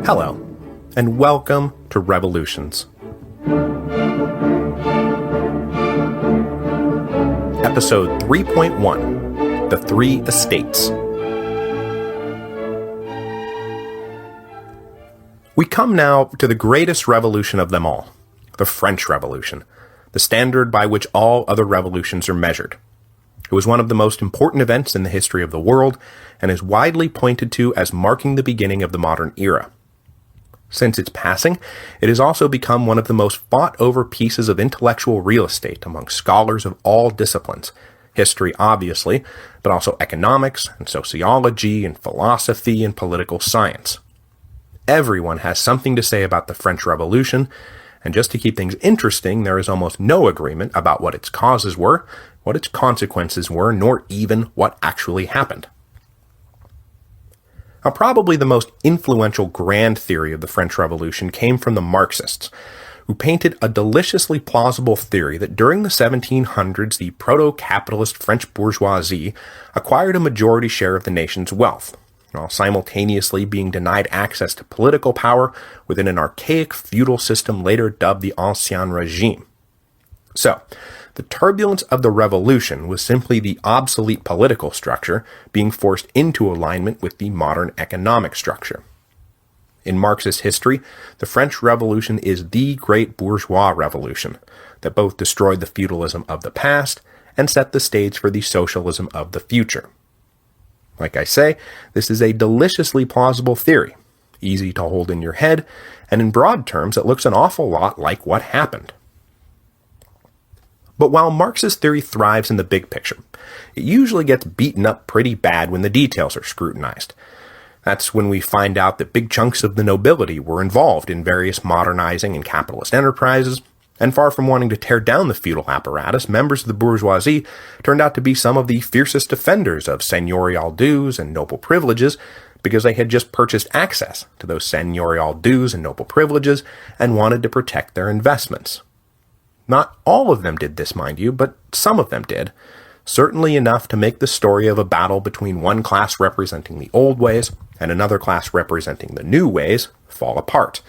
Hello, and welcome to Revolutions. Episode 3.1, The Three Estates. We come now to the greatest revolution of them all, the French Revolution, the standard by which all other revolutions are measured. It was one of the most important events in the history of the world, and is widely pointed to as marking the beginning of the modern era. Since its passing, it has also become one of the most fought-over pieces of intellectual real estate among scholars of all disciplines, history obviously, but also economics and sociology and philosophy and political science. Everyone has something to say about the French Revolution, and just to keep things interesting, there is almost no agreement about what its causes were, what its consequences were, nor even what actually happened. Now, probably the most influential grand theory of the French Revolution came from the Marxists, who painted a deliciously plausible theory that during the 1700s the proto-capitalist French bourgeoisie acquired a majority share of the nation's wealth, while simultaneously being denied access to political power within an archaic feudal system later dubbed the Ancien Regime. So, the turbulence of the revolution was simply the obsolete political structure being forced into alignment with the modern economic structure. In Marxist history, the French Revolution is the great bourgeois revolution that both destroyed the feudalism of the past and set the stage for the socialism of the future. Like I say, this is a deliciously plausible theory, easy to hold in your head, and in broad terms it looks an awful lot like what happened. But while Marxist theory thrives in the big picture, it usually gets beaten up pretty bad when the details are scrutinized. That's when we find out that big chunks of the nobility were involved in various modernizing and capitalist enterprises, and far from wanting to tear down the feudal apparatus, members of the bourgeoisie turned out to be some of the fiercest defenders of seigneurial dues and noble privileges because they had just purchased access to those seigneurial dues and noble privileges and wanted to protect their investments. Not all of them did this, mind you, but some of them did, certainly enough to make the story of a battle between one class representing the old ways and another class representing the new ways fall apart.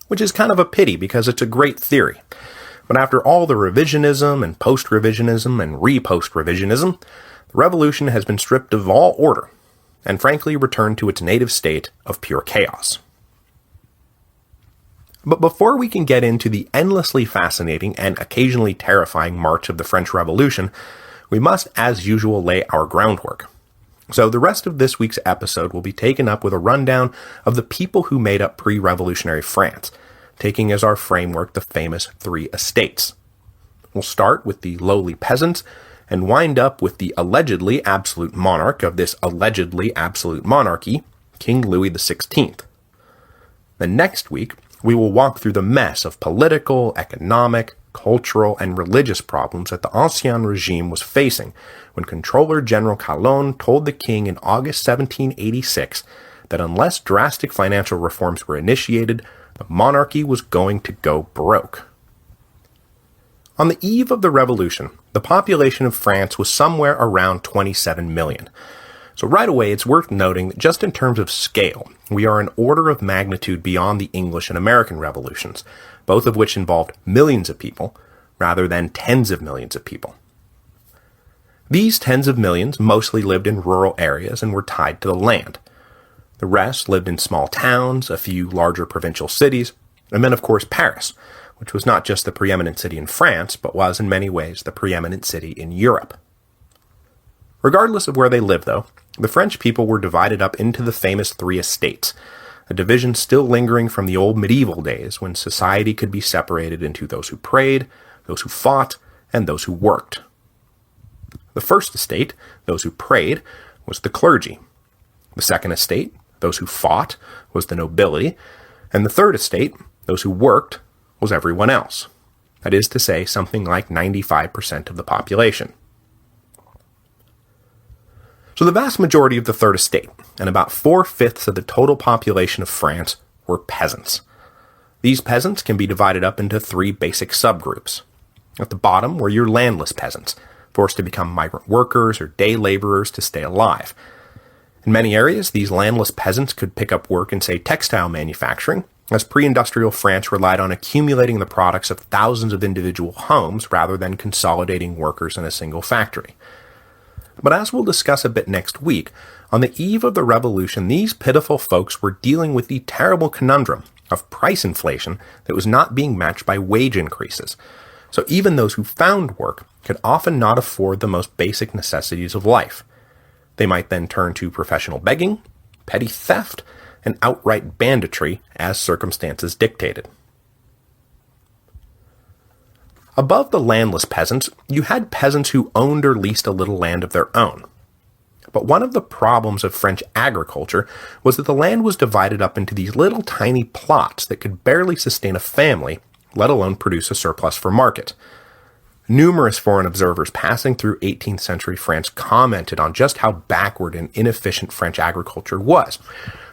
Which is kind of a pity because it's a great theory. But after all the revisionism and post-revisionism and re-post-revisionism, the revolution has been stripped of all order and frankly returned to its native state of pure chaos. But before we can get into the endlessly fascinating and occasionally terrifying march of the French Revolution, we must, as usual, lay our groundwork. So the rest of this week's episode will be taken up with a rundown of the people who made up pre-revolutionary France, taking as our framework the famous three estates. We'll start with the lowly peasants and wind up with the allegedly absolute monarch of this allegedly absolute monarchy, King Louis XVI. The next week, we will walk through the mess of political, economic, cultural, and religious problems that the Ancien Regime was facing when Controller General Calonne told the king in August 1786 that unless drastic financial reforms were initiated, the monarchy was going to go broke. On the eve of the revolution, the population of France was somewhere around 27 million. So right away, it's worth noting that just in terms of scale, we are an order of magnitude beyond the English and American revolutions, both of which involved millions of people, rather than tens of millions of people. These tens of millions mostly lived in rural areas and were tied to the land. The rest lived in small towns, a few larger provincial cities, and then of course Paris, which was not just the preeminent city in France, but was in many ways the preeminent city in Europe. Regardless of where they lived, though, the French people were divided up into the famous three estates, a division still lingering from the old medieval days when society could be separated into those who prayed, those who fought, and those who worked. The first estate, those who prayed, was the clergy. The second estate, those who fought, was the nobility. And the third estate, those who worked, was everyone else. That is to say, something like 95% of the population. So the vast majority of the Third Estate, and about 4/5 of the total population of France, were peasants. These peasants can be divided up into three basic subgroups. At the bottom were your landless peasants, forced to become migrant workers or day laborers to stay alive. In many areas, these landless peasants could pick up work in, say, textile manufacturing, as pre-industrial France relied on accumulating the products of thousands of individual homes rather than consolidating workers in a single factory. But as we'll discuss a bit next week, on the eve of the revolution, these pitiful folks were dealing with the terrible conundrum of price inflation that was not being matched by wage increases. So even those who found work could often not afford the most basic necessities of life. They might then turn to professional begging, petty theft, and outright banditry as circumstances dictated. Above the landless peasants, you had peasants who owned or leased a little land of their own. But one of the problems of French agriculture was that the land was divided up into these little tiny plots that could barely sustain a family, let alone produce a surplus for market. Numerous foreign observers passing through 18th century France commented on just how backward and inefficient French agriculture was,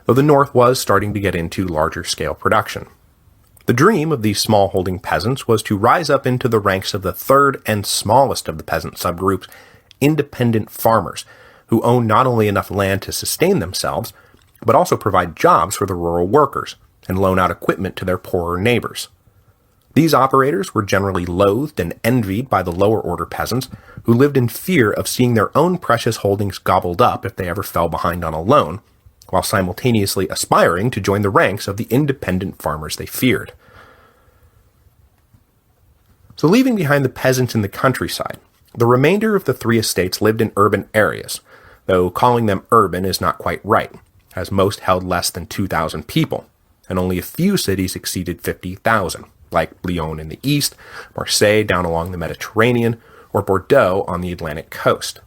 though the North was starting to get into larger scale production. The dream of these small-holding peasants was to rise up into the ranks of the third and smallest of the peasant subgroups, independent farmers, who own not only enough land to sustain themselves, but also provide jobs for the rural workers and loan out equipment to their poorer neighbors. These operators were generally loathed and envied by the lower-order peasants, who lived in fear of seeing their own precious holdings gobbled up if they ever fell behind on a loan, while simultaneously aspiring to join the ranks of the independent farmers they feared. So leaving behind the peasants in the countryside, the remainder of the three estates lived in urban areas, though calling them urban is not quite right, as most held less than 2,000 people, and only a few cities exceeded 50,000, like Lyon in the east, Marseille down along the Mediterranean, or Bordeaux on the Atlantic coast.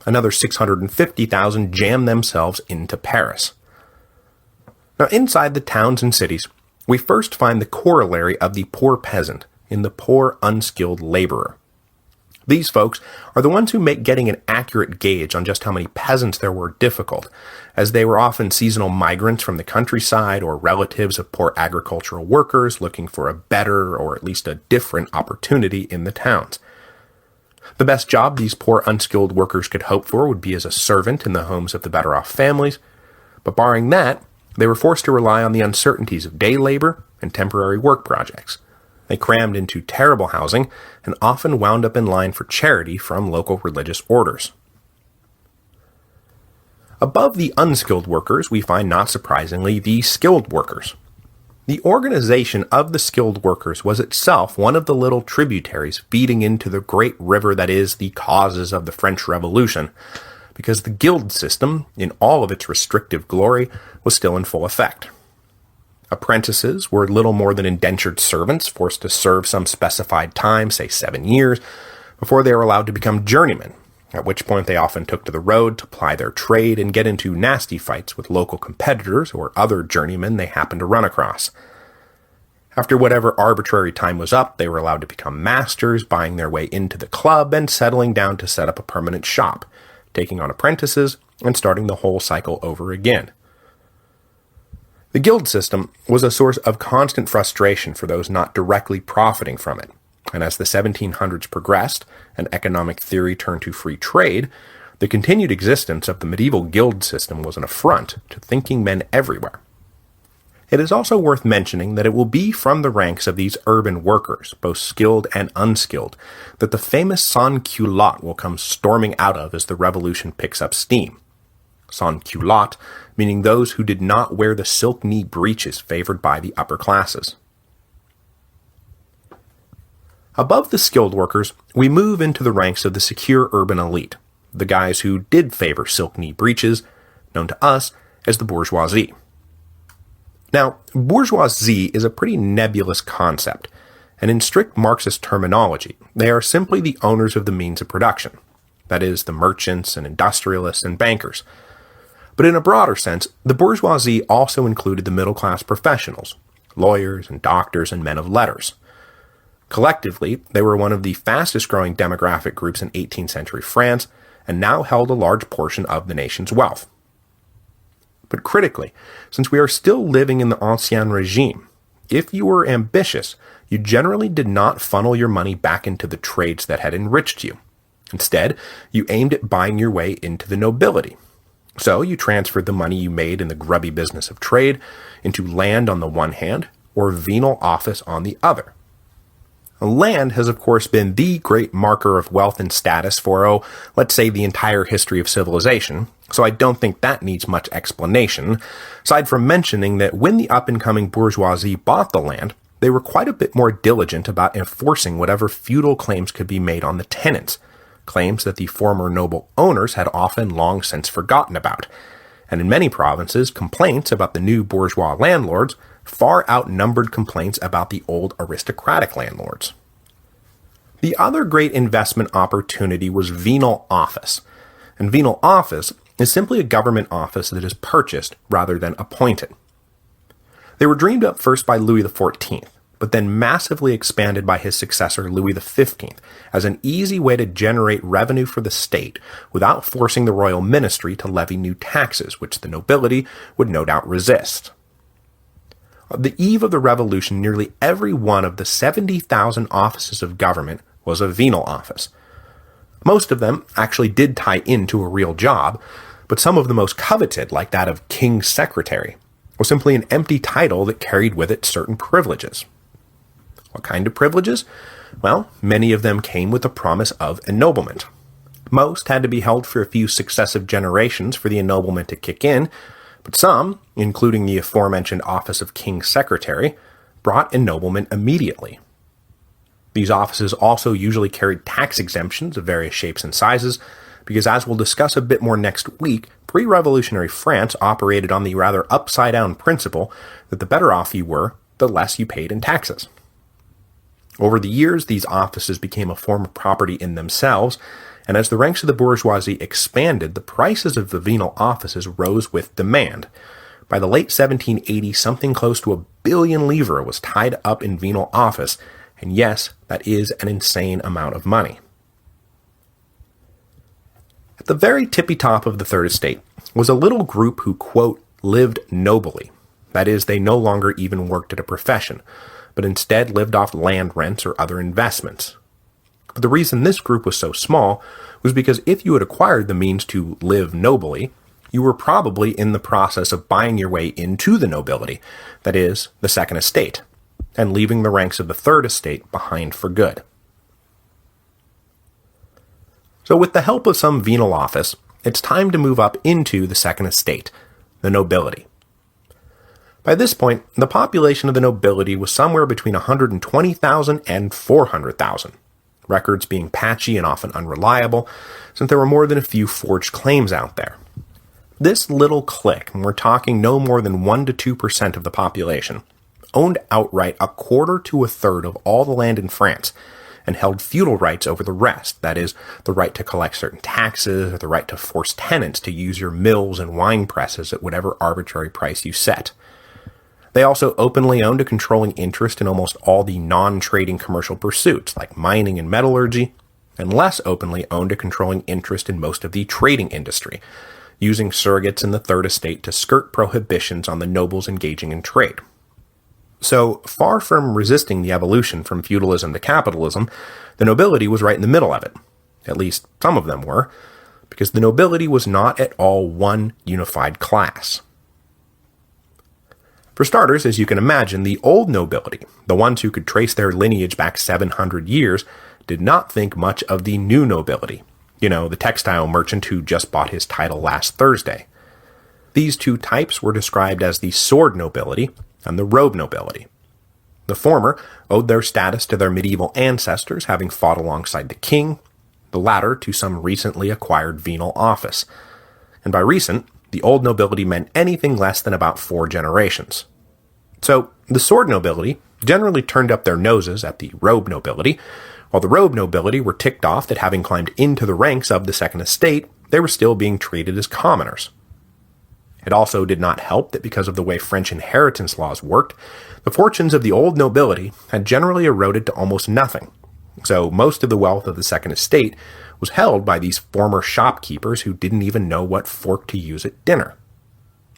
Another 650,000 jammed themselves into Paris. Now, inside the towns and cities, we first find the corollary of the poor peasant in the poor, unskilled laborer. These folks are the ones who make getting an accurate gauge on just how many peasants there were difficult, as they were often seasonal migrants from the countryside or relatives of poor agricultural workers looking for a better or at least a different opportunity in the towns. The best job these poor unskilled workers could hope for would be as a servant in the homes of the better-off families, but barring that, they were forced to rely on the uncertainties of day labor and temporary work projects. They crammed into terrible housing and often wound up in line for charity from local religious orders. Above the unskilled workers, we find, not surprisingly, the skilled workers. The organization of the skilled workers was itself one of the little tributaries feeding into the great river that is the causes of the French Revolution, because the guild system, in all of its restrictive glory, was still in full effect. Apprentices were little more than indentured servants forced to serve some specified time, say 7 years, before they were allowed to become journeymen, at which point they often took to the road to ply their trade and get into nasty fights with local competitors or other journeymen they happened to run across. After whatever arbitrary time was up, they were allowed to become masters, buying their way into the club and settling down to set up a permanent shop, taking on apprentices and starting the whole cycle over again. The guild system was a source of constant frustration for those not directly profiting from it, and as the 1700s progressed and economic theory turned to free trade, the continued existence of the medieval guild system was an affront to thinking men everywhere. It is also worth mentioning that it will be from the ranks of these urban workers, both skilled and unskilled, that the famous sans-culotte will come storming out of as the revolution picks up steam. Sans-culotte meaning those who did not wear the silk knee breeches favored by the upper classes. Above the skilled workers, we move into the ranks of the secure urban elite, the guys who did favor silk knee breeches, known to us as the bourgeoisie. Now, bourgeoisie is a pretty nebulous concept, and in strict Marxist terminology, they are simply the owners of the means of production, that is, the merchants and industrialists and bankers. But in a broader sense, the bourgeoisie also included the middle-class professionals, lawyers and doctors and men of letters. Collectively, they were one of the fastest-growing demographic groups in 18th century France and now held a large portion of the nation's wealth. But critically, since we are still living in the Ancien Regime, if you were ambitious, you generally did not funnel your money back into the trades that had enriched you. Instead, you aimed at buying your way into the nobility. So you transferred the money you made in the grubby business of trade into land on the one hand, or venal office on the other. Land has, of course, been the great marker of wealth and status for, let's say the entire history of civilization, so I don't think that needs much explanation, aside from mentioning that when the up-and-coming bourgeoisie bought the land, they were quite a bit more diligent about enforcing whatever feudal claims could be made on the tenants, claims that the former noble owners had often long since forgotten about, and in many provinces, complaints about the new bourgeois landlords far outnumbered complaints about the old aristocratic landlords. The other great investment opportunity was venal office, and venal office is simply a government office that is purchased rather than appointed. They were dreamed up first by Louis XIV, but then massively expanded by his successor Louis XV as an easy way to generate revenue for the state without forcing the royal ministry to levy new taxes, which the nobility would no doubt resist. On the eve of the Revolution, nearly every one of the 70,000 offices of government was a venal office. Most of them actually did tie into a real job, but some of the most coveted, like that of King's Secretary, was simply an empty title that carried with it certain privileges. What kind of privileges? Well, many of them came with the promise of ennoblement. Most had to be held for a few successive generations for the ennoblement to kick in, but some, including the aforementioned office of King's Secretary, brought ennoblement immediately. These offices also usually carried tax exemptions of various shapes and sizes, because as we'll discuss a bit more next week, pre-revolutionary France operated on the rather upside-down principle that the better off you were, the less you paid in taxes. Over the years, these offices became a form of property in themselves, and as the ranks of the bourgeoisie expanded, the prices of the venal offices rose with demand. By the late 1780s, something close to 1 billion livres was tied up in venal office, and yes, that is an insane amount of money. At the very tippy top of the Third Estate was a little group who, quote, lived nobly. That is, they no longer even worked at a profession, but instead lived off land rents or other investments. But the reason this group was so small was because if you had acquired the means to live nobly, you were probably in the process of buying your way into the nobility, that is, the Second Estate, and leaving the ranks of the Third Estate behind for good. So with the help of some venal office, it's time to move up into the Second Estate, the nobility. By this point, the population of the nobility was somewhere between 120,000 and 400,000, records being patchy and often unreliable, since there were more than a few forged claims out there. This little clique, and we're talking no more than 1 to 2% of the population, owned outright a quarter to a third of all the land in France, and held feudal rights over the rest, that is, the right to collect certain taxes, or the right to force tenants to use your mills and wine presses at whatever arbitrary price you set. They also openly owned a controlling interest in almost all the non-trading commercial pursuits, like mining and metallurgy, and less openly owned a controlling interest in most of the trading industry, using surrogates in the Third Estate to skirt prohibitions on the nobles engaging in trade. So, far from resisting the evolution from feudalism to capitalism, the nobility was right in the middle of it. At least some of them were, because the nobility was not at all one unified class. For starters, as you can imagine, the old nobility, the ones who could trace their lineage back 700 years, did not think much of the new nobility. You know, the textile merchant who just bought his title last Thursday. These two types were described as the sword nobility and the robe nobility. The former owed their status to their medieval ancestors having fought alongside the king, the latter to some recently acquired venal office. And by recent, the old nobility meant anything less than about 4 generations. So, the sword nobility generally turned up their noses at the robe nobility, while the robe nobility were ticked off that having climbed into the ranks of the Second Estate, they were still being treated as commoners. It also did not help that because of the way French inheritance laws worked, the fortunes of the old nobility had generally eroded to almost nothing, so most of the wealth of the Second Estate was held by these former shopkeepers who didn't even know what fork to use at dinner.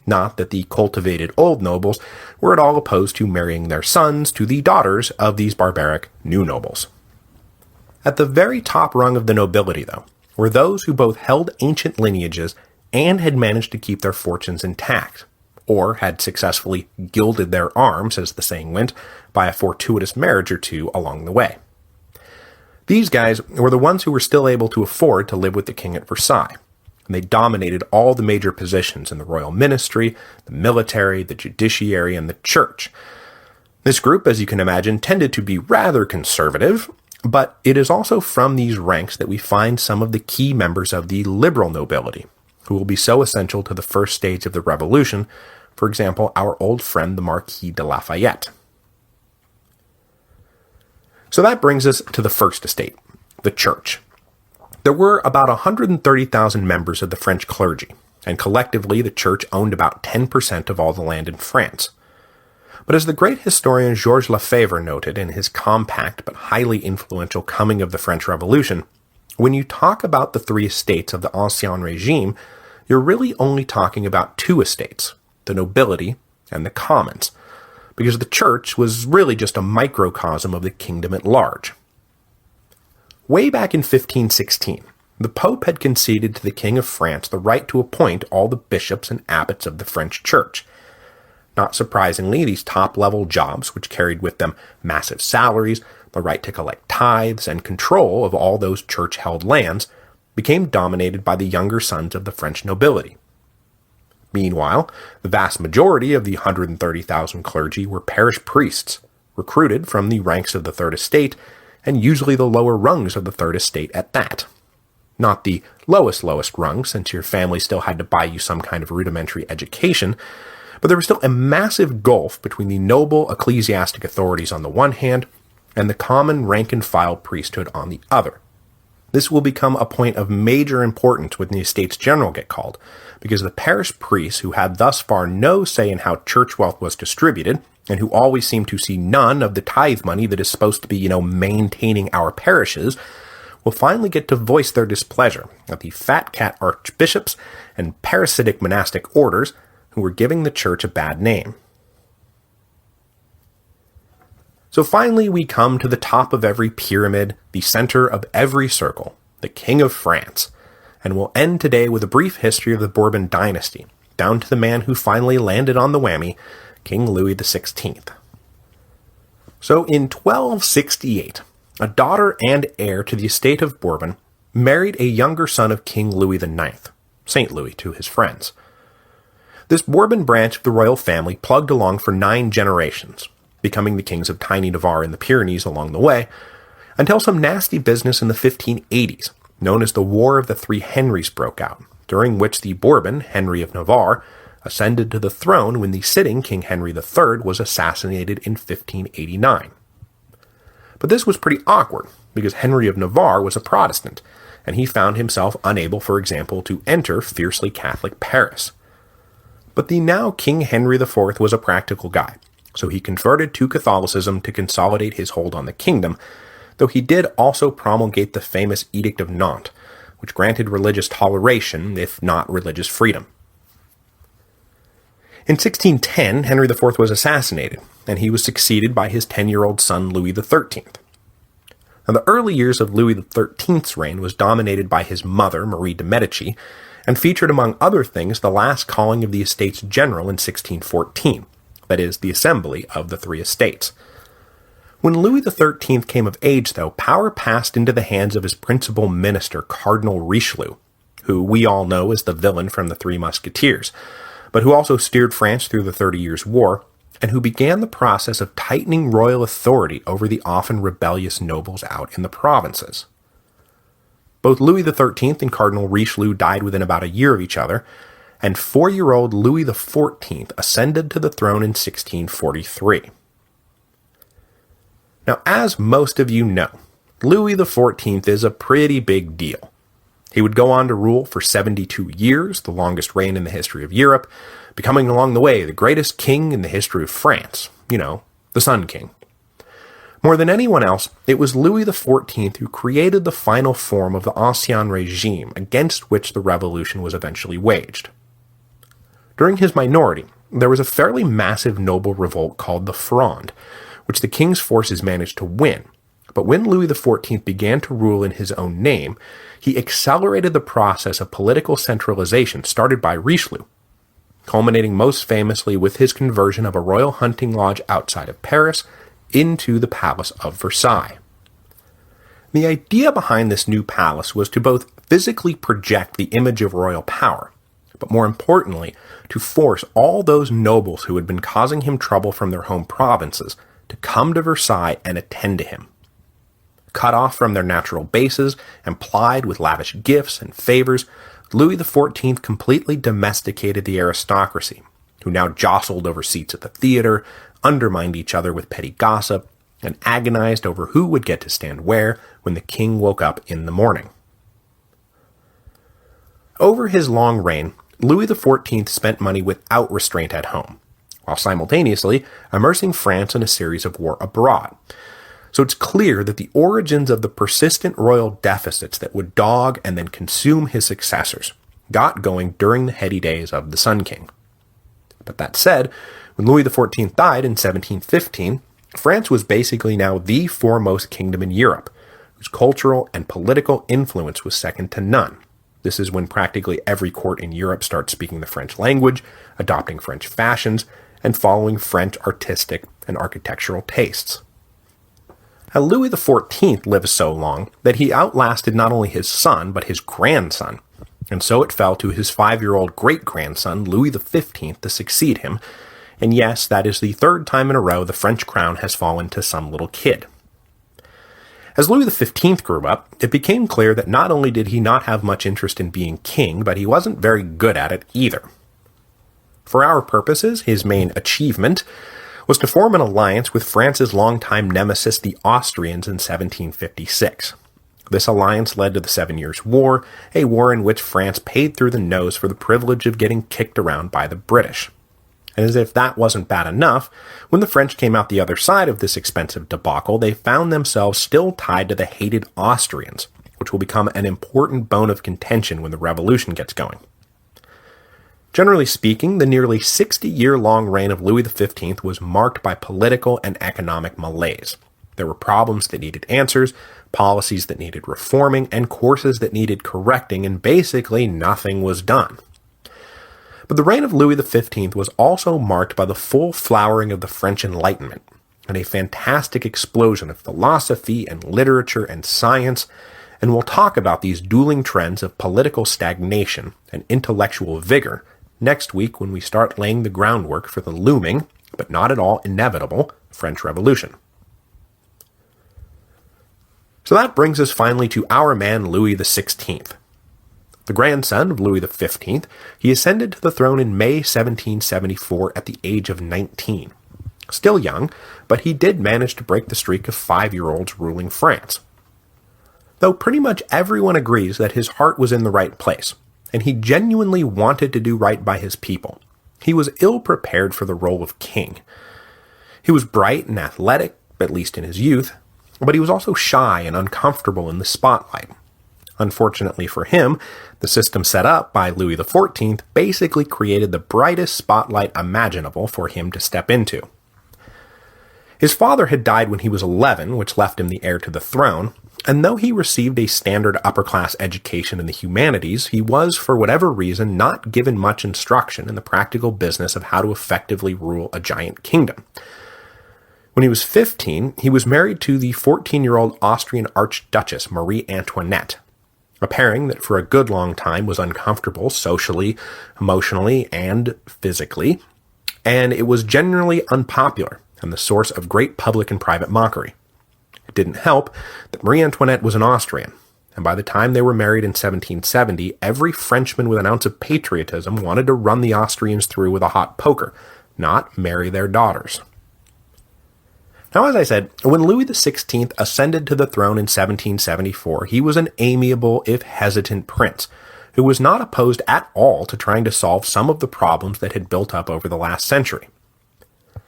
Not that the cultivated old nobles were at all opposed to marrying their sons to the daughters of these barbaric new nobles. At the very top rung of the nobility, though, were those who both held ancient lineages and had managed to keep their fortunes intact, or had successfully gilded their arms, as the saying went, by a fortuitous marriage or two along the way. These guys were the ones who were still able to afford to live with the king at Versailles, and they dominated all the major positions in the royal ministry, the military, the judiciary, and the church. This group, as you can imagine, tended to be rather conservative, but it is also from these ranks that we find some of the key members of the liberal nobility, who will be so essential to the first stage of the Revolution, for example, our old friend the Marquis de Lafayette. So that brings us to the first estate, the church. There were about 130,000 members of the French clergy, and collectively the church owned about 10% of all the land in France. But as the great historian Georges Lefebvre noted in his compact but highly influential Coming of the French Revolution, when you talk about the three estates of the Ancien Regime, you're really only talking about two estates, the nobility and the commons, because the church was really just a microcosm of the kingdom at large. Way back in 1516, the Pope had conceded to the King of France the right to appoint all the bishops and abbots of the French Church. Not surprisingly, these top-level jobs, which carried with them massive salaries, the right to collect tithes, and control of all those church-held lands, became dominated by the younger sons of the French nobility. Meanwhile, the vast majority of the 130,000 clergy were parish priests, recruited from the ranks of the Third Estate, and usually the lower rungs of the Third Estate at that. Not the lowest rung, since your family still had to buy you some kind of rudimentary education, but there was still a massive gulf between the noble ecclesiastic authorities on the one hand, and the common rank-and-file priesthood on the other. This will become a point of major importance when the Estates General get called, because the parish priests, who had thus far no say in how church wealth was distributed, and who always seem to see none of the tithe money that is supposed to be, maintaining our parishes, will finally get to voice their displeasure at the fat cat archbishops and parasitic monastic orders who were giving the church a bad name. So finally we come to the top of every pyramid, the center of every circle, the King of France, and we'll end today with a brief history of the Bourbon dynasty, down to the man who finally landed on the whammy, King Louis XVI. So in 1268, a daughter and heir to the estate of Bourbon married a younger son of King Louis IX, St. Louis to his friends. This Bourbon branch of the royal family plugged along for 9 generations, becoming the kings of tiny Navarre and the Pyrenees along the way, until some nasty business in the 1580s, known as the War of the Three Henrys, broke out, during which the Bourbon, Henry of Navarre, ascended to the throne when the sitting King Henry III was assassinated in 1589. But this was pretty awkward, because Henry of Navarre was a Protestant, and he found himself unable, for example, to enter fiercely Catholic Paris. But the now King Henry IV was a practical guy, so he converted to Catholicism to consolidate his hold on the kingdom, though he did also promulgate the famous Edict of Nantes, which granted religious toleration, if not religious freedom. In 1610, Henry IV was assassinated, and he was succeeded by his 10-year-old son Louis XIII. Now, the early years of Louis XIII's reign was dominated by his mother, Marie de Medici, and featured among other things the last calling of the Estates General in 1614, that is, the assembly of the three estates. When Louis XIII came of age, though, power passed into the hands of his principal minister, Cardinal Richelieu, who we all know as the villain from the Three Musketeers, but who also steered France through the 30 Years' War, and who began the process of tightening royal authority over the often rebellious nobles out in the provinces. Both Louis XIII and Cardinal Richelieu died within about a year of each other, and 4-year-old Louis XIV ascended to the throne in 1643. Now, as most of you know, Louis XIV is a pretty big deal. He would go on to rule for 72 years, the longest reign in the history of Europe, becoming along the way the greatest king in the history of France, the Sun King. More than anyone else, it was Louis XIV who created the final form of the Ancien Regime against which the revolution was eventually waged. During his minority, there was a fairly massive noble revolt called the Fronde, which the king's forces managed to win, But when Louis XIV began to rule in his own name, he accelerated the process of political centralization started by Richelieu, culminating most famously with his conversion of a royal hunting lodge outside of Paris into the Palace of Versailles. The idea behind this new palace was to both physically project the image of royal power, but more importantly, to force all those nobles who had been causing him trouble from their home provinces to come to Versailles and attend to him. Cut off from their natural bases and plied with lavish gifts and favors, Louis XIV completely domesticated the aristocracy, who now jostled over seats at the theater, undermined each other with petty gossip, and agonized over who would get to stand where when the king woke up in the morning. Over his long reign, Louis XIV spent money without restraint at home, while simultaneously immersing France in a series of war abroad. So it's clear that the origins of the persistent royal deficits that would dog and then consume his successors got going during the heady days of the Sun King. But that said, when Louis XIV died in 1715, France was basically now the foremost kingdom in Europe, whose cultural and political influence was second to none. This is when practically every court in Europe starts speaking the French language, adopting French fashions, and following French artistic and architectural tastes. Now, Louis XIV lived so long that he outlasted not only his son, but his grandson, and so it fell to his 5-year-old great-grandson, Louis XV, to succeed him, and yes, that is the third time in a row the French crown has fallen to some little kid. As Louis XV grew up, it became clear that not only did he not have much interest in being king, but he wasn't very good at it either. For our purposes, his main achievement was to form an alliance with France's longtime nemesis, the Austrians, in 1756. This alliance led to the 7 Years' War, a war in which France paid through the nose for the privilege of getting kicked around by the British. And as if that wasn't bad enough, when the French came out the other side of this expensive debacle, they found themselves still tied to the hated Austrians, which will become an important bone of contention when the revolution gets going. Generally speaking, the nearly 60-year-long reign of Louis XV was marked by political and economic malaise. There were problems that needed answers, policies that needed reforming, and courses that needed correcting, and basically nothing was done. But the reign of Louis XV was also marked by the full flowering of the French Enlightenment, and a fantastic explosion of philosophy and literature and science, and we'll talk about these dueling trends of political stagnation and intellectual vigor next week when we start laying the groundwork for the looming, but not at all inevitable, French Revolution. So that brings us finally to our man Louis XVI. The grandson of Louis XV, he ascended to the throne in May 1774 at the age of 19. Still young, but he did manage to break the streak of 5-year-olds ruling France. Though pretty much everyone agrees that his heart was in the right place, and he genuinely wanted to do right by his people, he was ill-prepared for the role of king. He was bright and athletic, at least in his youth, but he was also shy and uncomfortable in the spotlight. Unfortunately for him, the system set up by Louis XIV basically created the brightest spotlight imaginable for him to step into. His father had died when he was 11, which left him the heir to the throne, and though he received a standard upper-class education in the humanities, he was, for whatever reason, not given much instruction in the practical business of how to effectively rule a giant kingdom. When he was 15, he was married to the 14-year-old Austrian Archduchess Marie Antoinette, a pairing that for a good long time was uncomfortable socially, emotionally, and physically, and it was generally unpopular and the source of great public and private mockery. It didn't help that Marie Antoinette was an Austrian, and by the time they were married in 1770, every Frenchman with an ounce of patriotism wanted to run the Austrians through with a hot poker, not marry their daughters. Now, as I said, when Louis XVI ascended to the throne in 1774, he was an amiable, if hesitant prince, who was not opposed at all to trying to solve some of the problems that had built up over the last century.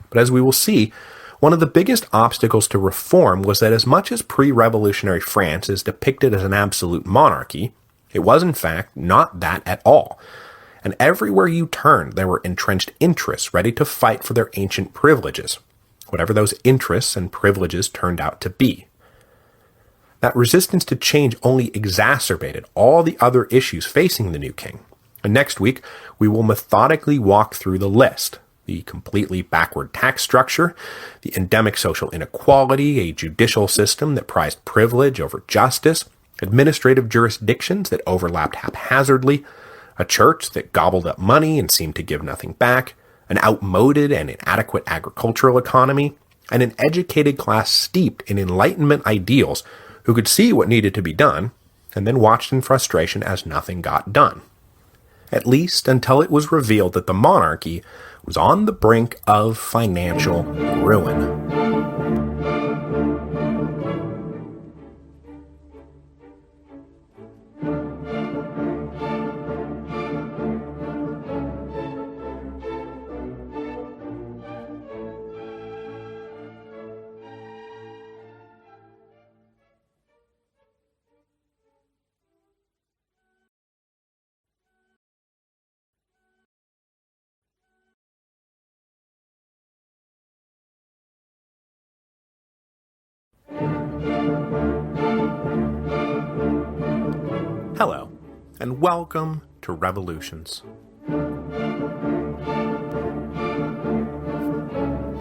But as we will see, one of the biggest obstacles to reform was that as much as pre-revolutionary France is depicted as an absolute monarchy, it was in fact not that at all. And everywhere you turned, there were entrenched interests ready to fight for their ancient privileges, whatever those interests and privileges turned out to be. That resistance to change only exacerbated all the other issues facing the new king. And next week, we will methodically walk through the list. The completely backward tax structure, the endemic social inequality, a judicial system that prized privilege over justice, administrative jurisdictions that overlapped haphazardly, a church that gobbled up money and seemed to give nothing back, an outmoded and inadequate agricultural economy, and an educated class steeped in Enlightenment ideals who could see what needed to be done, and then watched in frustration as nothing got done. At least until it was revealed that the monarchy was on the brink of financial ruin. Hello, and welcome to Revolutions.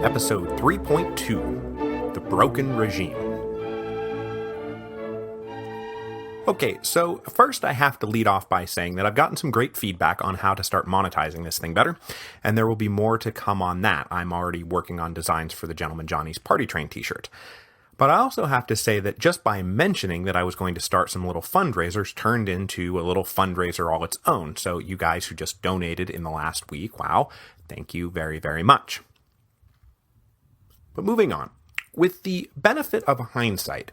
Episode 3.2, The Broken Regime. Okay, so first I have to lead off by saying that I've gotten some great feedback on how to start monetizing this thing better, and there will be more to come on that. I'm already working on designs for the Gentleman Johnny's Party Train t-shirt. But I also have to say that just by mentioning that I was going to start some little fundraisers turned into a little fundraiser all its own. So you guys who just donated in the last week, wow, thank you very, very much. But moving on, with the benefit of hindsight,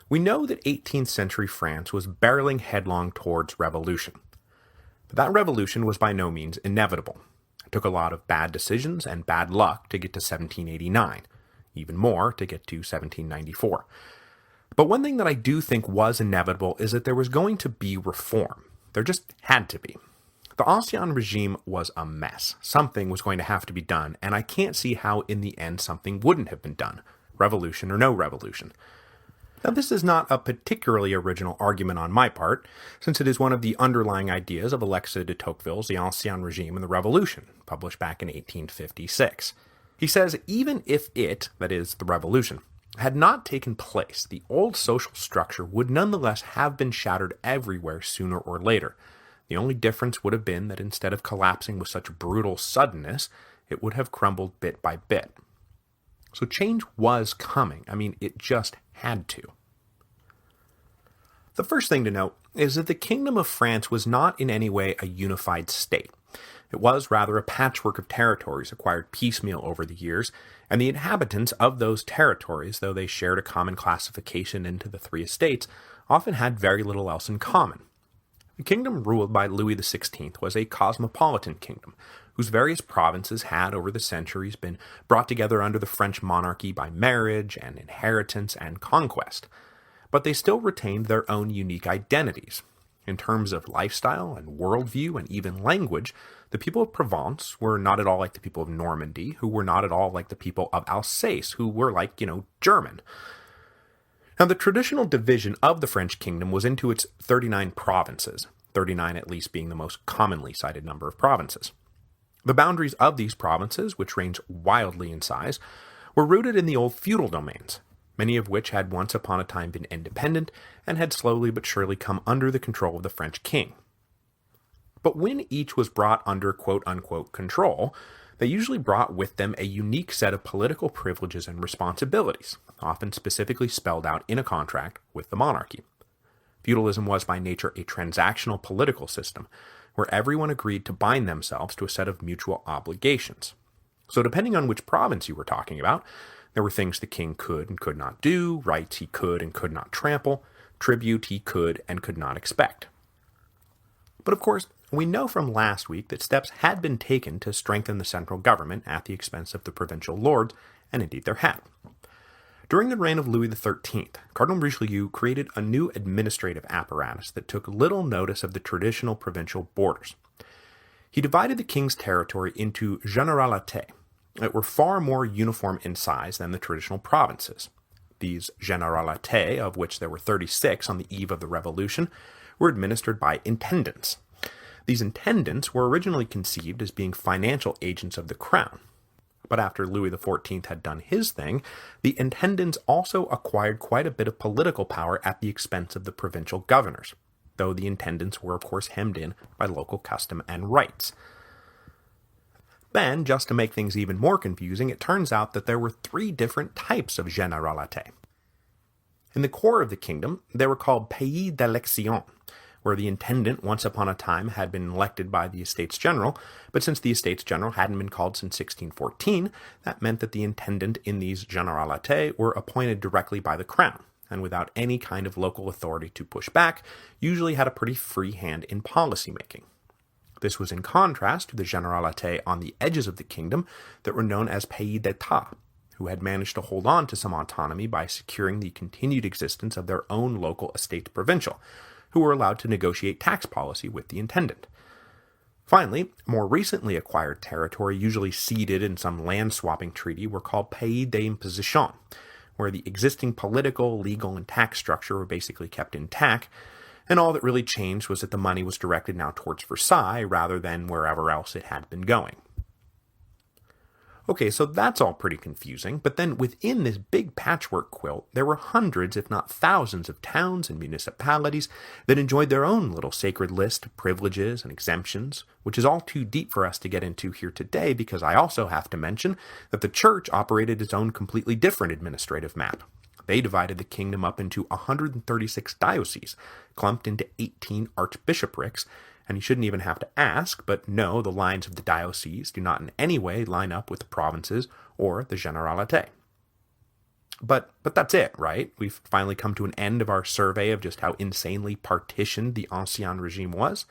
we know that 18th century France was barreling headlong towards revolution. But that revolution was by no means inevitable. It took a lot of bad decisions and bad luck to get to 1789. Even more to get to 1794. But one thing that I do think was inevitable is that there was going to be reform. There just had to be. The Ancien regime was a mess. Something was going to have to be done, and I can't see how in the end something wouldn't have been done, revolution or no revolution. Now, this is not a particularly original argument on my part, since it is one of the underlying ideas of Alexis de Tocqueville's The Ancien Regime and the Revolution, published back in 1856. He says even if it, that is, the revolution, had not taken place, the old social structure would nonetheless have been shattered everywhere sooner or later. The only difference would have been that instead of collapsing with such brutal suddenness, it would have crumbled bit by bit. So change was coming. I mean, it just had to. The first thing to note is that the Kingdom of France was not in any way a unified state. It was rather a patchwork of territories acquired piecemeal over the years, and the inhabitants of those territories, though they shared a common classification into the three estates, often had very little else in common. The kingdom ruled by Louis XVI was a cosmopolitan kingdom, whose various provinces had over the centuries been brought together under the French monarchy by marriage and inheritance and conquest. But they still retained their own unique identities. In terms of lifestyle and worldview and even language, the people of Provence were not at all like the people of Normandy, who were not at all like the people of Alsace, who were like, German. Now, the traditional division of the French kingdom was into its 39 provinces, 39 at least being the most commonly cited number of provinces. The boundaries of these provinces, which range wildly in size, were rooted in the old feudal domains, many of which had once upon a time been independent and had slowly but surely come under the control of the French king. But when each was brought under quote-unquote control, they usually brought with them a unique set of political privileges and responsibilities, often specifically spelled out in a contract with the monarchy. Feudalism was by nature a transactional political system, where everyone agreed to bind themselves to a set of mutual obligations. So depending on which province you were talking about, there were things the king could and could not do, rights he could and could not trample, tribute he could and could not expect. But of course, we know from last week that steps had been taken to strengthen the central government at the expense of the provincial lords, and indeed there had. During the reign of Louis XIII, Cardinal Richelieu created a new administrative apparatus that took little notice of the traditional provincial borders. He divided the king's territory into generalités that were far more uniform in size than the traditional provinces. These generalités, of which there were 36 on the eve of the Revolution, were administered by intendants. These intendants were originally conceived as being financial agents of the crown. But after Louis XIV had done his thing, the intendants also acquired quite a bit of political power at the expense of the provincial governors, though the intendants were of course hemmed in by local custom and rights. Then, just to make things even more confusing, it turns out that there were 3 different types of généralité. In the core of the kingdom, they were called pays d'élection, where the intendant once upon a time had been elected by the Estates General, but since the Estates General hadn't been called since 1614, that meant that the intendant in these généralités were appointed directly by the crown, and without any kind of local authority to push back, usually had a pretty free hand in policy-making. This was in contrast to the généralités on the edges of the kingdom that were known as pays d'état, who had managed to hold on to some autonomy by securing the continued existence of their own local estates provincial, who were allowed to negotiate tax policy with the intendant. Finally, more recently acquired territory, usually ceded in some land-swapping treaty, were called pays d'imposition, where the existing political, legal, and tax structure were basically kept intact, and all that really changed was that the money was directed now towards Versailles rather than wherever else it had been going. Okay, so that's all pretty confusing, but then within this big patchwork quilt, there were hundreds, if not thousands, of towns and municipalities that enjoyed their own little sacred list of privileges and exemptions, which is all too deep for us to get into here today because I also have to mention that the church operated its own completely different administrative map. They divided the kingdom up into 136 dioceses, clumped into 18 archbishoprics, and you shouldn't even have to ask, but no, the lines of the dioceses do not in any way line up with the provinces or the généralité. But that's it, right? We've finally come to an end of our survey of just how insanely partitioned the Ancien Regime was.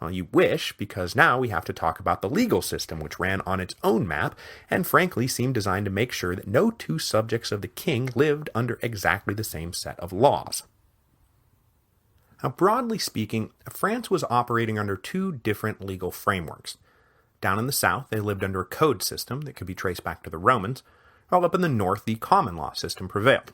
Well, you wish, because now we have to talk about the legal system, which ran on its own map, and frankly seemed designed to make sure that no 2 subjects of the king lived under exactly the same set of laws. Now, broadly speaking, France was operating under 2 different legal frameworks. Down in the south, they lived under a code system that could be traced back to the Romans, while up in the north, the common law system prevailed.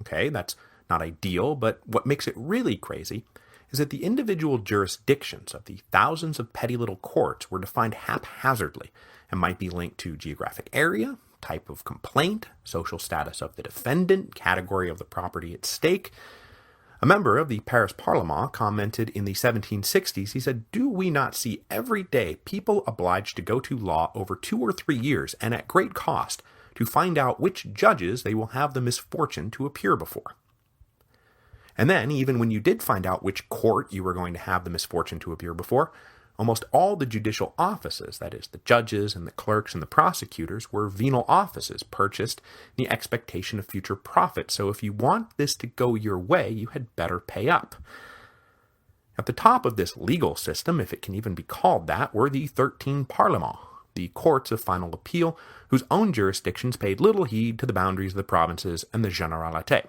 Okay, that's not ideal, but what makes it really crazy is that the individual jurisdictions of the thousands of petty little courts were defined haphazardly and might be linked to geographic area, type of complaint, social status of the defendant, category of the property at stake. A member of the Paris Parlement commented in the 1760s, he said, "Do we not see every day people obliged to go to law over 2 or 3 years and at great cost to find out which judges they will have the misfortune to appear before?" And then, even when you did find out which court you were going to have the misfortune to appear before, almost all the judicial offices, that is, the judges and the clerks and the prosecutors, were venal offices purchased in the expectation of future profit, so if you want this to go your way, you had better pay up. At the top of this legal system, if it can even be called that, were the 13 Parlements, the courts of final appeal, whose own jurisdictions paid little heed to the boundaries of the provinces and the généralité.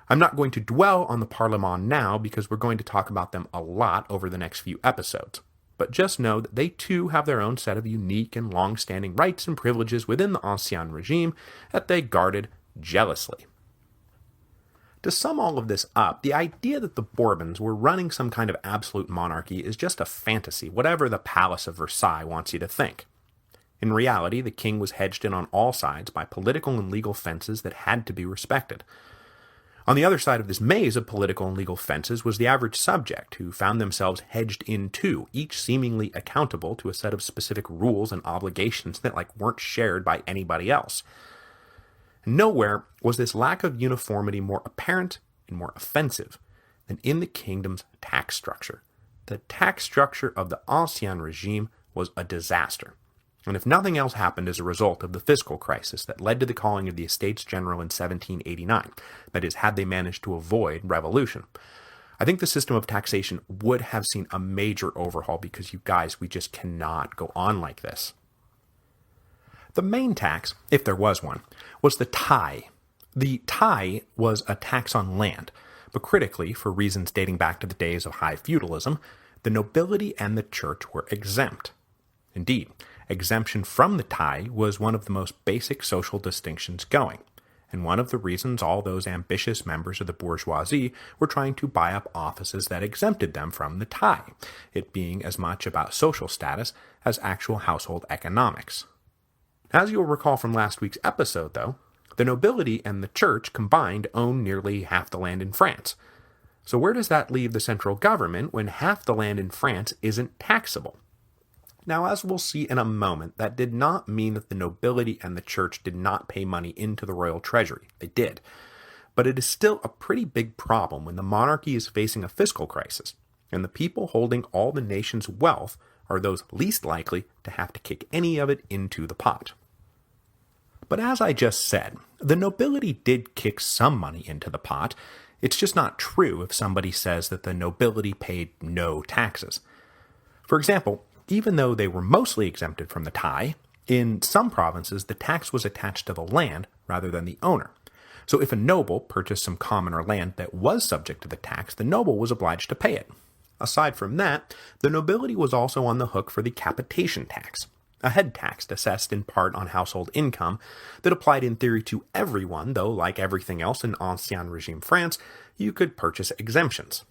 I'm not going to dwell on the Parlement now because we're going to talk about them a lot over the next few episodes, but just know that they too have their own set of unique and long-standing rights and privileges within the Ancien Regime that they guarded jealously. To sum all of this up, the idea that the Bourbons were running some kind of absolute monarchy is just a fantasy, whatever the Palace of Versailles wants you to think. In reality, the king was hedged in on all sides by political and legal fences that had to be respected. On the other side of this maze of political and legal fences was the average subject, who found themselves hedged in too, each seemingly accountable to a set of specific rules and obligations that weren't shared by anybody else. Nowhere was this lack of uniformity more apparent and more offensive than in the kingdom's tax structure. The tax structure of the Ancien Regime was a disaster. And if nothing else happened as a result of the fiscal crisis that led to the calling of the Estates General in 1789, that is, had they managed to avoid revolution, I think the system of taxation would have seen a major overhaul because, you guys, we just cannot go on like this. The main tax, if there was one, was the taille. The taille was a tax on land, but critically, for reasons dating back to the days of high feudalism, the nobility and the church were exempt. Indeed, exemption from the taille was one of the most basic social distinctions going, and one of the reasons all those ambitious members of the bourgeoisie were trying to buy up offices that exempted them from the tie, it being as much about social status as actual household economics. As you'll recall from last week's episode, though, the nobility and the church combined own nearly half the land in France. So where does that leave the central government when half the land in France isn't taxable? Now, as we'll see in a moment, that did not mean that the nobility and the church did not pay money into the royal treasury. They did. But it is still a pretty big problem when the monarchy is facing a fiscal crisis, and the people holding all the nation's wealth are those least likely to have to kick any of it into the pot. But as I just said, the nobility did kick some money into the pot. It's just not true if somebody says that the nobility paid no taxes. For example, even though they were mostly exempted from the tie, in some provinces the tax was attached to the land rather than the owner. So if a noble purchased some commoner land that was subject to the tax, the noble was obliged to pay it. Aside from that, the nobility was also on the hook for the capitation tax, a head tax assessed in part on household income that applied in theory to everyone, though like everything else in Ancien Regime France, you could purchase exemptions.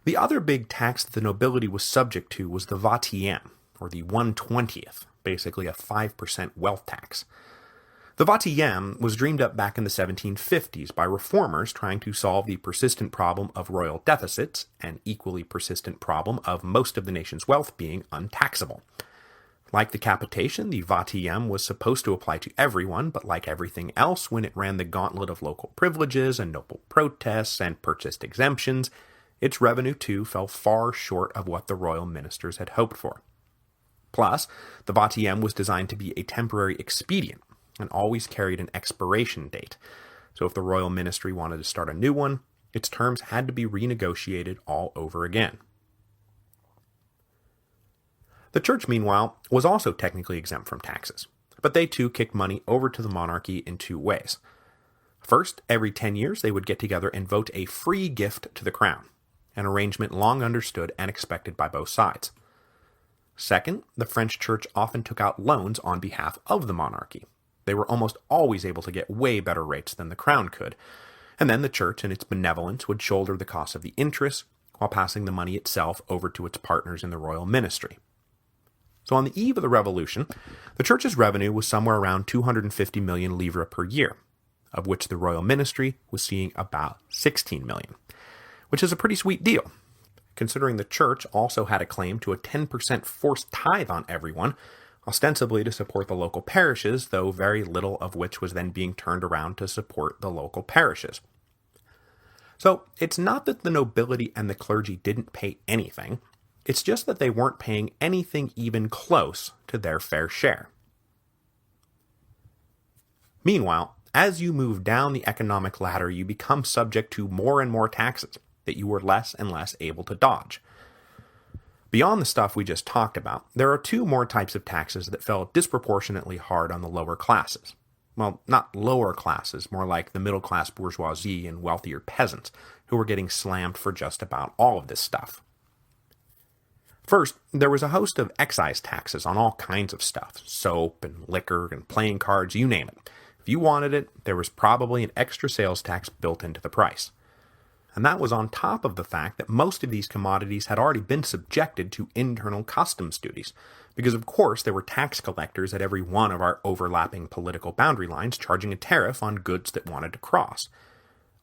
The other big tax that the nobility was subject to was the vingtième, or the 1/20th, basically a 5% wealth tax. The vingtième was dreamed up back in the 1750s by reformers trying to solve the persistent problem of royal deficits, an equally persistent problem of most of the nation's wealth being untaxable. Like the capitation, the vingtième was supposed to apply to everyone, but like everything else, when it ran the gauntlet of local privileges and noble protests and purchased exemptions, its revenue, too, fell far short of what the royal ministers had hoped for. Plus, the vingtième was designed to be a temporary expedient and always carried an expiration date. So if the royal ministry wanted to start a new one, its terms had to be renegotiated all over again. The church, meanwhile, was also technically exempt from taxes, but they too kicked money over to the monarchy in two ways. First, every 10 years they would get together and vote a free gift to the crown, an arrangement long understood and expected by both sides. Second, the French church often took out loans on behalf of the monarchy. They were almost always able to get way better rates than the crown could, and then the church in its benevolence would shoulder the cost of the interest while passing the money itself over to its partners in the royal ministry. So on the eve of the revolution, the church's revenue was somewhere around 250 million livres per year, of which the royal ministry was seeing about 16 million, which is a pretty sweet deal, considering the church also had a claim to a 10% forced tithe on everyone, ostensibly to support the local parishes, though very little of which was then being turned around to support the local parishes. So it's not that the nobility and the clergy didn't pay anything, it's just that they weren't paying anything even close to their fair share. Meanwhile, as you move down the economic ladder, you become subject to more and more taxes that you were less and less able to dodge. Beyond the stuff we just talked about, there are two more types of taxes that fell disproportionately hard on the lower classes. Well, not lower classes, more like the middle-class bourgeoisie and wealthier peasants, who were getting slammed for just about all of this stuff. First, there was a host of excise taxes on all kinds of stuff, soap and liquor and playing cards, you name it. If you wanted it, there was probably an extra sales tax built into the price. And that was on top of the fact that most of these commodities had already been subjected to internal customs duties, because of course there were tax collectors at every one of our overlapping political boundary lines charging a tariff on goods that wanted to cross.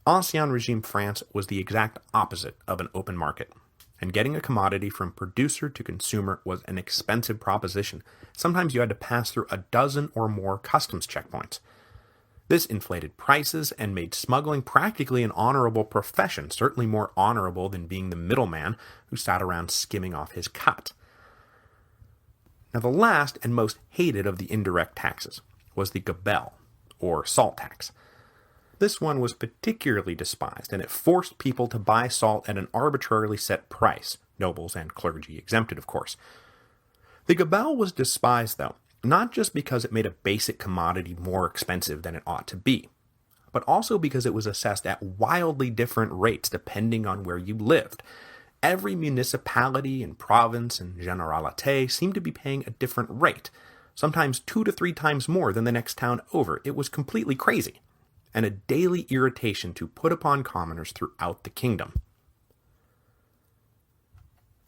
Ancien Regime France was the exact opposite of an open market, and getting a commodity from producer to consumer was an expensive proposition. Sometimes you had to pass through a dozen or more customs checkpoints. This inflated prices and made smuggling practically an honorable profession, certainly more honorable than being the middleman who sat around skimming off his cut. Now the last and most hated of the indirect taxes was the gabelle, or salt tax. This one was particularly despised, and it forced people to buy salt at an arbitrarily set price, nobles and clergy exempted, of course. The gabelle was despised, though, not just because it made a basic commodity more expensive than it ought to be, but also because it was assessed at wildly different rates depending on where you lived. Every municipality and province and generalité seemed to be paying a different rate, sometimes 2 to 3 times more than the next town over. It was completely crazy, and a daily irritation to put upon commoners throughout the kingdom.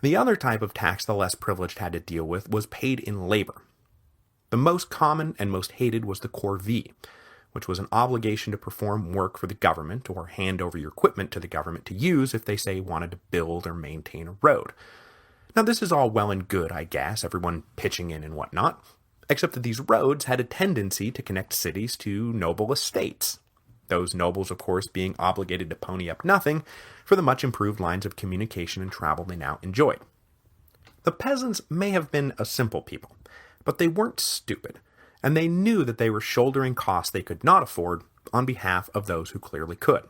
The other type of tax the less privileged had to deal with was paid in labor. The most common and most hated was the corvée, which was an obligation to perform work for the government or hand over your equipment to the government to use if they, say, wanted to build or maintain a road. Now, this is all well and good, I guess, everyone pitching in and whatnot, except that these roads had a tendency to connect cities to noble estates. Those nobles, of course, being obligated to pony up nothing for the much improved lines of communication and travel they now enjoyed. The peasants may have been a simple people, but they weren't stupid, and they knew that they were shouldering costs they could not afford on behalf of those who clearly could.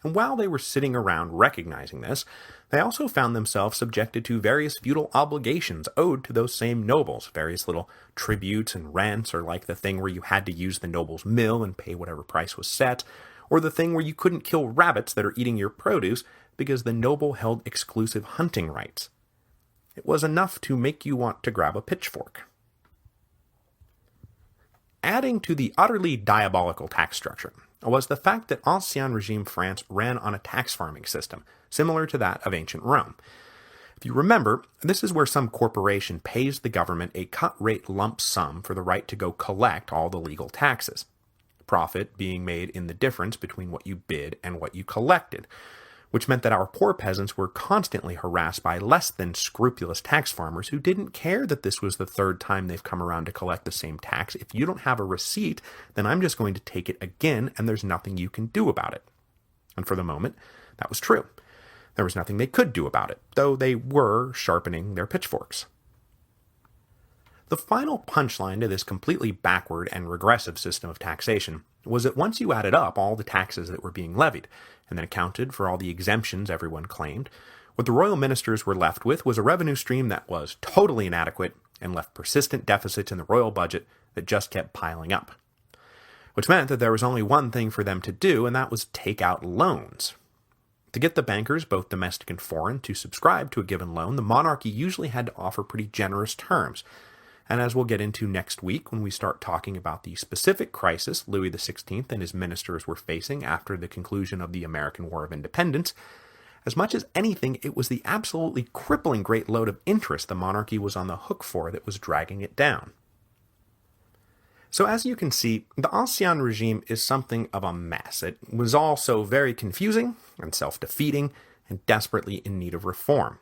And while they were sitting around recognizing this, they also found themselves subjected to various feudal obligations owed to those same nobles. Various little tributes and rents, or like the thing where you had to use the noble's mill and pay whatever price was set, or the thing where you couldn't kill rabbits that are eating your produce because the noble held exclusive hunting rights. It was enough to make you want to grab a pitchfork. Adding to the utterly diabolical tax structure was the fact that Ancien Regime France ran on a tax farming system, similar to that of ancient Rome. If you remember, this is where some corporation pays the government a cut-rate lump sum for the right to go collect all the legal taxes, profit being made in the difference between what you bid and what you collected, which meant that our poor peasants were constantly harassed by less than scrupulous tax farmers who didn't care that this was the third time they've come around to collect the same tax. If you don't have a receipt, then I'm just going to take it again, and there's nothing you can do about it. And for the moment, that was true. There was nothing they could do about it, though they were sharpening their pitchforks. The final punchline to this completely backward and regressive system of taxation was that once you added up all the taxes that were being levied, and then accounted for all the exemptions everyone claimed, what the royal ministers were left with was a revenue stream that was totally inadequate and left persistent deficits in the royal budget that just kept piling up. Which meant that there was only one thing for them to do, and that was take out loans. To get the bankers, both domestic and foreign, to subscribe to a given loan, the monarchy usually had to offer pretty generous terms. And as we'll get into next week when we start talking about the specific crisis Louis XVI and his ministers were facing after the conclusion of the American War of Independence, as much as anything, it was the absolutely crippling great load of interest the monarchy was on the hook for that was dragging it down. So as you can see, the Ancien Regime is something of a mess. It was all so very confusing and self-defeating and desperately in need of reform.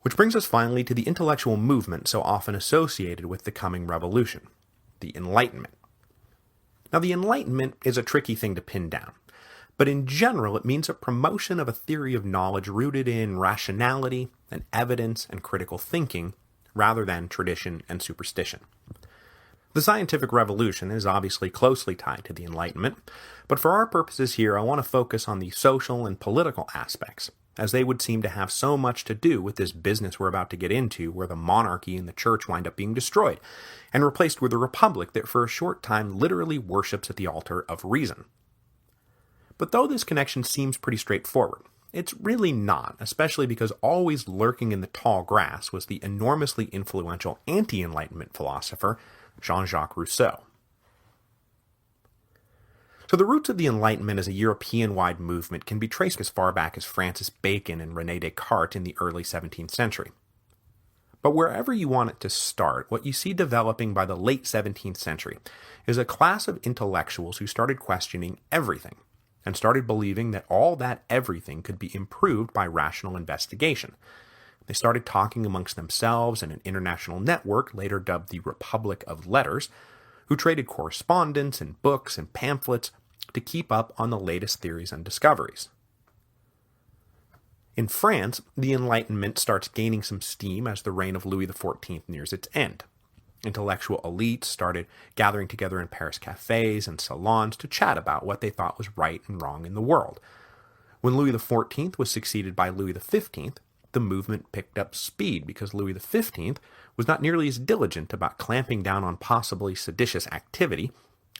Which brings us finally to the intellectual movement so often associated with the coming revolution, the Enlightenment. Now, the Enlightenment is a tricky thing to pin down, but in general it means a promotion of a theory of knowledge rooted in rationality and evidence and critical thinking, rather than tradition and superstition. The scientific revolution is obviously closely tied to the Enlightenment, but for our purposes here I want to focus on the social and political aspects, as they would seem to have so much to do with this business we're about to get into, where the monarchy and the church wind up being destroyed, and replaced with a republic that for a short time literally worships at the altar of reason. But though this connection seems pretty straightforward, it's really not, especially because always lurking in the tall grass was the enormously influential anti-Enlightenment philosopher Jean-Jacques Rousseau. So the roots of the Enlightenment as a European-wide movement can be traced as far back as Francis Bacon and René Descartes in the early 17th century. But wherever you want it to start, what you see developing by the late 17th century is a class of intellectuals who started questioning everything, and started believing that all that everything could be improved by rational investigation. They started talking amongst themselves in an international network, later dubbed the Republic of Letters, who traded correspondence and books and pamphlets to keep up on the latest theories and discoveries. In France, the Enlightenment starts gaining some steam as the reign of Louis XIV nears its end. Intellectual elites started gathering together in Paris cafes and salons to chat about what they thought was right and wrong in the world. When Louis XIV was succeeded by Louis XV, the movement picked up speed because Louis XV was not nearly as diligent about clamping down on possibly seditious activity,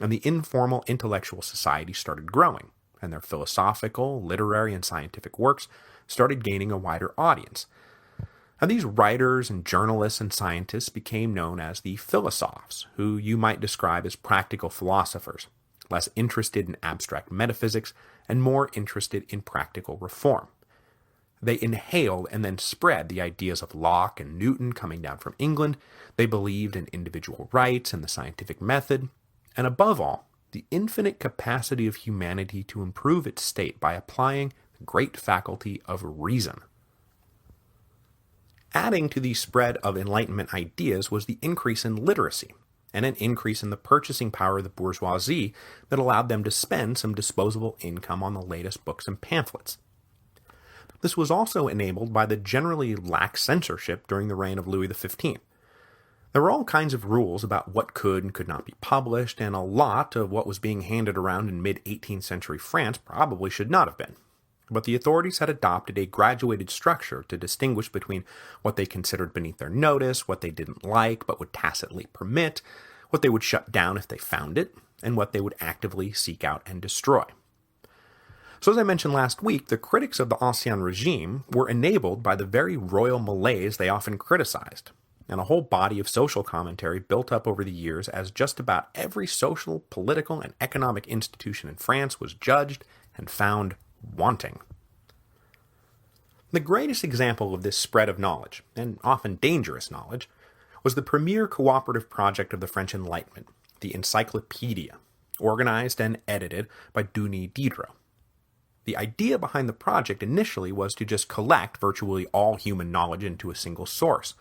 and the informal intellectual society started growing, and their philosophical, literary, and scientific works started gaining a wider audience. Now, these writers and journalists and scientists became known as the philosophes, who you might describe as practical philosophers, less interested in abstract metaphysics and more interested in practical reform. They inhaled and then spread the ideas of Locke and Newton coming down from England. They believed in individual rights and the scientific method, and above all, the infinite capacity of humanity to improve its state by applying the great faculty of reason. Adding to the spread of Enlightenment ideas was the increase in literacy, and an increase in the purchasing power of the bourgeoisie that allowed them to spend some disposable income on the latest books and pamphlets. This was also enabled by the generally lax censorship during the reign of Louis XV. There were all kinds of rules about what could and could not be published, and a lot of what was being handed around in mid-18th century France probably should not have been. But the authorities had adopted a graduated structure to distinguish between what they considered beneath their notice, what they didn't like but would tacitly permit, what they would shut down if they found it, and what they would actively seek out and destroy. So as I mentioned last week, the critics of the Ancien regime were enabled by the very royal malaise they often criticized, and a whole body of social commentary built up over the years as just about every social, political, and economic institution in France was judged and found wanting. The greatest example of this spread of knowledge, and often dangerous knowledge, was the premier cooperative project of the French Enlightenment, the Encyclopedia, organized and edited by Denis Diderot. The idea behind the project initially was to just collect virtually all human knowledge into a single source,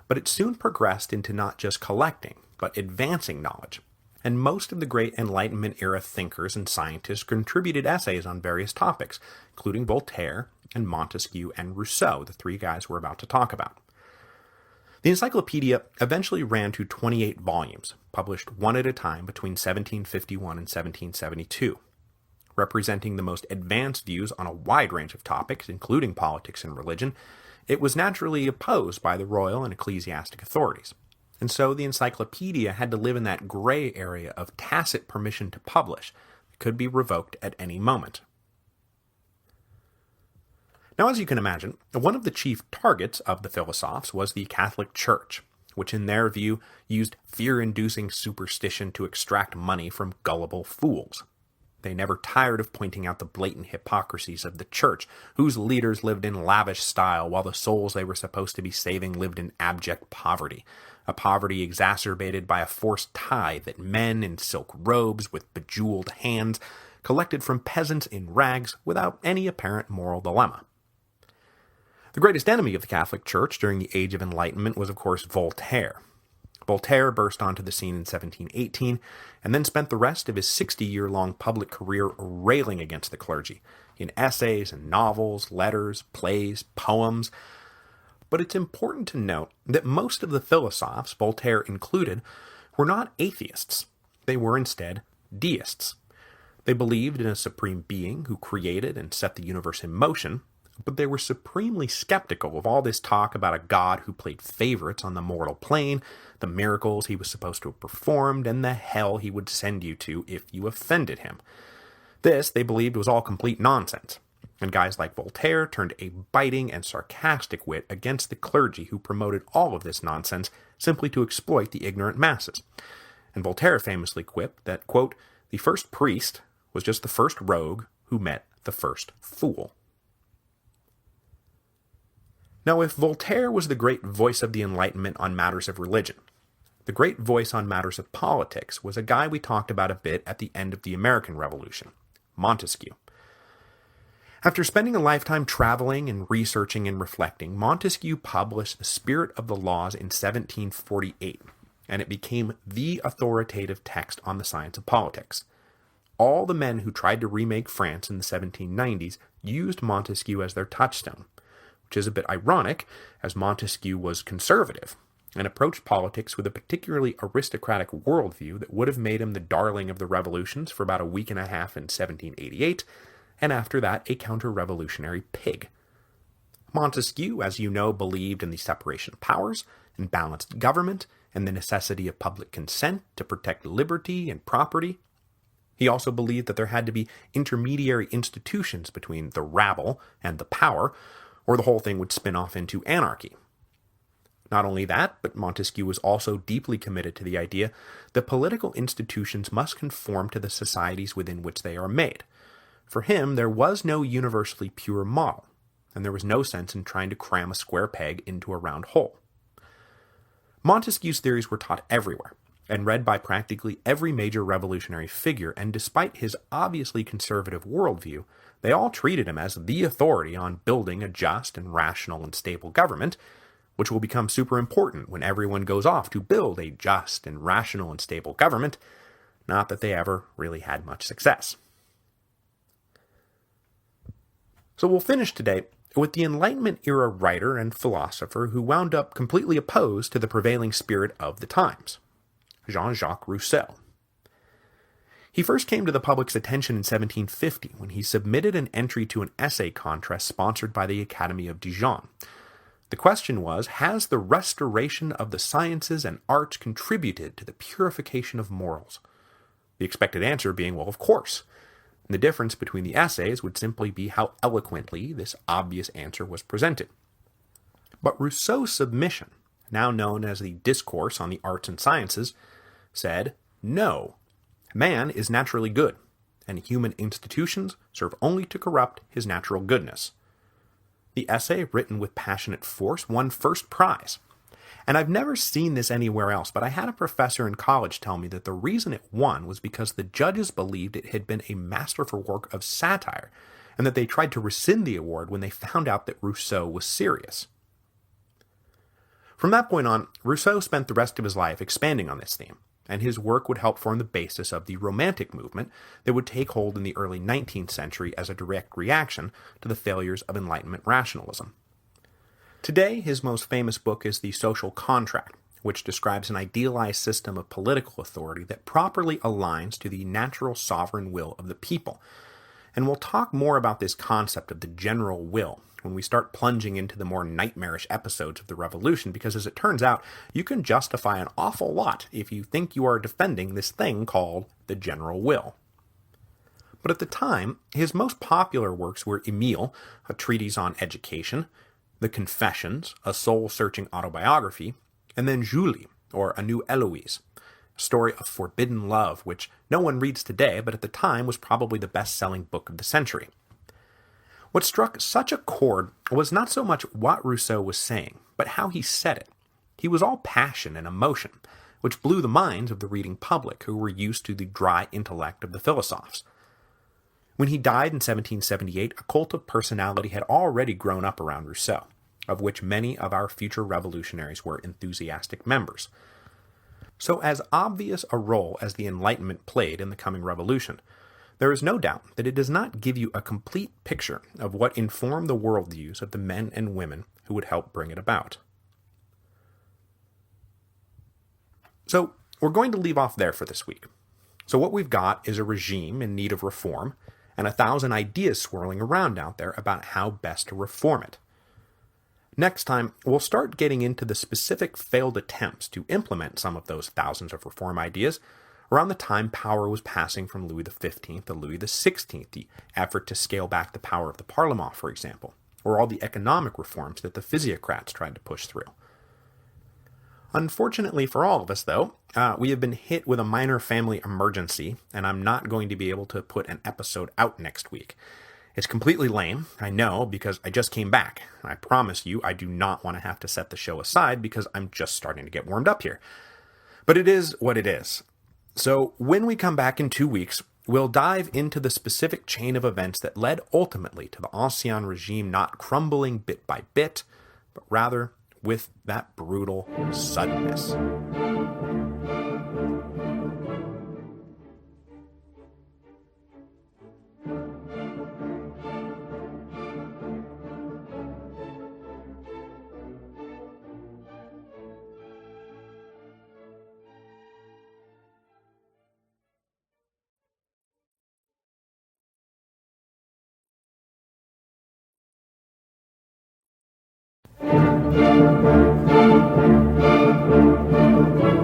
but it soon progressed into not just collecting, but advancing knowledge, and most of the great Enlightenment-era thinkers and scientists contributed essays on various topics, including Voltaire and Montesquieu and Rousseau, the three guys we're about to talk about. The encyclopedia eventually ran to 28 volumes, published one at a time between 1751 and 1772. Representing the most advanced views on a wide range of topics, including politics and religion, it was naturally opposed by the royal and ecclesiastic authorities. And so the encyclopedia had to live in that gray area of tacit permission to publish that could be revoked at any moment. Now, as you can imagine, one of the chief targets of the philosophes was the Catholic Church, which in their view used fear-inducing superstition to extract money from gullible fools. They never tired of pointing out the blatant hypocrisies of the church, whose leaders lived in lavish style while the souls they were supposed to be saving lived in abject poverty, a poverty exacerbated by a forced tithe that men in silk robes with bejeweled hands collected from peasants in rags without any apparent moral dilemma. The greatest enemy of the Catholic Church during the Age of Enlightenment was, of course, Voltaire. Voltaire burst onto the scene in 1718, and then spent the rest of his 60-year-long public career railing against the clergy, in essays and novels, letters, plays, poems. But it's important to note that most of the philosophes, Voltaire included, were not atheists. They were instead deists. They believed in a supreme being who created and set the universe in motion, but they were supremely skeptical of all this talk about a god who played favorites on the mortal plane, the miracles he was supposed to have performed, and the hell he would send you to if you offended him. This, they believed, was all complete nonsense, and guys like Voltaire turned a biting and sarcastic wit against the clergy who promoted all of this nonsense simply to exploit the ignorant masses. And Voltaire famously quipped that, quote, "The first priest was just the first rogue who met the first fool." Now, if Voltaire was the great voice of the Enlightenment on matters of religion, the great voice on matters of politics was a guy we talked about a bit at the end of the American Revolution, Montesquieu. After spending a lifetime traveling and researching and reflecting, Montesquieu published The Spirit of the Laws in 1748, and it became the authoritative text on the science of politics. All the men who tried to remake France in the 1790s used Montesquieu as their touchstone, which is a bit ironic, as Montesquieu was conservative and approached politics with a particularly aristocratic worldview that would have made him the darling of the revolutions for about a week and a half in 1788, and after that a counter-revolutionary pig. Montesquieu, as you know, believed in the separation of powers and balanced government and the necessity of public consent to protect liberty and property. He also believed that there had to be intermediary institutions between the rabble and the power, or the whole thing would spin off into anarchy, Not only that, but Montesquieu was also deeply committed to the idea that political institutions must conform to the societies within which they are made. For him, there was no universally pure model, and there was no sense in trying to cram a square peg into a round hole. Montesquieu's theories were taught everywhere, and read by practically every major revolutionary figure, and despite his obviously conservative worldview, they all treated him as the authority on building a just and rational and stable government, which will become super important when everyone goes off to build a just and rational and stable government, not that they ever really had much success. So we'll finish today with the Enlightenment-era writer and philosopher who wound up completely opposed to the prevailing spirit of the times, Jean-Jacques Rousseau. He first came to the public's attention in 1750 when he submitted an entry to an essay contest sponsored by the Academy of Dijon. The question was, has the restoration of the sciences and arts contributed to the purification of morals? The expected answer being, well, of course. The difference between the essays would simply be how eloquently this obvious answer was presented. But Rousseau's submission, now known as the Discourse on the Arts and Sciences, said, no, man is naturally good, and human institutions serve only to corrupt his natural goodness. The essay, written with passionate force, won first prize. And I've never seen this anywhere else, but I had a professor in college tell me that the reason it won was because the judges believed it had been a masterful work of satire, and that they tried to rescind the award when they found out that Rousseau was serious. From that point on, Rousseau spent the rest of his life expanding on this theme, and his work would help form the basis of the Romantic movement that would take hold in the early 19th century as a direct reaction to the failures of Enlightenment rationalism. Today, his most famous book is The Social Contract, which describes an idealized system of political authority that properly aligns to the natural sovereign will of the people. And we'll talk more about this concept of the general will when we start plunging into the more nightmarish episodes of the Revolution, because as it turns out, you can justify an awful lot if you think you are defending this thing called the general will. But at the time, his most popular works were Emile, a treatise on education, The Confessions, a soul-searching autobiography, and then Julie, or A New Eloise, a story of forbidden love which no one reads today, but at the time was probably the best-selling book of the century. What struck such a chord was not so much what Rousseau was saying, but how he said it. He was all passion and emotion, which blew the minds of the reading public, who were used to the dry intellect of the philosophes. When he died in 1778, a cult of personality had already grown up around Rousseau, of which many of our future revolutionaries were enthusiastic members. So as obvious a role as the Enlightenment played in the coming revolution, there is no doubt that it does not give you a complete picture of what informed the worldviews of the men and women who would help bring it about. So we're going to leave off there for this week. So what we've got is a regime in need of reform, and 1,000 ideas swirling around out there about how best to reform it. Next time, we'll start getting into the specific failed attempts to implement some of those thousands of reform ideas around the time power was passing from Louis XV to Louis XVI, the effort to scale back the power of the Parlement, for example, or all the economic reforms that the physiocrats tried to push through. Unfortunately for all of us, though, we have been hit with a minor family emergency, and I'm not going to be able to put an episode out next week. It's completely lame, I know, because I just came back, and I promise you I do not want to have to set the show aside because I'm just starting to get warmed up here. But it is what it is. So when we come back in 2 weeks, we'll dive into the specific chain of events that led ultimately to the Ancien regime not crumbling bit by bit, but rather with that brutal suddenness.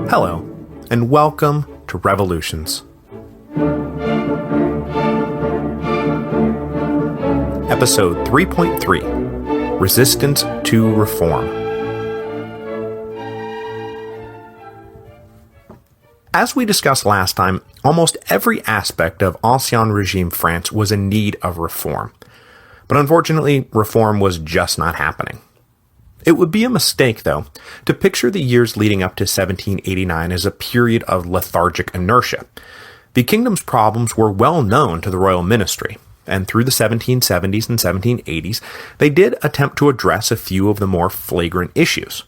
Hello, and welcome to Revolutions. Episode 3.3, Resistance to Reform. As we discussed last time, almost every aspect of Ancien Regime France was in need of reform. But unfortunately, reform was just not happening. It would be a mistake, though, to picture the years leading up to 1789 as a period of lethargic inertia. The kingdom's problems were well known to the royal ministry, and through the 1770s and 1780s, they did attempt to address a few of the more flagrant issues.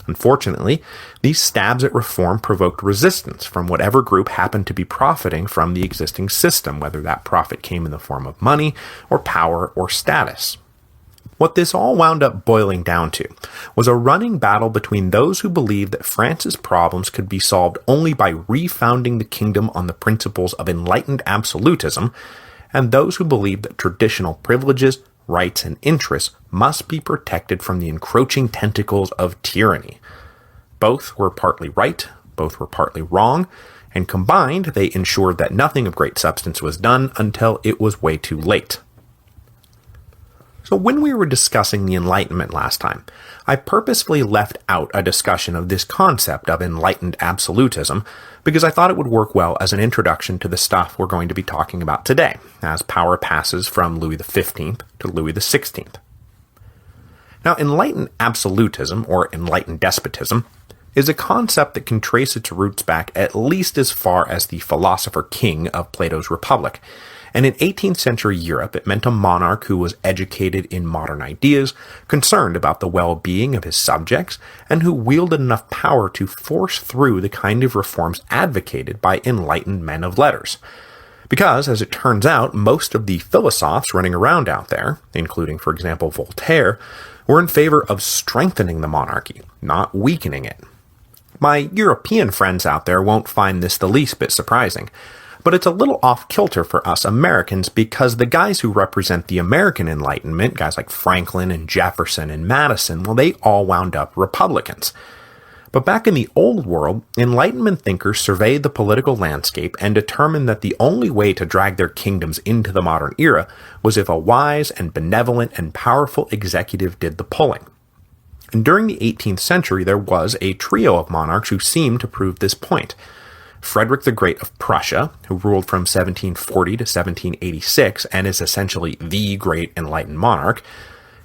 Unfortunately, these stabs at reform provoked resistance from whatever group happened to be profiting from the existing system, whether that profit came in the form of money, or power, or status. What this all wound up boiling down to was a running battle between those who believed that France's problems could be solved only by refounding the kingdom on the principles of enlightened absolutism, and those who believed that traditional privileges, rights, and interests must be protected from the encroaching tentacles of tyranny. Both were partly right, both were partly wrong, and combined they ensured that nothing of great substance was done until it was way too late. So when we were discussing the Enlightenment last time, I purposefully left out a discussion of this concept of enlightened absolutism because I thought it would work well as an introduction to the stuff we're going to be talking about today, as power passes from Louis XV to Louis XVI. Now, enlightened absolutism, or enlightened despotism, is a concept that can trace its roots back at least as far as the philosopher king of Plato's Republic. And in 18th century Europe, it meant a monarch who was educated in modern ideas, concerned about the well-being of his subjects, and who wielded enough power to force through the kind of reforms advocated by enlightened men of letters. Because, as it turns out, most of the philosophers running around out there, including, for example, Voltaire, were in favor of strengthening the monarchy, not weakening it. My European friends out there won't find this the least bit surprising, but it's a little off-kilter for us Americans because the guys who represent the American Enlightenment, guys like Franklin and Jefferson and Madison, well, they all wound up Republicans. But back in the old world, Enlightenment thinkers surveyed the political landscape and determined that the only way to drag their kingdoms into the modern era was if a wise and benevolent and powerful executive did the pulling. And during the 18th century, there was a trio of monarchs who seemed to prove this point. Frederick the Great of Prussia, who ruled from 1740 to 1786 and is essentially the great enlightened monarch,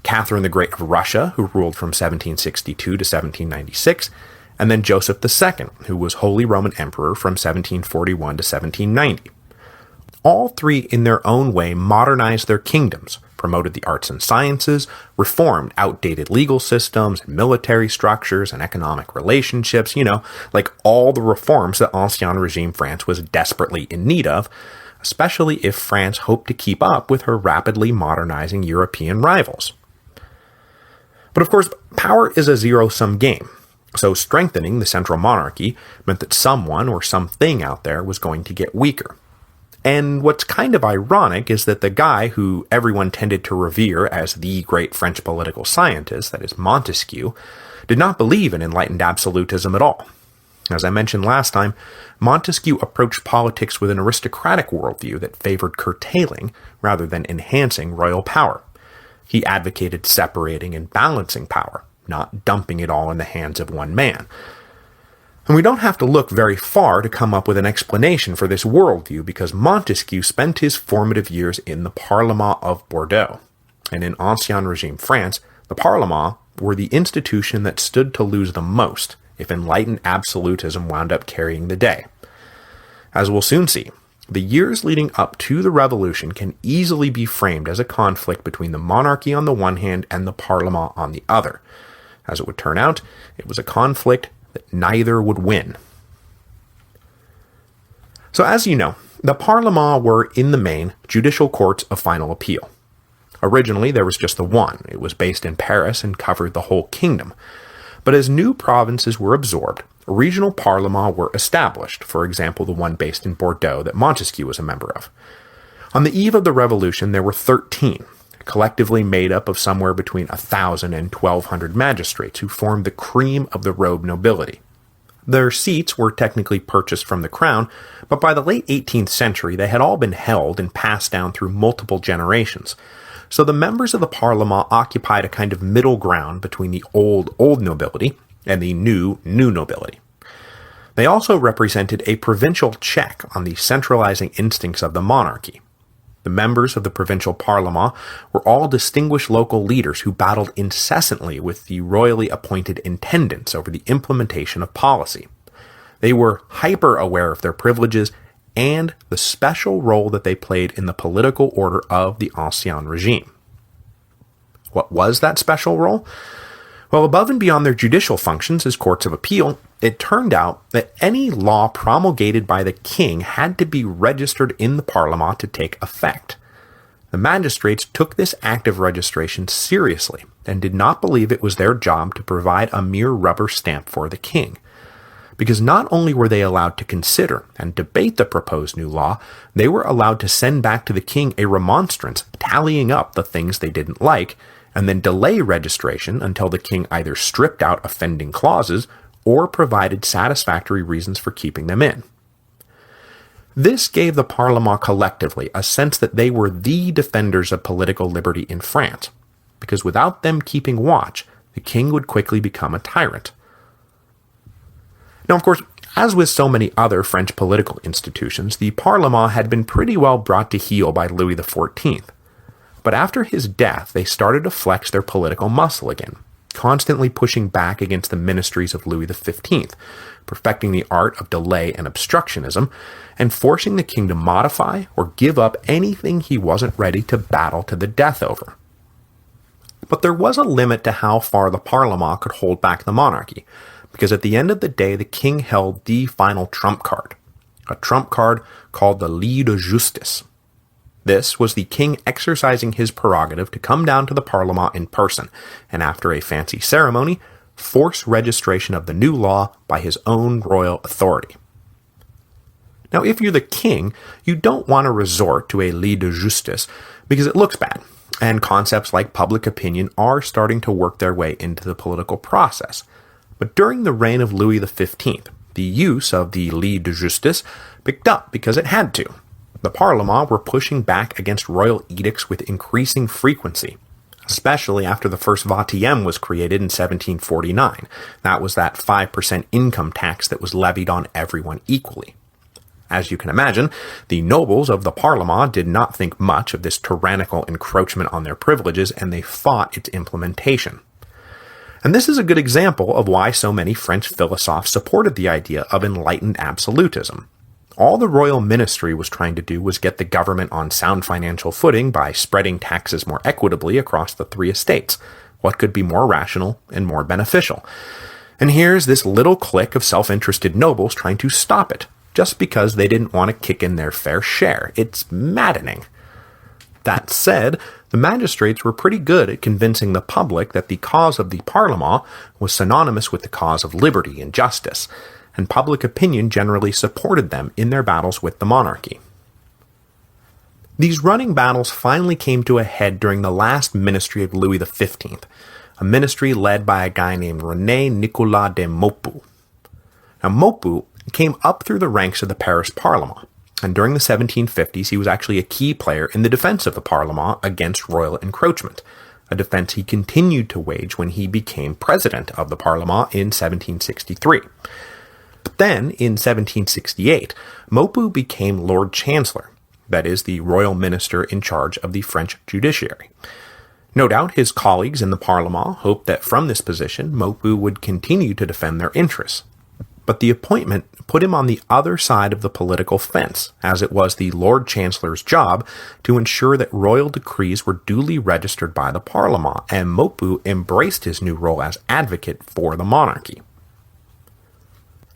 Catherine the Great of Russia, who ruled from 1762 to 1796, and then Joseph II, who was Holy Roman Emperor from 1741 to 1790. All three in their own way modernized their kingdoms, promoted the arts and sciences, reformed outdated legal systems, and military structures, and economic relationships, like all the reforms that Ancien Regime France was desperately in need of, especially if France hoped to keep up with her rapidly modernizing European rivals. But of course, power is a zero-sum game, so strengthening the central monarchy meant that someone or something out there was going to get weaker. And what's kind of ironic is that the guy who everyone tended to revere as the great French political scientist, that is Montesquieu, did not believe in enlightened absolutism at all. As I mentioned last time, Montesquieu approached politics with an aristocratic worldview that favored curtailing rather than enhancing royal power. He advocated separating and balancing power, not dumping it all in the hands of one man. And we don't have to look very far to come up with an explanation for this worldview because Montesquieu spent his formative years in the Parlement of Bordeaux. And in Ancien Regime France, the Parlement were the institution that stood to lose the most if enlightened absolutism wound up carrying the day. As we'll soon see, the years leading up to the revolution can easily be framed as a conflict between the monarchy on the one hand and the Parlement on the other. As it would turn out, it was a conflict that neither would win. So as you know, the Parlement were, in the main, judicial courts of final appeal. Originally, there was just the one. It was based in Paris and covered the whole kingdom. But as new provinces were absorbed, regional parlements were established, for example, the one based in Bordeaux that Montesquieu was a member of. On the eve of the Revolution, there were 13, collectively made up of somewhere between 1,000 and 1,200 magistrates who formed the cream of the robed nobility. Their seats were technically purchased from the crown, but by the late 18th century they had all been held and passed down through multiple generations. So the members of the Parlement occupied a kind of middle ground between the old nobility and the new nobility. They also represented a provincial check on the centralizing instincts of the monarchy. The members of the provincial parlement were all distinguished local leaders who battled incessantly with the royally appointed intendants over the implementation of policy. They were hyper-aware of their privileges and the special role that they played in the political order of the Ancien regime. What was that special role? Well, above and beyond their judicial functions as courts of appeal, it turned out that any law promulgated by the king had to be registered in the Parlement to take effect. The magistrates took this act of registration seriously and did not believe it was their job to provide a mere rubber stamp for the king. Because not only were they allowed to consider and debate the proposed new law, they were allowed to send back to the king a remonstrance tallying up the things they didn't like, and then delay registration until the king either stripped out offending clauses or provided satisfactory reasons for keeping them in. This gave the Parlement collectively a sense that they were the defenders of political liberty in France, because without them keeping watch, the king would quickly become a tyrant. Now, of course, as with so many other French political institutions, the Parlement had been pretty well brought to heel by Louis XIV. But after his death, they started to flex their political muscle again, constantly pushing back against the ministries of Louis XV, perfecting the art of delay and obstructionism, and forcing the king to modify or give up anything he wasn't ready to battle to the death over. But there was a limit to how far the Parlement could hold back the monarchy, because at the end of the day, the king held the final trump card, a trump card called the lit de justice. This was the king exercising his prerogative to come down to the Parlement in person, and after a fancy ceremony, force registration of the new law by his own royal authority. Now, if you're the king, you don't want to resort to a lit de justice because it looks bad, and concepts like public opinion are starting to work their way into the political process. But during the reign of Louis XV, the use of the lit de justice picked up because it had to. The Parlement were pushing back against royal edicts with increasing frequency, especially after the first vingtième was created in 1749. That was that 5% income tax that was levied on everyone equally. As you can imagine, the nobles of the Parlement did not think much of this tyrannical encroachment on their privileges, and they fought its implementation. And this is a good example of why so many French philosophers supported the idea of enlightened absolutism. All the royal ministry was trying to do was get the government on sound financial footing by spreading taxes more equitably across the three estates. What could be more rational and more beneficial? And here's this little clique of self-interested nobles trying to stop it, just because they didn't want to kick in their fair share. It's maddening. That said, the magistrates were pretty good at convincing the public that the cause of the Parlement was synonymous with the cause of liberty and justice, and public opinion generally supported them in their battles with the monarchy. These running battles finally came to a head during the last ministry of Louis XV, a ministry led by a guy named René Nicolas de Maupeou. Now, Maupeou came up through the ranks of the Paris Parlement, and during the 1750s he was actually a key player in the defense of the Parlement against royal encroachment, a defense he continued to wage when he became president of the Parlement in 1763. But then, in 1768, Maupeou became Lord Chancellor, that is, the royal minister in charge of the French judiciary. No doubt his colleagues in the Parlement hoped that from this position, Maupeou would continue to defend their interests. But the appointment put him on the other side of the political fence, as it was the Lord Chancellor's job to ensure that royal decrees were duly registered by the Parlement, and Maupeou embraced his new role as advocate for the monarchy.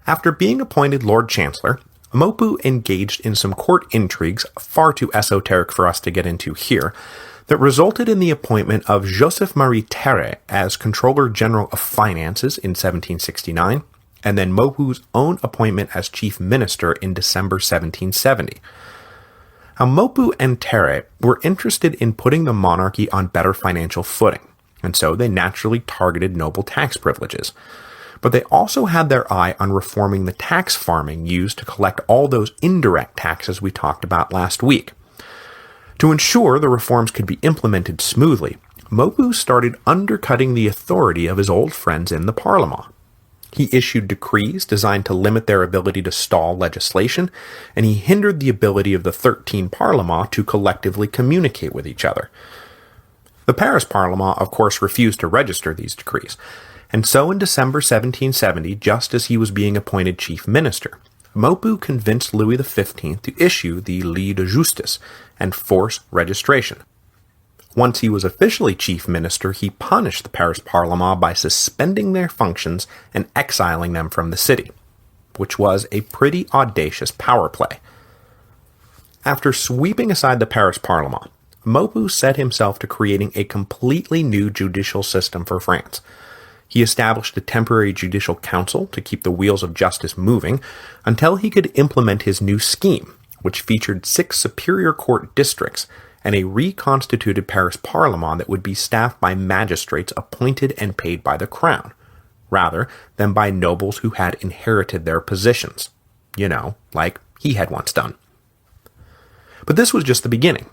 After being appointed Lord Chancellor, Maupeou engaged in some court intrigues far too esoteric for us to get into here, that resulted in the appointment of Joseph-Marie Théret as Controller General of Finances in 1769, and then Maupou's own appointment as Chief Minister in December 1770. Now, Maupeou and Théret were interested in putting the monarchy on better financial footing, and so they naturally targeted noble tax privileges. But they also had their eye on reforming the tax farming used to collect all those indirect taxes we talked about last week. To ensure the reforms could be implemented smoothly, Maupeou started undercutting the authority of his old friends in the Parlement. He issued decrees designed to limit their ability to stall legislation, and he hindered the ability of the 13 Parlement to collectively communicate with each other. The Paris Parlement, of course, refused to register these decrees, and so in December 1770, just as he was being appointed chief minister, Maupeou convinced Louis XV to issue the Lit de Justice and force registration. Once he was officially chief minister, he punished the Paris Parlement by suspending their functions and exiling them from the city, which was a pretty audacious power play. After sweeping aside the Paris Parlement, Maupeou set himself to creating a completely new judicial system for France. He established a temporary judicial council to keep the wheels of justice moving until he could implement his new scheme, which featured 6 superior court districts and a reconstituted Paris Parlement that would be staffed by magistrates appointed and paid by the crown, rather than by nobles who had inherited their positions. Like he had once done. But this was just the beginning.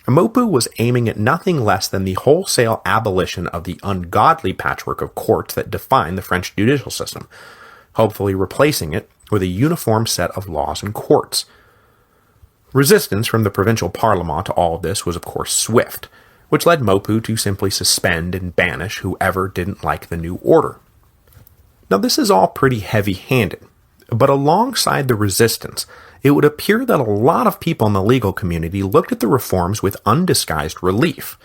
Maupeou was aiming at nothing less than the wholesale abolition of the ungodly patchwork of courts that defined the French judicial system, hopefully replacing it with a uniform set of laws and courts. Resistance from the provincial parlement to all of this was of course swift, which led Maupeou to simply suspend and banish whoever didn't like the new order. Now this is all pretty heavy-handed, but alongside the resistance, it would appear that a lot of people in the legal community looked at the reforms with undisguised relief.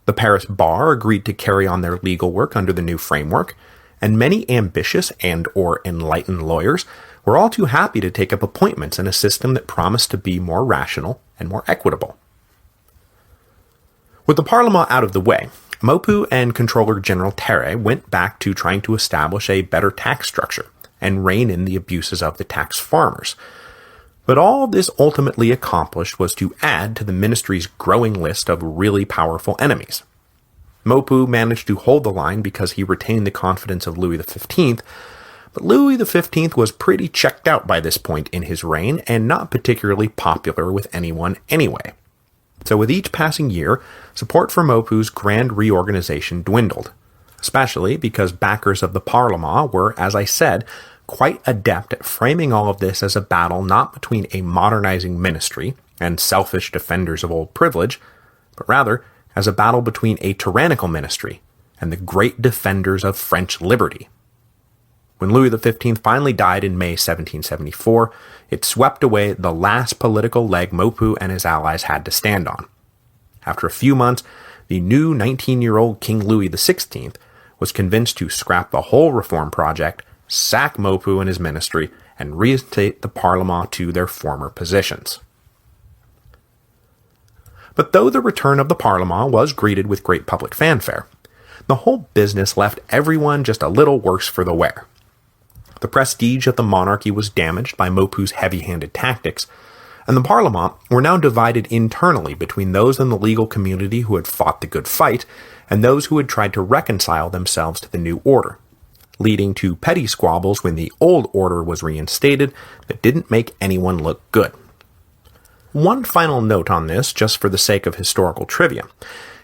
The Paris bar agreed to carry on their legal work under the new framework, and many ambitious and/or enlightened lawyers were all too happy to take up appointments in a system that promised to be more rational and more equitable. With the Parlement out of the way, Maupeou and Controller General Terray went back to trying to establish a better tax structure and rein in the abuses of the tax farmers. But all this ultimately accomplished was to add to the ministry's growing list of really powerful enemies. Maupeou managed to hold the line because he retained the confidence of Louis XV, but Louis XV was pretty checked out by this point in his reign and not particularly popular with anyone anyway. So with each passing year, support for Maupeou's grand reorganization dwindled, especially because backers of the Parlement were, as I said, quite adept at framing all of this as a battle not between a modernizing ministry and selfish defenders of old privilege, but rather as a battle between a tyrannical ministry and the great defenders of French liberty. When Louis XV finally died in May 1774, it swept away the last political leg Maupeou and his allies had to stand on. After a few months, the new 19-year-old King Louis XVI was convinced to scrap the whole reform project, sack Maupeou and his ministry, and reinstate the Parlement to their former positions. But though the return of the Parlement was greeted with great public fanfare, the whole business left everyone just a little worse for the wear. The prestige of the monarchy was damaged by Maupeou's heavy-handed tactics, and the Parlement were now divided internally between those in the legal community who had fought the good fight and those who had tried to reconcile themselves to the new order, leading to petty squabbles when the old order was reinstated that didn't make anyone look good. One final note on this, just for the sake of historical trivia,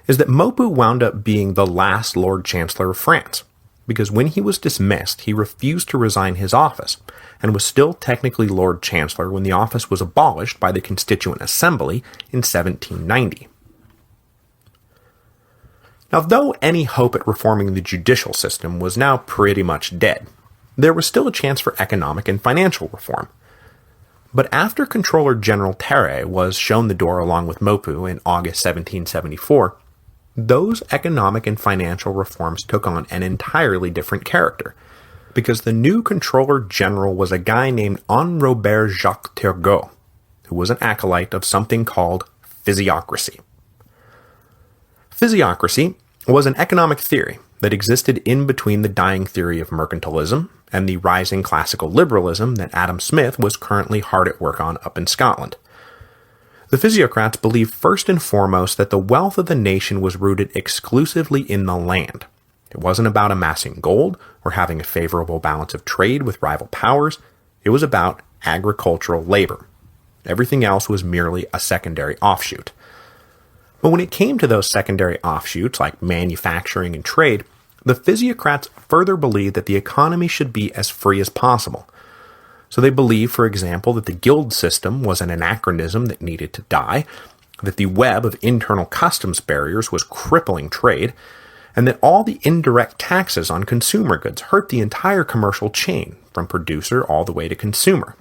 is that Maupeou wound up being the last Lord Chancellor of France, because when he was dismissed, he refused to resign his office, and was still technically Lord Chancellor when the office was abolished by the Constituent Assembly in 1790. Now, though any hope at reforming the judicial system was now pretty much dead, there was still a chance for economic and financial reform. But after Controller General Terray was shown the door along with Maupeou in August 1774, those economic and financial reforms took on an entirely different character, because the new Controller General was a guy named Henri Jacques Turgot, who was an acolyte of something called physiocracy. Physiocracy was an economic theory that existed in between the dying theory of mercantilism and the rising classical liberalism that Adam Smith was currently hard at work on up in Scotland. The physiocrats believed first and foremost that the wealth of the nation was rooted exclusively in the land. It wasn't about amassing gold or having a favorable balance of trade with rival powers. It was about agricultural labor. Everything else was merely a secondary offshoot. But when it came to those secondary offshoots like manufacturing and trade, The physiocrats further believed that the economy should be as free as possible. So they believed, for example, that the guild system was an anachronism that needed to die, that the web of internal customs barriers was crippling trade, and that all the indirect taxes on consumer goods hurt the entire commercial chain, from producer all the way to consumer.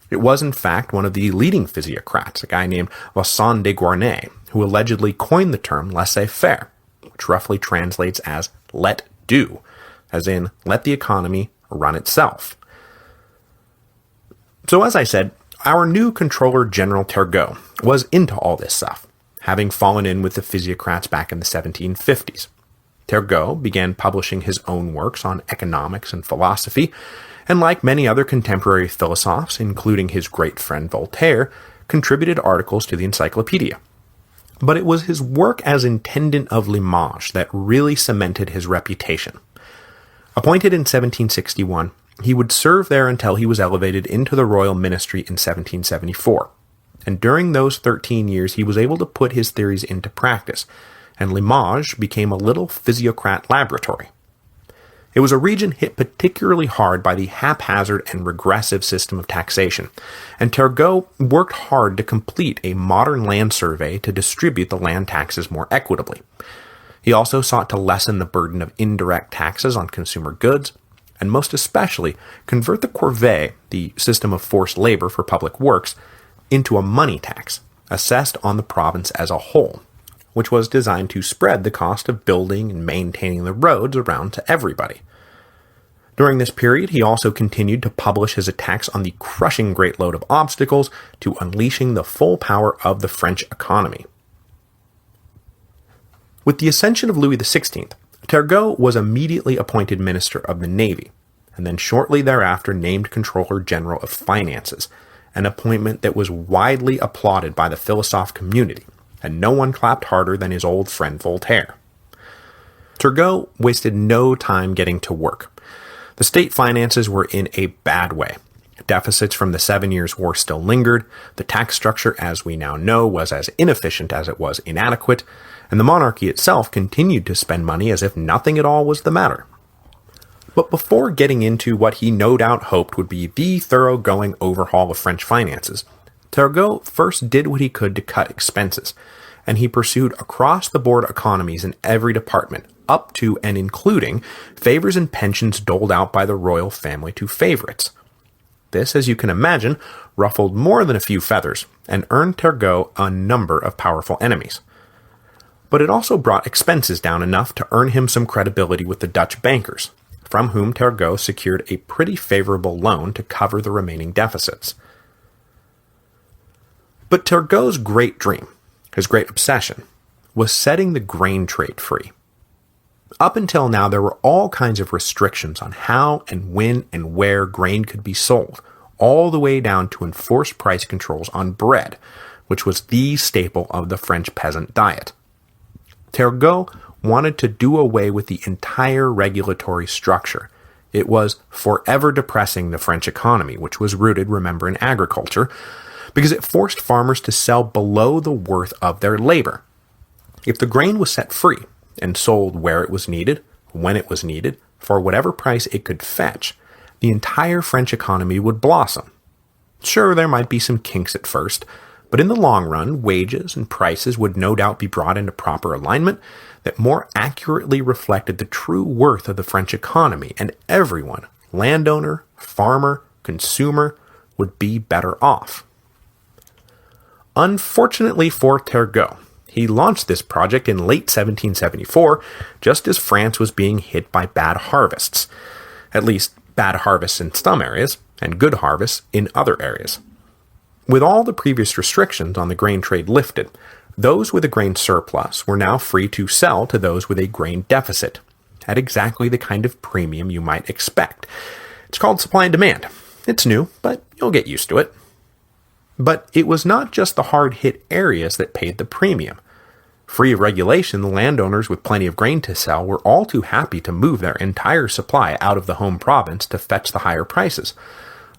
It was, in fact, one of the leading physiocrats, a guy named Vincent de Guarnay, who allegedly coined the term laissez-faire, which roughly translates as let do, as in let the economy run itself. So as I said, our new Controller General Turgot was into all this stuff, having fallen in with the physiocrats back in the 1750s. Turgot began publishing his own works on economics and philosophy, and like many other contemporary philosophers, including his great friend Voltaire, contributed articles to the encyclopedia. But it was his work as intendant of Limoges that really cemented his reputation. Appointed in 1761, he would serve there until he was elevated into the royal ministry in 1774. And during those 13 years, he was able to put his theories into practice, and Limoges became a little physiocrat laboratory. It was a region hit particularly hard by the haphazard and regressive system of taxation, and Turgot worked hard to complete a modern land survey to distribute the land taxes more equitably. He also sought to lessen the burden of indirect taxes on consumer goods, and most especially convert the corvée, the system of forced labor for public works, into a money tax, assessed on the province as a whole, which was designed to spread the cost of building and maintaining the roads around to everybody. During this period, he also continued to publish his attacks on the crushing great load of obstacles to unleashing the full power of the French economy. With the ascension of Louis XVI, Turgot was immediately appointed Minister of the Navy, and then shortly thereafter named Controller General of Finances, an appointment that was widely applauded by the philosophe community, and no one clapped harder than his old friend Voltaire. Turgot wasted no time getting to work. The state finances were in a bad way. Deficits from the 7 Years' War still lingered, the tax structure, as we now know, was as inefficient as it was inadequate, and the monarchy itself continued to spend money as if nothing at all was the matter. But before getting into what he no doubt hoped would be the thoroughgoing overhaul of French finances, Turgot first did what he could to cut expenses, and he pursued across-the-board economies in every department, up to and including favors and pensions doled out by the royal family to favorites. This, as you can imagine, ruffled more than a few feathers, and earned Turgot a number of powerful enemies. But it also brought expenses down enough to earn him some credibility with the Dutch bankers, from whom Turgot secured a pretty favorable loan to cover the remaining deficits. But Turgot's great dream, his great obsession, was setting the grain trade free. Up until now, there were all kinds of restrictions on how and when and where grain could be sold, all the way down to enforced price controls on bread, which was the staple of the French peasant diet. Turgot wanted to do away with the entire regulatory structure. It was forever depressing the French economy, which was rooted, remember, in agriculture, because it forced farmers to sell below the worth of their labor. If the grain was set free, and sold where it was needed, when it was needed, for whatever price it could fetch, the entire French economy would blossom. Sure, there might be some kinks at first, but in the long run, wages and prices would no doubt be brought into proper alignment that more accurately reflected the true worth of the French economy, and everyone, landowner, farmer, consumer, would be better off. Unfortunately for Turgot, he launched this project in late 1774, just as France was being hit by bad harvests. At least, bad harvests in some areas, and good harvests in other areas. With all the previous restrictions on the grain trade lifted, those with a grain surplus were now free to sell to those with a grain deficit, at exactly the kind of premium you might expect. It's called supply and demand. It's new, but you'll get used to it. But it was not just the hard-hit areas that paid the premium. Free of regulation, the landowners with plenty of grain to sell were all too happy to move their entire supply out of the home province to fetch the higher prices.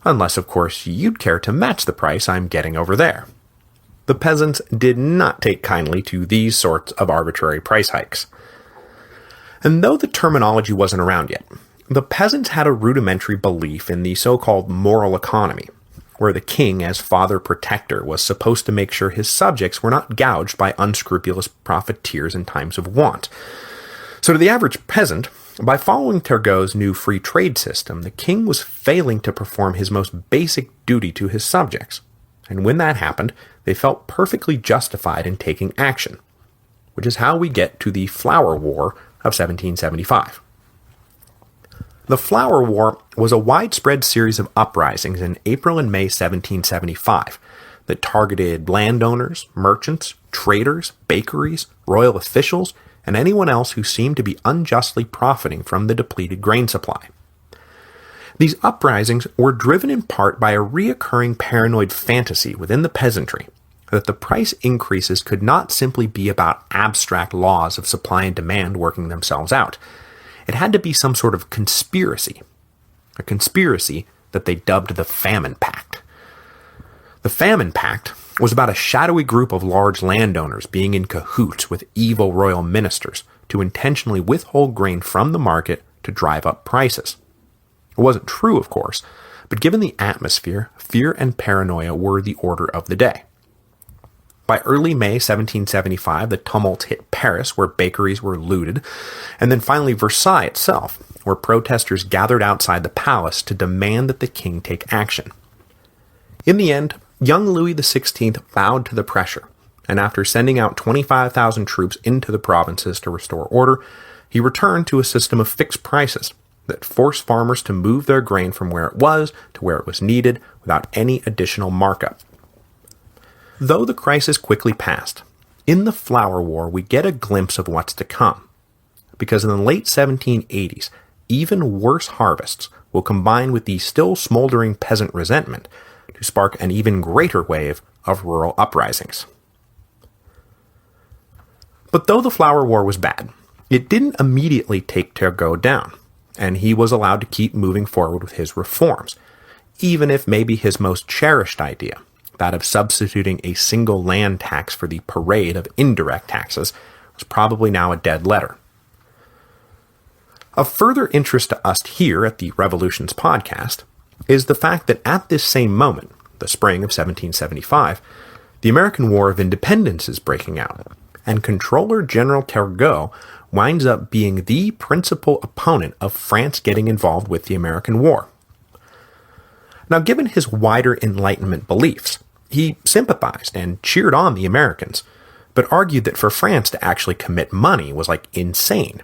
Unless, of course, you'd care to match the price I'm getting over there. The peasants did not take kindly to these sorts of arbitrary price hikes. And though the terminology wasn't around yet, the peasants had a rudimentary belief in the so-called moral economy, where the king, as father protector, was supposed to make sure his subjects were not gouged by unscrupulous profiteers in times of want. So to the average peasant, by following Turgot's new free trade system, the king was failing to perform his most basic duty to his subjects. And when that happened, they felt perfectly justified in taking action, which is how we get to the Flower War of 1775. The Flower War was a widespread series of uprisings in April and May 1775 that targeted landowners, merchants, traders, bakeries, royal officials, and anyone else who seemed to be unjustly profiting from the depleted grain supply. These uprisings were driven in part by a reoccurring paranoid fantasy within the peasantry that the price increases could not simply be about abstract laws of supply and demand working themselves out. It had to be some sort of conspiracy, a conspiracy that they dubbed the Famine Pact. The Famine Pact was about a shadowy group of large landowners being in cahoots with evil royal ministers to intentionally withhold grain from the market to drive up prices. It wasn't true, of course, but given the atmosphere, fear and paranoia were the order of the day. By early May 1775, the tumult hit Paris, where bakeries were looted, and then finally Versailles itself, where protesters gathered outside the palace to demand that the king take action. In the end, young Louis XVI bowed to the pressure, and after sending out 25,000 troops into the provinces to restore order, he returned to a system of fixed prices that forced farmers to move their grain from where it was to where it was needed without any additional markup. Though the crisis quickly passed, in the Flower War we get a glimpse of what's to come, because in the late 1780s, even worse harvests will combine with the still smoldering peasant resentment to spark an even greater wave of rural uprisings. But though the Flower War was bad, it didn't immediately take Turgot down, and he was allowed to keep moving forward with his reforms, even if maybe his most cherished idea, that of substituting a single land tax for the parade of indirect taxes, was probably now a dead letter. Of further interest to us here at the Revolutions podcast is the fact that at this same moment, the spring of 1775, the American War of Independence is breaking out, and Controller General Turgot winds up being the principal opponent of France getting involved with the American War. Now, given his wider Enlightenment beliefs, he sympathized and cheered on the Americans, but argued that for France to actually commit money was like insane.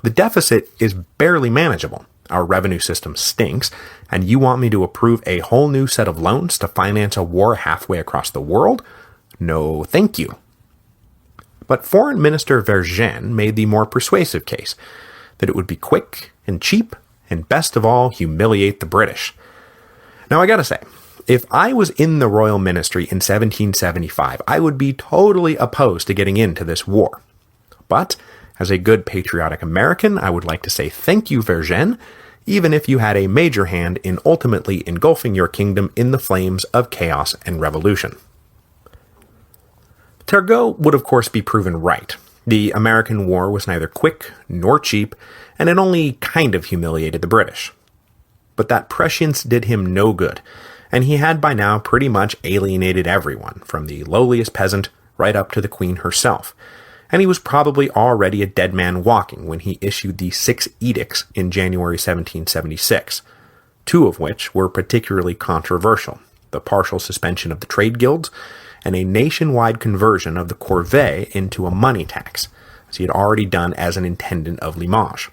The deficit is barely manageable. Our revenue system stinks, and you want me to approve a whole new set of loans to finance a war halfway across the world? No, thank you. But Foreign Minister Vergennes made the more persuasive case that it would be quick and cheap, and best of all, humiliate the British. Now I gotta say, if I was in the royal ministry in 1775, I would be totally opposed to getting into this war. But, as a good patriotic American, I would like to say thank you, Vergennes, even if you had a major hand in ultimately engulfing your kingdom in the flames of chaos and revolution. Turgot would of course be proven right. The American War was neither quick nor cheap, and it only kind of humiliated the British. But that prescience did him no good, and he had by now pretty much alienated everyone, from the lowliest peasant right up to the Queen herself, and he was probably already a dead man walking when he issued the 6 edicts in January 1776, 2 of which were particularly controversial: the partial suspension of the trade guilds, and a nationwide conversion of the corvée into a money tax, as he had already done as an intendant of Limoges.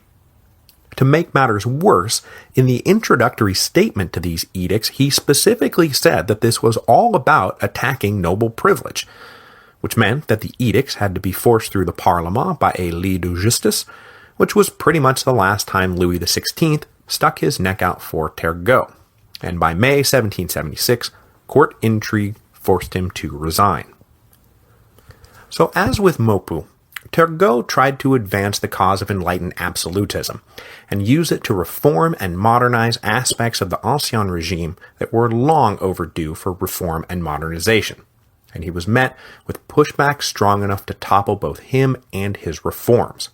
To make matters worse, in the introductory statement to these edicts, he specifically said that this was all about attacking noble privilege, which meant that the edicts had to be forced through the Parlement by a lit de justice, which was pretty much the last time Louis XVI stuck his neck out for Turgot, and by May 1776, court intrigue forced him to resign. So as with Maupeou, Turgot tried to advance the cause of enlightened absolutism, and use it to reform and modernize aspects of the Ancien Regime that were long overdue for reform and modernization, and he was met with pushback strong enough to topple both him and his reforms.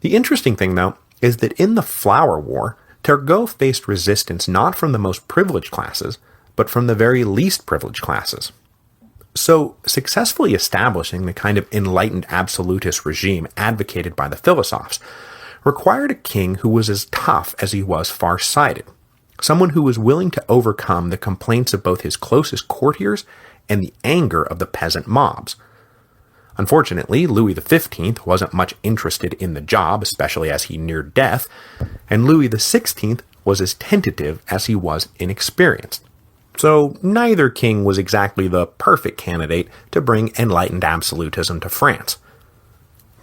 The interesting thing, though, is that in the Flower War, Turgot faced resistance not from the most privileged classes, but from the very least privileged classes. So, successfully establishing the kind of enlightened absolutist regime advocated by the philosophes required a king who was as tough as he was far-sighted, someone who was willing to overcome the complaints of both his closest courtiers and the anger of the peasant mobs. Unfortunately, Louis XV wasn't much interested in the job, especially as he neared death, and Louis XVI was as tentative as he was inexperienced. So neither king was exactly the perfect candidate to bring enlightened absolutism to France.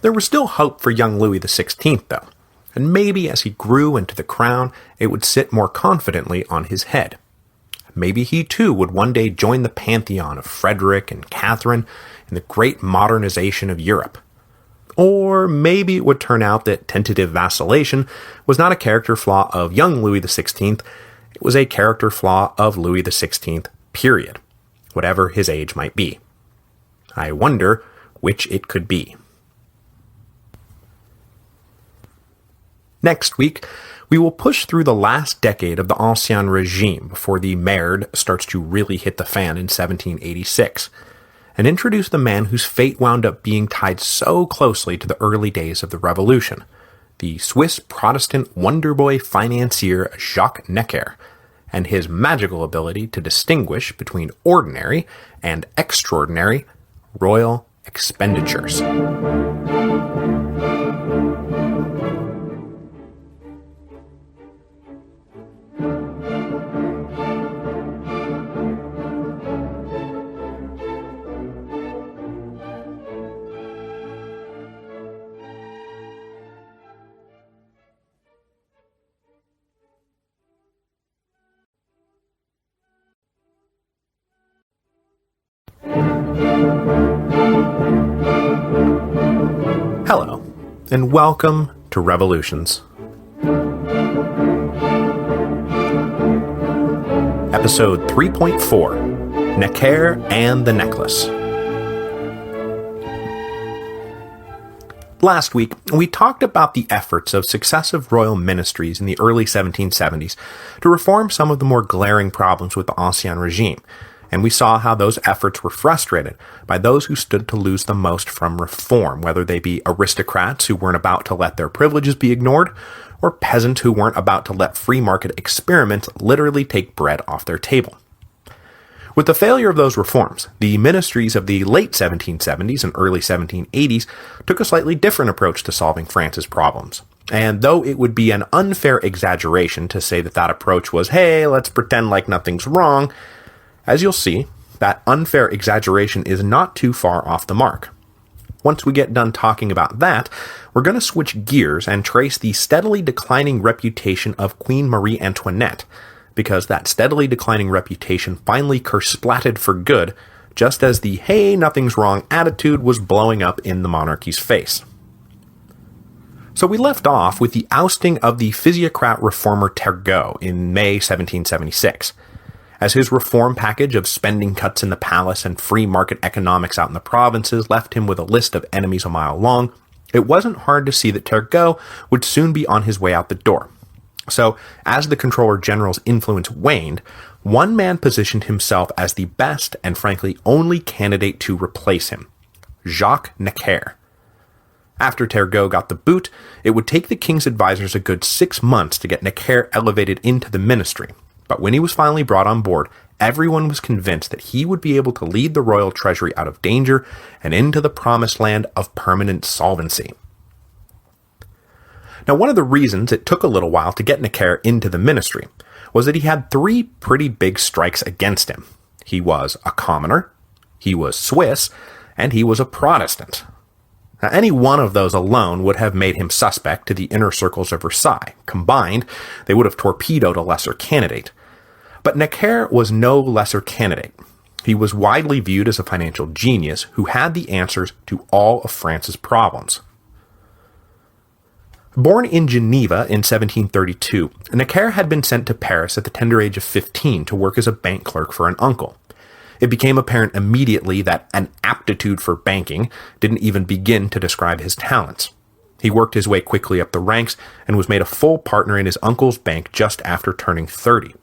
There was still hope for young Louis XVI, though, and maybe as he grew into the crown, it would sit more confidently on his head. Maybe he too would one day join the pantheon of Frederick and Catherine in the great modernization of Europe. Or maybe it would turn out that tentative vacillation was not a character flaw of young Louis XVI, it was a character flaw of Louis XVI, period, whatever his age might be. I wonder which it could be. Next week, we will push through the last decade of the Ancien Regime before the merde starts to really hit the fan in 1786, and introduce the man whose fate wound up being tied so closely to the early days of the Revolution, the Swiss Protestant wonderboy financier Jacques Necker, and his magical ability to distinguish between ordinary and extraordinary royal expenditures. Hello, and welcome to Revolutions. Episode 3.4, Necker and the Necklace. Last week, we talked about the efforts of successive royal ministries in the early 1770s to reform some of the more glaring problems with the Ancien Regime, and we saw how those efforts were frustrated by those who stood to lose the most from reform, whether they be aristocrats who weren't about to let their privileges be ignored, or peasants who weren't about to let free market experiments literally take bread off their table. With the failure of those reforms, the ministries of the late 1770s and early 1780s took a slightly different approach to solving France's problems. And though it would be an unfair exaggeration to say that that approach was, hey, let's pretend like nothing's wrong, as you'll see, that unfair exaggeration is not too far off the mark. Once we get done talking about that, we're going to switch gears and trace the steadily declining reputation of Queen Marie Antoinette, because that steadily declining reputation finally kersplatted for good, just as the hey, nothing's wrong attitude was blowing up in the monarchy's face. So we left off with the ousting of the physiocrat reformer Turgot in May 1776. As his reform package of spending cuts in the palace and free market economics out in the provinces left him with a list of enemies a mile long, it wasn't hard to see that Turgot would soon be on his way out the door. So, as the Controller General's influence waned, one man positioned himself as the best and frankly only candidate to replace him, Jacques Necker. After Turgot got the boot, it would take the king's advisors a good 6 months to get Necker elevated into the ministry. But when he was finally brought on board, everyone was convinced that he would be able to lead the royal treasury out of danger and into the promised land of permanent solvency. Now, one of the reasons it took a little while to get Necker into the ministry was that he had 3 pretty big strikes against him. He was a commoner, he was Swiss, and he was a Protestant. Now, any one of those alone would have made him suspect to the inner circles of Versailles. Combined, they would have torpedoed a lesser candidate. But Necker was no lesser candidate. He was widely viewed as a financial genius who had the answers to all of France's problems. Born in Geneva in 1732, Necker had been sent to Paris at the tender age of 15 to work as a bank clerk for an uncle. It became apparent immediately that an aptitude for banking didn't even begin to describe his talents. He worked his way quickly up the ranks and was made a full partner in his uncle's bank just after turning 30.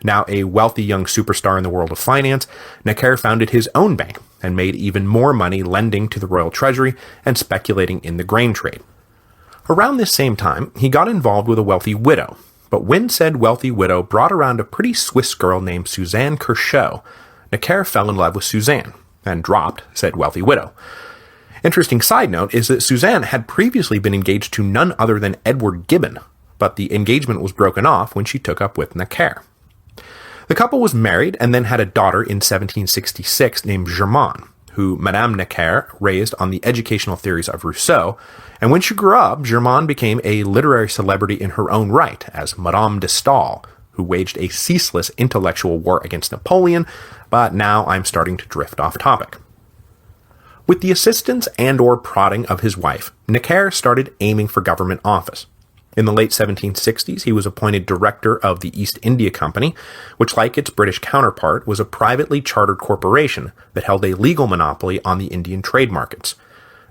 Now a wealthy young superstar in the world of finance, Necker founded his own bank and made even more money lending to the royal treasury and speculating in the grain trade. Around this same time, he got involved with a wealthy widow, but when said wealthy widow brought around a pretty Swiss girl named Suzanne Curchod, Necker fell in love with Suzanne and dropped said wealthy widow. Interesting side note is that Suzanne had previously been engaged to none other than Edward Gibbon, but the engagement was broken off when she took up with Necker. The couple was married and then had a daughter in 1766 named Germaine, who Madame Necker raised on the educational theories of Rousseau, and when she grew up, Germaine became a literary celebrity in her own right as Madame de Staël, who waged a ceaseless intellectual war against Napoleon, but now I'm starting to drift off topic. With the assistance and/or prodding of his wife, Necker started aiming for government office. In the late 1760s, he was appointed director of the East India Company, which, like its British counterpart, was a privately chartered corporation that held a legal monopoly on the Indian trade markets.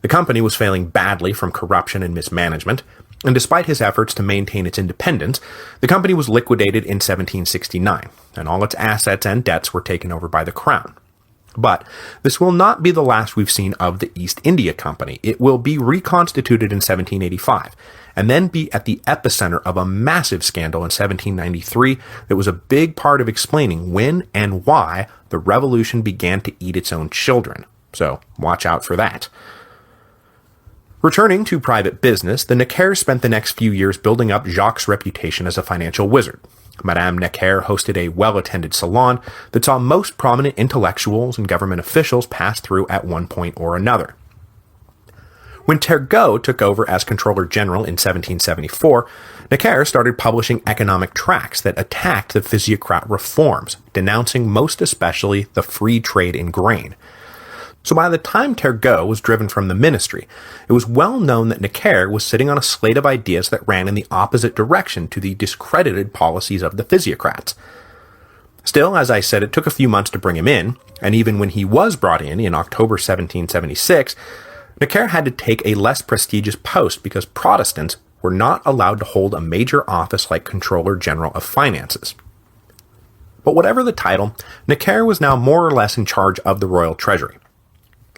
The company was failing badly from corruption and mismanagement, and despite his efforts to maintain its independence, the company was liquidated in 1769, and all its assets and debts were taken over by the Crown. But this will not be the last we've seen of the East India Company. It will be reconstituted in 1785, and then be at the epicenter of a massive scandal in 1793 that was a big part of explaining when and why the revolution began to eat its own children. So watch out for that. Returning to private business, the Neckers spent the next few years building up Jacques' reputation as a financial wizard. Madame Necker hosted a well-attended salon that saw most prominent intellectuals and government officials pass through at one point or another. When Turgot took over as Controller General in 1774, Necker started publishing economic tracts that attacked the physiocrat reforms, denouncing most especially the free trade in grain. So by the time Turgot was driven from the ministry, it was well known that Necker was sitting on a slate of ideas that ran in the opposite direction to the discredited policies of the physiocrats. Still, as I said, it took a few months to bring him in, and even when he was brought in October 1776, Necker had to take a less prestigious post because Protestants were not allowed to hold a major office like Controller General of Finances. But whatever the title, Necker was now more or less in charge of the royal treasury.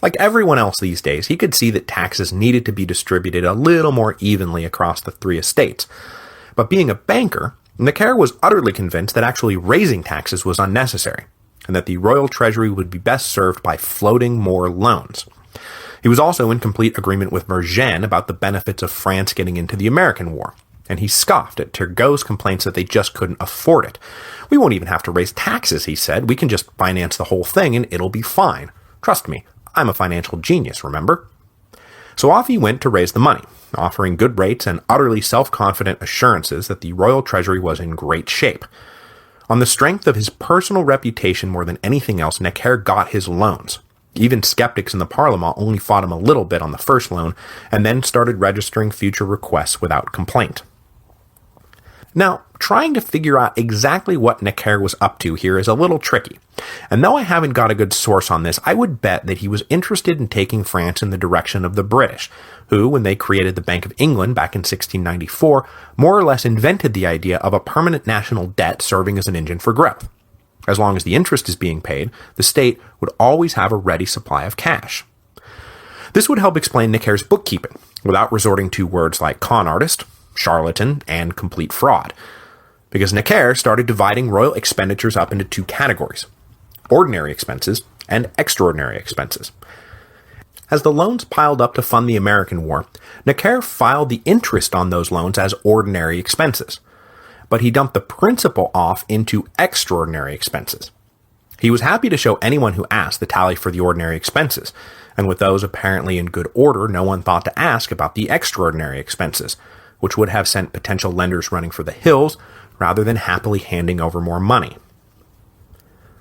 Like everyone else these days, he could see that taxes needed to be distributed a little more evenly across the three estates. But being a banker, Necker was utterly convinced that actually raising taxes was unnecessary, and that the royal treasury would be best served by floating more loans. He was also in complete agreement with Vergennes about the benefits of France getting into the American War, and he scoffed at Turgot's complaints that they just couldn't afford it. "We won't even have to raise taxes," he said. "We can just finance the whole thing and it'll be fine. Trust me, I'm a financial genius, remember?" So off he went to raise the money, offering good rates and utterly self-confident assurances that the royal treasury was in great shape. On the strength of his personal reputation more than anything else, Necker got his loans. Even skeptics in the Parlement only fought him a little bit on the first loan, and then started registering future requests without complaint. Now, trying to figure out exactly what Necker was up to here is a little tricky, and though I haven't got a good source on this, I would bet that he was interested in taking France in the direction of the British, who, when they created the Bank of England back in 1694, more or less invented the idea of a permanent national debt serving as an engine for growth. As long as the interest is being paid, the state would always have a ready supply of cash. This would help explain Necker's bookkeeping, without resorting to words like con artist, charlatan, and complete fraud, because Necker started dividing royal expenditures up into two categories: ordinary expenses and extraordinary expenses. As the loans piled up to fund the American War, Necker filed the interest on those loans as ordinary expenses, but he dumped the principal off into extraordinary expenses. He was happy to show anyone who asked the tally for the ordinary expenses, and with those apparently in good order, no one thought to ask about the extraordinary expenses, which would have sent potential lenders running for the hills rather than happily handing over more money.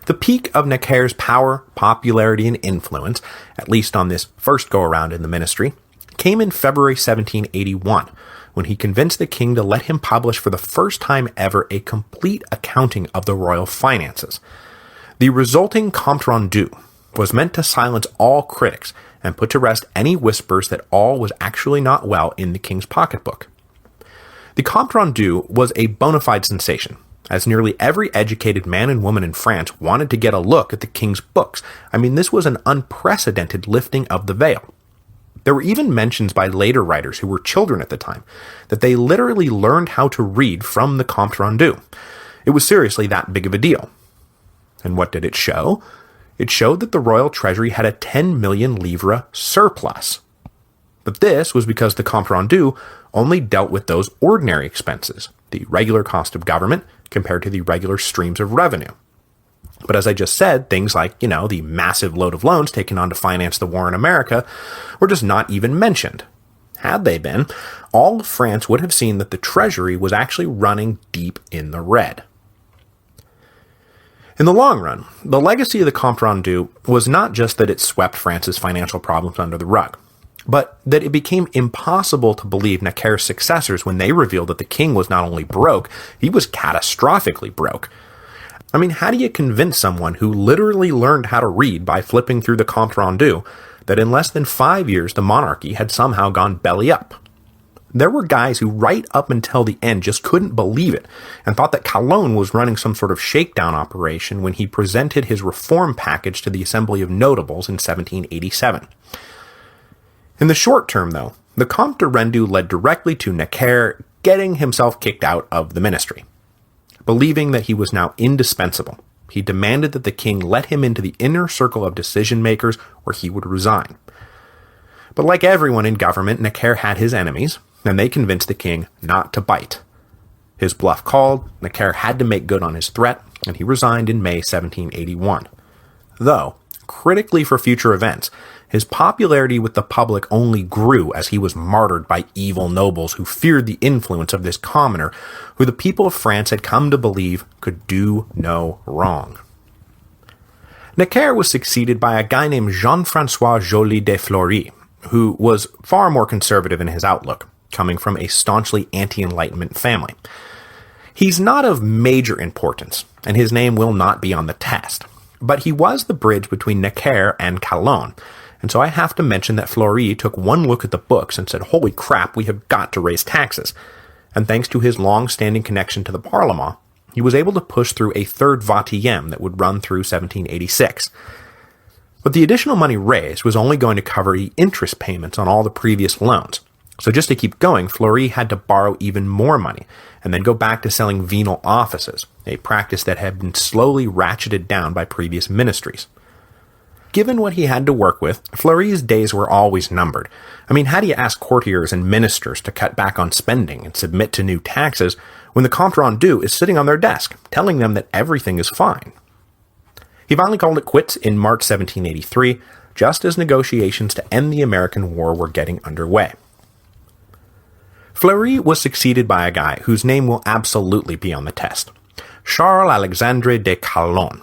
The peak of Necker's power, popularity, and influence, at least on this first go-around in the ministry, came in February 1781, when he convinced the king to let him publish for the first time ever a complete accounting of the royal finances. The resulting compte rendu was meant to silence all critics and put to rest any whispers that all was actually not well in the king's pocketbook. The Compte Rendu was a bona fide sensation, as nearly every educated man and woman in France wanted to get a look at the king's books. I mean, this was an unprecedented lifting of the veil. There were even mentions by later writers who were children at the time that they literally learned how to read from the Compte Rendu. It was seriously that big of a deal. And what did it show? It showed that the royal treasury had a 10 million livres surplus. But this was because the Compte Rendu only dealt with those ordinary expenses, the regular cost of government compared to the regular streams of revenue. But as I just said, things like, the massive load of loans taken on to finance the war in America were just not even mentioned. Had they been, all of France would have seen that the treasury was actually running deep in the red. In the long run, the legacy of the Compte Rendu was not just that it swept France's financial problems under the rug, but that it became impossible to believe Necker's successors when they revealed that the king was not only broke, he was catastrophically broke. I mean, how do you convince someone who literally learned how to read by flipping through the Compte Rendu that in less than 5 years the monarchy had somehow gone belly up? There were guys who right up until the end just couldn't believe it and thought that Calonne was running some sort of shakedown operation when he presented his reform package to the Assembly of Notables in 1787. In the short term, though, the Comte de Rendu led directly to Necker getting himself kicked out of the ministry. Believing that he was now indispensable, he demanded that the king let him into the inner circle of decision-makers or he would resign. But like everyone in government, Necker had his enemies, and they convinced the king not to bite. His bluff called, Necker had to make good on his threat, and he resigned in May 1781. Though, critically for future events, his popularity with the public only grew as he was martyred by evil nobles who feared the influence of this commoner, who the people of France had come to believe could do no wrong. Necker was succeeded by a guy named Jean-François Joly de Fleury, who was far more conservative in his outlook, coming from a staunchly anti-Enlightenment family. He's not of major importance, and his name will not be on the test, but he was the bridge between Necker and Calonne, and so I have to mention that Fleury took one look at the books and said, holy crap, we have got to raise taxes. And thanks to his long-standing connection to the Parlement, he was able to push through a third vingtième that would run through 1786. But the additional money raised was only going to cover the interest payments on all the previous loans. So just to keep going, Fleury had to borrow even more money, and then go back to selling venal offices, a practice that had been slowly ratcheted down by previous ministries. Given what he had to work with, Fleury's days were always numbered. I mean, how do you ask courtiers and ministers to cut back on spending and submit to new taxes when the Compte Rendu is sitting on their desk, telling them that everything is fine? He finally called it quits in March 1783, just as negotiations to end the American War were getting underway. Fleury was succeeded by a guy whose name will absolutely be on the test, Charles-Alexandre de Calonne,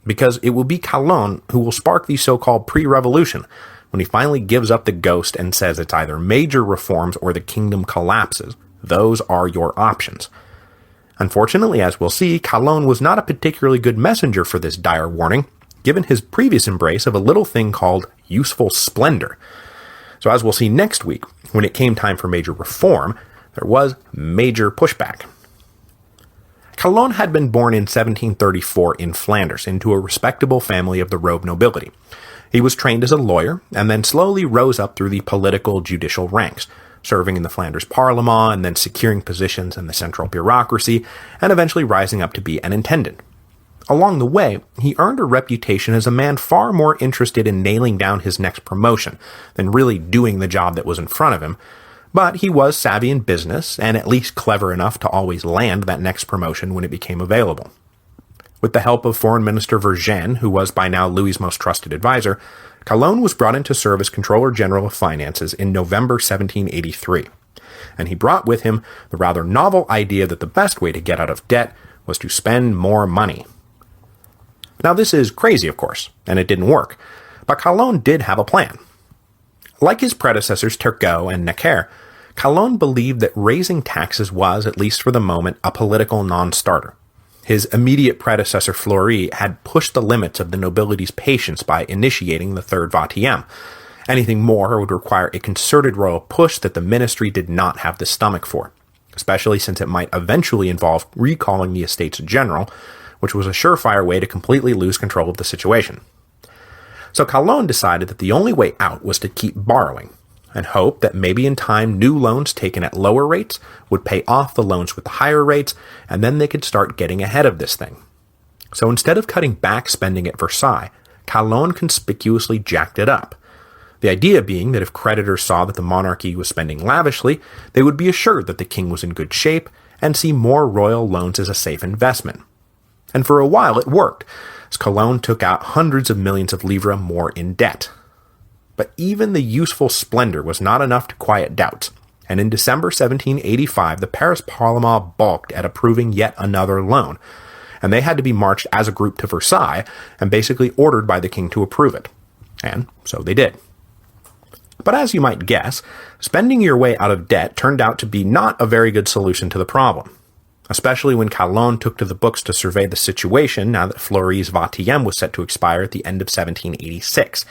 because it will be Calonne who will spark the so-called pre-revolution when he finally gives up the ghost and says it's either major reforms or the kingdom collapses. Those are your options. Unfortunately, as we'll see, Calonne was not a particularly good messenger for this dire warning, given his previous embrace of a little thing called useful splendor. So as we'll see next week, when it came time for major reform, there was major pushback. Calonne had been born in 1734 in Flanders into a respectable family of the robe nobility. He was trained as a lawyer and then slowly rose up through the political judicial ranks, serving in the Flanders Parlement and then securing positions in the central bureaucracy and eventually rising up to be an intendant. Along the way, he earned a reputation as a man far more interested in nailing down his next promotion than really doing the job that was in front of him, but he was savvy in business and at least clever enough to always land that next promotion when it became available. With the help of Foreign Minister Vergennes, who was by now Louis's most trusted advisor, Calonne was brought in to serve as Controller General of Finances in November 1783, and he brought with him the rather novel idea that the best way to get out of debt was to spend more money. Now this is crazy, of course, and it didn't work, but Calonne did have a plan. Like his predecessors Turgot and Necker, Calonne believed that raising taxes was, at least for the moment, a political non-starter. His immediate predecessor Fleury had pushed the limits of the nobility's patience by initiating the third vingtième, Anything more would require a concerted royal push that the ministry did not have the stomach for, especially since it might eventually involve recalling the Estates General, which was a surefire way to completely lose control of the situation. So Calonne decided that the only way out was to keep borrowing, and hope that maybe in time new loans taken at lower rates would pay off the loans with the higher rates, and then they could start getting ahead of this thing. So instead of cutting back spending at Versailles, Calonne conspicuously jacked it up. The idea being that if creditors saw that the monarchy was spending lavishly, they would be assured that the king was in good shape and see more royal loans as a safe investment. And for a while it worked, as Calonne took out hundreds of millions of livres more in debt. But even the useful splendor was not enough to quiet doubts, and in December 1785 the Paris Parlement balked at approving yet another loan, and they had to be marched as a group to Versailles and basically ordered by the king to approve it. And so they did. But as you might guess, spending your way out of debt turned out to be not a very good solution to the problem, especially when Calonne took to the books to survey the situation now that Fleury's vingtième was set to expire at the end of 1786.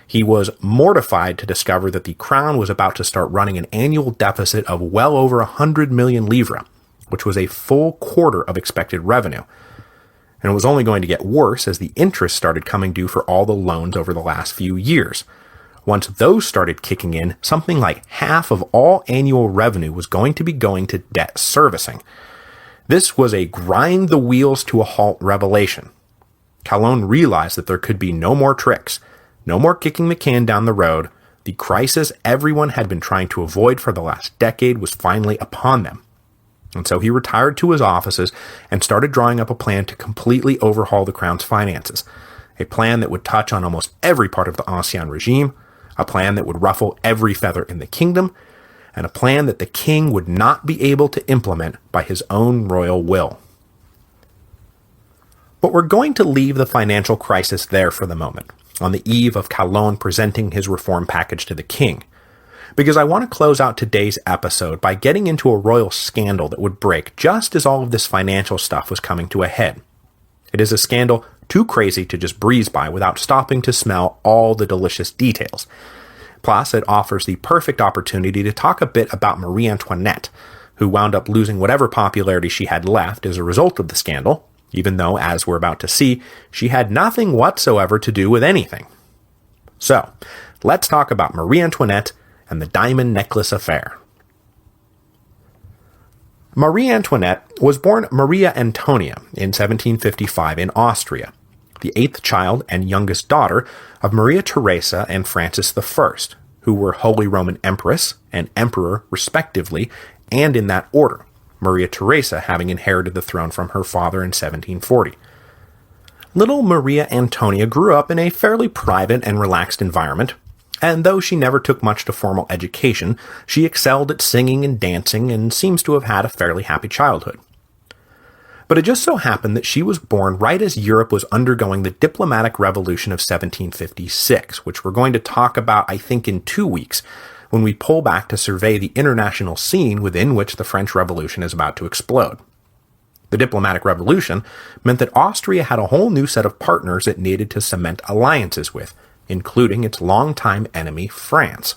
He was mortified to discover that the crown was about to start running an annual deficit of well over 100 million livres, which was a full quarter of expected revenue. And it was only going to get worse as the interest started coming due for all the loans over the last few years. Once those started kicking in, something like half of all annual revenue was going to be going to debt servicing. This was a grind the wheels to a halt revelation. Calonne realized that there could be no more tricks, no more kicking the can down the road. The crisis everyone had been trying to avoid for the last decade was finally upon them. And so he retired to his offices and started drawing up a plan to completely overhaul the crown's finances. A plan that would touch on almost every part of the Ancien regime, a plan that would ruffle every feather in the kingdom, and a plan that the king would not be able to implement by his own royal will. But we're going to leave the financial crisis there for the moment, on the eve of Calonne presenting his reform package to the king, because I want to close out today's episode by getting into a royal scandal that would break just as all of this financial stuff was coming to a head. It is a scandal too crazy to just breeze by without stopping to smell all the delicious details. Plus, it offers the perfect opportunity to talk a bit about Marie Antoinette, who wound up losing whatever popularity she had left as a result of the scandal, even though, as we're about to see, she had nothing whatsoever to do with anything. So, let's talk about Marie Antoinette and the diamond necklace affair. Marie Antoinette was born Maria Antonia in 1755 in Austria, the eighth child and youngest daughter of Maria Theresa and Francis I, who were Holy Roman Empress and Emperor respectively, and in that order, Maria Theresa having inherited the throne from her father in 1740. Little Maria Antonia grew up in a fairly private and relaxed environment, and though she never took much to formal education, she excelled at singing and dancing and seems to have had a fairly happy childhood. But it just so happened that she was born right as Europe was undergoing the diplomatic revolution of 1756, which we're going to talk about, I think, in 2 weeks, when we pull back to survey the international scene within which the French Revolution is about to explode. The diplomatic revolution meant that Austria had a whole new set of partners it needed to cement alliances with, including its longtime enemy, France.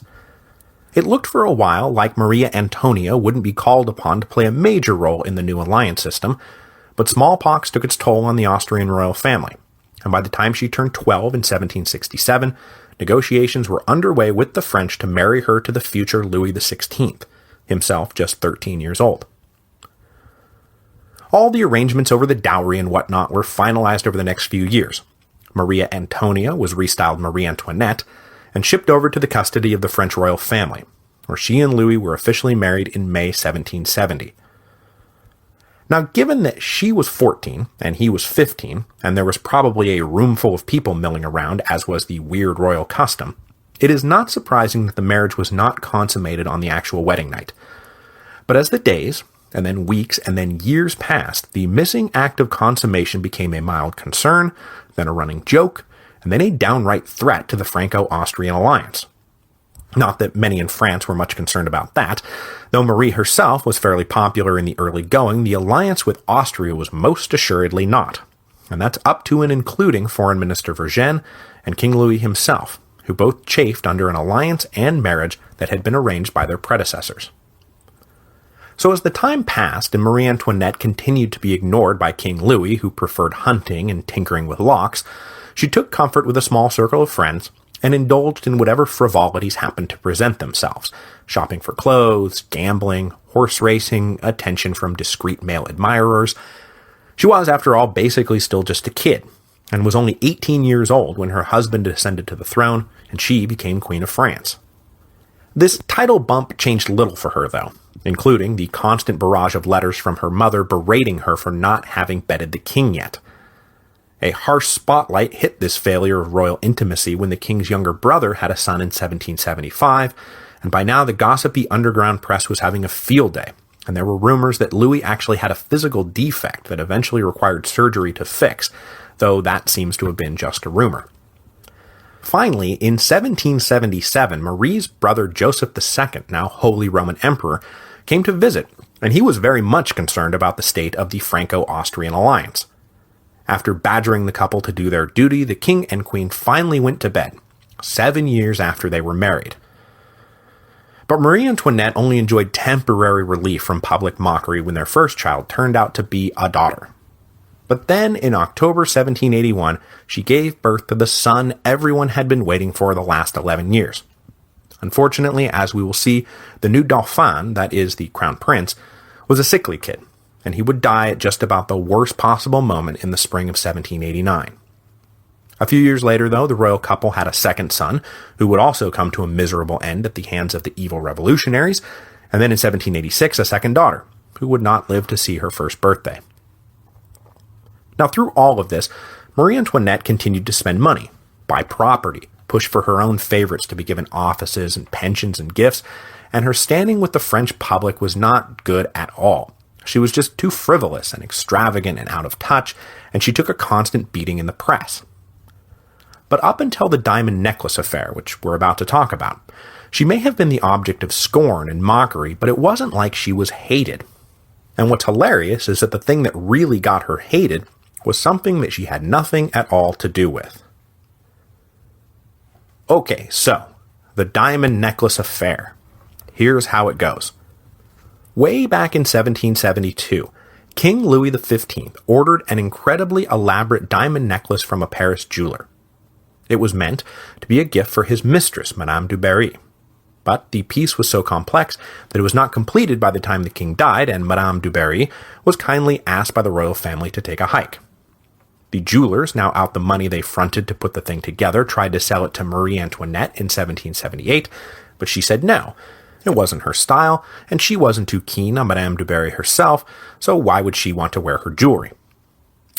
It looked for a while like Maria Antonia wouldn't be called upon to play a major role in the new alliance system, but smallpox took its toll on the Austrian royal family, and by the time she turned 12 in 1767, negotiations were underway with the French to marry her to the future Louis XVI, himself just 13 years old. All the arrangements over the dowry and whatnot were finalized over the next few years. Maria Antonia was restyled Marie Antoinette and shipped over to the custody of the French royal family, where she and Louis were officially married in May 1770. Now, given that she was 14 and he was 15, and there was probably a room full of people milling around, as was the weird royal custom, it is not surprising that the marriage was not consummated on the actual wedding night. But as the days, and then weeks, and then years passed, the missing act of consummation became a mild concern, then a running joke, and then a downright threat to the Franco-Austrian alliance. Not that many in France were much concerned about that. Though Marie herself was fairly popular in the early going, the alliance with Austria was most assuredly not. And that's up to and including Foreign Minister Vergennes and King Louis himself, who both chafed under an alliance and marriage that had been arranged by their predecessors. So as the time passed and Marie Antoinette continued to be ignored by King Louis, who preferred hunting and tinkering with locks, she took comfort with a small circle of friends and indulged in whatever frivolities happened to present themselves, shopping for clothes, gambling, horse racing, attention from discreet male admirers. She was, after all, basically still just a kid, and was only 18 years old when her husband ascended to the throne and she became Queen of France. This title bump changed little for her, though, including the constant barrage of letters from her mother berating her for not having bedded the king yet. A harsh spotlight hit this failure of royal intimacy when the king's younger brother had a son in 1775, and by now the gossipy underground press was having a field day, and there were rumors that Louis actually had a physical defect that eventually required surgery to fix, though that seems to have been just a rumor. Finally, in 1777, Marie's brother Joseph II, now Holy Roman Emperor, came to visit, and he was very much concerned about the state of the Franco-Austrian alliance. After badgering the couple to do their duty, the king and queen finally went to bed, 7 years after they were married. But Marie Antoinette only enjoyed temporary relief from public mockery when their first child turned out to be a daughter. But then, in October 1781, she gave birth to the son everyone had been waiting for the last 11 years. Unfortunately, as we will see, the new Dauphin, that is, the Crown Prince, was a sickly kid, and he would die at just about the worst possible moment in the spring of 1789. A few years later, though, the royal couple had a second son, who would also come to a miserable end at the hands of the evil revolutionaries, and then in 1786, a second daughter, who would not live to see her first birthday. Now, through all of this, Marie Antoinette continued to spend money, buy property, push for her own favorites to be given offices and pensions and gifts, and her standing with the French public was not good at all. She was just too frivolous and extravagant and out of touch, and she took a constant beating in the press. But up until the diamond necklace affair, which we're about to talk about, she may have been the object of scorn and mockery, but it wasn't like she was hated. And what's hilarious is that the thing that really got her hated was something that she had nothing at all to do with. Okay, so, the diamond necklace affair. Here's how it goes. Way back in 1772, King Louis XV ordered an incredibly elaborate diamond necklace from a Paris jeweler. It was meant to be a gift for his mistress, Madame du Barry. But the piece was so complex that it was not completed by the time the king died, and Madame du Barry was kindly asked by the royal family to take a hike. The jewelers, now out the money they fronted to put the thing together, tried to sell it to Marie Antoinette in 1778, but she said no. It wasn't her style, and she wasn't too keen on Madame du Barry herself, so why would she want to wear her jewelry?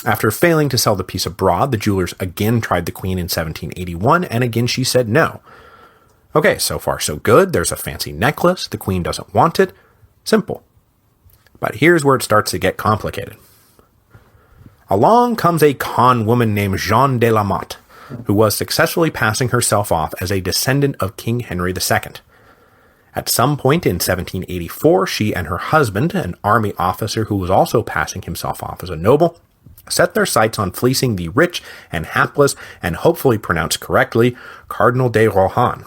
After failing to sell the piece abroad, the jewelers again tried the queen in 1781, and again she said no. Okay, so far so good. There's a fancy necklace. The queen doesn't want it. Simple. But here's where it starts to get complicated. Along comes a con woman named Jeanne de la Motte, who was successfully passing herself off as a descendant of King Henry II. At some point in 1784, she and her husband, an army officer who was also passing himself off as a noble, set their sights on fleecing the rich and hapless, and hopefully pronounced correctly, Cardinal de Rohan.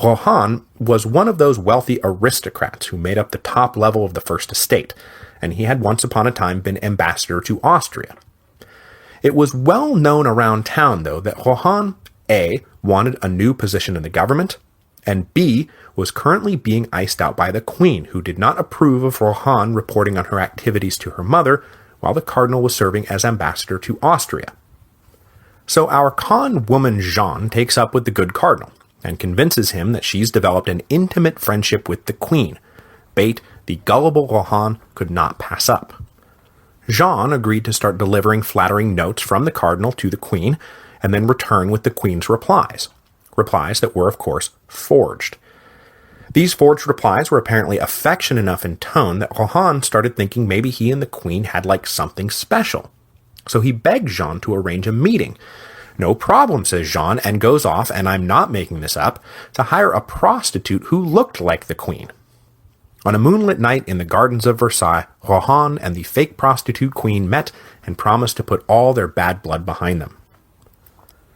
Rohan was one of those wealthy aristocrats who made up the top level of the First Estate, and he had once upon a time been ambassador to Austria. It was well known around town, though, that Rohan, A, wanted a new position in the government, and B, was currently being iced out by the Queen, who did not approve of Rohan reporting on her activities to her mother while the Cardinal was serving as ambassador to Austria. So our con woman Jeanne takes up with the good Cardinal, and convinces him that she's developed an intimate friendship with the Queen, bait the gullible Rohan could not pass up. Jeanne agreed to start delivering flattering notes from the Cardinal to the Queen, and then return with the Queen's replies that were, of course, forged. These forged replies were apparently affectionate enough in tone that Rohan started thinking maybe he and the Queen had something special. So he begged Jeanne to arrange a meeting. No problem, says Jeanne, and goes off, and I'm not making this up, to hire a prostitute who looked like the Queen. On a moonlit night in the gardens of Versailles, Rohan and the fake prostitute Queen met and promised to put all their bad blood behind them.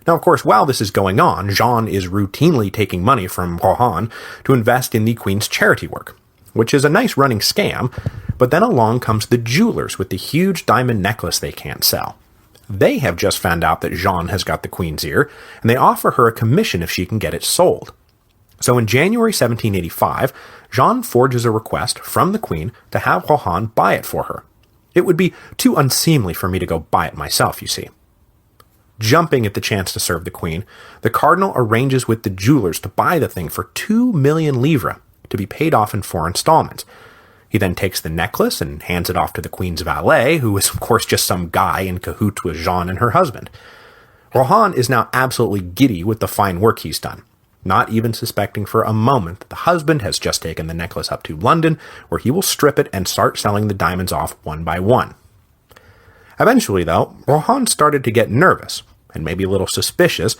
Now, of course, while this is going on, Jean is routinely taking money from Rohan to invest in the Queen's charity work, which is a nice running scam, but then along comes the jewelers with the huge diamond necklace they can't sell. They have just found out that Jean has got the Queen's ear, and they offer her a commission if she can get it sold. So in January 1785, Jean forges a request from the Queen to have Rohan buy it for her. It would be too unseemly for me to go buy it myself, you see. Jumping at the chance to serve the Queen, the Cardinal arranges with the jewelers to buy the thing for 2 million livres, to be paid off in 4 installments. He then takes the necklace and hands it off to the Queen's valet, who is of course just some guy in cahoots with Jean and her husband. Rohan is now absolutely giddy with the fine work he's done, not even suspecting for a moment that the husband has just taken the necklace up to London, where he will strip it and start selling the diamonds off one by one. Eventually, though, Rohan started to get nervous, and maybe a little suspicious,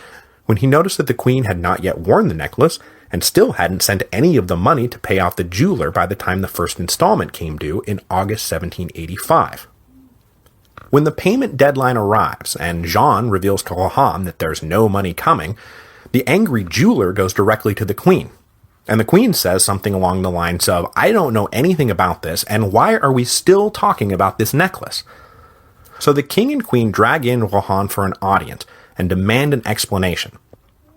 when he noticed that the Queen had not yet worn the necklace, and still hadn't sent any of the money to pay off the jeweler by the time the first installment came due in August 1785. When the payment deadline arrives, and Jean reveals to Rohan that there's no money coming, the angry jeweler goes directly to the Queen, and the Queen says something along the lines of, "I don't know anything about this, and why are we still talking about this necklace?" So the King and Queen drag in Rohan for an audience and demand an explanation.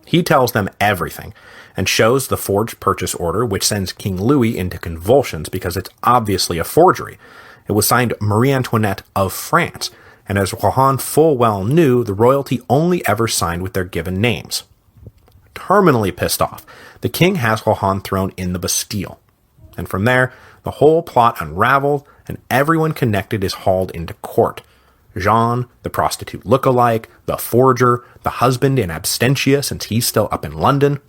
He tells them everything, and shows the forged purchase order, which sends King Louis into convulsions because it's obviously a forgery. It was signed Marie Antoinette of France, and as Rohan full well knew, the royalty only ever signed with their given names. Terminally pissed off, the king has Rohan thrown in the Bastille. And from there, the whole plot unravels, and everyone connected is hauled into court. Jean, the prostitute look-alike, the forger, the husband in absentia since he's still up in London.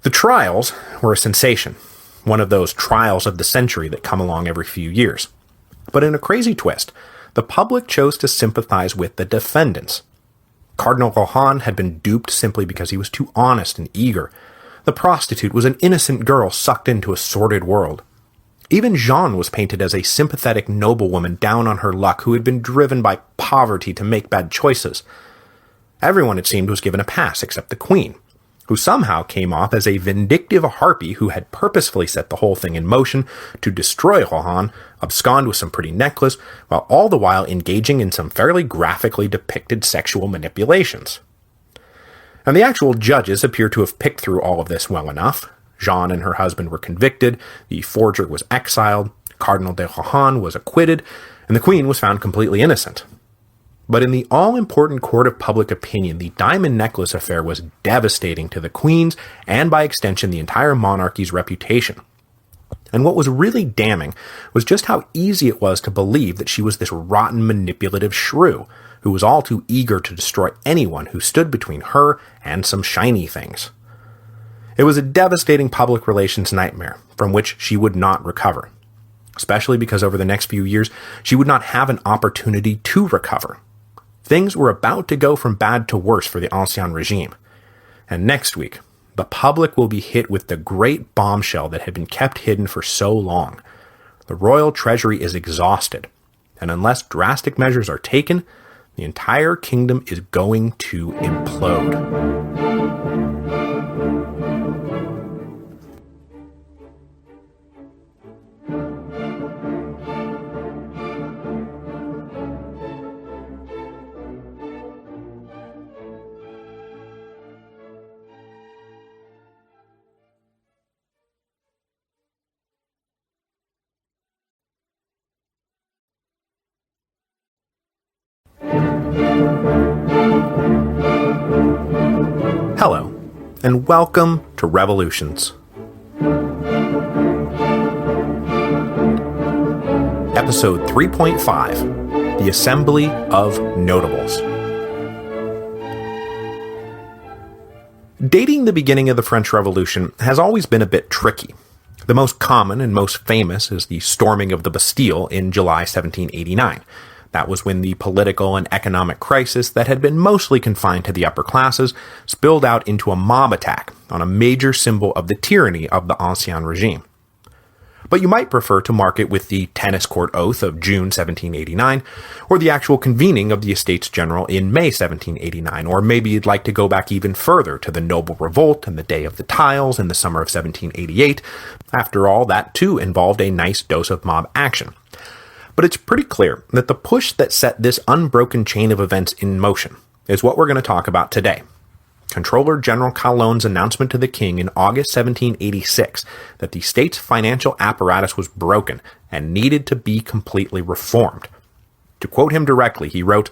The trials were a sensation, one of those trials of the century that come along every few years. But in a crazy twist, the public chose to sympathize with the defendants. Cardinal Rohan had been duped simply because he was too honest and eager. The prostitute was an innocent girl sucked into a sordid world. Even Jean was painted as a sympathetic noblewoman down on her luck who had been driven by poverty to make bad choices. Everyone, it seemed, was given a pass except the Queen, who somehow came off as a vindictive harpy who had purposefully set the whole thing in motion to destroy Rohan, abscond with some pretty necklace, while all the while engaging in some fairly graphically depicted sexual manipulations. And the actual judges appear to have picked through all of this well enough. Jean and her husband were convicted, the forger was exiled, Cardinal de Rohan was acquitted, and the Queen was found completely innocent. But in the all-important court of public opinion, the diamond necklace affair was devastating to the Queen's, and by extension the entire monarchy's reputation. And what was really damning was just how easy it was to believe that she was this rotten, manipulative shrew, who was all too eager to destroy anyone who stood between her and some shiny things. It was a devastating public relations nightmare from which she would not recover, especially because over the next few years she would not have an opportunity to recover. Things were about to go from bad to worse for the Ancien regime. And next week, the public will be hit with the great bombshell that had been kept hidden for so long. The royal treasury is exhausted, and unless drastic measures are taken, the entire kingdom is going to implode. Hello, and welcome to Revolutions. Episode 3.5, The Assembly of Notables. Dating the beginning of the French Revolution has always been a bit tricky. The most common and most famous is the storming of the Bastille in July 1789. That was when the political and economic crisis that had been mostly confined to the upper classes spilled out into a mob attack on a major symbol of the tyranny of the Ancien regime. but you might prefer to mark it with the tennis court oath of June 1789, or the actual convening of the Estates General in May 1789, or maybe you'd like to go back even further to the Noble Revolt and the Day of the Tiles in the summer of 1788. After all, that too involved a nice dose of mob action. But it's pretty clear that the push that set this unbroken chain of events in motion is what we're going to talk about today. Controller General Calonne's announcement to the king in August 1786 that the state's financial apparatus was broken and needed to be completely reformed. To quote him directly, he wrote,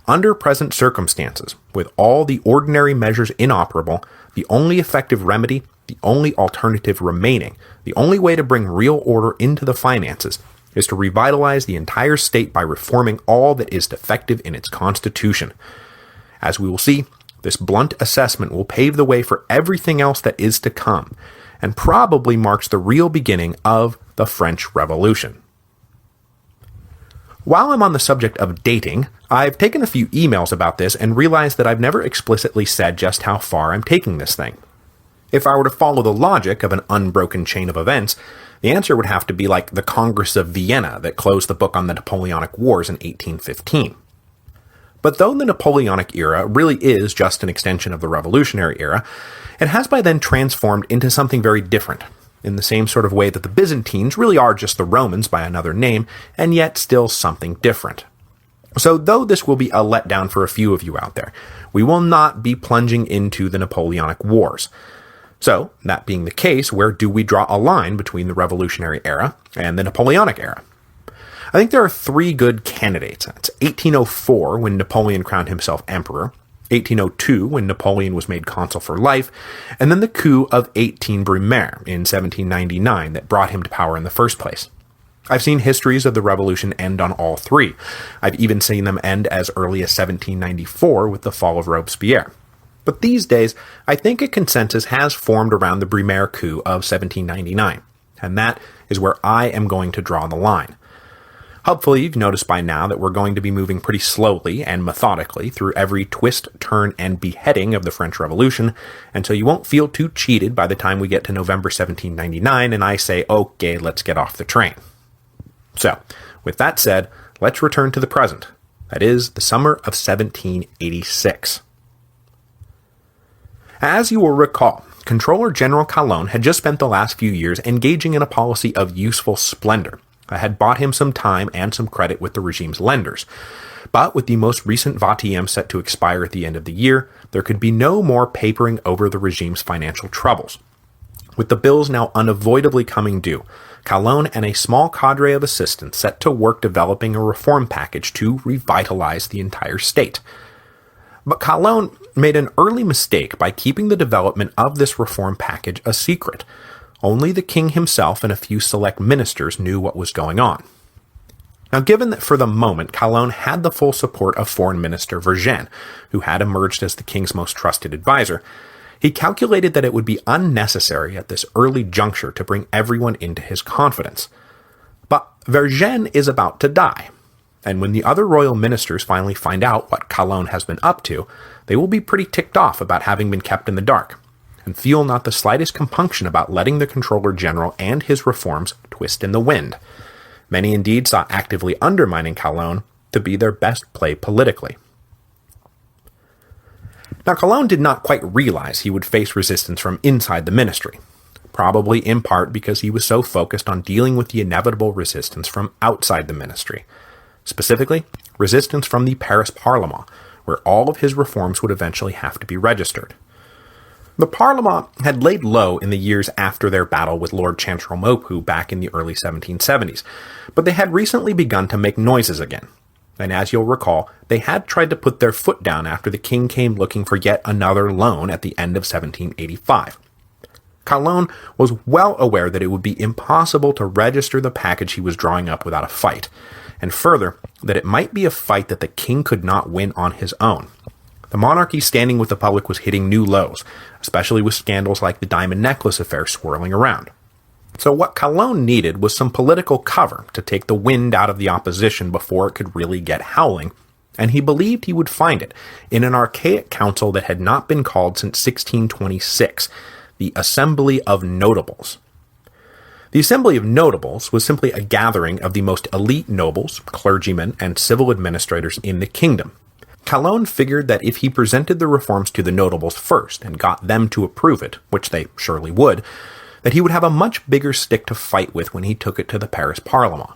"Under present circumstances, with all the ordinary measures inoperable, the only effective remedy, the only alternative remaining, the only way to bring real order into the finances, is to revitalize the entire state by reforming all that is defective in its constitution." As we will see, this blunt assessment will pave the way for everything else that is to come, and probably marks the real beginning of the French Revolution. While I'm on the subject of dating, I've taken a few emails about this and realized that I've never explicitly said just how far I'm taking this thing. If I were to follow the logic of an unbroken chain of events, the answer would have to be like the Congress of Vienna that closed the book on the Napoleonic Wars in 1815. But though the Napoleonic era really is just an extension of the Revolutionary era, it has by then transformed into something very different, in the same sort of way that the Byzantines really are just the Romans by another name, and yet still something different. So though this will be a letdown for a few of you out there, we will not be plunging into the Napoleonic Wars. So, that being the case, where do we draw a line between the Revolutionary era and the Napoleonic era? I think there are three good candidates. It's 1804, when Napoleon crowned himself emperor, 1802, when Napoleon was made consul for life, and then the coup of 18 Brumaire in 1799 that brought him to power in the first place. I've seen histories of the revolution end on all three. I've even seen them end as early as 1794 with the fall of Robespierre. But these days, I think a consensus has formed around the Brumaire coup of 1799, and that is where I am going to draw the line. Hopefully you've noticed by now that we're going to be moving pretty slowly and methodically through every twist, turn, and beheading of the French Revolution, and so you won't feel too cheated by the time we get to November 1799 and I say, okay, let's get off the train. So, with that said, let's return to the present. That is, the summer of 1786. As you will recall, Controller General Calonne had just spent the last few years engaging in a policy of useful splendor that had bought him some time and some credit with the regime's lenders. But with the most recent VATM set to expire at the end of the year, there could be no more papering over the regime's financial troubles. With the bills now unavoidably coming due, Calonne and a small cadre of assistants set to work developing a reform package to revitalize the entire state. But Calonne made an early mistake by keeping the development of this reform package a secret. Only the king himself and a few select ministers knew what was going on. Now, given that for the moment Calonne had the full support of Foreign Minister Vergennes, who had emerged as the king's most trusted advisor, he calculated that it would be unnecessary at this early juncture to bring everyone into his confidence. But Vergennes is about to die, and when the other royal ministers finally find out what Calonne has been up to, they will be pretty ticked off about having been kept in the dark, and feel not the slightest compunction about letting the Controller General and his reforms twist in the wind. Many indeed saw actively undermining Calonne to be their best play politically. Now, Calonne did not quite realize he would face resistance from inside the ministry, probably in part because he was so focused on dealing with the inevitable resistance from outside the ministry, specifically resistance from the Paris Parlement, where all of his reforms would eventually have to be registered. The Parlement had laid low in the years after their battle with Lord Chancellor Maupeou back in the early 1770s, but they had recently begun to make noises again. And as you'll recall, they had tried to put their foot down after the king came looking for yet another loan at the end of 1785. Calonne was well aware that it would be impossible to register the package he was drawing up without a fight, and further, that it might be a fight that the king could not win on his own. The monarchy's standing with the public was hitting new lows, especially with scandals like the diamond necklace affair swirling around. So what Calonne needed was some political cover to take the wind out of the opposition before it could really get howling, and he believed he would find it in an archaic council that had not been called since 1626, the Assembly of Notables. The Assembly of Notables was simply a gathering of the most elite nobles, clergymen, and civil administrators in the kingdom. Calonne figured that if he presented the reforms to the notables first and got them to approve it, which they surely would, that he would have a much bigger stick to fight with when he took it to the Paris Parlement.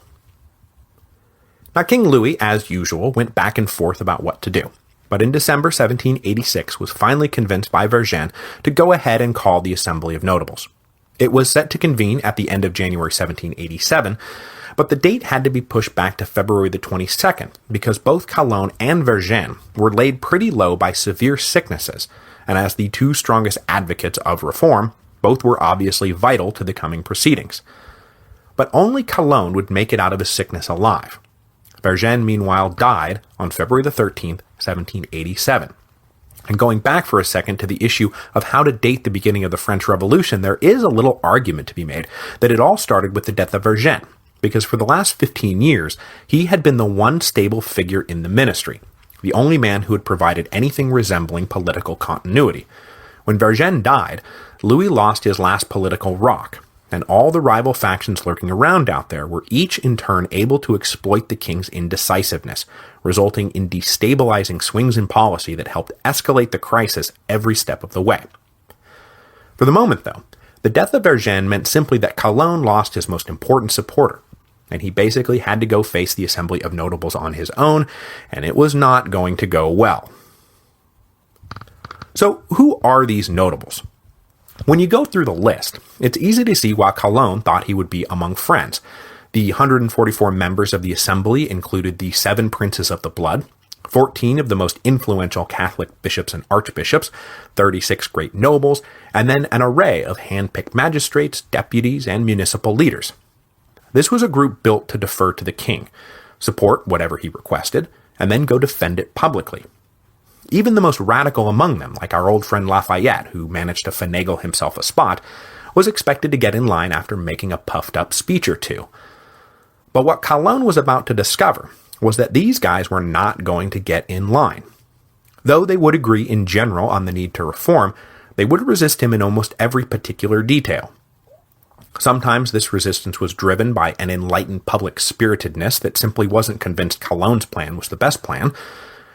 Now, King Louis, as usual, went back and forth about what to do, but in December 1786 was finally convinced by Vergennes to go ahead and call the Assembly of Notables. It was set to convene at the end of January 1787, but the date had to be pushed back to February the 22nd because both Calonne and Vergennes were laid pretty low by severe sicknesses, and as the two strongest advocates of reform, both were obviously vital to the coming proceedings. But only Calonne would make it out of his sickness alive. Vergennes, meanwhile, died on February the 13th, 1787. And going back for a second to the issue of how to date the beginning of the French Revolution, there is a little argument to be made that it all started with the death of Vergennes, because for the last 15 years, he had been the one stable figure in the ministry, the only man who had provided anything resembling political continuity. When Vergennes died, Louis lost his last political rock, and all the rival factions lurking around out there were each in turn able to exploit the king's indecisiveness, resulting in destabilizing swings in policy that helped escalate the crisis every step of the way. For the moment, though, the death of Vergennes meant simply that Calonne lost his most important supporter, and he basically had to go face the Assembly of Notables on his own, and it was not going to go well. So, who are these notables? When you go through the list, it's easy to see why Calonne thought he would be among friends. The 144 members of the assembly included the 7 princes of the blood, 14 of the most influential Catholic bishops and archbishops, 36 great nobles, and then an array of hand-picked magistrates, deputies, and municipal leaders. This was a group built to defer to the king, support whatever he requested, and then go defend it publicly. Even the most radical among them, like our old friend Lafayette, who managed to finagle himself a spot, was expected to get in line after making a puffed-up speech or two. But what Calonne was about to discover was that these guys were not going to get in line. Though they would agree in general on the need to reform, they would resist him in almost every particular detail. Sometimes this resistance was driven by an enlightened public spiritedness that simply wasn't convinced Calonne's plan was the best plan.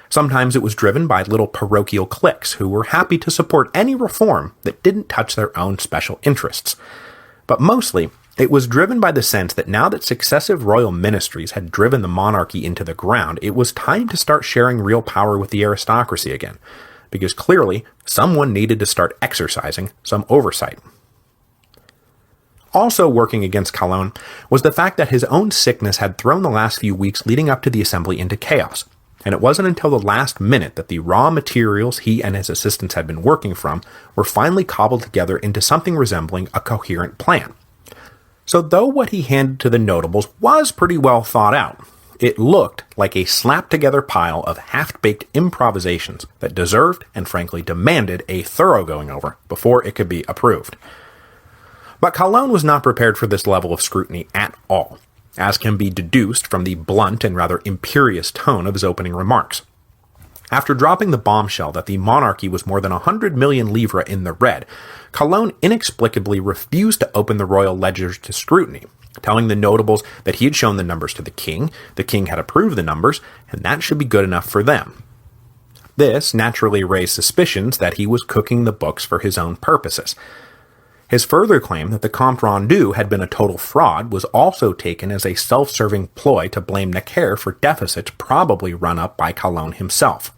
Sometimes it was driven by little parochial cliques who were happy to support any reform that didn't touch their own special interests. But mostly, it was driven by the sense that now that successive royal ministries had driven the monarchy into the ground, it was time to start sharing real power with the aristocracy again, because clearly someone needed to start exercising some oversight. Also working against Calonne was the fact that his own sickness had thrown the last few weeks leading up to the assembly into chaos, and it wasn't until the last minute that the raw materials he and his assistants had been working from were finally cobbled together into something resembling a coherent plan. So though what he handed to the notables was pretty well thought out, it looked like a slapped-together pile of half-baked improvisations that deserved and frankly demanded a thorough going over before it could be approved. But Calonne was not prepared for this level of scrutiny at all, as can be deduced from the blunt and rather imperious tone of his opening remarks. After dropping the bombshell that the monarchy was more than 100 million livres in the red, Calonne inexplicably refused to open the royal ledgers to scrutiny, telling the notables that he had shown the numbers to the king had approved the numbers, and that should be good enough for them. This naturally raised suspicions that he was cooking the books for his own purposes. His further claim that the Compte Rendu had been a total fraud was also taken as a self-serving ploy to blame Necker for deficits probably run up by Calonne himself.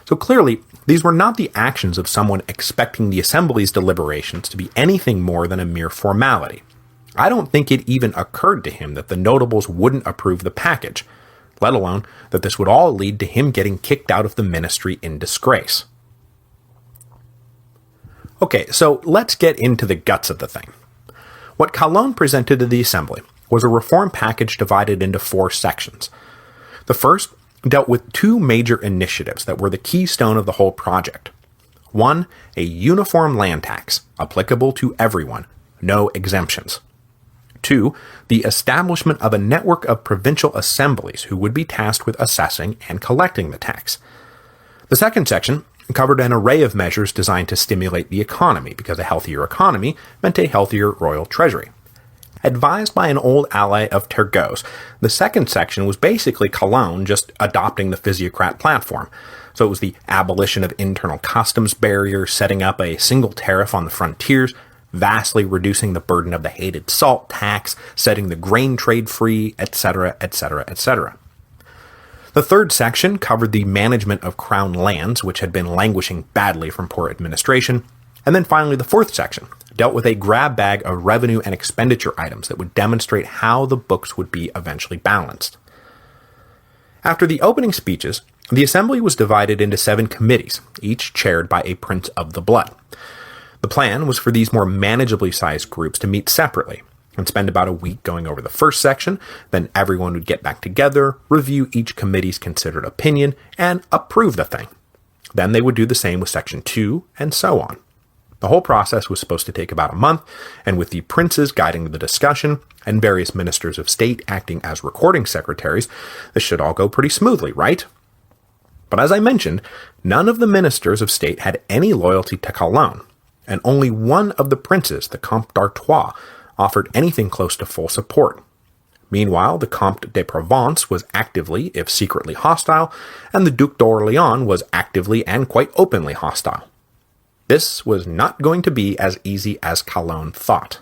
So clearly, these were not the actions of someone expecting the Assembly's deliberations to be anything more than a mere formality. I don't think it even occurred to him that the notables wouldn't approve the package, let alone that this would all lead to him getting kicked out of the ministry in disgrace. Okay, so let's get into the guts of the thing. What Calonne presented to the Assembly was a reform package divided into 4 sections. The first dealt with 2 major initiatives that were the keystone of the whole project. 1, a uniform land tax, applicable to everyone, no exemptions. 2, the establishment of a network of provincial assemblies who would be tasked with assessing and collecting the tax. The second section covered an array of measures designed to stimulate the economy, because a healthier economy meant a healthier royal treasury. advised by an old ally of Turgot's. The second section was basically Cologne just adopting the physiocrat platform. So it was the abolition of internal customs barriers, setting up a single tariff on the frontiers, vastly reducing the burden of the hated salt tax, setting the grain trade free, etc., etc., etc. The third section covered the management of crown lands, which had been languishing badly from poor administration. And then finally, the fourth section dealt with a grab bag of revenue and expenditure items that would demonstrate how the books would be eventually balanced. After the opening speeches, the assembly was divided into 7 committees, each chaired by a prince of the blood. The plan was for these more manageably sized groups to meet separately and spend about a week going over the first section, then everyone would get back together, review each committee's considered opinion, and approve the thing. Then they would do the same with section 2, and so on. The whole process was supposed to take about a month, and with the princes guiding the discussion, and various ministers of state acting as recording secretaries, this should all go pretty smoothly, right? But as I mentioned, none of the ministers of state had any loyalty to Cologne, and only one of the princes, the Comte d'Artois, offered anything close to full support. Meanwhile, the Comte de Provence was actively, if secretly, hostile, and the Duc d'Orléans was actively and quite openly hostile. This was not going to be as easy as Cologne thought.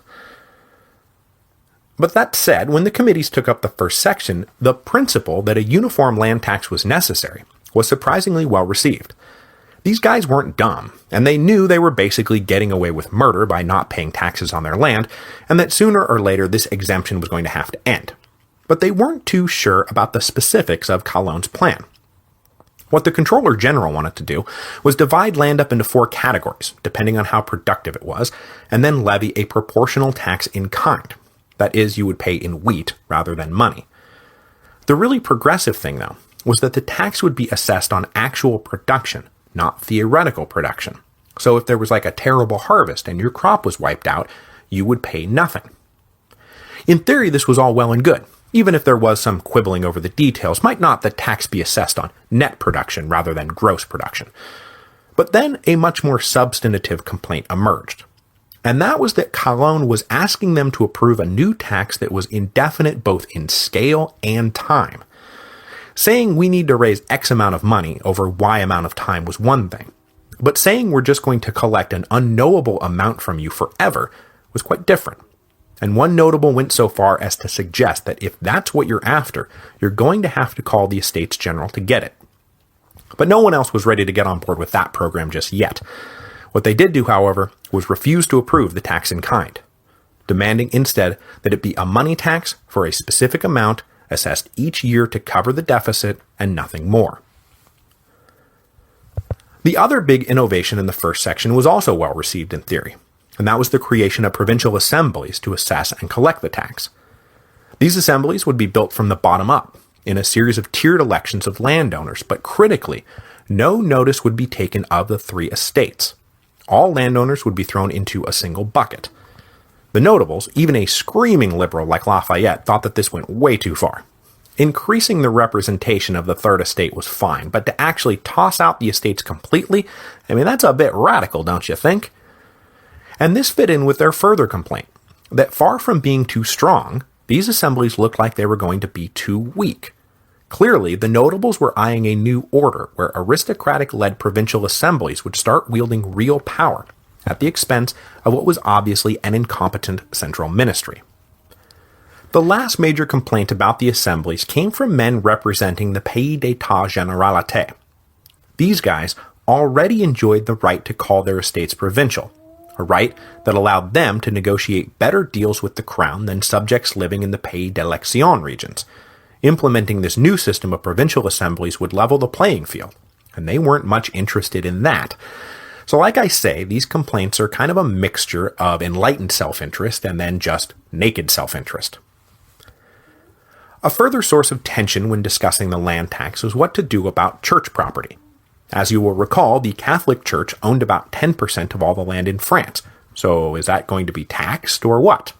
But that said, when the committees took up the first section, the principle that a uniform land tax was necessary was surprisingly well received. These guys weren't dumb, and they knew they were basically getting away with murder by not paying taxes on their land, and that sooner or later this exemption was going to have to end. But they weren't too sure about the specifics of Cologne's plan. What the Controller General wanted to do was divide land up into 4 categories, depending on how productive it was, and then levy a proportional tax in kind. That is, you would pay in wheat rather than money. The really progressive thing, though, was that the tax would be assessed on actual production, not theoretical production. So if there was like a terrible harvest and your crop was wiped out, you would pay nothing. In theory, this was all well and good. Even if there was some quibbling over the details, might not the tax be assessed on net production rather than gross production? But then a much more substantive complaint emerged. And that was that Cologne was asking them to approve a new tax that was indefinite both in scale and time. Saying we need to raise X amount of money over Y amount of time was one thing, but saying we're just going to collect an unknowable amount from you forever was quite different. And one notable went so far as to suggest that if that's what you're after, you're going to have to call the Estates General to get it. But no one else was ready to get on board with that program just yet. What they did do, however, was refuse to approve the tax in kind, demanding instead that it be a money tax for a specific amount assessed each year to cover the deficit and nothing more. The other big innovation in the first section was also well received in theory, and that was the creation of provincial assemblies to assess and collect the tax. These assemblies would be built from the bottom up, in a series of tiered elections of landowners, but critically, no notice would be taken of the 3 estates. All landowners would be thrown into a single bucket. The notables, even a screaming liberal like Lafayette, thought that this went way too far. Increasing the representation of the Third Estate was fine, but to actually toss out the estates completely, that's a bit radical, don't you think? And this fit in with their further complaint, that far from being too strong, these assemblies looked like they were going to be too weak. Clearly, the notables were eyeing a new order where aristocratic-led provincial assemblies would start wielding real power, at the expense of what was obviously an incompetent central ministry. The last major complaint about the assemblies came from men representing the Pays d'État Généralité. These guys already enjoyed the right to call their estates provincial, a right that allowed them to negotiate better deals with the crown than subjects living in the Pays d'Élection regions. Implementing this new system of provincial assemblies would level the playing field, and they weren't much interested in that. So like I say, these complaints are kind of a mixture of enlightened self-interest and then just naked self-interest. A further source of tension when discussing the land tax was what to do about church property. As you will recall, the Catholic Church owned about 10% of all the land in France. So is that going to be taxed or what?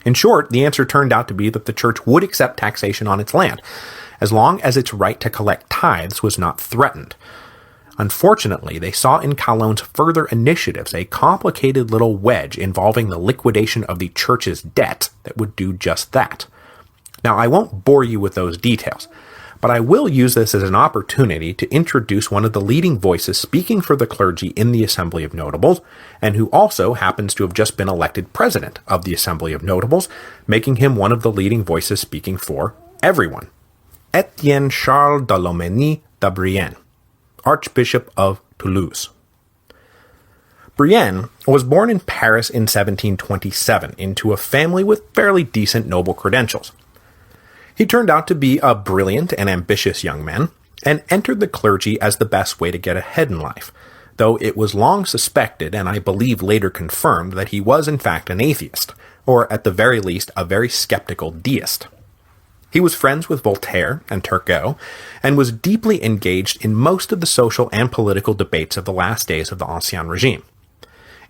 In short, the answer turned out to be that the church would accept taxation on its land, as long as its right to collect tithes was not threatened. Unfortunately, they saw in Calonne's further initiatives a complicated little wedge involving the liquidation of the church's debt that would do just that. Now, I won't bore you with those details, but I will use this as an opportunity to introduce one of the leading voices speaking for the clergy in the Assembly of Notables, and who also happens to have just been elected president of the Assembly of Notables, making him one of the leading voices speaking for everyone. Etienne Charles de Lomenie de Brienne, Archbishop of Toulouse. Brienne was born in Paris in 1727 into a family with fairly decent noble credentials. He turned out to be a brilliant and ambitious young man, and entered the clergy as the best way to get ahead in life, though it was long suspected, and I believe later confirmed, that he was in fact an atheist, or at the very least a very skeptical deist. He was friends with Voltaire and Turgot, and was deeply engaged in most of the social and political debates of the last days of the Ancien Regime.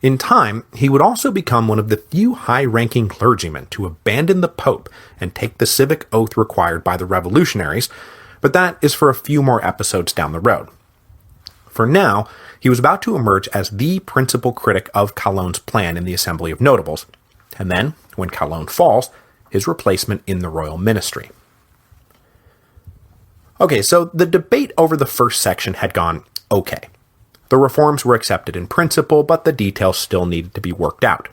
In time, he would also become one of the few high-ranking clergymen to abandon the Pope and take the civic oath required by the revolutionaries, but that is for a few more episodes down the road. For now, he was about to emerge as the principal critic of Calonne's plan in the Assembly of Notables, and then, when Calonne falls, his replacement in the royal ministry. Okay, so the debate over the first section had gone okay. The reforms were accepted in principle, but the details still needed to be worked out.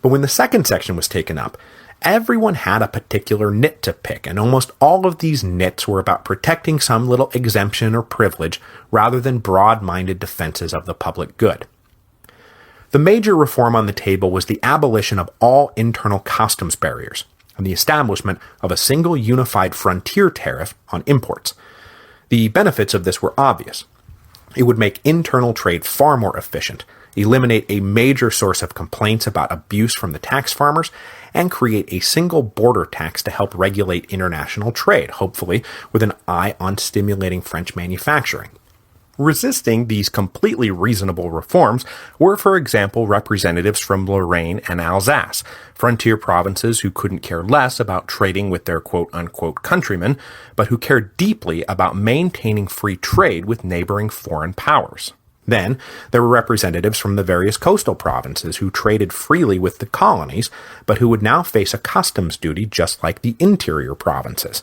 But when the second section was taken up, everyone had a particular nit to pick, and almost all of these nits were about protecting some little exemption or privilege rather than broad-minded defenses of the public good. The major reform on the table was the abolition of all internal customs barriers, and the establishment of a single unified frontier tariff on imports. The benefits of this were obvious. It would make internal trade far more efficient, eliminate a major source of complaints about abuse from the tax farmers, and create a single border tax to help regulate international trade, hopefully with an eye on stimulating French manufacturing. Resisting these completely reasonable reforms were, for example, representatives from Lorraine and Alsace, frontier provinces who couldn't care less about trading with their quote-unquote countrymen, but who cared deeply about maintaining free trade with neighboring foreign powers. Then, there were representatives from the various coastal provinces who traded freely with the colonies, but who would now face a customs duty just like the interior provinces.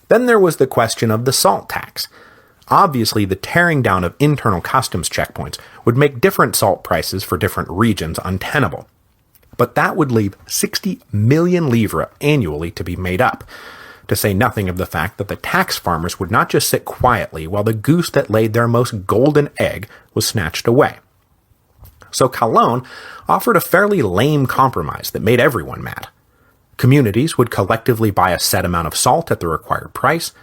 Then there was the question of the salt tax. Obviously, the tearing down of internal customs checkpoints would make different salt prices for different regions untenable. But that would leave 60 million livres annually to be made up, to say nothing of the fact that the tax farmers would not just sit quietly while the goose that laid their most golden egg was snatched away. So Calonne offered a fairly lame compromise that made everyone mad. Communities would collectively buy a set amount of salt at the required price,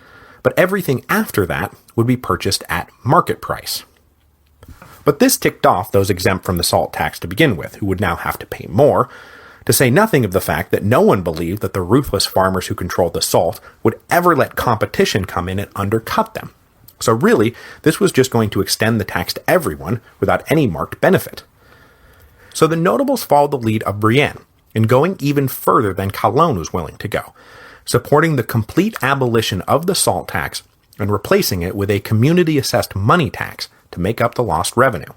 but everything after that would be purchased at market price. But this ticked off those exempt from the salt tax to begin with, who would now have to pay more, to say nothing of the fact that no one believed that the ruthless farmers who controlled the salt would ever let competition come in and undercut them. So really, this was just going to extend the tax to everyone without any marked benefit. So the notables followed the lead of Brienne, in going even further than Calonne was willing to go, supporting the complete abolition of the salt tax and replacing it with a community-assessed money tax to make up the lost revenue.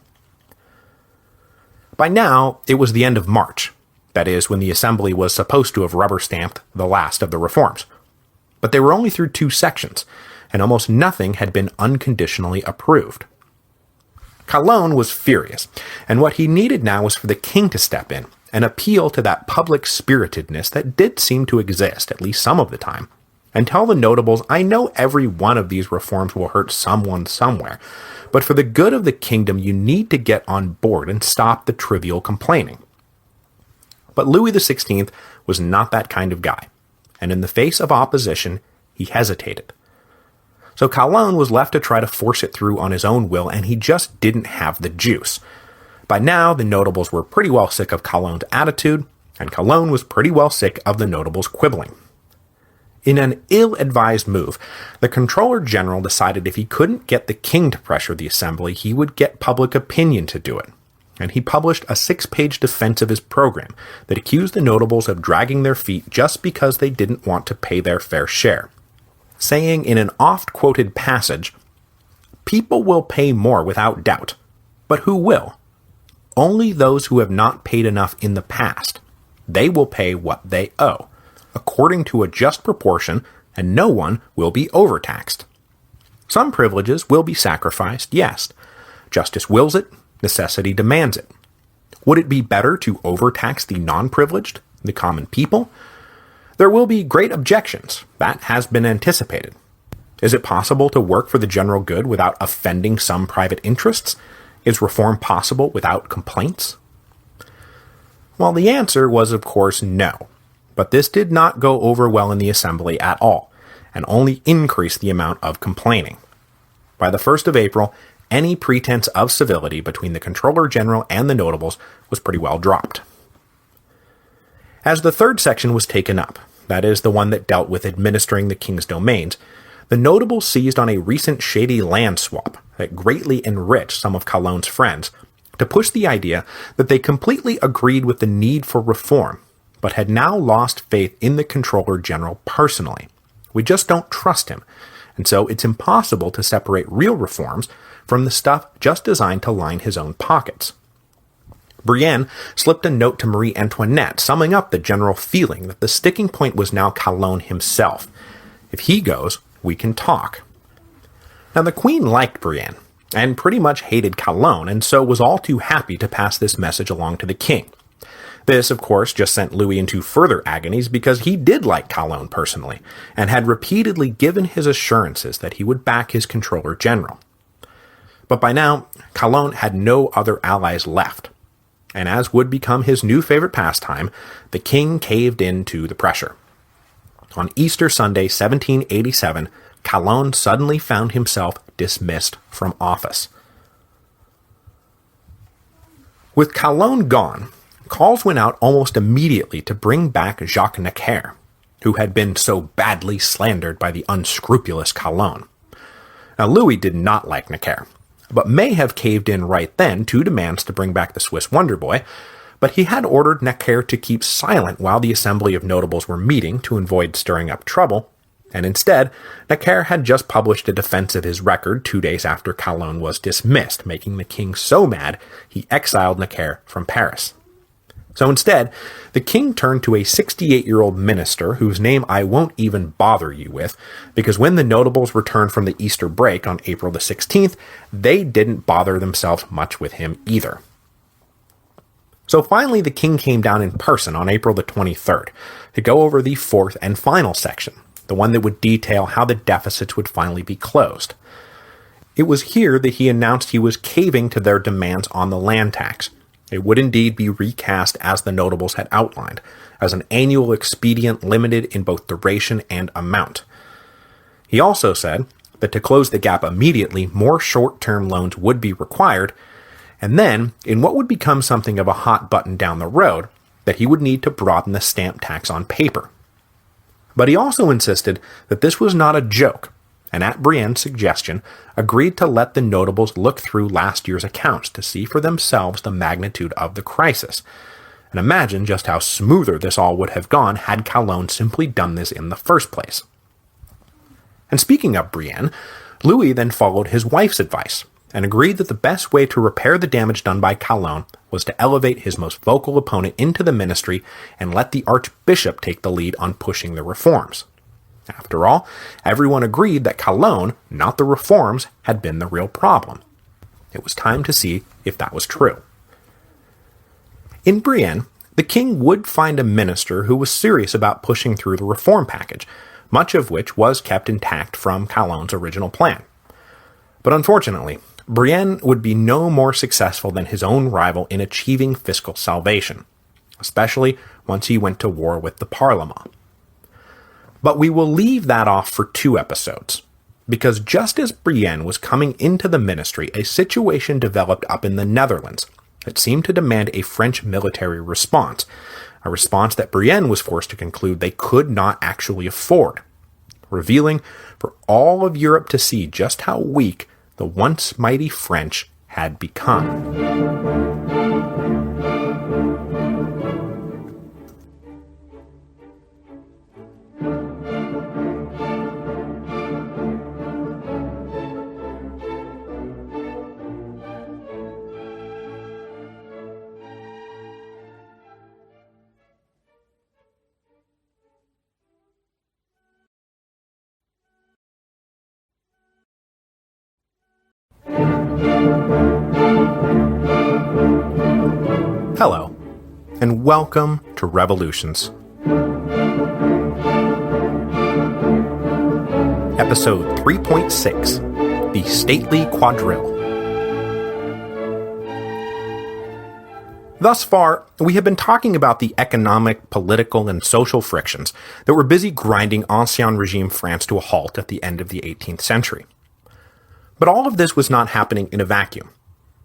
By now, it was the end of March, that is, when the Assembly was supposed to have rubber-stamped the last of the reforms. But they were only through 2 sections, and almost nothing had been unconditionally approved. Calonne was furious, and what he needed now was for the king to step in and appeal to that public spiritedness that did seem to exist, at least some of the time, and tell the notables, I know every one of these reforms will hurt someone somewhere, but for the good of the kingdom you need to get on board and stop the trivial complaining. But Louis XVI was not that kind of guy, and in the face of opposition, he hesitated. So Calonne was left to try to force it through on his own will, and he just didn't have the juice. By now, the notables were pretty well sick of Calonne's attitude, and Calonne was pretty well sick of the notables' quibbling. In an ill-advised move, the Controller General decided if he couldn't get the king to pressure the Assembly, he would get public opinion to do it, and he published a 6-page defense of his program that accused the notables of dragging their feet just because they didn't want to pay their fair share, saying in an oft-quoted passage, People will pay more without doubt, but who will? Only those who have not paid enough in the past. They will pay what they owe, according to a just proportion, and no one will be overtaxed. Some privileges will be sacrificed, yes. Justice wills it, necessity demands it. Would it be better to overtax the non-privileged, the common people? There will be great objections. That has been anticipated. Is it possible to work for the general good without offending some private interests? Is reform possible without complaints? Well, the answer was, of course, no. But this did not go over well in the assembly at all, and only increased the amount of complaining. By the 1st of April, any pretense of civility between the Controller General and the notables was pretty well dropped. As the third section was taken up, that is, the one that dealt with administering the king's domains, the notables seized on a recent shady land swap that greatly enriched some of Calonne's friends to push the idea that they completely agreed with the need for reform, but had now lost faith in the Controller General personally. We just don't trust him, and so it's impossible to separate real reforms from the stuff just designed to line his own pockets. Brienne slipped a note to Marie Antoinette summing up the general feeling that the sticking point was now Calonne himself. If he goes, we can talk. Now the Queen liked Brienne, and pretty much hated Calonne, and so was all too happy to pass this message along to the king. This, of course, just sent Louis into further agonies because he did like Calonne personally, and had repeatedly given his assurances that he would back his Controller General. But by now, Calonne had no other allies left, and as would become his new favorite pastime, the king caved in to the pressure. On Easter Sunday, 1787, Calonne suddenly found himself dismissed from office. With Calonne gone, calls went out almost immediately to bring back Jacques Necker, who had been so badly slandered by the unscrupulous Calonne. Now Louis did not like Necker, but may have caved in right then to demands to bring back the Swiss Wonder Boy, but he had ordered Necker to keep silent while the Assembly of Notables were meeting to avoid stirring up trouble, and instead, Necker had just published a defense of his record 2 days after Calonne was dismissed, making the king so mad he exiled Necker from Paris. So instead, the king turned to a 68-year-old minister whose name I won't even bother you with, because when the notables returned from the Easter break on April the 16th, they didn't bother themselves much with him either. So finally the king came down in person on April the 23rd to go over the fourth and final section, the one that would detail how the deficits would finally be closed. It was here that he announced he was caving to their demands on the land tax. It would indeed be recast as the notables had outlined, as an annual expedient limited in both duration and amount. He also said that to close the gap immediately, more short-term loans would be required, and then, in what would become something of a hot button down the road, that he would need to broaden the stamp tax on paper. But he also insisted that this was not a joke, and at Brienne's suggestion, agreed to let the notables look through last year's accounts to see for themselves the magnitude of the crisis, and imagine just how smoother this all would have gone had Calonne simply done this in the first place. And speaking of Brienne, Louis then followed his wife's advice, and agreed that the best way to repair the damage done by Calonne was to elevate his most vocal opponent into the ministry and let the archbishop take the lead on pushing the reforms. After all, everyone agreed that Calonne, not the reforms, had been the real problem. It was time to see if that was true. In Brienne, the king would find a minister who was serious about pushing through the reform package, much of which was kept intact from Calonne's original plan. But unfortunately, Brienne would be no more successful than his own rival in achieving fiscal salvation, especially once he went to war with the Parlement. But we will leave that off for 2 episodes, because just as Brienne was coming into the ministry, a situation developed up in the Netherlands that seemed to demand a French military response, a response that Brienne was forced to conclude they could not actually afford, revealing for all of Europe to see just how weak the once mighty French had become. Hello, and welcome to Revolutions. Episode 3.6, The Stately Quadrille. Thus far, we have been talking about the economic, political, and social frictions that were busy grinding Ancien regime France to a halt at the end of the 18th century. But all of this was not happening in a vacuum.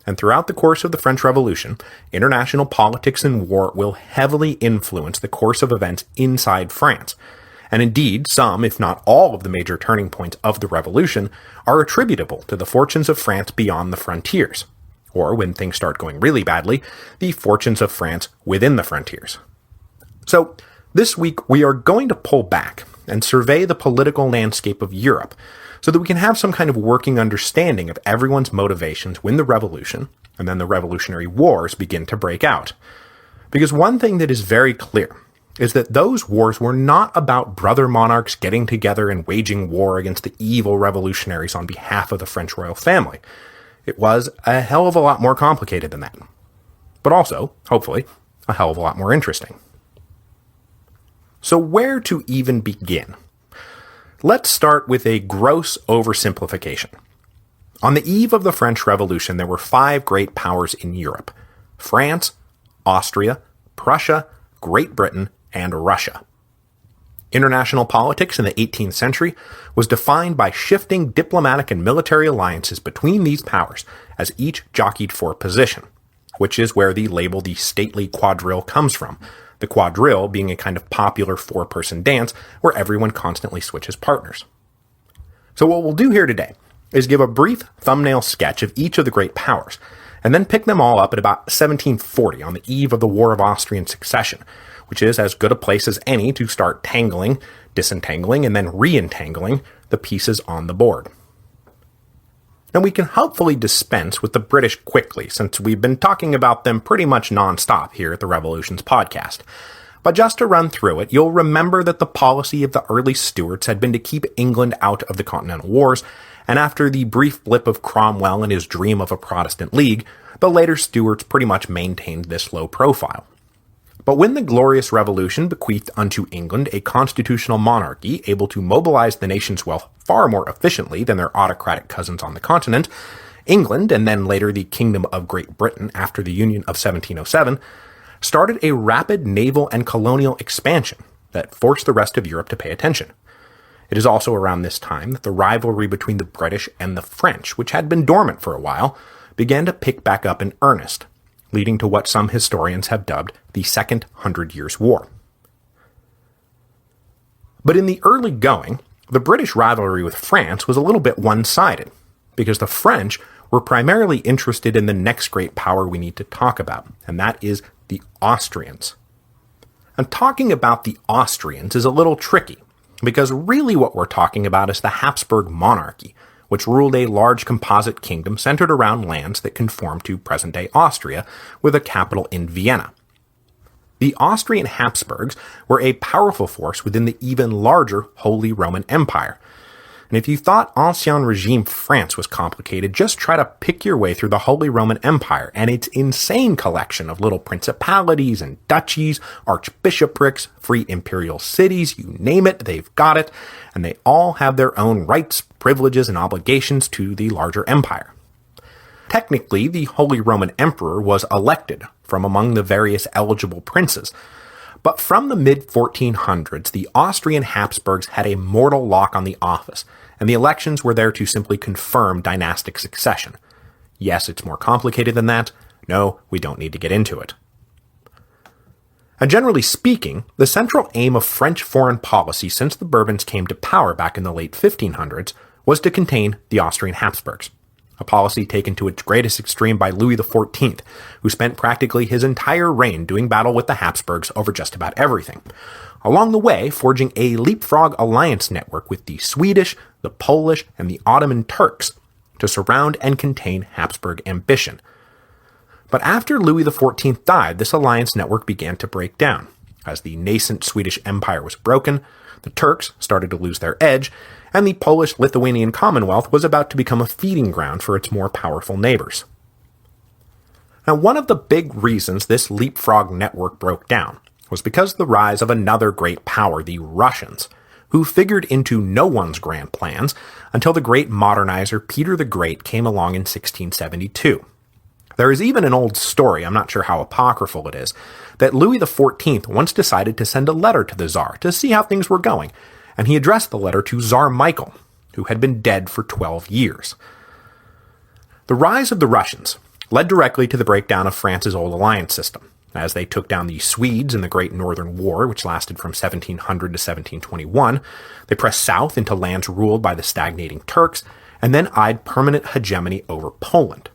And throughout the course of the French Revolution, international politics and war will heavily influence the course of events inside France. And indeed, some, if not all, of the major turning points of the revolution are attributable to the fortunes of France beyond the frontiers. Or, when things start going really badly, the fortunes of France within the frontiers. So, this week we are going to pull back and survey the political landscape of Europe so that we can have some kind of working understanding of everyone's motivations when the revolution, and then the revolutionary wars, begin to break out. Because one thing that is very clear is that those wars were not about brother monarchs getting together and waging war against the evil revolutionaries on behalf of the French royal family. It was a hell of a lot more complicated than that. But also, hopefully, a hell of a lot more interesting. So where to even begin? Let's start with a gross oversimplification. On the eve of the French Revolution, there were 5 great powers in Europe: France, Austria, Prussia, Great Britain, and Russia. International politics in the 18th century was defined by shifting diplomatic and military alliances between these powers as each jockeyed for position, which is where the label the stately quadrille comes from, the quadrille being a kind of popular 4-person dance where everyone constantly switches partners. So what we'll do here today is give a brief thumbnail sketch of each of the great powers, and then pick them all up at about 1740 on the eve of the War of Austrian Succession, which is as good a place as any to start tangling, disentangling, and then re-entangling the pieces on the board. Now we can hopefully dispense with the British quickly, since we've been talking about them pretty much non-stop here at the Revolutions podcast. But just to run through it, you'll remember that the policy of the early Stuarts had been to keep England out of the Continental Wars, and after the brief blip of Cromwell and his dream of a Protestant League, the later Stuarts pretty much maintained this low profile. But when the Glorious Revolution bequeathed unto England a constitutional monarchy able to mobilize the nation's wealth far more efficiently than their autocratic cousins on the continent, England, and then later the Kingdom of Great Britain after the Union of 1707, started a rapid naval and colonial expansion that forced the rest of Europe to pay attention. It is also around this time that the rivalry between the British and the French, which had been dormant for a while, began to pick back up in earnest, leading to what some historians have dubbed the Second 100 Years' War. But in the early going, the British rivalry with France was a little bit one-sided, because the French were primarily interested in the next great power we need to talk about, and that is the Austrians. And talking about the Austrians is a little tricky, because really what we're talking about is the Habsburg monarchy, which ruled a large composite kingdom centered around lands that conformed to present-day Austria, with a capital in Vienna. The Austrian Habsburgs were a powerful force within the even larger Holy Roman Empire. And if you thought Ancien regime France was complicated, just try to pick your way through the Holy Roman Empire and its insane collection of little principalities and duchies, archbishoprics, free imperial cities, you name it, they've got it, and they all have their own rights, privileges, and obligations to the larger empire. Technically, the Holy Roman Emperor was elected from among the various eligible princes, but from the mid-1400s, the Austrian Habsburgs had a mortal lock on the office, and the elections were there to simply confirm dynastic succession. Yes, it's more complicated than that. No, we don't need to get into it. And generally speaking, the central aim of French foreign policy since the Bourbons came to power back in the late 1500s was to contain the Austrian Habsburgs, a policy taken to its greatest extreme by Louis XIV, who spent practically his entire reign doing battle with the Habsburgs over just about everything, along the way forging a leapfrog alliance network with the Swedish, the Polish, and the Ottoman Turks to surround and contain Habsburg ambition. But after Louis XIV died, this alliance network began to break down, As the nascent Swedish Empire was broken, the Turks started to lose their edge, and the Polish-Lithuanian Commonwealth was about to become a feeding ground for its more powerful neighbors. Now, one of the big reasons this leapfrog network broke down was because of the rise of another great power, the Russians, who figured into no one's grand plans until the great modernizer Peter the Great came along in 1672. There is even an old story, I'm not sure how apocryphal it is, that Louis XIV once decided to send a letter to the Tsar to see how things were going, and he addressed the letter to Tsar Michael, who had been dead for 12 years. The rise of the Russians led directly to the breakdown of France's old alliance system, as they took down the Swedes in the Great Northern War, which lasted from 1700 to 1721. They pressed south into lands ruled by the stagnating Turks, and then eyed permanent hegemony over Poland.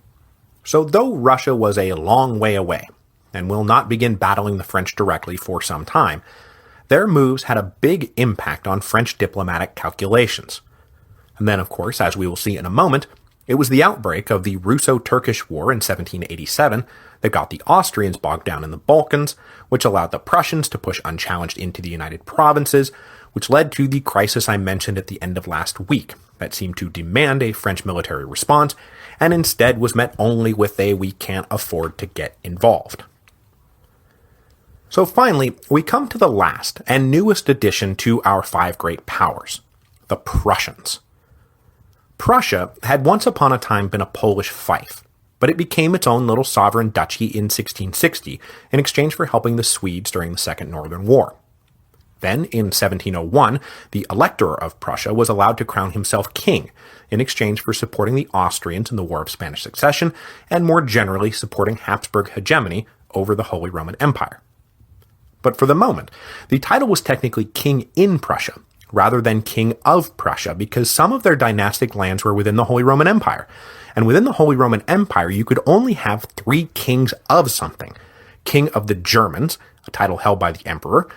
So though Russia was a long way away, and will not begin battling the French directly for some time, their moves had a big impact on French diplomatic calculations. And then, of course, as we will see in a moment, it was the outbreak of the Russo-Turkish War in 1787 that got the Austrians bogged down in the Balkans, which allowed the Prussians to push unchallenged into the United Provinces, which led to the crisis I mentioned at the end of last week that seemed to demand a French military response, and instead was met only with a "we can't afford to get involved." So finally, we come to the last and newest addition to our five great powers, the Prussians. Prussia had once upon a time been a Polish fief, but it became its own little sovereign duchy in 1660 in exchange for helping the Swedes during the Second Northern War. Then, in 1701, the Elector of Prussia was allowed to crown himself king in exchange for supporting the Austrians in the War of Spanish Succession and more generally supporting Habsburg hegemony over the Holy Roman Empire. But for the moment, the title was technically King in Prussia, rather than King of Prussia, because some of their dynastic lands were within the Holy Roman Empire. And within the Holy Roman Empire, you could only have 3 kings of something. King of the Germans, a title held by the emperor,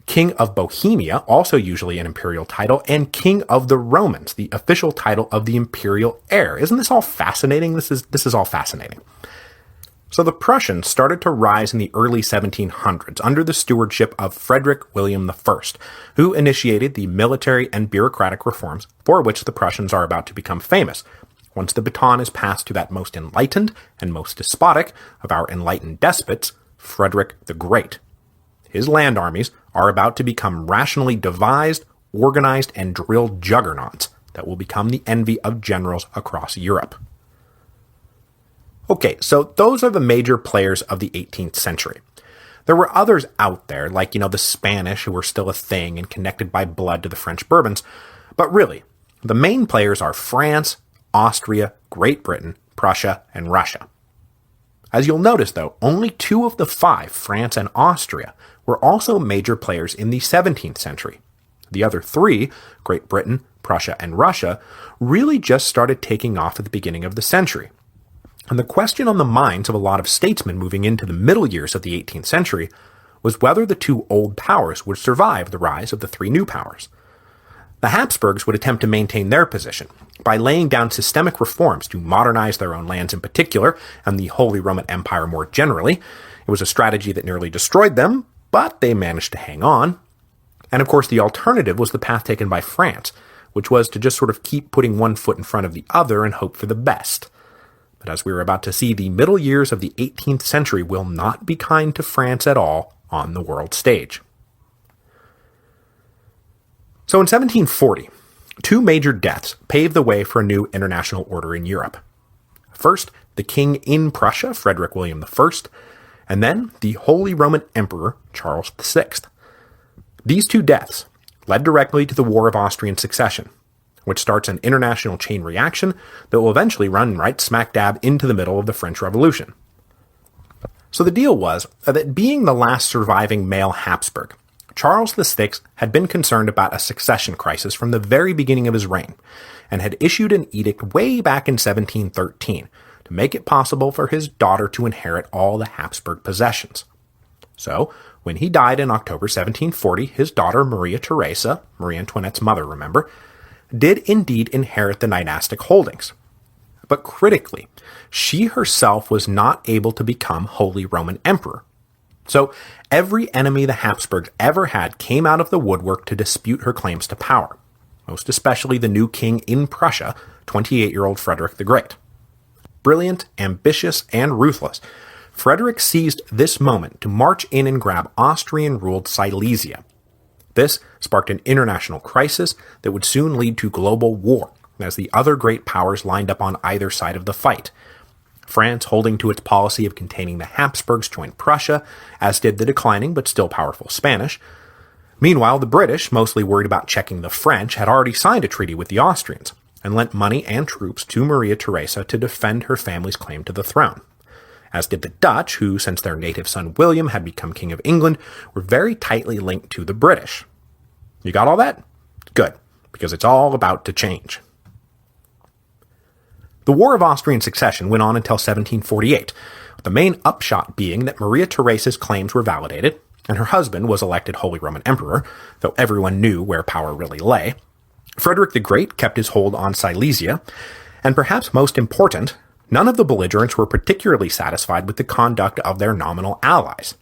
King of Bohemia, also usually an imperial title, and King of the Romans, the official title of the imperial heir. Isn't this all fascinating? This is all fascinating. So the Prussians started to rise in the early 1700s under the stewardship of Frederick William I, who initiated the military and bureaucratic reforms for which the Prussians are about to become famous, once the baton is passed to that most enlightened and most despotic of our enlightened despots, Frederick the Great. His land armies are about to become rationally devised, organized, and drilled juggernauts that will become the envy of generals across Europe. Okay, so those are the major players of the 18th century. There were others out there, like, the Spanish, who were still a thing and connected by blood to the French Bourbons, but really, the main players are France, Austria, Great Britain, Prussia, and Russia. As you'll notice, though, only 2 of the 5, France and Austria, were also major players in the 17th century. The other 3, Great Britain, Prussia, and Russia, really just started taking off at the beginning of the century. And the question on the minds of a lot of statesmen moving into the middle years of the 18th century was whether the 2 old powers would survive the rise of the 3 new powers. The Habsburgs would attempt to maintain their position by laying down systemic reforms to modernize their own lands in particular, and the Holy Roman Empire more generally. It was a strategy that nearly destroyed them, but they managed to hang on. And of course, the alternative was the path taken by France, which was to just sort of keep putting one foot in front of the other and hope for the best. But as we were about to see, the middle years of the 18th century will not be kind to France at all on the world stage. So in 1740, 2 major deaths paved the way for a new international order in Europe. First, the king in Prussia, Frederick William I, and then the Holy Roman Emperor, Charles VI. These 2 deaths led directly to the War of Austrian Succession, which starts an international chain reaction that will eventually run right smack dab into the middle of the French Revolution. So the deal was that being the last surviving male Habsburg, Charles VI had been concerned about a succession crisis from the very beginning of his reign, and had issued an edict way back in 1713 to make it possible for his daughter to inherit all the Habsburg possessions. So, when he died in October 1740, his daughter Maria Theresa, Marie Antoinette's mother, remember, did indeed inherit the dynastic holdings. But critically, she herself was not able to become Holy Roman Emperor. So every enemy the Habsburgs ever had came out of the woodwork to dispute her claims to power, most especially the new king in Prussia, 28-year-old Frederick the Great. Brilliant, ambitious, and ruthless, Frederick seized this moment to march in and grab Austrian-ruled Silesia. This sparked an international crisis that would soon lead to global war, as the other great powers lined up on either side of the fight. France, holding to its policy of containing the Habsburgs, joined Prussia, as did the declining but still powerful Spanish. Meanwhile, the British, mostly worried about checking the French, had already signed a treaty with the Austrians, and lent money and troops to Maria Theresa to defend her family's claim to the throne. As did the Dutch, who, since their native son William had become King of England, were very tightly linked to the British. You got all that? Good, because it's all about to change. The War of Austrian Succession went on until 1748, with the main upshot being that Maria Theresa's claims were validated, and her husband was elected Holy Roman Emperor, though everyone knew where power really lay. Frederick the Great kept his hold on Silesia, and perhaps most important, none of the belligerents were particularly satisfied with the conduct of their nominal allies.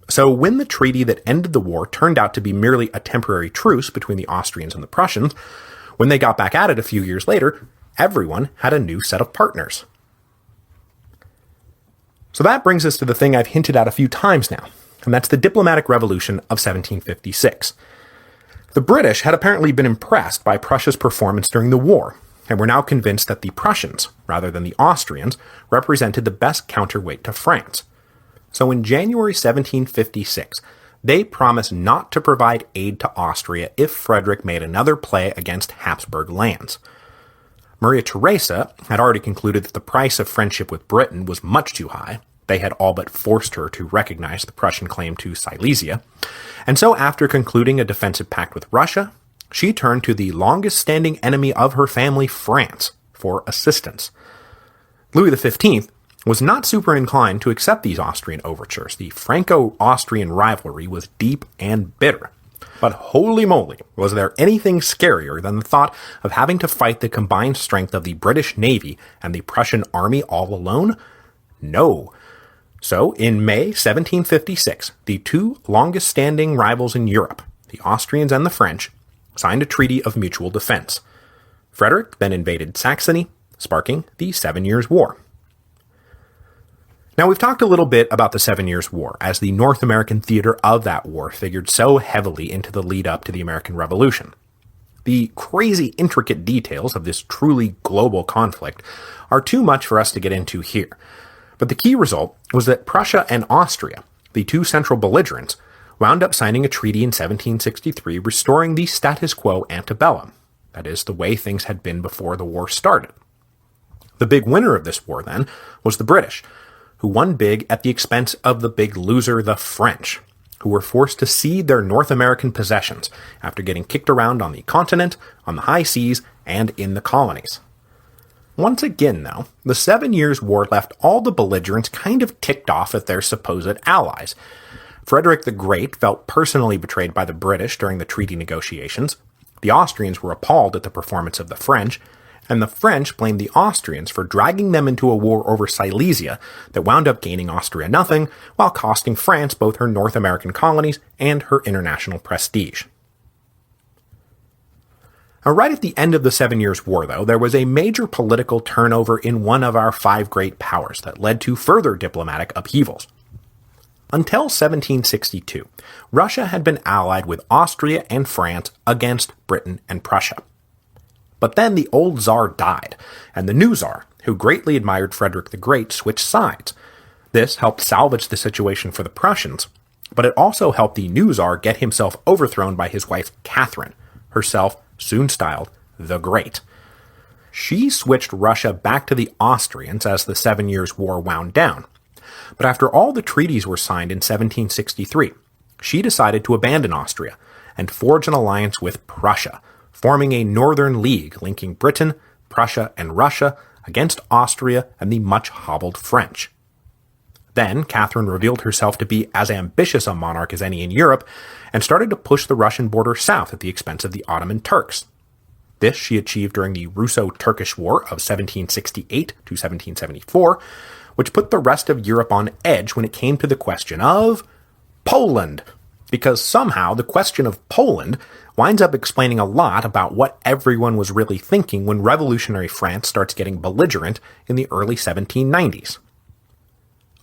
So when the treaty that ended the war turned out to be merely a temporary truce between the Austrians and the Prussians, when they got back at it a few years later, everyone had a new set of partners. So that brings us to the thing I've hinted at a few times now, and that's the diplomatic revolution of 1756. The British had apparently been impressed by Prussia's performance during the war, and were now convinced that the Prussians, rather than the Austrians, represented the best counterweight to France. So in January 1756, they promised not to provide aid to Austria if Frederick made another play against Habsburg lands. Maria Theresa had already concluded that the price of friendship with Britain was much too high. They had all but forced her to recognize the Prussian claim to Silesia. And so after concluding a defensive pact with Russia, she turned to the longest-standing enemy of her family, France, for assistance. Louis XV was not super inclined to accept these Austrian overtures. The Franco-Austrian rivalry was deep and bitter. But holy moly, was there anything scarier than the thought of having to fight the combined strength of the British Navy and the Prussian army all alone? No. So, in May 1756, the two longest-standing rivals in Europe, the Austrians and the French, signed a treaty of mutual defense. Frederick then invaded Saxony, sparking the 7 Years' War. Now, we've talked a little bit about the 7 Years' War, as the North American theater of that war figured so heavily into the lead-up to the American Revolution. The crazy intricate details of this truly global conflict are too much for us to get into here, but the key result was that Prussia and Austria, the two central belligerents, wound up signing a treaty in 1763 restoring the status quo ante bellum, that is, the way things had been before the war started. The big winner of this war, then, was the British, who won big at the expense of the big loser, the French, who were forced to cede their North American possessions after getting kicked around on the continent, on the high seas, and in the colonies. Once again, though, the 7 Years' War left all the belligerents kind of ticked off at their supposed allies. Frederick the Great felt personally betrayed by the British during the treaty negotiations, the Austrians were appalled at the performance of the French, and the French blamed the Austrians for dragging them into a war over Silesia that wound up gaining Austria nothing, while costing France both her North American colonies and her international prestige. Now, right at the end of the 7 Years' War, though, there was a major political turnover in one of our five great powers that led to further diplomatic upheavals. Until 1762, Russia had been allied with Austria and France against Britain and Prussia. But then the old Tsar died, and the new Tsar, who greatly admired Frederick the Great, switched sides. This helped salvage the situation for the Prussians, but it also helped the new Tsar get himself overthrown by his wife Catherine, herself soon styled the Great. She switched Russia back to the Austrians as the 7 Years' War wound down. But after all the treaties were signed in 1763, she decided to abandon Austria and forge an alliance with Prussia, forming a northern league linking Britain, Prussia, and Russia against Austria and the much-hobbled French. Then, Catherine revealed herself to be as ambitious a monarch as any in Europe, and started to push the Russian border south at the expense of the Ottoman Turks. This she achieved during the Russo-Turkish War of 1768 to 1774, which put the rest of Europe on edge when it came to the question of Poland, because somehow the question of Poland winds up explaining a lot about what everyone was really thinking when revolutionary France starts getting belligerent in the early 1790s.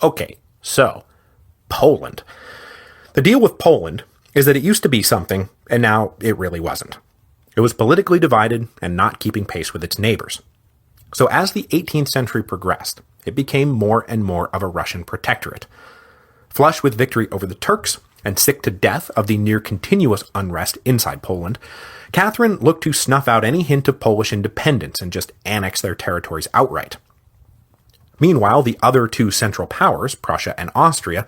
Okay, so, Poland. The deal with Poland is that it used to be something, and now it really wasn't. It was politically divided and not keeping pace with its neighbors. So as the 18th century progressed, it became more and more of a Russian protectorate. Flush with victory over the Turks, and sick to death of the near-continuous unrest inside Poland, Catherine looked to snuff out any hint of Polish independence and just annex their territories outright. Meanwhile, the other two Central Powers, Prussia and Austria,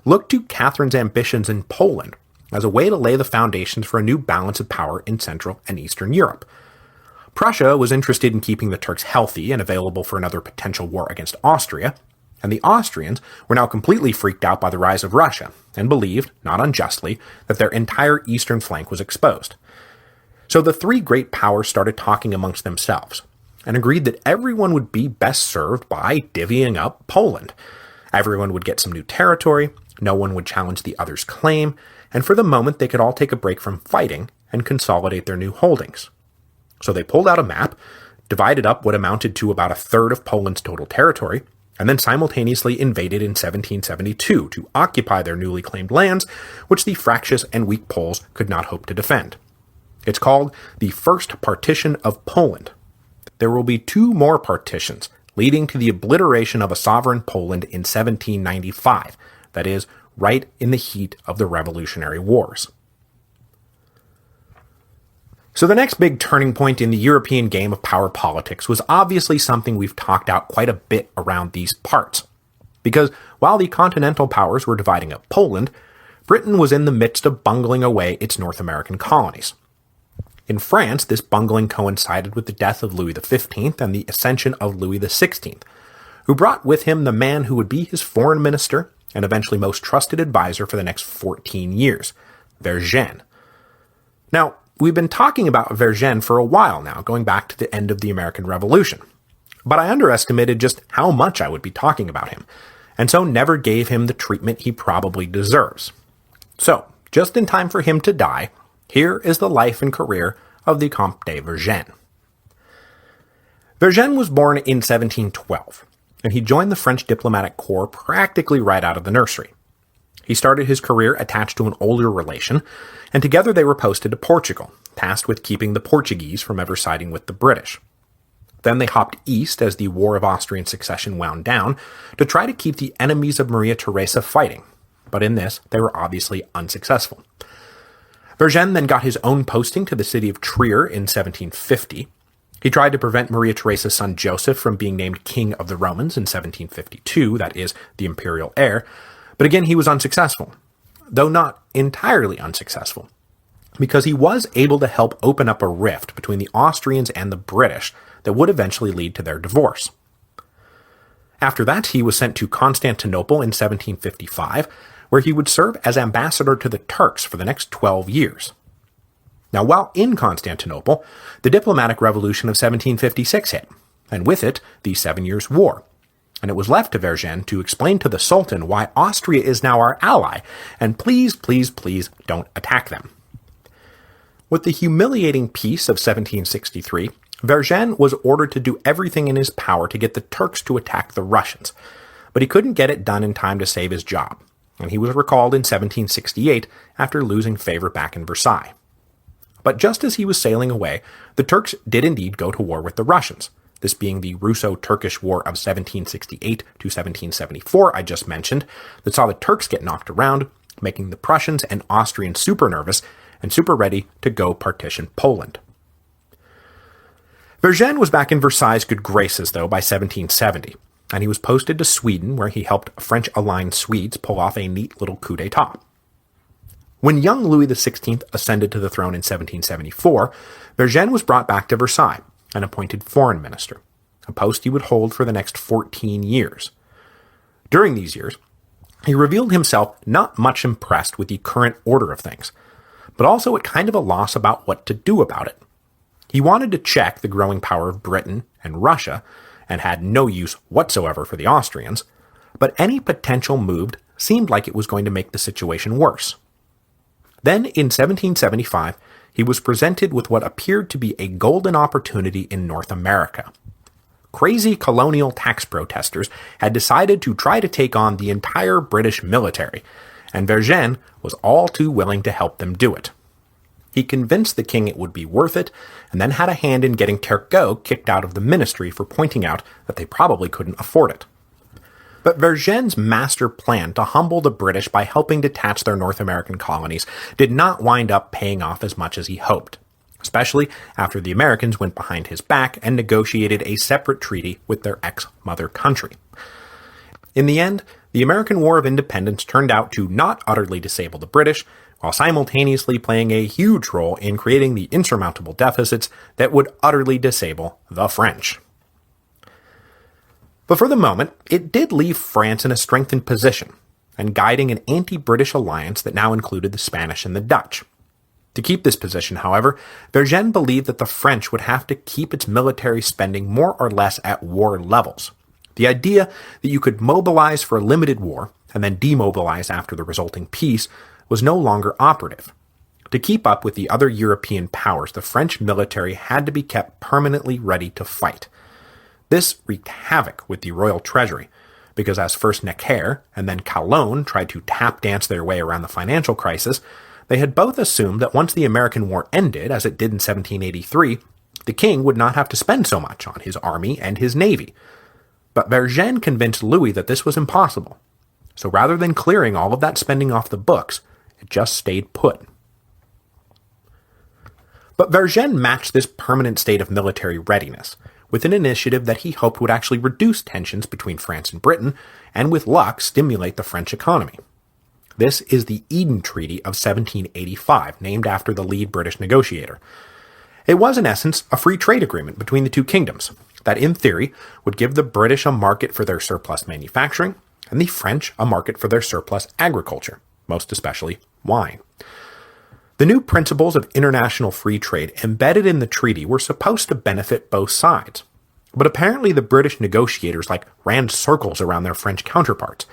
looked to Catherine's ambitions in Poland as a way to lay the foundations for a new balance of power in Central and Eastern Europe. Prussia was interested in keeping the Turks healthy and available for another potential war against Austria, and the Austrians were now completely freaked out by the rise of Russia, and believed, not unjustly, that their entire eastern flank was exposed. So the three great powers started talking amongst themselves, and agreed that everyone would be best served by divvying up Poland. Everyone would get some new territory, no one would challenge the other's claim, and for the moment they could all take a break from fighting and consolidate their new holdings. So they pulled out a map, divided up what amounted to about a third of Poland's total territory, and then simultaneously invaded in 1772 to occupy their newly claimed lands, which the fractious and weak Poles could not hope to defend. It's called the First Partition of Poland. There will be two more partitions, leading to the obliteration of a sovereign Poland in 1795, that is, right in the heat of the Revolutionary Wars. So the next big turning point in the European game of power politics was obviously something we've talked out quite a bit around these parts. Because while the continental powers were dividing up Poland, Britain was in the midst of bungling away its North American colonies. In France, this bungling coincided with the death of Louis XV and the ascension of Louis XVI, who brought with him the man who would be his foreign minister and eventually most trusted advisor for the next 14 years, Vergennes. Now, we've been talking about Vergennes for a while now, going back to the end of the American Revolution. But I underestimated just how much I would be talking about him, and so never gave him the treatment he probably deserves. So, just in time for him to die, here is the life and career of the Comte de Vergennes. Vergennes was born in 1712, and he joined the French diplomatic corps practically right out of the nursery. He started his career attached to an older relation, and together they were posted to Portugal, tasked with keeping the Portuguese from ever siding with the British. Then they hopped east as the War of Austrian Succession wound down to try to keep the enemies of Maria Theresa fighting, but in this they were obviously unsuccessful. Vergennes then got his own posting to the city of Trier in 1750. He tried to prevent Maria Theresa's son Joseph from being named King of the Romans in 1752, that is, the imperial heir, but again he was unsuccessful, though not entirely unsuccessful, because he was able to help open up a rift between the Austrians and the British that would eventually lead to their divorce. After that, he was sent to Constantinople in 1755, where he would serve as ambassador to the Turks for the next 12 years. Now, while in Constantinople, the diplomatic revolution of 1756 hit, and with it, the 7 Years' War, and it was left to Vergennes to explain to the Sultan why Austria is now our ally, and please, please, please don't attack them. With the humiliating peace of 1763, Vergennes was ordered to do everything in his power to get the Turks to attack the Russians, but he couldn't get it done in time to save his job, and he was recalled in 1768 after losing favor back in Versailles. But just as he was sailing away, the Turks did indeed go to war with the Russians, this being the Russo-Turkish War of 1768 to 1774 I just mentioned, that saw the Turks get knocked around, making the Prussians and Austrians super nervous and super ready to go partition Poland. Vergennes was back in Versailles' good graces, though, by 1770, and he was posted to Sweden, where he helped French-aligned Swedes pull off a neat little coup d'etat. When young Louis XVI ascended to the throne in 1774, Vergennes was brought back to Versailles and appointed foreign minister, a post he would hold for the next 14 years. During these years, he revealed himself not much impressed with the current order of things, but also at kind of a loss about what to do about it. He wanted to check the growing power of Britain and Russia, and had no use whatsoever for the Austrians, but any potential move seemed like it was going to make the situation worse. Then, in 1775, he was presented with what appeared to be a golden opportunity in North America. Crazy colonial tax protesters had decided to try to take on the entire British military, and Vergennes was all too willing to help them do it. He convinced the king it would be worth it, and then had a hand in getting Turgot kicked out of the ministry for pointing out that they probably couldn't afford it. But Vergennes' master plan to humble the British by helping detach their North American colonies did not wind up paying off as much as he hoped, especially after the Americans went behind his back and negotiated a separate treaty with their ex-mother country. In the end, the American War of Independence turned out to not utterly disable the British, while simultaneously playing a huge role in creating the insurmountable deficits that would utterly disable the French. But for the moment, it did leave France in a strengthened position, and guiding an anti-British alliance that now included the Spanish and the Dutch. To keep this position, however, Vergennes believed that the French would have to keep its military spending more or less at war levels. The idea that you could mobilize for a limited war, and then demobilize after the resulting peace, was no longer operative. To keep up with the other European powers, the French military had to be kept permanently ready to fight. This wreaked havoc with the royal treasury, because as first Necker and then Calonne tried to tap dance their way around the financial crisis, they had both assumed that once the American War ended, as it did in 1783, the king would not have to spend so much on his army and his navy. But Vergennes convinced Louis that this was impossible. So rather than clearing all of that spending off the books, it just stayed put. But Vergennes matched this permanent state of military readiness with an initiative that he hoped would actually reduce tensions between France and Britain, and with luck stimulate the French economy. This is the Eden Treaty of 1785, named after the lead British negotiator. It was in essence a free trade agreement between the two kingdoms that in theory would give the British a market for their surplus manufacturing, and the French a market for their surplus agriculture, most especially wine. The new principles of international free trade embedded in the treaty were supposed to benefit both sides, but apparently the British negotiators ran circles around their French counterparts,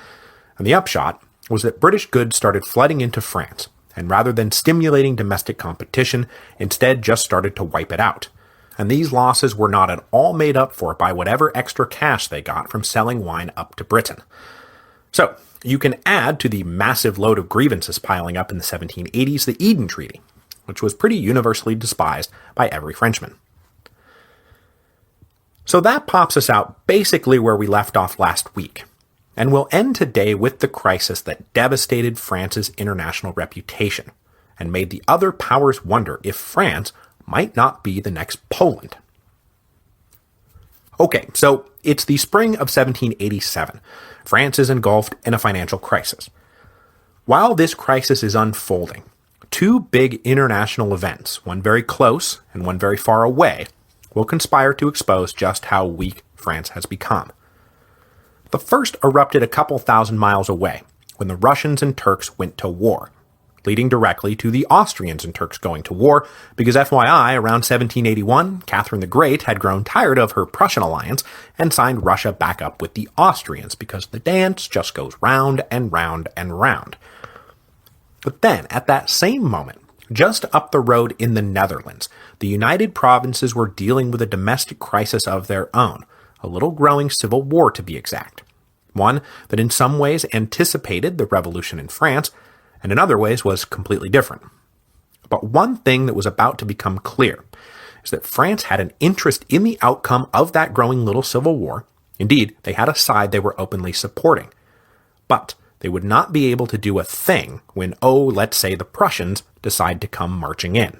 and the upshot was that British goods started flooding into France, and rather than stimulating domestic competition, instead just started to wipe it out. And these losses were not at all made up for by whatever extra cash they got from selling wine up to Britain. So, you can add to the massive load of grievances piling up in the 1780s the Eden Treaty, which was pretty universally despised by every Frenchman. So that pops us out basically where we left off last week, and we'll end today with the crisis that devastated France's international reputation, and made the other powers wonder if France might not be the next Poland. Okay, so it's the spring of 1787. France is engulfed in a financial crisis. While this crisis is unfolding, two big international events, one very close and one very far away, will conspire to expose just how weak France has become. The first erupted a couple thousand miles away, when the Russians and Turks went to war, leading directly to the Austrians and Turks going to war, because FYI, around 1781, Catherine the Great had grown tired of her Prussian alliance and signed Russia back up with the Austrians, because the dance just goes round and round and round. But then, at that same moment, just up the road in the Netherlands, the United Provinces were dealing with a domestic crisis of their own, a little growing civil war to be exact. One that in some ways anticipated the revolution in France, and in other ways was completely different. But one thing that was about to become clear is that France had an interest in the outcome of that growing little civil war. Indeed, they had a side they were openly supporting. But they would not be able to do a thing when, let's say the Prussians decide to come marching in.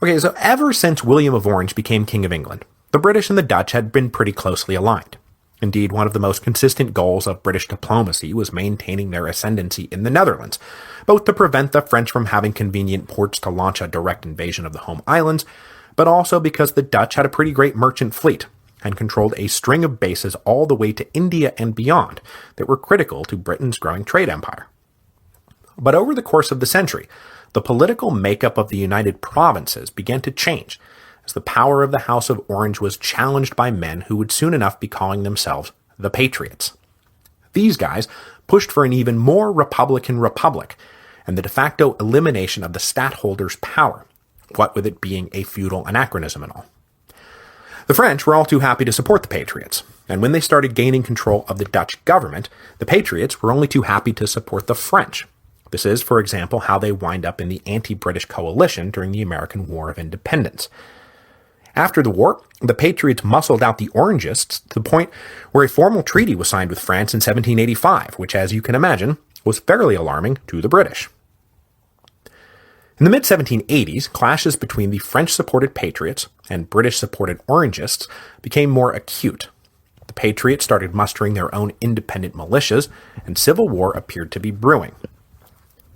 Okay, so ever since William of Orange became King of England, the British and the Dutch had been pretty closely aligned. Indeed, one of the most consistent goals of British diplomacy was maintaining their ascendancy in the Netherlands, both to prevent the French from having convenient ports to launch a direct invasion of the home islands, but also because the Dutch had a pretty great merchant fleet and controlled a string of bases all the way to India and beyond that were critical to Britain's growing trade empire. But over the course of the century, the political makeup of the United Provinces began to change, as the power of the House of Orange was challenged by men who would soon enough be calling themselves the Patriots. These guys pushed for an even more Republican republic, and the de facto elimination of the stadtholder's power, what with it being a feudal anachronism and all. The French were all too happy to support the Patriots, and when they started gaining control of the Dutch government, the Patriots were only too happy to support the French. This is, for example, how they wind up in the anti-British coalition during the American War of Independence. After the war, the Patriots muscled out the Orangists to the point where a formal treaty was signed with France in 1785, which, as you can imagine, was fairly alarming to the British. In the mid-1780s, clashes between the French-supported Patriots and British-supported Orangists became more acute. The Patriots started mustering their own independent militias, and civil war appeared to be brewing.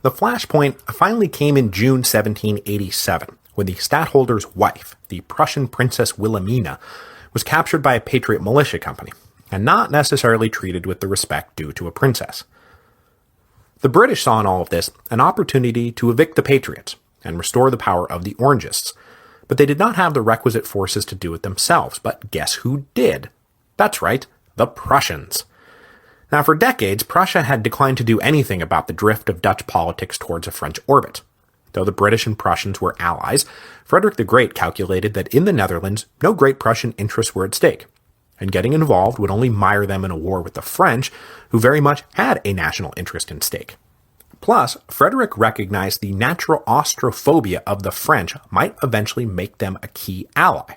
The flashpoint finally came in June 1787, when the stadtholder's wife, the Prussian Princess Wilhelmina, was captured by a Patriot militia company, and not necessarily treated with the respect due to a princess. The British saw in all of this an opportunity to evict the Patriots and restore the power of the Orangists, but they did not have the requisite forces to do it themselves. But guess who did? That's right, the Prussians. Now, for decades, Prussia had declined to do anything about the drift of Dutch politics towards a French orbit. Though the British and Prussians were allies, Frederick the Great calculated that in the Netherlands, no great Prussian interests were at stake, and getting involved would only mire them in a war with the French, who very much had a national interest in stake. Plus, Frederick recognized the natural Austrophobia of the French might eventually make them a key ally.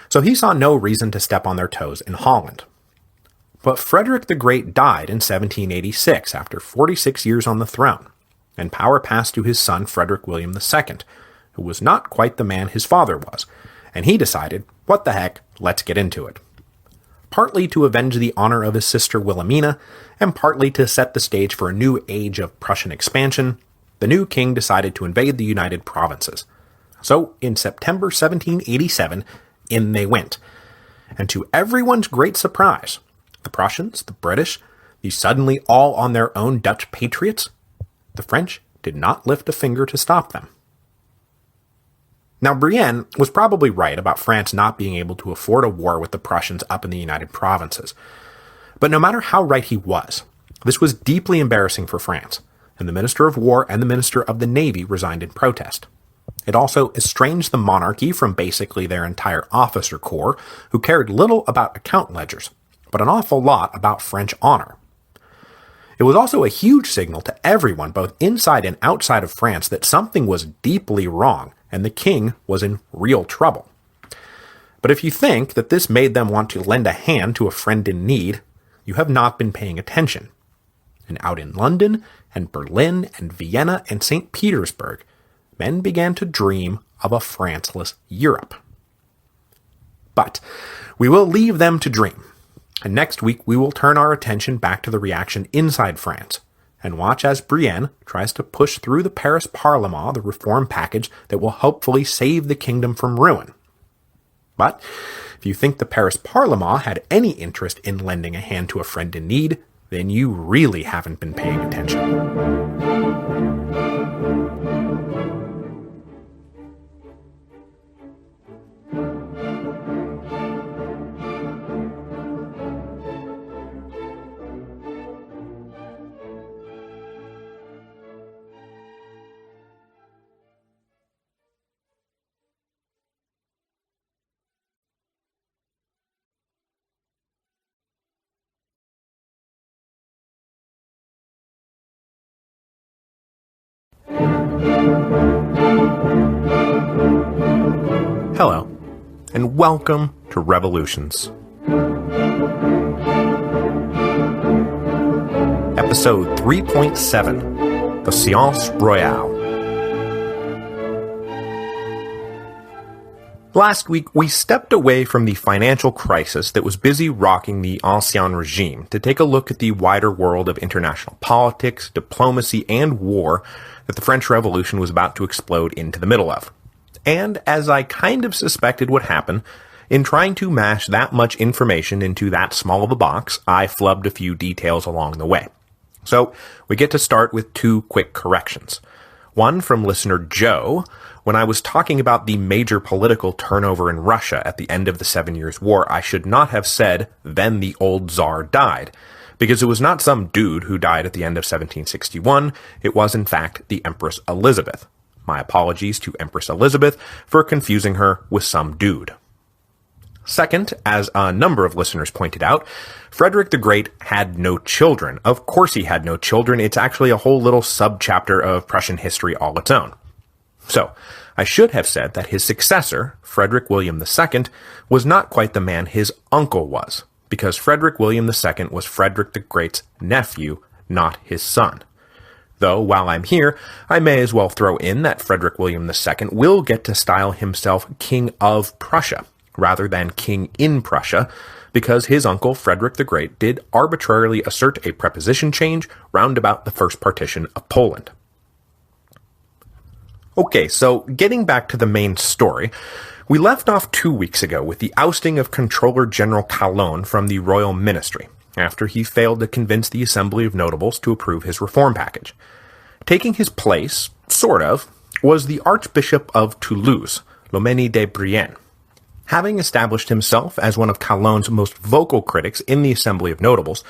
So he saw no reason to step on their toes in Holland. But Frederick the Great died in 1786 after 46 years on the throne, and power passed to his son Frederick William II, who was not quite the man his father was, and he decided, what the heck, let's get into it. Partly to avenge the honor of his sister Wilhelmina, and partly to set the stage for a new age of Prussian expansion, the new king decided to invade the United Provinces. So, in September 1787, in they went. And to everyone's great surprise, the Prussians, the British, the suddenly all on their own Dutch patriots, the French did not lift a finger to stop them. Now, Brienne was probably right about France not being able to afford a war with the Prussians up in the United Provinces. But no matter how right he was, this was deeply embarrassing for France, and the Minister of War and the Minister of the Navy resigned in protest. It also estranged the monarchy from basically their entire officer corps, who cared little about account ledgers, but an awful lot about French honor. It was also a huge signal to everyone, both inside and outside of France, that something was deeply wrong, and the king was in real trouble. But if you think that this made them want to lend a hand to a friend in need, you have not been paying attention. And out in London, and Berlin, and Vienna, and St. Petersburg, men began to dream of a Franceless Europe. But we will leave them to dream. And next week, we will turn our attention back to the reaction inside France, and watch as Brienne tries to push through the Paris Parlement the reform package that will hopefully save the kingdom from ruin. But if you think the Paris Parlement had any interest in lending a hand to a friend in need, then you really haven't been paying attention. Hello, and welcome to Revolutions. Episode 3.7, The Séance Royale. Last week, we stepped away from the financial crisis that was busy rocking the Ancien regime to take a look at the wider world of international politics, diplomacy, and war that the French Revolution was about to explode into the middle of. And, as I kind of suspected would happen, in trying to mash that much information into that small of a box, I flubbed a few details along the way. So, we get to start with two quick corrections. One from listener Joe, when I was talking about the major political turnover in Russia at the end of the 7 Years' War, I should not have said, "Then the old Tsar died," because it was not some dude who died at the end of 1761, it was in fact the Empress Elizabeth. My apologies to Empress Elizabeth for confusing her with some dude. Second, as a number of listeners pointed out, Frederick the Great had no children. Of course he had no children. It's actually a whole little sub-chapter of Prussian history all its own. So, I should have said that his successor, Frederick William II, was not quite the man his uncle was, because Frederick William II was Frederick the Great's nephew, not his son. Though, while I'm here, I may as well throw in that Frederick William II will get to style himself King of Prussia, rather than King in Prussia, because his uncle Frederick the Great did arbitrarily assert a preposition change round about the first partition of Poland. Okay, so getting back to the main story, we left off 2 weeks ago with the ousting of Controller General Calonne from the royal ministry, after he failed to convince the Assembly of Notables to approve his reform package. Taking his place, sort of, was the Archbishop of Toulouse, Loménie de Brienne. Having established himself as one of Calonne's most vocal critics in the Assembly of Notables,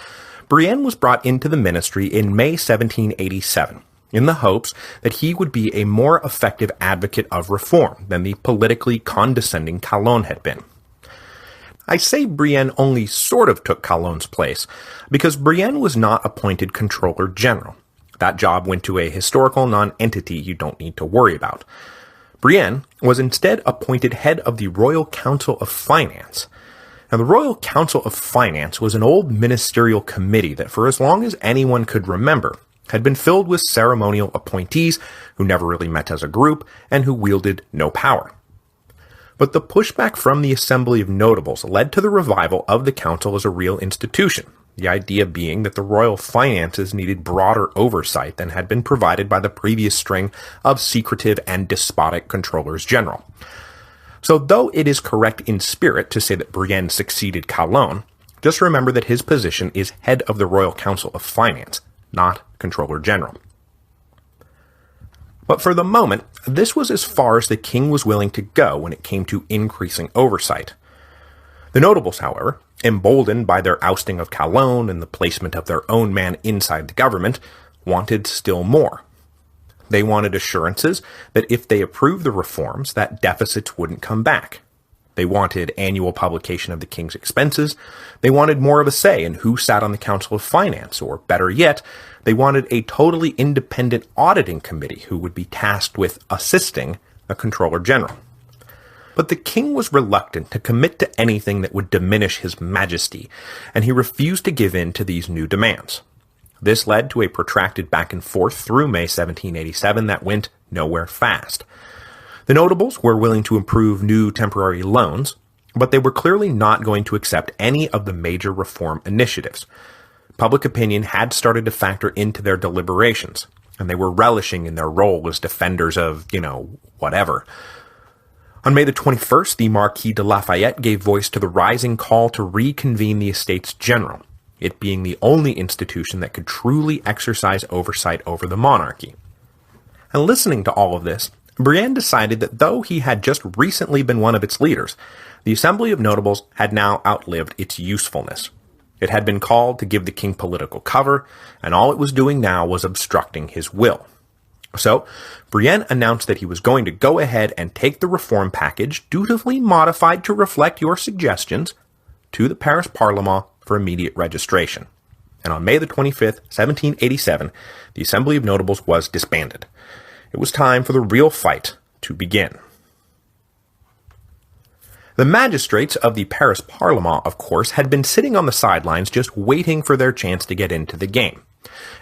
Brienne was brought into the ministry in May 1787, in the hopes that he would be a more effective advocate of reform than the politically condescending Calonne had been. I say Brienne only sort of took Calonne's place, because Brienne was not appointed Controller General. That job went to a historical non-entity you don't need to worry about. Brienne was instead appointed head of the Royal Council of Finance. Now, the Royal Council of Finance was an old ministerial committee that, for as long as anyone could remember, had been filled with ceremonial appointees who never really met as a group and who wielded no power. But the pushback from the Assembly of Notables led to the revival of the council as a real institution, the idea being that the royal finances needed broader oversight than had been provided by the previous string of secretive and despotic controllers general. So though it is correct in spirit to say that Brienne succeeded Calonne, just remember that his position is head of the Royal Council of Finance, not Controller General. But for the moment, this was as far as the king was willing to go when it came to increasing oversight. The notables, however, emboldened by their ousting of Calonne and the placement of their own man inside the government, wanted still more. They wanted assurances that if they approved the reforms, that deficits wouldn't come back. They wanted annual publication of the king's expenses. They wanted more of a say in who sat on the Council of Finance, or better yet, they wanted a totally independent auditing committee who would be tasked with assisting the Controller General. But the king was reluctant to commit to anything that would diminish his majesty, and he refused to give in to these new demands. This led to a protracted back and forth through May 1787 that went nowhere fast. The notables were willing to approve new temporary loans, but they were clearly not going to accept any of the major reform initiatives. Public opinion had started to factor into their deliberations, and they were relishing in their role as defenders of, whatever. On May the 21st, the Marquis de Lafayette gave voice to the rising call to reconvene the Estates General, it being the only institution that could truly exercise oversight over the monarchy. And listening to all of this, Brienne decided that though he had just recently been one of its leaders, the Assembly of Notables had now outlived its usefulness. It had been called to give the king political cover, and all it was doing now was obstructing his will. So, Brienne announced that he was going to go ahead and take the reform package, dutifully modified to reflect your suggestions, to the Paris Parlement for immediate registration. And on May the 25th, 1787, the Assembly of Notables was disbanded. It was time for the real fight to begin. The magistrates of the Paris Parlement, of course, had been sitting on the sidelines just waiting for their chance to get into the game.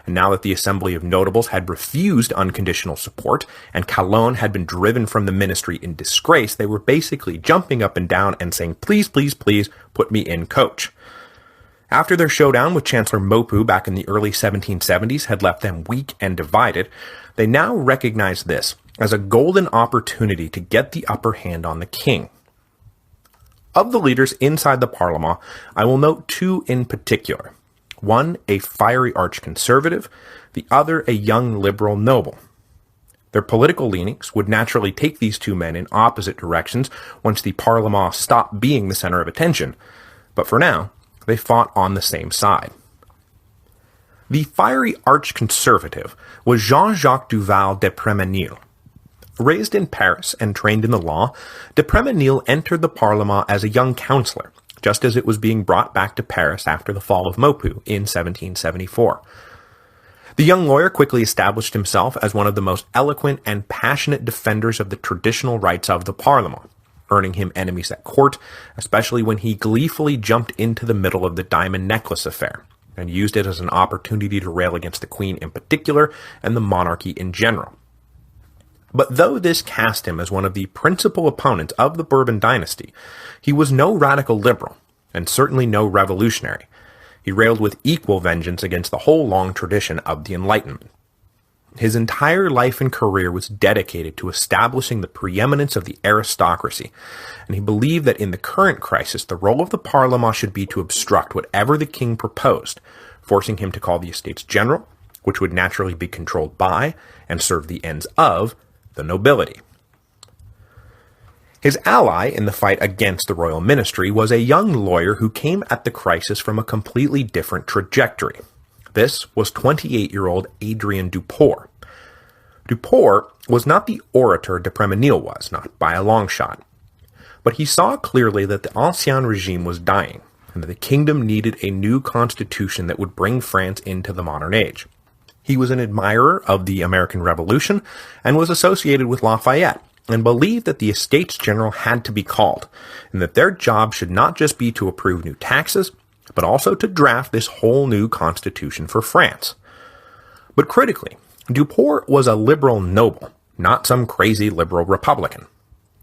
And now that the Assembly of Notables had refused unconditional support, and Calonne had been driven from the ministry in disgrace, they were basically jumping up and down and saying, please, please, please, put me in, coach. After their showdown with Chancellor Maupeou back in the early 1770s had left them weak and divided, they now recognized this as a golden opportunity to get the upper hand on the king. Of the leaders inside the Parlement, I will note two in particular. One, a fiery arch-conservative, the other a young liberal noble. Their political leanings would naturally take these two men in opposite directions once the Parlement stopped being the center of attention, but for now, they fought on the same side. The fiery arch-conservative was Jean-Jacques Duval de Prémenil. Raised in Paris and trained in the law, de Prémenil entered the Parlement as a young councillor, just as it was being brought back to Paris after the fall of Maupeou in 1774. The young lawyer quickly established himself as one of the most eloquent and passionate defenders of the traditional rights of the Parlement, earning him enemies at court, especially when he gleefully jumped into the middle of the diamond necklace affair, and used it as an opportunity to rail against the Queen in particular and the monarchy in general. But though this cast him as one of the principal opponents of the Bourbon dynasty, he was no radical liberal, and certainly no revolutionary. He railed with equal vengeance against the whole long tradition of the Enlightenment. His entire life and career was dedicated to establishing the preeminence of the aristocracy, and he believed that in the current crisis the role of the Parlement should be to obstruct whatever the king proposed, forcing him to call the Estates General, which would naturally be controlled by, and serve the ends of, the nobility. His ally in the fight against the royal ministry was a young lawyer who came at the crisis from a completely different trajectory. This was 28-year-old Adrien Duport. Duport was not the orator de Prémenil was, not by a long shot. But he saw clearly that the Ancien regime was dying, and that the kingdom needed a new constitution that would bring France into the modern age. He was an admirer of the American Revolution and was associated with Lafayette, and believed that the Estates General had to be called, and that their job should not just be to approve new taxes, but also to draft this whole new constitution for France. But critically, Duport was a liberal noble, not some crazy liberal Republican.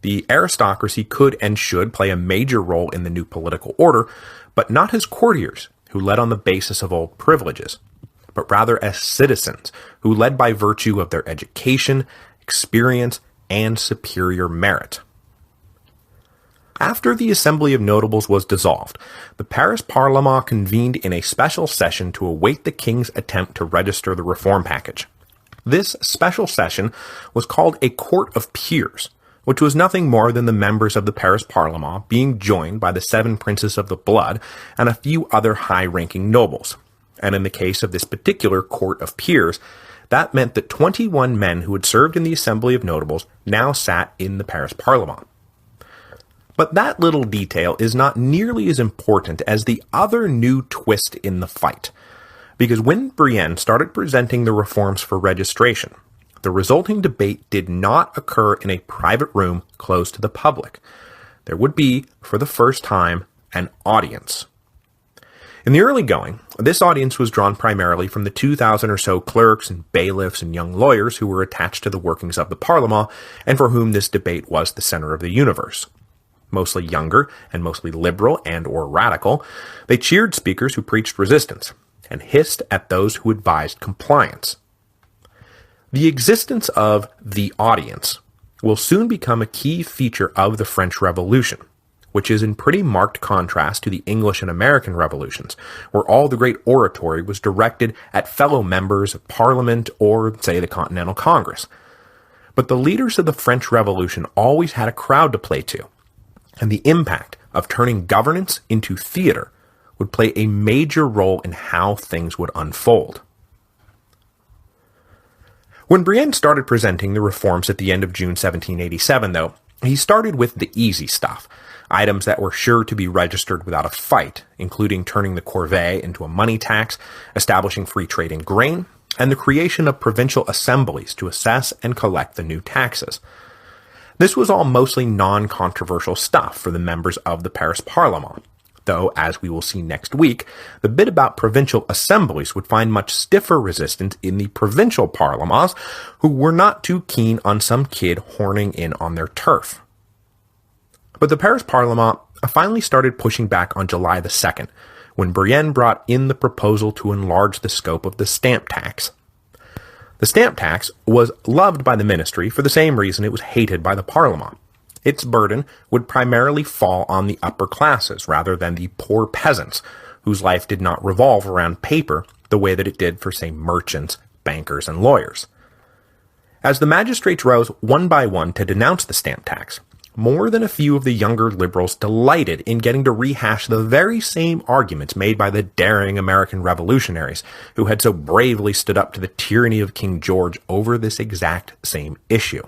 The aristocracy could and should play a major role in the new political order, but not as courtiers, who led on the basis of old privileges, but rather as citizens, who led by virtue of their education, experience, and superior merit. After the Assembly of Notables was dissolved, the Paris Parlement convened in a special session to await the king's attempt to register the reform package. This special session was called a Court of Peers, which was nothing more than the members of the Paris Parlement being joined by the 7 princes of the blood and a few other high-ranking nobles. And in the case of this particular Court of Peers, that meant that 21 men who had served in the Assembly of Notables now sat in the Paris Parlement. But that little detail is not nearly as important as the other new twist in the fight, because when Brienne started presenting the reforms for registration, the resulting debate did not occur in a private room closed to the public. There would be, for the first time, an audience. In the early going, this audience was drawn primarily from the 2,000 or so clerks and bailiffs and young lawyers who were attached to the workings of the Parlement and for whom this debate was the center of the universe. Mostly younger and mostly liberal and or radical, they cheered speakers who preached resistance and hissed at those who advised compliance. The existence of the audience will soon become a key feature of the French Revolution, which is in pretty marked contrast to the English and American revolutions, where all the great oratory was directed at fellow members of Parliament or, say, the Continental Congress. But the leaders of the French Revolution always had a crowd to play to, and the impact of turning governance into theater would play a major role in how things would unfold. When Brienne started presenting the reforms at the end of June 1787, though, he started with the easy stuff, items that were sure to be registered without a fight, including turning the corvée into a money tax, establishing free trade in grain, and the creation of provincial assemblies to assess and collect the new taxes. This was all mostly non-controversial stuff for the members of the Paris Parlement, though, as we will see next week, the bit about provincial assemblies would find much stiffer resistance in the provincial parlements, who were not too keen on some kid horning in on their turf. But the Paris Parlement finally started pushing back on July the 2nd, when Brienne brought in the proposal to enlarge the scope of the stamp tax. The stamp tax was loved by the ministry for the same reason it was hated by the Parlement. Its burden would primarily fall on the upper classes rather than the poor peasants, whose life did not revolve around paper the way that it did for, say, merchants, bankers, and lawyers. As the magistrates rose one by one to denounce the stamp tax, more than a few of the younger liberals delighted in getting to rehash the very same arguments made by the daring American revolutionaries who had so bravely stood up to the tyranny of King George over this exact same issue.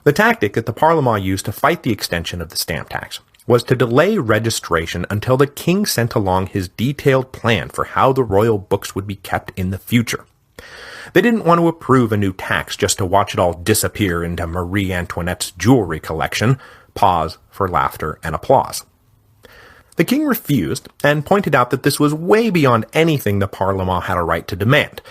The tactic that the Parlement used to fight the extension of the stamp tax was to delay registration until the king sent along his detailed plan for how the royal books would be kept in the future. They didn't want to approve a new tax just to watch it all disappear into Marie Antoinette's jewelry collection. Pause for laughter and applause. The king refused and pointed out that this was way beyond anything the Parlement had a right to demand.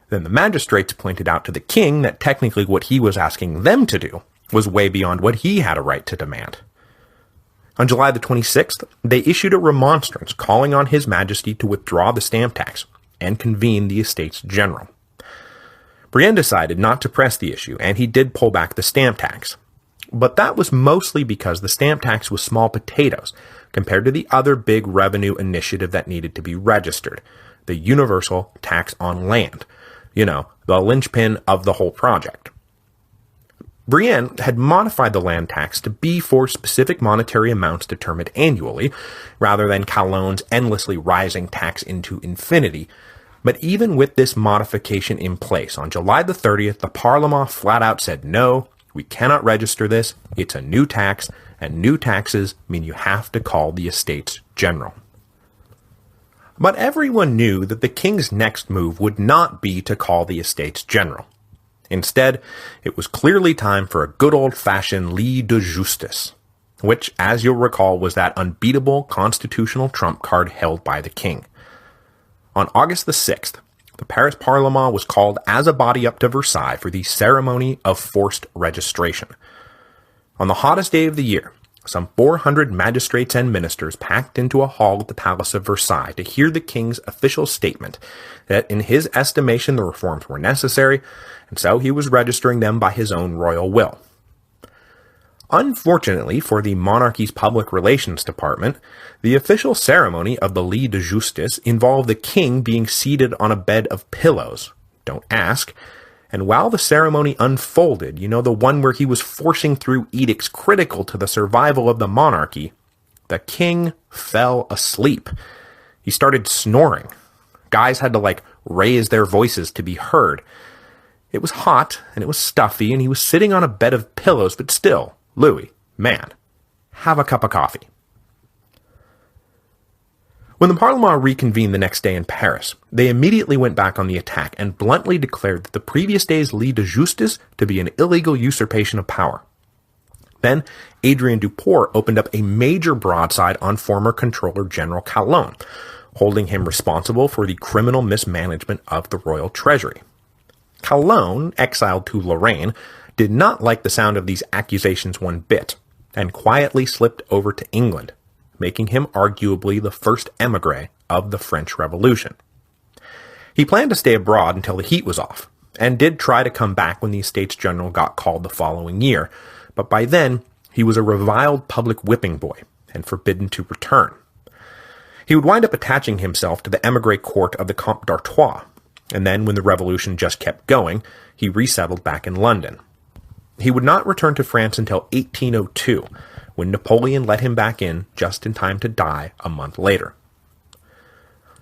Then the magistrates pointed out to the king that technically what he was asking them to do was way beyond what he had a right to demand. On July the 26th, they issued a remonstrance calling on His Majesty to withdraw the stamp tax and convene the Estates General. Brienne decided not to press the issue, and he did pull back the stamp tax. But that was mostly because the stamp tax was small potatoes compared to the other big revenue initiative that needed to be registered, the universal tax on land. The linchpin of the whole project. Brienne had modified the land tax to be for specific monetary amounts determined annually, rather than Calonne's endlessly rising tax into infinity. But even with this modification in place, on July the 30th, the Parlement flat out said, no, we cannot register this, it's a new tax, and new taxes mean you have to call the Estates General. But everyone knew that the king's next move would not be to call the Estates General. Instead, it was clearly time for a good old-fashioned lit de justice, which, as you'll recall, was that unbeatable constitutional trump card held by the king. On August the 6th, the Paris Parlement was called as a body up to Versailles for the ceremony of forced registration. On the hottest day of the year, some 400 magistrates and ministers packed into a hall at the Palace of Versailles to hear the king's official statement that in his estimation the reforms were necessary, and so he was registering them by his own royal will. Unfortunately for the monarchy's public relations department, the official ceremony of the lit de justice involved the king being seated on a bed of pillows. Don't ask. And while the ceremony unfolded, the one where he was forcing through edicts critical to the survival of the monarchy, the king fell asleep. He started snoring. Guys had to, raise their voices to be heard. It was hot, and it was stuffy, and he was sitting on a bed of pillows, but still, Louis, man, have a cup of coffee. When the Parlement reconvened the next day in Paris, they immediately went back on the attack and bluntly declared that the previous day's lit de justice to be an illegal usurpation of power. Then, Adrien Duport opened up a major broadside on former Controller General Calonne, holding him responsible for the criminal mismanagement of the royal treasury. Calonne, exiled to Lorraine, did not like the sound of these accusations one bit, and quietly slipped over to England, making him arguably the first émigré of the French Revolution. He planned to stay abroad until the heat was off, and did try to come back when the Estates General got called the following year, but by then he was a reviled public whipping boy, and forbidden to return. He would wind up attaching himself to the émigré court of the Comte d'Artois, and then when the revolution just kept going, he resettled back in London. He would not return to France until 1802, when Napoleon let him back in just in time to die a month later.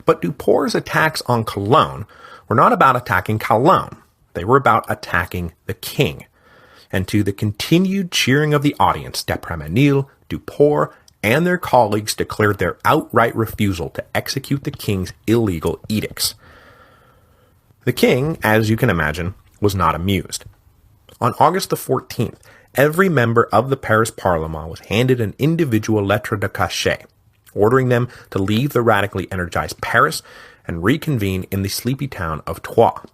But Duport's attacks on Calonne were not about attacking Calonne. They were about attacking the king. And to the continued cheering of the audience, d'Après-Ménil, Duport, and their colleagues declared their outright refusal to execute the king's illegal edicts. The king, as you can imagine, was not amused. On August the 14th, every member of the Paris Parlement was handed an individual lettre de cachet, ordering them to leave the radically energized Paris and reconvene in the sleepy town of Troyes.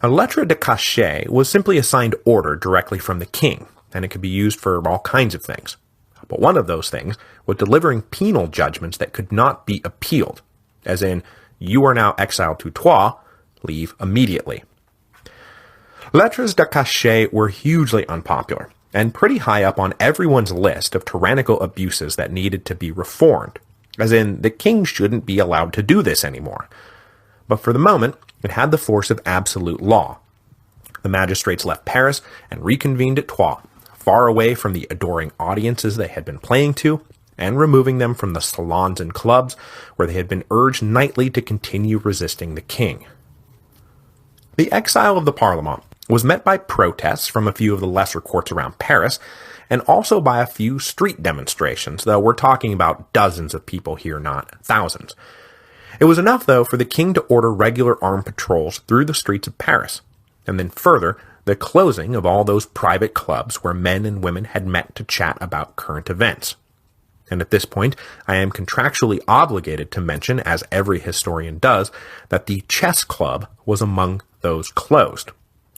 A lettre de cachet was simply a signed order directly from the king, and it could be used for all kinds of things. But one of those things was delivering penal judgments that could not be appealed, as in, you are now exiled to Troyes, leave immediately. Lettres de cachet were hugely unpopular, and pretty high up on everyone's list of tyrannical abuses that needed to be reformed, as in, the king shouldn't be allowed to do this anymore. But for the moment, it had the force of absolute law. The magistrates left Paris and reconvened at Troyes, far away from the adoring audiences they had been playing to, and removing them from the salons and clubs where they had been urged nightly to continue resisting the king. The exile of the Parlement was met by protests from a few of the lesser courts around Paris, and also by a few street demonstrations, though we're talking about dozens of people here, not thousands. It was enough, though, for the king to order regular armed patrols through the streets of Paris, and then further, the closing of all those private clubs where men and women had met to chat about current events. And at this point, I am contractually obligated to mention, as every historian does, that the chess club was among those closed,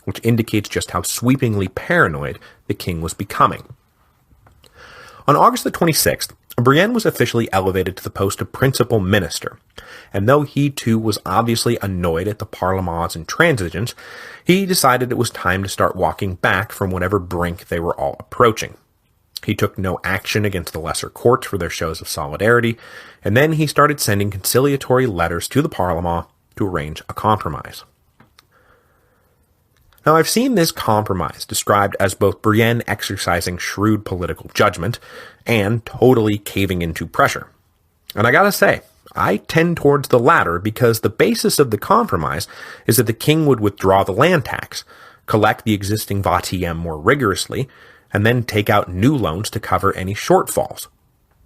which indicates just how sweepingly paranoid the king was becoming. On August the 26th, Brienne was officially elevated to the post of principal minister, and though he too was obviously annoyed at the Parlement's intransigence, he decided it was time to start walking back from whatever brink they were all approaching. He took no action against the lesser courts for their shows of solidarity, and then he started sending conciliatory letters to the Parlement to arrange a compromise. Now, I've seen this compromise described as both Brienne exercising shrewd political judgment and totally caving into pressure. And I gotta say, I tend towards the latter because the basis of the compromise is that the king would withdraw the land tax, collect the existing vatium more rigorously, and then take out new loans to cover any shortfalls.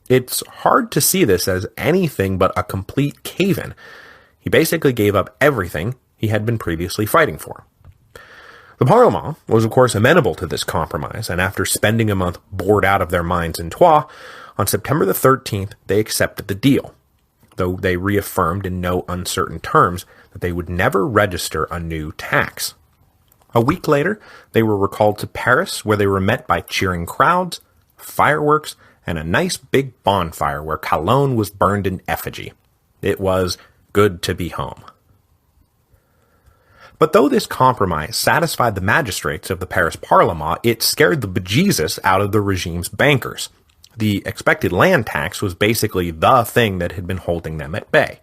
It's hard to see this as anything but a complete cave-in. He basically gave up everything he had been previously fighting for. The Parlement was of course amenable to this compromise, and after spending a month bored out of their minds in Troyes, on September the 13th they accepted the deal, though they reaffirmed in no uncertain terms that they would never register a new tax. A week later, they were recalled to Paris, where they were met by cheering crowds, fireworks, and a nice big bonfire where Cologne was burned in effigy. It was good to be home. But though this compromise satisfied the magistrates of the Paris Parlement, it scared the bejesus out of the regime's bankers. The expected land tax was basically the thing that had been holding them at bay.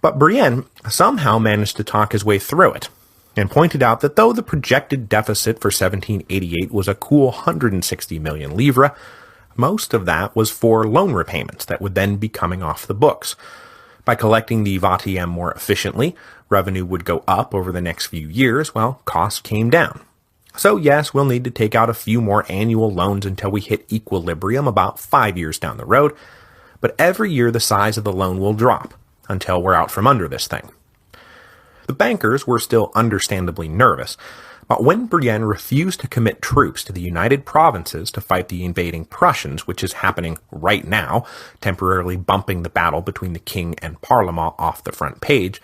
But Brienne somehow managed to talk his way through it, and pointed out that though the projected deficit for 1788 was a cool 160 million livres, most of that was for loan repayments that would then be coming off the books. By collecting the vatium more efficiently, revenue would go up over the next few years, while costs came down. So yes, we'll need to take out a few more annual loans until we hit equilibrium about 5 years down the road, but every year the size of the loan will drop, until we're out from under this thing. The bankers were still understandably nervous, but when Brienne refused to commit troops to the United Provinces to fight the invading Prussians, which is happening right now, temporarily bumping the battle between the king and Parlement off the front page,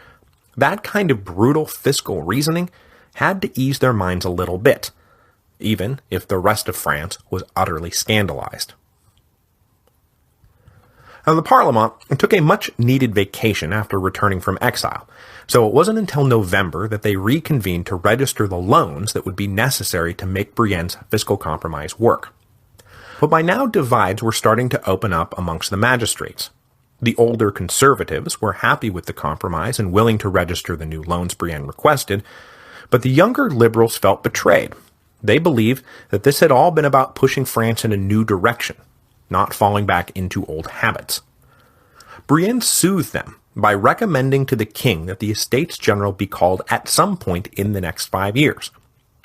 that kind of brutal fiscal reasoning had to ease their minds a little bit, even if the rest of France was utterly scandalized. Now, the Parlement took a much-needed vacation after returning from exile, so it wasn't until November that they reconvened to register the loans that would be necessary to make Brienne's fiscal compromise work. But by now divides were starting to open up amongst the magistrates. The older conservatives were happy with the compromise and willing to register the new loans Brienne requested, but the younger liberals felt betrayed. They believed that this had all been about pushing France in a new direction, not falling back into old habits. Brienne soothed them by recommending to the king that the Estates General be called at some point in the next 5 years,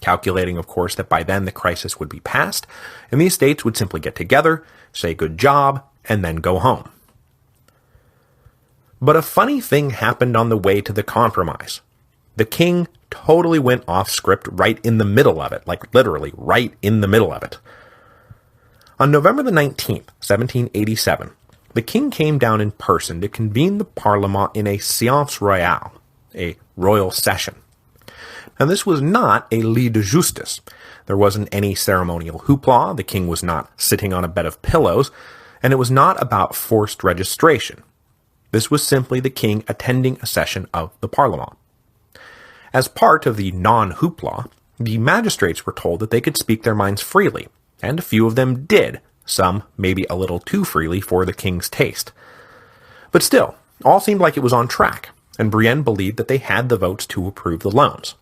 calculating, of course, that by then the crisis would be past, and the estates would simply get together, say good job, and then go home. But a funny thing happened on the way to the compromise. The king totally went off script right in the middle of it, like literally right in the middle of it. On November the 19th, 1787, the king came down in person to convene the Parlement in a séance royale, a royal session. Now, this was not a lit de justice. There wasn't any ceremonial hoopla, the king was not sitting on a bed of pillows, and it was not about forced registration. This was simply the king attending a session of the Parlement. As part of the non-hoopla, the magistrates were told that they could speak their minds freely, and a few of them did, some maybe a little too freely for the king's taste. But still, all seemed like it was on track, and Brienne believed that they had the votes to approve the loans.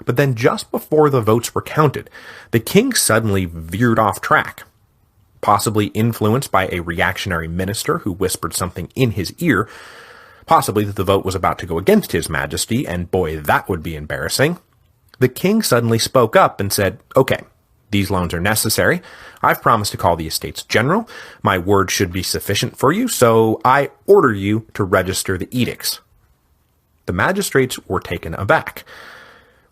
But then just before the votes were counted, the king suddenly veered off track. Possibly influenced by a reactionary minister who whispered something in his ear, possibly that the vote was about to go against his majesty, and boy, that would be embarrassing, the king suddenly spoke up and said, "Okay, these loans are necessary. I've promised to call the Estates General. My word should be sufficient for you, so I order you to register the edicts." The magistrates were taken aback.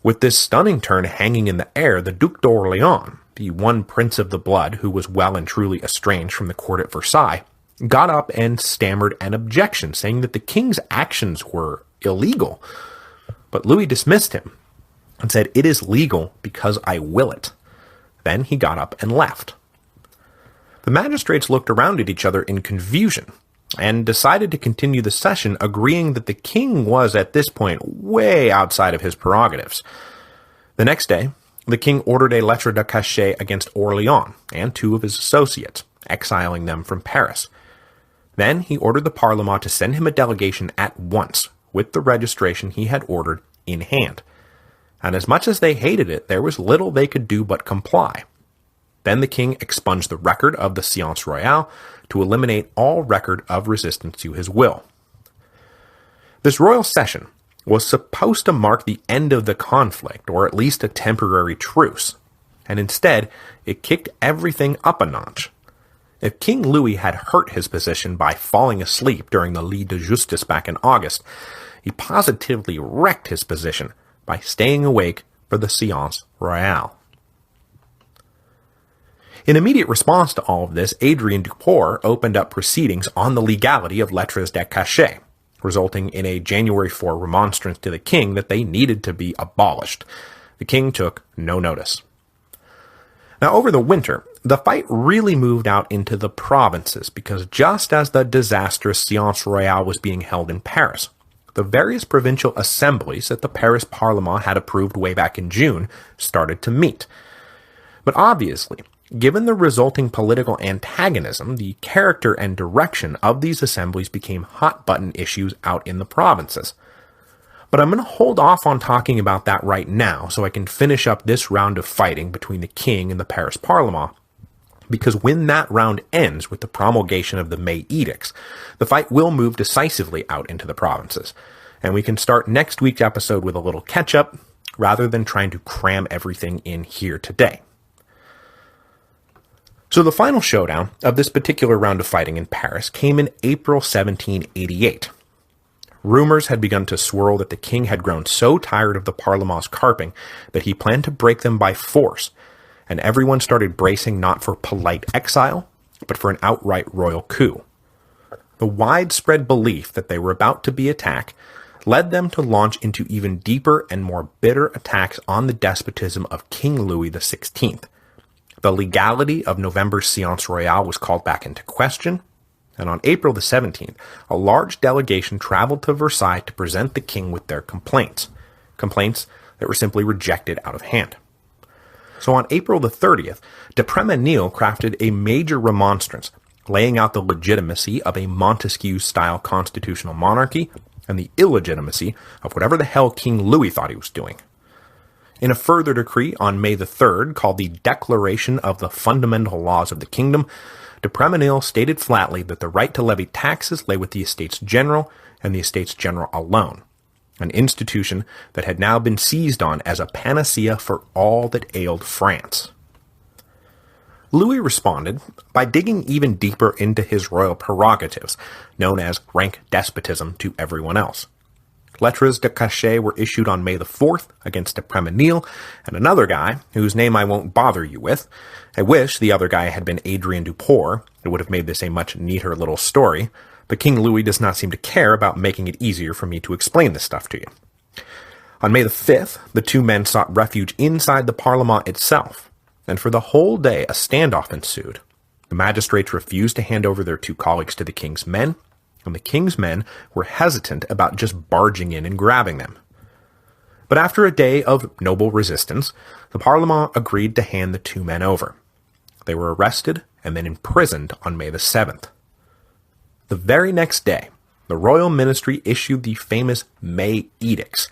With this stunning turn hanging in the air, the Duc d'Orléans, the one prince of the blood who was well and truly estranged from the court at Versailles, got up and stammered an objection, saying that the king's actions were illegal. But Louis dismissed him and said, "It is legal because I will it." Then he got up and left. The magistrates looked around at each other in confusion and decided to continue the session, agreeing that the king was at this point way outside of his prerogatives. The next day, the king ordered a lettre de cachet against Orléans and 2 of his associates, exiling them from Paris. Then he ordered the Parlement to send him a delegation at once, with the registration he had ordered in hand. And as much as they hated it, there was little they could do but comply. Then the king expunged the record of the Séance Royale to eliminate all record of resistance to his will. This royal session was supposed to mark the end of the conflict, or at least a temporary truce, and instead it kicked everything up a notch. If King Louis had hurt his position by falling asleep during the Lit de Justice back in August, he positively wrecked his position by staying awake for the Séance Royale. In immediate response to all of this, Adrien Duport opened up proceedings on the legality of lettres de cachet, resulting in a January 4 remonstrance to the king that they needed to be abolished. The king took no notice. Now, over the winter, the fight really moved out into the provinces, because just as the disastrous Séance Royale was being held in Paris, the various provincial assemblies that the Paris Parlement had approved way back in June started to meet. But obviously, given the resulting political antagonism, the character and direction of these assemblies became hot-button issues out in the provinces. But I'm going to hold off on talking about that right now so I can finish up this round of fighting between the king and the Paris Parlement, because when that round ends with the promulgation of the May edicts, the fight will move decisively out into the provinces, and we can start next week's episode with a little catch-up rather than trying to cram everything in here today. So the final showdown of this particular round of fighting in Paris came in April 1788. Rumors had begun to swirl that the king had grown so tired of the Parlement's carping that he planned to break them by force, and everyone started bracing not for polite exile, but for an outright royal coup. The widespread belief that they were about to be attacked led them to launch into even deeper and more bitter attacks on the despotism of King Louis XVI. The legality of November's Séance Royale was called back into question, and on April the 17th, a large delegation traveled to Versailles to present the king with their complaints that were simply rejected out of hand. So on April the 30th, de Prémenil crafted a major remonstrance, laying out the legitimacy of a Montesquieu-style constitutional monarchy and the illegitimacy of whatever the hell King Louis thought he was doing. In a further decree on May the 3rd, called the Declaration of the Fundamental Laws of the Kingdom, de Prémenil stated flatly that the right to levy taxes lay with the Estates General and the Estates General alone, an institution that had now been seized on as a panacea for all that ailed France. Louis responded by digging even deeper into his royal prerogatives, known as rank despotism to everyone else. Lettres de cachet were issued on May the 4th against de Prémenil and another guy, whose name I won't bother you with. I wish the other guy had been Adrien Duport. It would have made this a much neater little story, but King Louis does not seem to care about making it easier for me to explain this stuff to you. On May the 5th, the two men sought refuge inside the Parlement itself, and for the whole day a standoff ensued. The magistrates refused to hand over their two colleagues to the king's men, and the king's men were hesitant about just barging in and grabbing them. But after a day of noble resistance, the Parlement agreed to hand the two men over. They were arrested and then imprisoned on May the 7th. The very next day, the royal ministry issued the famous May edicts,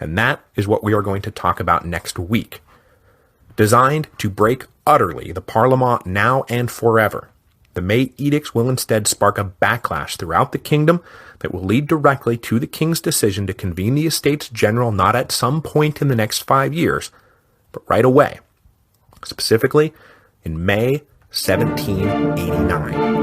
And that is what we are going to talk about next week. Designed to break utterly the Parlement now and forever, the May edicts will instead spark a backlash throughout the kingdom that will lead directly to the king's decision to convene the Estates General not at some point in the next 5 years, but right away, specifically in May 1789.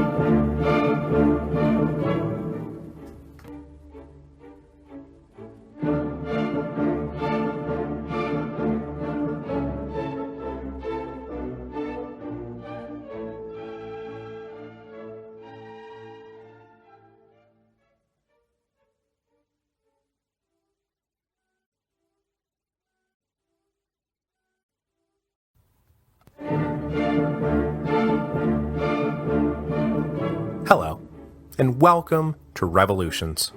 Hello, and welcome to Revolutions.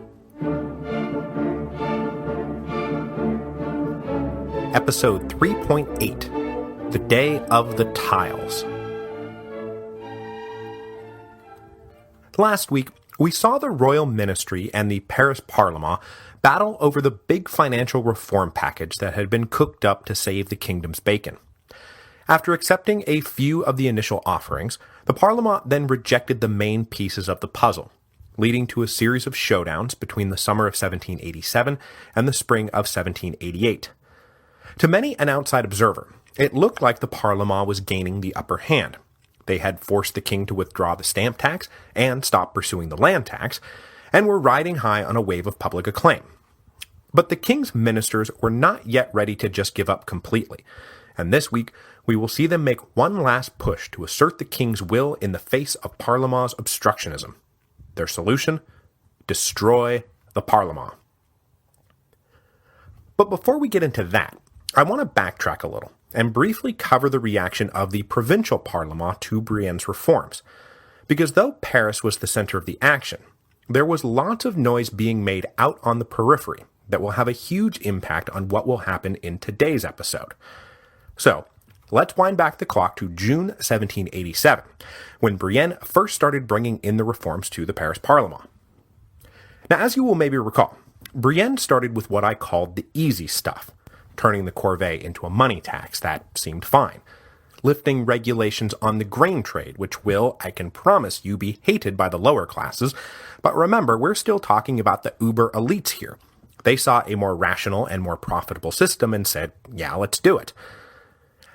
Episode 3.8, The Day of the Tiles. Last week, we saw the Royal Ministry and the Paris Parlement battle over the big financial reform package that had been cooked up to save the kingdom's bacon. After accepting a few of the initial offerings, the Parlement then rejected the main pieces of the puzzle, leading to a series of showdowns between the summer of 1787 and the spring of 1788. To many an outside observer, it looked like the Parlement was gaining the upper hand. They had forced the king to withdraw the stamp tax and stop pursuing the land tax, and were riding high on a wave of public acclaim. But the king's ministers were not yet ready to just give up completely, and this week we will see them make one last push to assert the king's will in the face of Parlement's obstructionism. Their solution? Destroy the Parlement. But before we get into that, I want to backtrack a little and briefly cover the reaction of the provincial Parlement to Brienne's reforms. Because though Paris was the center of the action, there was lots of noise being made out on the periphery that will have a huge impact on what will happen in today's episode. So, let's wind back the clock to June 1787, when Brienne first started bringing in the reforms to the Paris Parlement. Now, as you will maybe recall, Brienne started with what I called the easy stuff, turning the corvée into a money tax that seemed fine, lifting regulations on the grain trade, which will, I can promise you, be hated by the lower classes, but remember, we're still talking about the uber elites here. They saw a more rational and more profitable system and said, yeah, let's do it.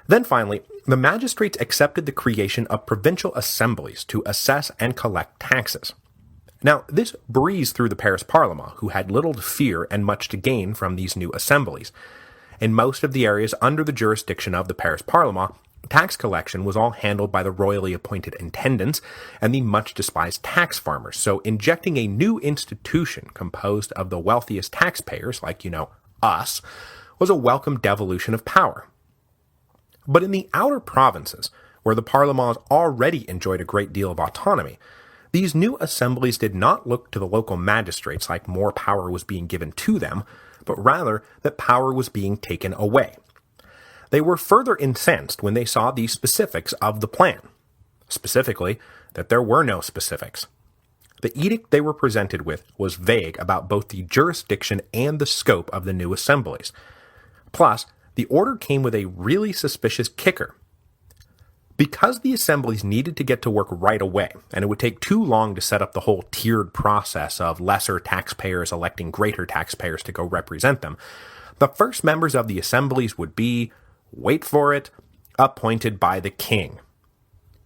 Then finally, the magistrates accepted the creation of provincial assemblies to assess and collect taxes. Now, this breezed through the Paris Parlement, who had little to fear and much to gain from these new assemblies. In most of the areas under the jurisdiction of the Paris Parlement, tax collection was all handled by the royally appointed intendants and the much-despised tax farmers, so injecting a new institution composed of the wealthiest taxpayers, like, us, was a welcome devolution of power. But in the outer provinces, where the Parlement already enjoyed a great deal of autonomy, these new assemblies did not look to the local magistrates like more power was being given to them, but rather that power was being taken away. They were further incensed when they saw the specifics of the plan. Specifically, that there were no specifics. The edict they were presented with was vague about both the jurisdiction and the scope of the new assemblies. Plus, the order came with a really suspicious kicker. Because the assemblies needed to get to work right away, and it would take too long to set up the whole tiered process of lesser taxpayers electing greater taxpayers to go represent them, the first members of the assemblies would be, wait for it, appointed by the king.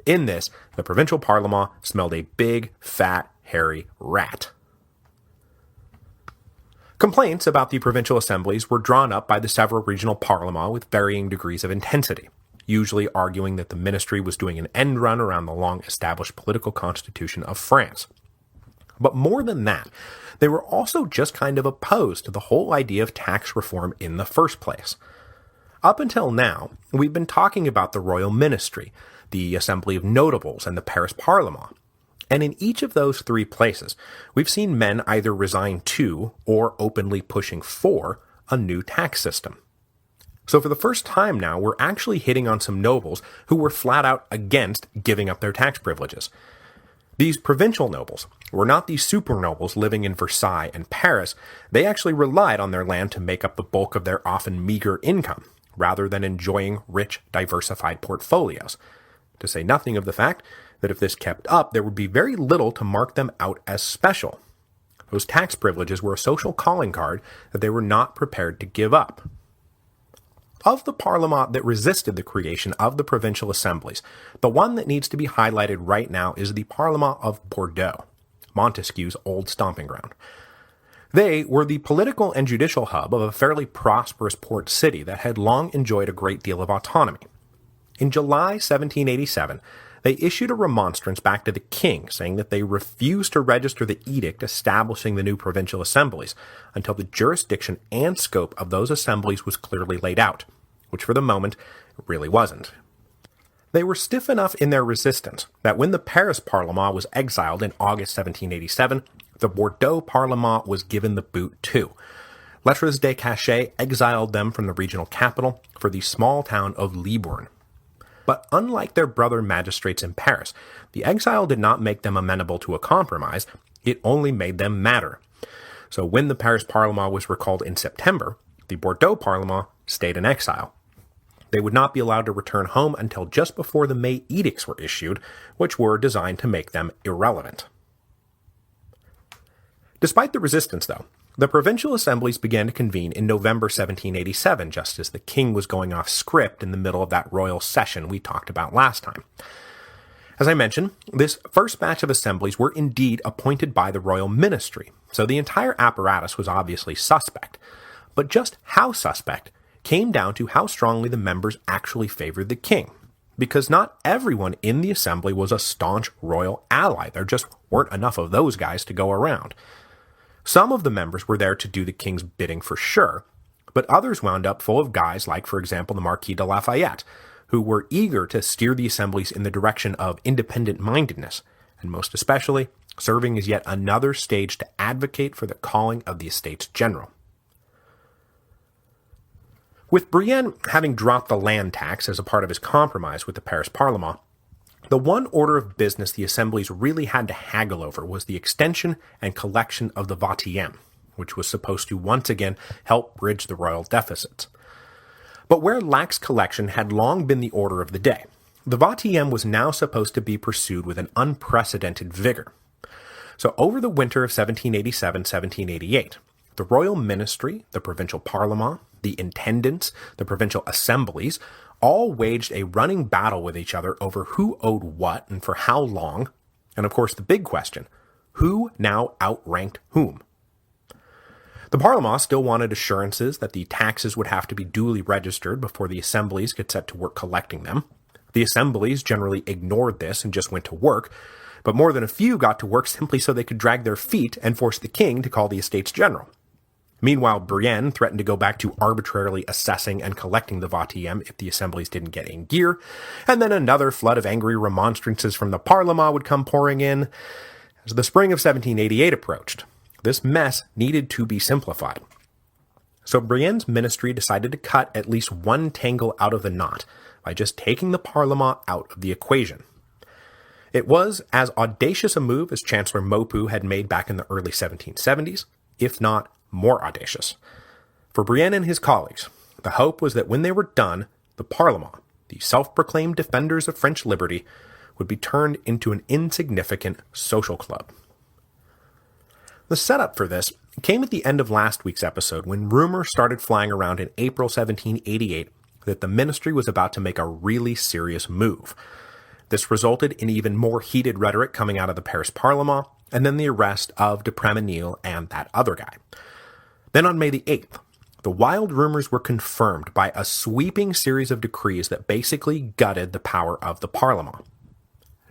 In this, the provincial Parlement smelled a big, fat, hairy rat. Complaints about the provincial assemblies were drawn up by the several regional parlements with varying degrees of intensity, usually arguing that the ministry was doing an end run around the long-established political constitution of France. But more than that, they were also just kind of opposed to the whole idea of tax reform in the first place. Up until now, we've been talking about the royal ministry, the Assembly of Notables, and the Paris Parlement. And in each of those three places, we've seen men either resign to or openly pushing for a new tax system. So for the first time now, we're actually hitting on some nobles who were flat out against giving up their tax privileges. These provincial nobles were not the super nobles living in Versailles and Paris. They actually relied on their land to make up the bulk of their often meager income, rather than enjoying rich, diversified portfolios. To say nothing of the fact that if this kept up, there would be very little to mark them out as special. Those tax privileges were a social calling card that they were not prepared to give up. Of the Parlement that resisted the creation of the provincial assemblies, the one that needs to be highlighted right now is the Parlement of Bordeaux, Montesquieu's old stomping ground. They were the political and judicial hub of a fairly prosperous port city that had long enjoyed a great deal of autonomy. In July 1787, they issued a remonstrance back to the king saying that they refused to register the edict establishing the new provincial assemblies until the jurisdiction and scope of those assemblies was clearly laid out, which for the moment it really wasn't. They were stiff enough in their resistance that when the Paris Parlement was exiled in August 1787, the Bordeaux Parlement was given the boot too. Lettres de Cachet exiled them from the regional capital for the small town of Libourne. But unlike their brother magistrates in Paris, the exile did not make them amenable to a compromise, it only made them madder. So when the Paris Parlement was recalled in September, the Bordeaux Parlement stayed in exile. They would not be allowed to return home until just before the May edicts were issued, which were designed to make them irrelevant. Despite the resistance, though, the provincial assemblies began to convene in November 1787, just as the king was going off script in the middle of that royal session we talked about last time. As I mentioned, this first batch of assemblies were indeed appointed by the royal ministry, so the entire apparatus was obviously suspect. But just how suspect came down to how strongly the members actually favored the king, because not everyone in the assembly was a staunch royal ally. There just weren't enough of those guys to go around. Some of the members were there to do the king's bidding for sure, but others wound up full of guys like, for example, the Marquis de Lafayette, who were eager to steer the assemblies in the direction of independent-mindedness, and most especially, serving as yet another stage to advocate for the calling of the Estates General. With Brienne having dropped the land tax as a part of his compromise with the Paris Parlement, the one order of business the assemblies really had to haggle over was the extension and collection of the vingtième, which was supposed to once again help bridge the royal deficits. But where lax collection had long been the order of the day, the vingtième was now supposed to be pursued with an unprecedented vigor. So over the winter of 1787-1788, the royal ministry, the provincial parlement, the intendants, the provincial assemblies, all waged a running battle with each other over who owed what and for how long, and of course the big question, who now outranked whom? The Parlement still wanted assurances that the taxes would have to be duly registered before the assemblies could set to work collecting them. The assemblies generally ignored this and just went to work, but more than a few got to work simply so they could drag their feet and force the king to call the Estates General. Meanwhile, Brienne threatened to go back to arbitrarily assessing and collecting the vingtième if the assemblies didn't get in gear, and then another flood of angry remonstrances from the Parlement would come pouring in. As the spring of 1788 approached, this mess needed to be simplified. So Brienne's ministry decided to cut at least one tangle out of the knot by just taking the Parlement out of the equation. It was as audacious a move as Chancellor Maupeou had made back in the early 1770s, if not more audacious. For Brienne and his colleagues, the hope was that when they were done, the Parlement, the self-proclaimed defenders of French liberty, would be turned into an insignificant social club. The setup for this came at the end of last week's episode when rumors started flying around in April 1788 that the ministry was about to make a really serious move. This resulted in even more heated rhetoric coming out of the Paris Parlement, and then the arrest of de Prémenil and that other guy. Then on May the 8th, the wild rumors were confirmed by a sweeping series of decrees that basically gutted the power of the Parlement.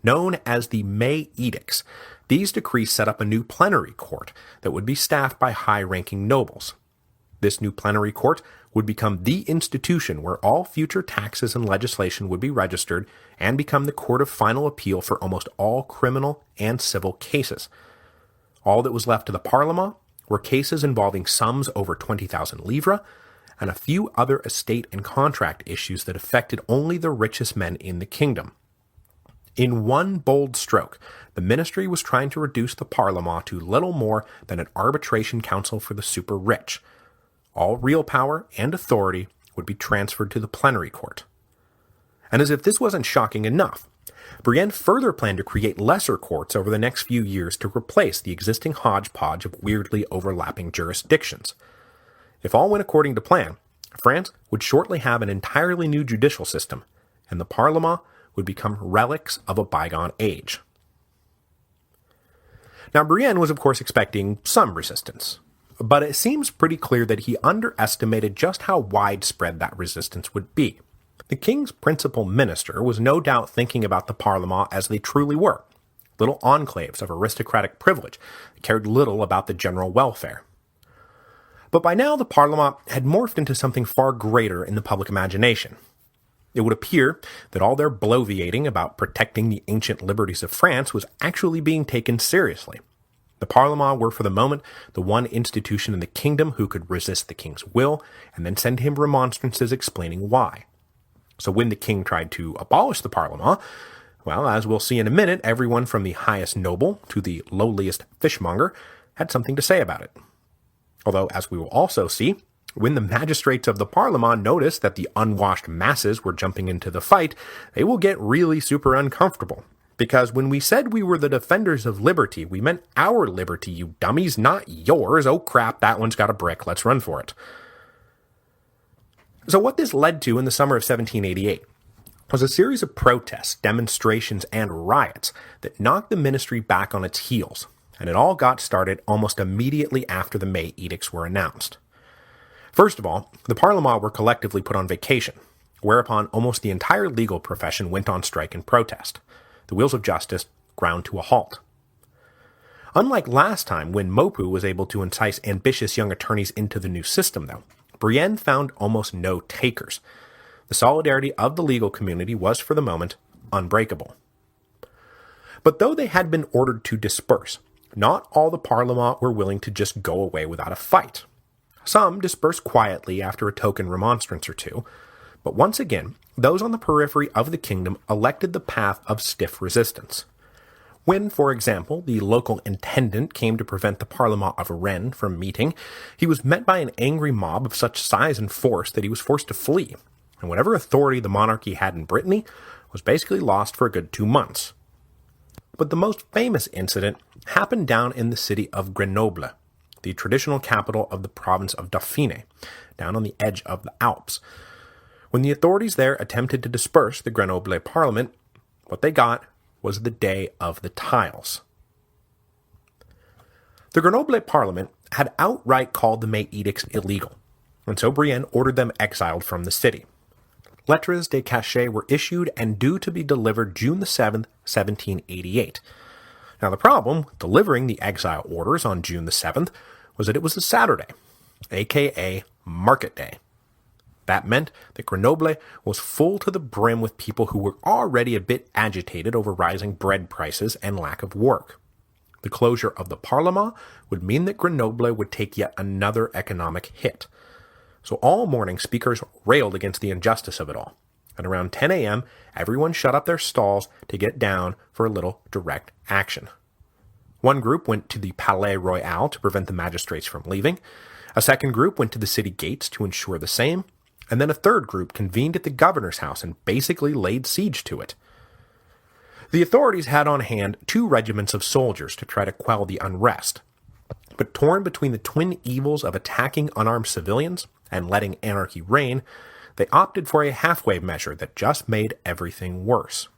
Known as the May Edicts, these decrees set up a new plenary court that would be staffed by high-ranking nobles. This new plenary court would become the institution where all future taxes and legislation would be registered and become the court of final appeal for almost all criminal and civil cases. All that was left to the Parlement were cases involving sums over 20,000 livres and a few other estate and contract issues that affected only the richest men in the kingdom. In one bold stroke, the ministry was trying to reduce the Parlement to little more than an arbitration council for the super-rich. All real power and authority would be transferred to the plenary court. And as if this wasn't shocking enough, Brienne further planned to create lesser courts over the next few years to replace the existing hodgepodge of weirdly overlapping jurisdictions. If all went according to plan, France would shortly have an entirely new judicial system, and the Parlement would become relics of a bygone age. Now, Brienne was of course expecting some resistance, but it seems pretty clear that he underestimated just how widespread that resistance would be. The king's principal minister was no doubt thinking about the Parlement as they truly were, little enclaves of aristocratic privilege that cared little about the general welfare. But by now the Parlement had morphed into something far greater in the public imagination. It would appear that all their bloviating about protecting the ancient liberties of France was actually being taken seriously. The Parlement were for the moment the one institution in the kingdom who could resist the king's will and then send him remonstrances explaining why. So when the king tried to abolish the Parlement, well, as we'll see in a minute, everyone from the highest noble to the lowliest fishmonger had something to say about it. Although, as we will also see, when the magistrates of the Parlement notice that the unwashed masses were jumping into the fight, they will get really super uncomfortable. Because when we said we were the defenders of liberty, we meant our liberty, you dummies, not yours. Oh crap, that one's got a brick, let's run for it. So what this led to in the summer of 1788 was a series of protests, demonstrations, and riots that knocked the ministry back on its heels, and it all got started almost immediately after the May edicts were announced. First of all, the Parlement were collectively put on vacation, whereupon almost the entire legal profession went on strike in protest. The wheels of justice ground to a halt. Unlike last time when Maupeou was able to entice ambitious young attorneys into the new system, though, Brienne found almost no takers. The solidarity of the legal community was, for the moment, unbreakable. But though they had been ordered to disperse, not all the Parlement were willing to just go away without a fight. Some dispersed quietly after a token remonstrance or two, but once again, those on the periphery of the kingdom elected the path of stiff resistance. When, for example, the local intendant came to prevent the Parlement of Rennes from meeting, he was met by an angry mob of such size and force that he was forced to flee, and whatever authority the monarchy had in Brittany was basically lost for a good 2 months. But the most famous incident happened down in the city of Grenoble, the traditional capital of the province of Dauphine, down on the edge of the Alps. When the authorities there attempted to disperse the Grenoble Parliament, what they got was the Day of the Tiles. The Grenoble Parliament had outright called the May edicts illegal, and so Brienne ordered them exiled from the city. Lettres de cachet were issued and due to be delivered June the 7th, 1788. Now the problem with delivering the exile orders on June the 7th was that it was a Saturday, aka Market Day. That meant that Grenoble was full to the brim with people who were already a bit agitated over rising bread prices and lack of work. The closure of the Parlement would mean that Grenoble would take yet another economic hit. So all morning speakers railed against the injustice of it all. And around 10 a.m., everyone shut up their stalls to get down for a little direct action. One group went to the Palais Royal to prevent the magistrates from leaving. A second group went to the city gates to ensure the same. And then a third group convened at the governor's house and basically laid siege to it. The authorities had on hand 2 regiments of soldiers to try to quell the unrest. But torn between the twin evils of attacking unarmed civilians and letting anarchy reign, they opted for a halfway measure that just made everything worse.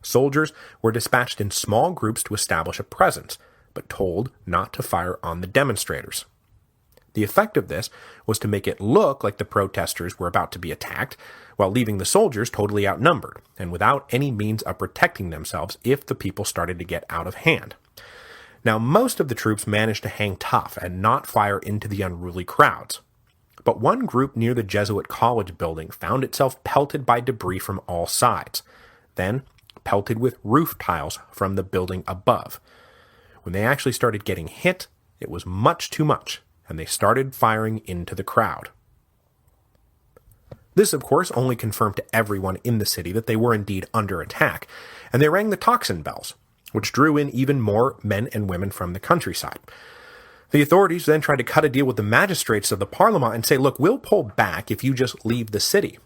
Soldiers were dispatched in small groups to establish a presence, but told not to fire on the demonstrators. The effect of this was to make it look like the protesters were about to be attacked, while leaving the soldiers totally outnumbered, and without any means of protecting themselves if the people started to get out of hand. Now, most of the troops managed to hang tough and not fire into the unruly crowds. But one group near the Jesuit College building found itself pelted by debris from all sides, then pelted with roof tiles from the building above. When they actually started getting hit, it was much too much, and they started firing into the crowd. This, of course, only confirmed to everyone in the city that they were indeed under attack, and they rang the tocsin bells, which drew in even more men and women from the countryside. The authorities then tried to cut a deal with the magistrates of the Parlement and say, look, we'll pull back if you just leave the city.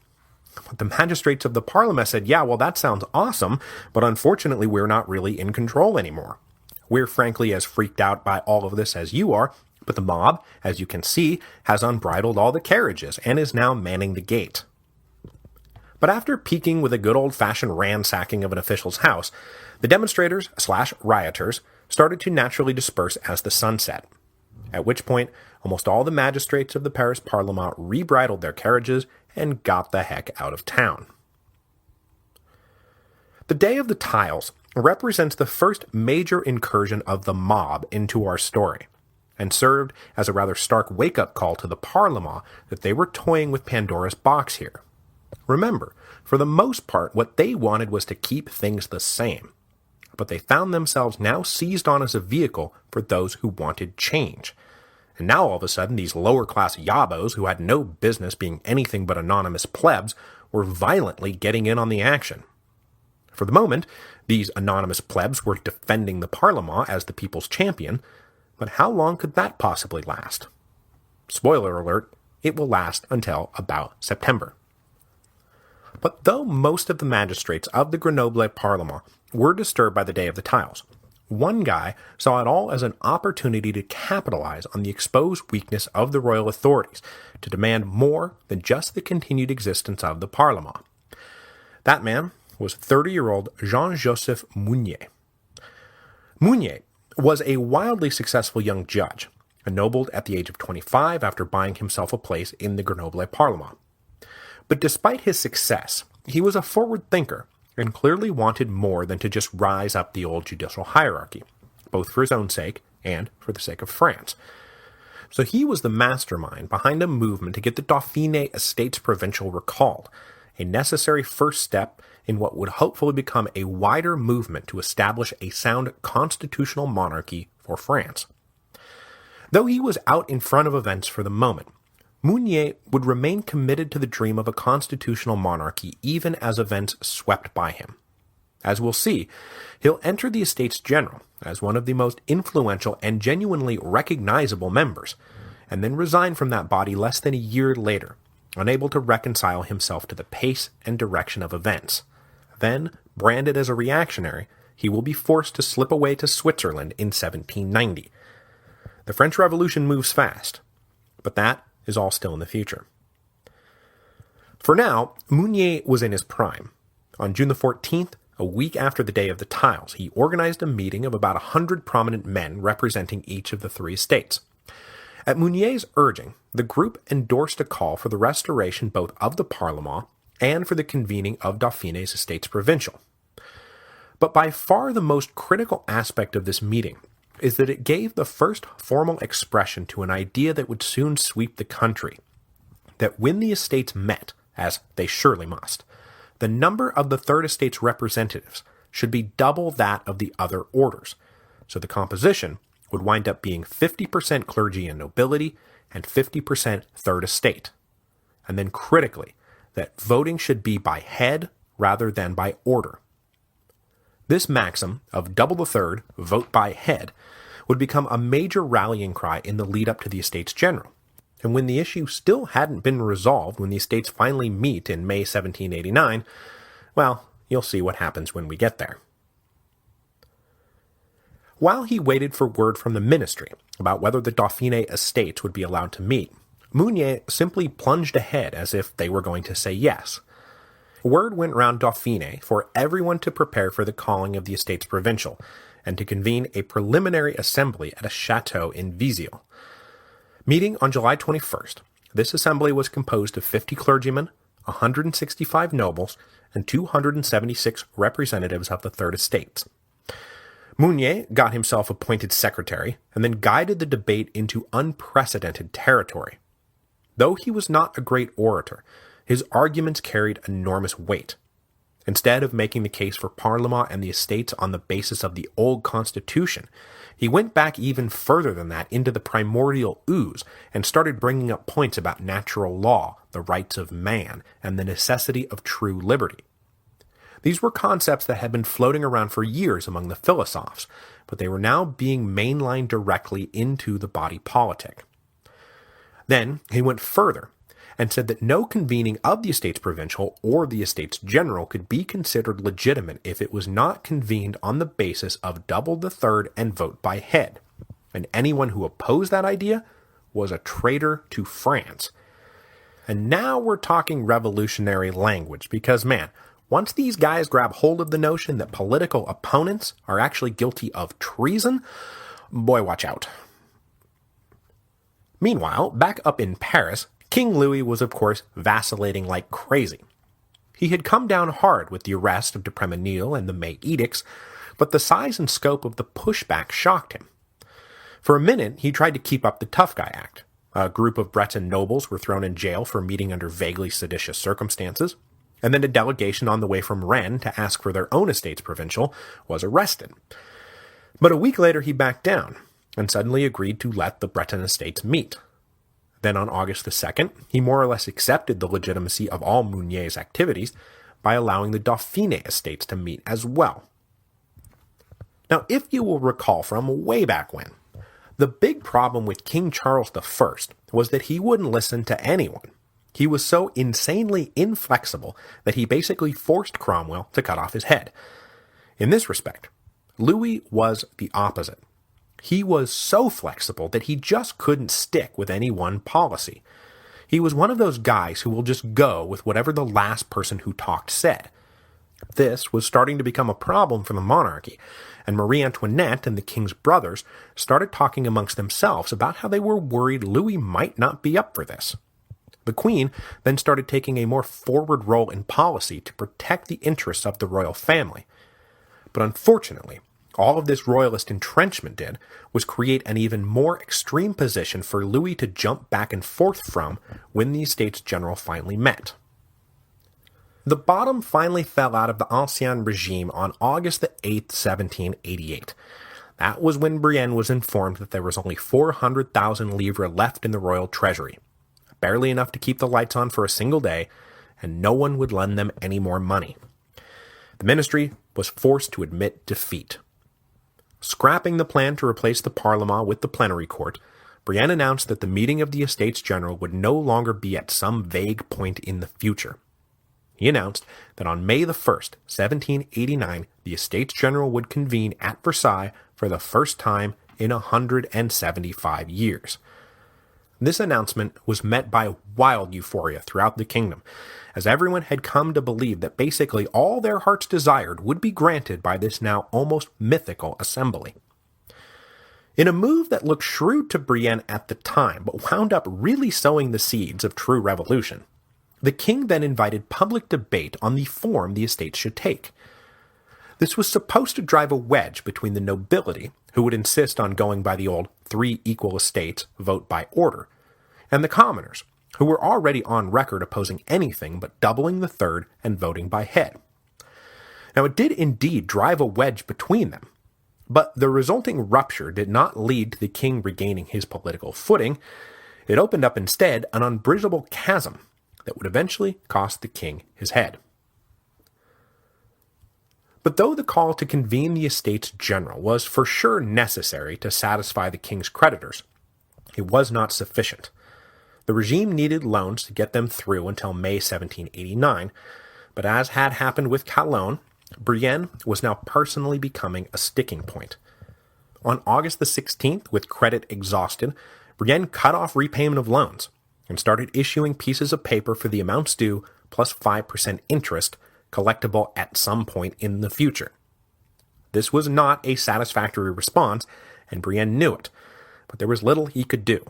But the magistrates of the Parlement said, yeah, well, that sounds awesome, but unfortunately we're not really in control anymore. We're frankly as freaked out by all of this as you are, but the mob, as you can see, has unbridled all the carriages and is now manning the gate. But after peaking with a good old-fashioned ransacking of an official's house, the demonstrators/rioters started to naturally disperse as the sun set, at which point almost all the magistrates of the Paris Parlement rebridled their carriages and got the heck out of town. The Day of the Tiles represents the first major incursion of the mob into our story, and served as a rather stark wake-up call to the Parlement that they were toying with Pandora's box here. Remember, for the most part, what they wanted was to keep things the same, but they found themselves now seized on as a vehicle for those who wanted change. And now all of a sudden, these lower-class yabos who had no business being anything but anonymous plebs were violently getting in on the action. For the moment, these anonymous plebs were defending the Parlement as the people's champion, but how long could that possibly last? Spoiler alert, it will last until about September. But though most of the magistrates of the Grenoble Parlement were disturbed by the Day of the Tiles, one guy saw it all as an opportunity to capitalize on the exposed weakness of the royal authorities to demand more than just the continued existence of the Parlement. That man was 30-year-old Jean-Joseph Mounier. Mounier was a wildly successful young judge, ennobled at the age of 25 after buying himself a place in the Grenoble Parlement. But despite his success, he was a forward thinker and clearly wanted more than to just rise up the old judicial hierarchy, both for his own sake and for the sake of France. So he was the mastermind behind a movement to get the Dauphiné Estates Provincial recalled, a necessary first step in what would hopefully become a wider movement to establish a sound constitutional monarchy for France. Though he was out in front of events for the moment, Mounier would remain committed to the dream of a constitutional monarchy even as events swept by him. As we'll see, he'll enter the Estates General as one of the most influential and genuinely recognizable members, and then resign from that body less than a year later, unable to reconcile himself to the pace and direction of events. Then, branded as a reactionary, he will be forced to slip away to Switzerland in 1790. The French Revolution moves fast, but that is all still in the future. For now, Mounier was in his prime. On June the 14th, a week after the Day of the Tiles, he organized a meeting of about 100 prominent men representing each of the three estates. At Mounier's urging, the group endorsed a call for the restoration both of the Parlement and for the convening of Dauphiné's Estates Provincial. But by far the most critical aspect of this meeting is that it gave the first formal expression to an idea that would soon sweep the country, that when the estates met, as they surely must, the number of the Third Estate's representatives should be double that of the other orders, so the composition would wind up being 50% clergy and nobility and 50% Third Estate. And then critically, that voting should be by head rather than by order. This maxim of double the third, vote by head, would become a major rallying cry in the lead-up to the Estates General. And when the issue still hadn't been resolved when the estates finally meet in May 1789, well, you'll see what happens when we get there. While he waited for word from the ministry about whether the Dauphiné estates would be allowed to meet, Mounier simply plunged ahead as if they were going to say yes. Word went round Dauphiné for everyone to prepare for the calling of the Estates Provincial, and to convene a preliminary assembly at a chateau in Vizille. Meeting on July 21st, this assembly was composed of 50 clergymen, 165 nobles, and 276 representatives of the Third Estates. Mounier got himself appointed secretary, and then guided the debate into unprecedented territory. Though he was not a great orator, his arguments carried enormous weight. Instead of making the case for Parlement and the estates on the basis of the old constitution, he went back even further than that into the primordial ooze and started bringing up points about natural law, the rights of man, and the necessity of true liberty. These were concepts that had been floating around for years among the philosophers, but they were now being mainlined directly into the body politic. Then he went further and said that no convening of the Estates Provincial or the Estates General could be considered legitimate if it was not convened on the basis of double the third and vote by head, and anyone who opposed that idea was a traitor to France. And now we're talking revolutionary language, because man, once these guys grab hold of the notion that political opponents are actually guilty of treason, boy, watch out. Meanwhile, back up in Paris, King Louis was of course vacillating like crazy. He had come down hard with the arrest of de Prémenil and the May edicts, but the size and scope of the pushback shocked him. For a minute, he tried to keep up the Tough Guy Act. A group of Breton nobles were thrown in jail for meeting under vaguely seditious circumstances, and then a delegation on the way from Rennes to ask for their own Estates Provincial was arrested. But a week later he backed down, and suddenly agreed to let the Breton estates meet. Then on August the 2nd, he more or less accepted the legitimacy of all Mounier's activities by allowing the Dauphiné estates to meet as well. Now, if you will recall from way back when, the big problem with King Charles I was that he wouldn't listen to anyone. He was so insanely inflexible that he basically forced Cromwell to cut off his head. In this respect, Louis was the opposite. He was so flexible that he just couldn't stick with any one policy. He was one of those guys who will just go with whatever the last person who talked said. This was starting to become a problem for the monarchy, and Marie Antoinette and the king's brothers started talking amongst themselves about how they were worried Louis might not be up for this. The queen then started taking a more forward role in policy to protect the interests of the royal family. But unfortunately, all of this royalist entrenchment did was create an even more extreme position for Louis to jump back and forth from when the Estates General finally met. The bottom finally fell out of the Ancien Regime on August the 8th, 1788. That was when Brienne was informed that there was only 400,000 livres left in the royal treasury, barely enough to keep the lights on for a single day, and no one would lend them any more money. The ministry was forced to admit defeat. Scrapping the plan to replace the Parlement with the plenary court, Brienne announced that the meeting of the Estates General would no longer be at some vague point in the future. He announced that on May the 1st, 1789, the Estates General would convene at Versailles for the first time in 175 years. This announcement was met by wild euphoria throughout the kingdom, as everyone had come to believe that basically all their hearts desired would be granted by this now almost mythical assembly. In a move that looked shrewd to Brienne at the time, but wound up really sowing the seeds of true revolution, the king then invited public debate on the form the estates should take. This was supposed to drive a wedge between the nobility, who would insist on going by the old 3 equal estates, vote by order, and the commoners, who were already on record opposing anything but doubling the third and voting by head. Now it did indeed drive a wedge between them, but the resulting rupture did not lead to the king regaining his political footing. It opened up instead an unbridgeable chasm that would eventually cost the king his head. But though the call to convene the Estates General was for sure necessary to satisfy the king's creditors, it was not sufficient. The regime needed loans to get them through until May 1789, but as had happened with Calonne, Brienne was now personally becoming a sticking point. On August the 16th, with credit exhausted, Brienne cut off repayment of loans and started issuing pieces of paper for the amounts due plus 5% interest, collectible at some point in the future. This was not a satisfactory response, and Brienne knew it, but there was little he could do.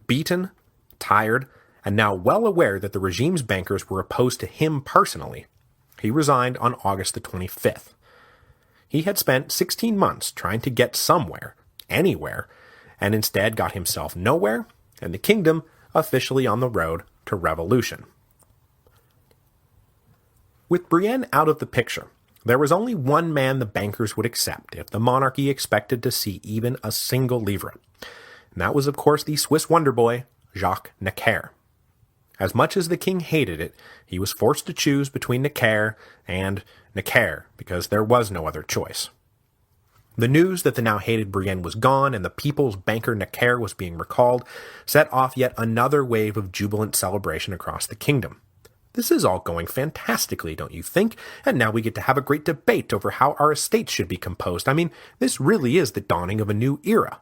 Beaten, tired, and now well aware that the regime's bankers were opposed to him personally, he resigned on August the 25th. He had spent 16 months trying to get somewhere, anywhere, and instead got himself nowhere, and the kingdom officially on the road to revolution. With Brienne out of the picture, there was only one man the bankers would accept if the monarchy expected to see even a single livre, and that was of course the Swiss wonder boy, Jacques Necker. As much as the king hated it, he was forced to choose between Necker and Necker, because there was no other choice. The news that the now hated Brienne was gone and the people's banker Necker was being recalled set off yet another wave of jubilant celebration across the kingdom. This is all going fantastically, don't you think? And now we get to have a great debate over how our estates should be composed. I mean, this really is the dawning of a new era.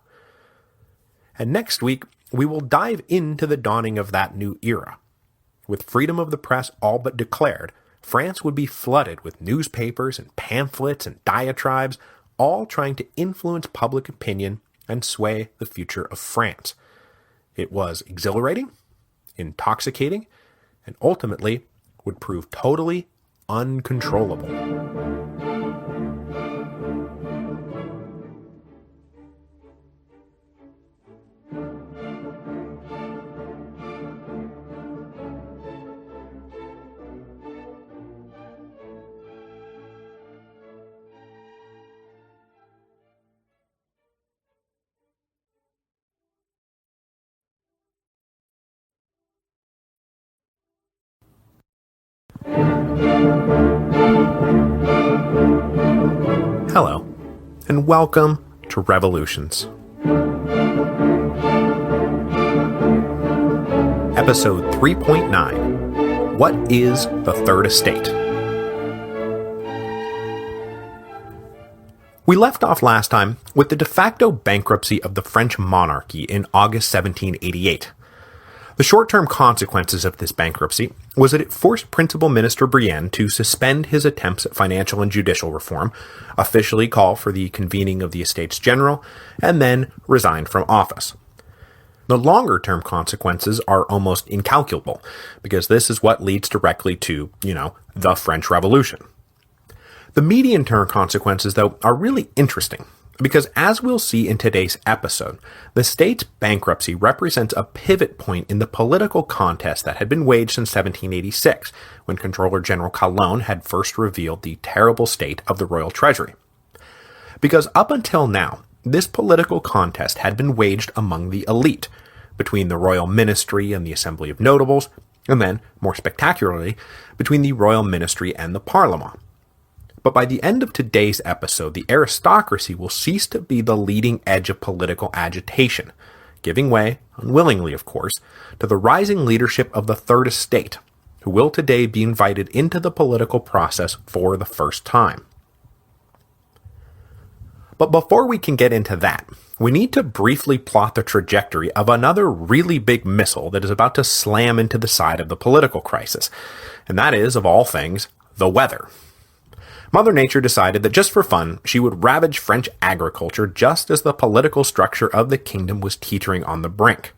And next week, we will dive into the dawning of that new era. With freedom of the press all but declared, France would be flooded with newspapers and pamphlets and diatribes, all trying to influence public opinion and sway the future of France. It was exhilarating, intoxicating, and ultimately would prove totally uncontrollable. Hello, and welcome to Revolutions. Episode 3.9, What is the Third Estate? We left off last time with the de facto bankruptcy of the French monarchy in August 1788. The short-term consequences of this bankruptcy was that it forced Principal Minister Brienne to suspend his attempts at financial and judicial reform, officially call for the convening of the Estates General, and then resign from office. The longer-term consequences are almost incalculable, because this is what leads directly to, the French Revolution. The medium-term consequences, though, are really interesting, because as we'll see in today's episode, the state's bankruptcy represents a pivot point in the political contest that had been waged since 1786, when Controller General Calonne had first revealed the terrible state of the royal treasury. Because up until now, this political contest had been waged among the elite, between the royal ministry and the Assembly of Notables, and then, more spectacularly, between the royal ministry and the Parlement. But by the end of today's episode, the aristocracy will cease to be the leading edge of political agitation, giving way, unwillingly of course, to the rising leadership of the Third Estate, who will today be invited into the political process for the first time. But before we can get into that, we need to briefly plot the trajectory of another really big missile that is about to slam into the side of the political crisis, and that is, of all things, the weather. Mother Nature decided that just for fun, she would ravage French agriculture just as the political structure of the kingdom was teetering on the brink.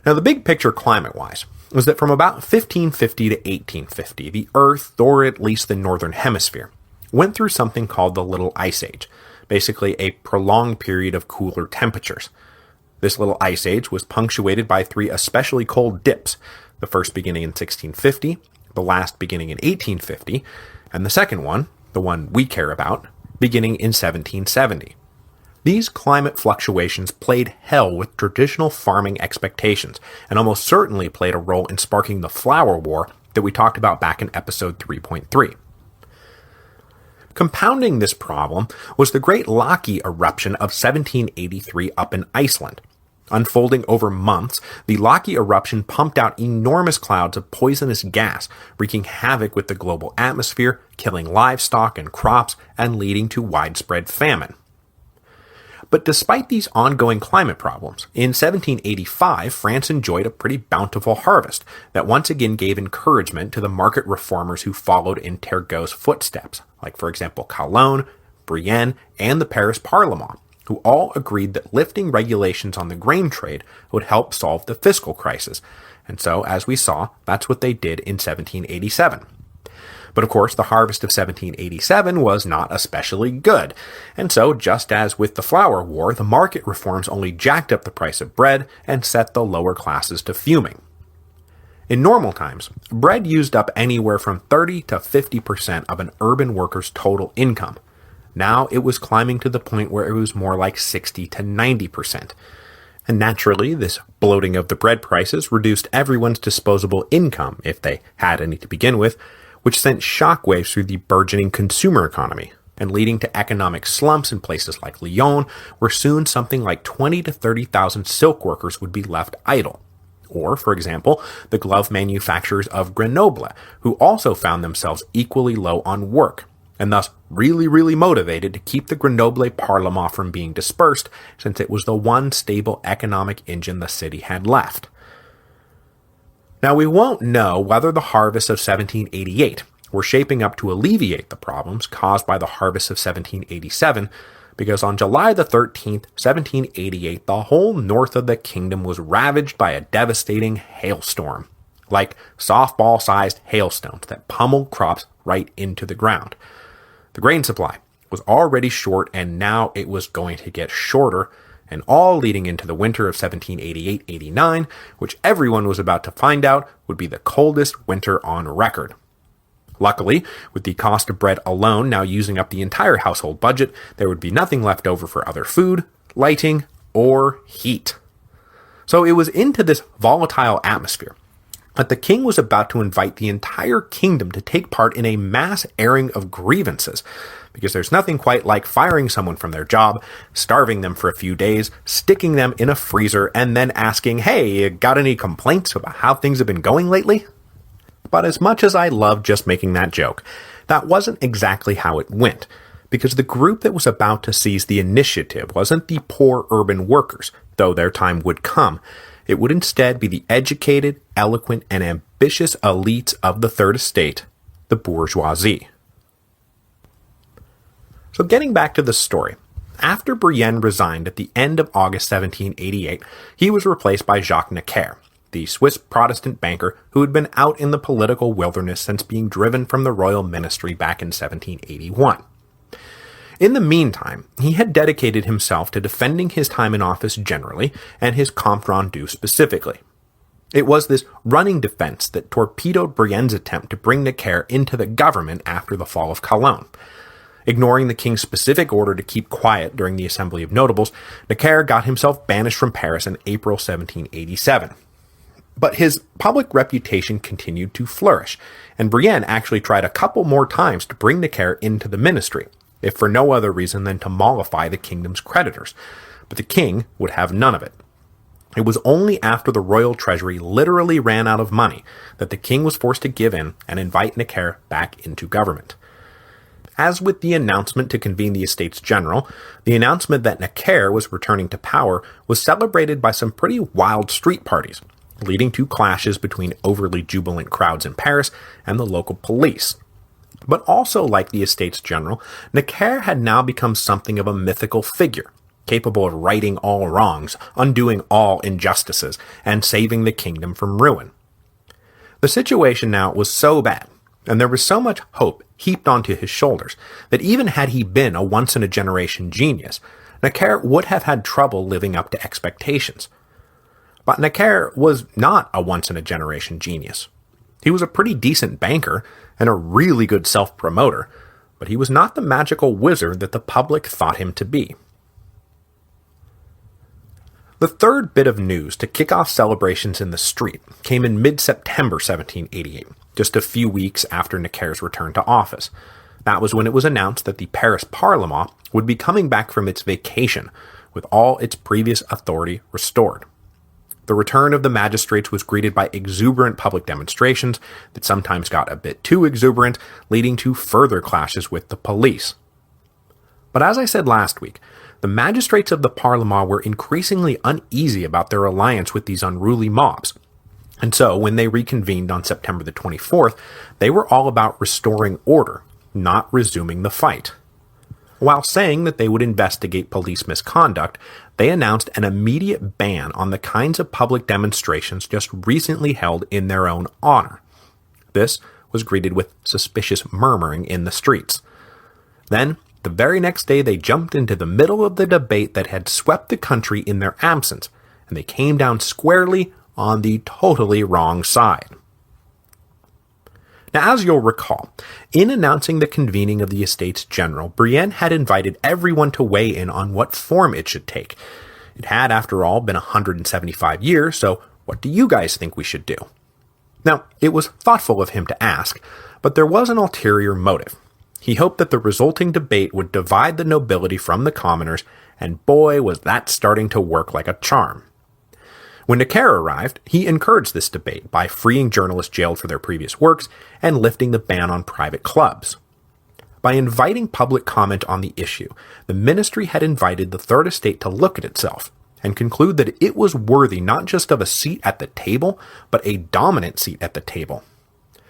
Now, the big picture climate-wise was that from about 1550 to 1850, the Earth, or at least the northern hemisphere, went through something called the Little Ice Age, basically a prolonged period of cooler temperatures. This Little Ice Age was punctuated by 3 especially cold dips, the first beginning in 1650, the last beginning in 1850, and the second one, the one we care about, beginning in 1770. These climate fluctuations played hell with traditional farming expectations, and almost certainly played a role in sparking the Flower War that we talked about back in episode 3.3. Compounding this problem was the Great Laki eruption of 1783 up in Iceland. Unfolding over months, the Laki eruption pumped out enormous clouds of poisonous gas, wreaking havoc with the global atmosphere, killing livestock and crops, and leading to widespread famine. But despite these ongoing climate problems, in 1785 France enjoyed a pretty bountiful harvest that once again gave encouragement to the market reformers who followed in Turgot's footsteps, like for example Calonne, Brienne, and the Paris Parlement, who all agreed that lifting regulations on the grain trade would help solve the fiscal crisis. And so, as we saw, that's what they did in 1787. But of course, the harvest of 1787 was not especially good, and so, just as with the Flower War, the market reforms only jacked up the price of bread and set the lower classes to fuming. In normal times, bread used up anywhere from 30 to 50% of an urban worker's total income. Now it was climbing to the point where it was more like 60 to 90%. And naturally, this bloating of the bread prices reduced everyone's disposable income, if they had any to begin with, which sent shockwaves through the burgeoning consumer economy, and leading to economic slumps in places like Lyon, where soon something like 20 to 30,000 silk workers would be left idle. Or, for example, the glove manufacturers of Grenoble, who also found themselves equally low on work, and thus really motivated to keep the Grenoble Parlement from being dispersed, since it was the one stable economic engine the city had left. Now, we won't know whether the harvests of 1788 were shaping up to alleviate the problems caused by the harvest of 1787, because on July the 13th, 1788, the whole north of the kingdom was ravaged by a devastating hailstorm, like softball-sized hailstones that pummeled crops right into the ground. The grain supply was already short, and now it was going to get shorter, and all leading into the winter of 1788-89, which everyone was about to find out would be the coldest winter on record. Luckily, with the cost of bread alone now using up the entire household budget, there would be nothing left over for other food, lighting, or heat. So it was into this volatile atmosphere that the king was about to invite the entire kingdom to take part in a mass airing of grievances, because there's nothing quite like firing someone from their job, starving them for a few days, sticking them in a freezer, and then asking, "Hey, you got any complaints about how things have been going lately?" But as much as I love just making that joke, that wasn't exactly how it went, because the group that was about to seize the initiative wasn't the poor urban workers, though their time would come. It would instead be the educated, eloquent, and ambitious elites of the Third Estate, the bourgeoisie. So getting back to the story, after Brienne resigned at the end of August 1788, he was replaced by Jacques Necker, the Swiss Protestant banker who had been out in the political wilderness since being driven from the royal ministry back in 1781. In the meantime, he had dedicated himself to defending his time in office generally, and his compte rendu specifically. It was this running defense that torpedoed Brienne's attempt to bring Necker into the government after the fall of Cologne. Ignoring the king's specific order to keep quiet during the Assembly of Notables, Necker got himself banished from Paris in April 1787. But his public reputation continued to flourish, and Brienne actually tried a couple more times to bring Necker into the ministry, if for no other reason than to mollify the kingdom's creditors. But the king would have none of it. It was only after the royal treasury literally ran out of money that the king was forced to give in and invite Necker back into government. As with the announcement to convene the Estates General, the announcement that Necker was returning to power was celebrated by some pretty wild street parties, leading to clashes between overly jubilant crowds in Paris and the local police. But also like the Estates General, Necker had now become something of a mythical figure, capable of righting all wrongs, undoing all injustices, and saving the kingdom from ruin. The situation now was so bad, and there was so much hope heaped onto his shoulders, that even had he been a once-in-a-generation genius, Necker would have had trouble living up to expectations. But Necker was not a once-in-a-generation genius. He was a pretty decent banker and a really good self-promoter, but he was not the magical wizard that the public thought him to be. The third bit of news to kick off celebrations in the street came in mid-September 1788, just a few weeks after Necker's return to office. That was when it was announced that the Paris Parlement would be coming back from its vacation, with all its previous authority restored. The return of the magistrates was greeted by exuberant public demonstrations that sometimes got a bit too exuberant, leading to further clashes with the police. But as I said last week, the magistrates of the Parlement were increasingly uneasy about their alliance with these unruly mobs. And so, when they reconvened on September the 24th, they were all about restoring order, not resuming the fight. While saying that they would investigate police misconduct, they announced an immediate ban on the kinds of public demonstrations just recently held in their own honor. This was greeted with suspicious murmuring in the streets. Then, the very next day, they jumped into the middle of the debate that had swept the country in their absence, and they came down squarely on the totally wrong side. Now, as you'll recall, in announcing the convening of the Estates General, Brienne had invited everyone to weigh in on what form it should take. It had, after all, been 175 years, so what do you guys think we should do? Now, it was thoughtful of him to ask, but there was an ulterior motive. He hoped that the resulting debate would divide the nobility from the commoners, and boy, was that starting to work like a charm. When Necker arrived, he encouraged this debate by freeing journalists jailed for their previous works and lifting the ban on private clubs. By inviting public comment on the issue, the ministry had invited the Third Estate to look at itself and conclude that it was worthy not just of a seat at the table, but a dominant seat at the table.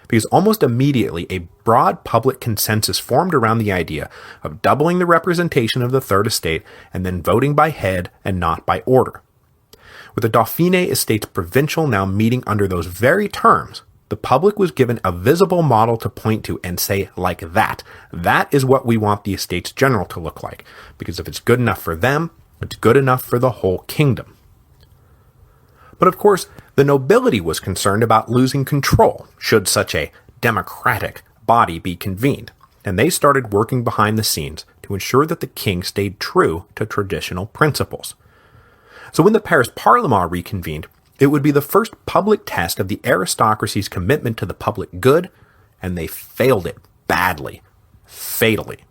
Because almost immediately a broad public consensus formed around the idea of doubling the representation of the Third Estate and then voting by head and not by order. With the Dauphiné Estates Provincial now meeting under those very terms, the public was given a visible model to point to and say, like that is what we want the Estates General to look like, because if it's good enough for them, it's good enough for the whole kingdom. But of course, the nobility was concerned about losing control should such a democratic body be convened, and they started working behind the scenes to ensure that the king stayed true to traditional principles. So when the Paris Parlement reconvened, it would be the first public test of the aristocracy's commitment to the public good, and they failed it badly, fatally.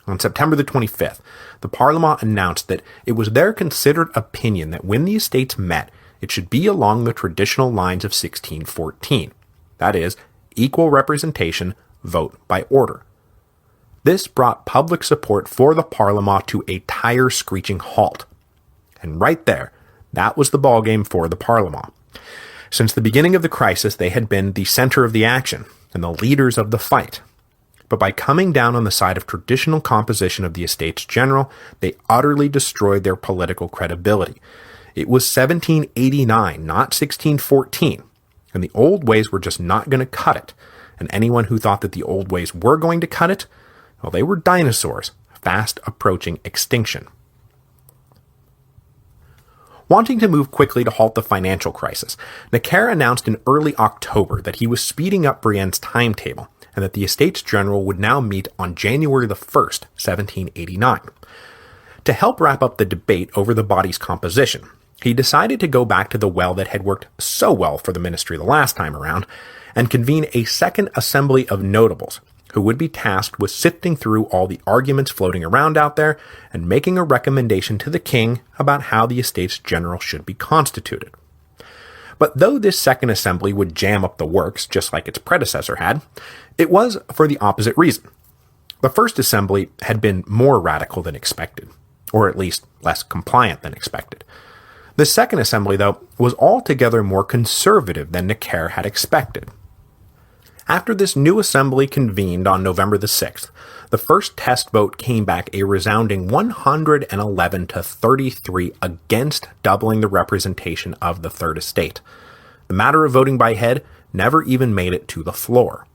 On September the 25th, the Parlement announced that it was their considered opinion that when the estates met, it should be along the traditional lines of 1614. That is, equal representation, vote by order. This brought public support for the Parlement to a tire-screeching halt. And right there, that was the ballgame for the Parlement. Since the beginning of the crisis, they had been the center of the action and the leaders of the fight. But by coming down on the side of traditional composition of the Estates General, they utterly destroyed their political credibility. It was 1789, not 1614, and the old ways were just not going to cut it. And anyone who thought that the old ways were going to cut it, well, they were dinosaurs, fast approaching extinction. Wanting to move quickly to halt the financial crisis, Necker announced in early October that he was speeding up Brienne's timetable, and that the Estates General would now meet on January the 1st, 1789. To help wrap up the debate over the body's composition, he decided to go back to the well that had worked so well for the ministry the last time around, and convene a second assembly of notables, who would be tasked with sifting through all the arguments floating around out there and making a recommendation to the king about how the Estates General should be constituted. But though this second assembly would jam up the works just like its predecessor had, it was for the opposite reason. The first assembly had been more radical than expected, or at least less compliant than expected. The second assembly, though, was altogether more conservative than Necker had expected. After this new assembly convened on November the 6th, the first test vote came back a resounding 111 to 33 against doubling the representation of the Third Estate. The matter of voting by head never even made it to the floor.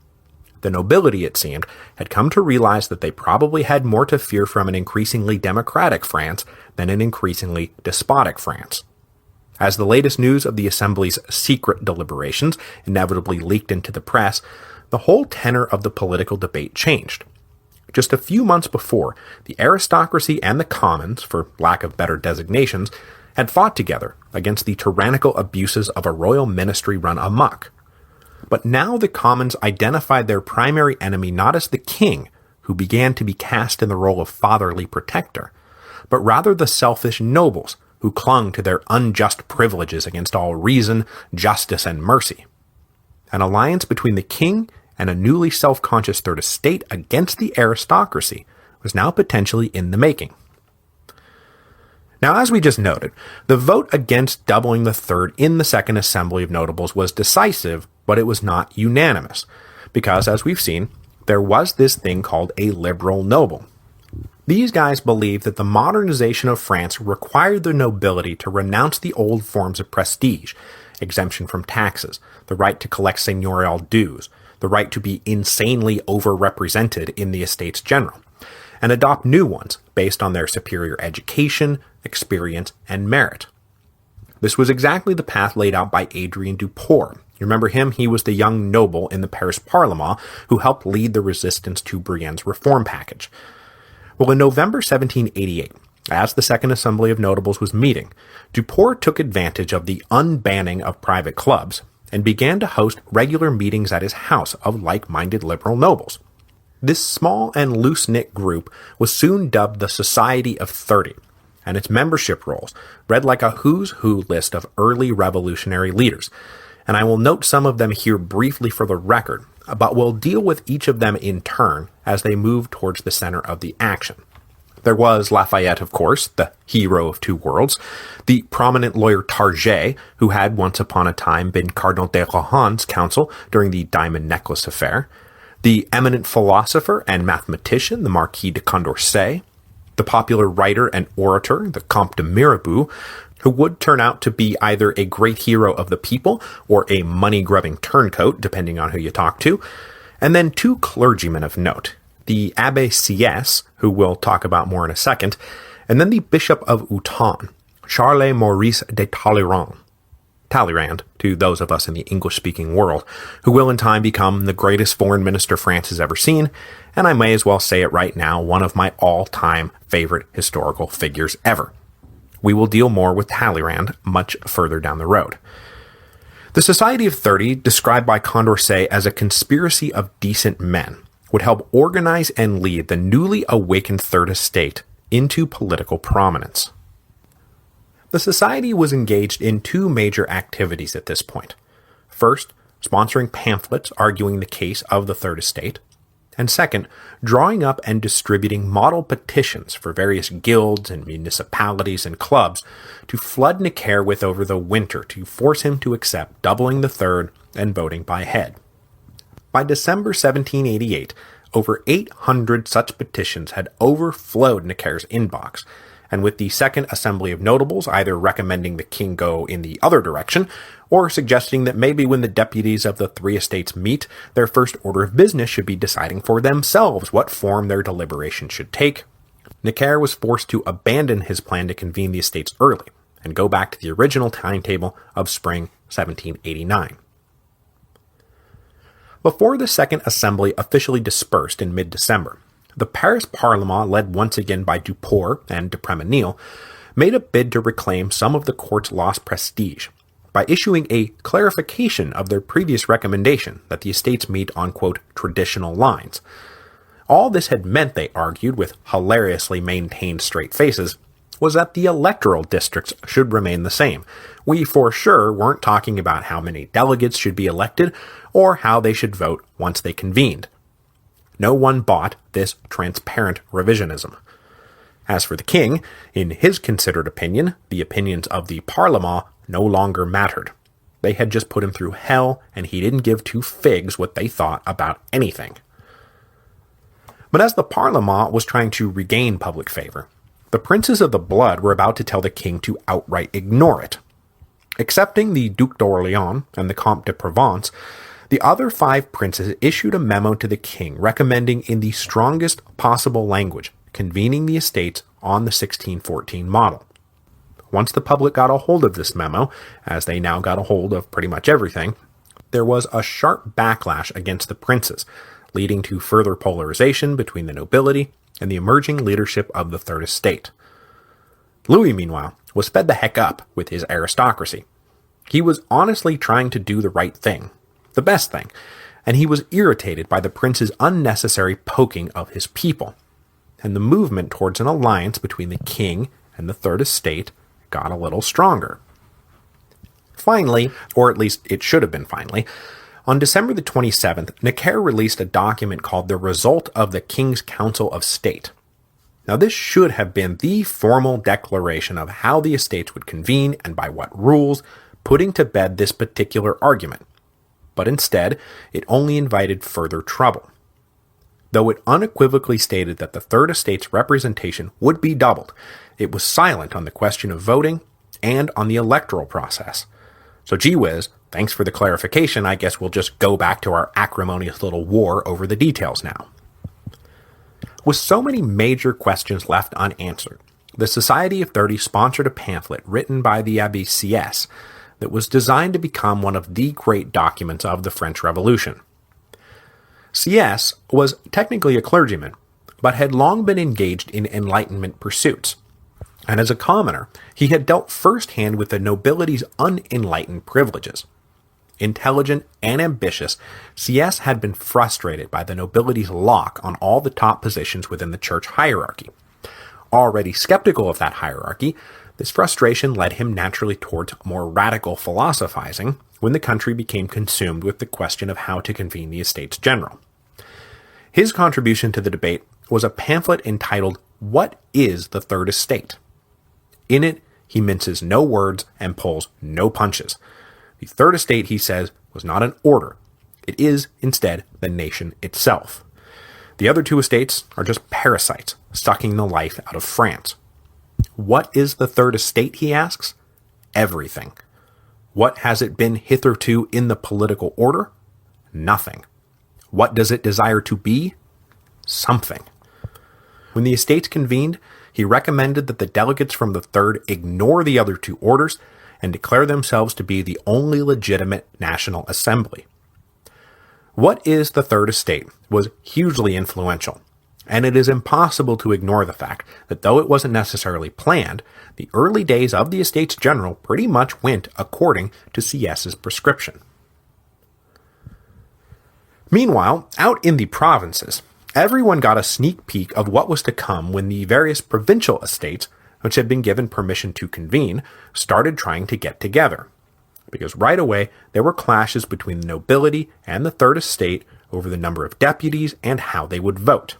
The nobility, it seemed, had come to realize that they probably had more to fear from an increasingly democratic France than an increasingly despotic France. As the latest news of the Assembly's secret deliberations inevitably leaked into the press, the whole tenor of the political debate changed. Just a few months before, the aristocracy and the commons, for lack of better designations, had fought together against the tyrannical abuses of a royal ministry run amok. But now the commons identified their primary enemy not as the king, who began to be cast in the role of fatherly protector, but rather the selfish nobles, who clung to their unjust privileges against all reason, justice, and mercy. An alliance between the king and a newly self-conscious Third Estate against the aristocracy was now potentially in the making. Now, as we just noted, the vote against doubling the third in the Second Assembly of Notables was decisive, but it was not unanimous, because, as we've seen, there was this thing called a liberal noble. These guys believed that the modernization of France required the nobility to renounce the old forms of prestige, exemption from taxes, the right to collect seigneurial dues, the right to be insanely overrepresented in the Estates General, and adopt new ones based on their superior education, experience, and merit. This was exactly the path laid out by Adrien Duport. You remember him? He was the young noble in the Paris Parlement who helped lead the resistance to Brienne's reform package. Well, in November 1788, As the Second Assembly of Notables was meeting, Duport took advantage of the unbanning of private clubs and began to host regular meetings at his house of like-minded liberal nobles. This small and loose-knit group was soon dubbed the Society of 30, and its membership rolls read like a who's who list of early revolutionary leaders, and I will note some of them here briefly for the record, but we'll deal with each of them in turn as they move towards the center of the action. There was Lafayette, of course, the hero of two worlds, the prominent lawyer Target, who had once upon a time been Cardinal de Rohan's counsel during the Diamond Necklace affair, the eminent philosopher and mathematician, the Marquis de Condorcet, the popular writer and orator, the Comte de Mirabeau, who would turn out to be either a great hero of the people or a money-grubbing turncoat, depending on who you talk to, and then two clergymen of note, the Abbé Sieyès, who we'll talk about more in a second, and then the Bishop of Autun, Charles Maurice de Talleyrand, to those of us in the English-speaking world, who will in time become the greatest foreign minister France has ever seen, and I may as well say it right now, one of my all-time favorite historical figures ever. We will deal more with Talleyrand much further down the road. The Society of 30, described by Condorcet as a conspiracy of decent men, would help organize and lead the newly awakened Third Estate into political prominence. The Society was engaged in two major activities at this point. First, sponsoring pamphlets arguing the case of the Third Estate, and second, drawing up and distributing model petitions for various guilds and municipalities and clubs to flood Necker with over the winter to force him to accept doubling the third and voting by head. By December 1788, over 800 such petitions had overflowed Necker's inbox, and with the Second Assembly of Notables either recommending the king go in the other direction, or suggesting that maybe when the deputies of the three estates meet, their first order of business should be deciding for themselves what form their deliberations should take, Necker was forced to abandon his plan to convene the estates early, and go back to the original timetable of spring 1789. Before the Second Assembly officially dispersed in mid-December, the Paris Parlement, led once again by Duport and de Prémenil, made a bid to reclaim some of the court's lost prestige by issuing a clarification of their previous recommendation that the estates meet on, quote, traditional lines. All this had meant, they argued with hilariously maintained straight faces, was that the electoral districts should remain the same. We for sure weren't talking about how many delegates should be elected or how they should vote once they convened. No one bought this transparent revisionism. As for the king, in his considered opinion, the opinions of the Parlement no longer mattered. They had just put him through hell, and he didn't give two figs what they thought about anything. But as the Parlement was trying to regain public favor, the princes of the blood were about to tell the king to outright ignore it. Accepting the Duc d'Orléans and the Comte de Provence, the other 5 princes issued a memo to the king recommending in the strongest possible language convening the estates on the 1614 model. Once the public got a hold of this memo, as they now got a hold of pretty much everything, there was a sharp backlash against the princes, leading to further polarization between the nobility and the emerging leadership of the Third Estate. Louis, meanwhile, was fed the heck up with his aristocracy. He was honestly trying to do the right thing, the best thing, and he was irritated by the prince's unnecessary poking of his people, and the movement towards an alliance between the king and the Third Estate got a little stronger. Finally, or at least it should have been finally, on December the 27th, Necker released a document called the Result of the King's Council of State. Now this should have been the formal declaration of how the estates would convene and by what rules, putting to bed this particular argument. But instead, it only invited further trouble. Though it unequivocally stated that the Third Estate's representation would be doubled, it was silent on the question of voting and on the electoral process. So gee whiz, thanks for the clarification, I guess we'll just go back to our acrimonious little war over the details now. With so many major questions left unanswered, the Society of 30 sponsored a pamphlet written by the Abbé Sieyès that was designed to become one of the great documents of the French Revolution. Sieyès was technically a clergyman, but had long been engaged in Enlightenment pursuits, and as a commoner, he had dealt firsthand with the nobility's unenlightened privileges. Intelligent and ambitious, CS had been frustrated by the nobility's lock on all the top positions within the church hierarchy. Already skeptical of that hierarchy, this frustration led him naturally towards more radical philosophizing when the country became consumed with the question of how to convene the Estates General. His contribution to the debate was a pamphlet entitled "What is the Third Estate?" In it, he minces no words and pulls no punches. The Third Estate, he says, was not an order. It is, instead, the nation itself. The other two estates are just parasites, sucking the life out of France. What is the Third Estate, he asks? Everything. What has it been hitherto in the political order? Nothing. What does it desire to be? Something. When the estates convened, he recommended that the delegates from the Third ignore the other two orders and declare themselves to be the only legitimate National Assembly. What is the Third Estate was hugely influential, and it is impossible to ignore the fact that though it wasn't necessarily planned, the early days of the Estates General pretty much went according to CS's prescription. Meanwhile, out in the provinces, everyone got a sneak peek of what was to come when the various provincial estates, which had been given permission to convene, started trying to get together. Because right away, there were clashes between the nobility and the Third Estate over the number of deputies and how they would vote.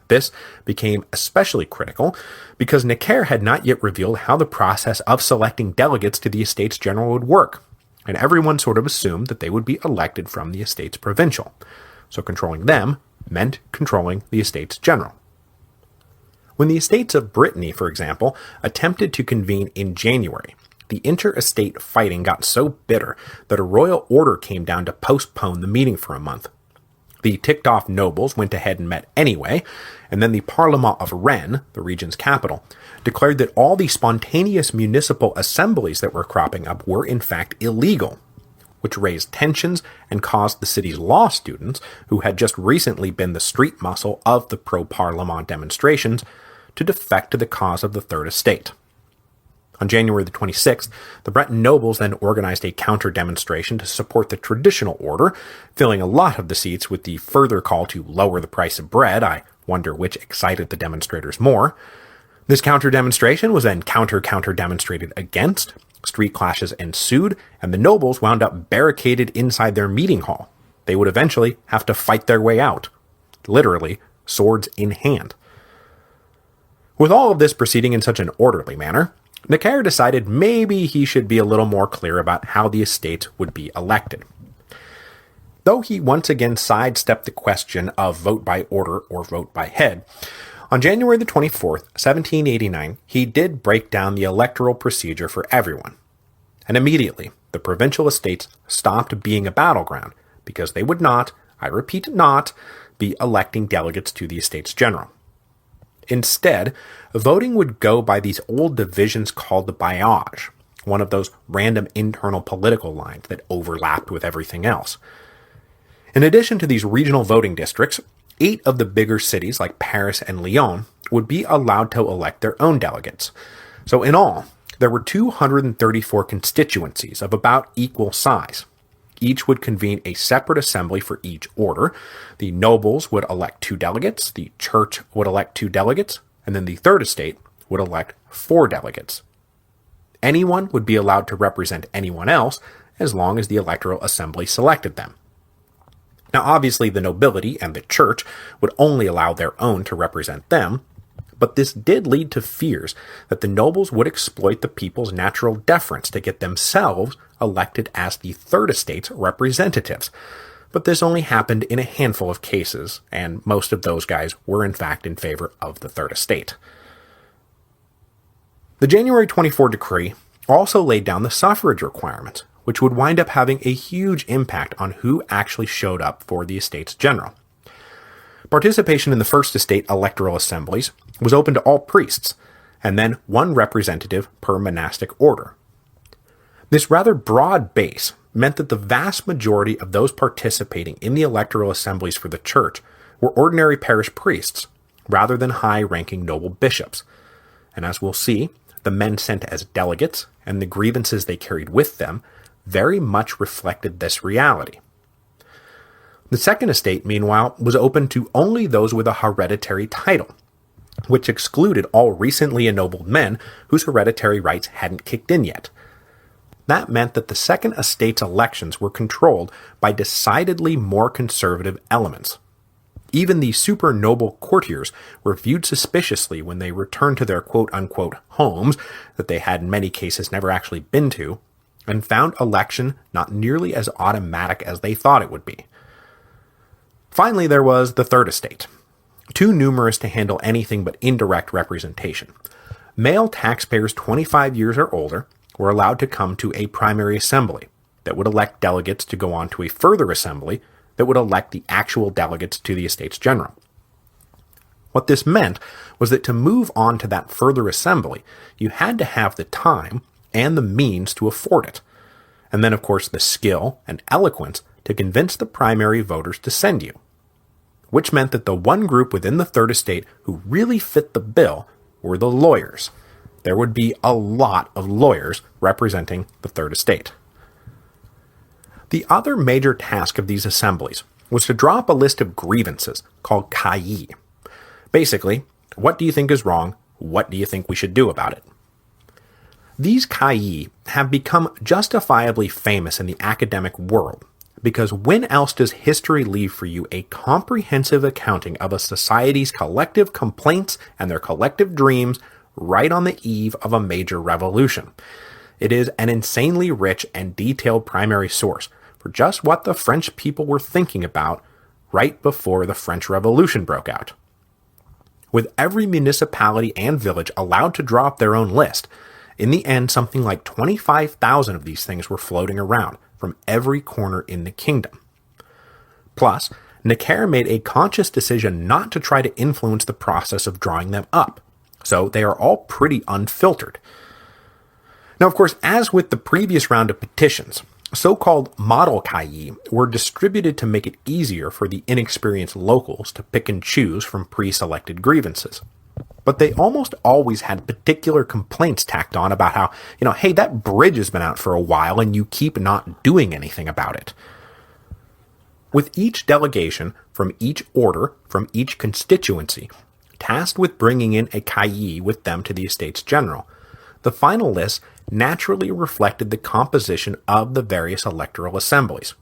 This became especially critical because Necker had not yet revealed how the process of selecting delegates to the Estates General would work, and everyone sort of assumed that they would be elected from the Estates Provincial. So controlling them meant controlling the Estates General. When the Estates of Brittany, for example, attempted to convene in January, the inter-estate fighting got so bitter that a royal order came down to postpone the meeting for a month. The ticked-off nobles went ahead and met anyway, and then the Parlement of Rennes, the region's capital, declared that all the spontaneous municipal assemblies that were cropping up were in fact illegal, which raised tensions and caused the city's law students, who had just recently been the street muscle of the pro-Parlement demonstrations, to defect to the cause of the Third Estate. On January the 26th, the Breton nobles then organized a counter-demonstration to support the traditional order, filling a lot of the seats with the further call to lower the price of bread. I wonder which excited the demonstrators more. This counter-demonstration was then counter-demonstrated against, street clashes ensued, and the nobles wound up barricaded inside their meeting hall. They would eventually have to fight their way out. Literally, swords in hand. With all of this proceeding in such an orderly manner, Necker decided maybe he should be a little more clear about how the estates would be elected. Though he once again sidestepped the question of vote by order or vote by head, on January the 24th, 1789, he did break down the electoral procedure for everyone. And immediately, the provincial estates stopped being a battleground because they would not, I repeat not, be electing delegates to the Estates General. Instead, voting would go by these old divisions called the bailliage, one of those random internal political lines that overlapped with everything else. In addition to these regional voting districts, 8 of the bigger cities like Paris and Lyon would be allowed to elect their own delegates. So in all, there were 234 constituencies of about equal size. Each would convene a separate assembly for each order. The nobles would elect 2 delegates, the church would elect 2 delegates, and then the Third Estate would elect 4 delegates. Anyone would be allowed to represent anyone else as long as the electoral assembly selected them. Now obviously the nobility and the church would only allow their own to represent them, but this did lead to fears that the nobles would exploit the people's natural deference to get themselves elected as the Third Estate's representatives. But this only happened in a handful of cases, and most of those guys were in fact in favor of the Third Estate. The January 24 decree also laid down the suffrage requirements, which would wind up having a huge impact on who actually showed up for the Estates General. Participation in the First Estate electoral assemblies was open to all priests, and then 1 representative per monastic order. This rather broad base meant that the vast majority of those participating in the electoral assemblies for the church were ordinary parish priests, rather than high-ranking noble bishops. and as we'll see, the men sent as delegates and the grievances they carried with them very much reflected this reality. The Second Estate, meanwhile, was open to only those with a hereditary title, which excluded all recently ennobled men whose hereditary rights hadn't kicked in yet. That meant that the Second Estate's elections were controlled by decidedly more conservative elements. Even the super noble courtiers were viewed suspiciously when they returned to their quote-unquote homes that they had in many cases never actually been to, and found election not nearly as automatic as they thought it would be. Finally, there was the Third Estate, too numerous to handle anything but indirect representation. Male taxpayers 25 years or older were allowed to come to a primary assembly that would elect delegates to go on to a further assembly that would elect the actual delegates to the Estates General. What this meant was that to move on to that further assembly, you had to have the time and the means to afford it, and then of course the skill and eloquence to convince the primary voters to send you, which meant that the one group within the Third Estate who really fit the bill were the lawyers. There would be a lot of lawyers representing the Third Estate. The other major task of these assemblies was to draw up a list of grievances called cahiers. Basically, what do you think is wrong? What do you think we should do about it? These cahiers have become justifiably famous in the academic world because when else does history leave for you a comprehensive accounting of a society's collective complaints and their collective dreams right on the eve of a major revolution? It is an insanely rich and detailed primary source for just what the French people were thinking about right before the French Revolution broke out. With every municipality and village allowed to draw up their own list, in the end something like 25,000 of these things were floating around from every corner in the kingdom. Plus, Necker made a conscious decision not to try to influence the process of drawing them up, so they are all pretty unfiltered. Now, of course, as with the previous round of petitions, so-called model cahiers were distributed to make it easier for the inexperienced locals to pick and choose from pre-selected grievances. But they almost always had particular complaints tacked on about how, hey, that bridge has been out for a while and you keep not doing anything about it. With each delegation from each order, from each constituency, tasked with bringing in a cahier with them to the Estates General, the final list naturally reflected the composition of the various electoral assemblies.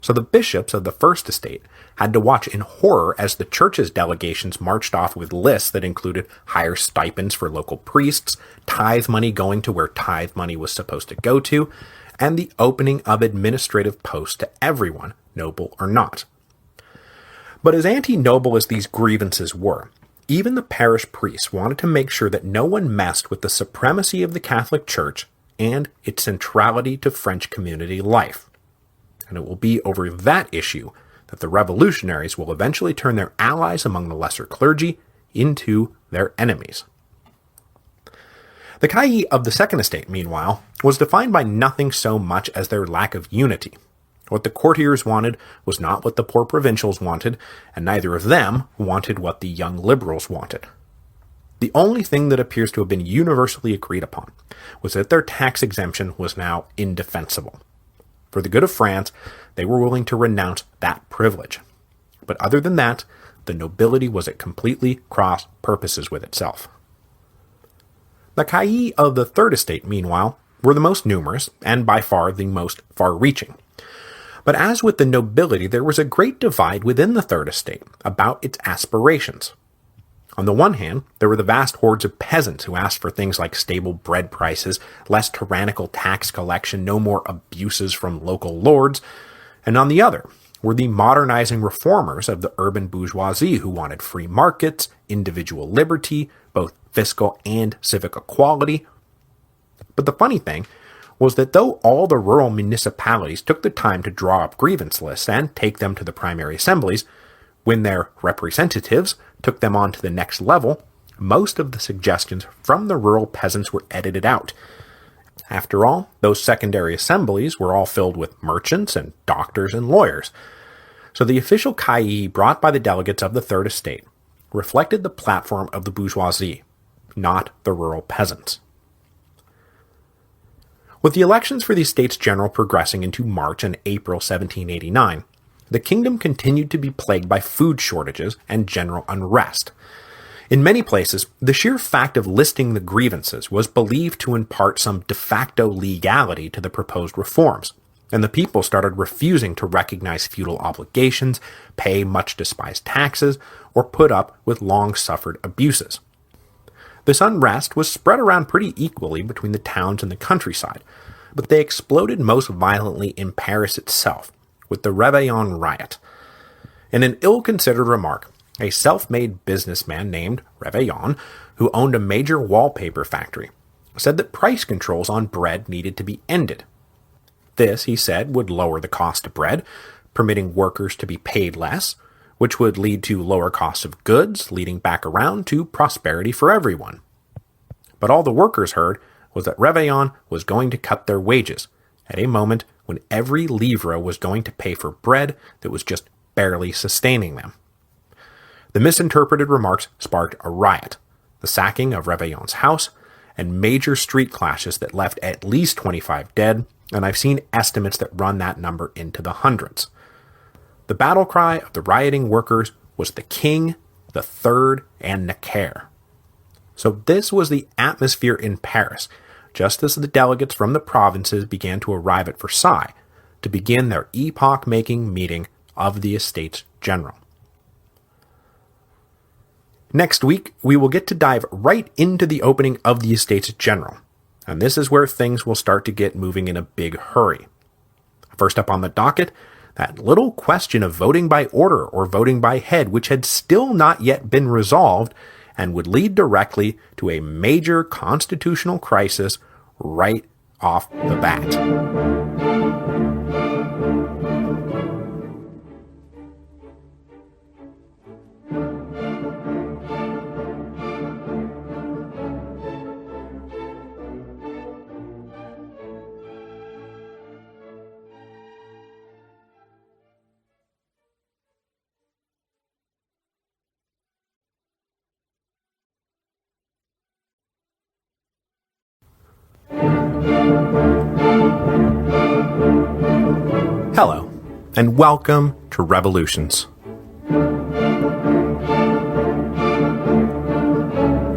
So the bishops of the First Estate had to watch in horror as the church's delegations marched off with lists that included higher stipends for local priests, tithe money going to where tithe money was supposed to go to, and the opening of administrative posts to everyone, noble or not. But as anti-noble as these grievances were, even the parish priests wanted to make sure that no one messed with the supremacy of the Catholic Church and its centrality to French community life. And it will be over that issue that the revolutionaries will eventually turn their allies among the lesser clergy into their enemies. The cahiers of the Second Estate, meanwhile, was defined by nothing so much as their lack of unity. What the courtiers wanted was not what the poor provincials wanted, and neither of them wanted what the young liberals wanted. The only thing that appears to have been universally agreed upon was that their tax exemption was now indefensible. For the good of France, they were willing to renounce that privilege. But other than that, the nobility was at completely cross purposes with itself. The cahiers of the Third Estate, meanwhile, were the most numerous and by far the most far-reaching. But as with the nobility, there was a great divide within the Third Estate about its aspirations. On the one hand, there were the vast hordes of peasants who asked for things like stable bread prices, less tyrannical tax collection, no more abuses from local lords, and on the other were the modernizing reformers of the urban bourgeoisie who wanted free markets, individual liberty, both fiscal and civic equality. But the funny thing was that though all the rural municipalities took the time to draw up grievance lists and take them to the primary assemblies, when their representatives took them on to the next level, most of the suggestions from the rural peasants were edited out. After all, those secondary assemblies were all filled with merchants and doctors and lawyers. So the official cahiers brought by the delegates of the Third Estate reflected the platform of the bourgeoisie, not the rural peasants. With the elections for the Estates General progressing into March and April 1789, the kingdom continued to be plagued by food shortages and general unrest. In many places, the sheer fact of listing the grievances was believed to impart some de facto legality to the proposed reforms, and the people started refusing to recognize feudal obligations, pay much despised taxes, or put up with long-suffered abuses. This unrest was spread around pretty equally between the towns and the countryside, but they exploded most violently in Paris itself, with the Réveillon riot. In an ill-considered remark, a self-made businessman named Réveillon, who owned a major wallpaper factory, said that price controls on bread needed to be ended. This, he said, would lower the cost of bread, permitting workers to be paid less, which would lead to lower costs of goods, leading back around to prosperity for everyone. But all the workers heard was that Réveillon was going to cut their wages, at a moment when every livre was going to pay for bread that was just barely sustaining them. The misinterpreted remarks sparked a riot, the sacking of Réveillon's house, and major street clashes that left at least 25 dead, and I've seen estimates that run that number into the hundreds. The battle cry of the rioting workers was the King, the Third, and Necker. So this was the atmosphere in Paris, just as the delegates from the provinces began to arrive at Versailles to begin their epoch-making meeting of the Estates General. Next week, we will get to dive right into the opening of the Estates General, and this is where things will start to get moving in a big hurry. First up on the docket, that little question of voting by order or voting by head, which had still not yet been resolved and would lead directly to a major constitutional crisis right off the bat. Hello, and welcome to Revolutions.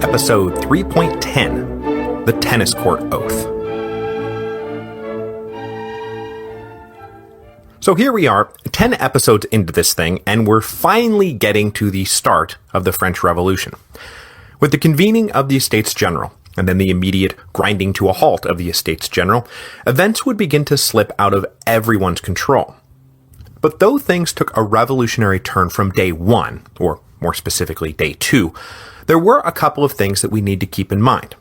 Episode 3.10, The Tennis Court Oath. So here we are, 10 episodes into this thing, and we're finally getting to the start of the French Revolution. With the convening of the Estates General, and then the immediate grinding to a halt of the Estates General, events would begin to slip out of everyone's control. But though things took a revolutionary turn from day one, or more specifically day two, there were a couple of things that we need to keep in mind.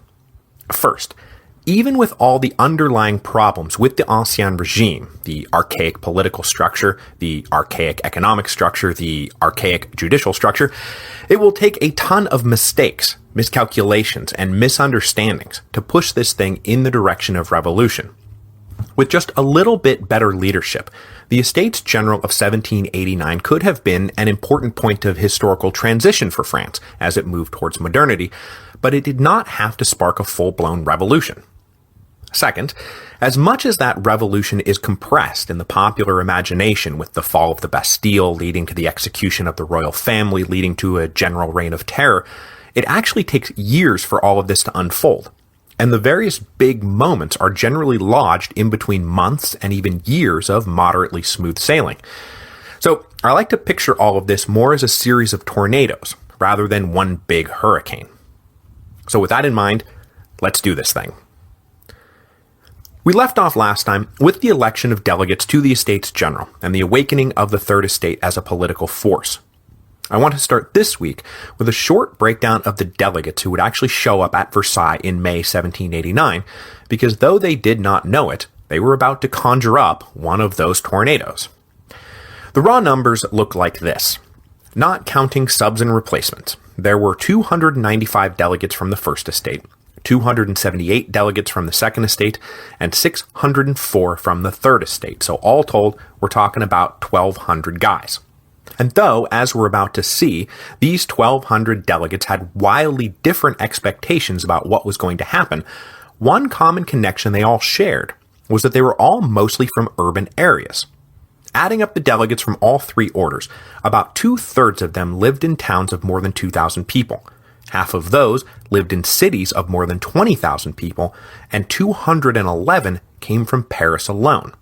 First, even with all the underlying problems with the Ancien regime, the archaic political structure, the archaic economic structure, the archaic judicial structure, it will take a ton of mistakes, miscalculations, and misunderstandings to push this thing in the direction of revolution. With just a little bit better leadership, the Estates General of 1789 could have been an important point of historical transition for France as it moved towards modernity, but it did not have to spark a full-blown revolution. Second, as much as that revolution is compressed in the popular imagination with the fall of the Bastille leading to the execution of the royal family leading to a general reign of terror, it actually takes years for all of this to unfold, and the various big moments are generally lodged in between months and even years of moderately smooth sailing. So I like to picture all of this more as a series of tornadoes, rather than one big hurricane. So with that in mind, let's do this thing. We left off last time with the election of delegates to the Estates General and the awakening of the Third Estate as a political force. I want to start this week with a short breakdown of the delegates who would actually show up at Versailles in May 1789, because though they did not know it, they were about to conjure up one of those tornadoes. The raw numbers look like this. Not counting subs and replacements, there were 295 delegates from the First Estate, 278 delegates from the Second Estate, and 604 from the Third Estate. So all told, we're talking about 1,200 guys. And though, as we're about to see, these 1,200 delegates had wildly different expectations about what was going to happen, one common connection they all shared was that they were all mostly from urban areas. Adding up the delegates from all three orders, about 2/3 of them lived in towns of more than 2,000 people. Half of those lived in cities of more than 20,000 people, and 211 came from Paris alone.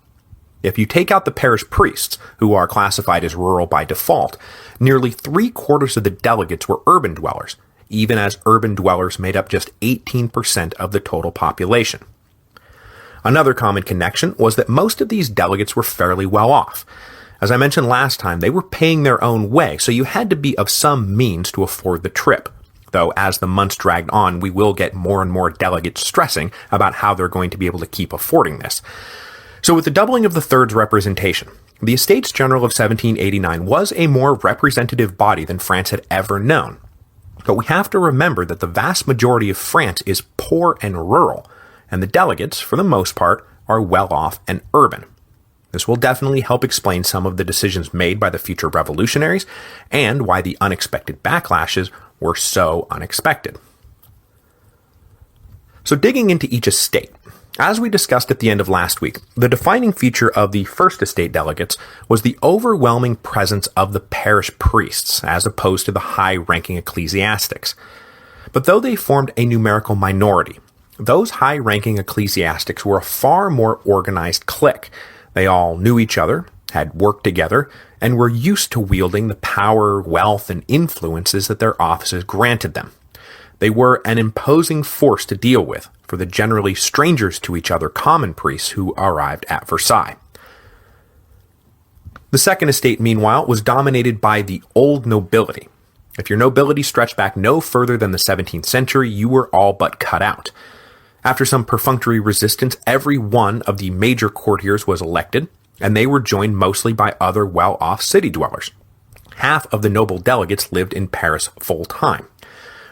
If you take out the parish priests, who are classified as rural by default, nearly 3/4 of the delegates were urban dwellers, even as urban dwellers made up just 18% of the total population. Another common connection was that most of these delegates were fairly well off. As I mentioned last time, they were paying their own way, so you had to be of some means to afford the trip. Though as the months dragged on, we will get more and more delegates stressing about how they're going to be able to keep affording this. So with the doubling of the Third's representation, the Estates General of 1789 was a more representative body than France had ever known. But we have to remember that the vast majority of France is poor and rural, and the delegates, for the most part, are well off and urban. This will definitely help explain some of the decisions made by the future revolutionaries, and why the unexpected backlashes were so unexpected. So digging into each estate, as we discussed at the end of last week, the defining feature of the First Estate delegates was the overwhelming presence of the parish priests, as opposed to the high-ranking ecclesiastics. But though they formed a numerical minority, those high-ranking ecclesiastics were a far more organized clique. They all knew each other, had worked together, and were used to wielding the power, wealth, and influences that their offices granted them. They were an imposing force to deal with for the generally strangers to each other common priests who arrived at Versailles. The Second Estate, meanwhile, was dominated by the old nobility. If your nobility stretched back no further than the 17th century, you were all but cut out. After some perfunctory resistance, every one of the major courtiers was elected, and they were joined mostly by other well-off city dwellers. Half of the noble delegates lived in Paris full-time.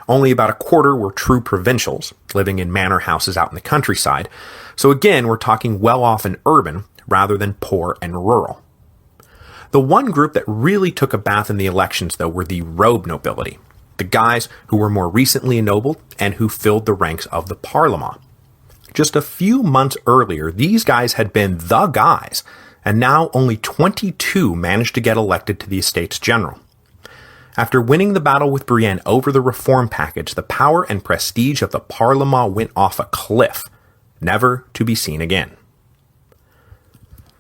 Only about a quarter were true provincials, living in manor houses out in the countryside, so again we're talking well-off and urban rather than poor and rural. The one group that really took a bath in the elections, though, were the robe nobility, the guys who were more recently ennobled and who filled the ranks of the Parlement. Just a few months earlier, these guys had been the guys, and now only 22 managed to get elected to the Estates General. After winning the battle with Brienne over the reform package, the power and prestige of the Parlement went off a cliff, never to be seen again.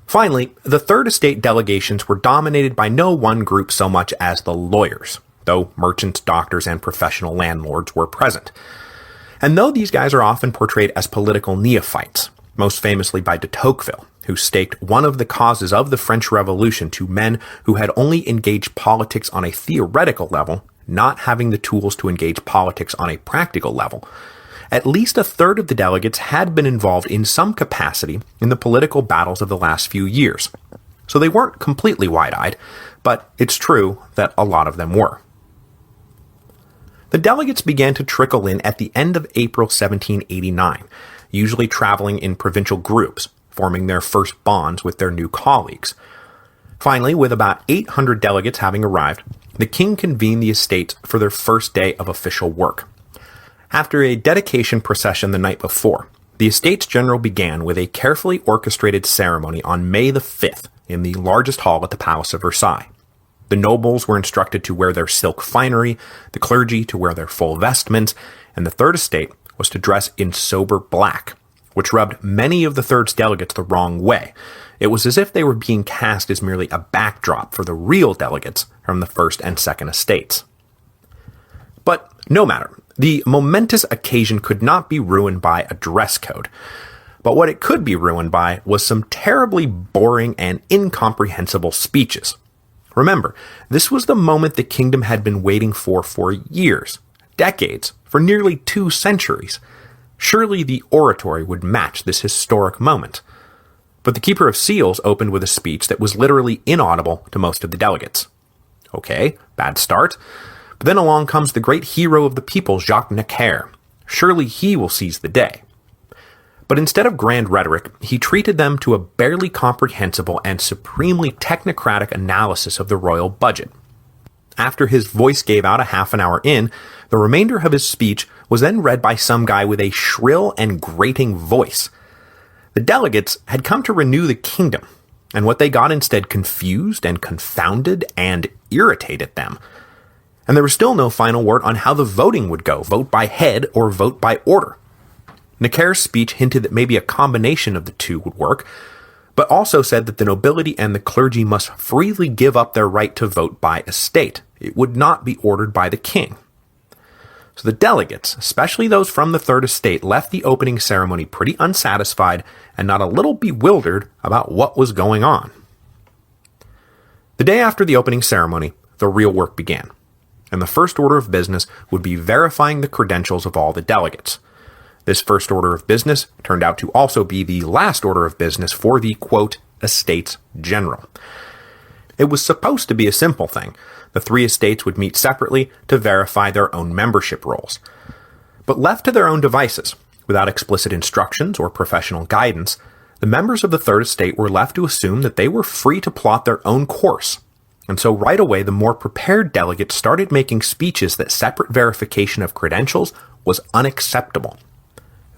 Finally, the Third Estate delegations were dominated by no one group so much as the lawyers, though merchants, doctors, and professional landlords were present. And though these guys are often portrayed as political neophytes, most famously by de Tocqueville, who staked one of the causes of the French Revolution to men who had only engaged politics on a theoretical level, not having the tools to engage politics on a practical level, at least a third of the delegates had been involved in some capacity in the political battles of the last few years. So they weren't completely wide-eyed, but it's true that a lot of them were. The delegates began to trickle in at the end of April 1789, usually traveling in provincial groups, forming their first bonds with their new colleagues. Finally, with about 800 delegates having arrived, the king convened the estates for their first day of official work. After a dedication procession the night before, the Estates General began with a carefully orchestrated ceremony on May the 5th in the largest hall at the Palace of Versailles. The nobles were instructed to wear their silk finery, the clergy to wear their full vestments, and the Third Estate was to dress in sober black, which rubbed many of the Third's delegates the wrong way. It was as if they were being cast as merely a backdrop for the real delegates from the First and Second Estates. But no matter, the momentous occasion could not be ruined by a dress code. But what it could be ruined by was some terribly boring and incomprehensible speeches. Remember, this was the moment the kingdom had been waiting for years, decades, for nearly 2 centuries. Surely the oratory would match this historic moment. But the Keeper of Seals opened with a speech that was literally inaudible to most of the delegates. Okay, bad start. But then along comes the great hero of the people, Jacques Necker. Surely he will seize the day. But instead of grand rhetoric, he treated them to a barely comprehensible and supremely technocratic analysis of the royal budget. After his voice gave out a half an hour in, the remainder of his speech was then read by some guy with a shrill and grating voice. The delegates had come to renew the kingdom, and what they got instead confused and confounded and irritated them. And there was still no final word on how the voting would go, vote by head or vote by order. Necker's speech hinted that maybe a combination of the two would work, but also said that the nobility and the clergy must freely give up their right to vote by estate. It would not be ordered by the king. So the delegates, especially those from the Third Estate, left the opening ceremony pretty unsatisfied and not a little bewildered about what was going on. The day after the opening ceremony, the real work began, and the first order of business would be verifying the credentials of all the delegates. This first order of business turned out to also be the last order of business for the, quote, Estates General. It was supposed to be a simple thing. The three estates would meet separately to verify their own membership rolls. But left to their own devices, without explicit instructions or professional guidance, the members of the Third Estate were left to assume that they were free to plot their own course. And so right away, the more prepared delegates started making speeches that separate verification of credentials was unacceptable.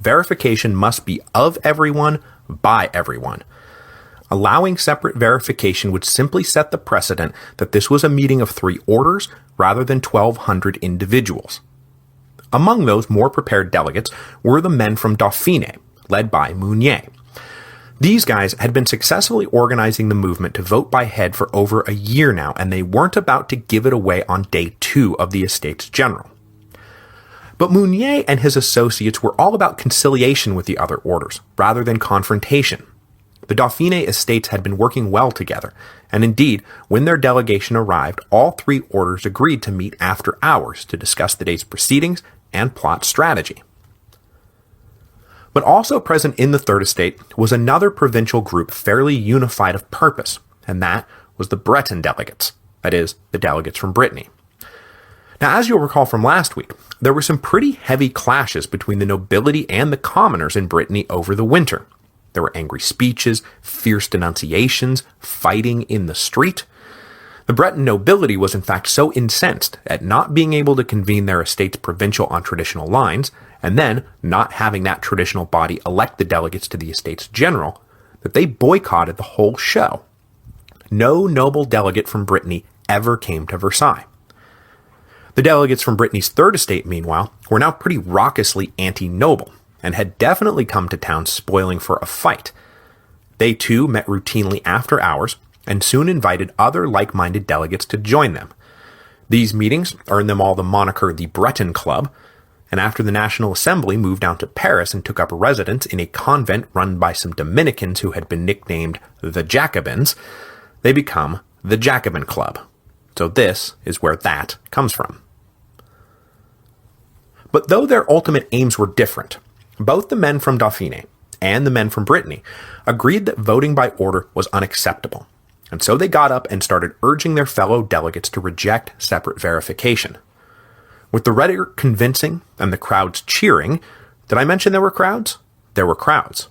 Verification must be of everyone, by everyone. Allowing separate verification would simply set the precedent that this was a meeting of three orders rather than 1,200 individuals. Among those more prepared delegates were the men from Dauphiné, led by Mounier. These guys had been successfully organizing the movement to vote by head for over a year now, and they weren't about to give it away on day 2 of the Estates General. But Mounier and his associates were all about conciliation with the other orders, rather than confrontation. The Dauphiné estates had been working well together, and indeed, when their delegation arrived, all three orders agreed to meet after hours to discuss the day's proceedings and plot strategy. But also present in the Third Estate was another provincial group fairly unified of purpose, and that was the Breton delegates, that is, the delegates from Brittany. Now, as you'll recall from last week, there were some pretty heavy clashes between the nobility and the commoners in Brittany over the winter. There were angry speeches, fierce denunciations, fighting in the street. The Breton nobility was in fact so incensed at not being able to convene their estates provincial on traditional lines, and then not having that traditional body elect the delegates to the Estates General, that they boycotted the whole show. No noble delegate from Brittany ever came to Versailles. The delegates from Brittany's Third Estate, meanwhile, were now pretty raucously anti-noble, and had definitely come to town spoiling for a fight. They too met routinely after hours, and soon invited other like-minded delegates to join them. These meetings earned them all the moniker the Breton Club, and after the National Assembly moved down to Paris and took up residence in a convent run by some Dominicans who had been nicknamed the Jacobins, they become the Jacobin Club. So this is where that comes from. But though their ultimate aims were different, both the men from Dauphiné and the men from Brittany agreed that voting by order was unacceptable, and so they got up and started urging their fellow delegates to reject separate verification. With the rhetoric convincing and the crowds cheering, did I mention there were crowds? There were crowds.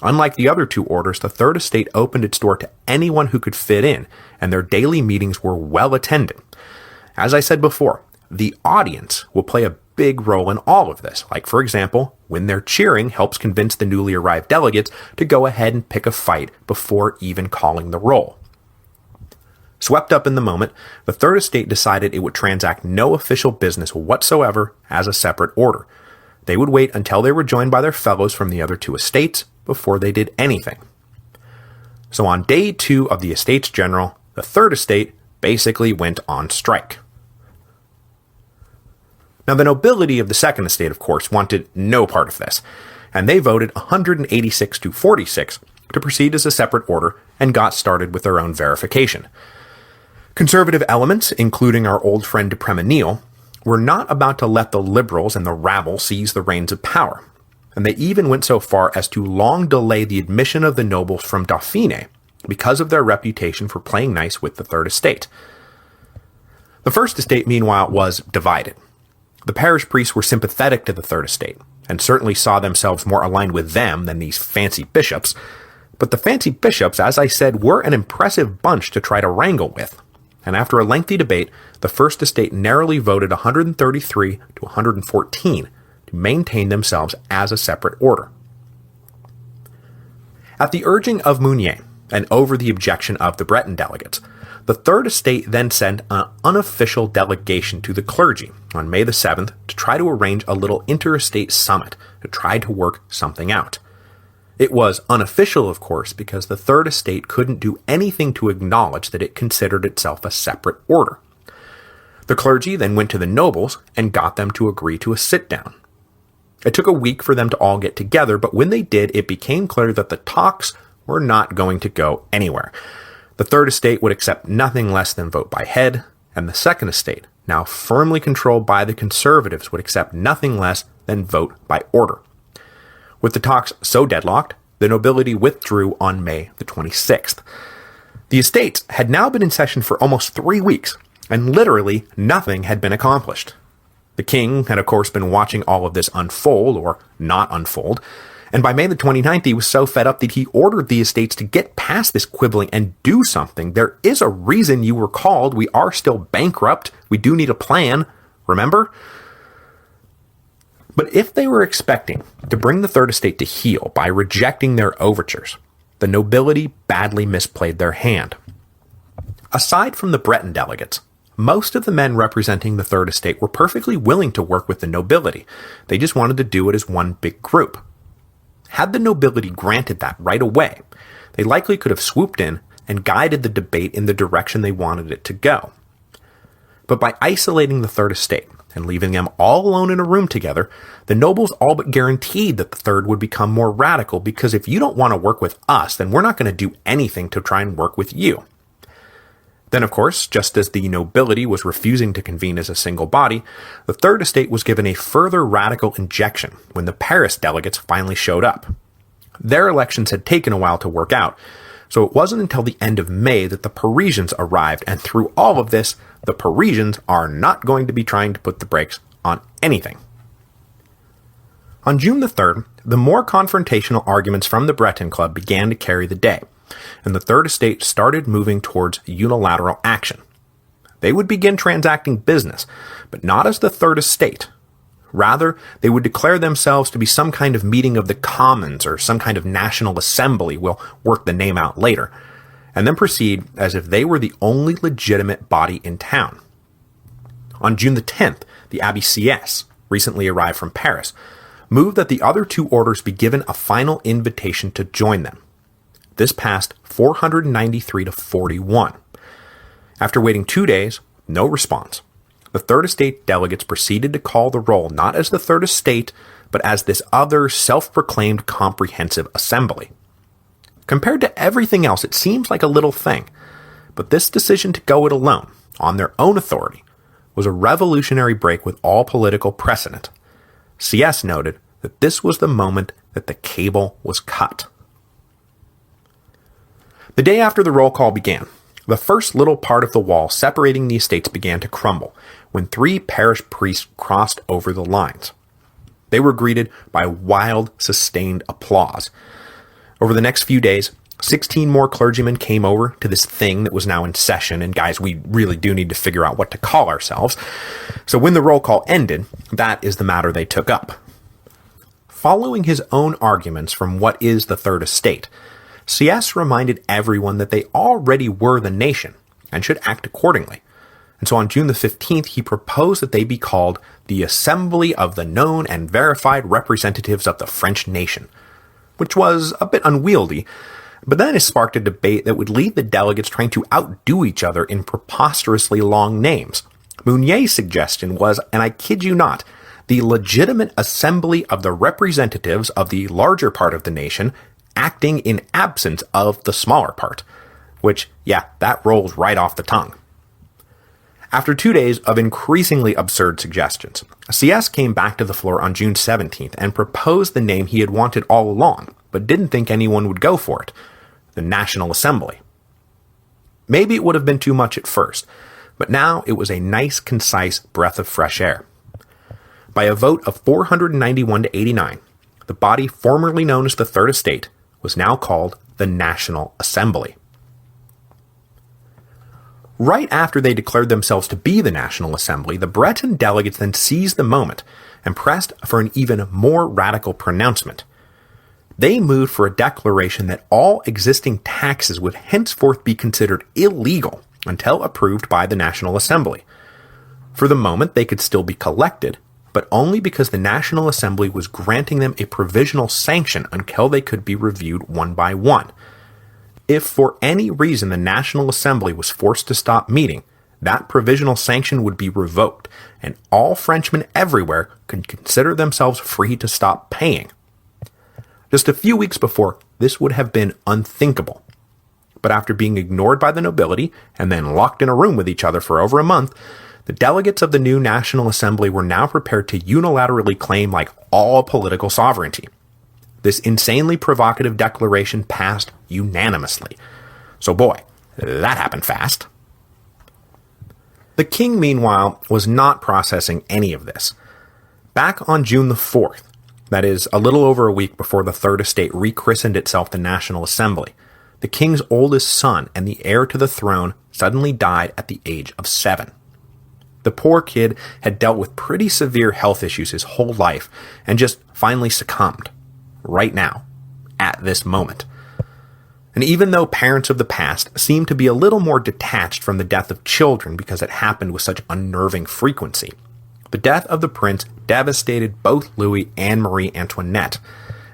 Unlike the other two orders, the Third Estate opened its door to anyone who could fit in, and their daily meetings were well attended. As I said before, the audience will play a big role in all of this. Like, for example, when their cheering helps convince the newly arrived delegates to go ahead and pick a fight before even calling the roll. Swept up in the moment, the Third Estate decided it would transact no official business whatsoever as a separate order. They would wait until they were joined by their fellows from the other two estates before they did anything. So on day 2 of the Estates General, the Third Estate basically went on strike. Now, the nobility of the Second Estate, of course, wanted no part of this, and they voted 186 to 46 to proceed as a separate order and got started with their own verification. Conservative elements, including our old friend de Prémenil, were not about to let the liberals and the rabble seize the reins of power, and they even went so far as to long delay the admission of the nobles from Dauphiné because of their reputation for playing nice with the Third Estate. The First Estate, meanwhile, was divided. The parish priests were sympathetic to the Third Estate, and certainly saw themselves more aligned with them than these fancy bishops. But the fancy bishops, as I said, were an impressive bunch to try to wrangle with. And after a lengthy debate, the First Estate narrowly voted 133 to 114 to maintain themselves as a separate order. At the urging of Mounier, and over the objection of the Breton delegates, the Third Estate then sent an unofficial delegation to the clergy on May the 7th to try to arrange a little interstate summit to try to work something out. It was unofficial, of course, because the Third Estate couldn't do anything to acknowledge that it considered itself a separate order. The clergy then went to the nobles and got them to agree to a sit-down. It took a week for them to all get together, but when they did, it became clear that the talks were not going to go anywhere. The Third Estate would accept nothing less than vote by head, and the Second Estate, now firmly controlled by the Conservatives, would accept nothing less than vote by order. With the talks so deadlocked, the nobility withdrew on May the 26th. The estates had now been in session for almost 3 weeks, and literally nothing had been accomplished. The king had of course been watching all of this unfold, or not unfold, and by May the 29th he was so fed up that he ordered the estates to get past this quibbling and do something. There is a reason you were called. We are still bankrupt. We do need a plan, remember? But if they were expecting to bring the Third Estate to heel by rejecting their overtures, the nobility badly misplayed their hand. Aside from the Breton delegates, most of the men representing the Third Estate were perfectly willing to work with the nobility. They just wanted to do it as one big group. Had the nobility granted that right away, they likely could have swooped in and guided the debate in the direction they wanted it to go. But by isolating the Third Estate and leaving them all alone in a room together, the nobles all but guaranteed that the Third would become more radical, because if you don't want to work with us, then we're not going to do anything to try and work with you. Then, of course, just as the nobility was refusing to convene as a single body, the Third Estate was given a further radical injection when the Paris delegates finally showed up. Their elections had taken a while to work out, so it wasn't until the end of May that the Parisians arrived, and through all of this, the Parisians are not going to be trying to put the brakes on anything. On June the 3rd, the more confrontational arguments from the Breton Club began to carry the day, and the Third Estate started moving towards unilateral action. They would begin transacting business, but not as the Third Estate. Rather, they would declare themselves to be some kind of meeting of the commons or some kind of national assembly, we'll work the name out later, and then proceed as if they were the only legitimate body in town. On June the 10th, the Abbé Sieyès, recently arrived from Paris, moved that the other two orders be given a final invitation to join them. This passed 493 to 41. After waiting 2 days, no response. The Third Estate delegates proceeded to call the roll not as the Third Estate, but as this other self-proclaimed comprehensive assembly. Compared to everything else, it seems like a little thing, but this decision to go it alone, on their own authority, was a revolutionary break with all political precedent. Sieyès noted that this was the moment that the cable was cut. The day after the roll call began, the first little part of the wall separating the estates began to crumble when 3 parish priests crossed over the lines. They were greeted by wild, sustained applause. Over the next few days, 16 more clergymen came over to this thing that was now in session, and guys, we really do need to figure out what to call ourselves. So when the roll call ended, that is the matter they took up. Following his own arguments from what is the Third Estate, Sieyès reminded everyone that they already were the nation and should act accordingly. And so on June the 15th, he proposed that they be called the Assembly of the Known and Verified Representatives of the French Nation, which was a bit unwieldy, but then it sparked a debate that would leave the delegates trying to outdo each other in preposterously long names. Mounier's suggestion was, and I kid you not, the legitimate assembly of the representatives of the larger part of the nation, acting in absence of the smaller part. Which, yeah, that rolls right off the tongue. After 2 days of increasingly absurd suggestions, Sieyès came back to the floor on June 17th and proposed the name he had wanted all along, but didn't think anyone would go for it: the National Assembly. Maybe it would have been too much at first, but now it was a nice, concise breath of fresh air. By a vote of 491 to 89, the body formerly known as the Third Estate was now called the National Assembly. Right after they declared themselves to be the National Assembly, the Breton delegates then seized the moment and pressed for an even more radical pronouncement. They moved for a declaration that all existing taxes would henceforth be considered illegal until approved by the National Assembly. For the moment, they could still be collected, but only because the National Assembly was granting them a provisional sanction until they could be reviewed one by one. If for any reason the National Assembly was forced to stop meeting, that provisional sanction would be revoked, and all Frenchmen everywhere could consider themselves free to stop paying. Just a few weeks before, this would have been unthinkable. But after being ignored by the nobility and then locked in a room with each other for over a month, the delegates of the new National Assembly were now prepared to unilaterally claim all political sovereignty. This insanely provocative declaration passed unanimously. So boy, that happened fast. The king, meanwhile, was not processing any of this. Back on June the 4th, that is, a little over a week before the Third Estate rechristened itself the National Assembly, the king's oldest son and the heir to the throne suddenly died at the age of 7. The poor kid had dealt with pretty severe health issues his whole life and just finally succumbed. Right now. At this moment. And even though parents of the past seem to be a little more detached from the death of children because it happened with such unnerving frequency, the death of the prince devastated both Louis and Marie Antoinette.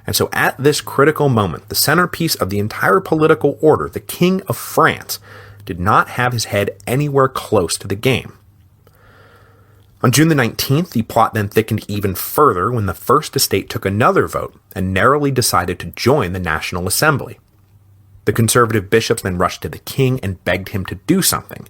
And so at this critical moment, the centerpiece of the entire political order, the King of France, did not have his head anywhere close to the game. On June the 19th, the plot then thickened even further when the First Estate took another vote and narrowly decided to join the National Assembly. The conservative bishops then rushed to the king and begged him to do something.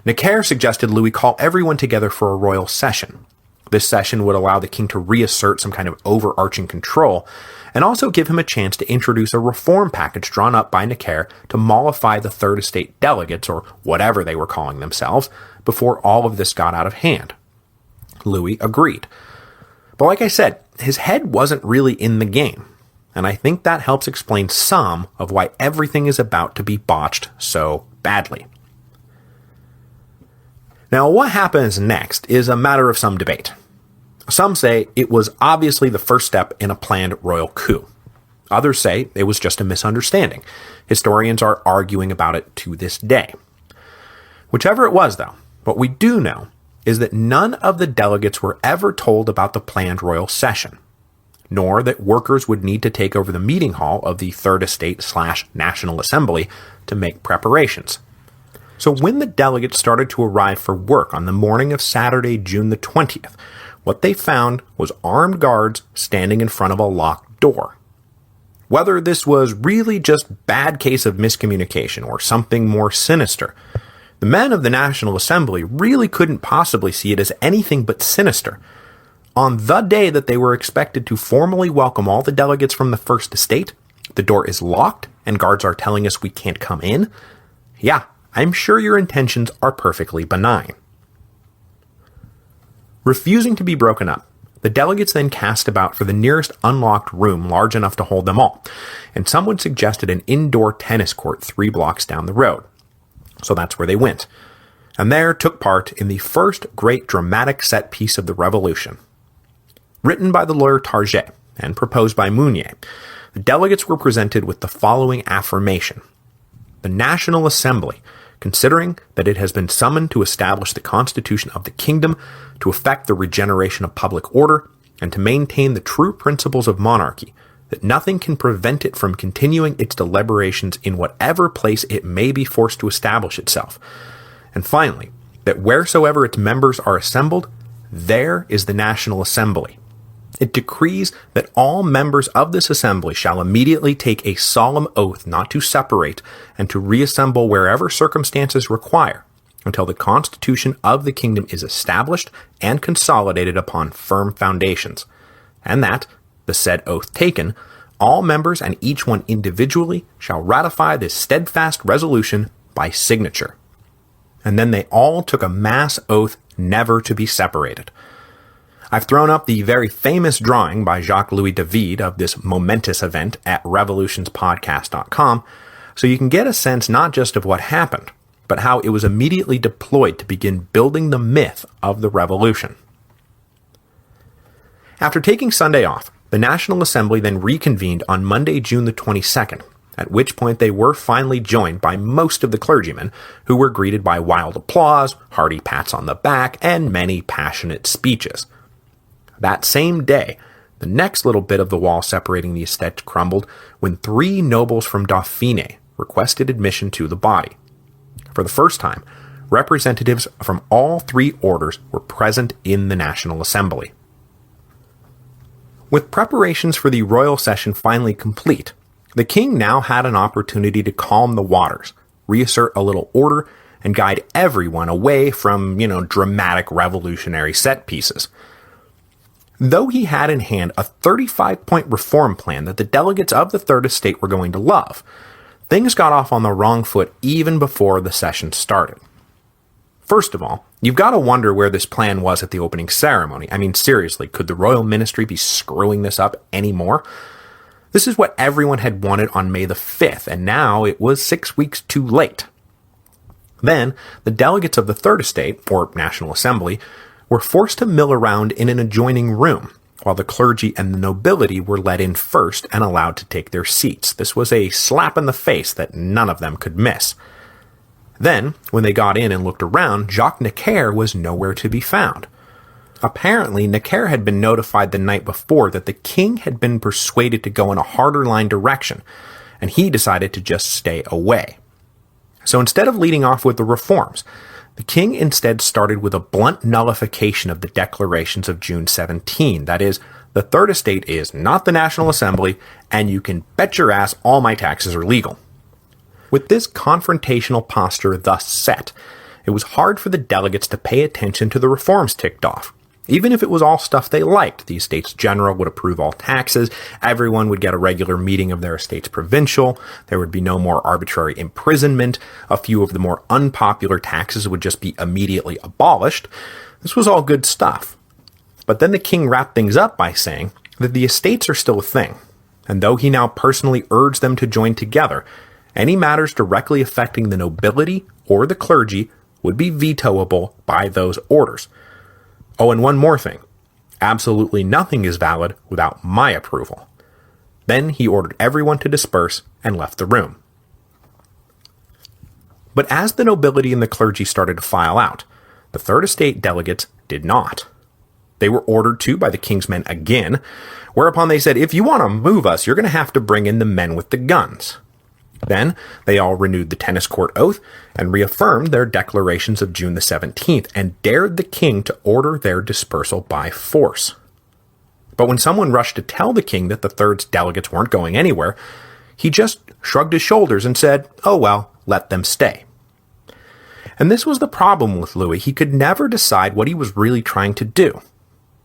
Necker suggested Louis call everyone together for a royal session. This session would allow the king to reassert some kind of overarching control, and also give him a chance to introduce a reform package drawn up by Necker to mollify the Third Estate delegates, or whatever they were calling themselves, before all of this got out of hand. Louis agreed. But like I said, his head wasn't really in the game, and I think that helps explain some of why everything is about to be botched so badly. Now, what happens next is a matter of some debate. Some say it was obviously the first step in a planned royal coup. Others say it was just a misunderstanding. Historians are arguing about it to this day. Whichever it was, though, what we do know is that none of the delegates were ever told about the planned royal session, nor that workers would need to take over the meeting hall of the Third Estate/National Assembly to make preparations. So when the delegates started to arrive for work on the morning of Saturday, June the 20th, what they found was armed guards standing in front of a locked door. Whether this was really just bad case of miscommunication or something more sinister, the men of the National Assembly really couldn't possibly see it as anything but sinister. On the day that they were expected to formally welcome all the delegates from the First Estate, the door is locked and guards are telling us we can't come in. Yeah, I'm sure your intentions are perfectly benign. Refusing to be broken up, the delegates then cast about for the nearest unlocked room large enough to hold them all, and someone suggested an indoor tennis court 3 blocks down the road. So that's where they went, and there took part in the first great dramatic set piece of the Revolution. Written by the lawyer Target and proposed by Mounier, the delegates were presented with the following affirmation. The National Assembly, considering that it has been summoned to establish the constitution of the kingdom, to effect the regeneration of public order, and to maintain the true principles of monarchy, that nothing can prevent it from continuing its deliberations in whatever place it may be forced to establish itself. And finally, that wheresoever its members are assembled, there is the National Assembly. It decrees that all members of this assembly shall immediately take a solemn oath not to separate and to reassemble wherever circumstances require, until the constitution of the kingdom is established and consolidated upon firm foundations, and that, the said oath taken, all members and each one individually shall ratify this steadfast resolution by signature. And then they all took a mass oath never to be separated. I've thrown up the very famous drawing by Jacques-Louis David of this momentous event at revolutionspodcast.com, so you can get a sense not just of what happened, but how it was immediately deployed to begin building the myth of the revolution. After taking Sunday off, the National Assembly then reconvened on Monday, June the 22nd, at which point they were finally joined by most of the clergymen, who were greeted by wild applause, hearty pats on the back, and many passionate speeches. That same day, the next little bit of the wall separating the estates crumbled when 3 nobles from Dauphiné requested admission to the body. For the first time, representatives from all 3 orders were present in the National Assembly. With preparations for the royal session finally complete, the king now had an opportunity to calm the waters, reassert a little order, and guide everyone away from, dramatic revolutionary set pieces. Though he had in hand a 35-point reform plan that the delegates of the Third Estate were going to love, things got off on the wrong foot even before the session started. First of all, you've got to wonder where this plan was at the opening ceremony. I mean, seriously, could the royal ministry be screwing this up anymore? This is what everyone had wanted on May the 5th, and now it was 6 weeks too late. Then, the delegates of the Third Estate, or National Assembly, were forced to mill around in an adjoining room, while the clergy and the nobility were let in first and allowed to take their seats. This was a slap in the face that none of them could miss. Then, when they got in and looked around, Jacques Necker was nowhere to be found. Apparently, Necker had been notified the night before that the king had been persuaded to go in a harder line direction, and he decided to just stay away. So instead of leading off with the reforms, the king instead started with a blunt nullification of the declarations of June 17. That is, the Third Estate is not the National Assembly, and you can bet your ass all my taxes are legal. With this confrontational posture thus set, it was hard for the delegates to pay attention to the reforms ticked off. Even if it was all stuff they liked, the Estates General would approve all taxes, everyone would get a regular meeting of their Estates Provincial, there would be no more arbitrary imprisonment, a few of the more unpopular taxes would just be immediately abolished. This was all good stuff. But then the king wrapped things up by saying that the estates are still a thing, and though he now personally urged them to join together, any matters directly affecting the nobility or the clergy would be vetoable by those orders. Oh, and one more thing. Absolutely nothing is valid without my approval. Then he ordered everyone to disperse and left the room. But as the nobility and the clergy started to file out, the Third Estate delegates did not. They were ordered to by the king's men again, whereupon they said, if you want to move us, you're going to have to bring in the men with the guns. Then they all renewed the tennis court oath and reaffirmed their declarations of June the 17th and dared the king to order their dispersal by force. But when someone rushed to tell the king that the Third's delegates weren't going anywhere, he just shrugged his shoulders and said, oh well, let them stay. And this was the problem with Louis. He could never decide what he was really trying to do.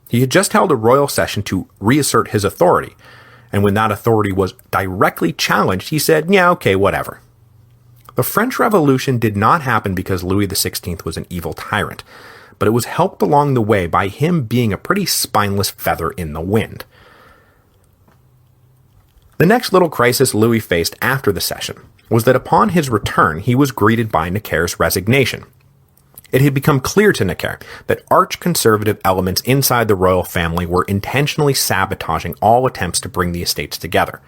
He had just held a royal session to reassert his authority, and when that authority was directly challenged, he said, yeah, okay, whatever. The French Revolution did not happen because Louis XVI was an evil tyrant, but it was helped along the way by him being a pretty spineless feather in the wind. The next little crisis Louis faced after the session was that upon his return, he was greeted by Necker's resignation. It had become clear to Necker that arch-conservative elements inside the royal family were intentionally sabotaging all attempts to bring the estates together.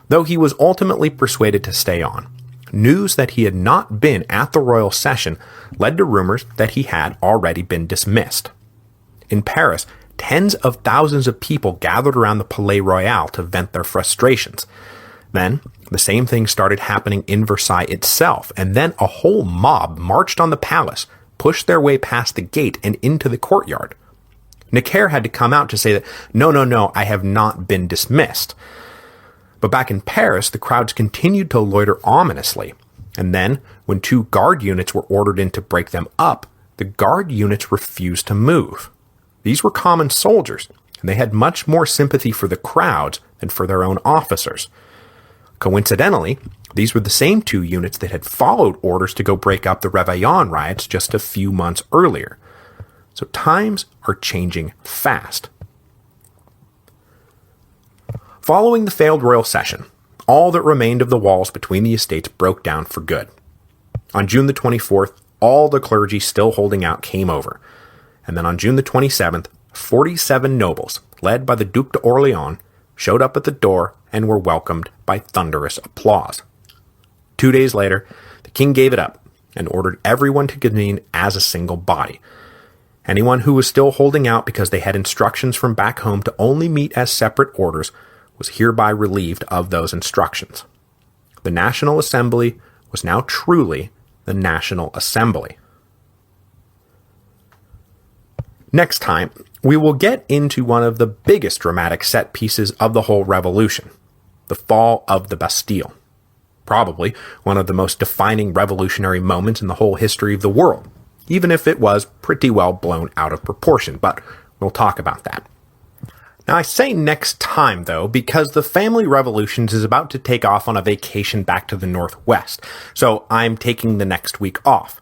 Though he was ultimately persuaded to stay on, news that he had not been at the royal session led to rumors that he had already been dismissed. In Paris, tens of thousands of people gathered around the Palais Royal to vent their frustrations. Then, the same thing started happening in Versailles itself, and then a whole mob marched on the palace, pushed their way past the gate and into the courtyard. Necker had to come out to say that, no, I have not been dismissed. But back in Paris, the crowds continued to loiter ominously, and then, when 2 guard units were ordered in to break them up, the guard units refused to move. These were common soldiers, and they had much more sympathy for the crowds than for their own officers. Coincidentally, these were the same 2 units that had followed orders to go break up the Réveillon riots just a few months earlier. So times are changing fast. Following the failed royal session, all that remained of the walls between the estates broke down for good. On June the 24th, all the clergy still holding out came over. And then on June the 27th, 47 nobles, led by the Duc d'Orléans, showed up at the door and were welcomed by thunderous applause. 2 days later, the king gave it up and ordered everyone to convene as a single body. Anyone who was still holding out because they had instructions from back home to only meet as separate orders was hereby relieved of those instructions. The National Assembly was now truly the National Assembly. Next time, we will get into one of the biggest dramatic set pieces of the whole revolution, the fall of the Bastille. Probably one of the most defining revolutionary moments in the whole history of the world, even if it was pretty well blown out of proportion, but we'll talk about that. Now, I say next time, though, because the Family Revolutions is about to take off on a vacation back to the Northwest, so I'm taking the next week off.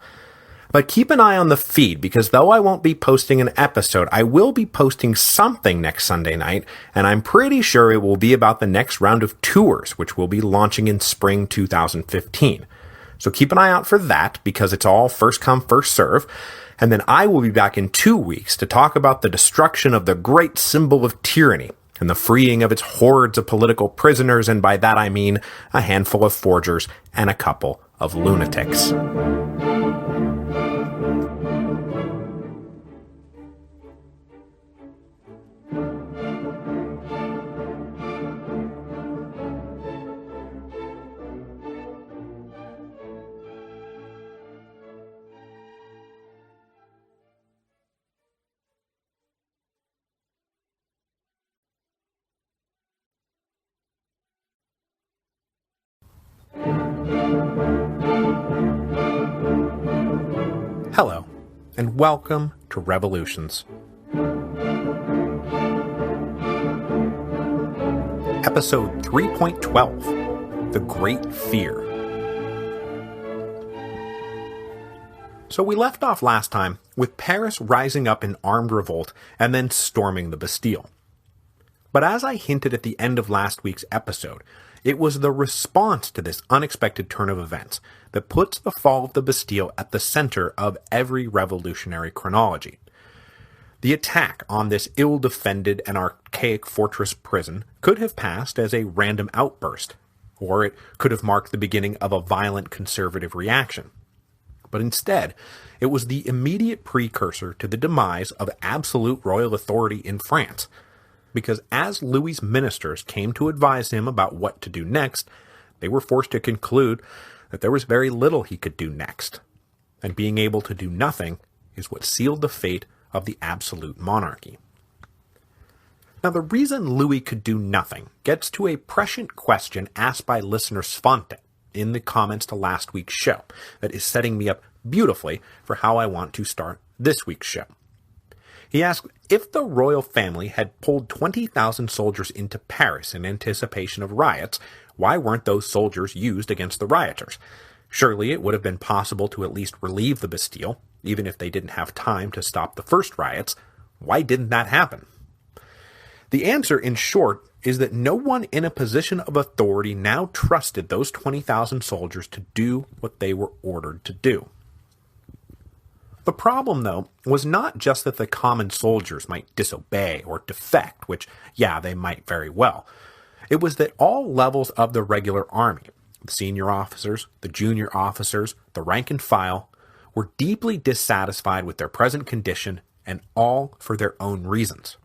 But keep an eye on the feed, because though I won't be posting an episode, I will be posting something next Sunday night, and I'm pretty sure it will be about the next round of tours, which will be launching in spring 2015. So keep an eye out for that, because it's all first come, first serve. And then I will be back in 2 weeks to talk about the destruction of the great symbol of tyranny and the freeing of its hordes of political prisoners, and by that I mean a handful of forgers and a couple of lunatics. Hello, and welcome to Revolutions. Episode 3.12, The Great Fear. So we left off last time with Paris rising up in armed revolt and then storming the Bastille. But as I hinted at the end of last week's episode, it was the response to this unexpected turn of events that puts the fall of the Bastille at the center of every revolutionary chronology. The attack on this ill-defended and archaic fortress prison could have passed as a random outburst, or it could have marked the beginning of a violent conservative reaction. But instead, it was the immediate precursor to the demise of absolute royal authority in France, because as Louis's ministers came to advise him about what to do next, they were forced to conclude that there was very little he could do next, and being able to do nothing is what sealed the fate of the absolute monarchy. Now, the reason Louis could do nothing gets to a prescient question asked by listener Svante in the comments to last week's show that is setting me up beautifully for how I want to start this week's show. He asked, if the royal family had pulled 20,000 soldiers into Paris in anticipation of riots, why weren't those soldiers used against the rioters? Surely it would have been possible to at least relieve the Bastille, even if they didn't have time to stop the first riots. Why didn't that happen? The answer, in short, is that no one in a position of authority now trusted those 20,000 soldiers to do what they were ordered to do. The problem, though, was not just that the common soldiers might disobey or defect, which, yeah, they might very well. It was that all levels of the regular army, the senior officers, the junior officers, the rank and file, were deeply dissatisfied with their present condition, and all for their own reasons.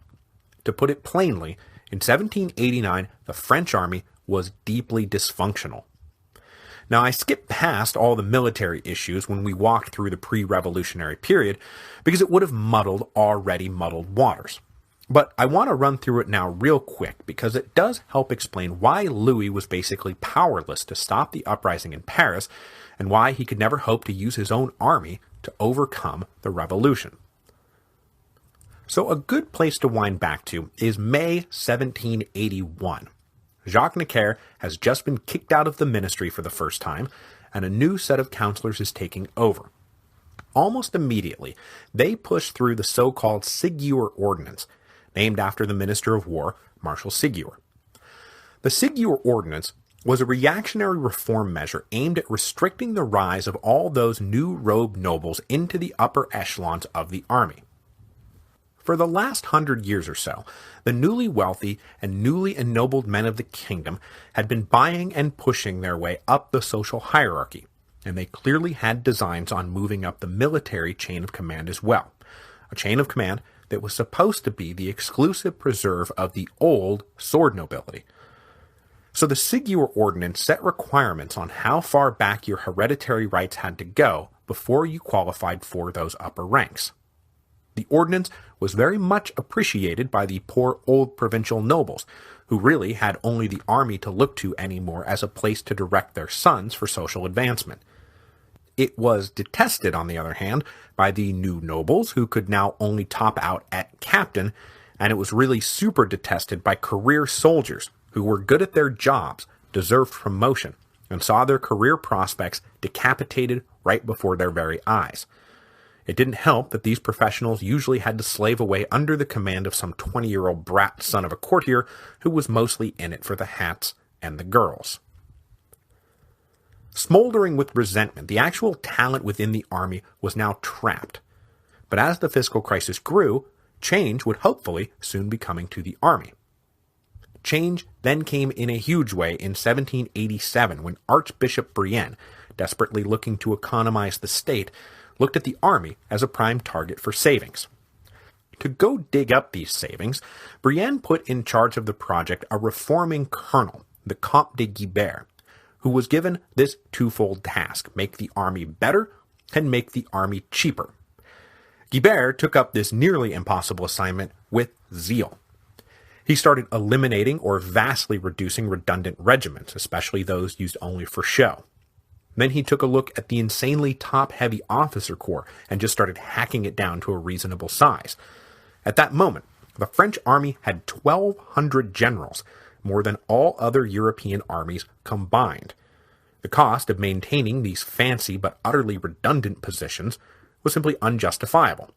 To put it plainly, in 1789, the French army was deeply dysfunctional. Now, I skipped past all the military issues when we walked through the pre-revolutionary period because it would have muddled already muddled waters. But I want to run through it now real quick because it does help explain why Louis was basically powerless to stop the uprising in Paris and why he could never hope to use his own army to overcome the revolution. So a good place to wind back to is May 1781. Jacques Necker has just been kicked out of the ministry for the first time, and a new set of counselors is taking over. Almost immediately, they pushed through the so-called Ségur Ordinance, named after the Minister of War, Marshal Ségur. The Ségur Ordinance was a reactionary reform measure aimed at restricting the rise of all those new robed nobles into the upper echelons of the army. For the last 100 years or so, the newly wealthy and newly ennobled men of the kingdom had been buying and pushing their way up the social hierarchy, and they clearly had designs on moving up the military chain of command as well, a chain of command that was supposed to be the exclusive preserve of the old sword nobility. So the Ségur Ordinance set requirements on how far back your hereditary rights had to go before you qualified for those upper ranks. The ordinance was very much appreciated by the poor old provincial nobles, who really had only the army to look to anymore as a place to direct their sons for social advancement. It was detested, on the other hand, by the new nobles, who could now only top out at captain, and it was really super detested by career soldiers, who were good at their jobs, deserved promotion, and saw their career prospects decapitated right before their very eyes. It didn't help that these professionals usually had to slave away under the command of some 20-year-old brat son of a courtier who was mostly in it for the hats and the girls. Smoldering with resentment, the actual talent within the army was now trapped. But as the fiscal crisis grew, change would hopefully soon be coming to the army. Change then came in a huge way in 1787 when Archbishop Brienne, desperately looking to economize the state, looked at the army as a prime target for savings. To go dig up these savings, Brienne put in charge of the project a reforming colonel, the Comte de Guibert, who was given this twofold task: make the army better and make the army cheaper. Guibert took up this nearly impossible assignment with zeal. He started eliminating or vastly reducing redundant regiments, especially those used only for show. Then he took a look at the insanely top-heavy officer corps and just started hacking it down to a reasonable size. At that moment, the French army had 1,200 generals, more than all other European armies combined. The cost of maintaining these fancy but utterly redundant positions was simply unjustifiable.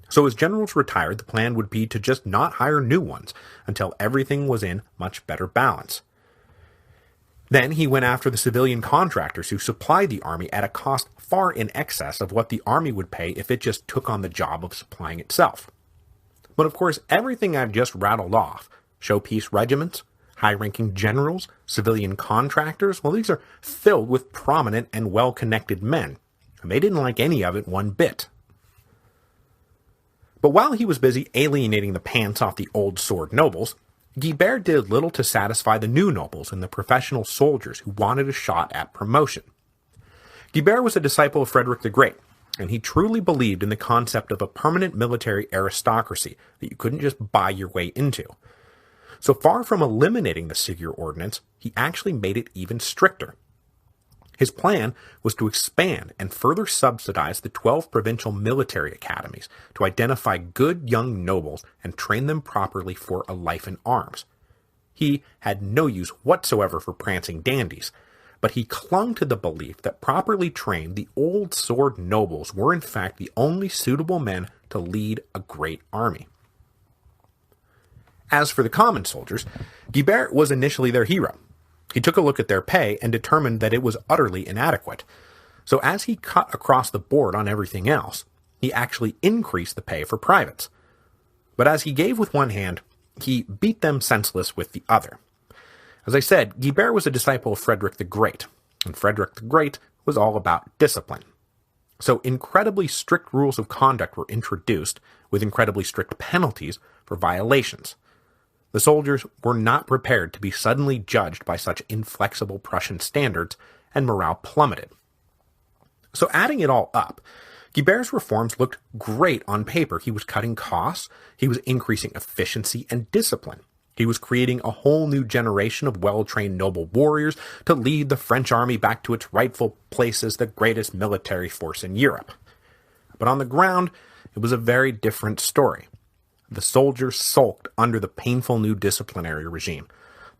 So as generals retired, the plan would be to just not hire new ones until everything was in much better balance. Then he went after the civilian contractors who supplied the army at a cost far in excess of what the army would pay if it just took on the job of supplying itself. But of course, everything I've just rattled off, showpiece regiments, high-ranking generals, civilian contractors, well, these are filled with prominent and well-connected men, and they didn't like any of it one bit. But while he was busy alienating the pants off the old sword nobles, Guibert did little to satisfy the new nobles and the professional soldiers who wanted a shot at promotion. Guibert was a disciple of Frederick the Great, and he truly believed in the concept of a permanent military aristocracy that you couldn't just buy your way into. So far from eliminating the Ségur Ordinance, he actually made it even stricter. His plan was to expand and further subsidize the 12 provincial military academies to identify good young nobles and train them properly for a life in arms. He had no use whatsoever for prancing dandies, but he clung to the belief that properly trained, the old sword nobles were in fact the only suitable men to lead a great army. As for the common soldiers, Guibert was initially their hero. He took a look at their pay and determined that it was utterly inadequate. So as he cut across the board on everything else, he actually increased the pay for privates. But as he gave with one hand, he beat them senseless with the other. As I said, Guibert was a disciple of Frederick the Great, and Frederick the Great was all about discipline. So incredibly strict rules of conduct were introduced, with incredibly strict penalties for violations. The soldiers were not prepared to be suddenly judged by such inflexible Prussian standards, and morale plummeted. So adding it all up, Guibert's reforms looked great on paper. He was cutting costs, he was increasing efficiency and discipline. He was creating a whole new generation of well-trained noble warriors to lead the French army back to its rightful place as the greatest military force in Europe. But on the ground, it was a very different story. The soldiers sulked under the painful new disciplinary regime.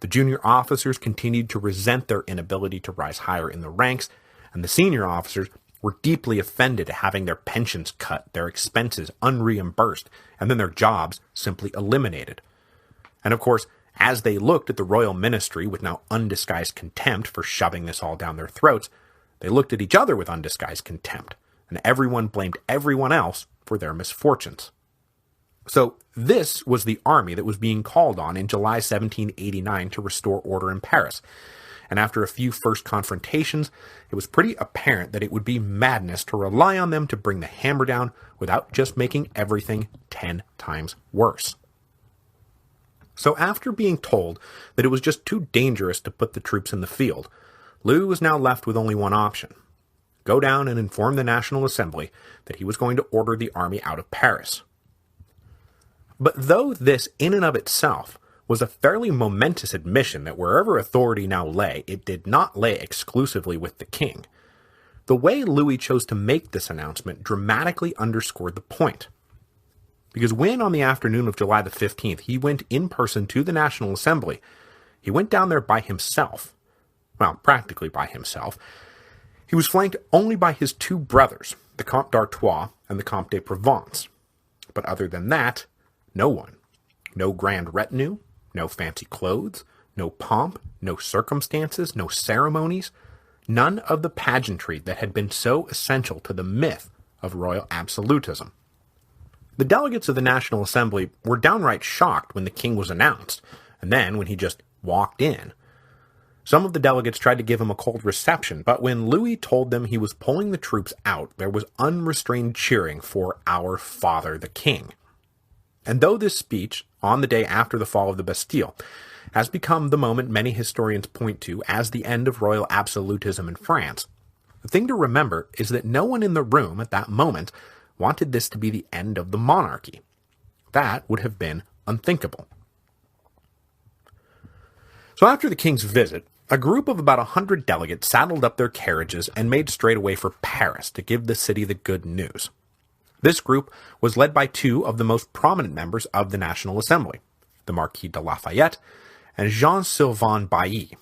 The junior officers continued to resent their inability to rise higher in the ranks, and the senior officers were deeply offended at having their pensions cut, their expenses unreimbursed, and then their jobs simply eliminated. And of course, as they looked at the royal ministry with now undisguised contempt for shoving this all down their throats, they looked at each other with undisguised contempt, and everyone blamed everyone else for their misfortunes. So this was the army that was being called on in July 1789 to restore order in Paris. And after a few first confrontations, it was pretty apparent that it would be madness to rely on them to bring the hammer down without just making everything 10 times worse. So after being told that it was just too dangerous to put the troops in the field, Louis was now left with only one option: go down and inform the National Assembly that he was going to order the army out of Paris. But though this in and of itself was a fairly momentous admission that wherever authority now lay, it did not lay exclusively with the king, the way Louis chose to make this announcement dramatically underscored the point. Because when, on the afternoon of July the 15th, he went in person to the National Assembly, he went down there by himself. Well, practically by himself. He was flanked only by his two brothers, the Comte d'Artois and the Comte de Provence. But other than that, no one. No grand retinue, no fancy clothes, no pomp, no circumstances, no ceremonies, none of the pageantry that had been so essential to the myth of royal absolutism. The delegates of the National Assembly were downright shocked when the king was announced, and then when he just walked in. Some of the delegates tried to give him a cold reception, but when Louis told them he was pulling the troops out, there was unrestrained cheering for "Our Father the King." And though this speech, on the day after the fall of the Bastille, has become the moment many historians point to as the end of royal absolutism in France, the thing to remember is that no one in the room at that moment wanted this to be the end of the monarchy. That would have been unthinkable. So after the king's visit, a group of about 100 delegates saddled up their carriages and made straight away for Paris to give the city the good news. This group was led by two of the most prominent members of the National Assembly, the Marquis de Lafayette and Jean-Sylvain Bailly.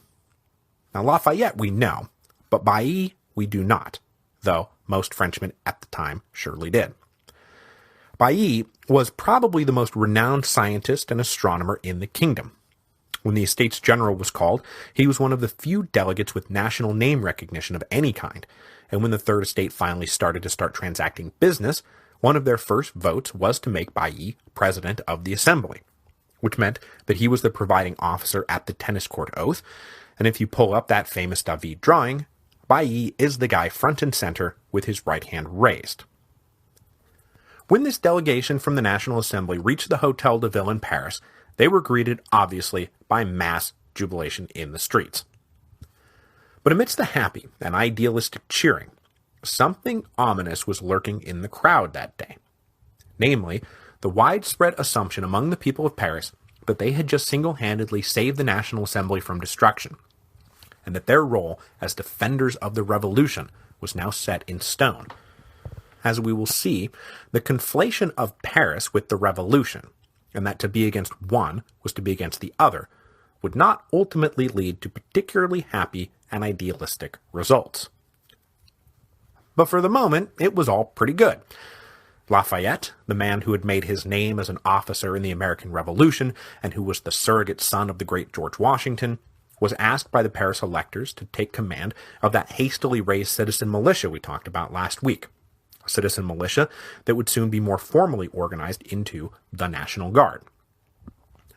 Now Lafayette we know, but Bailly we do not, though most Frenchmen at the time surely did. Bailly was probably the most renowned scientist and astronomer in the kingdom. When the Estates General was called, he was one of the few delegates with national name recognition of any kind, and when the Third Estate finally started transacting business, one of their first votes was to make Bailly president of the Assembly, which meant that he was the presiding officer at the tennis court oath, and if you pull up that famous David drawing, Bailly is the guy front and center with his right hand raised. When this delegation from the National Assembly reached the Hôtel de Ville in Paris, they were greeted, obviously, by mass jubilation in the streets. But amidst the happy and idealistic cheering, something ominous was lurking in the crowd that day. Namely, the widespread assumption among the people of Paris that they had just single-handedly saved the National Assembly from destruction, and that their role as defenders of the revolution was now set in stone. As we will see, the conflation of Paris with the revolution, and that to be against one was to be against the other, would not ultimately lead to particularly happy and idealistic results. But for the moment, it was all pretty good. Lafayette, the man who had made his name as an officer in the American Revolution and who was the surrogate son of the great George Washington, was asked by the Paris electors to take command of that hastily raised citizen militia we talked about last week. A citizen militia that would soon be more formally organized into the National Guard.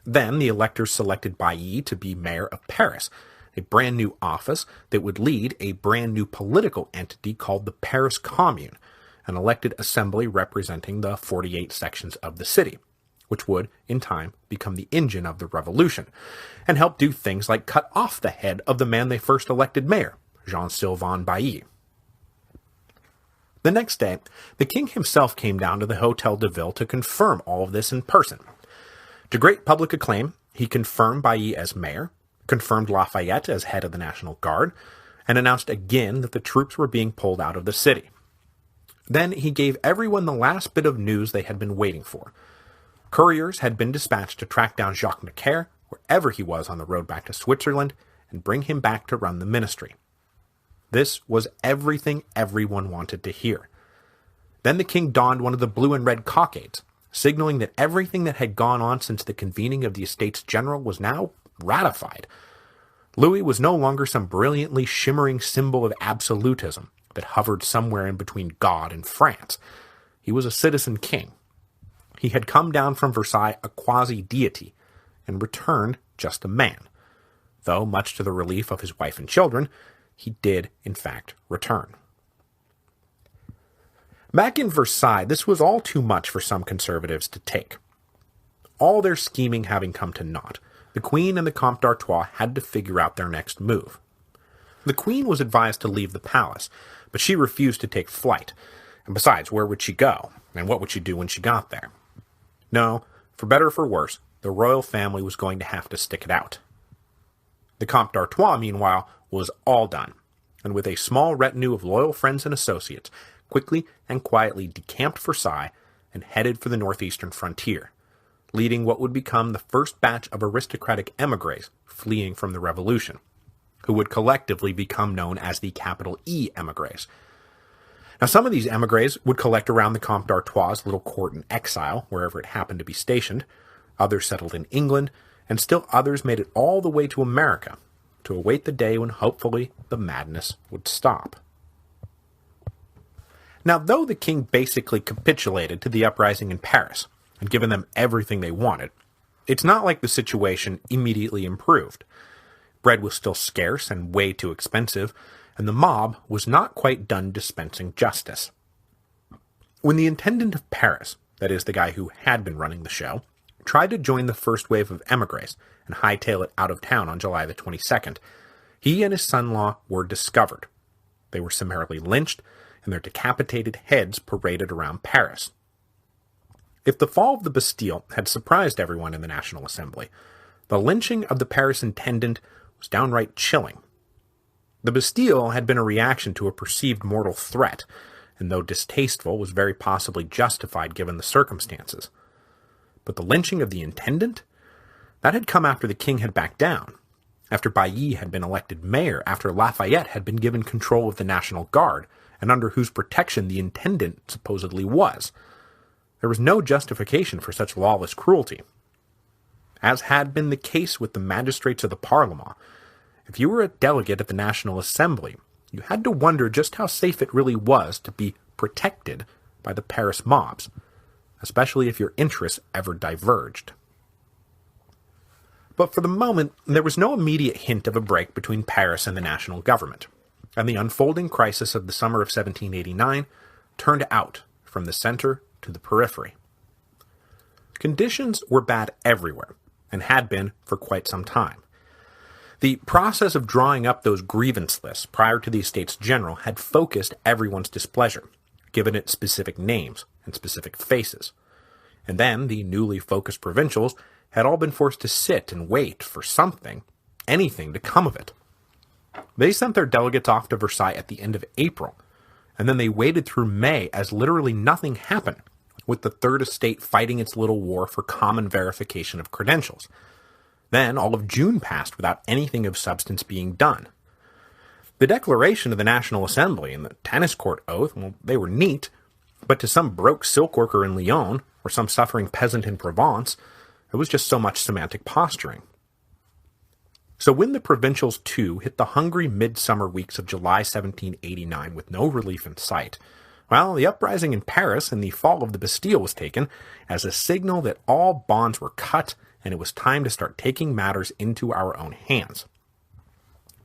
Then the electors selected Bailly to be mayor of Paris, a brand new office that would lead a brand new political entity called the Paris Commune, an elected assembly representing the 48 sections of the city, which would, in time, become the engine of the revolution, and help do things like cut off the head of the man they first elected mayor, Jean-Sylvain Bailly. The next day, the king himself came down to the Hôtel de Ville to confirm all of this in person. To great public acclaim, he confirmed Bailly as mayor, confirmed Lafayette as head of the National Guard, and announced again that the troops were being pulled out of the city. Then he gave everyone the last bit of news they had been waiting for. Couriers had been dispatched to track down Jacques Necker, wherever he was on the road back to Switzerland, and bring him back to run the ministry. This was everything everyone wanted to hear. Then the king donned one of the blue and red cockades, signaling that everything that had gone on since the convening of the Estates General was now ratified. Louis was no longer some brilliantly shimmering symbol of absolutism that hovered somewhere in between God and France. He was a citizen king. He had come down from Versailles a quasi-deity, and returned just a man. Though, much to the relief of his wife and children, he did, in fact, return. Back in Versailles, this was all too much for some conservatives to take. All their scheming having come to naught, the Queen and the Comte d'Artois had to figure out their next move. The Queen was advised to leave the palace, but she refused to take flight. And besides, where would she go? And what would she do when she got there? No, for better or for worse, the royal family was going to have to stick it out. The Comte d'Artois, meanwhile, was all done, and with a small retinue of loyal friends and associates, quickly and quietly decamped Versailles and headed for the northeastern frontier, leading what would become the first batch of aristocratic émigrés fleeing from the Revolution, who would collectively become known as the capital E émigrés. Now, some of these émigrés would collect around the Comte d'Artois' little court in exile, wherever it happened to be stationed. Others settled in England, and still others made it all the way to America, to await the day when hopefully the madness would stop. Now, though the king basically capitulated to the uprising in Paris, and given them everything they wanted, it's not like the situation immediately improved. Bread was still scarce and way too expensive, and the mob was not quite done dispensing justice. When the intendant of Paris, that is the guy who had been running the show, tried to join the first wave of émigrés and hightail it out of town on July the 22nd, he and his son-in-law were discovered. They were summarily lynched, and their decapitated heads paraded around Paris. If the fall of the Bastille had surprised everyone in the National Assembly, the lynching of the Paris intendant was downright chilling. The Bastille had been a reaction to a perceived mortal threat, and though distasteful, was very possibly justified given the circumstances. But the lynching of the intendant? That had come after the king had backed down, after Bailly had been elected mayor, after Lafayette had been given control of the National Guard, and under whose protection the intendant supposedly was. There was no justification for such lawless cruelty. As had been the case with the magistrates of the Parlement, if you were a delegate at the National Assembly, you had to wonder just how safe it really was to be protected by the Paris mobs, especially if your interests ever diverged. But for the moment, there was no immediate hint of a break between Paris and the national government, and the unfolding crisis of the summer of 1789 turned out from the center to the periphery. Conditions were bad everywhere, and had been for quite some time. The process of drawing up those grievance lists prior to the Estates General had focused everyone's displeasure, given it specific names and specific faces. And then the newly focused provincials had all been forced to sit and wait for something, anything to come of it. They sent their delegates off to Versailles at the end of April, and then they waited through May as literally nothing happened, with the Third Estate fighting its little war for common verification of credentials. Then all of June passed without anything of substance being done. The declaration of the National Assembly and the tennis court oath, well, they were neat, but to some broke silk worker in Lyon, or some suffering peasant in Provence, it was just so much semantic posturing. So when the provincials, too, hit the hungry midsummer weeks of July 1789 with no relief in sight, well, the uprising in Paris and the fall of the Bastille was taken as a signal that all bonds were cut and it was time to start taking matters into our own hands.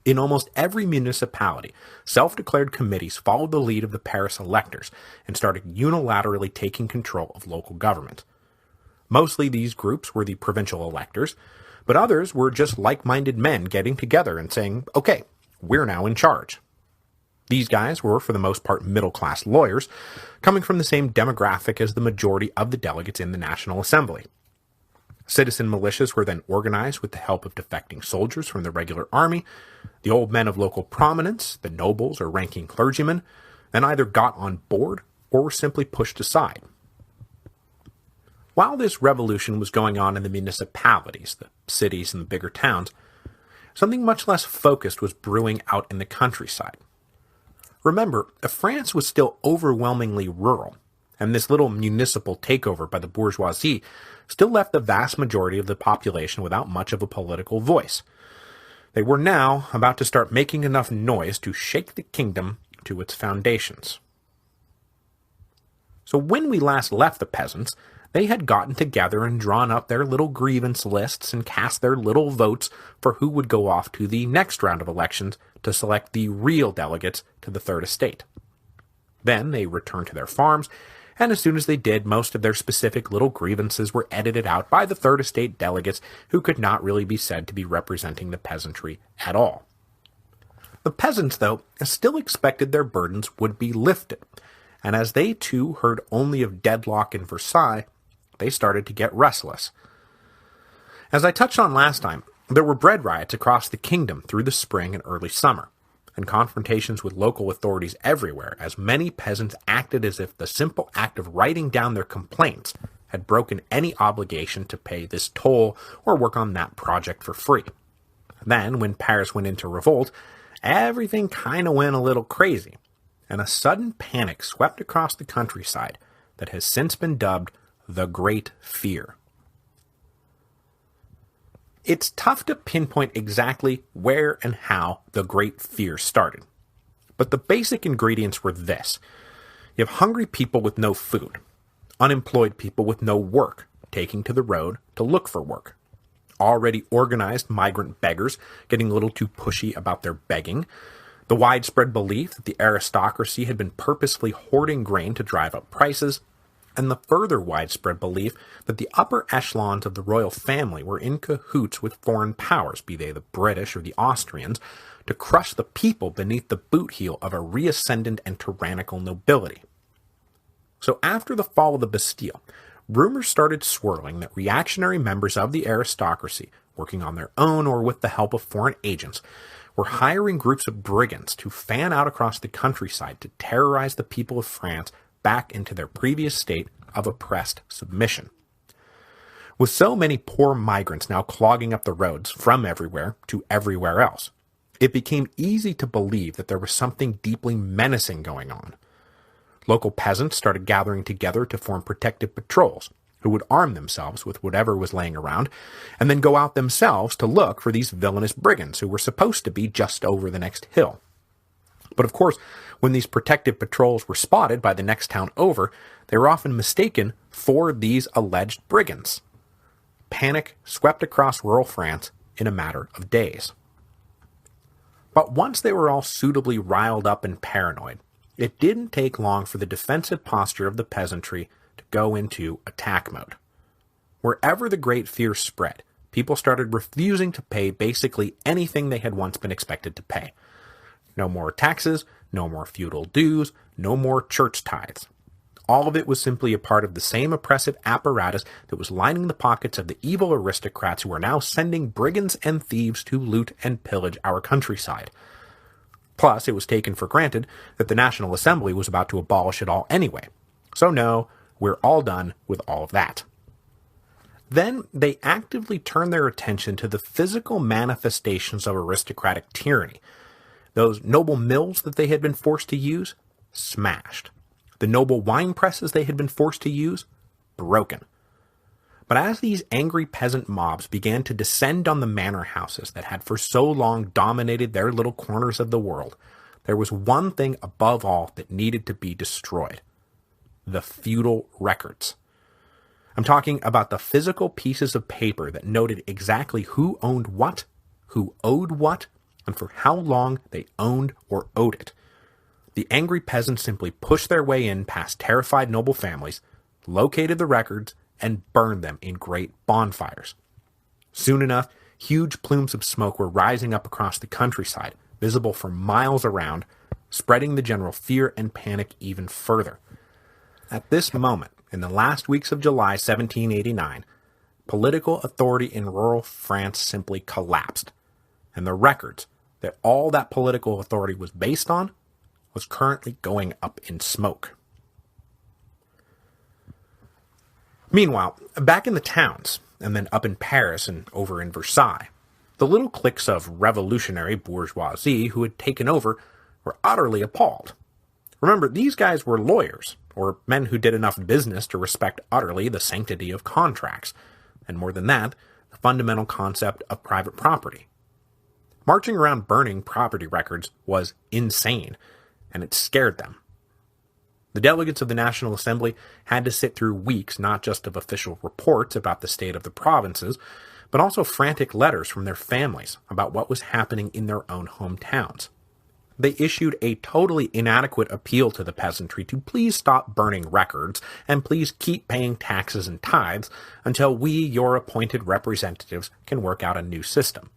In almost every municipality, self-declared committees followed the lead of the Paris electors and started unilaterally taking control of local government. Mostly these groups were the provincial electors, but others were just like-minded men getting together and saying, okay, we're now in charge. These guys were, for the most part, middle-class lawyers, coming from the same demographic as the majority of the delegates in the National Assembly. Citizen militias were then organized with the help of defecting soldiers from the regular army. The old men of local prominence, the nobles or ranking clergymen, then either got on board or were simply pushed aside. While this revolution was going on in the municipalities, the cities and the bigger towns, something much less focused was brewing out in the countryside. Remember, France was still overwhelmingly rural, and this little municipal takeover by the bourgeoisie still left the vast majority of the population without much of a political voice. They were now about to start making enough noise to shake the kingdom to its foundations. So when we last left the peasants, they had gotten together and drawn up their little grievance lists and cast their little votes for who would go off to the next round of elections to select the real delegates to the Third Estate. Then they returned to their farms, and as soon as they did, most of their specific little grievances were edited out by the Third Estate delegates who could not really be said to be representing the peasantry at all. The peasants, though, still expected their burdens would be lifted, and as they too heard only of deadlock in Versailles, they started to get restless. As I touched on last time, there were bread riots across the kingdom through the spring and early summer, and confrontations with local authorities everywhere, as many peasants acted as if the simple act of writing down their complaints had broken any obligation to pay this toll or work on that project for free. Then, when Paris went into revolt, everything kind of went a little crazy, and a sudden panic swept across the countryside that has since been dubbed the Great Fear. It's tough to pinpoint exactly where and how the Great Fear started, but the basic ingredients were this. You have hungry people with no food, unemployed people with no work, taking to the road to look for work, already organized migrant beggars getting a little too pushy about their begging, the widespread belief that the aristocracy had been purposefully hoarding grain to drive up prices, and the further widespread belief that the upper echelons of the royal family were in cahoots with foreign powers, be they the British or the Austrians, to crush the people beneath the boot heel of a reascendant and tyrannical nobility. So after the fall of the Bastille, rumors started swirling that reactionary members of the aristocracy, working on their own or with the help of foreign agents, were hiring groups of brigands to fan out across the countryside to terrorize the people of France back into their previous state of oppressed submission. With so many poor migrants now clogging up the roads from everywhere to everywhere else, it became easy to believe that there was something deeply menacing going on. Local peasants started gathering together to form protective patrols, who would arm themselves with whatever was laying around, and then go out themselves to look for these villainous brigands who were supposed to be just over the next hill. But of course, when these protective patrols were spotted by the next town over, they were often mistaken for these alleged brigands. Panic swept across rural France in a matter of days. But once they were all suitably riled up and paranoid, it didn't take long for the defensive posture of the peasantry to go into attack mode. Wherever the Great Fear spread, people started refusing to pay basically anything they had once been expected to pay. No more taxes, no more feudal dues, no more church tithes. All of it was simply a part of the same oppressive apparatus that was lining the pockets of the evil aristocrats who were now sending brigands and thieves to loot and pillage our countryside. Plus, it was taken for granted that the National Assembly was about to abolish it all anyway. So no, we're all done with all of that. Then they actively turned their attention to the physical manifestations of aristocratic tyranny. Those noble mills that they had been forced to use, smashed. The noble wine presses they had been forced to use, broken. But as these angry peasant mobs began to descend on the manor houses that had for so long dominated their little corners of the world, there was one thing above all that needed to be destroyed: the feudal records. I'm talking about the physical pieces of paper that noted exactly who owned what, who owed what, and for how long they owned or owed it. The angry peasants simply pushed their way in past terrified noble families, located the records, and burned them in great bonfires. Soon enough, huge plumes of smoke were rising up across the countryside, visible for miles around, spreading the general fear and panic even further. At this moment, in the last weeks of July 1789, political authority in rural France simply collapsed, and the records that all that political authority was based on was currently going up in smoke. Meanwhile, back in the towns, and then up in Paris and over in Versailles, the little cliques of revolutionary bourgeoisie who had taken over were utterly appalled. Remember, these guys were lawyers, or men who did enough business to respect utterly the sanctity of contracts, and more than that, the fundamental concept of private property. Marching around burning property records was insane, and it scared them. The delegates of the National Assembly had to sit through weeks not just of official reports about the state of the provinces, but also frantic letters from their families about what was happening in their own hometowns. They issued a totally inadequate appeal to the peasantry to please stop burning records and please keep paying taxes and tithes until we, your appointed representatives, can work out a new system.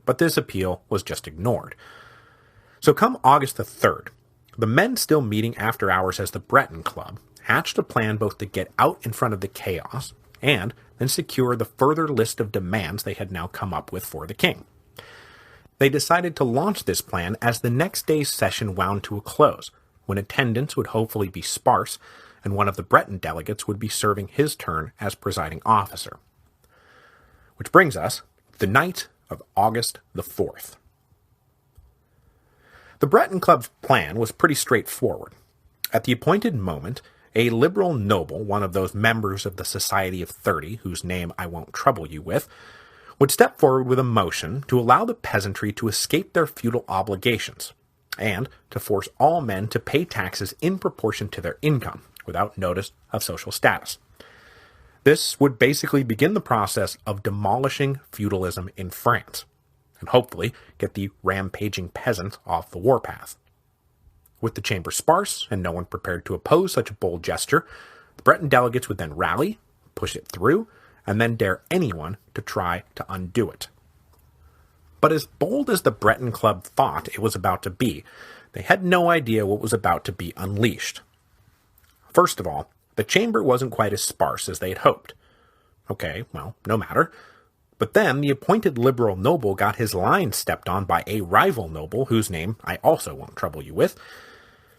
But this appeal was just ignored. So come August the 3rd, the men still meeting after hours as the Breton Club hatched a plan both to get out in front of the chaos and then secure the further list of demands they had now come up with for the king. They decided to launch this plan as the next day's session wound to a close, when attendance would hopefully be sparse, and one of the Breton delegates would be serving his turn as presiding officer. Which brings us to the night of August the 4th. The Breton Club's plan was pretty straightforward. At the appointed moment, a liberal noble, one of those members of the Society of 30, whose name I won't trouble you with, would step forward with a motion to allow the peasantry to escape their feudal obligations, and to force all men to pay taxes in proportion to their income, without notice of social status. This would basically begin the process of demolishing feudalism in France, and hopefully get the rampaging peasants off the warpath. With the chamber sparse, and no one prepared to oppose such a bold gesture, the Breton delegates would then rally, push it through, and then dare anyone to try to undo it. But as bold as the Breton Club thought it was about to be, they had no idea what was about to be unleashed. First of all, the chamber wasn't quite as sparse as they had hoped. Okay, well, no matter. But then the appointed liberal noble got his line stepped on by a rival noble, whose name I also won't trouble you with.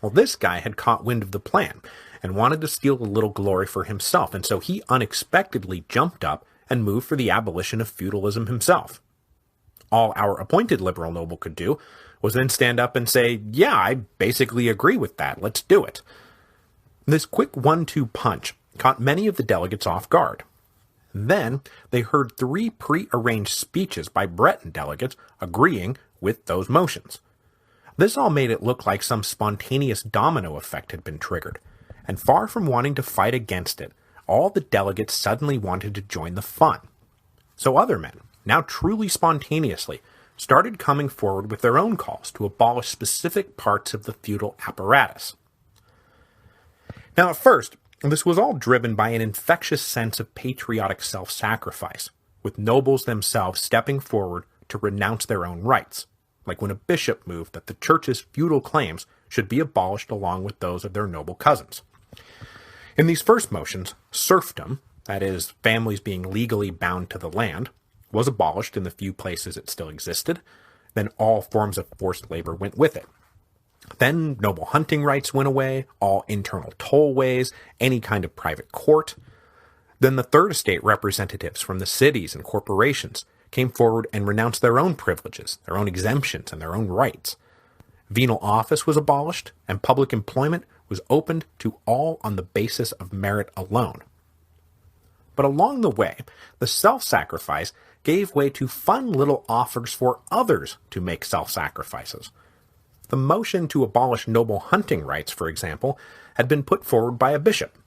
Well, this guy had caught wind of the plan, and wanted to steal a little glory for himself, and so he unexpectedly jumped up and moved for the abolition of feudalism himself. All our appointed liberal noble could do was then stand up and say, yeah, I basically agree with that, let's do it. This quick 1-2 punch caught many of the delegates off guard. Then they heard 3 pre-arranged speeches by Breton delegates agreeing with those motions. This all made it look like some spontaneous domino effect had been triggered, and far from wanting to fight against it, all the delegates suddenly wanted to join the fun. So other men, now truly spontaneously, started coming forward with their own calls to abolish specific parts of the feudal apparatus. Now at first, this was all driven by an infectious sense of patriotic self-sacrifice, with nobles themselves stepping forward to renounce their own rights, like when a bishop moved that the church's feudal claims should be abolished along with those of their noble cousins. In these first motions, serfdom, that is, families being legally bound to the land, was abolished in the few places it still existed. Then all forms of forced labor went with it. Then noble hunting rights went away, all internal tollways, any kind of private court. Then the third estate representatives from the cities and corporations came forward and renounced their own privileges, their own exemptions, and their own rights. Venal office was abolished, and public employment was opened to all on the basis of merit alone. But along the way, the self-sacrifice gave way to fun little offers for others to make self-sacrifices. The motion to abolish noble hunting rights, for example, had been put forward by a bishop.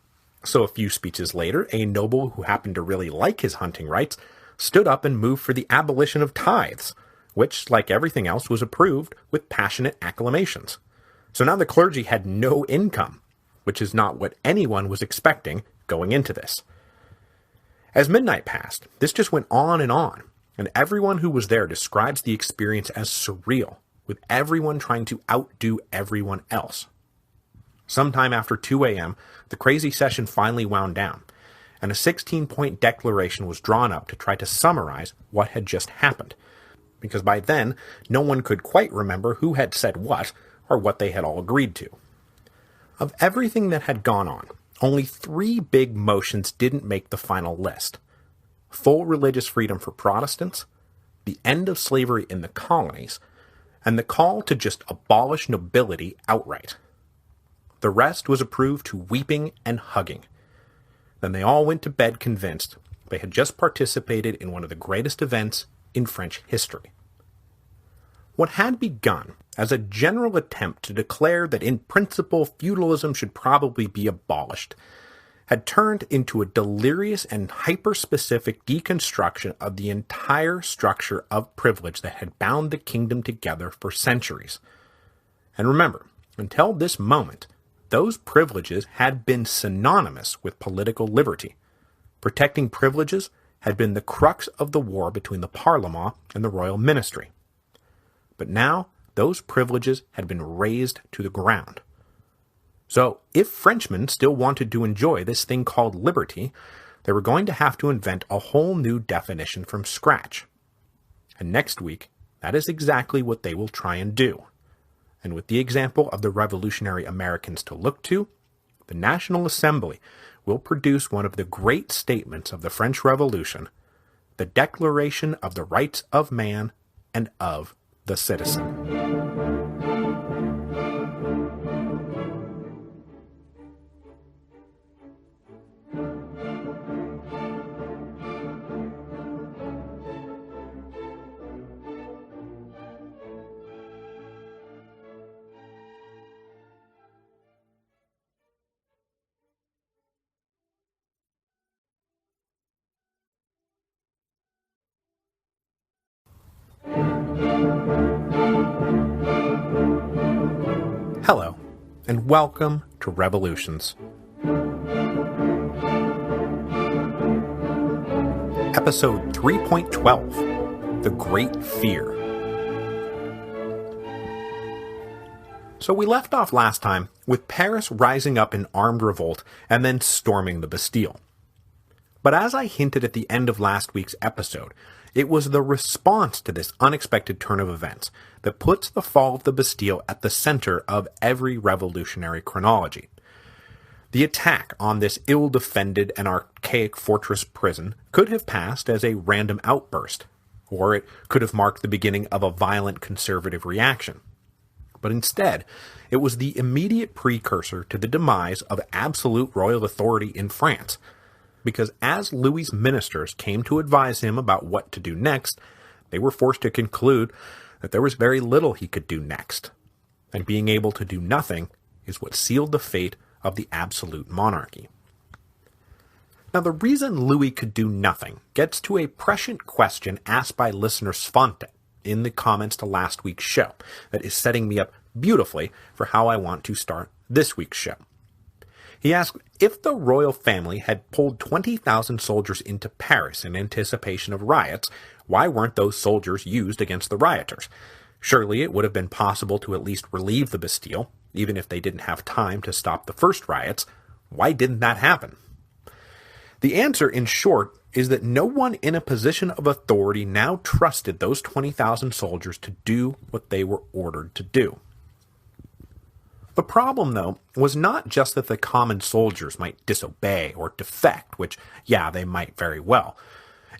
So a few speeches later, a noble who happened to really like his hunting rights stood up and moved for the abolition of tithes, which, like everything else, was approved with passionate acclamations. So now the clergy had no income, which is not what anyone was expecting going into this. As midnight passed, this just went on, and everyone who was there describes the experience as surreal, with everyone trying to outdo everyone else. Sometime after 2 a.m., the crazy session finally wound down, and a 16-point declaration was drawn up to try to summarize what had just happened, because by then, no one could quite remember who had said what, or what they had all agreed to. Of everything that had gone on, only 3 big motions didn't make the final list: full religious freedom for Protestants, the end of slavery in the colonies, and the call to just abolish nobility outright. The rest was approved to weeping and hugging. Then they all went to bed convinced they had just participated in one of the greatest events in French history. What had begun as a general attempt to declare that in principle feudalism should probably be abolished had turned into a delirious and hyper-specific deconstruction of the entire structure of privilege that had bound the kingdom together for centuries. And remember, until this moment, those privileges had been synonymous with political liberty. Protecting privileges had been the crux of the war between the Parlement and the royal ministry. But now, those privileges had been razed to the ground. So, if Frenchmen still wanted to enjoy this thing called liberty, they were going to have to invent a whole new definition from scratch. And next week, that is exactly what they will try and do. And with the example of the revolutionary Americans to look to, the National Assembly will produce one of the great statements of the French Revolution, the Declaration of the Rights of Man and of the Citizen. Hello, and welcome to Revolutions. Episode 3.12, The Great Fear. So we left off last time with Paris rising up in armed revolt and then storming the Bastille. But as I hinted at the end of last week's episode, it was the response to this unexpected turn of events that puts the fall of the Bastille at the center of every revolutionary chronology. The attack on this ill-defended and archaic fortress prison could have passed as a random outburst, or it could have marked the beginning of a violent conservative reaction. But instead, it was the immediate precursor to the demise of absolute royal authority in France, because as Louis's ministers came to advise him about what to do next, they were forced to conclude that there was very little he could do next, and being able to do nothing is what sealed the fate of the absolute monarchy. Now, the reason Louis could do nothing gets to a prescient question asked by listener Svante in the comments to last week's show that is setting me up beautifully for how I want to start this week's show. He asked if the royal family had pulled 20,000 soldiers into Paris in anticipation of riots, why weren't those soldiers used against the rioters? Surely it would have been possible to at least relieve the Bastille, even if they didn't have time to stop the first riots. Why didn't that happen? The answer, in short, is that no one in a position of authority now trusted those 20,000 soldiers to do what they were ordered to do. The problem, though, was not just that the common soldiers might disobey or defect, which, yeah, they might very well.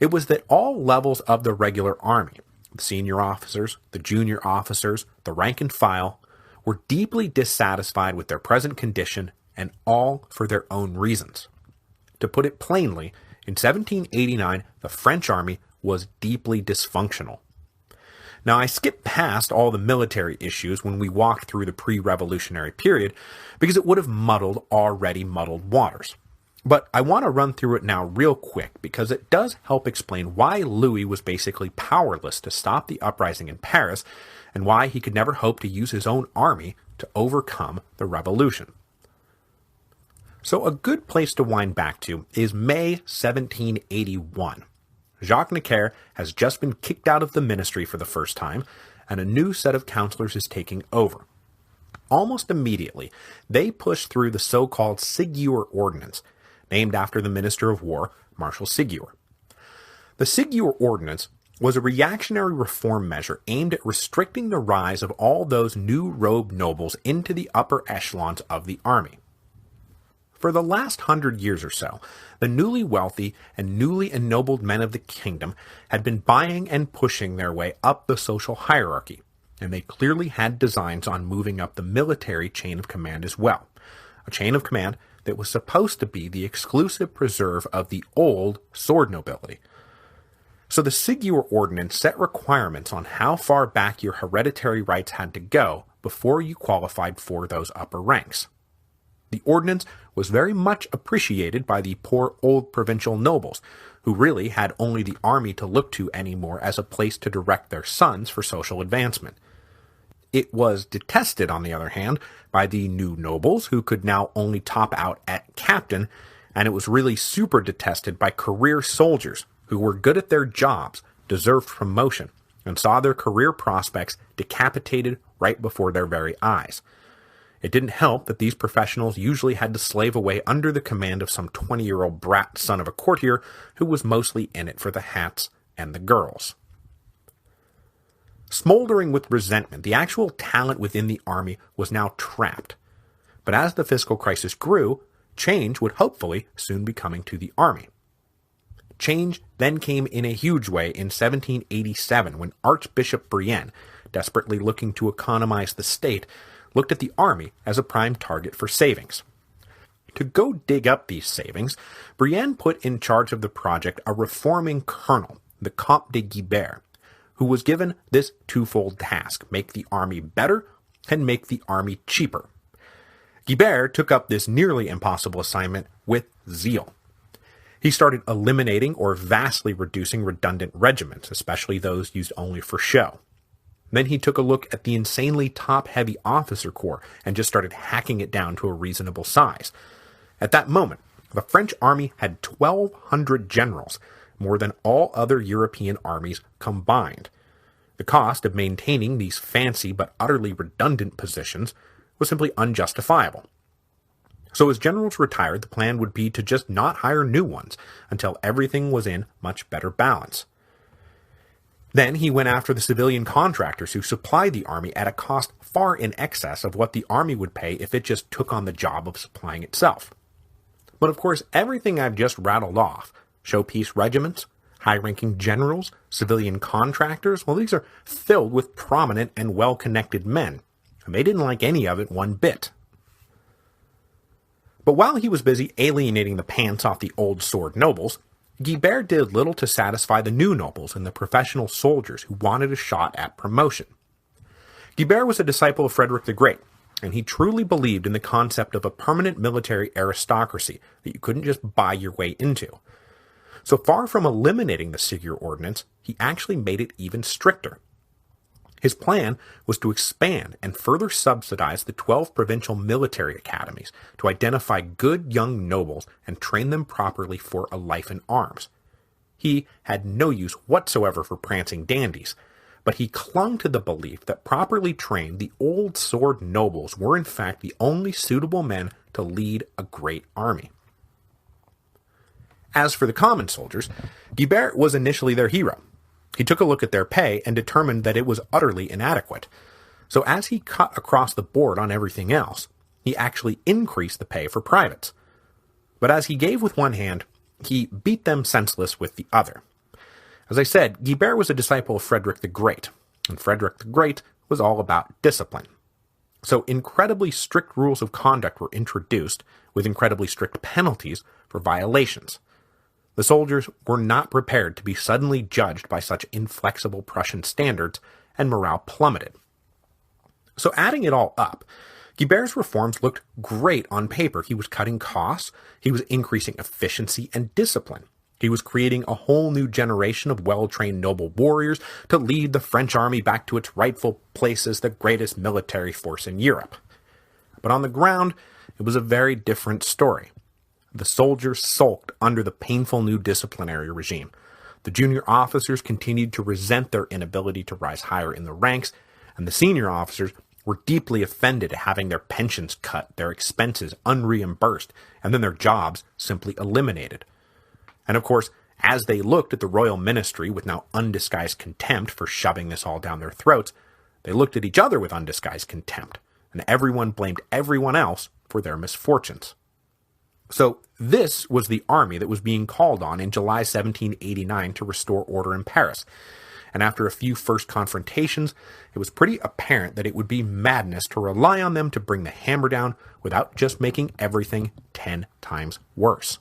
It was that all levels of the regular army, the senior officers, the junior officers, the rank and file, were deeply dissatisfied with their present condition, and all for their own reasons. To put it plainly, in 1789, the French army was deeply dysfunctional. Now, I skipped past all the military issues when we walked through the pre-revolutionary period because it would have muddled already muddled waters. But I want to run through it now real quick because it does help explain why Louis was basically powerless to stop the uprising in Paris and why he could never hope to use his own army to overcome the revolution. So a good place to wind back to is May 1781. Jacques Necker has just been kicked out of the ministry for the first time, and a new set of councillors is taking over. Almost immediately, they push through the so-called Ségur Ordinance, named after the Minister of War, Marshal Ségur. The Ségur Ordinance was a reactionary reform measure aimed at restricting the rise of all those new robed nobles into the upper echelons of the army. For the last 100 years or so, the newly wealthy and newly ennobled men of the kingdom had been buying and pushing their way up the social hierarchy, and they clearly had designs on moving up the military chain of command as well, a chain of command that was supposed to be the exclusive preserve of the old sword nobility. So the Sigur Ordinance set requirements on how far back your hereditary rights had to go before you qualified for those upper ranks. The ordinance was very much appreciated by the poor old provincial nobles, who really had only the army to look to anymore as a place to direct their sons for social advancement. It was detested, on the other hand, by the new nobles, who could now only top out at captain, and it was really super detested by career soldiers, who were good at their jobs, deserved promotion, and saw their career prospects decapitated right before their very eyes. It didn't help that these professionals usually had to slave away under the command of some 20-year-old brat son of a courtier who was mostly in it for the hats and the girls. Smoldering with resentment, the actual talent within the army was now trapped. But as the fiscal crisis grew, change would hopefully soon be coming to the army. Change then came in a huge way in 1787 when Archbishop Brienne, desperately looking to economize the state, looked at the army as a prime target for savings. To go dig up these savings, Brienne put in charge of the project a reforming colonel, the Comte de Guibert, who was given this twofold task: make the army better and make the army cheaper. Guibert took up this nearly impossible assignment with zeal. He started eliminating or vastly reducing redundant regiments, especially those used only for show. Then he took a look at the insanely top-heavy officer corps and just started hacking it down to a reasonable size. At that moment, the French army had 1,200 generals, more than all other European armies combined. The cost of maintaining these fancy but utterly redundant positions was simply unjustifiable. So as generals retired, the plan would be to just not hire new ones until everything was in much better balance. Then he went after the civilian contractors who supplied the army at a cost far in excess of what the army would pay if it just took on the job of supplying itself. But of course, everything I've just rattled off, showpiece regiments, high-ranking generals, civilian contractors, well, these are filled with prominent and well-connected men, and they didn't like any of it one bit. But while he was busy alienating the pants off the old sword nobles, Guibert did little to satisfy the new nobles and the professional soldiers who wanted a shot at promotion. Guibert was a disciple of Frederick the Great, and he truly believed in the concept of a permanent military aristocracy that you couldn't just buy your way into. So far from eliminating the Sigur Ordinance, he actually made it even stricter. His plan was to expand and further subsidize the 12 provincial military academies to identify good young nobles and train them properly for a life in arms. He had no use whatsoever for prancing dandies, but he clung to the belief that properly trained, the old sword nobles were in fact the only suitable men to lead a great army. As for the common soldiers, Guibert was initially their hero. He took a look at their pay and determined that it was utterly inadequate. So as he cut across the board on everything else, he actually increased the pay for privates. But as he gave with one hand, he beat them senseless with the other. As I said, Guibert was a disciple of Frederick the Great, and Frederick the Great was all about discipline. So incredibly strict rules of conduct were introduced, with incredibly strict penalties for violations. The soldiers were not prepared to be suddenly judged by such inflexible Prussian standards, and morale plummeted. So adding it all up, Guibert's reforms looked great on paper. He was cutting costs, he was increasing efficiency and discipline. He was creating a whole new generation of well-trained noble warriors to lead the French army back to its rightful place as the greatest military force in Europe. But on the ground, it was a very different story. The soldiers sulked under the painful new disciplinary regime. The junior officers continued to resent their inability to rise higher in the ranks, and the senior officers were deeply offended at having their pensions cut, their expenses unreimbursed, and then their jobs simply eliminated. And of course, as they looked at the royal ministry with now undisguised contempt for shoving this all down their throats, they looked at each other with undisguised contempt, and everyone blamed everyone else for their misfortunes. So this was the army that was being called on in July 1789 to restore order in Paris. and after a few first confrontations, it was pretty apparent that it would be madness to rely on them to bring the hammer down without just making everything 10 times worse.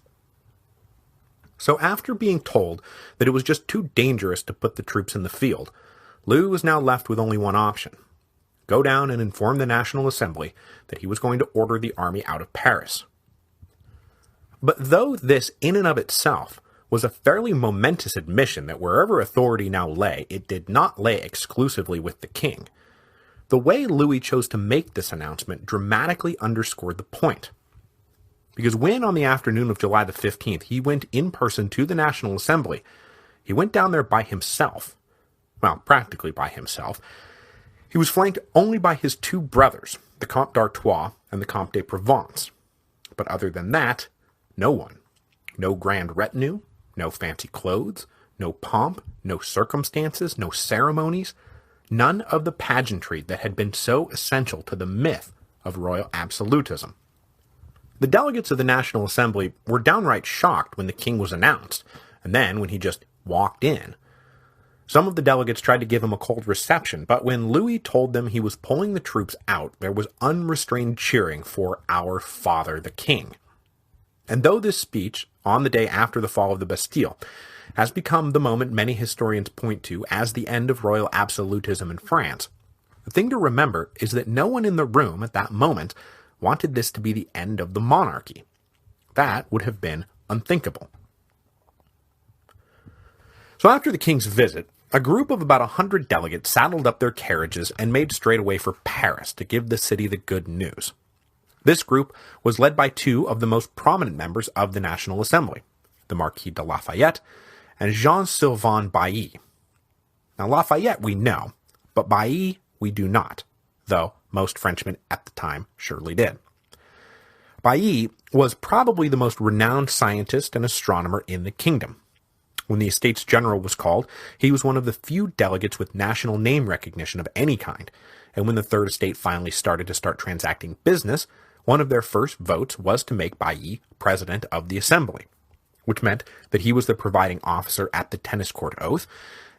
So after being told that it was just too dangerous to put the troops in the field, Louis was now left with only one option: go down and inform the National Assembly that he was going to order the army out of Paris. But though this in and of itself was a fairly momentous admission that wherever authority now lay, it did not lay exclusively with the king, the way Louis chose to make this announcement dramatically underscored the point. Because when, on the afternoon of July the 15th, he went in person to the National Assembly, he went down there by himself. Well, practically by himself. He was flanked only by his two brothers, the Comte d'Artois and the Comte de Provence. But other than that, no one. No grand retinue, no fancy clothes, no pomp, no circumstances, no ceremonies, none of the pageantry that had been so essential to the myth of royal absolutism. The delegates of the National Assembly were downright shocked when the king was announced, and then when he just walked in. Some of the delegates tried to give him a cold reception, but when Louis told them he was pulling the troops out, there was unrestrained cheering for our father the king. And though this speech, on the day after the fall of the Bastille, has become the moment many historians point to as the end of royal absolutism in France, the thing to remember is that no one in the room at that moment wanted this to be the end of the monarchy. That would have been unthinkable. So after the king's visit, a group of about 100 delegates saddled up their carriages and made straight away for Paris to give the city the good news. This group was led by two of the most prominent members of the National Assembly, the Marquis de Lafayette and Jean-Sylvain Bailly. Now Lafayette we know, but Bailly we do not, though most Frenchmen at the time surely did. Bailly was probably the most renowned scientist and astronomer in the kingdom. When the Estates General was called, he was one of the few delegates with national name recognition of any kind, and when the Third Estate finally started transacting business, one of their first votes was to make Bailly president of the Assembly, which meant that he was the presiding officer at the tennis court oath,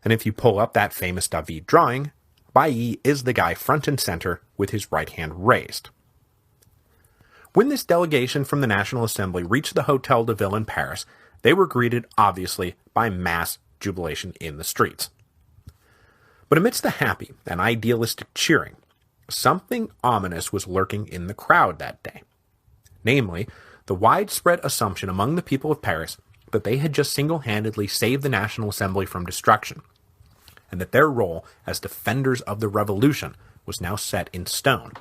and if you pull up that famous David drawing, Bailly is the guy front and center with his right hand raised. When this delegation from the National Assembly reached the Hôtel de Ville in Paris, they were greeted, obviously, by mass jubilation in the streets. But amidst the happy and idealistic cheering, something ominous was lurking in the crowd that day. Namely, the widespread assumption among the people of Paris that they had just single-handedly saved the National Assembly from destruction, and that their role as defenders of the revolution was now set in stone.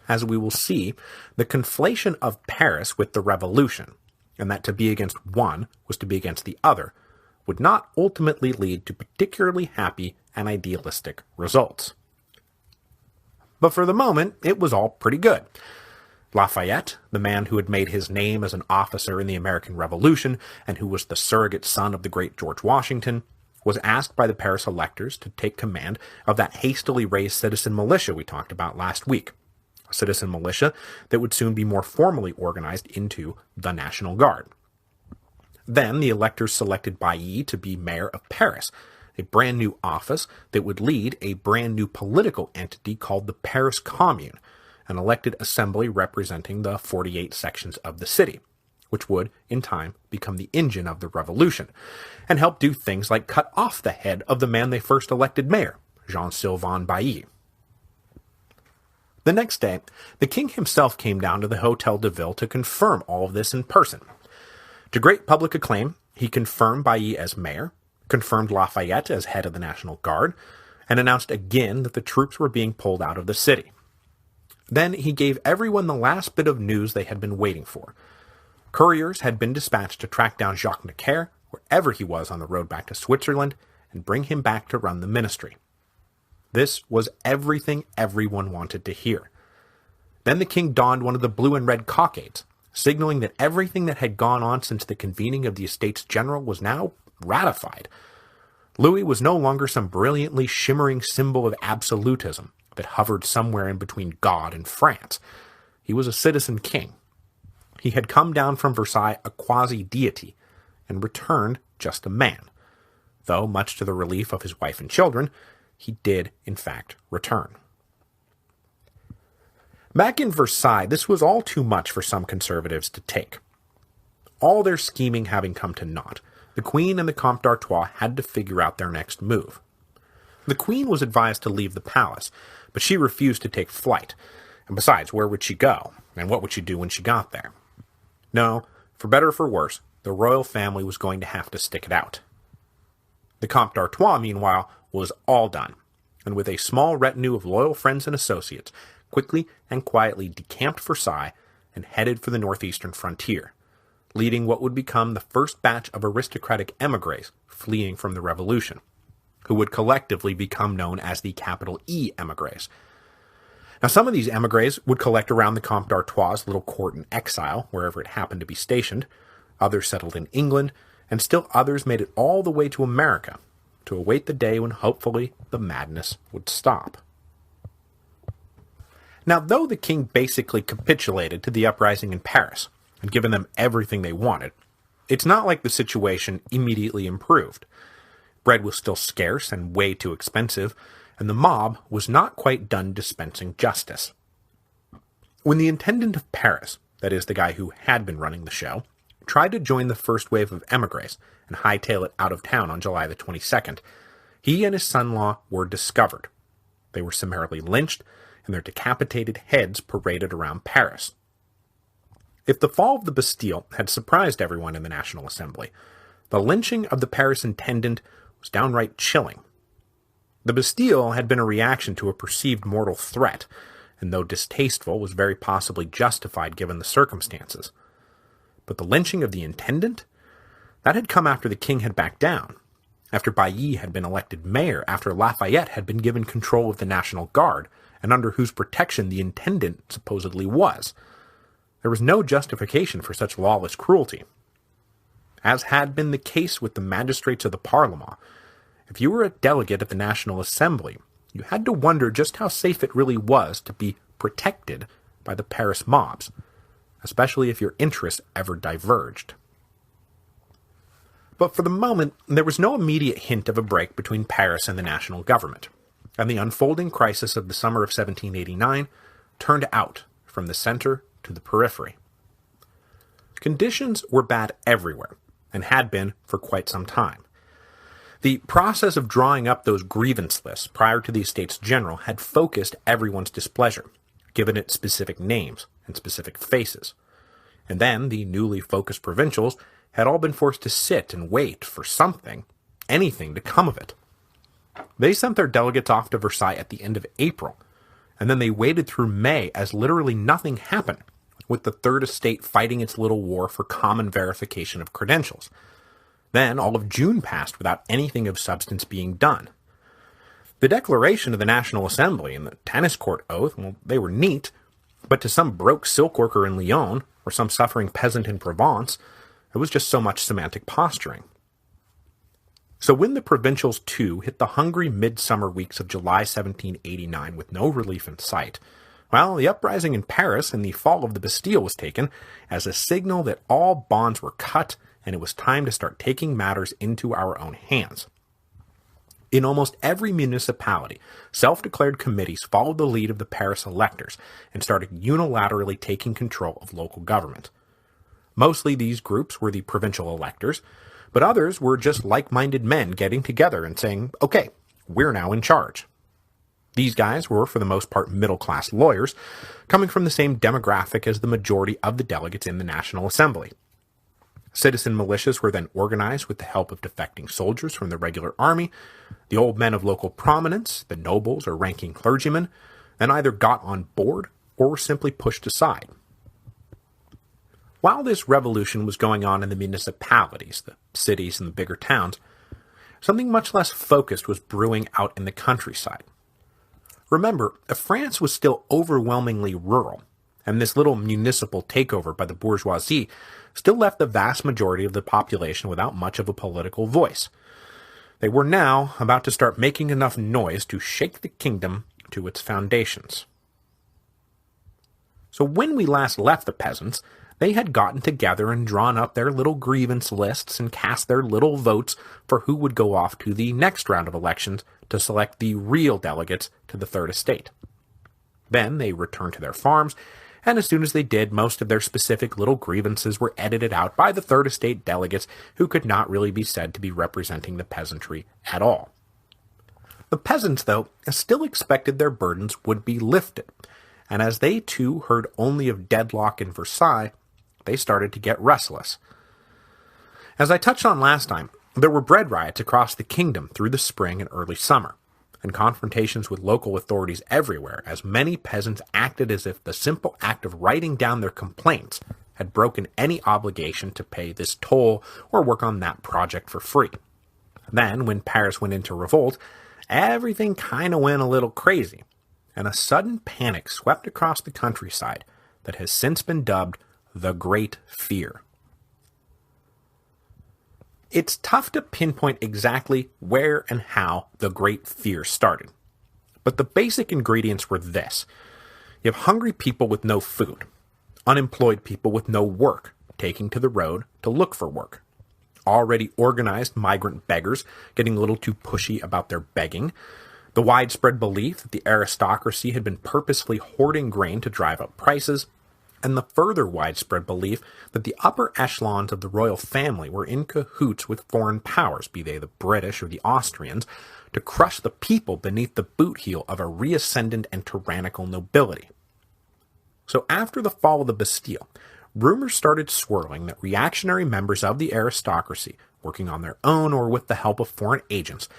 As we will see, the conflation of Paris with the revolution, and that to be against one was to be against the other, would not ultimately lead to particularly happy and idealistic results. But for the moment, it was all pretty good. Lafayette, the man who had made his name as an officer in the American Revolution and who was the surrogate son of the great George Washington, was asked by the Paris electors to take command of that hastily raised citizen militia we talked about last week. A citizen militia that would soon be more formally organized into the National Guard. Then the electors selected Bailly to be mayor of Paris, a brand new office that would lead a brand new political entity called the Paris Commune, an elected assembly representing the 48 sections of the city, which would, in time, become the engine of the revolution, and help do things like cut off the head of the man they first elected mayor, Jean-Sylvain Bailly. The next day, the king himself came down to the Hôtel de Ville to confirm all of this in person. To great public acclaim, he confirmed Bailly as mayor, confirmed Lafayette as head of the National Guard, and announced again that the troops were being pulled out of the city. Then he gave everyone the last bit of news they had been waiting for. Couriers had been dispatched to track down Jacques Necker, wherever he was on the road back to Switzerland, and bring him back to run the ministry. This was everything everyone wanted to hear. Then the king donned one of the blue and red cockades, signaling that everything that had gone on since the convening of the Estates General was now ratified. Louis was no longer some brilliantly shimmering symbol of absolutism that hovered somewhere in between God and France. He was a citizen king. He had come down from Versailles a quasi-deity, and returned just a man. though much to the relief of his wife and children, he did, in fact, return. Back in Versailles, this was all too much for some conservatives to take. All their scheming having come to naught, the Queen and the Comte d'Artois had to figure out their next move. The Queen was advised to leave the palace, but she refused to take flight. And besides, where would she go? And what would she do when she got there? No, for better or for worse, the royal family was going to have to stick it out. The Comte d'Artois, meanwhile, was all done, and with a small retinue of loyal friends and associates, quickly and quietly decamped Versailles and headed for the northeastern frontier, leading what would become the first batch of aristocratic émigrés fleeing from the revolution, who would collectively become known as the capital E émigrés. Now, some of these émigrés would collect around the Comte d'Artois' little court in exile, wherever it happened to be stationed, others settled in England, and still others made it all the way to America, to await the day when hopefully the madness would stop. Now, though the king basically capitulated to the uprising in Paris and given them everything they wanted, it's not like the situation immediately improved. Bread was still scarce and way too expensive, and the mob was not quite done dispensing justice. When the intendant of Paris, that is the guy who had been running the show, tried to join the first wave of émigrés and hightail it out of town on July the 22nd, he and his son-in-law were discovered. They were summarily lynched, and their decapitated heads paraded around Paris. If the fall of the Bastille had surprised everyone in the National Assembly, the lynching of the Paris intendant was downright chilling. The Bastille had been a reaction to a perceived mortal threat, and though distasteful, was very possibly justified given the circumstances. But the lynching of the intendant? That had come after the king had backed down, after Bailly had been elected mayor, after Lafayette had been given control of the National Guard, and under whose protection the intendant supposedly was. There was no justification for such lawless cruelty. As had been the case with the magistrates of the Parlement, if you were a delegate at the National Assembly, you had to wonder just how safe it really was to be protected by the Paris mobs, especially if your interests ever diverged. But for the moment, there was no immediate hint of a break between Paris and the national government, and the unfolding crisis of the summer of 1789 turned out from the center to the periphery. Conditions were bad everywhere, and had been for quite some time. The process of drawing up those grievance lists prior to the Estates General had focused everyone's displeasure, given it specific names and specific faces. And then the newly focused provincials had all been forced to sit and wait for something, anything to come of it. They sent their delegates off to Versailles at the end of April, and then they waited through May as literally nothing happened, with the Third Estate fighting its little war for common verification of credentials. Then all of June passed without anything of substance being done. The declaration of the National Assembly and the tennis court oath, well, they were neat, but to some broke silk worker in Lyon, or some suffering peasant in Provence, it was just so much semantic posturing. So when the provincials, too, hit the hungry midsummer weeks of July 1789 with no relief in sight, well, the uprising in Paris and the fall of the Bastille was taken as a signal that all bonds were cut and it was time to start taking matters into our own hands. In almost every municipality, self-declared committees followed the lead of the Paris electors and started unilaterally taking control of local government. Mostly these groups were the provincial electors, but others were just like-minded men getting together and saying, okay, we're now in charge. These guys were, for the most part, middle-class lawyers, coming from the same demographic as the majority of the delegates in the National Assembly. Citizen militias were then organized with the help of defecting soldiers from the regular army, the old men of local prominence, the nobles or ranking clergymen, and either got on board or were simply pushed aside. While this revolution was going on in the municipalities, the cities and the bigger towns, something much less focused was brewing out in the countryside. Remember, France was still overwhelmingly rural, and this little municipal takeover by the bourgeoisie still left the vast majority of the population without much of a political voice. They were now about to start making enough noise to shake the kingdom to its foundations. So when we last left the peasants, they had gotten together and drawn up their little grievance lists and cast their little votes for who would go off to the next round of elections to select the real delegates to the Third Estate. Then they returned to their farms, and as soon as they did, most of their specific little grievances were edited out by the Third Estate delegates who could not really be said to be representing the peasantry at all. The peasants, though, still expected their burdens would be lifted, and as they too heard only of deadlock in Versailles, they started to get restless. As I touched on last time, there were bread riots across the kingdom through the spring and early summer, and confrontations with local authorities everywhere, as many peasants acted as if the simple act of writing down their complaints had broken any obligation to pay this toll or work on that project for free. Then, when Paris went into revolt, everything kind of went a little crazy, and a sudden panic swept across the countryside that has since been dubbed the Great Fear. It's tough to pinpoint exactly where and how the Great Fear started, but the basic ingredients were this. You have hungry people with no food, unemployed people with no work, taking to the road to look for work, already organized migrant beggars getting a little too pushy about their begging, the widespread belief that the aristocracy had been purposefully hoarding grain to drive up prices, and the further widespread belief that the upper echelons of the royal family were in cahoots with foreign powers, be they the British or the Austrians, to crush the people beneath the boot heel of a reascendant and tyrannical nobility. So after the fall of the Bastille, rumors started swirling that reactionary members of the aristocracy, working on their own or with the help of foreign agents,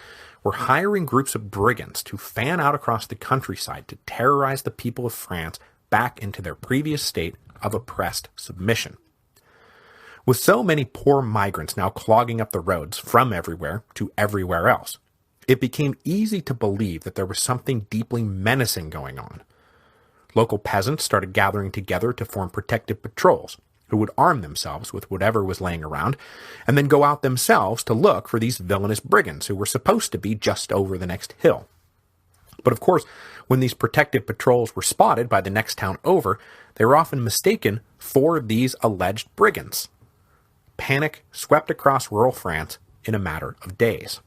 were hiring groups of brigands to fan out across the countryside to terrorize the people of France back into their previous state of oppressed submission. With so many poor migrants now clogging up the roads from everywhere to everywhere else, it became easy to believe that there was something deeply menacing going on. Local peasants started gathering together to form protective patrols, who would arm themselves with whatever was laying around, and then go out themselves to look for these villainous brigands who were supposed to be just over the next hill. But of course, when these protective patrols were spotted by the next town over, they were often mistaken for these alleged brigands. Panic swept across rural France in a matter of days.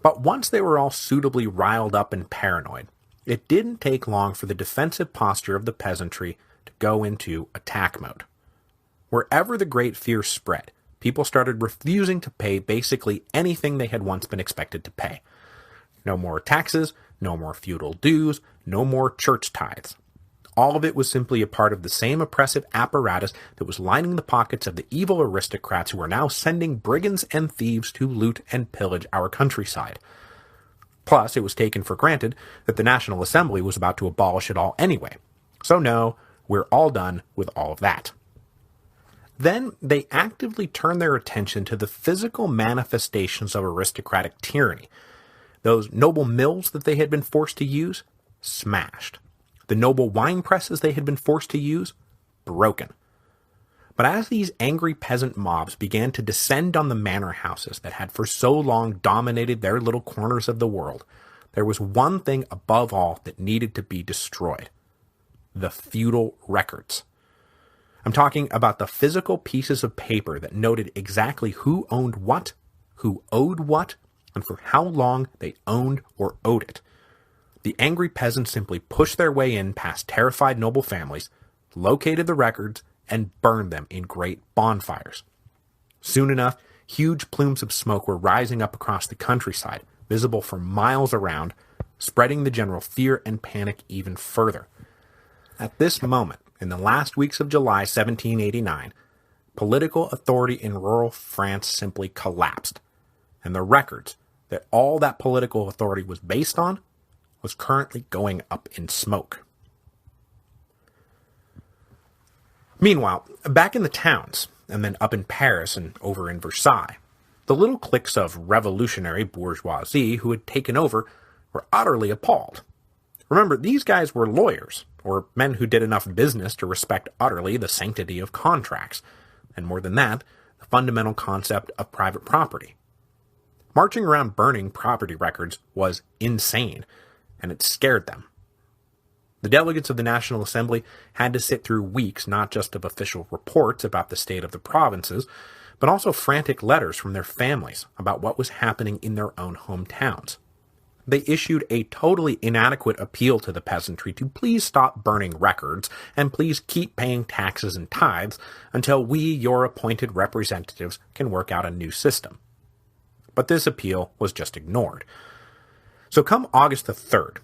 But once they were all suitably riled up and paranoid, it didn't take long for the defensive posture of the peasantry to go into attack mode. Wherever the Great Fear spread, people started refusing to pay basically anything they had once been expected to pay. No more taxes, no more feudal dues, no more church tithes. All of it was simply a part of the same oppressive apparatus that was lining the pockets of the evil aristocrats who are now sending brigands and thieves to loot and pillage our countryside. Plus, it was taken for granted that the National Assembly was about to abolish it all anyway. So no, we're all done with all of that. Then they actively turned their attention to the physical manifestations of aristocratic tyranny. Those noble mills that they had been forced to use, smashed. The noble wine presses they had been forced to use, broken. But as these angry peasant mobs began to descend on the manor houses that had for so long dominated their little corners of the world, there was one thing above all that needed to be destroyed: the feudal records. I'm talking about the physical pieces of paper that noted exactly who owned what, who owed what, and for how long they owned or owed it. The angry peasants simply pushed their way in past terrified noble families, located the records, and burned them in great bonfires. Soon enough, huge plumes of smoke were rising up across the countryside, visible for miles around, spreading the general fear and panic even further. At this moment, in the last weeks of July 1789, political authority in rural France simply collapsed, and the records that all that political authority was based on was currently going up in smoke. Meanwhile, back in the towns, and then up in Paris and over in Versailles, the little cliques of revolutionary bourgeoisie who had taken over were utterly appalled. Remember, these guys were lawyers, or men who did enough business to respect utterly the sanctity of contracts, and more than that, the fundamental concept of private property. Marching around burning property records was insane, and it scared them. The delegates of the National Assembly had to sit through weeks not just of official reports about the state of the provinces, but also frantic letters from their families about what was happening in their own hometowns. They issued a totally inadequate appeal to the peasantry to please stop burning records and please keep paying taxes and tithes until we, your appointed representatives, can work out a new system. But this appeal was just ignored. So come August the 3rd,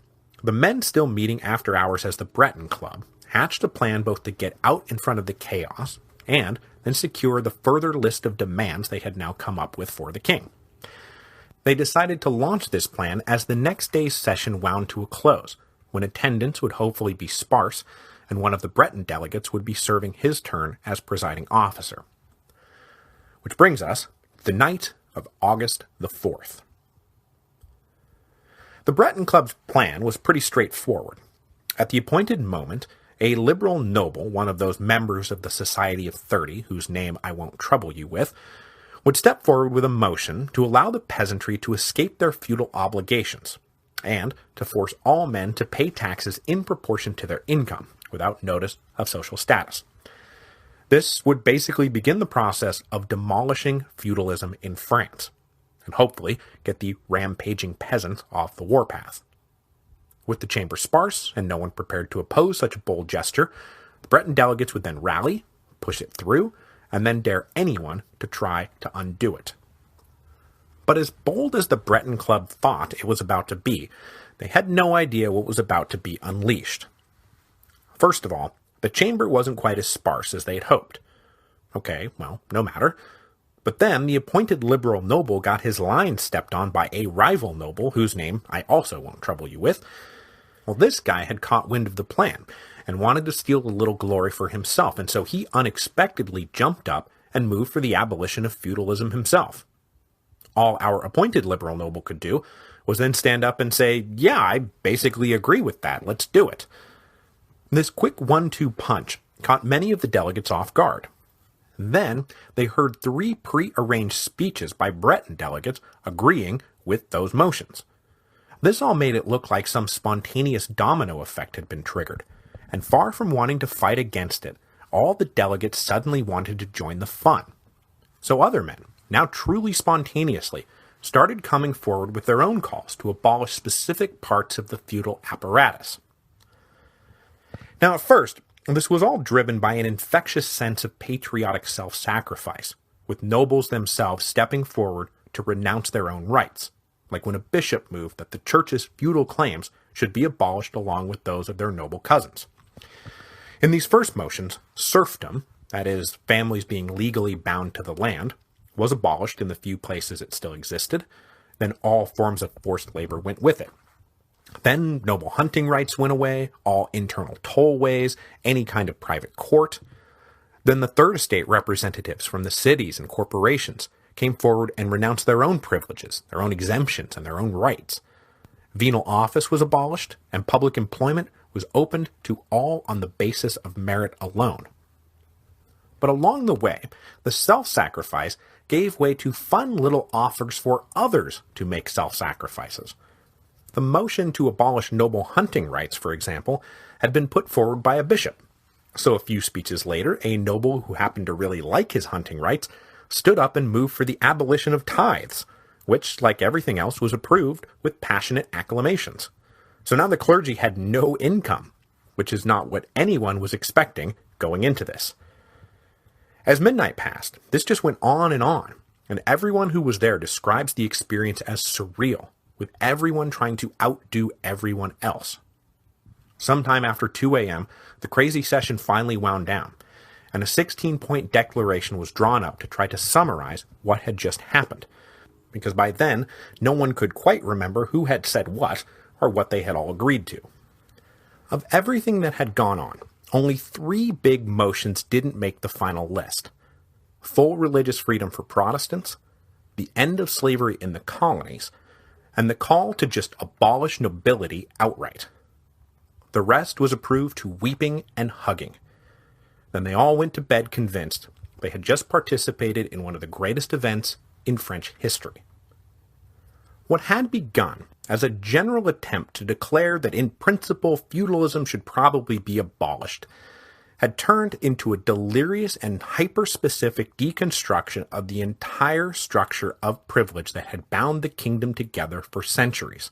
the men still meeting after hours as the Breton Club hatched a plan both to get out in front of the chaos and then secure the further list of demands they had now come up with for the king. They decided to launch this plan as the next day's session wound to a close, when attendance would hopefully be sparse, and one of the Breton delegates would be serving his turn as presiding officer. Which brings us to the night of August the 4th. The Breton Club's plan was pretty straightforward. At the appointed moment, a liberal noble, one of those members of the Society of 30, whose name I won't trouble you with, would step forward with a motion to allow the peasantry to escape their feudal obligations, and to force all men to pay taxes in proportion to their income, without notice of social status. This would basically begin the process of demolishing feudalism in France, and hopefully get the rampaging peasants off the warpath. With the chamber sparse, and no one prepared to oppose such a bold gesture, the Breton delegates would then rally, push it through, and then dare anyone to try to undo it. But as bold as the Breton Club thought it was about to be, they had no idea what was about to be unleashed. First of all, the chamber wasn't quite as sparse as they had hoped. Okay, well, no matter. But then the appointed liberal noble got his line stepped on by a rival noble, whose name I also won't trouble you with. Well, this guy had caught wind of the plan, and wanted to steal a little glory for himself, and so he unexpectedly jumped up and moved for the abolition of feudalism himself. All our appointed liberal noble could do was then stand up and say, yeah, I basically agree with that, let's do it. This quick 1-2 punch caught many of the delegates off guard. Then they heard 3 pre-arranged speeches by Breton delegates agreeing with those motions. This all made it look like some spontaneous domino effect had been triggered, and far from wanting to fight against it, all the delegates suddenly wanted to join the fun. So other men, now truly spontaneously, started coming forward with their own calls to abolish specific parts of the feudal apparatus. Now at first, this was all driven by an infectious sense of patriotic self-sacrifice, with nobles themselves stepping forward to renounce their own rights, like when a bishop moved that the church's feudal claims should be abolished along with those of their noble cousins. In these first motions, serfdom, that is, families being legally bound to the land, was abolished in the few places it still existed. Then all forms of forced labor went with it. Then noble hunting rights went away, all internal tollways, any kind of private court. Then the third estate representatives from the cities and corporations came forward and renounced their own privileges, their own exemptions, and their own rights. Venal office was abolished, and public employment was opened to all on the basis of merit alone. But along the way, the self-sacrifice gave way to fun little offers for others to make self-sacrifices. The motion to abolish noble hunting rights, for example, had been put forward by a bishop. So a few speeches later, a noble who happened to really like his hunting rights stood up and moved for the abolition of tithes, which, like everything else, was approved with passionate acclamations. So now the clergy had no income, which is not what anyone was expecting going into this. As midnight passed, this just went on, and everyone who was there describes the experience as surreal, with everyone trying to outdo everyone else. Sometime after 2 a.m., the crazy session finally wound down, and a 16-point declaration was drawn up to try to summarize what had just happened, because by then, no one could quite remember who had said what, or what they had all agreed to. Of everything that had gone on, only 3 big motions didn't make the final list: full religious freedom for Protestants, the end of slavery in the colonies, and the call to just abolish nobility outright. The rest was approved to weeping and hugging. Then they all went to bed convinced they had just participated in one of the greatest events in French history. What had begun as a general attempt to declare that in principle feudalism should probably be abolished had turned into a delirious and hyper-specific deconstruction of the entire structure of privilege that had bound the kingdom together for centuries.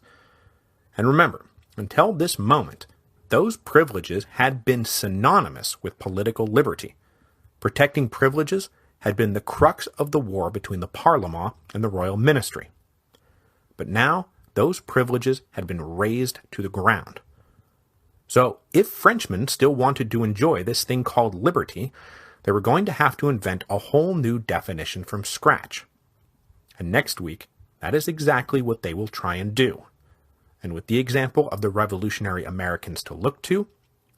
And remember, until this moment, those privileges had been synonymous with political liberty. Protecting privileges had been the crux of the war between the Parlement and the royal ministry. But now, those privileges had been razed to the ground. So, if Frenchmen still wanted to enjoy this thing called liberty, they were going to have to invent a whole new definition from scratch. And next week, that is exactly what they will try and do. And with the example of the revolutionary Americans to look to,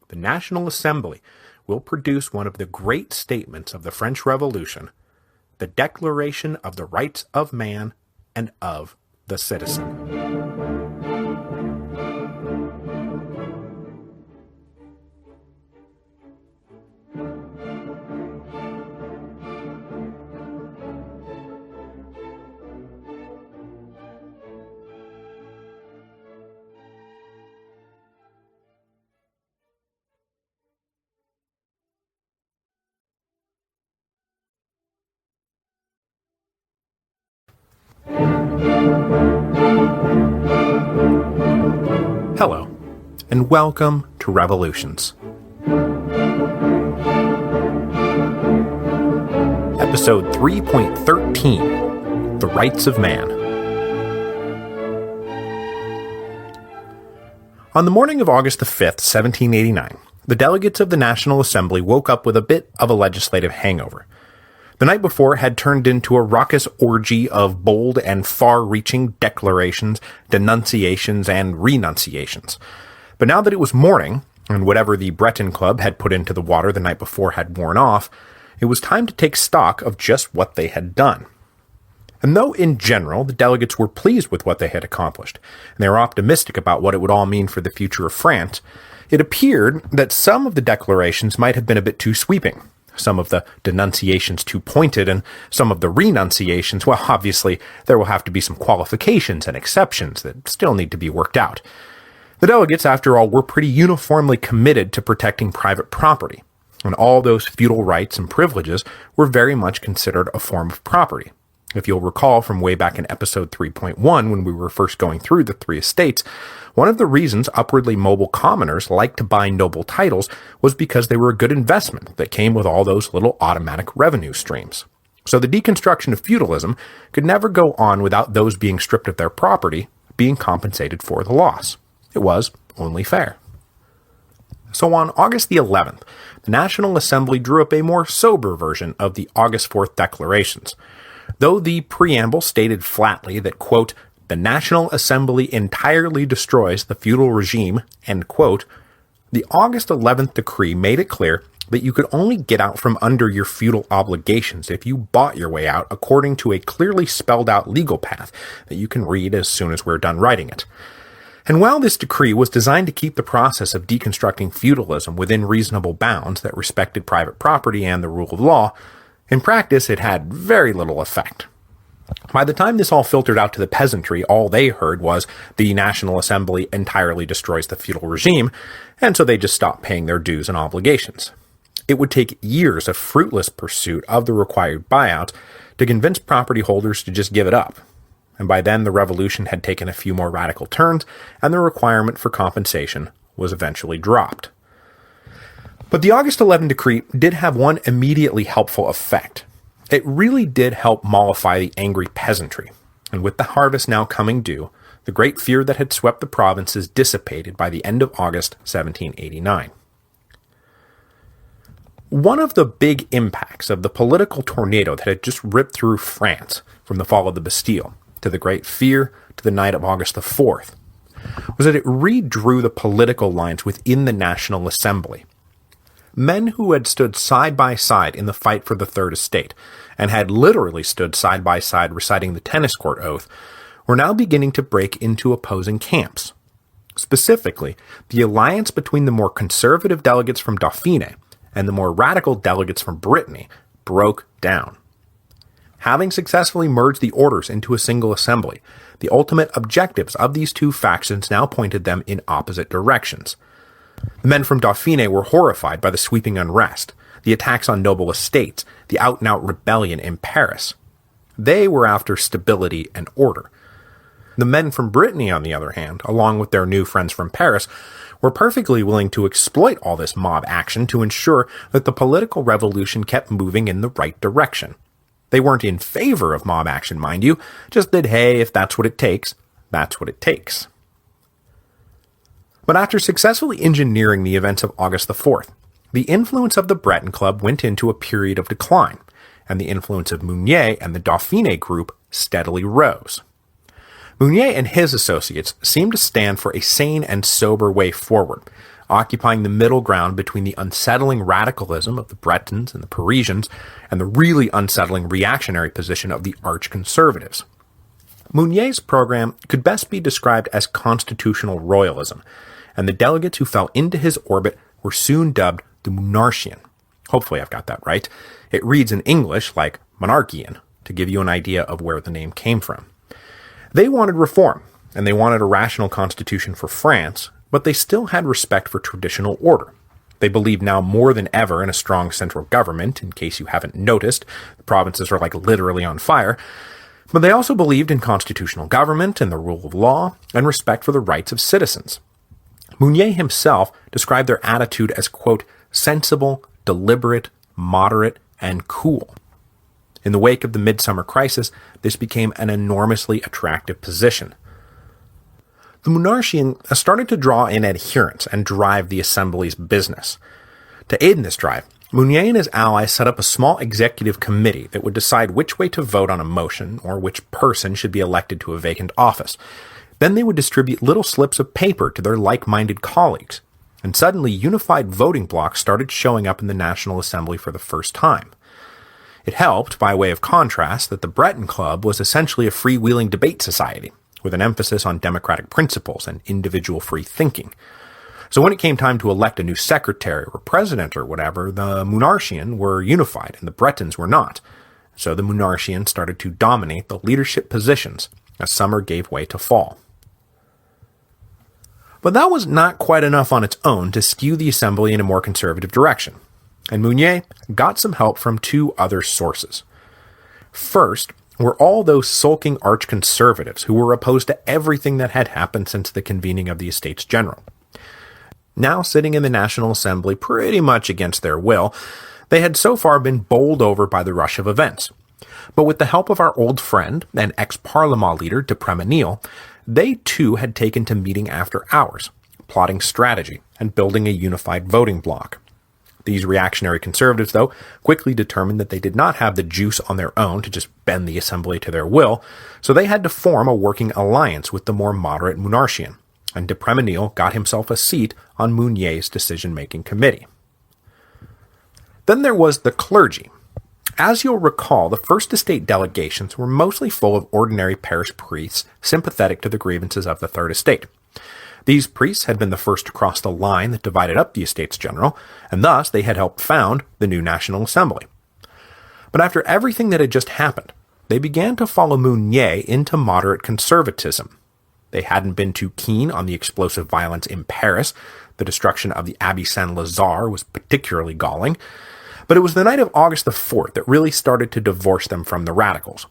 the National Assembly will produce one of the great statements of the French Revolution, the Declaration of the Rights of Man and of the Citizen. Hello, and welcome to Revolutions. Episode 3.13, The Rights of Man. On the morning of August the 5th, 1789, the delegates of the National Assembly woke up with a bit of a legislative hangover. The night before had turned into a raucous orgy of bold and far-reaching declarations, denunciations, and renunciations. But now that it was morning, and whatever the Breton Club had put into the water the night before had worn off, it was time to take stock of just what they had done. And though in general the delegates were pleased with what they had accomplished, and they were optimistic about what it would all mean for the future of France, it appeared that some of the declarations might have been a bit too sweeping. Some of the denunciations too pointed, and some of the renunciations, well, obviously, there will have to be some qualifications and exceptions that still need to be worked out. The delegates, after all, were pretty uniformly committed to protecting private property, and all those feudal rights and privileges were very much considered a form of property. If you'll recall from way back in episode 3.1, when we were first going through the three estates, one of the reasons upwardly mobile commoners liked to buy noble titles was because they were a good investment that came with all those little automatic revenue streams. So the deconstruction of feudalism could never go on without those being stripped of their property being compensated for the loss. It was only fair. So on August the 11th, the National Assembly drew up a more sober version of the August 4th declarations. Though the preamble stated flatly that, quote, the National Assembly entirely destroys the feudal regime, end quote, the August 11th decree made it clear that you could only get out from under your feudal obligations if you bought your way out according to a clearly spelled out legal path that you can read as soon as we're done writing it. And while this decree was designed to keep the process of deconstructing feudalism within reasonable bounds that respected private property and the rule of law, in practice it had very little effect. By the time this all filtered out to the peasantry, all they heard was the National Assembly entirely destroys the feudal regime, and so they just stopped paying their dues and obligations. It would take years of fruitless pursuit of the required buyout to convince property holders to just give it up. And by then the revolution had taken a few more radical turns, and the requirement for compensation was eventually dropped. But the August 11 decree did have one immediately helpful effect. It really did help mollify the angry peasantry, and with the harvest now coming due, the great fear that had swept the provinces dissipated by the end of August 1789. One of the big impacts of the political tornado that had just ripped through France from the fall of the Bastille to the Great Fear to the night of August the 4th was that it redrew the political lines within the National Assembly. Men who had stood side by side in the fight for the Third Estate, and had literally stood side by side reciting the tennis court oath, were now beginning to break into opposing camps. Specifically, the alliance between the more conservative delegates from Dauphiné and the more radical delegates from Brittany broke down. having successfully merged the orders into a single assembly. The ultimate objectives of these two factions now pointed them in opposite directions. The men from Dauphine were horrified by the sweeping unrest, the attacks on noble estates, the out-and-out rebellion in Paris. They were after stability and order. The men from Brittany, on the other hand, along with their new friends from Paris, were perfectly willing to exploit all this mob action to ensure that the political revolution kept moving in the right direction. They weren't in favor of mob action, mind you, just that, hey, if that's what it takes, that's what it takes. But after successfully engineering the events of August the 4th, the influence of the Breton Club went into a period of decline, and the influence of Mounier and the Dauphine group steadily rose. Mounier and his associates seemed to stand for a sane and sober way forward, occupying the middle ground between the unsettling radicalism of the Bretons and the Parisians and the really unsettling reactionary position of the arch-conservatives. Mounier's program could best be described as constitutional royalism, and the delegates who fell into his orbit were soon dubbed the Monarchian. Hopefully I've got that right. It reads in English like monarchian, to give you an idea of where the name came from. They wanted reform, and they wanted a rational constitution for France, but they still had respect for traditional order. They believed now more than ever in a strong central government. In case you haven't noticed, the provinces are like literally on fire. But they also believed in constitutional government and the rule of law and respect for the rights of citizens. Mounier himself described their attitude as, quote, sensible, deliberate, moderate, and cool. In the wake of the Midsummer Crisis, this became an enormously attractive position. The Monarchian started to draw in adherents and drive the Assembly's business. To aid in this drive, Mounier and his allies set up a small executive committee that would decide which way to vote on a motion or which person should be elected to a vacant office. Then they would distribute little slips of paper to their like-minded colleagues, and suddenly unified voting blocks started showing up in the National Assembly for the first time. It helped, by way of contrast, that the Breton Club was essentially a freewheeling debate society, with an emphasis on democratic principles and individual free thinking. So when it came time to elect a new secretary or president or whatever, the Monarchian were unified and the Bretons were not. So the Monarchian started to dominate the leadership positions as summer gave way to fall. But that was not quite enough on its own to skew the assembly in a more conservative direction, and Mounier got some help from two other sources. First were all those sulking arch-conservatives who were opposed to everything that had happened since the convening of the Estates General. Now sitting in the National Assembly pretty much against their will, they had so far been bowled over by the rush of events. But with the help of our old friend and ex-Parlement leader de Prémenil, they too had taken to meeting after hours, plotting strategy and building a unified voting bloc. These reactionary conservatives, though, quickly determined that they did not have the juice on their own to just bend the assembly to their will, so they had to form a working alliance with the more moderate Monarchian, and de Prémenil got himself a seat on Mounier's decision-making committee. Then there was the clergy. As you'll recall, the First Estate delegations were mostly full of ordinary parish priests sympathetic to the grievances of the Third Estate. These priests had been the first to cross the line that divided up the Estates General, and thus they had helped found the new National Assembly. But after everything that had just happened, they began to follow Mounier into moderate conservatism. They hadn't been too keen on the explosive violence in Paris. The destruction of the Abbey Saint-Lazare was particularly galling. But it was the night of August the 4th that really started to divorce them from the radicals.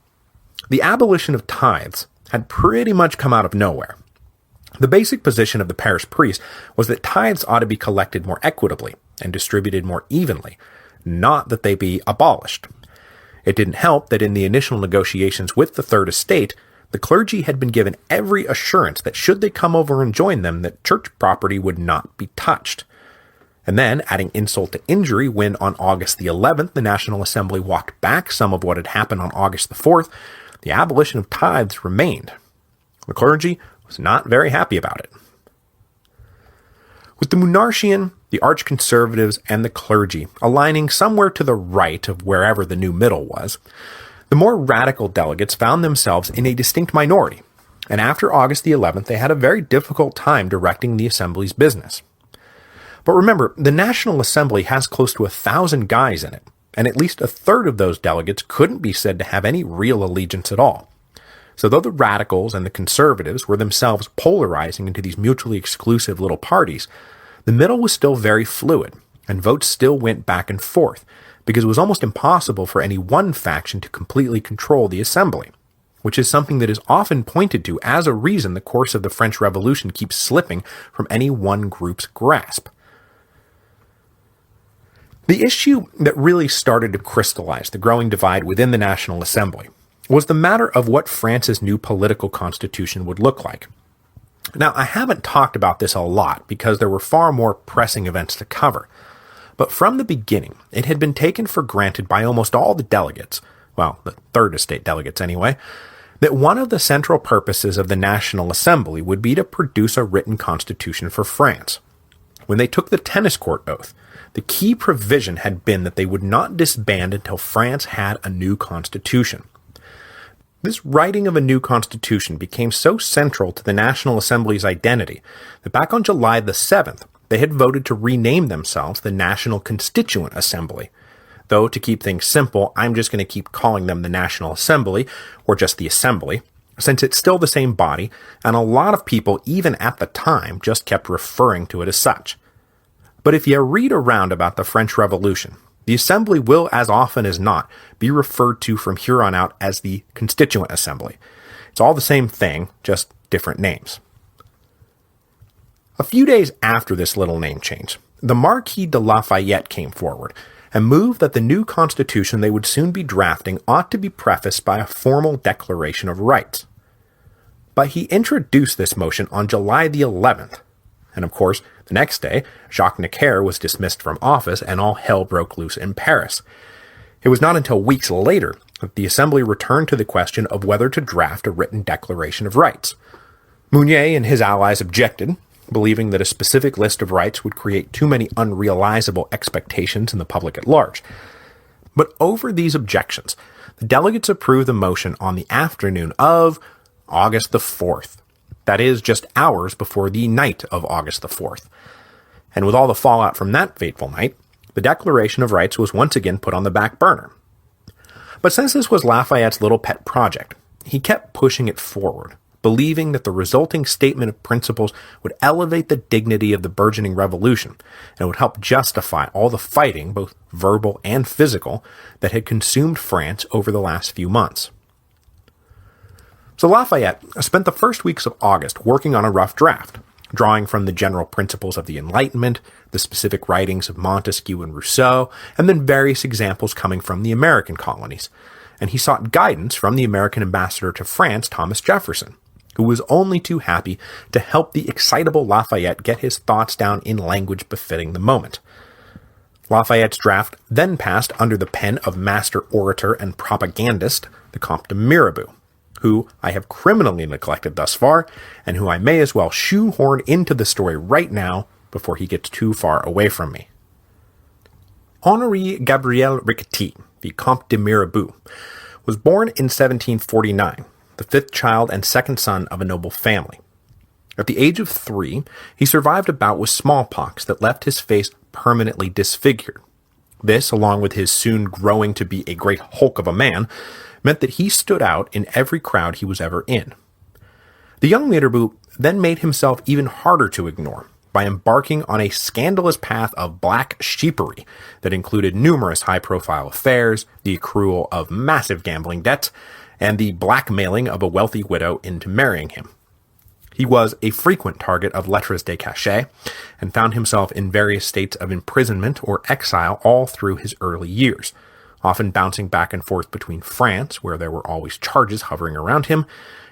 The abolition of tithes had pretty much come out of nowhere. The basic position of the parish priest was that tithes ought to be collected more equitably and distributed more evenly, not that they be abolished. It didn't help that in the initial negotiations with the Third Estate, the clergy had been given every assurance that should they come over and join them, that church property would not be touched. And then, adding insult to injury, when on August the 11th the National Assembly walked back some of what had happened on August the 4th, the abolition of tithes remained. The clergy was not very happy about it. With the Monarchian, the arch-conservatives, and the clergy aligning somewhere to the right of wherever the new middle was, the more radical delegates found themselves in a distinct minority, and after August the 11th they had a very difficult time directing the Assembly's business. But remember, the National Assembly has close to 1,000 guys in it, and at least a third of those delegates couldn't be said to have any real allegiance at all. So though the radicals and the conservatives were themselves polarizing into these mutually exclusive little parties, the middle was still very fluid, and votes still went back and forth, because it was almost impossible for any one faction to completely control the assembly, which is something that is often pointed to as a reason the course of the French Revolution keeps slipping from any one group's grasp. The issue that really started to crystallize the growing divide within the National Assembly was the matter of what France's new political constitution would look like. Now, I haven't talked about this a lot because there were far more pressing events to cover, but from the beginning, it had been taken for granted by almost all the delegates, well, the Third Estate delegates anyway, that one of the central purposes of the National Assembly would be to produce a written constitution for France. When they took the tennis court oath, the key provision had been that they would not disband until France had a new constitution. This writing of a new constitution became so central to the National Assembly's identity that back on July the 7th, they had voted to rename themselves the National Constituent Assembly. Though, to keep things simple, I'm just going to keep calling them the National Assembly, or just the Assembly, since it's still the same body, and a lot of people, even at the time, just kept referring to it as such. But if you read around about the French Revolution, the Assembly will, as often as not, be referred to from here on out as the Constituent Assembly. It's all the same thing, just different names. A few days after this little name change, the Marquis de Lafayette came forward and moved that the new constitution they would soon be drafting ought to be prefaced by a formal Declaration of Rights. But he introduced this motion on July the 11th, and of course, the next day, Jacques Necker was dismissed from office and all hell broke loose in Paris. It was not until weeks later that the Assembly returned to the question of whether to draft a written Declaration of Rights. Mounier and his allies objected, believing that a specific list of rights would create too many unrealizable expectations in the public at large. But over these objections, the delegates approved the motion on the afternoon of August the 4th. That is, just hours before the night of August the 4th. And with all the fallout from that fateful night, the Declaration of Rights was once again put on the back burner. But since this was Lafayette's little pet project, he kept pushing it forward, believing that the resulting statement of principles would elevate the dignity of the burgeoning revolution and would help justify all the fighting, both verbal and physical, that had consumed France over the last few months. So Lafayette spent the first weeks of August working on a rough draft, drawing from the general principles of the Enlightenment, the specific writings of Montesquieu and Rousseau, and then various examples coming from the American colonies. And he sought guidance from the American ambassador to France, Thomas Jefferson, who was only too happy to help the excitable Lafayette get his thoughts down in language befitting the moment. Lafayette's draft then passed under the pen of master orator and propagandist, the Comte de Mirabeau, who I have criminally neglected thus far, and who I may as well shoehorn into the story right now before he gets too far away from me. Henri Gabriel Riquetti, the Comte de Mirabeau, was born in 1749, the fifth child and second son of a noble family. At the age of 3, he survived a bout with smallpox that left his face permanently disfigured. This, along with his soon growing to be a great hulk of a man, meant that he stood out in every crowd he was ever in. The young Mirabeau then made himself even harder to ignore by embarking on a scandalous path of black sheepery that included numerous high-profile affairs, the accrual of massive gambling debts, and the blackmailing of a wealthy widow into marrying him. He was a frequent target of lettres de cachet, and found himself in various states of imprisonment or exile all through his early years, often bouncing back and forth between France, where there were always charges hovering around him,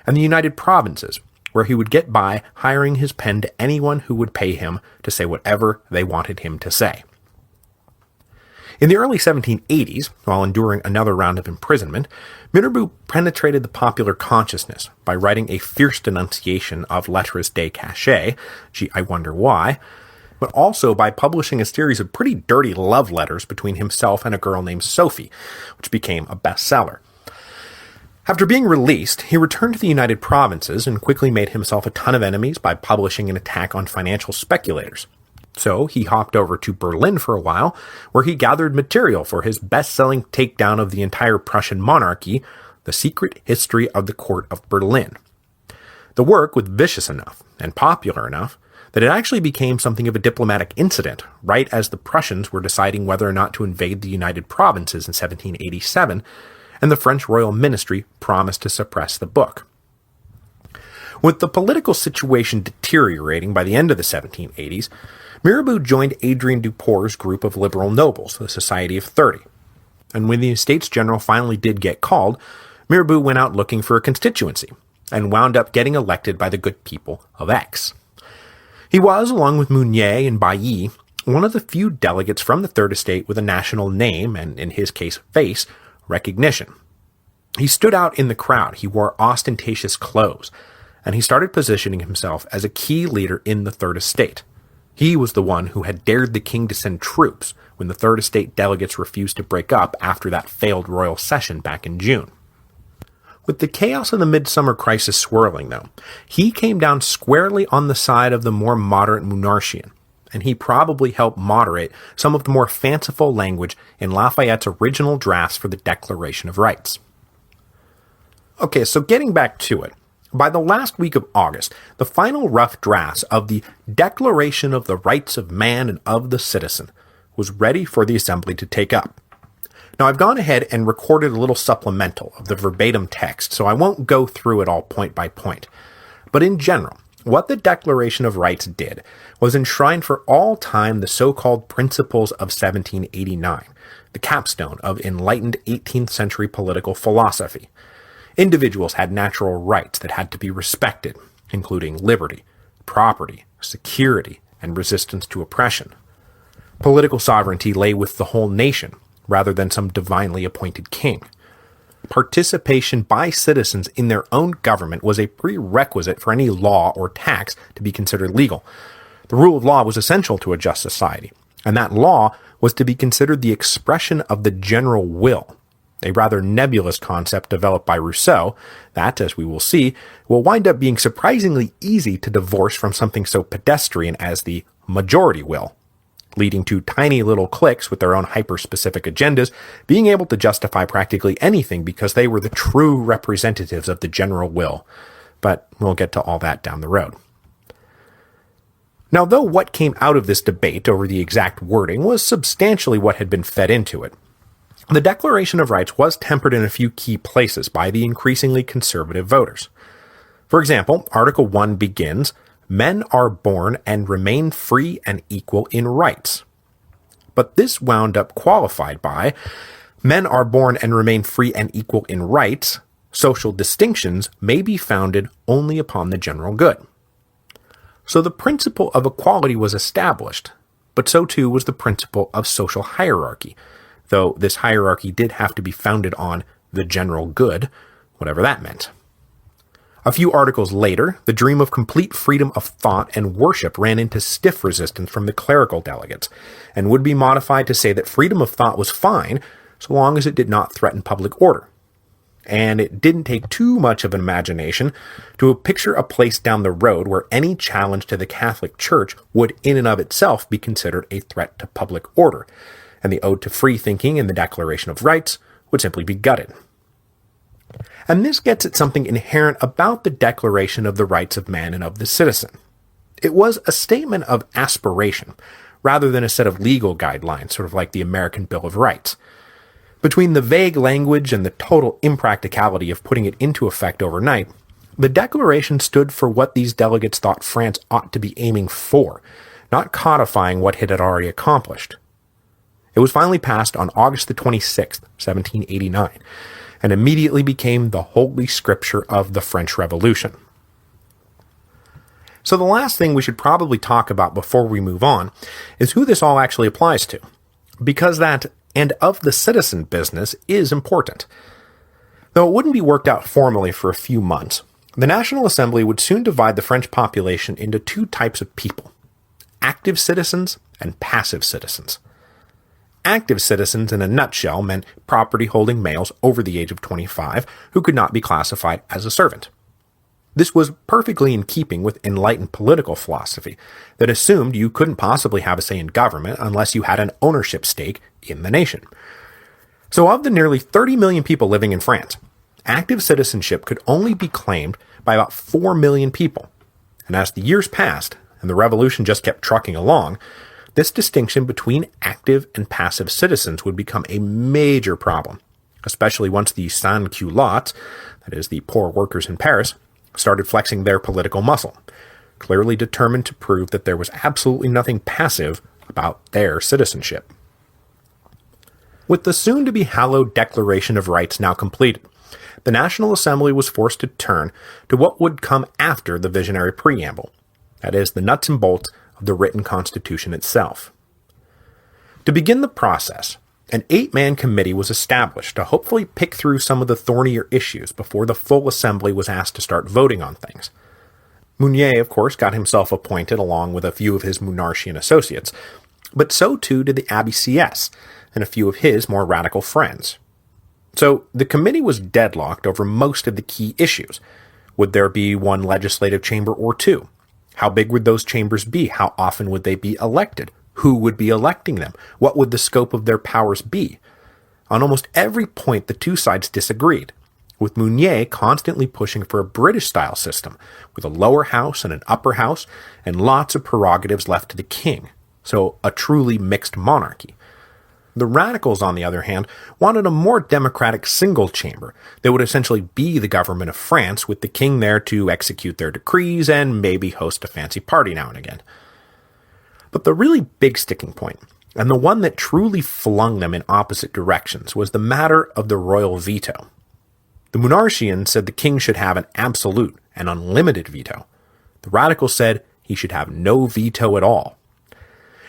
and the United Provinces, where he would get by hiring his pen to anyone who would pay him to say whatever they wanted him to say. In the early 1780s, while enduring another round of imprisonment, Mirabeau penetrated the popular consciousness by writing a fierce denunciation of lettres de cachet, gee, I wonder why, but also by publishing a series of pretty dirty love letters between himself and a girl named Sophie, which became a bestseller. After being released, he returned to the United Provinces and quickly made himself a ton of enemies by publishing an attack on financial speculators. So he hopped over to Berlin for a while, where he gathered material for his best-selling takedown of the entire Prussian monarchy, The Secret History of the Court of Berlin. The work was vicious enough and popular enough that it actually became something of a diplomatic incident right as the Prussians were deciding whether or not to invade the United Provinces in 1787, and the French royal ministry promised to suppress the book. With the political situation deteriorating by the end of the 1780s, Mirabeau joined Adrien Dupour's group of liberal nobles, the Society of 30. And when the Estates General finally did get called, Mirabeau went out looking for a constituency, and wound up getting elected by the good people of Aix. He was, along with Mounier and Bailly, one of the few delegates from the Third Estate with a national name, and in his case, face, recognition. He stood out in the crowd, he wore ostentatious clothes, and he started positioning himself as a key leader in the Third Estate. He was the one who had dared the king to send troops when the Third Estate delegates refused to break up after that failed royal session back in June. With the chaos of the Midsummer Crisis swirling, though, he came down squarely on the side of the more moderate Monarchian, and he probably helped moderate some of the more fanciful language in Lafayette's original drafts for the Declaration of Rights. Okay, so getting back to it, by the last week of August, the final rough drafts of the Declaration of the Rights of Man and of the Citizen was ready for the Assembly to take up. Now, I've gone ahead and recorded a little supplemental of the verbatim text, so I won't go through it all point by point. But in general, what the Declaration of Rights did was enshrine for all time the so-called Principles of 1789, the capstone of enlightened 18th century political philosophy. Individuals had natural rights that had to be respected, including liberty, property, security, and resistance to oppression. Political sovereignty lay with the whole nation, rather than some divinely appointed king. Participation by citizens in their own government was a prerequisite for any law or tax to be considered legal. The rule of law was essential to a just society, and that law was to be considered the expression of the general will, a rather nebulous concept developed by Rousseau that, as we will see, will wind up being surprisingly easy to divorce from something so pedestrian as the majority will, leading to tiny little cliques with their own hyper-specific agendas being able to justify practically anything because they were the true representatives of the general will. But we'll get to all that down the road. Now, though what came out of this debate over the exact wording was substantially what had been fed into it, the Declaration of Rights was tempered in a few key places by the increasingly conservative voters. For example, Article 1 begins, "Men are born and remain free and equal in rights." But this wound up qualified by, "Men are born and remain free and equal in rights. Social distinctions may be founded only upon the general good." So the principle of equality was established, but so too was the principle of social hierarchy, though this hierarchy did have to be founded on the general good, whatever that meant. A few articles later, the dream of complete freedom of thought and worship ran into stiff resistance from the clerical delegates, and would be modified to say that freedom of thought was fine so long as it did not threaten public order. And it didn't take too much of an imagination to picture a place down the road where any challenge to the Catholic Church would in and of itself be considered a threat to public order, and the ode to free thinking in the Declaration of Rights would simply be gutted. And this gets at something inherent about the Declaration of the Rights of Man and of the Citizen. It was a statement of aspiration, rather than a set of legal guidelines, sort of like the American Bill of Rights. Between the vague language and the total impracticality of putting it into effect overnight, the Declaration stood for what these delegates thought France ought to be aiming for, not codifying what it had already accomplished. It was finally passed on August the 26th, 1789, and immediately became the holy scripture of the French Revolution. So the last thing we should probably talk about before we move on is who this all actually applies to, because that "and of the citizen" business is important. Though it wouldn't be worked out formally for a few months, the National Assembly would soon divide the French population into two types of people: active citizens and passive citizens. Active citizens, in a nutshell, meant property-holding males over the age of 25 who could not be classified as a servant. This was perfectly in keeping with enlightened political philosophy that assumed you couldn't possibly have a say in government unless you had an ownership stake in the nation. So of the nearly 30 million people living in France, active citizenship could only be claimed by about 4 million people. And as the years passed, and the revolution just kept trucking along, this distinction between active and passive citizens would become a major problem, especially once the sans-culottes, that is, the poor workers in Paris, started flexing their political muscle, clearly determined to prove that there was absolutely nothing passive about their citizenship. With the soon-to-be hallowed Declaration of Rights now completed, the National Assembly was forced to turn to what would come after the visionary preamble, that is, the nuts and bolts of the written Constitution itself. To begin the process, an 8-man committee was established to hopefully pick through some of the thornier issues before the full assembly was asked to start voting on things. Mounier, of course, got himself appointed along with a few of his Monarchian associates, but so too did the Abbé Sieyès and a few of his more radical friends. So the committee was deadlocked over most of the key issues. Would there be one legislative chamber or two? How big would those chambers be? How often would they be elected? Who would be electing them? What would the scope of their powers be? On almost every point, the two sides disagreed, with Mounier constantly pushing for a British-style system, with a lower house and an upper house, and lots of prerogatives left to the king, so a truly mixed monarchy. The radicals, on the other hand, wanted a more democratic single chamber that would essentially be the government of France, with the king there to execute their decrees and maybe host a fancy party now and again. But the really big sticking point, and the one that truly flung them in opposite directions, was the matter of the royal veto. The Monarchians said the king should have an absolute and unlimited veto. The radicals said he should have no veto at all.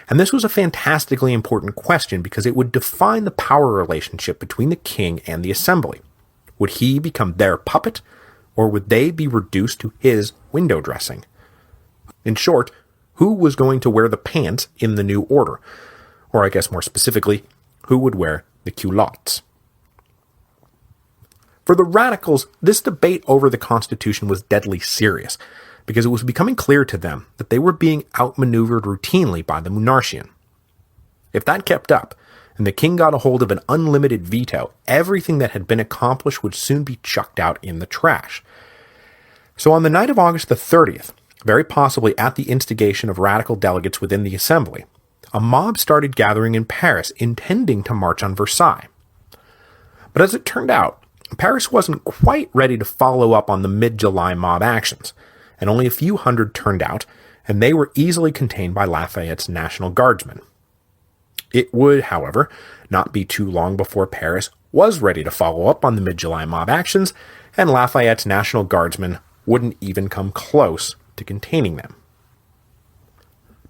And this was a fantastically important question because it would define the power relationship between the king and the assembly. Would he become their puppet, or would they be reduced to his window dressing? In short, who was going to wear the pants in the new order? Or I guess more specifically, who would wear the culottes? For the radicals, this debate over the Constitution was deadly serious, because it was becoming clear to them that they were being outmaneuvered routinely by the Monarchian. If that kept up, and the king got a hold of an unlimited veto, everything that had been accomplished would soon be chucked out in the trash. So on the night of August the 30th, very possibly at the instigation of radical delegates within the assembly, a mob started gathering in Paris, intending to march on Versailles. But as it turned out, Paris wasn't quite ready to follow up on the mid-July mob actions, and only a few hundred turned out, and they were easily contained by Lafayette's National Guardsmen. It would, however, not be too long before Paris was ready to follow up on the mid-July mob actions, and Lafayette's National Guardsmen wouldn't even come close to containing them.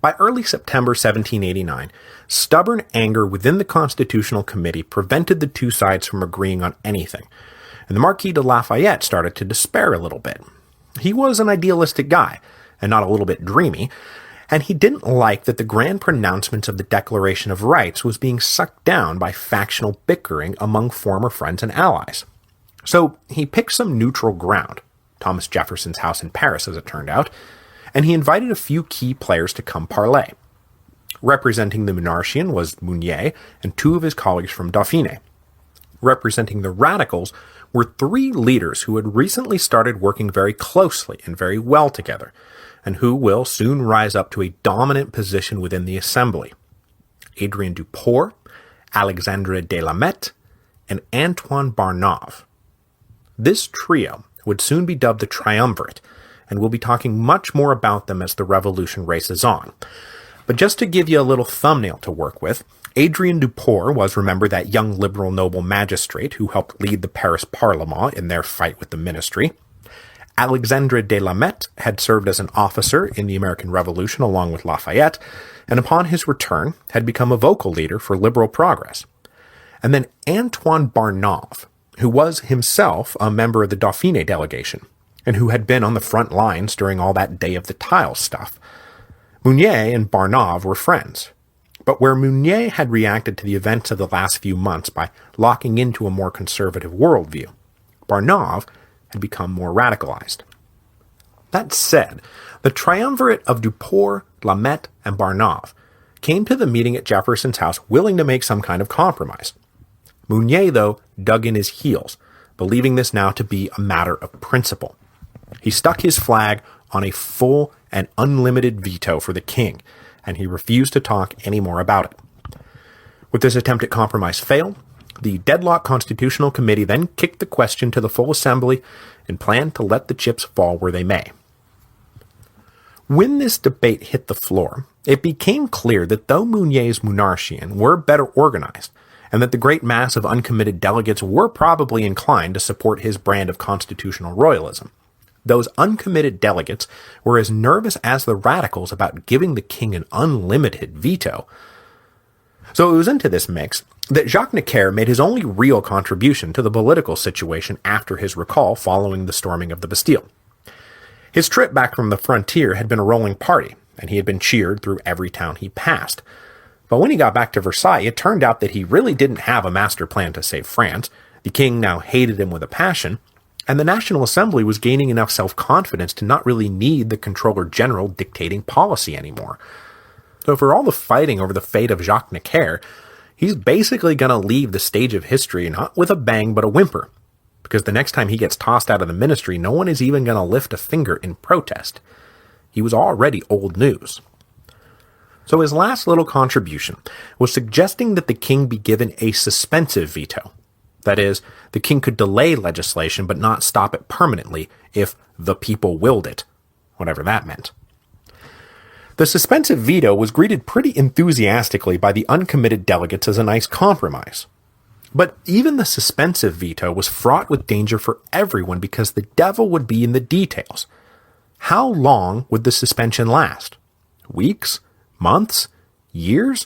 By early September 1789, stubborn anger within the Constitutional Committee prevented the two sides from agreeing on anything, and the Marquis de Lafayette started to despair a little bit. He was an idealistic guy, and not a little bit dreamy, and he didn't like that the grand pronouncements of the Declaration of Rights was being sucked down by factional bickering among former friends and allies. So he picked some neutral ground, Thomas Jefferson's house in Paris as it turned out, and he invited a few key players to come parley. Representing the Monarchian was Mounier and two of his colleagues from Dauphiné. Representing the radicals were three leaders who had recently started working very closely and very well together, and who will soon rise up to a dominant position within the assembly: Adrien Duport, Alexandre de la Mette, and Antoine Barnave. This trio would soon be dubbed the Triumvirate, and we'll be talking much more about them as the revolution races on. But just to give you a little thumbnail to work with, Adrien Duport was, remember, that young liberal noble magistrate who helped lead the Paris Parlement in their fight with the ministry. Alexandre de la Mette had served as an officer in the American Revolution along with Lafayette, and upon his return had become a vocal leader for liberal progress. And then Antoine Barnave, who was himself a member of the Dauphiné delegation, and who had been on the front lines during all that Day of the Tiles stuff. Mounier and Barnave were friends, but where Mounier had reacted to the events of the last few months by locking into a more conservative worldview, Barnave had become more radicalized. That said, the triumvirate of Duport, Lamet, and Barnave came to the meeting at Jefferson's house willing to make some kind of compromise. Mounier, though, dug in his heels, believing this now to be a matter of principle. He stuck his flag on a full and unlimited veto for the king, and he refused to talk any more about it. With this attempt at compromise failed, the deadlocked Constitutional Committee then kicked the question to the full assembly and planned to let the chips fall where they may. When this debate hit the floor, it became clear that though Mounier's Monarchians were better organized, and that the great mass of uncommitted delegates were probably inclined to support his brand of constitutional royalism, those uncommitted delegates were as nervous as the radicals about giving the king an unlimited veto. So it was into this mix that Jacques Necker made his only real contribution to the political situation after his recall following the storming of the Bastille. His trip back from the frontier had been a rolling party, and he had been cheered through every town he passed. But when he got back to Versailles, it turned out that he really didn't have a master plan to save France. The king now hated him with a passion, and the National Assembly was gaining enough self-confidence to not really need the Controller General dictating policy anymore. So for all the fighting over the fate of Jacques Necker, he's basically going to leave the stage of history not with a bang but a whimper, because the next time he gets tossed out of the ministry, no one is even going to lift a finger in protest. He was already old news. So his last little contribution was suggesting that the king be given a suspensive veto. That is, the king could delay legislation but not stop it permanently if the people willed it, whatever that meant. The suspensive veto was greeted pretty enthusiastically by the uncommitted delegates as a nice compromise. But even the suspensive veto was fraught with danger for everyone because the devil would be in the details. How long would the suspension last? Weeks? Months? Years?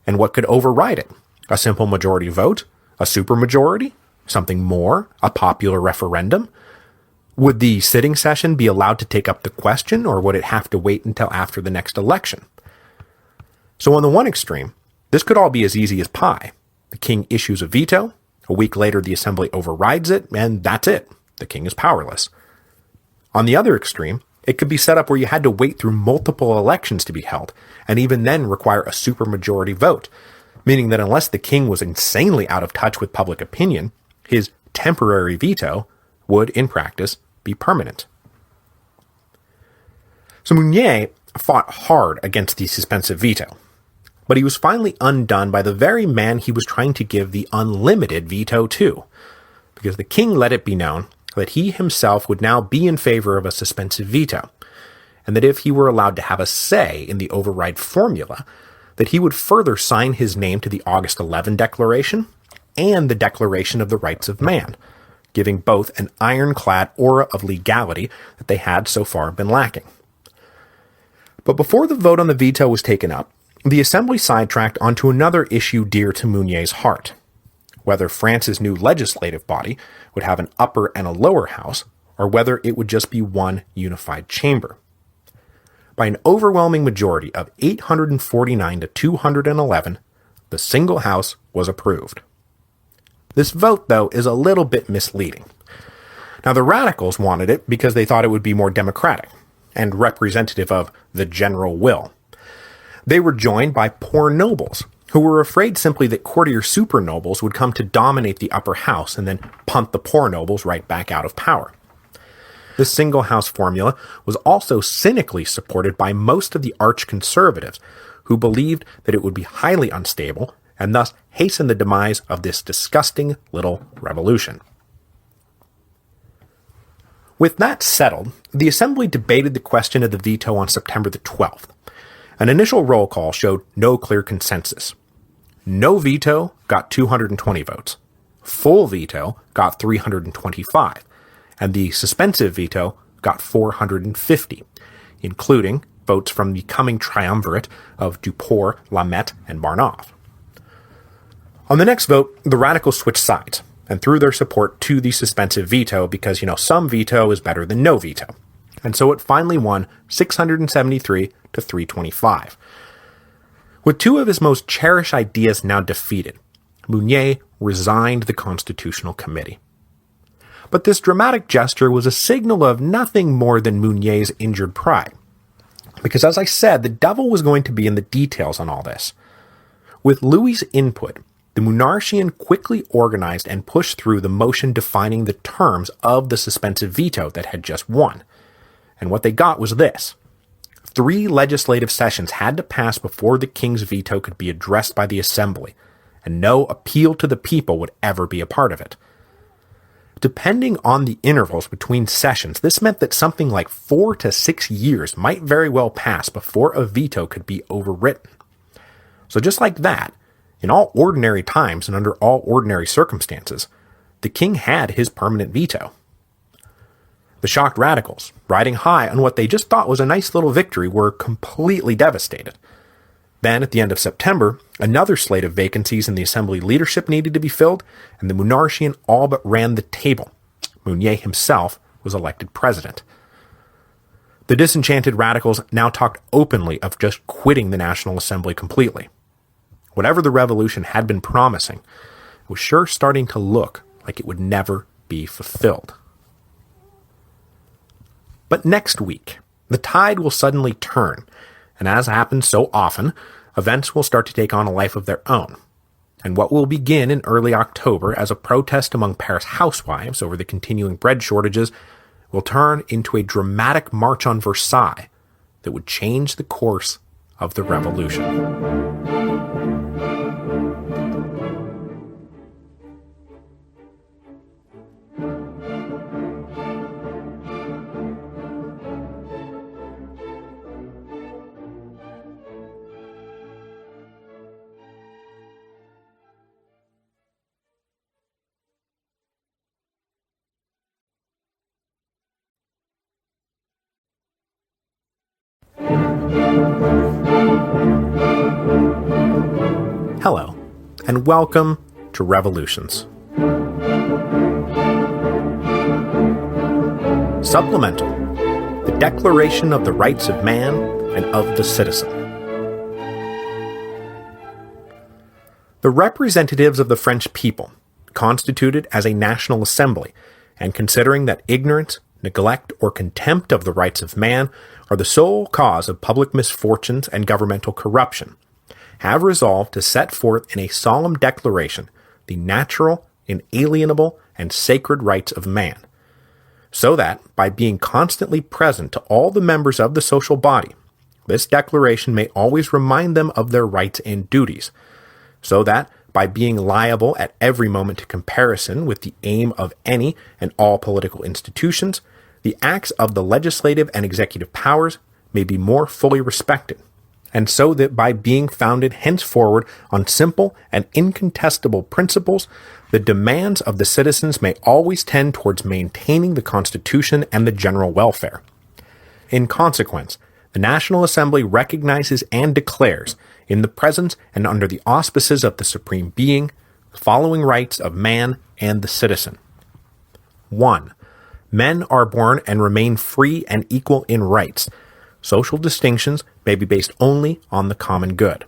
And what could override it? A simple majority vote? A supermajority? Something more? A popular referendum? Would the sitting session be allowed to take up the question, or would it have to wait until after the next election? So on the one extreme, this could all be as easy as pie. The king issues a veto, a week later the assembly overrides it, and that's it. The king is powerless. On the other extreme, it could be set up where you had to wait through multiple elections to be held, and even then require a supermajority vote, meaning that unless the king was insanely out of touch with public opinion, his temporary veto would, in practice, be permanent. So Mounier fought hard against the suspensive veto, but he was finally undone by the very man he was trying to give the unlimited veto to, because the king let it be known that he himself would now be in favor of a suspensive veto, and that if he were allowed to have a say in the override formula, that he would further sign his name to the August 11 Declaration and the Declaration of the Rights of Man, giving both an ironclad aura of legality that they had so far been lacking. But before the vote on the veto was taken up, the Assembly sidetracked onto another issue dear to Mounier's heart: whether France's new legislative body would have an upper and a lower house, or whether it would just be one unified chamber. By an overwhelming majority of 849 to 211, the single house was approved. This vote, though, is a little bit misleading. Now, the radicals wanted it because they thought it would be more democratic and representative of the general will. They were joined by poor nobles, who were afraid simply that courtier supernobles would come to dominate the upper house and then punt the poor nobles right back out of power. This single-house formula was also cynically supported by most of the arch-conservatives, who believed that it would be highly unstable and thus hasten the demise of this disgusting little revolution. With that settled, the Assembly debated the question of the veto on September the 12th. An initial roll call showed no clear consensus. No veto got 220 votes. Full veto got 325. And the suspensive veto got 450, including votes from the coming triumvirate of Duport, Lamet, and Barnave. On the next vote, the radicals switched sides and threw their support to the suspensive veto because, some veto is better than no veto. And so it finally won 673 to 325. With two of his most cherished ideas now defeated, Mounier resigned the Constitutional Committee. But this dramatic gesture was a signal of nothing more than Mounier's injured pride. Because as I said, the devil was going to be in the details on all this. With Louis's input, the Monarchian quickly organized and pushed through the motion defining the terms of the suspensive veto that had just won. And what they got was this. 3 legislative sessions had to pass before the king's veto could be addressed by the assembly, and no appeal to the people would ever be a part of it. Depending on the intervals between sessions, this meant that something like 4 to 6 years might very well pass before a veto could be overwritten. So just like that, in all ordinary times and under all ordinary circumstances, the king had his permanent veto. The shocked radicals, riding high on what they just thought was a nice little victory, were completely devastated. Then, at the end of September, another slate of vacancies in the assembly leadership needed to be filled, and the Monarchian all but ran the table. Mounier himself was elected president. The disenchanted radicals now talked openly of just quitting the National Assembly completely. Whatever the revolution had been promising, it was sure starting to look like it would never be fulfilled. But next week, the tide will suddenly turn, and as happens so often, events will start to take on a life of their own. And what will begin in early October as a protest among Paris housewives over the continuing bread shortages will turn into a dramatic march on Versailles that would change the course of the revolution. Hello, and welcome to Revolutions. Supplemental, the Declaration of the Rights of Man and of the Citizen. The representatives of the French people, constituted as a national assembly, and considering that ignorance, neglect, or contempt of the rights of man are the sole cause of public misfortunes and governmental corruption, have resolved to set forth in a solemn declaration the natural, inalienable, and sacred rights of man, so that, by being constantly present to all the members of the social body, this declaration may always remind them of their rights and duties, so that, by being liable at every moment to comparison with the aim of any and all political institutions, the acts of the legislative and executive powers may be more fully respected, and so that by being founded henceforward on simple and incontestable principles, the demands of the citizens may always tend towards maintaining the Constitution and the general welfare. In consequence, the National Assembly recognizes and declares, in the presence and under the auspices of the Supreme Being, the following rights of man and the citizen. 1. Men are born and remain free and equal in rights. Social distinctions may be based only on the common good.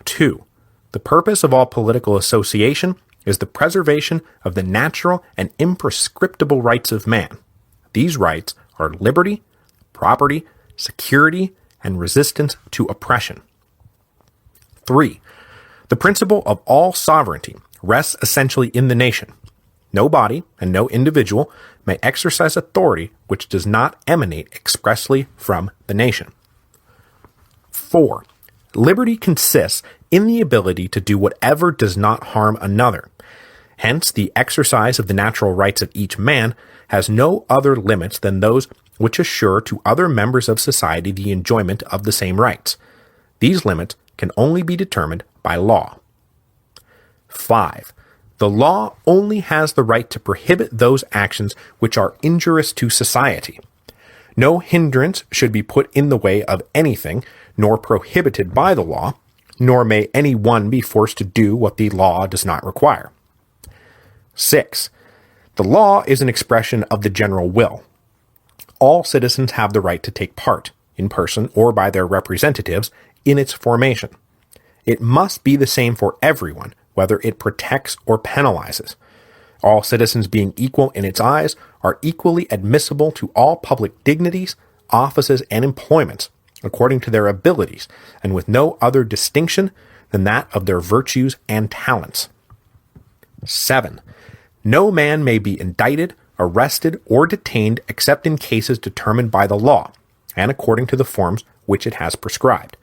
2. The purpose of all political association is the preservation of the natural and imprescriptible rights of man. These rights are liberty, property, security, and resistance to oppression. 3. The principle of all sovereignty rests essentially in the nation. No body and no individual may exercise authority which does not emanate expressly from the nation. 4. Liberty consists in the ability to do whatever does not harm another. Hence, the exercise of the natural rights of each man has no other limits than those which assure to other members of society the enjoyment of the same rights. These limits can only be determined by law. 5. The law only has the right to prohibit those actions which are injurious to society. No hindrance should be put in the way of anything, nor prohibited by the law, nor may any one be forced to do what the law does not require. 6. The law is an expression of the general will. All citizens have the right to take part, in person or by their representatives, in its formation. It must be the same for everyone, whether it protects or penalizes. All citizens being equal in its eyes are equally admissible to all public dignities, offices, and employments, according to their abilities, and with no other distinction than that of their virtues and talents. 7. No man may be indicted, arrested, or detained except in cases determined by the law, and according to the forms which it has prescribed.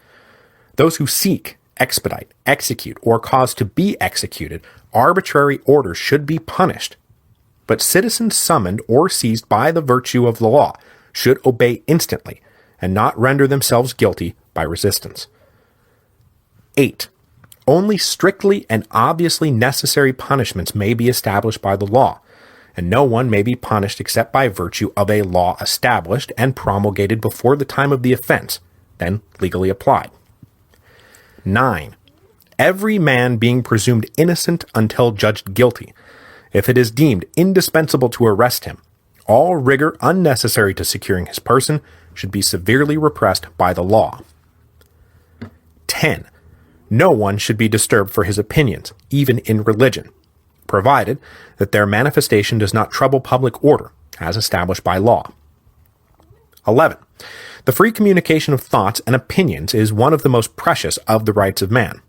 Those who seek, expedite, execute, or cause to be executed arbitrary orders should be punished, but citizens summoned or seized by the virtue of the law should obey instantly, and not render themselves guilty by resistance. 8. Only strictly and obviously necessary punishments may be established by the law, and no one may be punished except by virtue of a law established and promulgated before the time of the offense, then legally applied. 9. Every man being presumed innocent until judged guilty, if it is deemed indispensable to arrest him, all rigor unnecessary to securing his person should be severely repressed by the law. 10. No one should be disturbed for his opinions, even in religion, provided that their manifestation does not trouble public order, as established by law. 11. The free communication of thoughts and opinions is one of the most precious of the rights of man.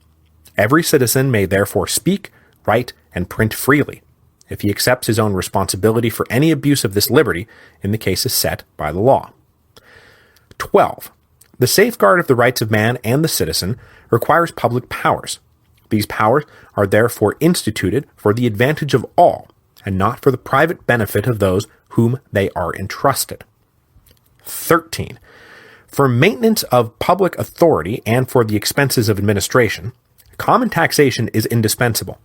Every citizen may therefore speak, write, and print freely, if he accepts his own responsibility for any abuse of this liberty in the cases set by the law. 12. The safeguard of the rights of man and the citizen requires public powers. These powers are therefore instituted for the advantage of all, and not for the private benefit of those whom they are entrusted. 13. For maintenance of public authority and for the expenses of administration, common taxation is indispensable.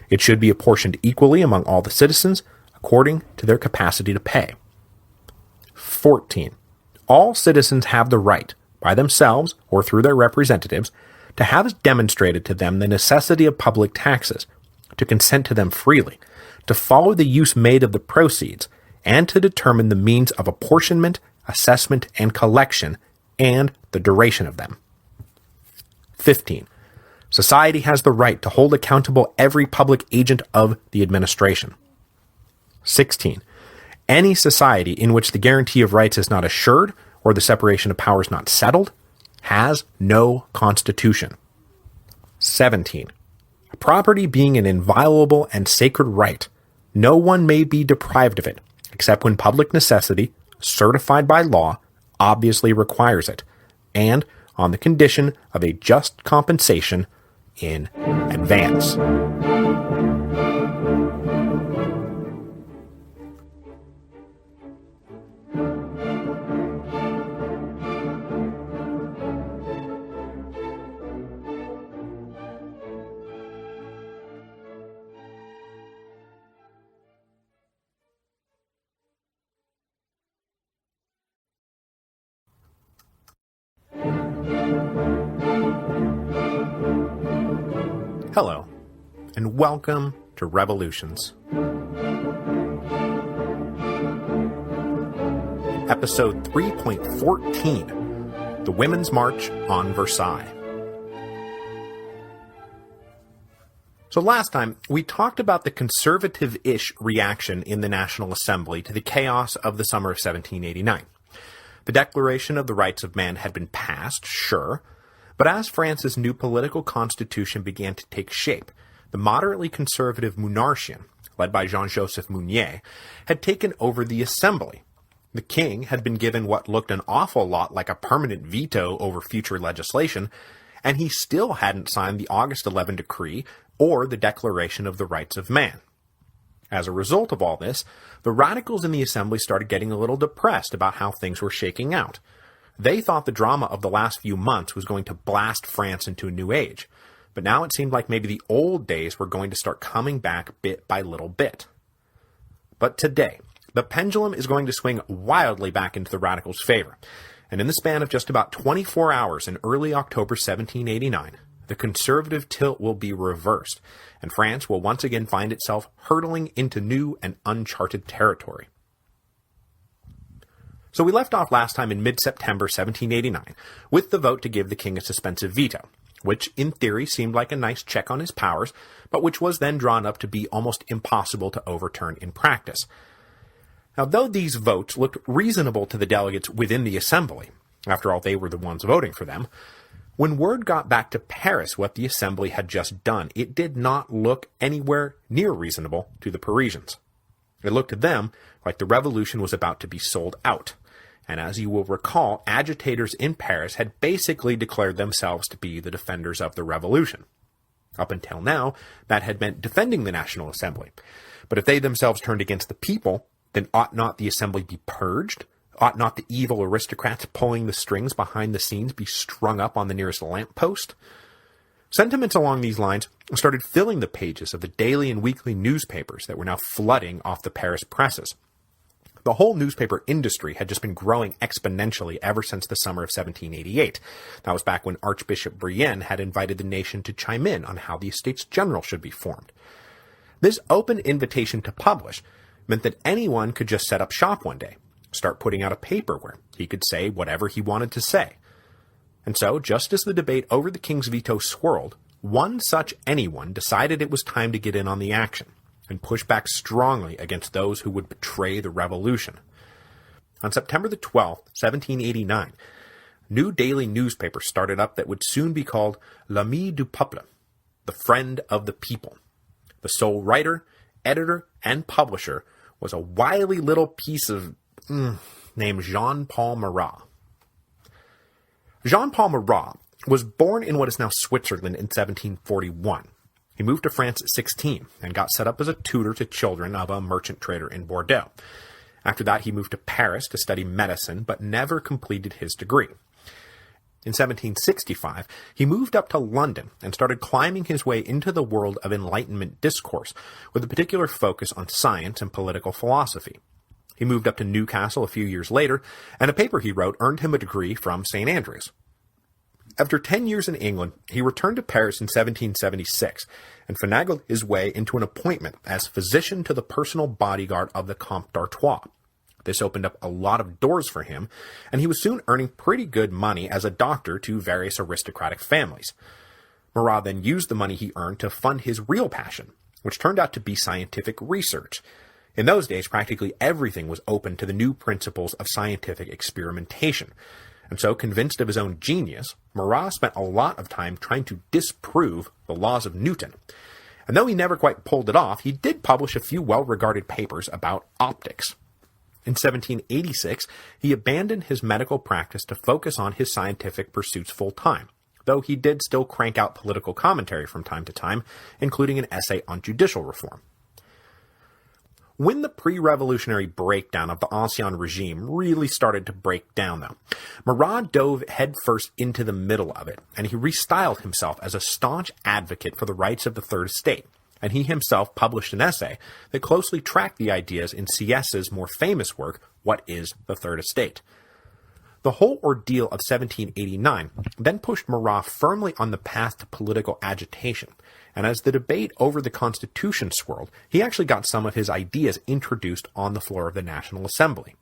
It should be apportioned equally among all the citizens, according to their capacity to pay. 14. All citizens have the right, by themselves or through their representatives, to have demonstrated to them the necessity of public taxes, to consent to them freely, to follow the use made of the proceeds, and to determine the means of apportionment, assessment, and collection, and the duration of them. 15. Society has the right to hold accountable every public agent of the administration. 16. Any society in which the guarantee of rights is not assured, or the separation of powers not settled, has no constitution. 17. Property being an inviolable and sacred right, no one may be deprived of it, except when public necessity, certified by law, obviously requires it, and on the condition of a just compensation in advance. Hello, and welcome to Revolutions. Episode 3.14, The Women's March on Versailles. So last time, we talked about the conservative-ish reaction in the National Assembly to the chaos of the summer of 1789. The Declaration of the Rights of Man had been passed, sure, but as France's new political constitution began to take shape, the moderately conservative Monarchian, led by Jean-Joseph Mounier, had taken over the assembly. The king had been given what looked an awful lot like a permanent veto over future legislation, and he still hadn't signed the August 11 decree or the Declaration of the Rights of Man. As a result of all this, the radicals in the assembly started getting a little depressed about how things were shaking out. They thought the drama of the last few months was going to blast France into a new age, but now it seemed like maybe the old days were going to start coming back bit by little bit. But today, the pendulum is going to swing wildly back into the radicals' favor, and in the span of just about 24 hours in early October 1789, the conservative tilt will be reversed, and France will once again find itself hurtling into new and uncharted territory. So we left off last time in mid-September 1789 with the vote to give the king a suspensive veto, which in theory seemed like a nice check on his powers, but which was then drawn up to be almost impossible to overturn in practice. Now, though these votes looked reasonable to the delegates within the assembly, after all, they were the ones voting for them, when word got back to Paris what the assembly had just done, it did not look anywhere near reasonable to the Parisians. It looked to them like the revolution was about to be sold out, and as you will recall, agitators in Paris had basically declared themselves to be the defenders of the revolution. Up until now, that had meant defending the National Assembly. But if they themselves turned against the people, then ought not the assembly be purged? Ought not the evil aristocrats pulling the strings behind the scenes be strung up on the nearest lamppost? Sentiments along these lines started filling the pages of the daily and weekly newspapers that were now flooding off the Paris presses. The whole newspaper industry had just been growing exponentially ever since the summer of 1788. That was back when Archbishop Brienne had invited the nation to chime in on how the Estates General should be formed. This open invitation to publish meant that anyone could just set up shop one day, start putting out a paper where he could say whatever he wanted to say. And so, just as the debate over the king's veto swirled, one such anyone decided it was time to get in on the action and push back strongly against those who would betray the revolution. On September the 12th, 1789, a new daily newspaper started up that would soon be called L'Ami du Peuple, the Friend of the People. The sole writer, editor, and publisher was a wily little piece of named Jean-Paul Marat. Jean-Paul Marat was born in what is now Switzerland in 1741. He moved to France at 16 and got set up as a tutor to children of a merchant trader in Bordeaux. After that, he moved to Paris to study medicine, but never completed his degree. In 1765, he moved up to London and started climbing his way into the world of Enlightenment discourse, with a particular focus on science and political philosophy. He moved up to Newcastle a few years later, and a paper he wrote earned him a degree from St. Andrews. After 10 years in England, he returned to Paris in 1776 and finagled his way into an appointment as physician to the personal bodyguard of the Comte d'Artois. This opened up a lot of doors for him, and he was soon earning pretty good money as a doctor to various aristocratic families. Marat then used the money he earned to fund his real passion, which turned out to be scientific research. In those days, practically everything was open to the new principles of scientific experimentation, and so, convinced of his own genius, Marat spent a lot of time trying to disprove the laws of Newton. And though he never quite pulled it off, he did publish a few well-regarded papers about optics. In 1786, he abandoned his medical practice to focus on his scientific pursuits full-time, though he did still crank out political commentary from time to time, including an essay on judicial reform. When the pre-revolutionary breakdown of the Ancien regime really started to break down, though, Marat dove headfirst into the middle of it, and he restyled himself as a staunch advocate for the rights of the Third Estate, and he himself published an essay that closely tracked the ideas in Sieyès' more famous work, What is the Third Estate? The whole ordeal of 1789 then pushed Marat firmly on the path to political agitation, and as the debate over the Constitution swirled, he actually got some of his ideas introduced on the floor of the National Assembly.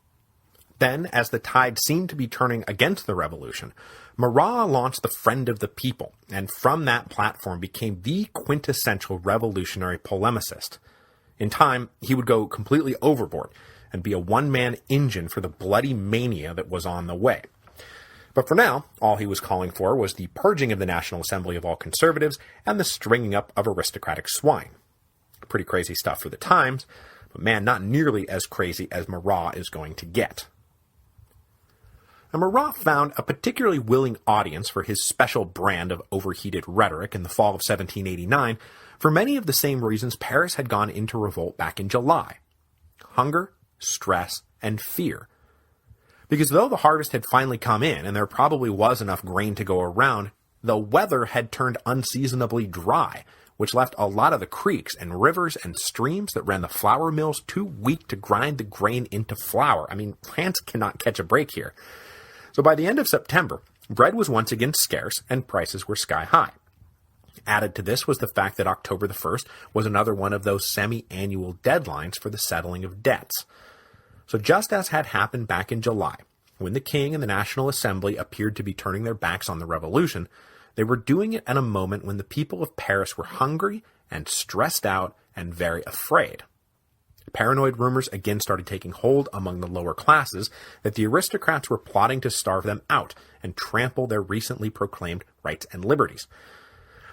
Then, as the tide seemed to be turning against the revolution, Marat launched the Friend of the People, and from that platform became the quintessential revolutionary polemicist. In time, he would go completely overboard, and be a one-man engine for the bloody mania that was on the way. But for now, all he was calling for was the purging of the National Assembly of all conservatives and the stringing up of aristocratic swine. Pretty crazy stuff for the times, but man, not nearly as crazy as Marat is going to get. Now, Marat found a particularly willing audience for his special brand of overheated rhetoric in the fall of 1789 for many of the same reasons Paris had gone into revolt back in July: hunger, stress, and fear. Because though the harvest had finally come in and there probably was enough grain to go around, the weather had turned unseasonably dry, which left a lot of the creeks and rivers and streams that ran the flour mills too weak to grind the grain into flour. I mean, plants cannot catch a break here. So by the end of September, bread was once again scarce and prices were sky high. Added to this was the fact that October the 1st was another one of those semi-annual deadlines for the settling of debts. So just as had happened back in July, when the king and the National Assembly appeared to be turning their backs on the revolution, They were doing it at a moment when the people of Paris were hungry and stressed out and very afraid. Paranoid rumors again started taking hold among the lower classes that the aristocrats were plotting to starve them out and trample their recently proclaimed rights and liberties.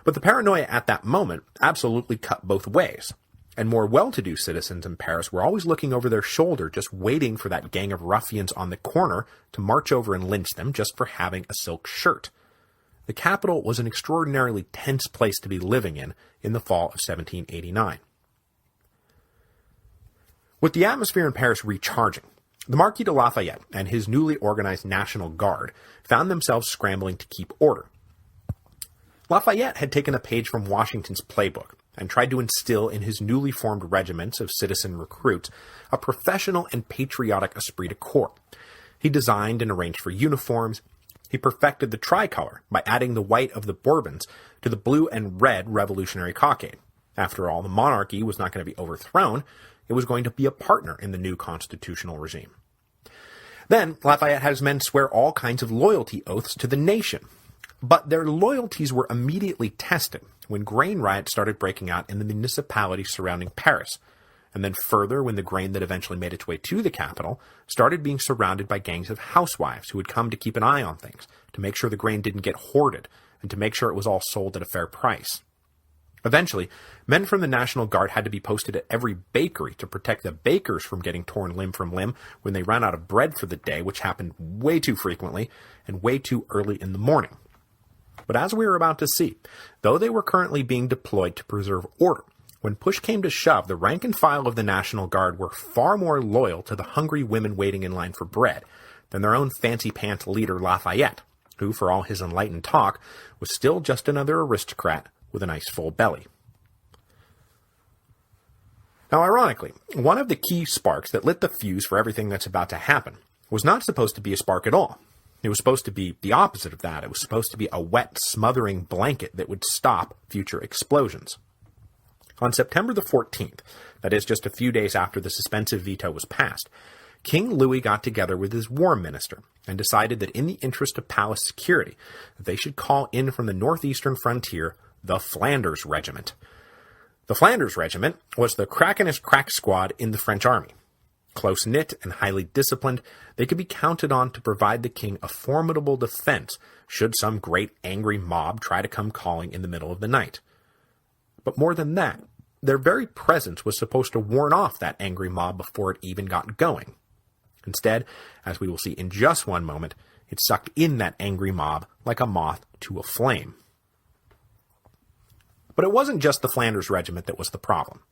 But the paranoia at that moment absolutely cut both ways, and more well-to-do citizens in Paris were always looking over their shoulder, just waiting for that gang of ruffians on the corner to march over and lynch them just for having a silk shirt. The capital was an extraordinarily tense place to be living in the fall of 1789. With the atmosphere in Paris recharging, the Marquis de Lafayette and his newly organized National Guard found themselves scrambling to keep order. Lafayette had taken a page from Washington's playbook and tried to instill in his newly formed regiments of citizen recruits a professional and patriotic esprit de corps. He designed and arranged for uniforms. He perfected the tricolor by adding the white of the Bourbons to the blue and red Revolutionary cockade. After all, the monarchy was not going to be overthrown. It was going to be a partner in the new constitutional regime. Then, Lafayette had his men swear all kinds of loyalty oaths to the nation. But their loyalties were immediately tested when grain riots started breaking out in the municipalities surrounding Paris, and then further when the grain that eventually made its way to the capital started being surrounded by gangs of housewives who would come to keep an eye on things, to make sure the grain didn't get hoarded, and to make sure it was all sold at a fair price. Eventually, men from the National Guard had to be posted at every bakery to protect the bakers from getting torn limb from limb when they ran out of bread for the day, which happened way too frequently and way too early in the morning. But as we are about to see, though they were currently being deployed to preserve order, when push came to shove, the rank and file of the National Guard were far more loyal to the hungry women waiting in line for bread than their own fancy-pants leader Lafayette, who, for all his enlightened talk, was still just another aristocrat with a nice full belly. Now, ironically, one of the key sparks that lit the fuse for everything that's about to happen was not supposed to be a spark at all. It was supposed to be the opposite of that. It was supposed to be a wet, smothering blanket that would stop future explosions. On September the 14th, that is just a few days after the suspensive veto was passed, King Louis got together with his war minister and decided that in the interest of palace security, they should call in from the northeastern frontier the Flanders Regiment. The Flanders Regiment was the crackinest crack squad in the French army. Close-knit and highly disciplined, they could be counted on to provide the king a formidable defense should some great angry mob try to come calling in the middle of the night. But more than that, their very presence was supposed to warn off that angry mob before it even got going. Instead, as we will see in just one moment, it sucked in that angry mob like a moth to a flame. But it wasn't just the Flanders Regiment that was the problem.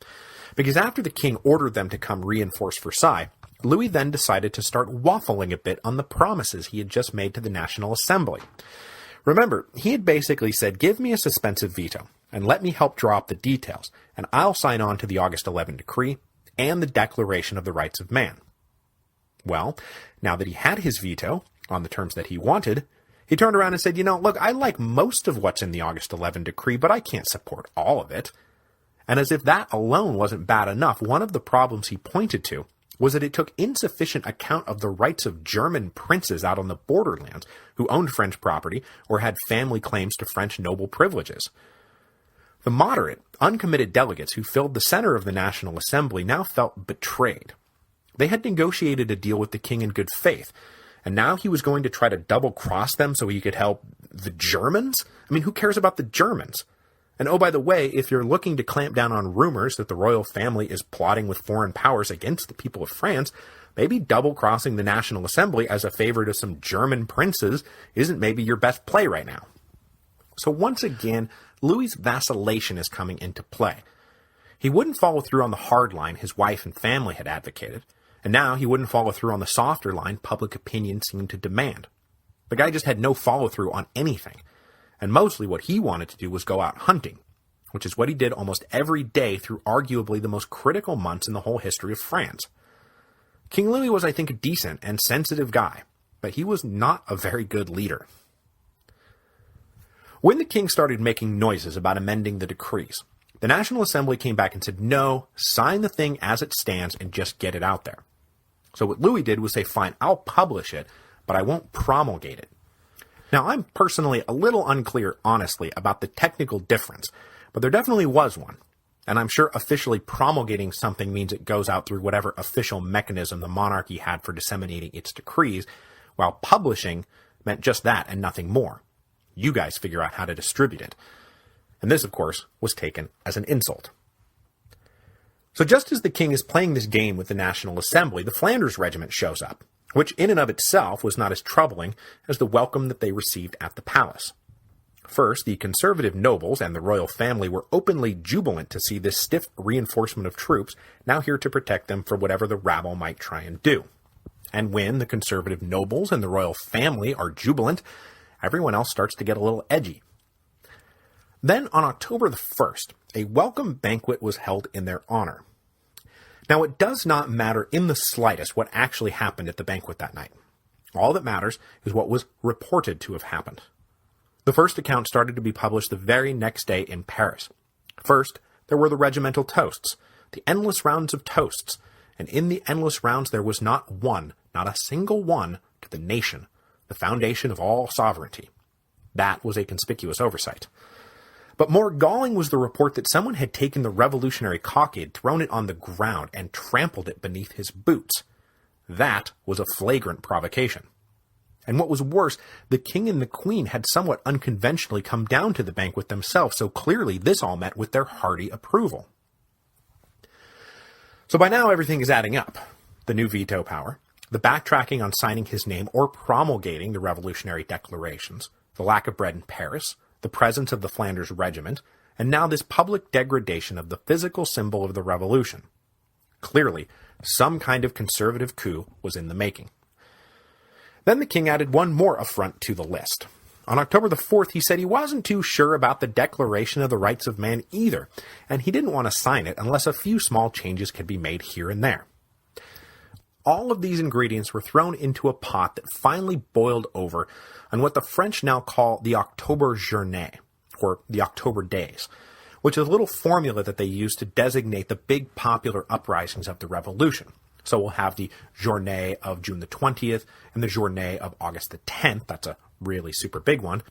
Because after the king ordered them to come reinforce Versailles, Louis then decided to start waffling a bit on the promises he had just made to the National Assembly. Remember, he had basically said, give me a suspensive veto, and let me help draw up the details, and I'll sign on to the August 11 decree and the Declaration of the Rights of Man. Well, now that he had his veto, on the terms that he wanted, he turned around and said, look, I like most of what's in the August 11 decree, but I can't support all of it. And as if that alone wasn't bad enough, one of the problems he pointed to was that it took insufficient account of the rights of German princes out on the borderlands who owned French property or had family claims to French noble privileges. The moderate, uncommitted delegates who filled the center of the National Assembly now felt betrayed. They had negotiated a deal with the king in good faith, and now he was going to try to double-cross them so he could help the Germans? I mean, who cares about the Germans? And oh, by the way, if you're looking to clamp down on rumors that the royal family is plotting with foreign powers against the people of France, maybe double-crossing the National Assembly as a favor to some German princes isn't maybe your best play right now. So once again, Louis's vacillation is coming into play. He wouldn't follow through on the hard line his wife and family had advocated, and now he wouldn't follow through on the softer line public opinion seemed to demand. The guy just had no follow-through on anything. And mostly what he wanted to do was go out hunting, which is what he did almost every day through arguably the most critical months in the whole history of France. King Louis was, I think, a decent and sensitive guy, but he was not a very good leader. When the king started making noises about amending the decrees, the National Assembly came back and said, no, sign the thing as it stands and just get it out there. So what Louis did was say, fine, I'll publish it, but I won't promulgate it. Now, I'm personally a little unclear, honestly, about the technical difference, but there definitely was one. And I'm sure officially promulgating something means it goes out through whatever official mechanism the monarchy had for disseminating its decrees, while publishing meant just that and nothing more. You guys figure out how to distribute it. And this, of course, was taken as an insult. So just as the king is playing this game with the National Assembly, the Flanders Regiment shows up, which in and of itself was not as troubling as the welcome that they received at the palace. First, the conservative nobles and the royal family were openly jubilant to see this stiff reinforcement of troops now here to protect them from whatever the rabble might try and do. And when the conservative nobles and the royal family are jubilant, everyone else starts to get a little edgy. Then, on October the 1st, a welcome banquet was held in their honor. Now, it does not matter in the slightest what actually happened at the banquet that night. All that matters is what was reported to have happened. The first account started to be published the very next day in Paris. First, there were the regimental toasts, the endless rounds of toasts, and in the endless rounds there was not a single one, to the nation, the foundation of all sovereignty. That was a conspicuous oversight. But more galling was the report that someone had taken the revolutionary cockade, thrown it on the ground, and trampled it beneath his boots. That was a flagrant provocation. And what was worse, the king and the queen had somewhat unconventionally come down to the banquet themselves, so clearly this all met with their hearty approval. So by now everything is adding up. The new veto power, the backtracking on signing his name or promulgating the revolutionary declarations, the lack of bread in Paris, the presence of the Flanders Regiment, and now this public degradation of the physical symbol of the revolution. Clearly, some kind of conservative coup was in the making. Then the king added one more affront to the list. On October the 4th, he said he wasn't too sure about the Declaration of the Rights of Man either, and he didn't want to sign it unless a few small changes could be made here and there. All of these ingredients were thrown into a pot that finally boiled over on what the French now call the October Journée, or the October Days, which is a little formula that they use to designate the big popular uprisings of the Revolution. So we'll have the Journée of June the 20th and the Journée of August the 10th. That's a really super big one.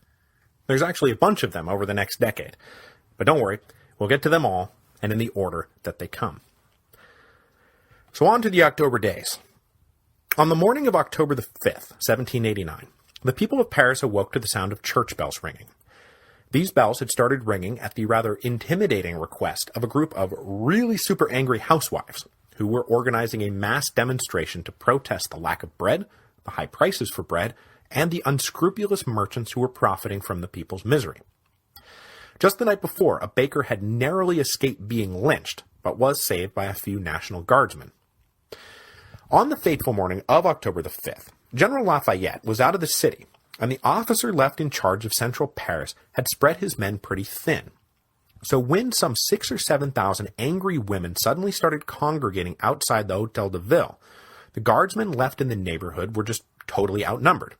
There's actually a bunch of them over the next decade. But don't worry, we'll get to them all, and in the order that they come. So on to the October Days. On the morning of October the 5th, 1789, the people of Paris awoke to the sound of church bells ringing. These bells had started ringing at the rather intimidating request of a group of really super angry housewives who were organizing a mass demonstration to protest the lack of bread, the high prices for bread, and the unscrupulous merchants who were profiting from the people's misery. Just the night before, a baker had narrowly escaped being lynched, but was saved by a few National Guardsmen. On the fateful morning of October the 5th, General Lafayette was out of the city, and the officer left in charge of central Paris had spread his men pretty thin. So when some 6,000 or 7,000 angry women suddenly started congregating outside the Hôtel de Ville, the guardsmen left in the neighborhood were just totally outnumbered.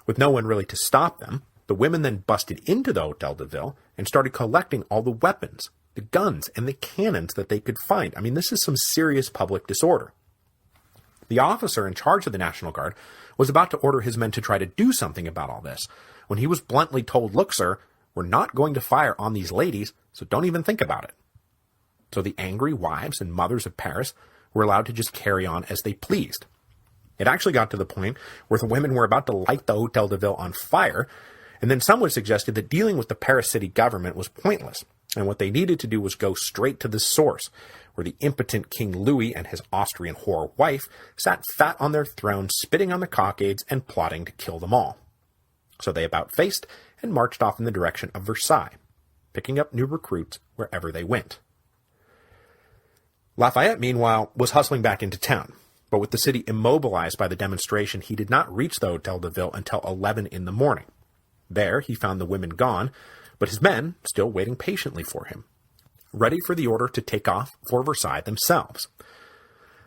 With no one really to stop them, the women then busted into the Hôtel de Ville and started collecting all the weapons, the guns, and the cannons that they could find. I mean, this is some serious public disorder. The officer in charge of the National Guard was about to order his men to try to do something about all this, when he was bluntly told, "Look, sir, we're not going to fire on these ladies, so don't even think about it." So the angry wives and mothers of Paris were allowed to just carry on as they pleased. It actually got to the point where the women were about to light the Hôtel de Ville on fire, and then someone suggested that dealing with the Paris city government was pointless, and what they needed to do was go straight to the source, where the impotent King Louis and his Austrian whore wife sat fat on their throne, spitting on the cockades and plotting to kill them all. So they about-faced and marched off in the direction of Versailles, picking up new recruits wherever they went. Lafayette, meanwhile, was hustling back into town, but with the city immobilized by the demonstration, he did not reach the Hôtel de Ville until 11 in the morning. There, he found the women gone, but his men still waiting patiently for him, ready for the order to take off for Versailles themselves.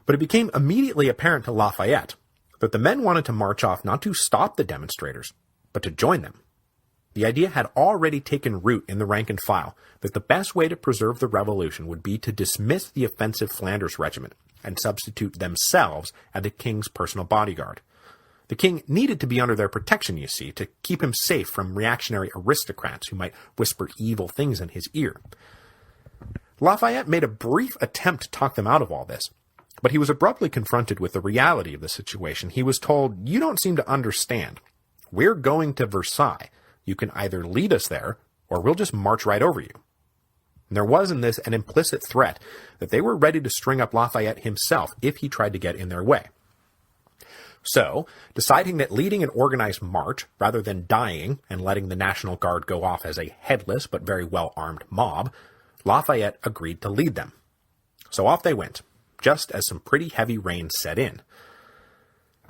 But it became immediately apparent to Lafayette that the men wanted to march off not to stop the demonstrators, but to join them. The idea had already taken root in the rank and file that the best way to preserve the revolution would be to dismiss the offensive Flanders Regiment and substitute themselves as the king's personal bodyguard. The king needed to be under their protection, you see, to keep him safe from reactionary aristocrats who might whisper evil things in his ear. Lafayette made a brief attempt to talk them out of all this, but he was abruptly confronted with the reality of the situation. He was told, "You don't seem to understand. We're going to Versailles. You can either lead us there, or we'll just march right over you." And there was in this an implicit threat that they were ready to string up Lafayette himself if he tried to get in their way. So, deciding that leading an organized march, rather than dying and letting the National Guard go off as a headless but very well-armed mob, Lafayette agreed to lead them. So off they went, just as some pretty heavy rain set in.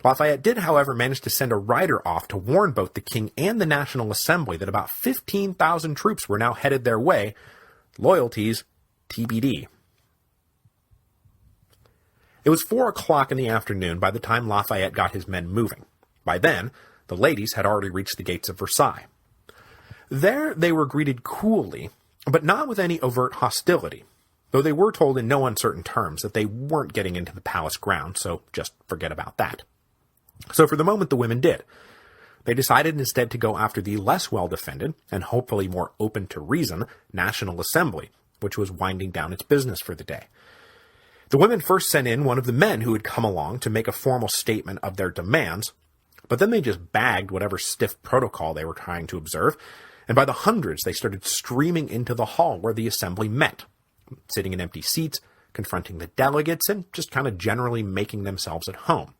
Lafayette did, however, manage to send a rider off to warn both the king and the National Assembly that about 15,000 troops were now headed their way. Loyalties TBD. It was 4 o'clock in the afternoon by the time Lafayette got his men moving. By then, the ladies had already reached the gates of Versailles. There they were greeted coolly, but not with any overt hostility, though they were told in no uncertain terms that they weren't getting into the palace grounds, so just forget about that. So for the moment the women did. They decided instead to go after the less well-defended, and hopefully more open to reason, National Assembly, which was winding down its business for the day. The women first sent in one of the men who had come along to make a formal statement of their demands, but then they just bagged whatever stiff protocol they were trying to observe, and by the hundreds they started streaming into the hall where the assembly met, sitting in empty seats, confronting the delegates, and just kind of generally making themselves at home.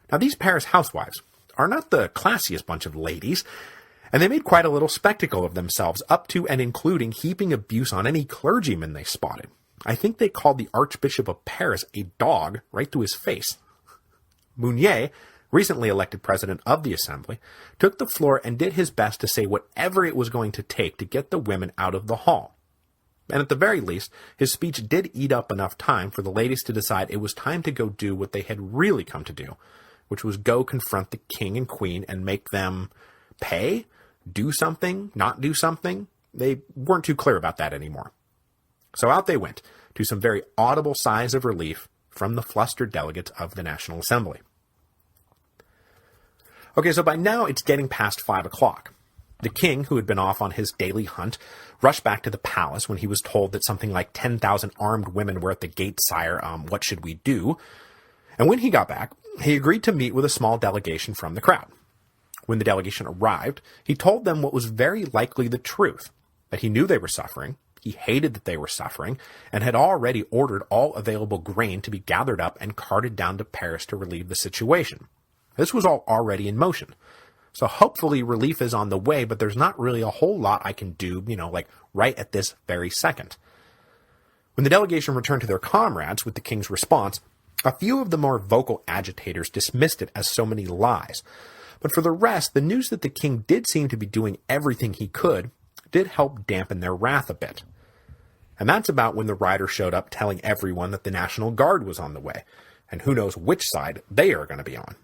Now these Paris housewives are not the classiest bunch of ladies, and they made quite a little spectacle of themselves, up to and including heaping abuse on any clergyman they spotted. I think they called the Archbishop of Paris a dog right to his face. Mounier, recently elected president of the assembly, took the floor and did his best to say whatever it was going to take to get the women out of the hall. And at the very least, his speech did eat up enough time for the ladies to decide it was time to go do what they had really come to do, which was go confront the king and queen and make them pay, do something, not do something. They weren't too clear about that anymore. So out they went, to some very audible sighs of relief from the flustered delegates of the National Assembly. Okay, so by now it's getting past 5 o'clock. The king, who had been off on his daily hunt, rushed back to the palace when he was told that something like 10,000 armed women were at the gate. "Sire, what should we do?" And when he got back, he agreed to meet with a small delegation from the crowd. When the delegation arrived, he told them what was very likely the truth, that he knew they were suffering, he hated that they were suffering, and had already ordered all available grain to be gathered up and carted down to Paris to relieve the situation. This was all already in motion. So hopefully relief is on the way, but there's not really a whole lot I can do, like right at this very second. When the delegation returned to their comrades with the king's response, a few of the more vocal agitators dismissed it as so many lies. But for the rest, the news that the king did seem to be doing everything he could did help dampen their wrath a bit. And that's about when the rider showed up telling everyone that the National Guard was on the way, and who knows which side they are going to be on.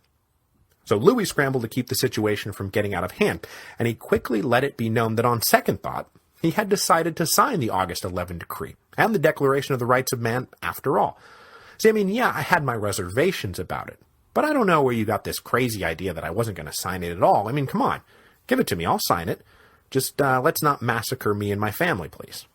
So Louis scrambled to keep the situation from getting out of hand, and he quickly let it be known that on second thought, he had decided to sign the August 11 decree, and the Declaration of the Rights of Man after all. See, I had my reservations about it, but I don't know where you got this crazy idea that I wasn't going to sign it at all. Come on, give it to me, I'll sign it. Just let's not massacre me and my family, please.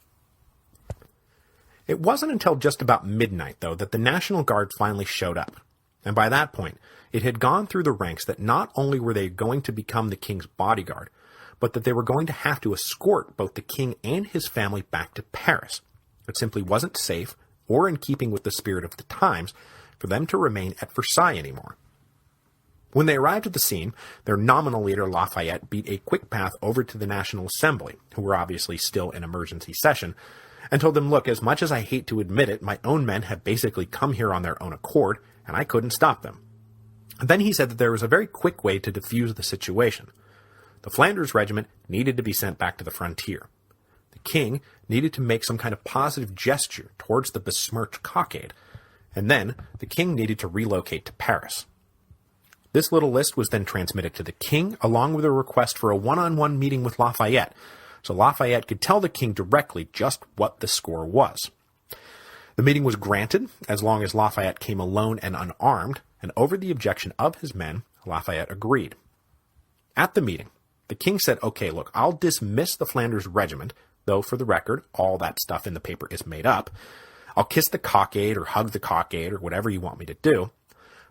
It wasn't until just about midnight, though, that the National Guard finally showed up. And by that point, it had gone through the ranks that not only were they going to become the king's bodyguard, but that they were going to have to escort both the king and his family back to Paris. It simply wasn't safe, or in keeping with the spirit of the times, for them to remain at Versailles anymore. When they arrived at the scene, their nominal leader Lafayette beat a quick path over to the National Assembly, who were obviously still in emergency session, and told them, "Look, as much as I hate to admit it, my own men have basically come here on their own accord, and I couldn't stop them." And then he said that there was a very quick way to defuse the situation. The Flanders Regiment needed to be sent back to the frontier. The king needed to make some kind of positive gesture towards the besmirched cockade, and then the king needed to relocate to Paris. This little list was then transmitted to the king, along with a request for a one-on-one meeting with Lafayette, so Lafayette could tell the king directly just what the score was. The meeting was granted, as long as Lafayette came alone and unarmed, and over the objection of his men, Lafayette agreed. At the meeting, the king said, okay, look, I'll dismiss the Flanders Regiment, though for the record, all that stuff in the paper is made up. I'll kiss the cockade or hug the cockade or whatever you want me to do,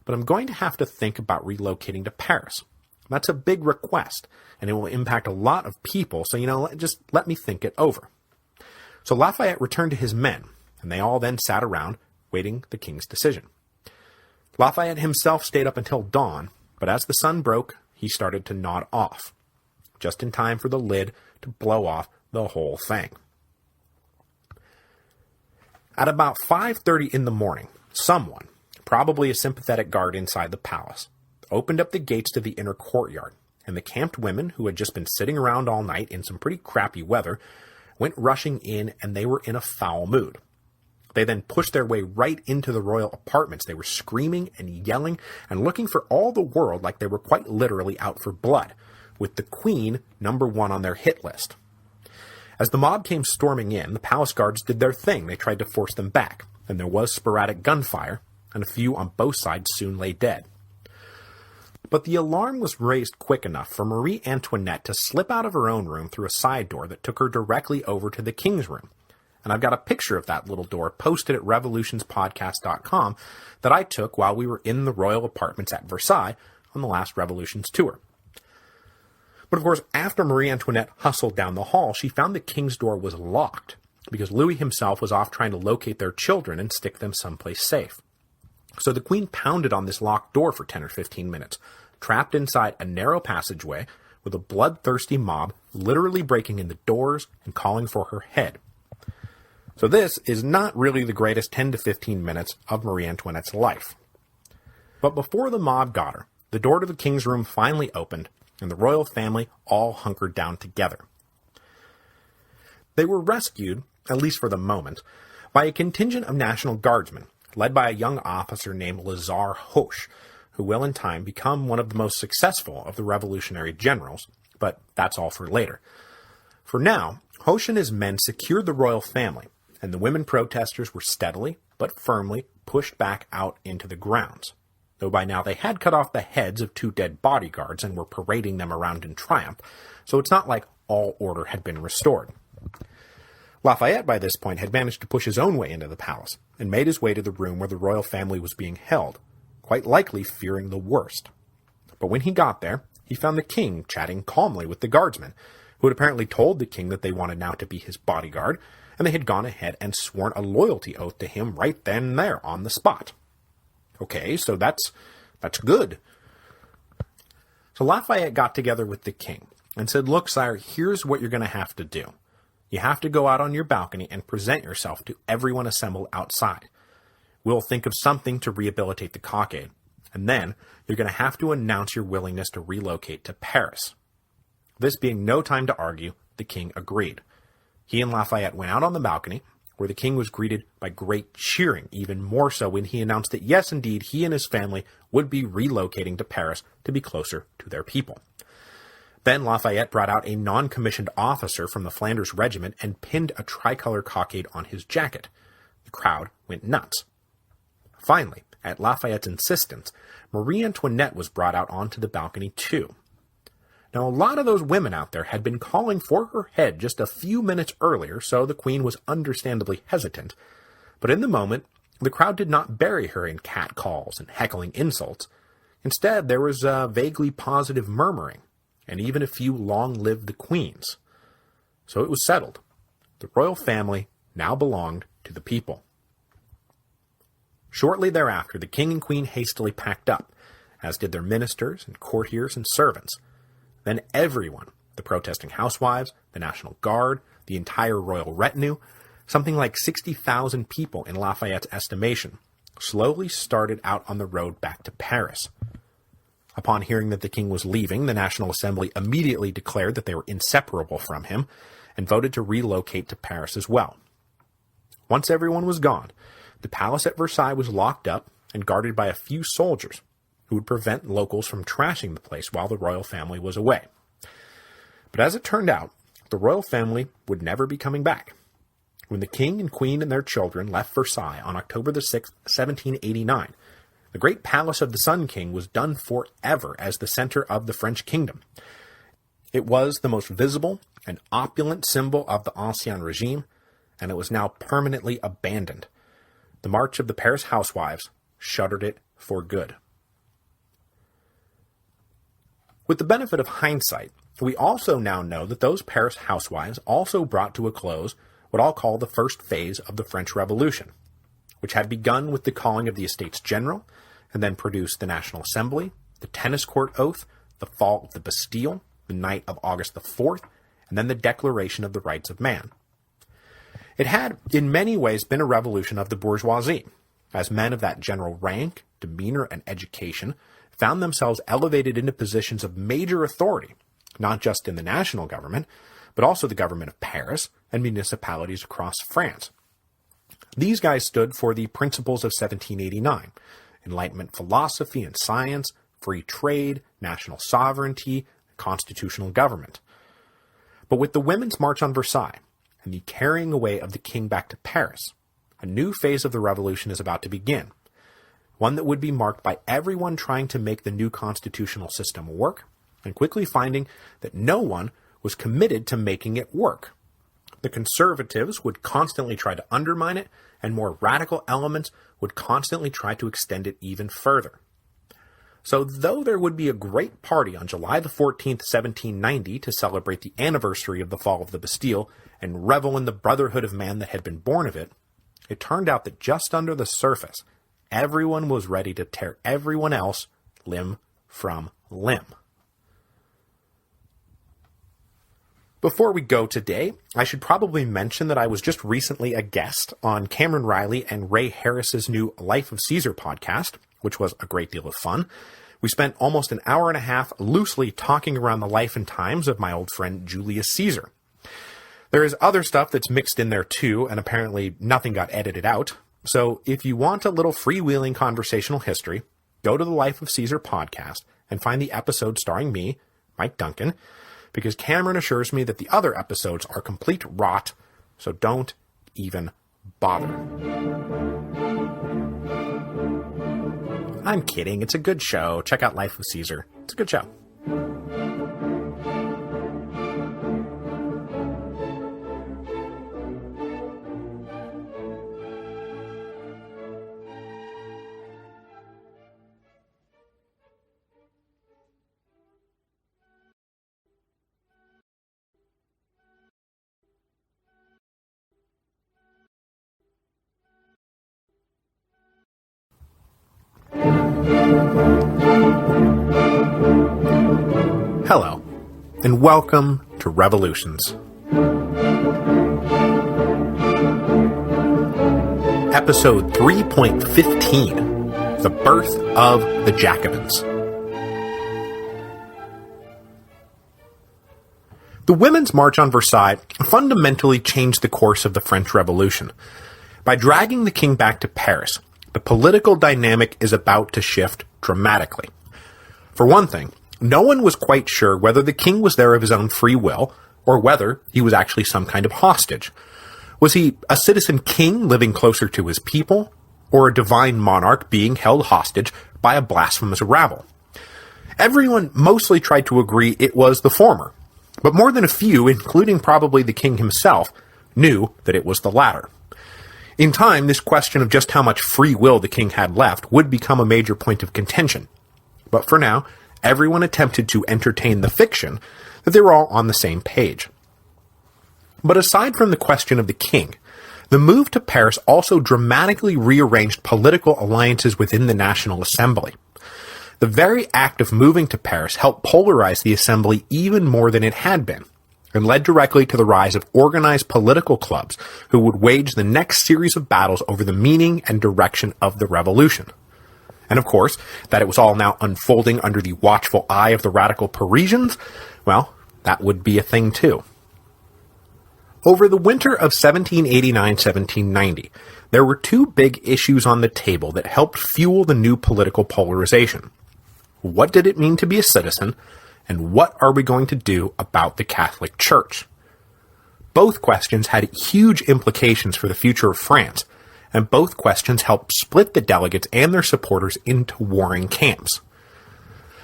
but I'm going to have to think about relocating to Paris. That's a big request, and it will impact a lot of people, so, just let me think it over. So Lafayette returned to his men, and they all then sat around, waiting the king's decision. Lafayette himself stayed up until dawn, but as the sun broke, he started to nod off, just in time for the lid to blow off the whole thing. At about 5:30 in the morning, someone, probably a sympathetic guard inside the palace, opened up the gates to the inner courtyard, and the camped women, who had just been sitting around all night in some pretty crappy weather, went rushing in, and they were in a foul mood. They then pushed their way right into the royal apartments. They were screaming and yelling and looking for all the world like they were quite literally out for blood, with the Queen #1 on their hit list. As the mob came storming in, the palace guards did their thing. They tried to force them back, and there was sporadic gunfire, and a few on both sides soon lay dead. But the alarm was raised quick enough for Marie Antoinette to slip out of her own room through a side door that took her directly over to the king's room. And I've got a picture of that little door posted at revolutionspodcast.com that I took while we were in the royal apartments at Versailles on the last Revolutions tour. But of course, after Marie Antoinette hustled down the hall, she found the king's door was locked, because Louis himself was off trying to locate their children and stick them someplace safe. So the queen pounded on this locked door for 10 or 15 minutes, trapped inside a narrow passageway with a bloodthirsty mob literally breaking into doors and calling for her head. So this is not really the greatest 10 to 15 minutes of Marie Antoinette's life. But before the mob got her, the door to the king's room finally opened, and the royal family all hunkered down together. They were rescued, at least for the moment, by a contingent of National Guardsmen, led by a young officer named Lazare Hoche, who will in time become one of the most successful of the revolutionary generals, but that's all for later. For now, Hoche and his men secured the royal family, and the women protesters were steadily, but firmly, pushed back out into the grounds, though by now they had cut off the heads of 2 dead bodyguards and were parading them around in triumph, so it's not like all order had been restored. Lafayette, by this point, had managed to push his own way into the palace, and made his way to the room where the royal family was being held, quite likely fearing the worst. But when he got there, he found the king chatting calmly with the guardsmen, who had apparently told the king that they wanted now to be his bodyguard, and they had gone ahead and sworn a loyalty oath to him right then and there on the spot. Okay, so that's good. So Lafayette got together with the king and said, look, sire, here's what you're going to have to do. You have to go out on your balcony and present yourself to everyone assembled outside. We'll think of something to rehabilitate the cockade, and then you're going to have to announce your willingness to relocate to Paris. This being no time to argue, the king agreed. He and Lafayette went out on the balcony, where the king was greeted by great cheering, even more so when he announced that yes, indeed, he and his family would be relocating to Paris to be closer to their people. Then Lafayette brought out a non-commissioned officer from the Flanders Regiment and pinned a tricolor cockade on his jacket. The crowd went nuts. Finally, at Lafayette's insistence, Marie Antoinette was brought out onto the balcony too. Now, a lot of those women out there had been calling for her head just a few minutes earlier, so the queen was understandably hesitant. But in the moment, the crowd did not bury her in catcalls and heckling insults. Instead, there was a vaguely positive murmuring, and even a few long live the queens. So it was settled. The royal family now belonged to the people. Shortly thereafter, the king and queen hastily packed up, as did their ministers and courtiers and servants. Then everyone, the protesting housewives, the National Guard, the entire royal retinue, something like 60,000 people in Lafayette's estimation, slowly started out on the road back to Paris. Upon hearing that the king was leaving, the National Assembly immediately declared that they were inseparable from him, and voted to relocate to Paris as well. Once everyone was gone, the palace at Versailles was locked up and guarded by a few soldiers, who would prevent locals from trashing the place while the royal family was away. But as it turned out, the royal family would never be coming back. When the king and queen and their children left Versailles on October the 6th, 1789, the great palace of the Sun King was done forever as the center of the French kingdom. It was the most visible and opulent symbol of the Ancien regime, and it was now permanently abandoned. The March of the Paris Housewives shuttered it for good. With the benefit of hindsight, we also now know that those Paris housewives also brought to a close what I'll call the first phase of the French Revolution, which had begun with the calling of the Estates General, and then produced the National Assembly, the Tennis Court Oath, the fall of the Bastille, the night of August the 4th, and then the Declaration of the Rights of Man. It had, in many ways, been a revolution of the bourgeoisie, as men of that general rank, demeanor, and education found themselves elevated into positions of major authority, not just in the national government, but also the government of Paris and municipalities across France. These guys stood for the principles of 1789, Enlightenment philosophy and science, free trade, national sovereignty, constitutional government. But with the Women's March on Versailles and the carrying away of the king back to Paris, a new phase of the revolution is about to begin, one that would be marked by everyone trying to make the new constitutional system work, and quickly finding that no one was committed to making it work. The conservatives would constantly try to undermine it, and more radical elements would constantly try to extend it even further. So though there would be a great party on July the 14th, 1790 to celebrate the anniversary of the fall of the Bastille and revel in the brotherhood of man that had been born of it, it turned out that just under the surface, everyone was ready to tear everyone else limb from limb. Before we go today, I should probably mention that I was just recently a guest on Cameron Riley and Ray Harris's new Life of Caesar podcast, which was a great deal of fun. We spent almost an hour and a half loosely talking around the life and times of my old friend Julius Caesar. There is other stuff that's mixed in there too, and apparently nothing got edited out. So if you want a little freewheeling conversational history, go to the Life of Caesar podcast and find the episode starring me, Mike Duncan, because Cameron assures me that the other episodes are complete rot, so don't even bother. I'm kidding. It's a good show. Check out Life of Caesar. It's a good show. Hello, and welcome to Revolutions. Episode 3.15, The Birth of the Jacobins. The Women's March on Versailles fundamentally changed the course of the French Revolution. By dragging the king back to Paris, the political dynamic is about to shift dramatically. For one thing, no one was quite sure whether the king was there of his own free will, or whether he was actually some kind of hostage. Was he a citizen king living closer to his people, or a divine monarch being held hostage by a blasphemous rabble? Everyone mostly tried to agree it was the former, but more than a few, including probably the king himself, knew that it was the latter. In time, this question of just how much free will the king had left would become a major point of contention. But for now, everyone attempted to entertain the fiction that they were all on the same page. But aside from the question of the king, the move to Paris also dramatically rearranged political alliances within the National Assembly. The very act of moving to Paris helped polarize the Assembly even more than it had been, and led directly to the rise of organized political clubs who would wage the next series of battles over the meaning and direction of the revolution. And of course, that it was all now unfolding under the watchful eye of the radical Parisians, well, that would be a thing too. Over the winter of 1789-1790, there were two big issues on the table that helped fuel the new political polarization. What did it mean to be a citizen, and what are we going to do about the Catholic Church? Both questions had huge implications for the future of France, and both questions helped split the delegates and their supporters into warring camps.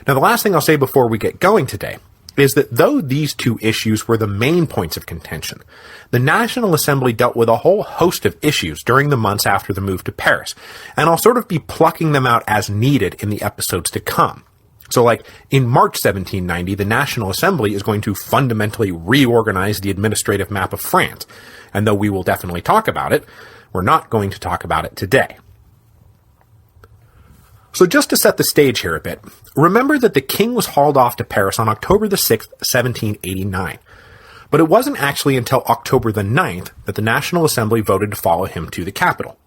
Now, the last thing I'll say before we get going today is that though these two issues were the main points of contention, the National Assembly dealt with a whole host of issues during the months after the move to Paris, and I'll sort of be plucking them out as needed in the episodes to come. So like, in March 1790, the National Assembly is going to fundamentally reorganize the administrative map of France, and though we will definitely talk about it, we're not going to talk about it today. So just to set the stage here a bit, remember that the king was hauled off to Paris on October the 6th, 1789. But it wasn't actually until October the 9th that the National Assembly voted to follow him to the capital.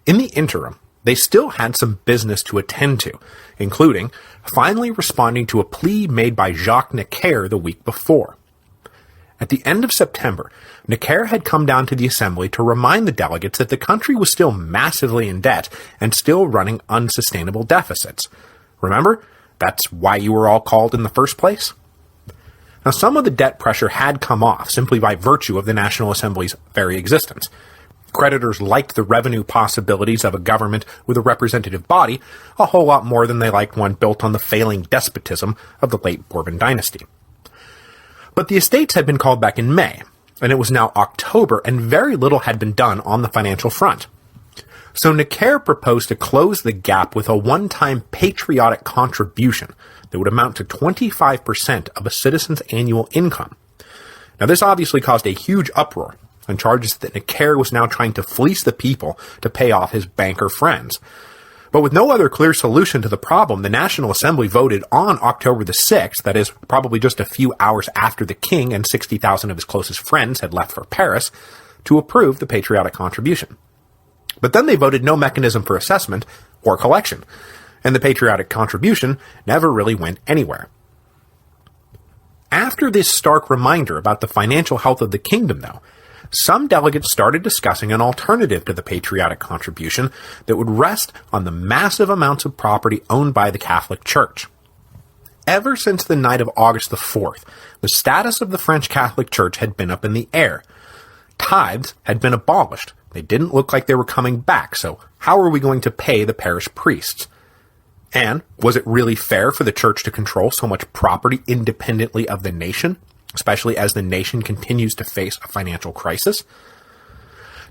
In the interim, they still had some business to attend to, including finally responding to a plea made by Jacques Necker the week before. At the end of September, Necker had come down to the Assembly to remind the delegates that the country was still massively in debt and still running unsustainable deficits. Remember? That's why you were all called in the first place? Now, some of the debt pressure had come off simply by virtue of the National Assembly's very existence. Creditors liked the revenue possibilities of a government with a representative body a whole lot more than they liked one built on the failing despotism of the late Bourbon dynasty. But the estates had been called back in May, and it was now October, and very little had been done on the financial front. So Necker proposed to close the gap with a one-time patriotic contribution that would amount to 25% of a citizen's annual income. Now, this obviously caused a huge uproar, and charges that Necker was now trying to fleece the people to pay off his banker friends. But with no other clear solution to the problem, the National Assembly voted on October the 6th, that is, probably just a few hours after the king and 60,000 of his closest friends had left for Paris, to approve the patriotic contribution. But then they voted no mechanism for assessment or collection, and the patriotic contribution never really went anywhere. After this stark reminder about the financial health of the kingdom, though, some delegates started discussing an alternative to the patriotic contribution that would rest on the massive amounts of property owned by the Catholic Church. Ever since the night of August the 4th, the status of the French Catholic Church had been up in the air. Tithes had been abolished. They didn't look like they were coming back, so how are we going to pay the parish priests? And was it really fair for the church to control so much property independently of the nation, especially as the nation continues to face a financial crisis?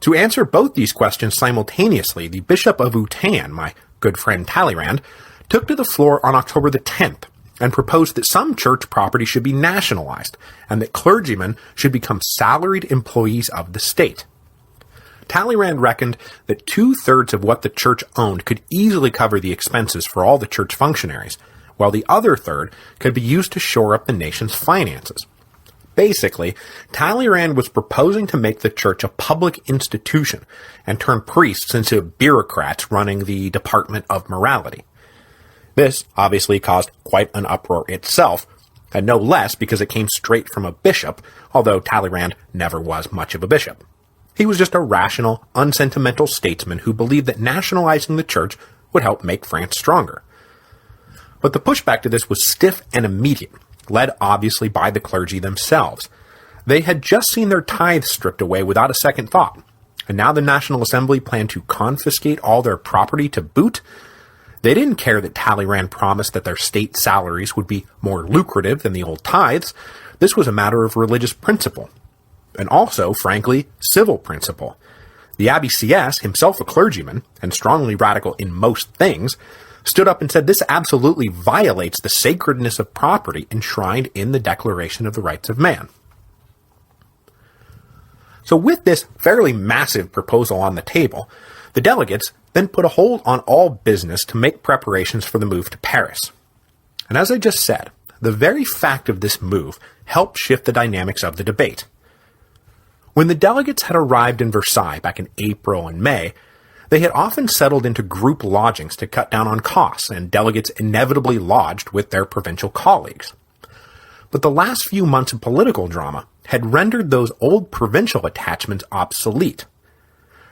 To answer both these questions simultaneously, the Bishop of Autun, my good friend Talleyrand, took to the floor on October the 10th and proposed that some church property should be nationalized and that clergymen should become salaried employees of the state. Talleyrand reckoned that 2/3 of what the church owned could easily cover the expenses for all the church functionaries, while the other third could be used to shore up the nation's finances. Basically, Talleyrand was proposing to make the church a public institution and turn priests into bureaucrats running the Department of Morality. This obviously caused quite an uproar itself, and no less because it came straight from a bishop, although Talleyrand never was much of a bishop. He was just a rational, unsentimental statesman who believed that nationalizing the church would help make France stronger. But the pushback to this was stiff and immediate, led obviously by the clergy themselves. They had just seen their tithes stripped away without a second thought, and now the National Assembly planned to confiscate all their property to boot. They didn't care that Talleyrand promised that their state salaries would be more lucrative than the old tithes. This was a matter of religious principle, and also, frankly, civil principle. The Abbé Sieyès, himself a clergyman, and strongly radical in most things, stood up and said this absolutely violates the sacredness of property enshrined in the Declaration of the Rights of Man. So with this fairly massive proposal on the table, the delegates then put a hold on all business to make preparations for the move to Paris. And as I just said, the very fact of this move helped shift the dynamics of the debate. When the delegates had arrived in Versailles back in April and May, they had often settled into group lodgings to cut down on costs, and delegates inevitably lodged with their provincial colleagues. But the last few months of political drama had rendered those old provincial attachments obsolete.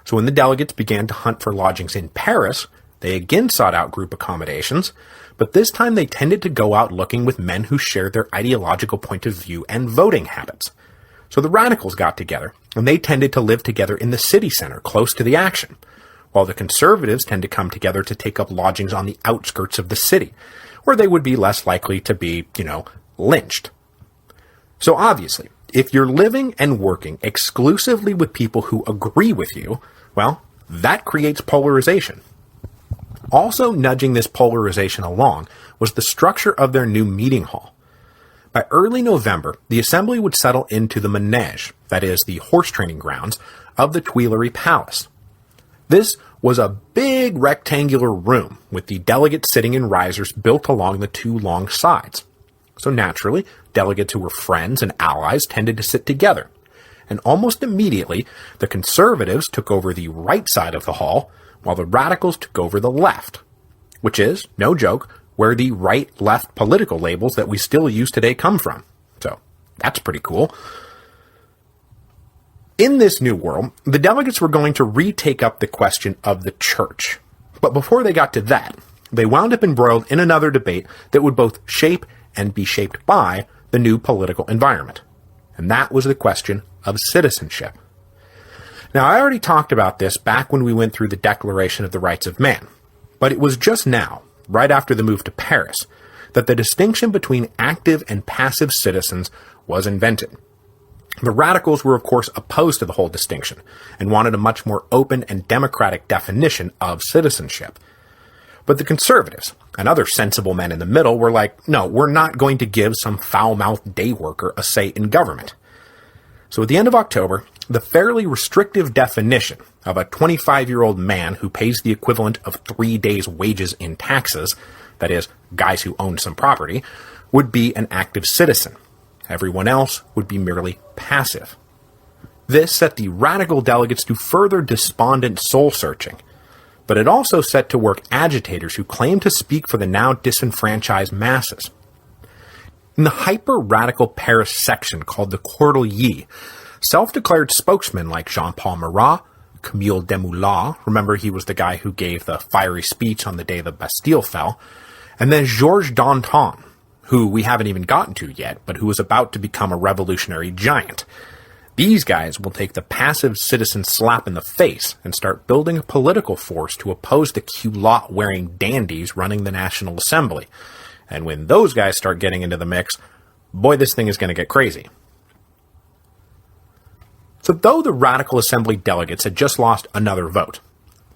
So when the delegates began to hunt for lodgings in Paris, they again sought out group accommodations, but this time they tended to go out looking with men who shared their ideological point of view and voting habits. So the radicals got together, and they tended to live together in the city center, close to the action, while the conservatives tend to come together to take up lodgings on the outskirts of the city, where they would be less likely to be, lynched. So obviously, if you're living and working exclusively with people who agree with you, well, that creates polarization. Also nudging this polarization along was the structure of their new meeting hall. By early November, the assembly would settle into the manège, that is, the horse training grounds, of the Tuileries Palace. This was a big rectangular room with the delegates sitting in risers built along the two long sides. So naturally, delegates who were friends and allies tended to sit together, and almost immediately, the conservatives took over the right side of the hall, while the radicals took over the left, which is, no joke, where the right-left political labels that we still use today come from. So, that's pretty cool. In this new world, the delegates were going to retake up the question of the church. But before they got to that, they wound up embroiled in another debate that would both shape and be shaped by the new political environment. And that was the question of citizenship. Now, I already talked about this back when we went through the Declaration of the Rights of Man, but it was just now, right after the move to Paris, that the distinction between active and passive citizens was invented. The radicals were, of course, opposed to the whole distinction, and wanted a much more open and democratic definition of citizenship. But the conservatives, and other sensible men in the middle, were like, no, we're not going to give some foul-mouthed day worker a say in government. So at the end of October, the fairly restrictive definition of a 25-year-old man who pays the equivalent of 3 days' wages in taxes, that is, guys who own some property, would be an active citizen. Everyone else would be merely passive. This set the radical delegates to further despondent soul-searching, but it also set to work agitators who claimed to speak for the now disenfranchised masses. In the hyper-radical Paris section called the Cordeliers, self-declared spokesmen like Jean-Paul Marat, Camille Desmoulins, remember he was the guy who gave the fiery speech on the day the Bastille fell, and then Georges Danton, who we haven't even gotten to yet, but who was about to become a revolutionary giant. These guys will take the passive citizen slap in the face and start building a political force to oppose the culotte-wearing dandies running the National Assembly. And when those guys start getting into the mix, boy, this thing is going to get crazy. So though the Radical Assembly delegates had just lost another vote,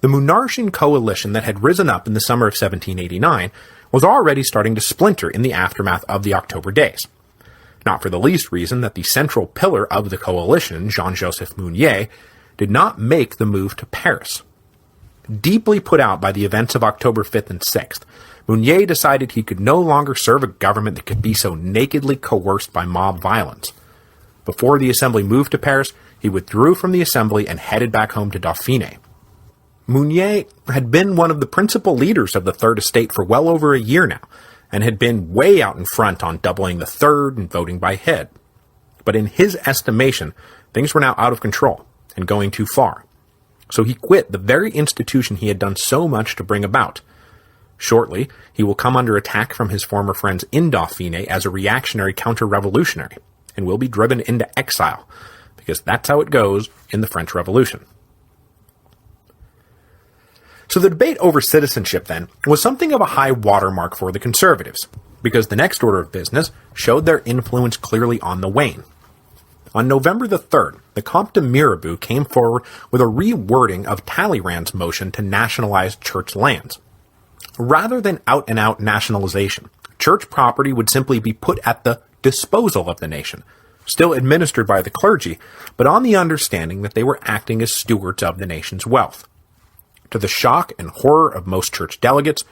the Monarchian coalition that had risen up in the summer of 1789 was already starting to splinter in the aftermath of the October days. Not for the least reason that the central pillar of the coalition, Jean-Joseph Mounier, did not make the move to Paris. Deeply put out by the events of October 5th and 6th, Mounier decided he could no longer serve a government that could be so nakedly coerced by mob violence. Before the assembly moved to Paris, he withdrew from the assembly and headed back home to Dauphiné. Mounier had been one of the principal leaders of the Third Estate for well over a year now, and had been way out in front on doubling the third and voting by head. But in his estimation, things were now out of control and going too far. So he quit the very institution he had done so much to bring about. Shortly, he will come under attack from his former friends in Dauphiné as a reactionary counter-revolutionary, and will be driven into exile, because that's how it goes in the French Revolution. So the debate over citizenship, then, was something of a high watermark for the conservatives, because the next order of business showed their influence clearly on the wane. On November the 3rd, the Comte de Mirabeau came forward with a rewording of Talleyrand's motion to nationalize church lands. Rather than out-and-out nationalization, church property would simply be put at the disposal of the nation, still administered by the clergy, but on the understanding that they were acting as stewards of the nation's wealth. To the shock and horror of most church delegates,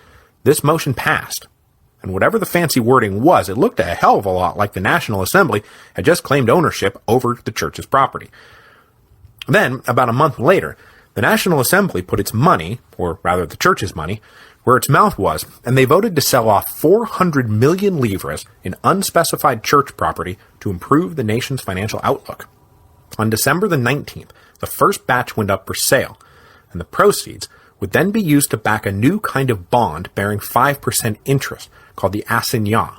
this motion passed. And whatever the fancy wording was, it looked a hell of a lot like the National Assembly had just claimed ownership over the church's property. Then, about a month later, the National Assembly put its money, or rather the church's money, where its mouth was, and they voted to sell off 400 million livres in unspecified church property to improve the nation's financial outlook. On December the 19th, the first batch went up for sale, and the proceeds would then be used to back a new kind of bond bearing 5% interest called the assignat.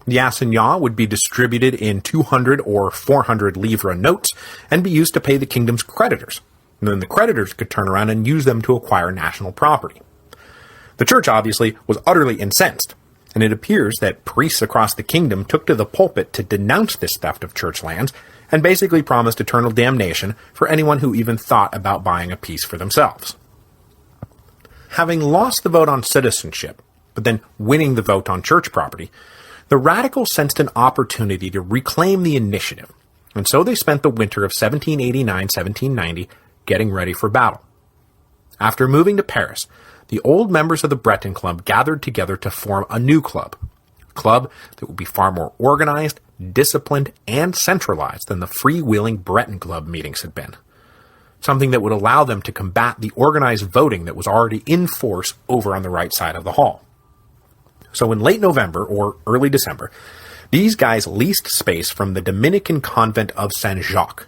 The assignat would be distributed in 200 or 400 livre notes and be used to pay the kingdom's creditors. and then the creditors could turn around and use them to acquire national property. The church, obviously, was utterly incensed, and it appears that priests across the kingdom took to the pulpit to denounce this theft of church lands and basically promised eternal damnation for anyone who even thought about buying a piece for themselves. Having lost the vote on citizenship, but then winning the vote on church property, the radicals sensed an opportunity to reclaim the initiative, and so they spent the winter of 1789-1790 getting ready for battle. After moving to Paris, the old members of the Breton Club gathered together to form a new club, a club that would be far more organized, disciplined, and centralized than the freewheeling Breton Club meetings had been. Something that would allow them to combat the organized voting that was already in force over on the right side of the hall. So in late November or early December, these guys leased space from the Dominican convent of Saint-Jacques.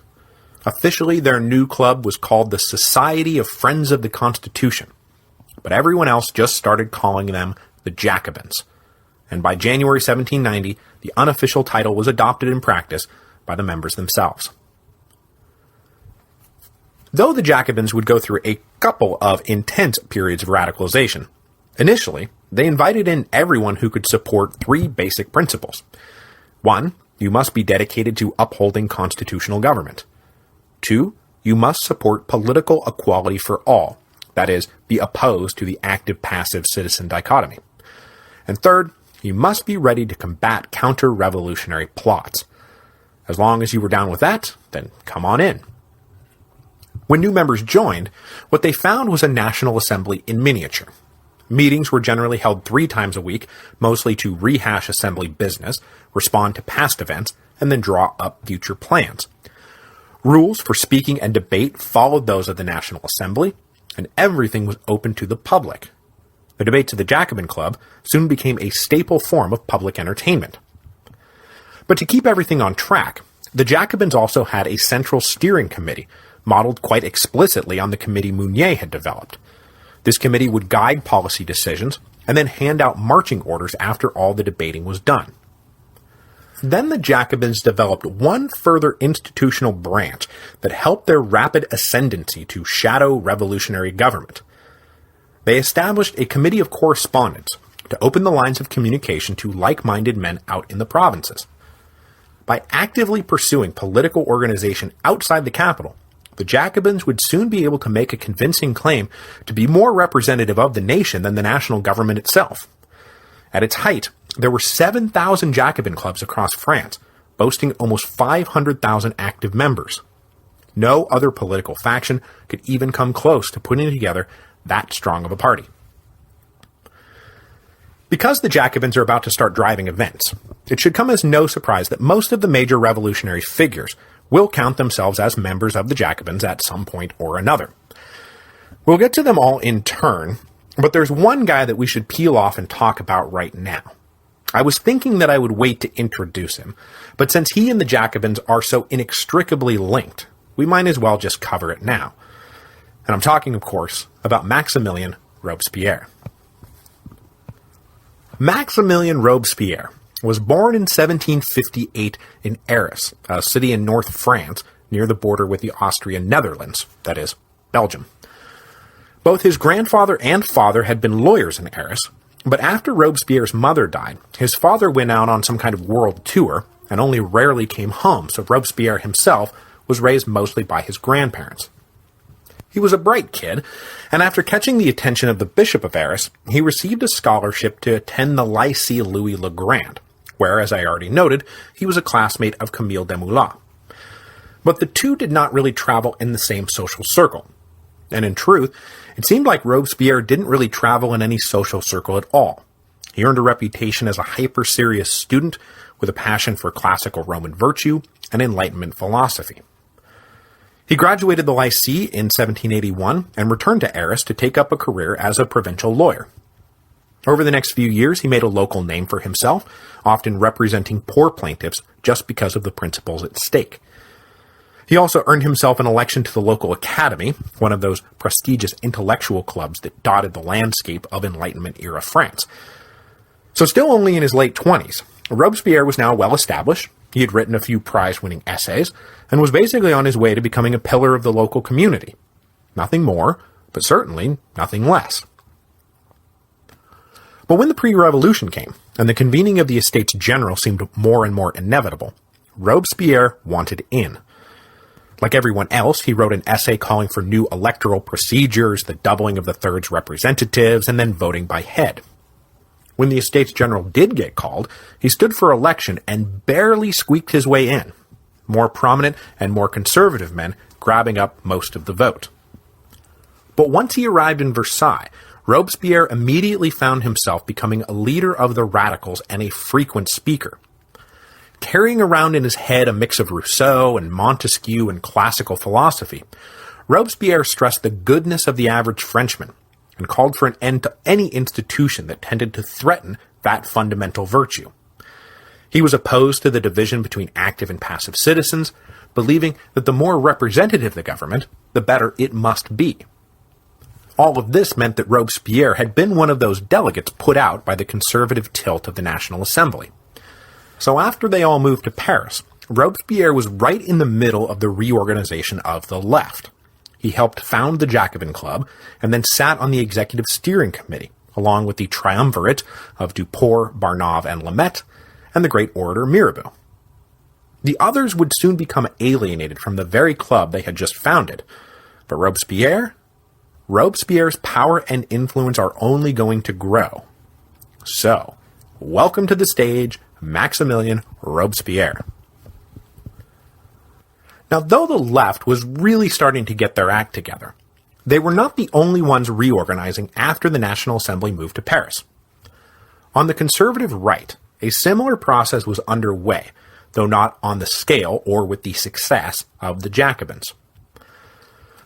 Officially, their new club was called the Society of Friends of the Constitution, but everyone else just started calling them the Jacobins. And by January 1790, the unofficial title was adopted in practice by the members themselves. Though the Jacobins would go through a couple of intense periods of radicalization, initially, they invited in everyone who could support three basic principles. 1. You must be dedicated to upholding constitutional government. 2. You must support political equality for all, that is, be opposed to the active-passive citizen dichotomy. And 3rd, you must be ready to combat counter-revolutionary plots. As long as you were down with that, then come on in. When new members joined, what they found was a National Assembly in miniature. Meetings were generally held 3 times a week, mostly to rehash assembly business, respond to past events, and then draw up future plans. Rules for speaking and debate followed those of the National Assembly, and everything was open to the public. The debates of the Jacobin Club soon became a staple form of public entertainment. But to keep everything on track, the Jacobins also had a central steering committee, modeled quite explicitly on the committee Mounier had developed. This committee would guide policy decisions and then hand out marching orders after all the debating was done. Then the Jacobins developed one further institutional branch that helped their rapid ascendancy to shadow revolutionary government. They established a committee of correspondence to open the lines of communication to like-minded men out in the provinces. By actively pursuing political organization outside the capital, the Jacobins would soon be able to make a convincing claim to be more representative of the nation than the national government itself. At its height, there were 7,000 Jacobin clubs across France, boasting almost 500,000 active members. No other political faction could even come close to putting together that strong of a party. Because the Jacobins are about to start driving events, it should come as no surprise that most of the major revolutionary figures will count themselves as members of the Jacobins at some point or another. We'll get to them all in turn, but there's one guy that we should peel off and talk about right now. I was thinking that I would wait to introduce him, but since he and the Jacobins are so inextricably linked, we might as well just cover it now. And I'm talking, of course, about Maximilien Robespierre. Maximilien Robespierre was born in 1758 in Arras, a city in North France near the border with the Austrian Netherlands, that is, Belgium. Both his grandfather and father had been lawyers in Arras, but after Robespierre's mother died, his father went out on some kind of world tour and only rarely came home, so Robespierre himself was raised mostly by his grandparents. He was a bright kid, and after catching the attention of the Bishop of Arras, he received a scholarship to attend the Lycée Louis le Grand, where, as I already noted, he was a classmate of Camille Desmoulins. But the two did not really travel in the same social circle. And in truth, it seemed like Robespierre didn't really travel in any social circle at all. He earned a reputation as a hyper-serious student with a passion for classical Roman virtue and Enlightenment philosophy. He graduated the Lycée in 1781 and returned to Arras to take up a career as a provincial lawyer. Over the next few years, he made a local name for himself, often representing poor plaintiffs just because of the principles at stake. He also earned himself an election to the local academy, one of those prestigious intellectual clubs that dotted the landscape of Enlightenment-era France. So still only in his late 20s, Robespierre was now well established. He had written a few prize-winning essays, and was basically on his way to becoming a pillar of the local community. Nothing more, but certainly nothing less. But when the pre-revolution came, and the convening of the Estates General seemed more and more inevitable, Robespierre wanted in. Like everyone else, he wrote an essay calling for new electoral procedures, the doubling of the Third's representatives, and then voting by head. When the Estates General did get called, he stood for election and barely squeaked his way in, more prominent and more conservative men grabbing up most of the vote. But once he arrived in Versailles, Robespierre immediately found himself becoming a leader of the radicals and a frequent speaker. Carrying around in his head a mix of Rousseau and Montesquieu and classical philosophy, Robespierre stressed the goodness of the average Frenchman and called for an end to any institution that tended to threaten that fundamental virtue. He was opposed to the division between active and passive citizens, believing that the more representative the government, the better it must be. All of this meant that Robespierre had been one of those delegates put out by the conservative tilt of the National Assembly. So after they all moved to Paris, Robespierre was right in the middle of the reorganization of the left. He helped found the Jacobin Club, and then sat on the executive steering committee, along with the triumvirate of Duport, Barnave, and Lameth, and the great orator Mirabeau. The others would soon become alienated from the very club they had just founded, but Robespierre's power and influence are only going to grow. So, welcome to the stage, Maximilien Robespierre. Now, though the left was really starting to get their act together, they were not the only ones reorganizing after the National Assembly moved to Paris. On the conservative right, a similar process was underway, though not on the scale or with the success of the Jacobins.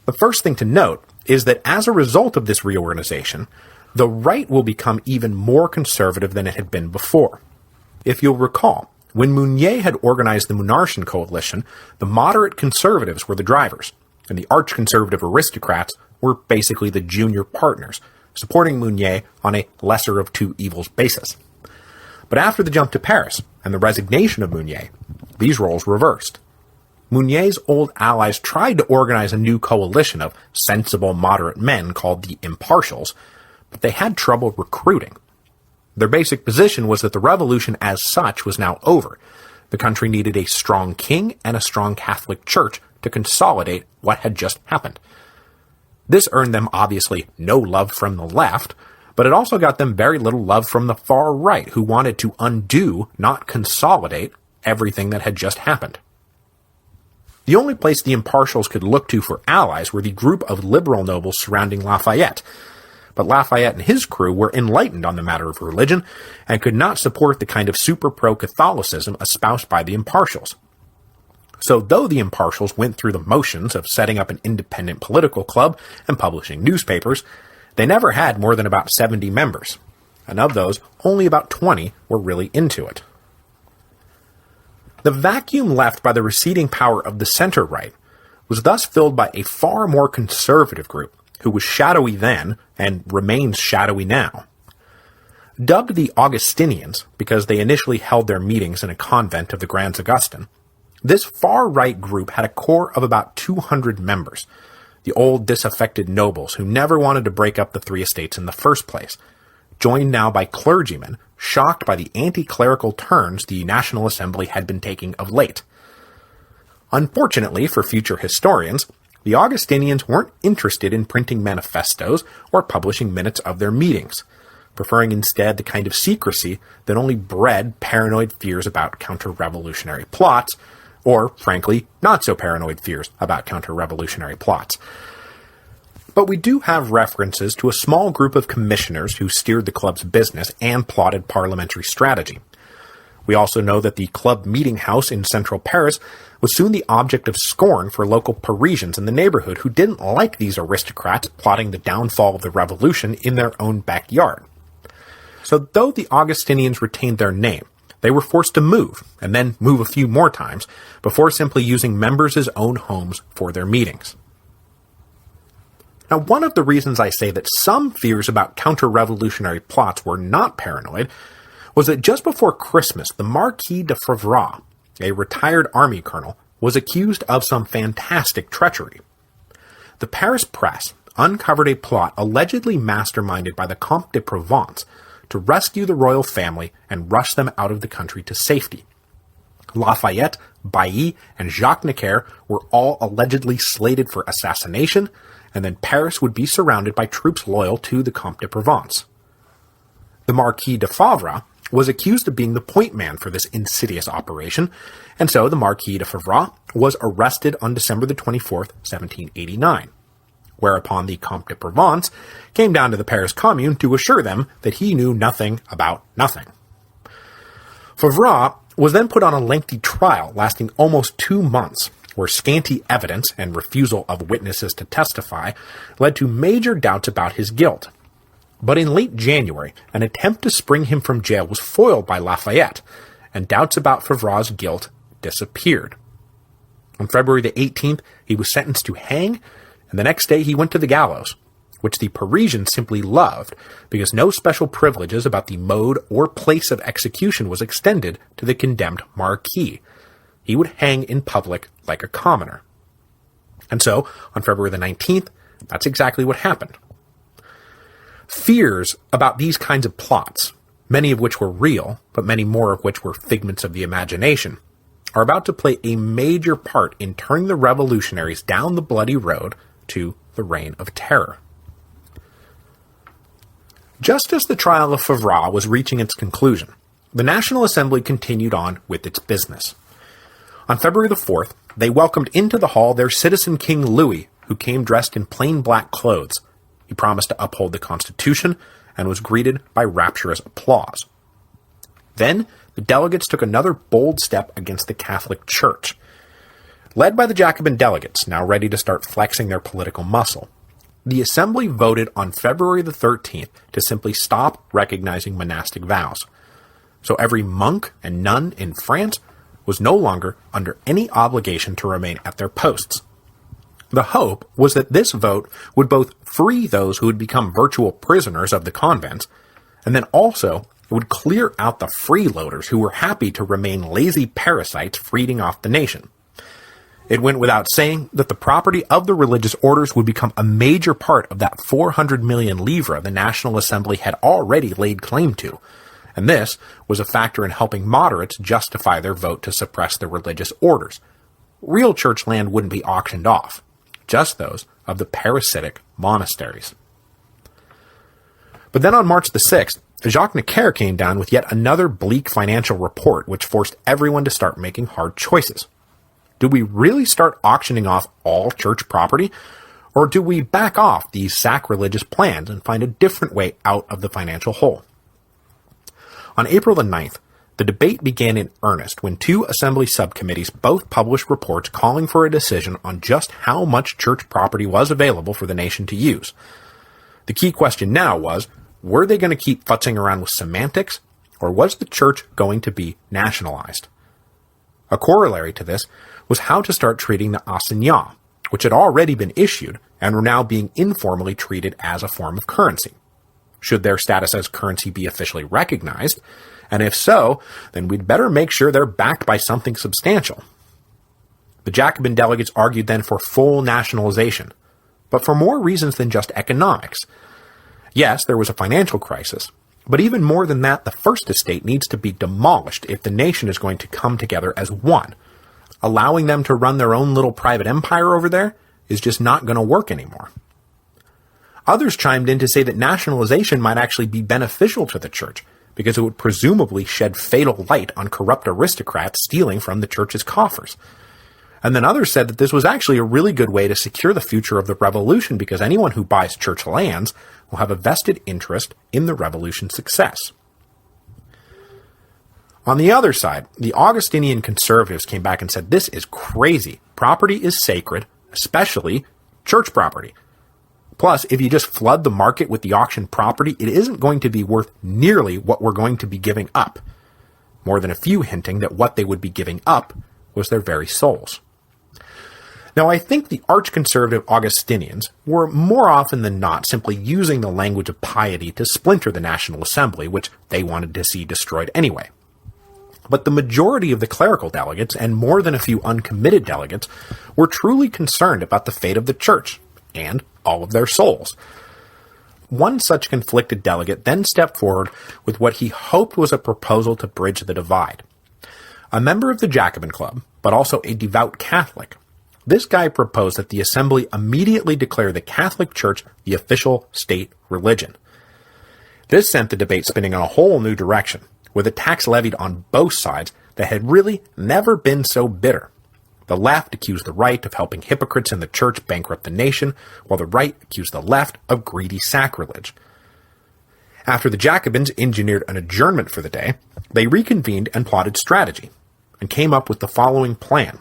The first thing to note is that as a result of this reorganization, the right will become even more conservative than it had been before. If you'll recall, when Mounier had organized the Monarchian coalition, the moderate conservatives were the drivers, and the arch-conservative aristocrats were basically the junior partners, supporting Mounier on a lesser of two evils basis. But after the jump to Paris and the resignation of Mounier, these roles reversed. Mounier's old allies tried to organize a new coalition of sensible moderate men called the Impartials, but they had trouble recruiting. Their basic position was that the revolution as such was now over. The country needed a strong king and a strong Catholic Church to consolidate what had just happened. This earned them obviously no love from the left, but it also got them very little love from the far right, who wanted to undo, not consolidate, everything that had just happened. The only place the Impartials could look to for allies were the group of liberal nobles surrounding Lafayette, but Lafayette and his crew were enlightened on the matter of religion and could not support the kind of super pro-Catholicism espoused by the Impartials. So though the Impartials went through the motions of setting up an independent political club and publishing newspapers, they never had more than about 70 members, and of those, only about 20 were really into it. The vacuum left by the receding power of the center-right was thus filled by a far more conservative group, who was shadowy then, and remains shadowy now. Dubbed the Augustinians because they initially held their meetings in a convent of the Grands Augustins, this far-right group had a core of about 200 members, the old disaffected nobles who never wanted to break up the three estates in the first place, joined now by clergymen shocked by the anti-clerical turns the National Assembly had been taking of late. Unfortunately for future historians, the Augustinians weren't interested in printing manifestos or publishing minutes of their meetings, preferring instead the kind of secrecy that only bred paranoid fears about counter-revolutionary plots, or, frankly, not so paranoid fears about counter-revolutionary plots. But we do have references to a small group of commissioners who steered the club's business and plotted parliamentary strategy. We also know that the club meeting house in central Paris was soon the object of scorn for local Parisians in the neighborhood who didn't like these aristocrats plotting the downfall of the revolution in their own backyard. So though the Augustinians retained their name, they were forced to move, and then move a few more times, before simply using members' own homes for their meetings. Now, one of the reasons I say that some fears about counter-revolutionary plots were not paranoid was that just before Christmas, the Marquis de Favras, a retired army colonel, was accused of some fantastic treachery. the Paris press uncovered a plot allegedly masterminded by the Comte de Provence to rescue the royal family and rush them out of the country to safety. Lafayette, Bailly, and Jacques Necker were all allegedly slated for assassination, and then Paris would be surrounded by troops loyal to the Comte de Provence. The Marquis de Favre was accused of being the point man for this insidious operation, and so the Marquis de Favre was arrested on December the 24th, 1789, whereupon the Comte de Provence came down to the Paris Commune to assure them that he knew nothing about nothing. Favre was then put on a lengthy trial lasting almost 2 months, where scanty evidence and refusal of witnesses to testify led to major doubts about his guilt. But in late January, an attempt to spring him from jail was foiled by Lafayette, and doubts about Favre's guilt disappeared. On February the 18th, he was sentenced to hang, and the next day he went to the gallows, which the Parisians simply loved because no special privileges about the mode or place of execution was extended to the condemned Marquis. He would hang in public like a commoner. And so, on February the 19th, that's exactly what happened. Fears about these kinds of plots, many of which were real, but many more of which were figments of the imagination, are about to play a major part in turning the revolutionaries down the bloody road to the Reign of Terror. Just as the trial of Favre was reaching its conclusion, the National Assembly continued on with its business. On February the 4th, they welcomed into the hall their citizen King Louis, who came dressed in plain black clothes. He promised to uphold the Constitution and was greeted by rapturous applause. Then, the delegates took another bold step against the Catholic Church. Led by the Jacobin delegates, now ready to start flexing their political muscle, the Assembly voted on February the 13th to simply stop recognizing monastic vows. So every monk and nun in France was no longer under any obligation to remain at their posts. The hope was that this vote would both free those who had become virtual prisoners of the convents, and then also it would clear out the freeloaders who were happy to remain lazy parasites feeding off the nation. It went without saying that the property of the religious orders would become a major part of that 400 million livres the National Assembly had already laid claim to, and this was a factor in helping moderates justify their vote to suppress the religious orders. Real church land wouldn't be auctioned off, just those of the parasitic monasteries. But then on March the 6th, Jacques Necker came down with yet another bleak financial report which forced everyone to start making hard choices. Do we really start auctioning off all church property, or do we back off these sacrilegious plans and find a different way out of the financial hole? On April the 9th, the debate began in earnest when 2 assembly subcommittees both published reports calling for a decision on just how much church property was available for the nation to use. The key question now was, were they going to keep futzing around with semantics, or was the church going to be nationalized? A corollary to this was how to start treating the assignats, which had already been issued and were now being informally treated as a form of currency. Should their status as currency be officially recognized? And if so, then we'd better make sure they're backed by something substantial. The Jacobin delegates argued then for full nationalization, but for more reasons than just economics. Yes, there was a financial crisis, but even more than that, the First Estate needs to be demolished if the nation is going to come together as one. Allowing them to run their own little private empire over there is just not going to work anymore. Others chimed in to say that nationalization might actually be beneficial to the church, because it would presumably shed fatal light on corrupt aristocrats stealing from the church's coffers. And then others said that this was actually a really good way to secure the future of the revolution, because anyone who buys church lands will have a vested interest in the revolution's success. On the other side, the Augustinian conservatives came back and said, this is crazy. Property is sacred, especially church property. Plus, if you just flood the market with the auction property, it isn't going to be worth nearly what we're going to be giving up. More than a few hinting that what they would be giving up was their very souls. Now, I think the arch-conservative Augustinians were more often than not simply using the language of piety to splinter the National Assembly, which they wanted to see destroyed anyway. But the majority of the clerical delegates, and more than a few uncommitted delegates, were truly concerned about the fate of the church, and all of their souls. One such conflicted delegate then stepped forward with what he hoped was a proposal to bridge the divide. A member of the Jacobin Club, but also a devout Catholic, this guy proposed that the Assembly immediately declare the Catholic Church the official state religion. This sent the debate spinning in a whole new direction, with a tax levied on both sides that had really never been so bitter. The left accused the right of helping hypocrites in the church bankrupt the nation, while the right accused the left of greedy sacrilege. After the Jacobins engineered an adjournment for the day, they reconvened and plotted strategy, and came up with the following plan.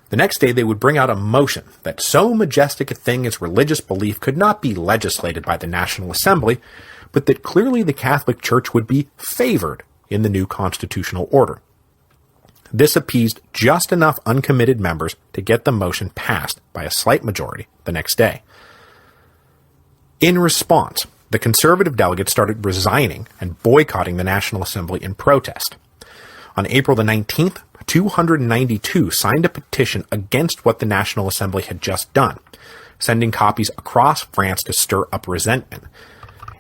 The next day they would bring out a motion that so majestic a thing as religious belief could not be legislated by the National Assembly, but that clearly the Catholic Church would be favored in the new constitutional order. This appeased just enough uncommitted members to get the motion passed by a slight majority the next day. In response, the conservative delegates started resigning and boycotting the National Assembly in protest. On April the 19th, 292 signed a petition against what the National Assembly had just done, sending copies across France to stir up resentment.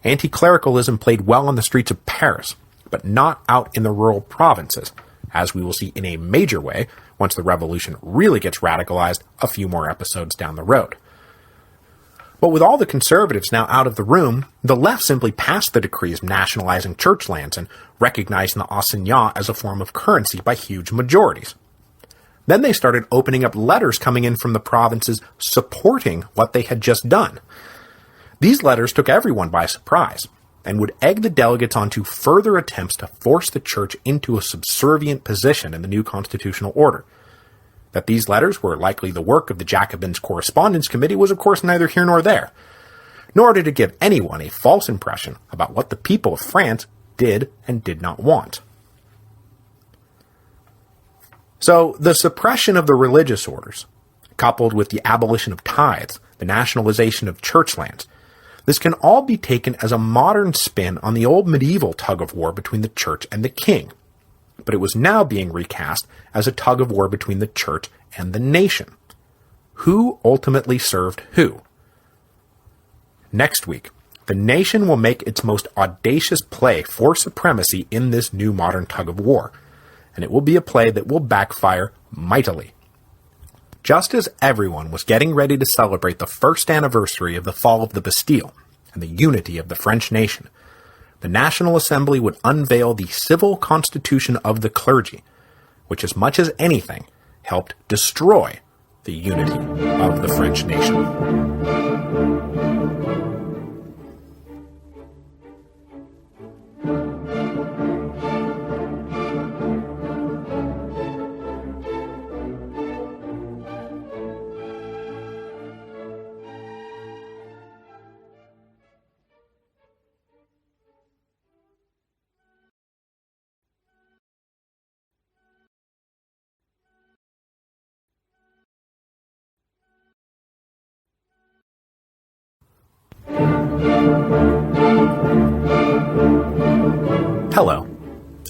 Anti-clericalism played well on the streets of Paris, but not out in the rural provinces, as we will see in a major way once the revolution really gets radicalized a few more episodes down the road. But with all the conservatives now out of the room, the left simply passed the decrees nationalizing church lands and recognizing the assignat as a form of currency by huge majorities. Then they started opening up letters coming in from the provinces supporting what they had just done. These letters took everyone by surprise, and would egg the delegates on to further attempts to force the church into a subservient position in the new constitutional order. That these letters were likely the work of the Jacobins' Correspondence Committee was of course neither here nor there, nor did it give anyone a false impression about what the people of France did and did not want. So, the suppression of the religious orders, coupled with the abolition of tithes, the nationalization of church lands, this can all be taken as a modern spin on the old medieval tug-of-war between the church and the king. But it was now being recast as a tug-of-war between the church and the nation. Who ultimately served who? Next week, the nation will make its most audacious play for supremacy in this new modern tug-of-war, and it will be a play that will backfire mightily. Just as everyone was getting ready to celebrate the first anniversary of the fall of the Bastille and the unity of the French nation, the National Assembly would unveil the civil constitution of the clergy, which as much as anything helped destroy the unity of the French nation. Hello,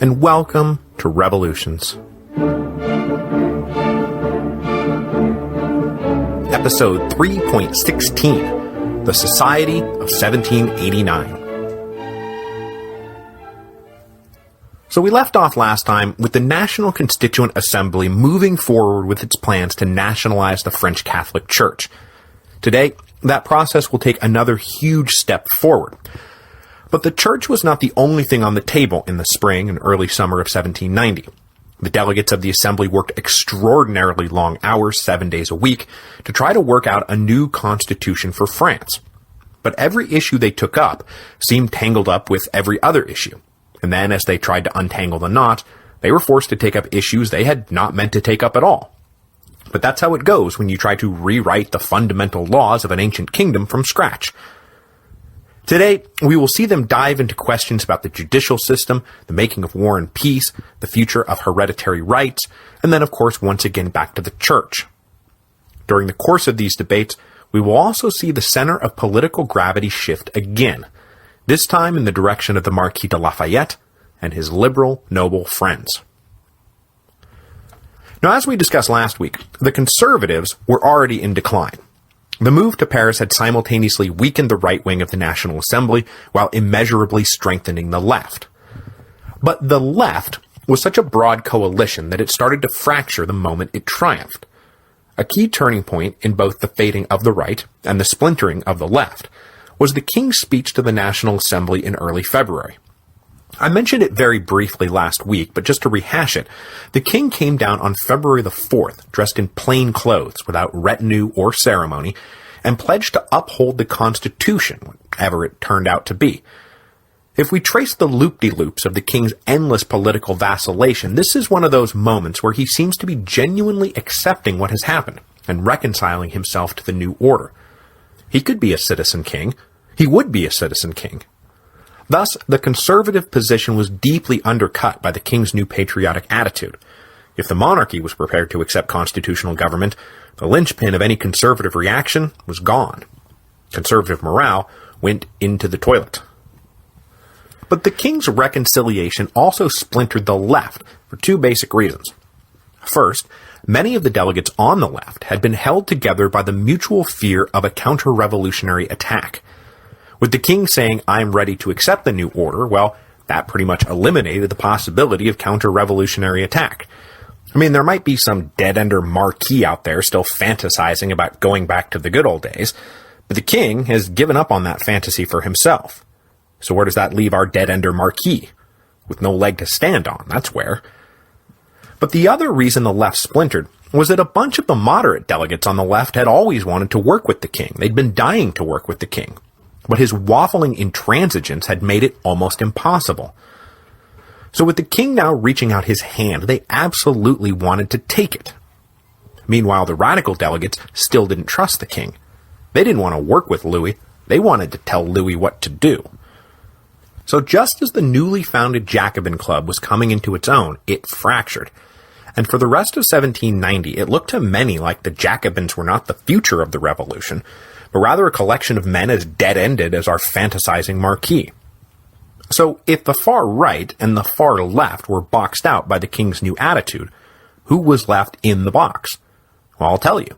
and welcome to Revolutions. Episode 3.16, The Society of 1789. So we left off last time with the National Constituent Assembly moving forward with its plans to nationalize the French Catholic Church. Today, that process will take another huge step forward. But the church was not the only thing on the table in the spring and early summer of 1790. The delegates of the assembly worked extraordinarily long hours, 7 days a week, to try to work out a new constitution for France. But every issue they took up seemed tangled up with every other issue. And then as they tried to untangle the knot, they were forced to take up issues they had not meant to take up at all. But that's how it goes when you try to rewrite the fundamental laws of an ancient kingdom from scratch. Today, we will see them dive into questions about the judicial system, the making of war and peace, the future of hereditary rights, and then of course once again back to the church. During the course of these debates, we will also see the center of political gravity shift again, this time in the direction of the Marquis de Lafayette and his liberal noble friends. Now, as we discussed last week, the conservatives were already in decline. The move to Paris had simultaneously weakened the right wing of the National Assembly while immeasurably strengthening the left. But the left was such a broad coalition that it started to fracture the moment it triumphed. A key turning point in both the fading of the right and the splintering of the left was the King's speech to the National Assembly in early February. I mentioned it very briefly last week, but just to rehash it, the King came down on February the 4th, dressed in plain clothes, without retinue or ceremony, and pledged to uphold the Constitution, whatever it turned out to be. If we trace the loop-de-loops of the King's endless political vacillation, this is one of those moments where he seems to be genuinely accepting what has happened and reconciling himself to the new order. He could be a citizen king. He would be a citizen king. Thus, the conservative position was deeply undercut by the King's new patriotic attitude. If the monarchy was prepared to accept constitutional government, the linchpin of any conservative reaction was gone. Conservative morale went into the toilet. But the King's reconciliation also splintered the left for two basic reasons. First, many of the delegates on the left had been held together by the mutual fear of a counter-revolutionary attack. With the King saying, "I'm ready to accept the new order," well, that pretty much eliminated the possibility of counter-revolutionary attack. I mean, there might be some dead-ender marquis out there still fantasizing about going back to the good old days, but the King has given up on that fantasy for himself. So where does that leave our dead-ender marquis? With no leg to stand on, that's where. But the other reason the left splintered was that a bunch of the moderate delegates on the left had always wanted to work with the King. They'd been dying to work with the King. But his waffling intransigence had made it almost impossible. So with the King now reaching out his hand, they absolutely wanted to take it. Meanwhile, the radical delegates still didn't trust the King. They didn't want to work with Louis. They wanted to tell Louis what to do. So just as the newly founded Jacobin Club was coming into its own, it fractured. And for the rest of 1790, it looked to many like the Jacobins were not the future of the revolution, but rather a collection of men as dead-ended as our fantasizing marquis. So if the far right and the far left were boxed out by the King's new attitude, who was left in the box? Well, I'll tell you.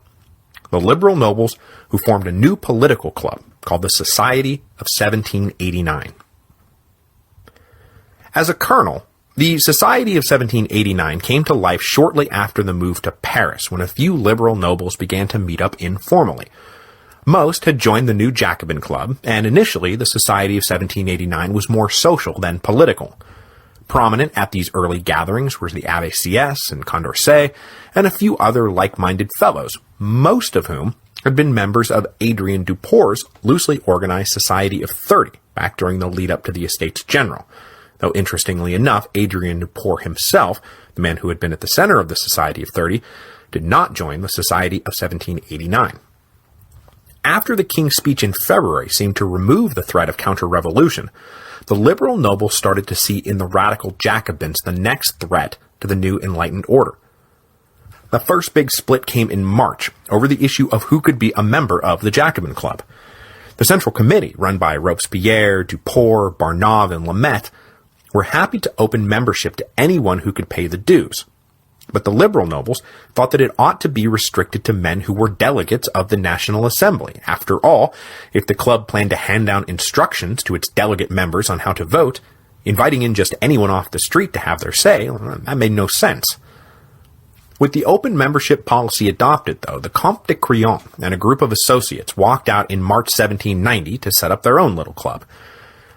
The liberal nobles who formed a new political club called the Society of 1789. As a kernel, the Society of 1789 came to life shortly after the move to Paris, when a few liberal nobles began to meet up informally. Most had joined the new Jacobin Club, and initially the Society of 1789 was more social than political. Prominent at these early gatherings were the Abbé Sieyès and Condorcet, and a few other like-minded fellows, most of whom had been members of Adrien Dupour's loosely organized Society of 30 back during the lead-up to the Estates General. Though interestingly enough, Adrien Dupour himself, the man who had been at the center of the Society of 30, did not join the Society of 1789. After the King's speech in February seemed to remove the threat of counter-revolution, the liberal nobles started to see in the radical Jacobins the next threat to the new enlightened order. The first big split came in March over the issue of who could be a member of the Jacobin Club. The Central Committee, run by Robespierre, Dupour, Barnave, and Lameth, were happy to open membership to anyone who could pay the dues. But the liberal nobles thought that it ought to be restricted to men who were delegates of the National Assembly. After all, if the club planned to hand down instructions to its delegate members on how to vote, inviting in just anyone off the street to have their say, that made no sense. With the open membership policy adopted, though, the Comte de Crillon and a group of associates walked out in March 1790 to set up their own little club.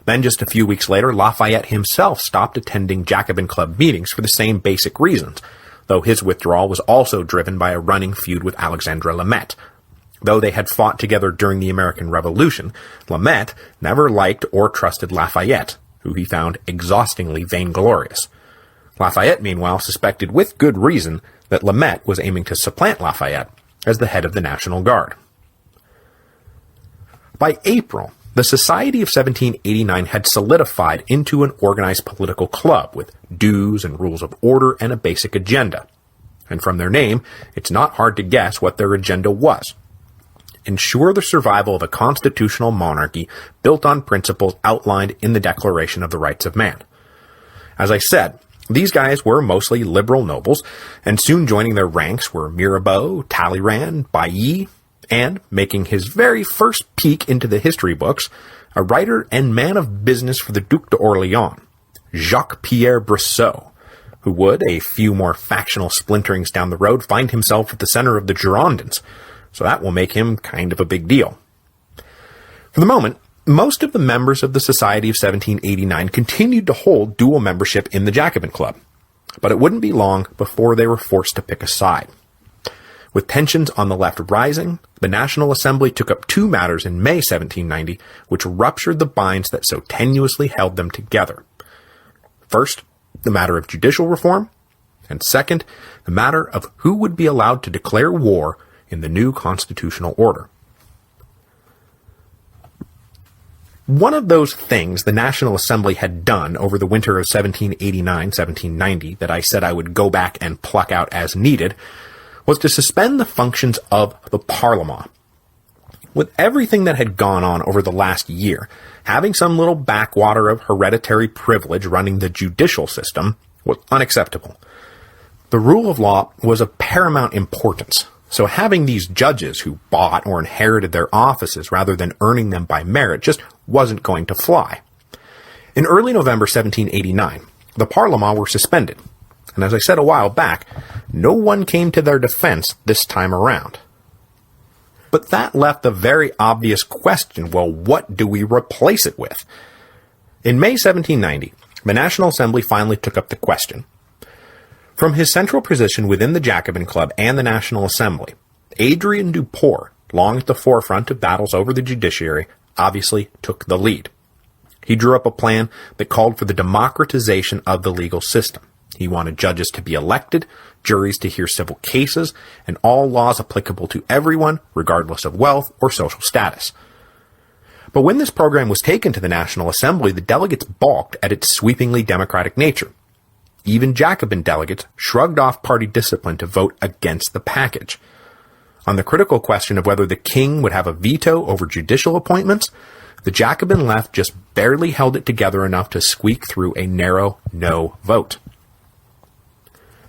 Then just a few weeks later, Lafayette himself stopped attending Jacobin Club meetings for the same basic reasons, though his withdrawal was also driven by a running feud with Alexandre Lameth. Though they had fought together during the American Revolution, Lameth never liked or trusted Lafayette, who he found exhaustingly vainglorious. Lafayette, meanwhile, suspected with good reason that Lameth was aiming to supplant Lafayette as the head of the National Guard. By April, the Society of 1789 had solidified into an organized political club with dues and rules of order and a basic agenda. And from their name, it's not hard to guess what their agenda was. Ensure the survival of a constitutional monarchy built on principles outlined in the Declaration of the Rights of Man. As I said, these guys were mostly liberal nobles, and soon joining their ranks were Mirabeau, Talleyrand, Bailly, and, making his very first peek into the history books, a writer and man of business for the Duc d'Orléans, Jacques-Pierre Brissot, who would, a few more factional splinterings down the road, find himself at the center of the Girondins, so that will make him kind of a big deal. For the moment, most of the members of the Society of 1789 continued to hold dual membership in the Jacobin Club, but it wouldn't be long before they were forced to pick a side. With tensions on the left rising, the National Assembly took up two matters in May 1790, which ruptured the binds that so tenuously held them together. First, the matter of judicial reform, and second, the matter of who would be allowed to declare war in the new constitutional order. One of those things the National Assembly had done over the winter of 1789-1790 that I said I would go back and pluck out as needed was to suspend the functions of the Parlement. With everything that had gone on over the last year, having some little backwater of hereditary privilege running the judicial system was unacceptable. The rule of law was of paramount importance, so having these judges who bought or inherited their offices rather than earning them by merit just wasn't going to fly. In early November 1789, the Parlement were suspended, and as I said a while back, no one came to their defense this time around. But that left the very obvious question, well, what do we replace it with? In May 1790, the National Assembly finally took up the question. From his central position within the Jacobin Club and the National Assembly, Adrien Duport, long at the forefront of battles over the judiciary, obviously took the lead. He drew up a plan that called for the democratization of the legal system. He wanted judges to be elected, juries to hear civil cases, and all laws applicable to everyone, regardless of wealth or social status. But when this program was taken to the National Assembly, the delegates balked at its sweepingly democratic nature. Even Jacobin delegates shrugged off party discipline to vote against the package. On the critical question of whether the king would have a veto over judicial appointments, the Jacobin left just barely held it together enough to squeak through a narrow no vote.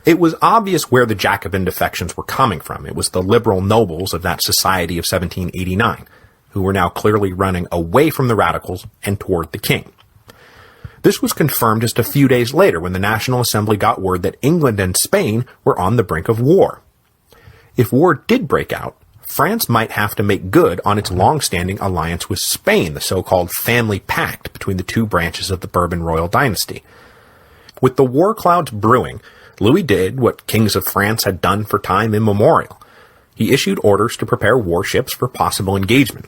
It was obvious where the Jacobin defections were coming from. It was the liberal nobles of that society of 1789, who were now clearly running away from the radicals and toward the king. This was confirmed just a few days later when the National Assembly got word that England and Spain were on the brink of war. If war did break out, France might have to make good on its long-standing alliance with Spain, the so-called family pact between the two branches of the Bourbon royal dynasty. With the war clouds brewing, Louis did what kings of France had done for time immemorial. He issued orders to prepare warships for possible engagement.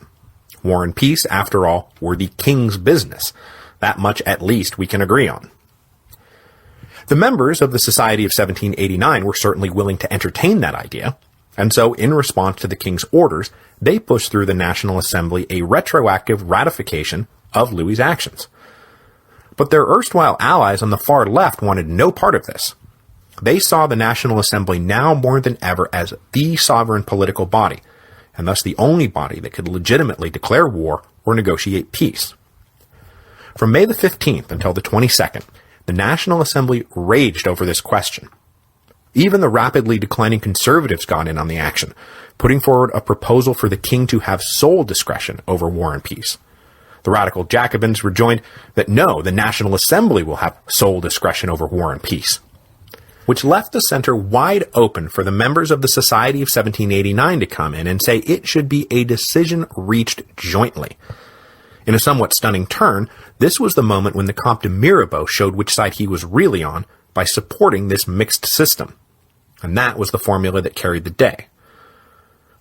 War and peace, after all, were the king's business. That much at least we can agree on. The members of the Society of 1789 were certainly willing to entertain that idea, and so in response to the king's orders, they pushed through the National Assembly a retroactive ratification of Louis's actions. But their erstwhile allies on the far left wanted no part of this. They saw the National Assembly now more than ever as the sovereign political body, and thus the only body that could legitimately declare war or negotiate peace. From May the 15th until the 22nd, the National Assembly raged over this question. Even the rapidly declining conservatives got in on the action, putting forward a proposal for the king to have sole discretion over war and peace. The radical Jacobins rejoined that no, the National Assembly will have sole discretion over war and peace, which left the center wide open for the members of the Society of 1789 to come in and say it should be a decision reached jointly. In a somewhat stunning turn, this was the moment when the Comte de Mirabeau showed which side he was really on by supporting this mixed system. And that was the formula that carried the day.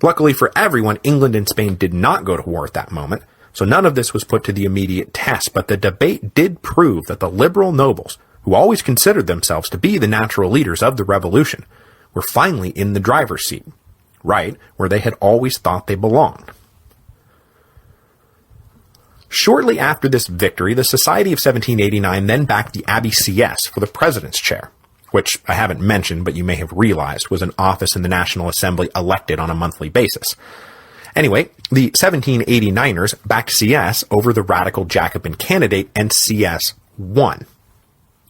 Luckily for everyone, England and Spain did not go to war at that moment, so none of this was put to the immediate test, but the debate did prove that the liberal nobles, who always considered themselves to be the natural leaders of the revolution, were finally in the driver's seat, right where they had always thought they belonged. Shortly after this victory, the Society of 1789 then backed the Abbé Sieyès for the president's chair, which I haven't mentioned but you may have realized was an office in the National Assembly elected on a monthly basis. Anyway, the 1789ers backed Sieyès over the radical Jacobin candidate, and Sieyès won.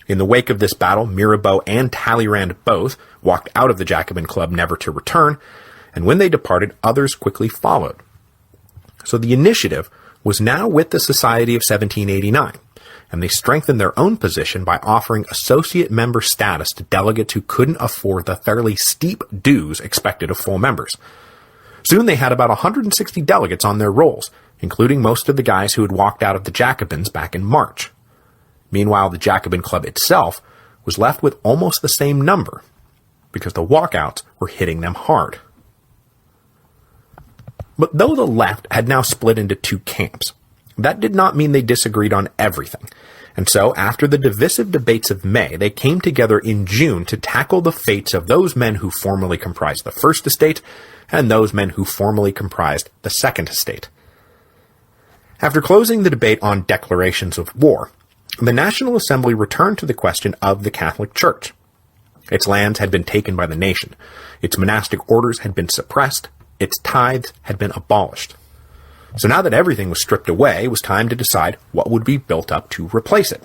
In the wake of this battle, Mirabeau and Talleyrand both walked out of the Jacobin Club never to return, and when they departed, others quickly followed. So the initiative was now with the Society of 1789, and they strengthened their own position by offering associate member status to delegates who couldn't afford the fairly steep dues expected of full members. Soon they had about 160 delegates on their rolls, including most of the guys who had walked out of the Jacobins back in March. Meanwhile, the Jacobin Club itself was left with almost the same number, because the walkouts were hitting them hard. But though the left had now split into two camps, that did not mean they disagreed on everything. And so, after the divisive debates of May, they came together in June to tackle the fates of those men who formerly comprised the First Estate and those men who formerly comprised the Second Estate. After closing the debate on declarations of war, the National Assembly returned to the question of the Catholic Church. Its lands had been taken by the nation, its monastic orders had been suppressed, its tithes had been abolished. So now that everything was stripped away, it was time to decide what would be built up to replace it.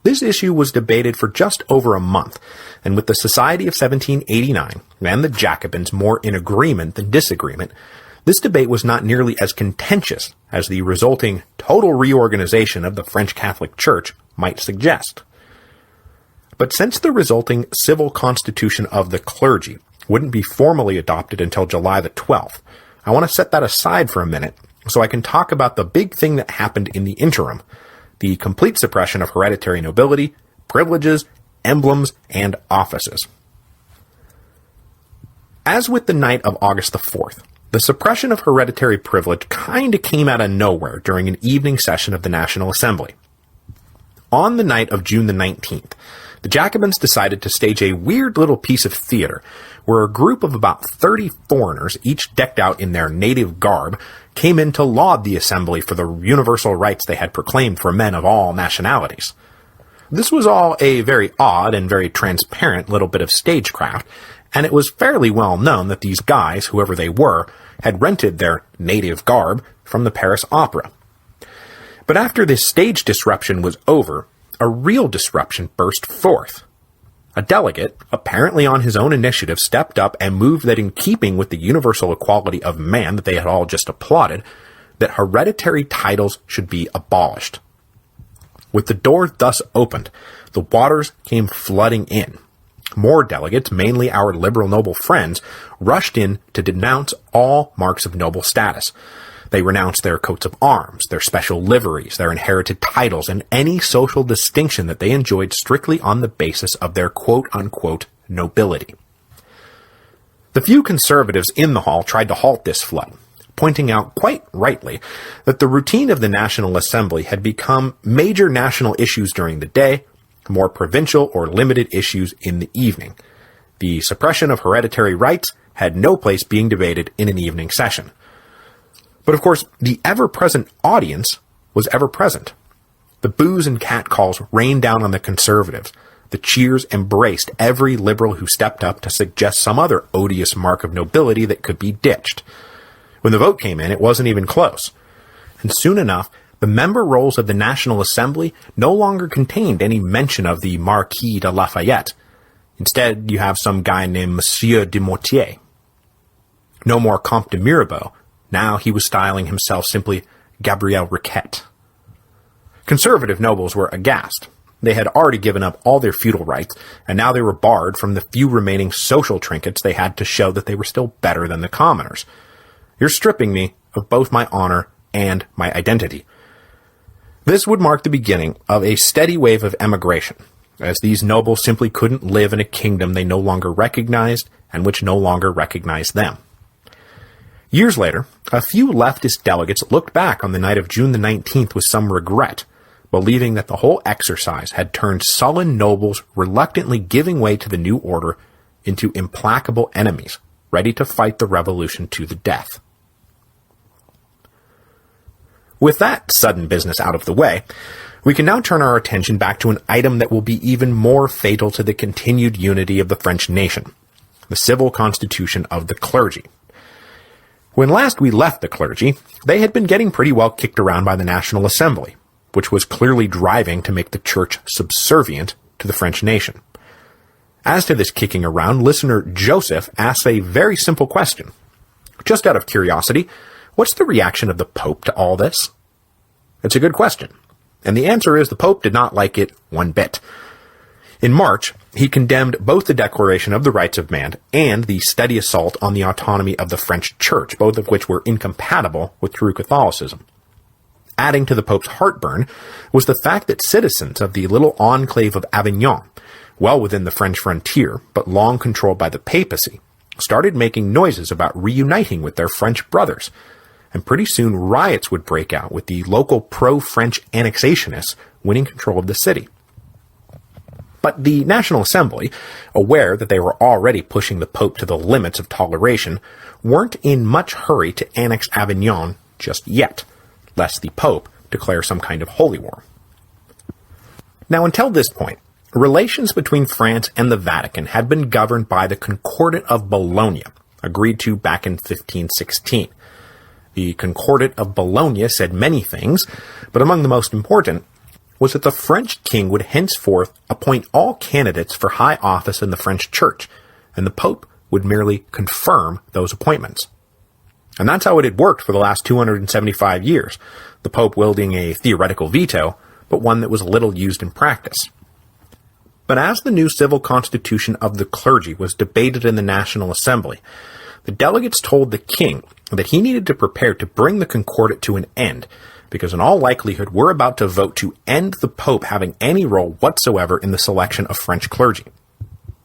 This issue was debated for just over a month, and with the Society of 1789 and the Jacobins more in agreement than disagreement, this debate was not nearly as contentious as the resulting total reorganization of the French Catholic Church might suggest. But since the resulting civil constitution of the clergy wouldn't be formally adopted until July the 12th, I want to set that aside for a minute so I can talk about the big thing that happened in the interim, the complete suppression of hereditary nobility, privileges, emblems, and offices. As with the night of August the 4th, the suppression of hereditary privilege kinda came out of nowhere during an evening session of the National Assembly. On the night of June the 19th, the Jacobins decided to stage a weird little piece of theater where a group of about 30 foreigners, each decked out in their native garb, came in to laud the assembly for the universal rights they had proclaimed for men of all nationalities. This was all a very odd and very transparent little bit of stagecraft, and it was fairly well known that these guys, whoever they were, had rented their native garb from the Paris Opera. But after this stage disruption was over, a real disruption burst forth. A delegate, apparently on his own initiative, stepped up and moved that in keeping with the universal equality of man that they had all just applauded, that hereditary titles should be abolished. With the door thus opened, the waters came flooding in. More delegates, mainly our liberal noble friends, rushed in to denounce all marks of noble status. They renounced their coats of arms, their special liveries, their inherited titles, and any social distinction that they enjoyed strictly on the basis of their quote-unquote nobility. The few conservatives in the hall tried to halt this flood, pointing out quite rightly that the routine of the National Assembly had become major national issues during the day, more provincial or limited issues in the evening. The suppression of hereditary rights had no place being debated in an evening session. But of course, the ever-present audience was ever-present. The boos and catcalls rained down on the conservatives. The cheers embraced every liberal who stepped up to suggest some other odious mark of nobility that could be ditched. When the vote came in, it wasn't even close. And soon enough, the member rolls of the National Assembly no longer contained any mention of the Marquis de Lafayette. Instead, you have some guy named Monsieur de Mortier. No more Comte de Mirabeau. Now he was styling himself simply Gabriel Riquet. Conservative nobles were aghast. They had already given up all their feudal rights, and now they were barred from the few remaining social trinkets they had to show that they were still better than the commoners. You're stripping me of both my honor and my identity. This would mark the beginning of a steady wave of emigration, as these nobles simply couldn't live in a kingdom they no longer recognized and which no longer recognized them. Years later, a few leftist delegates looked back on the night of June the 19th with some regret, believing that the whole exercise had turned sullen nobles reluctantly giving way to the new order into implacable enemies, ready to fight the revolution to the death. With that sudden business out of the way, we can now turn our attention back to an item that will be even more fatal to the continued unity of the French nation, the civil constitution of the clergy. When last we left the clergy, they had been getting pretty well kicked around by the National Assembly, which was clearly driving to make the church subservient to the French nation. As to this kicking around, listener Joseph asks a very simple question. Just out of curiosity, what's the reaction of the Pope to all this? It's a good question, and the answer is the Pope did not like it one bit. In March, he condemned both the Declaration of the Rights of Man and the steady assault on the autonomy of the French Church, both of which were incompatible with true Catholicism. Adding to the Pope's heartburn was the fact that citizens of the little enclave of Avignon, well within the French frontier, but long controlled by the papacy, started making noises about reuniting with their French brothers, and pretty soon riots would break out with the local pro-French annexationists winning control of the city. But the National Assembly, aware that they were already pushing the Pope to the limits of toleration, weren't in much hurry to annex Avignon just yet, lest the Pope declare some kind of holy war. Now, until this point, relations between France and the Vatican had been governed by the Concordat of Bologna, agreed to back in 1516. The Concordat of Bologna said many things, but among the most important was that the French king would henceforth appoint all candidates for high office in the French Church, and the Pope would merely confirm those appointments. And that's how it had worked for the last 275 years, the Pope wielding a theoretical veto, but one that was little used in practice. But as the new civil constitution of the clergy was debated in the National Assembly, the delegates told the king that he needed to prepare to bring the Concordat to an end, because in all likelihood we're about to vote to end the Pope having any role whatsoever in the selection of French clergy.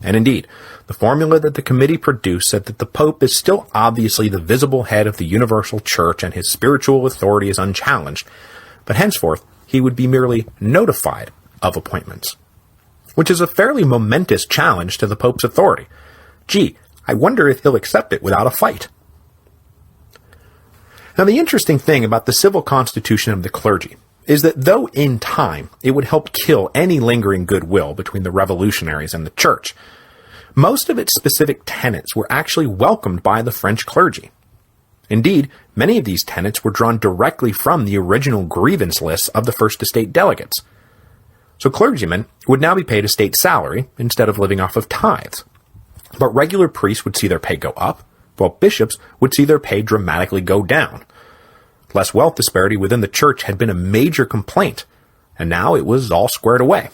And indeed, the formula that the committee produced said that the Pope is still obviously the visible head of the universal church and his spiritual authority is unchallenged, but henceforth he would be merely notified of appointments, which is a fairly momentous challenge to the Pope's authority. Gee, I wonder if he'll accept it without a fight. Now, the interesting thing about the civil constitution of the clergy is that though in time it would help kill any lingering goodwill between the revolutionaries and the church, most of its specific tenets were actually welcomed by the French clergy. Indeed, many of these tenets were drawn directly from the original grievance lists of the First Estate delegates. So clergymen would now be paid a state salary instead of living off of tithes. But regular priests would see their pay go up, while bishops would see their pay dramatically go down. Less wealth disparity within the church had been a major complaint, and now it was all squared away.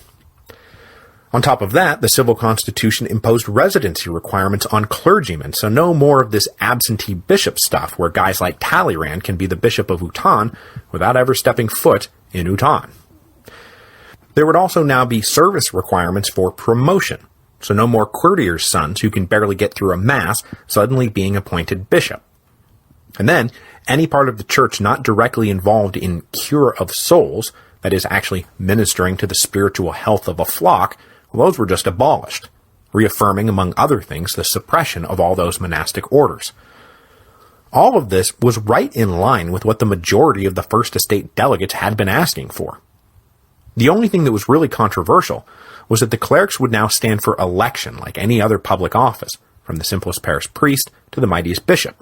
On top of that, the civil constitution imposed residency requirements on clergymen, so no more of this absentee bishop stuff where guys like Talleyrand can be the bishop of Uton without ever stepping foot in Uton. There would also now be service requirements for promotion, so no more courtiers' sons who can barely get through a mass suddenly being appointed bishop. And then, any part of the church not directly involved in cure of souls, that is actually ministering to the spiritual health of a flock, well, those were just abolished, reaffirming, among other things, the suppression of all those monastic orders. All of this was right in line with what the majority of the First Estate delegates had been asking for. The only thing that was really controversial was that the clerics would now stand for election like any other public office, from the simplest parish priest to the mightiest bishop.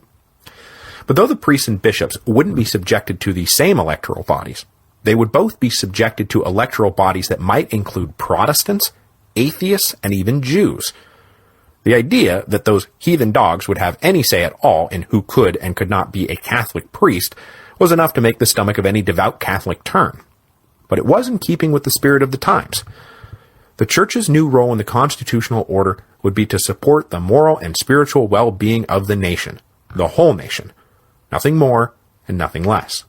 But though the priests and bishops wouldn't be subjected to the same electoral bodies, they would both be subjected to electoral bodies that might include Protestants, atheists, and even Jews. The idea that those heathen dogs would have any say at all in who could and could not be a Catholic priest was enough to make the stomach of any devout Catholic turn. But it was in keeping with the spirit of the times. The Church's new role in the constitutional order would be to support the moral and spiritual well-being of the nation, the whole nation, nothing more and nothing less.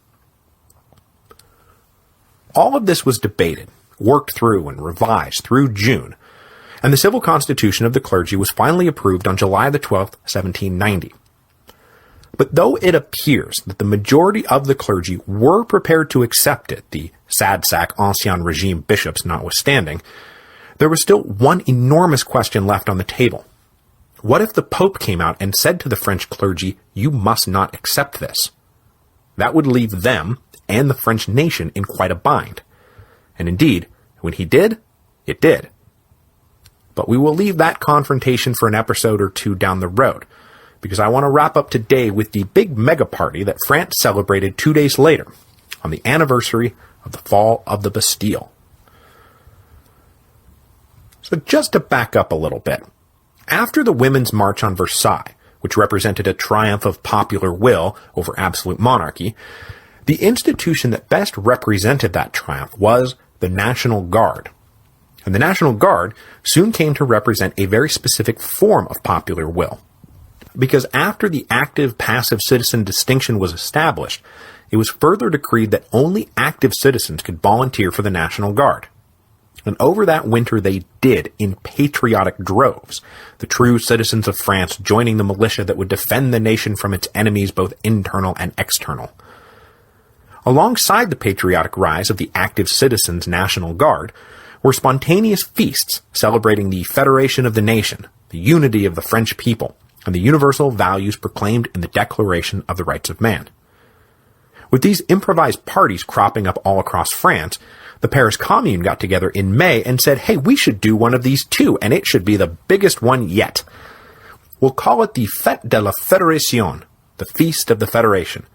All of this was debated, worked through, and revised through June, and the civil constitution of the clergy was finally approved on July the 12th, 1790. But though it appears that the majority of the clergy were prepared to accept it, the sad sack Ancien Regime bishops notwithstanding, there was still one enormous question left on the table. What if the Pope came out and said to the French clergy, "You must not accept this"? That would leave them and the French nation in quite a bind. And indeed, when he did, it did. But we will leave that confrontation for an episode or two down the road, because I want to wrap up today with the big mega party that France celebrated 2 days later, on the anniversary of the fall of the Bastille. But just to back up a little bit, after the Women's March on Versailles, which represented a triumph of popular will over absolute monarchy, the institution that best represented that triumph was the National Guard. And the National Guard soon came to represent a very specific form of popular will. Because after the active-passive citizen distinction was established, it was further decreed that only active citizens could volunteer for the National Guard. And over that winter they did in patriotic droves, the true citizens of France joining the militia that would defend the nation from its enemies both internal and external. Alongside the patriotic rise of the active citizens' National Guard were spontaneous feasts celebrating the federation of the nation, the unity of the French people, and the universal values proclaimed in the Declaration of the Rights of Man. With these improvised parties cropping up all across France, the Paris Commune got together in May and said, hey, we should do one of these too, and it should be the biggest one yet. We'll call it the Fête de la Fédération, the Feast of the Federation,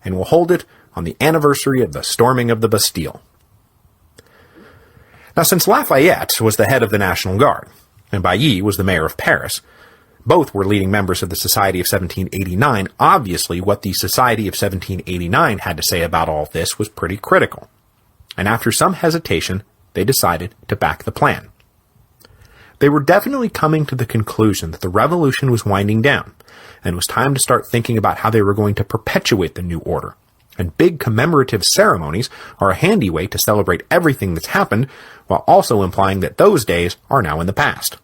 and we'll hold it on the anniversary of the storming of the Bastille. Now, since Lafayette was the head of the National Guard, and Bailly was the mayor of Paris, both were leading members of the Society of 1789, obviously what the Society of 1789 had to say about all this was pretty critical. And after some hesitation, they decided to back the plan. They were definitely coming to the conclusion that the revolution was winding down, and it was time to start thinking about how they were going to perpetuate the new order. And big commemorative ceremonies are a handy way to celebrate everything that's happened, while also implying that those days are now in the past.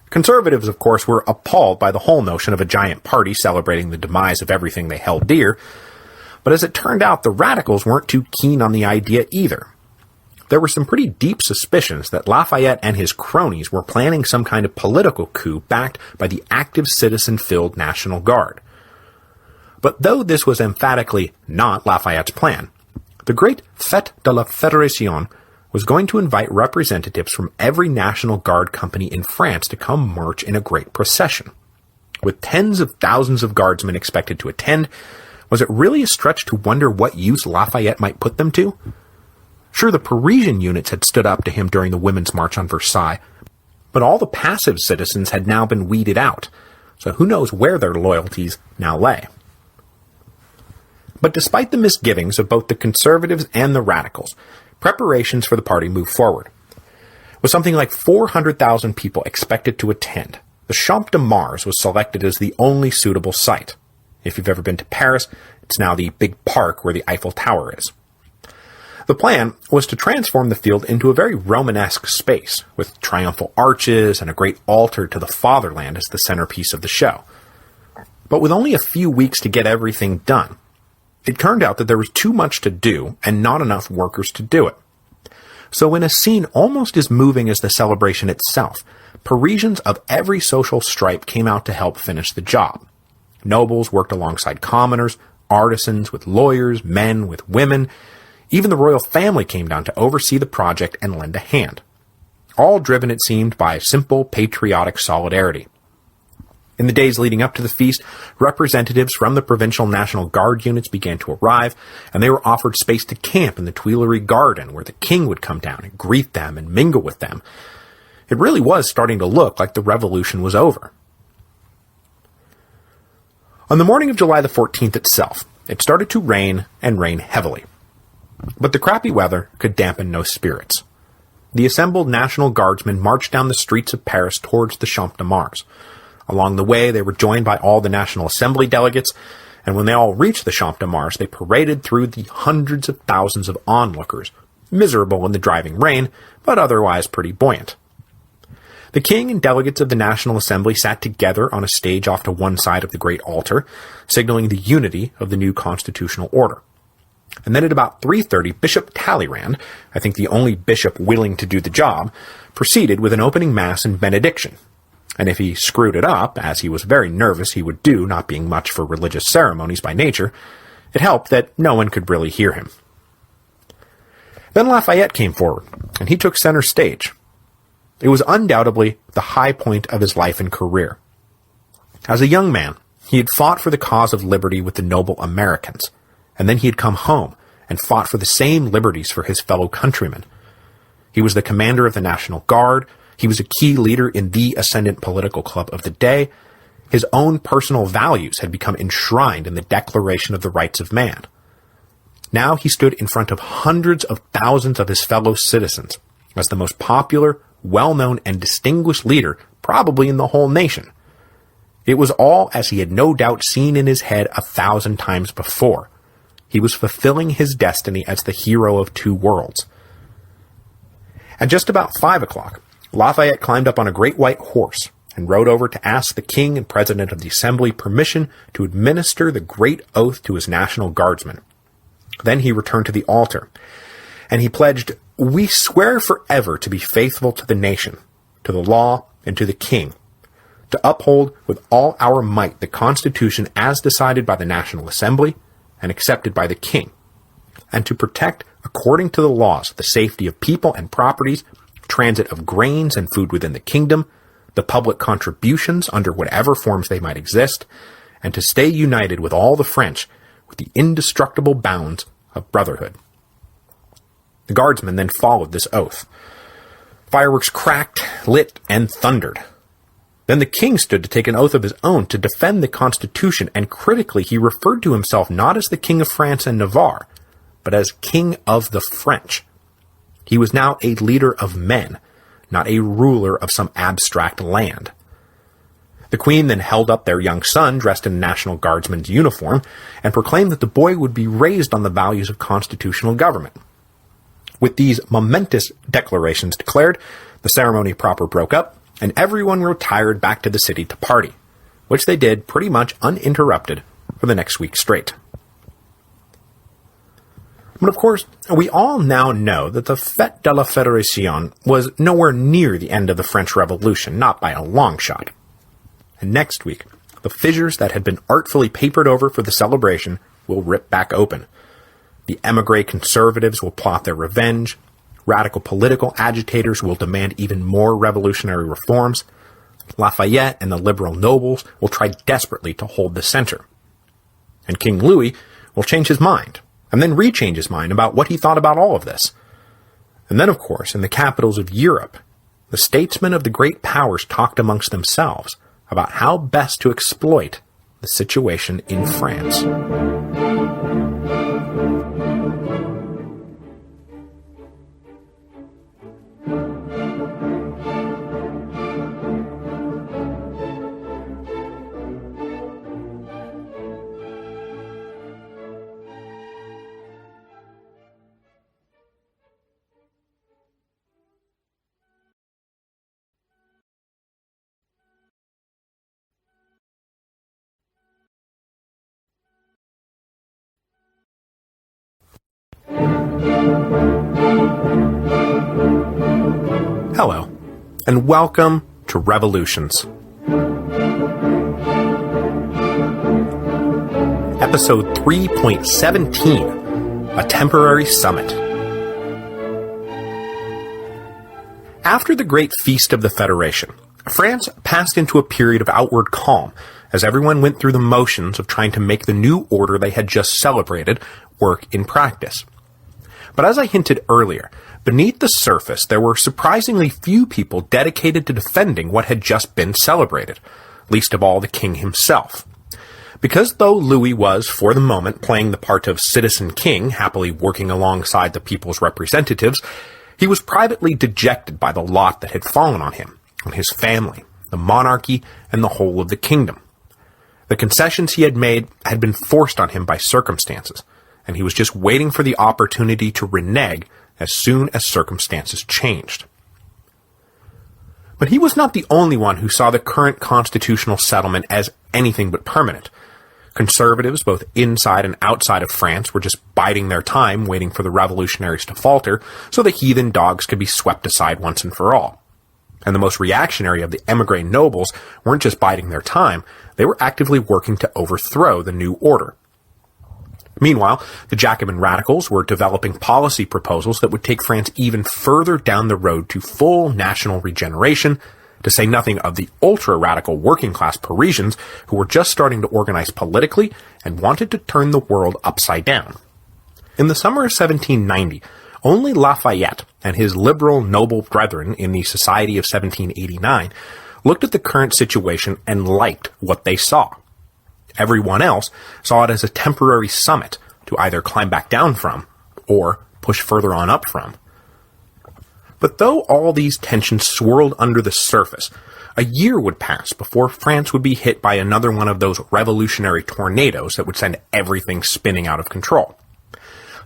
Conservatives, of course, were appalled by the whole notion of a giant party celebrating the demise of everything they held dear, but as it turned out, the radicals weren't too keen on the idea either. There were some pretty deep suspicions that Lafayette and his cronies were planning some kind of political coup backed by the active citizen-filled National Guard. But though this was emphatically not Lafayette's plan, the great Fête de la Fédération was going to invite representatives from every National Guard company in France to come march in a great procession. With tens of thousands of guardsmen expected to attend, was it really a stretch to wonder what use Lafayette might put them to? Sure, the Parisian units had stood up to him during the Women's March on Versailles, but all the passive citizens had now been weeded out, so who knows where their loyalties now lay. But despite the misgivings of both the conservatives and the radicals, preparations for the party moved forward. With something like 400,000 people expected to attend, the Champ de Mars was selected as the only suitable site. If you've ever been to Paris, it's now the big park where the Eiffel Tower is. The plan was to transform the field into a very Romanesque space, with triumphal arches and a great altar to the fatherland as the centerpiece of the show. But with only a few weeks to get everything done, it turned out that there was too much to do and not enough workers to do it. So in a scene almost as moving as the celebration itself, Parisians of every social stripe came out to help finish the job. Nobles worked alongside commoners, artisans with lawyers, men with women. Even the royal family came down to oversee the project and lend a hand. All driven, it seemed, by simple patriotic solidarity. In the days leading up to the feast, representatives from the provincial National Guard units began to arrive, and they were offered space to camp in the Tuileries Garden, where the king would come down and greet them and mingle with them. It really was starting to look like the revolution was over. On the morning of July the 14th itself, it started to rain, and rain heavily. But the crappy weather could dampen no spirits. The assembled National Guardsmen marched down the streets of Paris towards the Champ de Mars. Along the way, they were joined by all the National Assembly delegates, and when they all reached the Champ de Mars, they paraded through the hundreds of thousands of onlookers, miserable in the driving rain, but otherwise pretty buoyant. The king and delegates of the National Assembly sat together on a stage off to one side of the great altar, signaling the unity of the new constitutional order. And then at about 3:30, Bishop Talleyrand, I think the only bishop willing to do the job, proceeded with an opening mass and benediction. And if he screwed it up, as he was very nervous he would do, not being much for religious ceremonies by nature, it helped that no one could really hear him. Then Lafayette came forward, and he took center stage. It was undoubtedly the high point of his life and career. As a young man, he had fought for the cause of liberty with the noble Americans, and then he had come home and fought for the same liberties for his fellow countrymen. He was the commander of the National Guard, He was a key leader in the ascendant political club of the day. His own personal values had become enshrined in the Declaration of the Rights of Man. Now he stood in front of hundreds of thousands of his fellow citizens as the most popular, well-known, and distinguished leader probably in the whole nation. It was all as he had no doubt seen in his head 1,000 times before. He was fulfilling his destiny as the hero of two worlds. At just about 5 o'clock, Lafayette climbed up on a great white horse and rode over to ask the king and president of the assembly permission to administer the great oath to his National Guardsmen. Then he returned to the altar, and he pledged, "We swear forever to be faithful to the nation, to the law, and to the king, to uphold with all our might the Constitution as decided by the National Assembly and accepted by the king, and to protect, according to the laws, the safety of people and properties, transit of grains and food within the kingdom, the public contributions under whatever forms they might exist, and to stay united with all the French with the indestructible bounds of brotherhood." The guardsmen then followed this oath. Fireworks cracked, lit, and thundered. Then the king stood to take an oath of his own to defend the Constitution, and critically he referred to himself not as the King of France and Navarre, but as King of the French. He was now a leader of men, not a ruler of some abstract land. The Queen then held up their young son, dressed in National Guardsman's uniform, and proclaimed that the boy would be raised on the values of constitutional government. With these momentous declarations declared, the ceremony proper broke up, and everyone retired back to the city to party, which they did pretty much uninterrupted for the next week straight. But of course, we all now know that the Fête de la Fédération was nowhere near the end of the French Revolution, not by a long shot. And next week, the fissures that had been artfully papered over for the celebration will rip back open. The émigré conservatives will plot their revenge. Radical political agitators will demand even more revolutionary reforms. Lafayette and the liberal nobles will try desperately to hold the center. And King Louis will change his mind, and then rechange his mind about what he thought about all of this. And then, of course, in the capitals of Europe, the statesmen of the great powers talked amongst themselves about how best to exploit the situation in France. Hello, and welcome to Revolutions. Episode 3.17, A Temporary Summit. After the Great Feast of the Federation, France passed into a period of outward calm as everyone went through the motions of trying to make the new order they had just celebrated work in practice. But as I hinted earlier, beneath the surface there were surprisingly few people dedicated to defending what had just been celebrated, least of all the king himself. Because though Louis was, for the moment, playing the part of citizen king, happily working alongside the people's representatives, he was privately dejected by the lot that had fallen on him, on his family, the monarchy, and the whole of the kingdom. The concessions he had made had been forced on him by circumstances, and he was just waiting for the opportunity to renege as soon as circumstances changed. But he was not the only one who saw the current constitutional settlement as anything but permanent. Conservatives, both inside and outside of France, were just biding their time, waiting for the revolutionaries to falter, so the heathen dogs could be swept aside once and for all. And the most reactionary of the émigré nobles weren't just biding their time, they were actively working to overthrow the new order. Meanwhile, the Jacobin radicals were developing policy proposals that would take France even further down the road to full national regeneration, to say nothing of the ultra-radical working-class Parisians who were just starting to organize politically and wanted to turn the world upside down. In the summer of 1790, only Lafayette, and his liberal noble brethren in the Society of 1789 looked at the current situation and liked what they saw. Everyone else saw it as a temporary summit to either climb back down from or push further on up from. But though all these tensions swirled under the surface, a year would pass before France would be hit by another one of those revolutionary tornadoes that would send everything spinning out of control.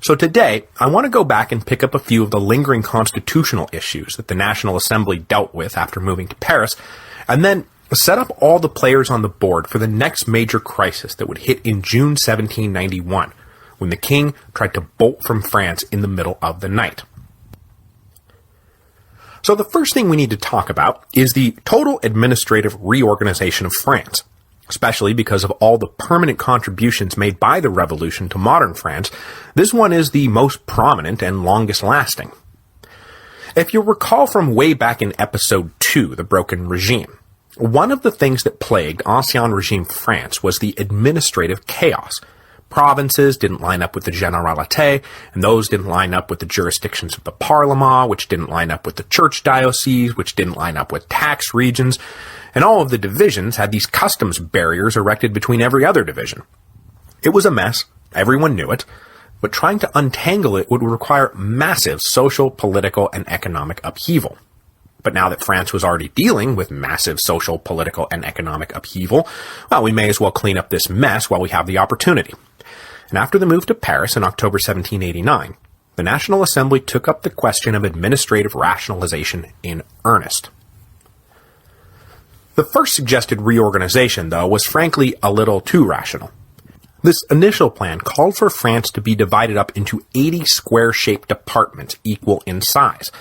So today, I want to go back and pick up a few of the lingering constitutional issues that the National Assembly dealt with after moving to Paris, and then set up all the players on the board for the next major crisis that would hit in June 1791, when the king tried to bolt from France in the middle of the night. So the first thing we need to talk about is the total administrative reorganization of France, especially because of all the permanent contributions made by the revolution to modern France. This one is the most prominent and longest lasting. If you'll recall from way back in episode 2, The Broken Regime, one of the things that plagued Ancien Regime France was the administrative chaos. Provinces didn't line up with the Generalité, and those didn't line up with the jurisdictions of the Parlement, which didn't line up with the church dioceses, which didn't line up with tax regions, and all of the divisions had these customs barriers erected between every other division. It was a mess, everyone knew it, but trying to untangle it would require massive social, political, and economic upheaval. But now that France was already dealing with massive social, political, and economic upheaval, well, we may as well clean up this mess while we have the opportunity. And after the move to Paris in October 1789, the National Assembly took up the question of administrative rationalization in earnest. The first suggested reorganization, though, was frankly a little too rational. This initial plan called for France to be divided up into 80 square-shaped departments equal in size.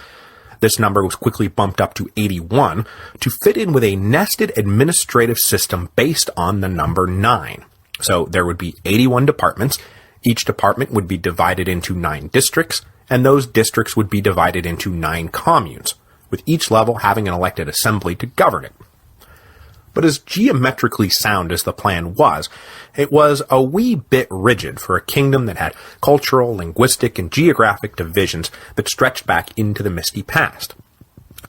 This number was quickly bumped up to 81 to fit in with a nested administrative system based on the number 9. So there would be 81 departments, each department would be divided into 9 districts, and those districts would be divided into 9 communes, with each level having an elected assembly to govern it. But as geometrically sound as the plan was, it was a wee bit rigid for a kingdom that had cultural, linguistic, and geographic divisions that stretched back into the misty past.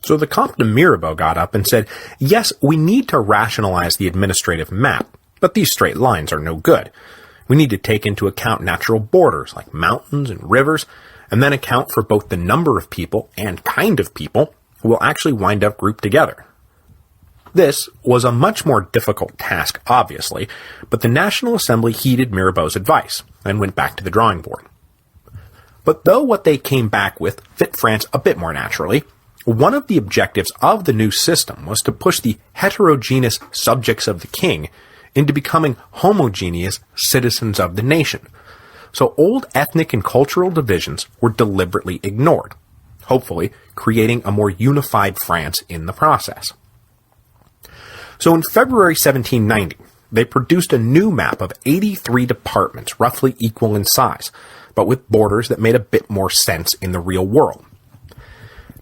So the Comte de Mirabeau got up and said, yes, we need to rationalize the administrative map, but these straight lines are no good. We need to take into account natural borders like mountains and rivers, and then account for both the number of people and kind of people who will actually wind up grouped together. This was a much more difficult task, obviously, but the National Assembly heeded Mirabeau's advice and went back to the drawing board. But though what they came back with fit France a bit more naturally, one of the objectives of the new system was to push the heterogeneous subjects of the king into becoming homogeneous citizens of the nation. So old ethnic and cultural divisions were deliberately ignored, hopefully creating a more unified France in the process. So in February 1790, they produced a new map of 83 departments roughly equal in size, but with borders that made a bit more sense in the real world.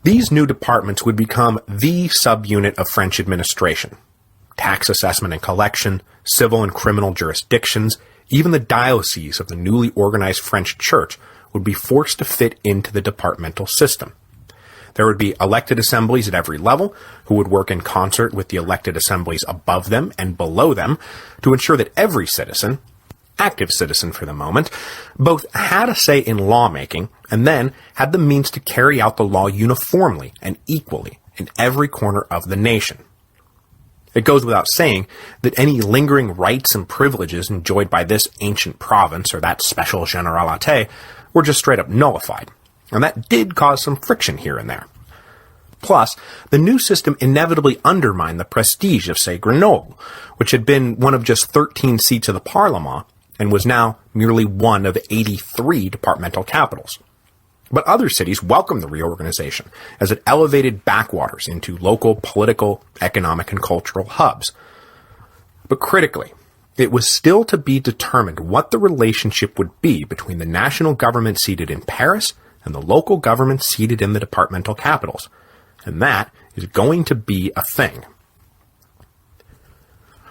These new departments would become the subunit of French administration. Tax assessment and collection, civil and criminal jurisdictions, even the dioceses of the newly organized French church would be forced to fit into the departmental system. There would be elected assemblies at every level who would work in concert with the elected assemblies above them and below them to ensure that every citizen, active citizen for the moment, both had a say in lawmaking and then had the means to carry out the law uniformly and equally in every corner of the nation. It goes without saying that any lingering rights and privileges enjoyed by this ancient province or that special generalité were just straight up nullified, and that did cause some friction here and there. Plus, the new system inevitably undermined the prestige of, say, Grenoble, which had been one of just 13 seats of the Parlement and was now merely one of 83 departmental capitals. But other cities welcomed the reorganization as it elevated backwaters into local political, economic, and cultural hubs. But critically, it was still to be determined what the relationship would be between the national government seated in Paris and the local government seated in the departmental capitals. And that is going to be a thing.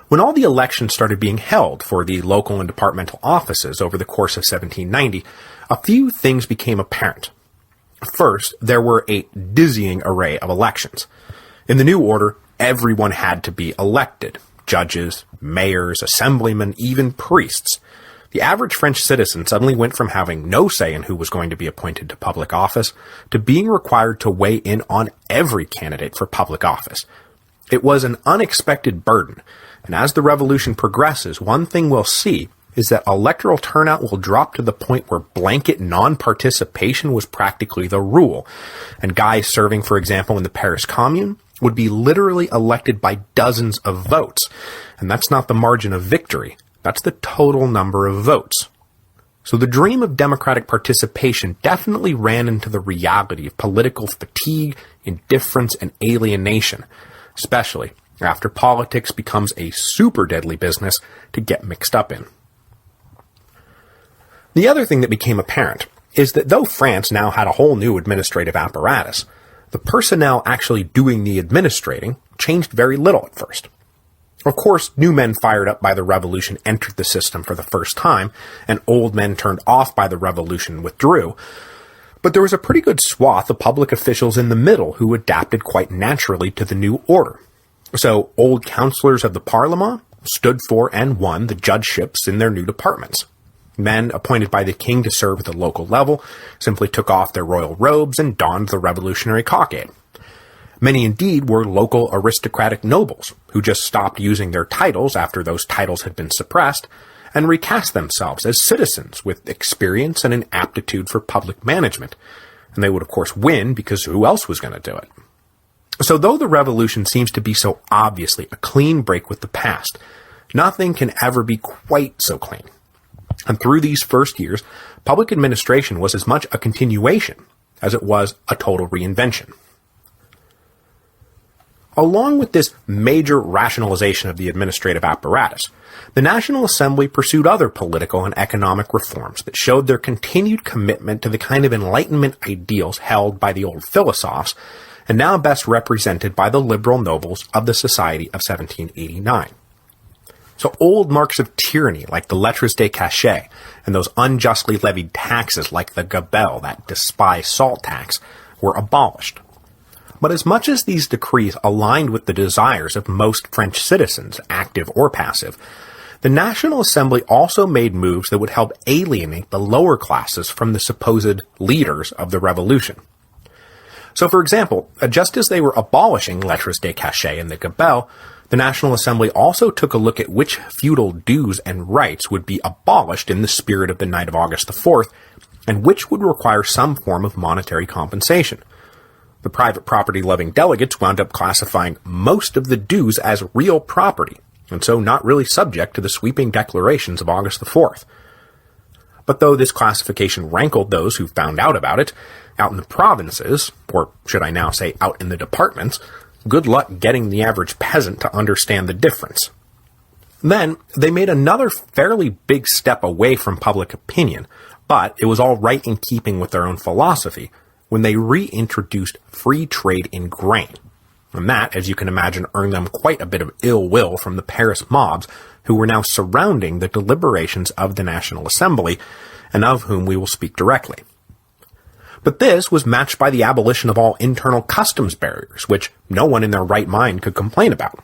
When all the elections started being held for the local and departmental offices over the course of 1790, a few things became apparent. First, there were a dizzying array of elections. In the new order, everyone had to be elected. Judges, mayors, assemblymen, even priests. The average French citizen suddenly went from having no say in who was going to be appointed to public office to being required to weigh in on every candidate for public office. It was an unexpected burden, and as the revolution progresses, one thing we'll see is that electoral turnout will drop to the point where blanket non-participation was practically the rule, and guys serving, for example, in the Paris Commune would be literally elected by dozens of votes, and that's not the margin of victory, that's the total number of votes. So the dream of democratic participation definitely ran into the reality of political fatigue, indifference, and alienation, especially after politics becomes a super deadly business to get mixed up in. The other thing that became apparent is that though France now had a whole new administrative apparatus, the personnel actually doing the administrating changed very little at first. Of course, new men fired up by the revolution entered the system for the first time, and old men turned off by the revolution withdrew, but there was a pretty good swath of public officials in the middle who adapted quite naturally to the new order. So, old councillors of the Parlement stood for and won the judgeships in their new departments. Men appointed by the king to serve at the local level simply took off their royal robes and donned the revolutionary cockade. Many indeed were local aristocratic nobles who just stopped using their titles after those titles had been suppressed and recast themselves as citizens with experience and an aptitude for public management. And they would of course win because who else was going to do it? So though the revolution seems to be so obviously a clean break with the past, nothing can ever be quite so clean. And through these first years, public administration was as much a continuation as it was a total reinvention. Along with this major rationalization of the administrative apparatus, the National Assembly pursued other political and economic reforms that showed their continued commitment to the kind of Enlightenment ideals held by the old philosophes, and now best represented by the liberal nobles of the Society of 1789. So old marks of tyranny like the lettres de cachet and those unjustly levied taxes like the gabelle, that despised salt tax, were abolished. But as much as these decrees aligned with the desires of most French citizens, active or passive, the National Assembly also made moves that would help alienate the lower classes from the supposed leaders of the revolution. So for example, just as they were abolishing lettres de cachet and the gabelle, the National Assembly also took a look at which feudal dues and rights would be abolished in the spirit of the night of August the 4th, and which would require some form of monetary compensation. The private property-loving delegates wound up classifying most of the dues as real property, and so not really subject to the sweeping declarations of August the 4th. But though this classification rankled those who found out about it, out in the provinces, or should I now say out in the departments, good luck getting the average peasant to understand the difference. Then, they made another fairly big step away from public opinion, but it was all right in keeping with their own philosophy, when they reintroduced free trade in grain. And that, as you can imagine, earned them quite a bit of ill will from the Paris mobs, who were now surrounding the deliberations of the National Assembly, and of whom we will speak directly. But this was matched by the abolition of all internal customs barriers, which no one in their right mind could complain about.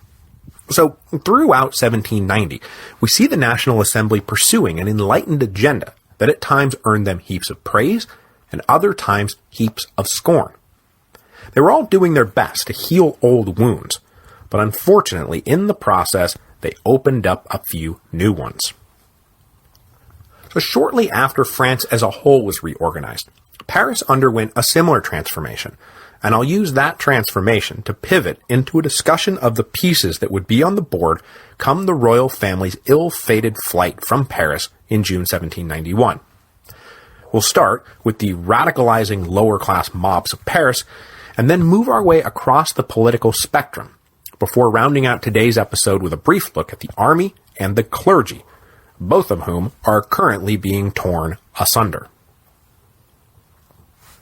So, throughout 1790, we see the National Assembly pursuing an enlightened agenda that at times earned them heaps of praise, and other times heaps of scorn. They were all doing their best to heal old wounds, but unfortunately, in the process, they opened up a few new ones. So shortly after France as a whole was reorganized, Paris underwent a similar transformation, and I'll use that transformation to pivot into a discussion of the pieces that would be on the board come the royal family's ill-fated flight from Paris in June 1791. We'll start with the radicalizing lower-class mobs of Paris, and then move our way across the political spectrum, before rounding out today's episode with a brief look at the army and the clergy, both of whom are currently being torn asunder.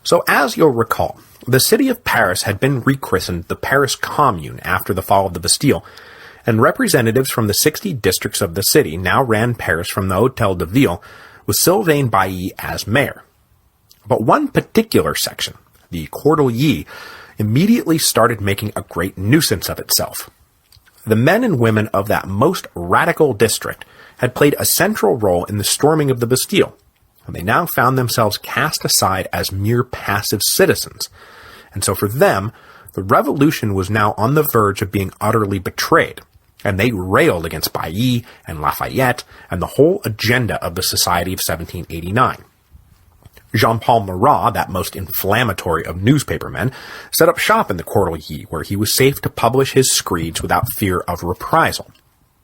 So as you'll recall, the city of Paris had been rechristened the Paris Commune after the fall of the Bastille, and representatives from the 60 districts of the city now ran Paris from the Hôtel de Ville, with Sylvain Bailly as mayor. But one particular section, the Cordeliers, immediately started making a great nuisance of itself. The men and women of that most radical district had played a central role in the storming of the Bastille, and they now found themselves cast aside as mere passive citizens. And so for them, the revolution was now on the verge of being utterly betrayed, and they railed against Bailly and Lafayette and the whole agenda of the Society of 1789. Jean-Paul Marat, that most inflammatory of newspapermen, set up shop in the Cordeliers, where he was safe to publish his screeds without fear of reprisal.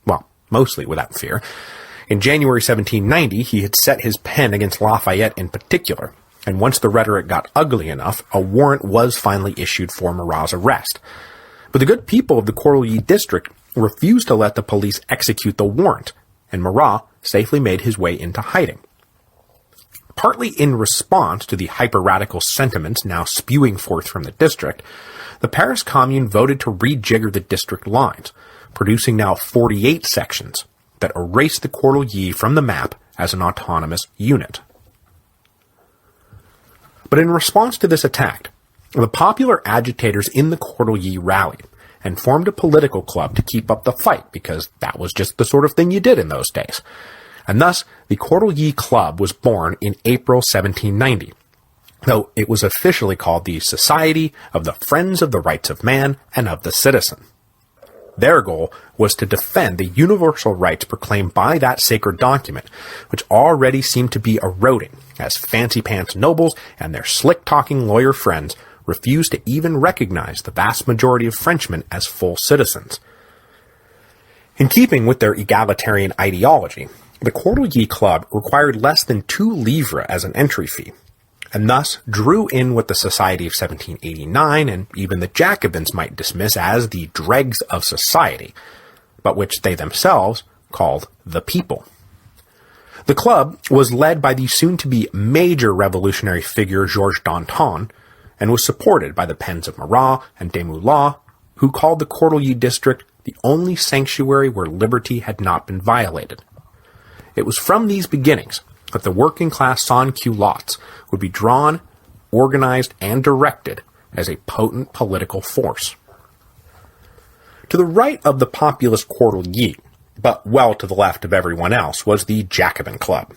Well, mostly without fear. In January 1790, he had set his pen against Lafayette in particular, and once the rhetoric got ugly enough, a warrant was finally issued for Marat's arrest. But the good people of the Cordeliers district refused to let the police execute the warrant, and Marat safely made his way into hiding. Partly in response to the hyper-radical sentiments now spewing forth from the district, the Paris Commune voted to rejigger the district lines, producing now 48 sections that erased the Cordeliers from the map as an autonomous unit. But in response to this attack, the popular agitators in the Cordeliers rallied and formed a political club to keep up the fight, because that was just the sort of thing you did in those days. And thus, the Cordeliers Club was born in April 1790, though it was officially called the Society of the Friends of the Rights of Man and of the Citizen. Their goal was to defend the universal rights proclaimed by that sacred document, which already seemed to be eroding, as fancy-pants nobles and their slick-talking lawyer friends refused to even recognize the vast majority of Frenchmen as full citizens. In keeping with their egalitarian ideology, the Cordeliers Club required less than 2 livres as an entry fee, and thus drew in what the Society of 1789 and even the Jacobins might dismiss as the dregs of society, but which they themselves called the people. The club was led by the soon-to-be major revolutionary figure Georges Danton, and was supported by the pens of Marat and Desmoulins, who called the Cordeliers district the only sanctuary where liberty had not been violated. It was from these beginnings that the working-class sans-culottes would be drawn, organized, and directed as a potent political force. To the right of the populist Cordeliers, but well to the left of everyone else, was the Jacobin Club.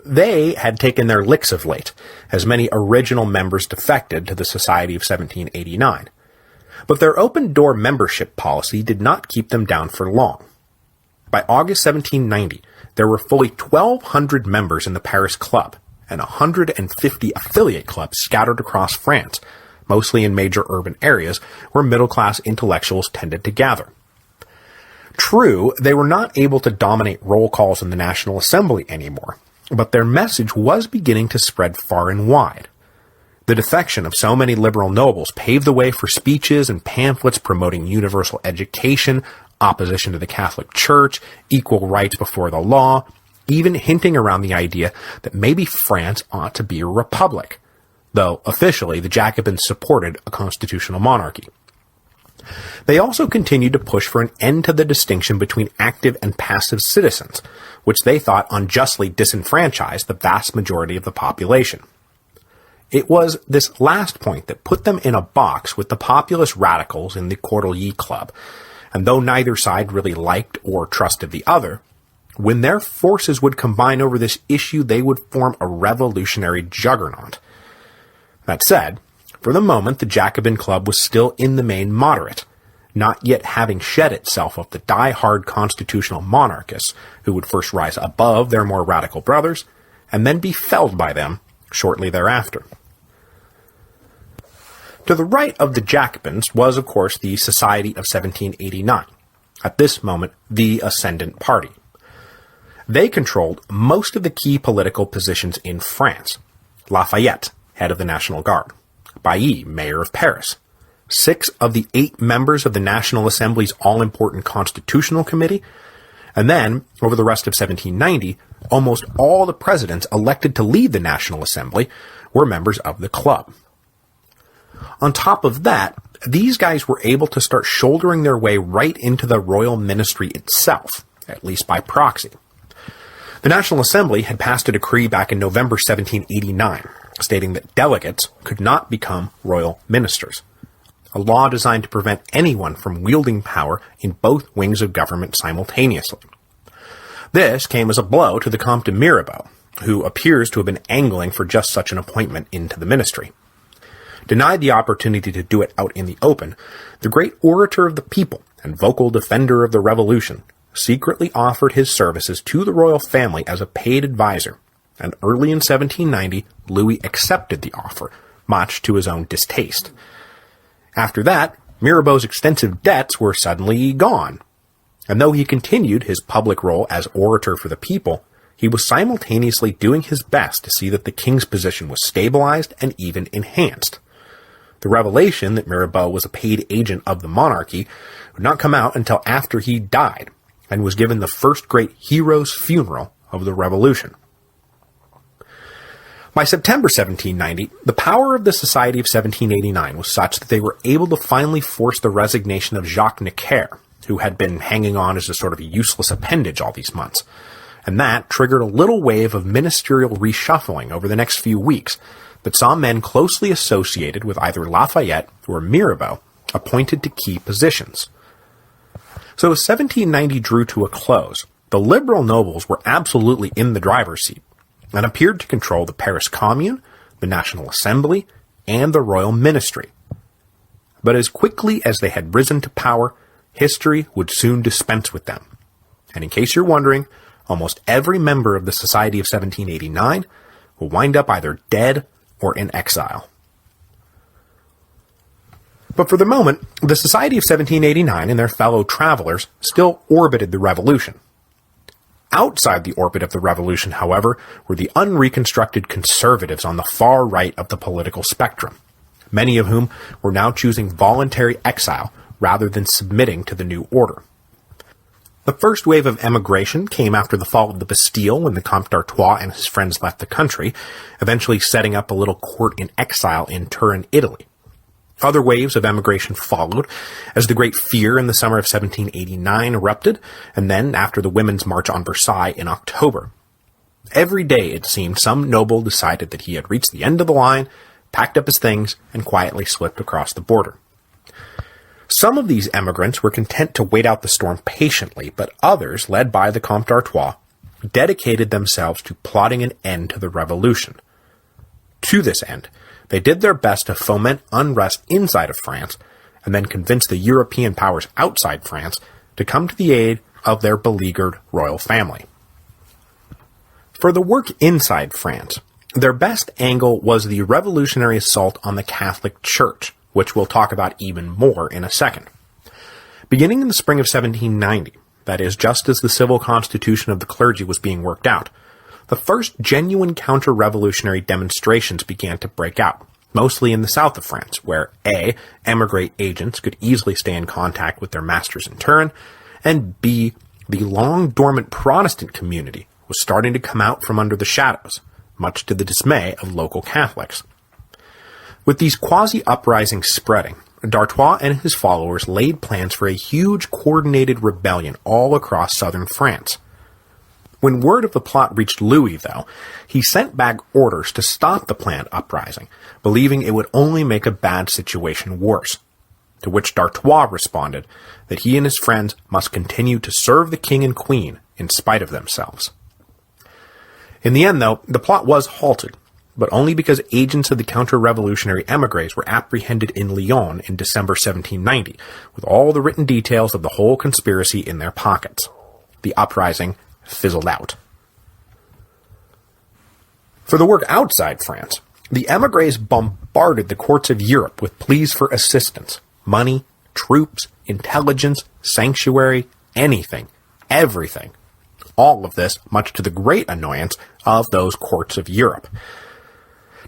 They had taken their licks of late, as many original members defected to the Society of 1789. But their open-door membership policy did not keep them down for long. By August 1790, there were fully 1,200 members in the Paris Club, and 150 affiliate clubs scattered across France, mostly in major urban areas where middle-class intellectuals tended to gather. True, they were not able to dominate roll calls in the National Assembly anymore, but their message was beginning to spread far and wide. The defection of so many liberal nobles paved the way for speeches and pamphlets promoting universal education, opposition to the Catholic Church, equal rights before the law, even hinting around the idea that maybe France ought to be a republic, though officially the Jacobins supported a constitutional monarchy. They also continued to push for an end to the distinction between active and passive citizens, which they thought unjustly disenfranchised the vast majority of the population. It was this last point that put them in a box with the populist radicals in the Cordeliers Club, and though neither side really liked or trusted the other, when their forces would combine over this issue, they would form a revolutionary juggernaut. That said, for the moment, the Jacobin Club was still in the main moderate, not yet having shed itself of the die-hard constitutional monarchists who would first rise above their more radical brothers, and then be felled by them shortly thereafter. To the right of the Jacobins was, of course, the Society of 1789, at this moment the ascendant party. They controlled most of the key political positions in France. Lafayette, head of the National Guard. Bailly, mayor of Paris. 6 of the 8 members of the National Assembly's all-important Constitutional Committee. And then, over the rest of 1790, almost all the presidents elected to lead the National Assembly were members of the club. On top of that, these guys were able to start shouldering their way right into the royal ministry itself, at least by proxy. The National Assembly had passed a decree back in November 1789, stating that delegates could not become royal ministers, a law designed to prevent anyone from wielding power in both wings of government simultaneously. This came as a blow to the Comte de Mirabeau, who appears to have been angling for just such an appointment into the ministry. Denied the opportunity to do it out in the open, the great orator of the people and vocal defender of the revolution secretly offered his services to the royal family as a paid advisor, and early in 1790, Louis accepted the offer, much to his own distaste. After that, Mirabeau's extensive debts were suddenly gone, and though he continued his public role as orator for the people, he was simultaneously doing his best to see that the king's position was stabilized and even enhanced. The revelation that Mirabeau was a paid agent of the monarchy would not come out until after he died, and was given the first great hero's funeral of the Revolution. By September 1790, the power of the Society of 1789 was such that they were able to finally force the resignation of Jacques Necker, who had been hanging on as a sort of useless appendage all these months, and that triggered a little wave of ministerial reshuffling over the next few weeks that saw men closely associated with either Lafayette or Mirabeau appointed to key positions. So as 1790 drew to a close, the liberal nobles were absolutely in the driver's seat, and appeared to control the Paris Commune, the National Assembly, and the royal ministry. But as quickly as they had risen to power, history would soon dispense with them. And in case you're wondering, almost every member of the Society of 1789 will wind up either dead or in exile. But for the moment, the Society of 1789 and their fellow travelers still orbited the revolution. Outside the orbit of the revolution, however, were the unreconstructed conservatives on the far right of the political spectrum, many of whom were now choosing voluntary exile rather than submitting to the new order. The first wave of emigration came after the fall of the Bastille when the Comte d'Artois and his friends left the country, eventually setting up a little court in exile in Turin, Italy. Other waves of emigration followed, as the Great Fear in the summer of 1789 erupted, and then after the Women's March on Versailles in October. Every day, it seemed, some noble decided that he had reached the end of the line, packed up his things, and quietly slipped across the border. Some of these emigrants were content to wait out the storm patiently, but others, led by the Comte d'Artois, dedicated themselves to plotting an end to the revolution. To this end, they did their best to foment unrest inside of France, and then convince the European powers outside France to come to the aid of their beleaguered royal family. For the work inside France, their best angle was the revolutionary assault on the Catholic Church, which we'll talk about even more in a second. Beginning in the spring of 1790, that is, just as the civil constitution of the clergy was being worked out, the first genuine counter-revolutionary demonstrations began to break out, mostly in the south of France, where A, emigre agents could easily stay in contact with their masters in Turin, and B, the long-dormant Protestant community was starting to come out from under the shadows, much to the dismay of local Catholics. With these quasi-uprisings spreading, d'Artois and his followers laid plans for a huge coordinated rebellion all across southern France. When word of the plot reached Louis, though, he sent back orders to stop the planned uprising, believing it would only make a bad situation worse. To which d'Artois responded that he and his friends must continue to serve the king and queen in spite of themselves. In the end, though, the plot was halted, but only because agents of the counter-revolutionary émigrés were apprehended in Lyon in December 1790, with all the written details of the whole conspiracy in their pockets. The uprising fizzled out. For the work outside France, the émigrés bombarded the courts of Europe with pleas for assistance, money, troops, intelligence, sanctuary, anything, everything. All of this much to the great annoyance of those courts of Europe.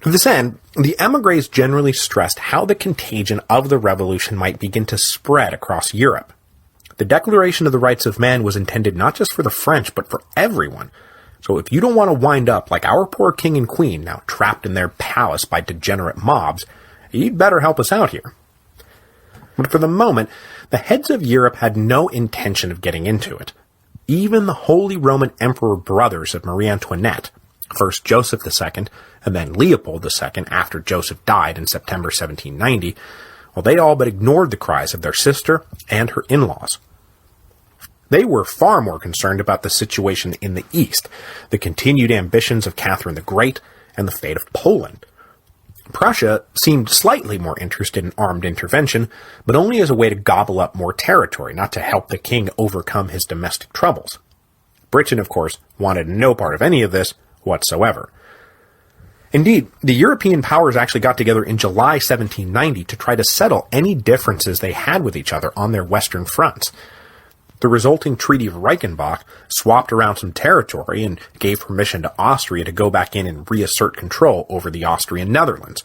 To this end, the émigrés generally stressed how the contagion of the revolution might begin to spread across Europe. The Declaration of the Rights of Man was intended not just for the French, but for everyone. So if you don't want to wind up like our poor king and queen, now trapped in their palace by degenerate mobs, you'd better help us out here. But for the moment, the heads of Europe had no intention of getting into it. Even the Holy Roman Emperor brothers of Marie Antoinette, First Joseph II, and then Leopold II after Joseph died in September 1790, well, they all but ignored the cries of their sister and her in-laws. They were far more concerned about the situation in the East, the continued ambitions of Catherine the Great, and the fate of Poland. Prussia seemed slightly more interested in armed intervention, but only as a way to gobble up more territory, not to help the king overcome his domestic troubles. Britain, of course, wanted no part of any of this whatsoever. Indeed, the European powers actually got together in July 1790 to try to settle any differences they had with each other on their western fronts. The resulting Treaty of Reichenbach swapped around some territory and gave permission to Austria to go back in and reassert control over the Austrian Netherlands,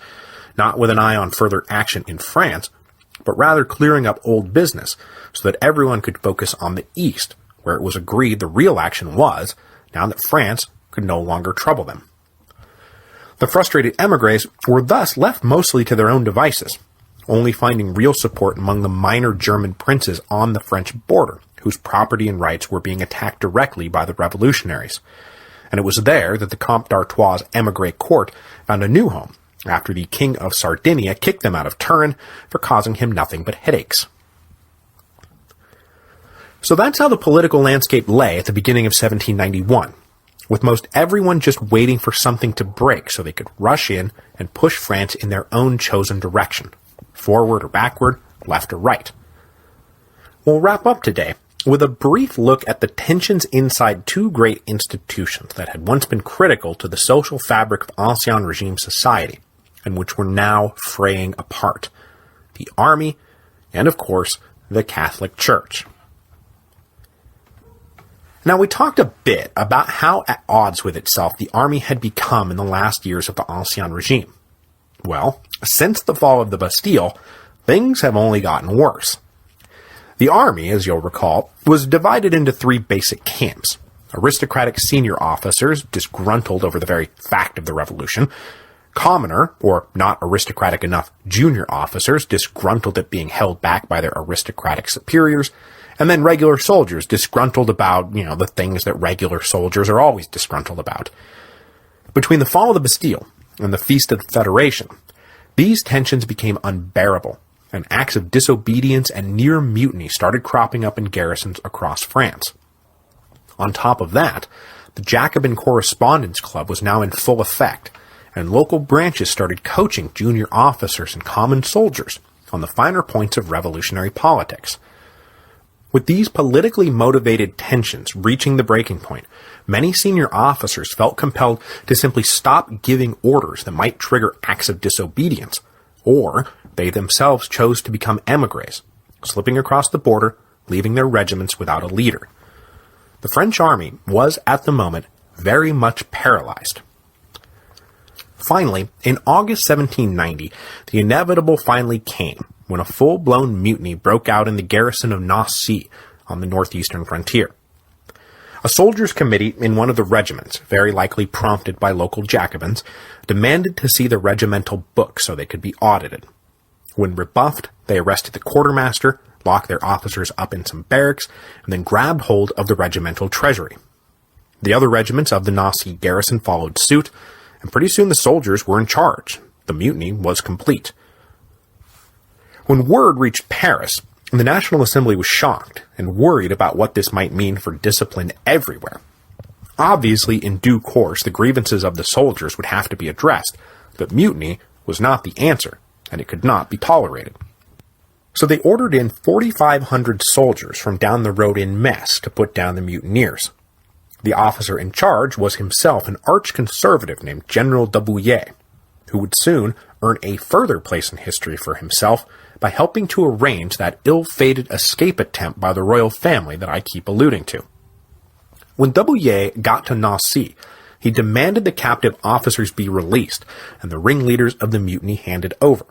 not with an eye on further action in France, but rather clearing up old business so that everyone could focus on the East, where it was agreed the real action was, now that France could no longer trouble them. The frustrated émigrés were thus left mostly to their own devices, only finding real support among the minor German princes on the French border, whose property and rights were being attacked directly by the revolutionaries. And it was there that the Comte d'Artois' émigré court found a new home, after the King of Sardinia kicked them out of Turin for causing him nothing but headaches. So that's how the political landscape lay at the beginning of 1791, with most everyone just waiting for something to break so they could rush in and push France in their own chosen direction, forward or backward, left or right. We'll wrap up today with a brief look at the tensions inside two great institutions that had once been critical to the social fabric of Ancien Regime society, and which were now fraying apart: the army, and of course, the Catholic Church. Now, we talked a bit about how at odds with itself the army had become in the last years of the Ancien Regime. Well, since the fall of the Bastille, things have only gotten worse. The army, as you'll recall, was divided into three basic camps: aristocratic senior officers disgruntled over the very fact of the revolution, commoner, or not aristocratic enough, junior officers disgruntled at being held back by their aristocratic superiors, and then regular soldiers disgruntled about, the things that regular soldiers are always disgruntled about. Between the fall of the Bastille and the Feast of the Federation, these tensions became unbearable, and acts of disobedience and near mutiny started cropping up in garrisons across France. On top of that, the Jacobin Correspondence Club was now in full effect, and local branches started coaching junior officers and common soldiers on the finer points of revolutionary politics. With these politically motivated tensions reaching the breaking point, many senior officers felt compelled to simply stop giving orders that might trigger acts of disobedience, or they themselves chose to become émigrés, slipping across the border, leaving their regiments without a leader. The French army was, at the moment, very much paralyzed. Finally, in August 1790, the inevitable finally came, when a full-blown mutiny broke out in the garrison of Nancy on the northeastern frontier. A soldiers' committee in one of the regiments, very likely prompted by local Jacobins, demanded to see the regimental book so they could be audited. When rebuffed, they arrested the quartermaster, locked their officers up in some barracks, and then grabbed hold of the regimental treasury. The other regiments of the Nancy garrison followed suit, and pretty soon the soldiers were in charge. The mutiny was complete. When word reached Paris, the National Assembly was shocked and worried about what this might mean for discipline everywhere. Obviously, in due course, the grievances of the soldiers would have to be addressed, but mutiny was not the answer, and it could not be tolerated. So they ordered in 4,500 soldiers from down the road in Metz to put down the mutineers. The officer in charge was himself an arch-conservative named General de Bouillé, who would soon earn a further place in history for himself by helping to arrange that ill-fated escape attempt by the royal family that I keep alluding to. When de Bouillé got to Nancy, he demanded the captive officers be released and the ringleaders of the mutiny handed over.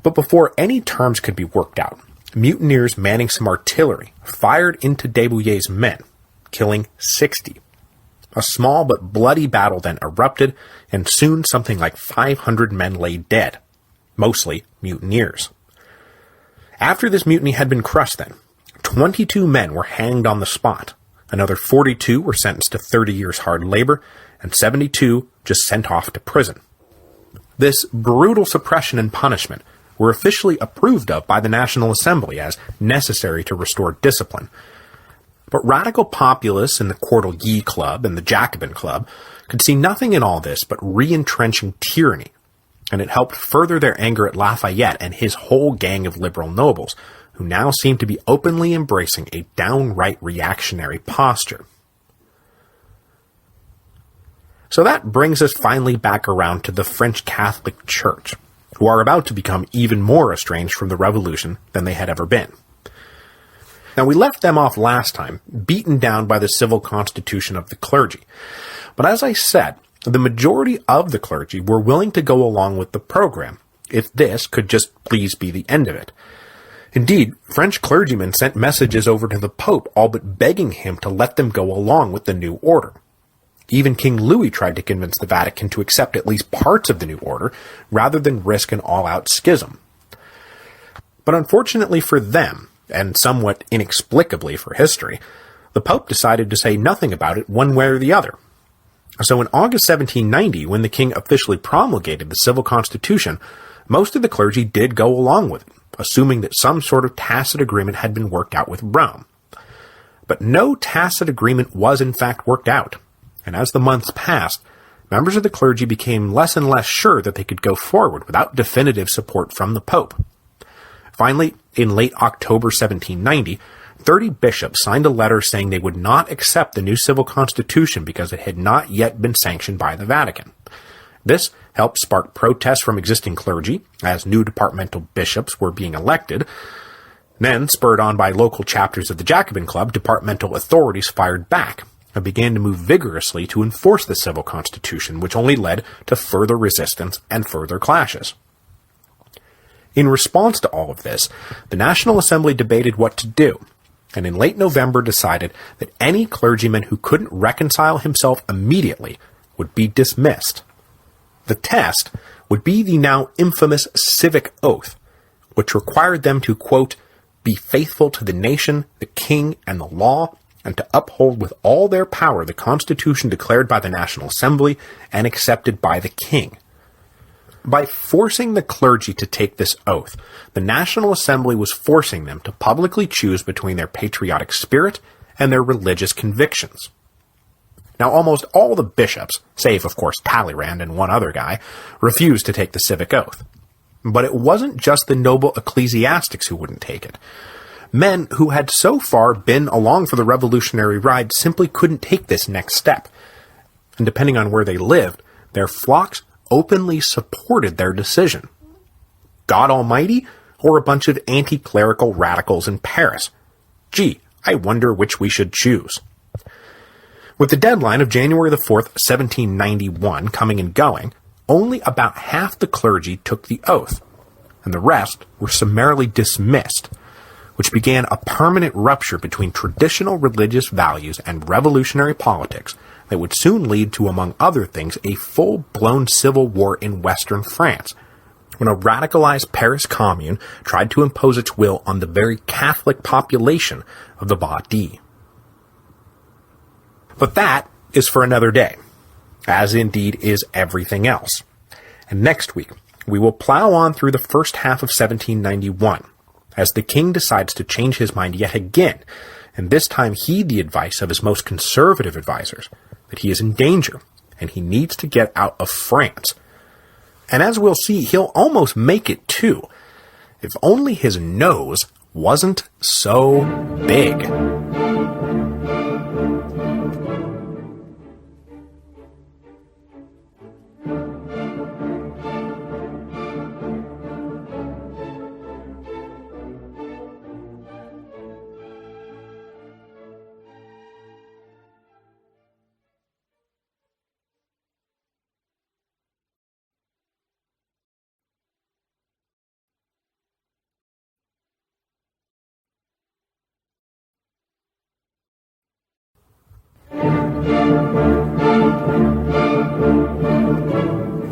But before any terms could be worked out, mutineers manning some artillery fired into de Bouillé's men, killing 60. A small but bloody battle then erupted, and soon something like 500 men lay dead, mostly mutineers. After this mutiny had been crushed then, 22 men were hanged on the spot, another 42 were sentenced to 30 years hard labor, and 72 just sent off to prison. This brutal suppression and punishment were officially approved of by the National Assembly as necessary to restore discipline. But radical populists in the Cordelier Club and the Jacobin Club could see nothing in all this but re-entrenching tyranny, and it helped further their anger at Lafayette and his whole gang of liberal nobles, who now seemed to be openly embracing a downright reactionary posture. So that brings us finally back around to the French Catholic Church, who are about to become even more estranged from the Revolution than they had ever been. Now, we left them off last time, beaten down by the civil constitution of the clergy. But as I said, the majority of the clergy were willing to go along with the program, if this could just please be the end of it. Indeed, French clergymen sent messages over to the Pope, all but begging him to let them go along with the new order. Even King Louis tried to convince the Vatican to accept at least parts of the new order, rather than risk an all-out schism. But unfortunately for them, and somewhat inexplicably for history, the Pope decided to say nothing about it one way or the other. So in August 1790, when the king officially promulgated the civil constitution, most of the clergy did go along with it, assuming that some sort of tacit agreement had been worked out with Rome. But no tacit agreement was in fact worked out, and as the months passed, members of the clergy became less and less sure that they could go forward without definitive support from the Pope. Finally, in late October 1790, 30 bishops signed a letter saying they would not accept the new civil constitution because it had not yet been sanctioned by the Vatican. This helped spark protests from existing clergy, as new departmental bishops were being elected. Then, spurred on by local chapters of the Jacobin Club, departmental authorities fired back and began to move vigorously to enforce the civil constitution, which only led to further resistance and further clashes. In response to all of this, the National Assembly debated what to do, and in late November decided that any clergyman who couldn't reconcile himself immediately would be dismissed. The test would be the now infamous civic oath, which required them to, quote, be faithful to the nation, the king, and the law, and to uphold with all their power the Constitution declared by the National Assembly and accepted by the king. By forcing the clergy to take this oath, the National Assembly was forcing them to publicly choose between their patriotic spirit and their religious convictions. Now, almost all the bishops, save of course Talleyrand and one other guy, refused to take the civic oath. But it wasn't just the noble ecclesiastics who wouldn't take it. Men who had so far been along for the revolutionary ride simply couldn't take this next step. And depending on where they lived, their flocks openly supported their decision. God Almighty, or a bunch of anti-clerical radicals in Paris? Gee, I wonder which we should choose. With the deadline of January the 4th, 1791 coming and going, only about half the clergy took the oath, and the rest were summarily dismissed, which began a permanent rupture between traditional religious values and revolutionary politics that would soon lead to, among other things, a full-blown civil war in western France, when a radicalized Paris commune tried to impose its will on the very Catholic population of the Bas-Dix. But that is for another day, as indeed is everything else. And next week, we will plow on through the first half of 1791, as the king decides to change his mind yet again, and this time heed the advice of his most conservative advisors, that he is in danger, and he needs to get out of France. And as we'll see, he'll almost make it too, if only his nose wasn't so big.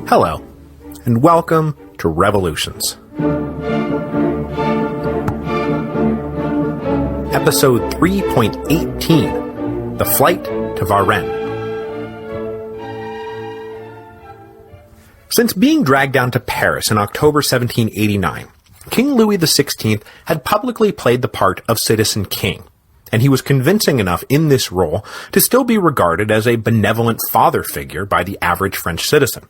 Hello, and welcome to Revolutions. Episode 3.18, The Flight to Varennes. Since being dragged down to Paris in October 1789, King Louis XVI had publicly played the part of citizen king, and he was convincing enough in this role to still be regarded as a benevolent father figure by the average French citizen.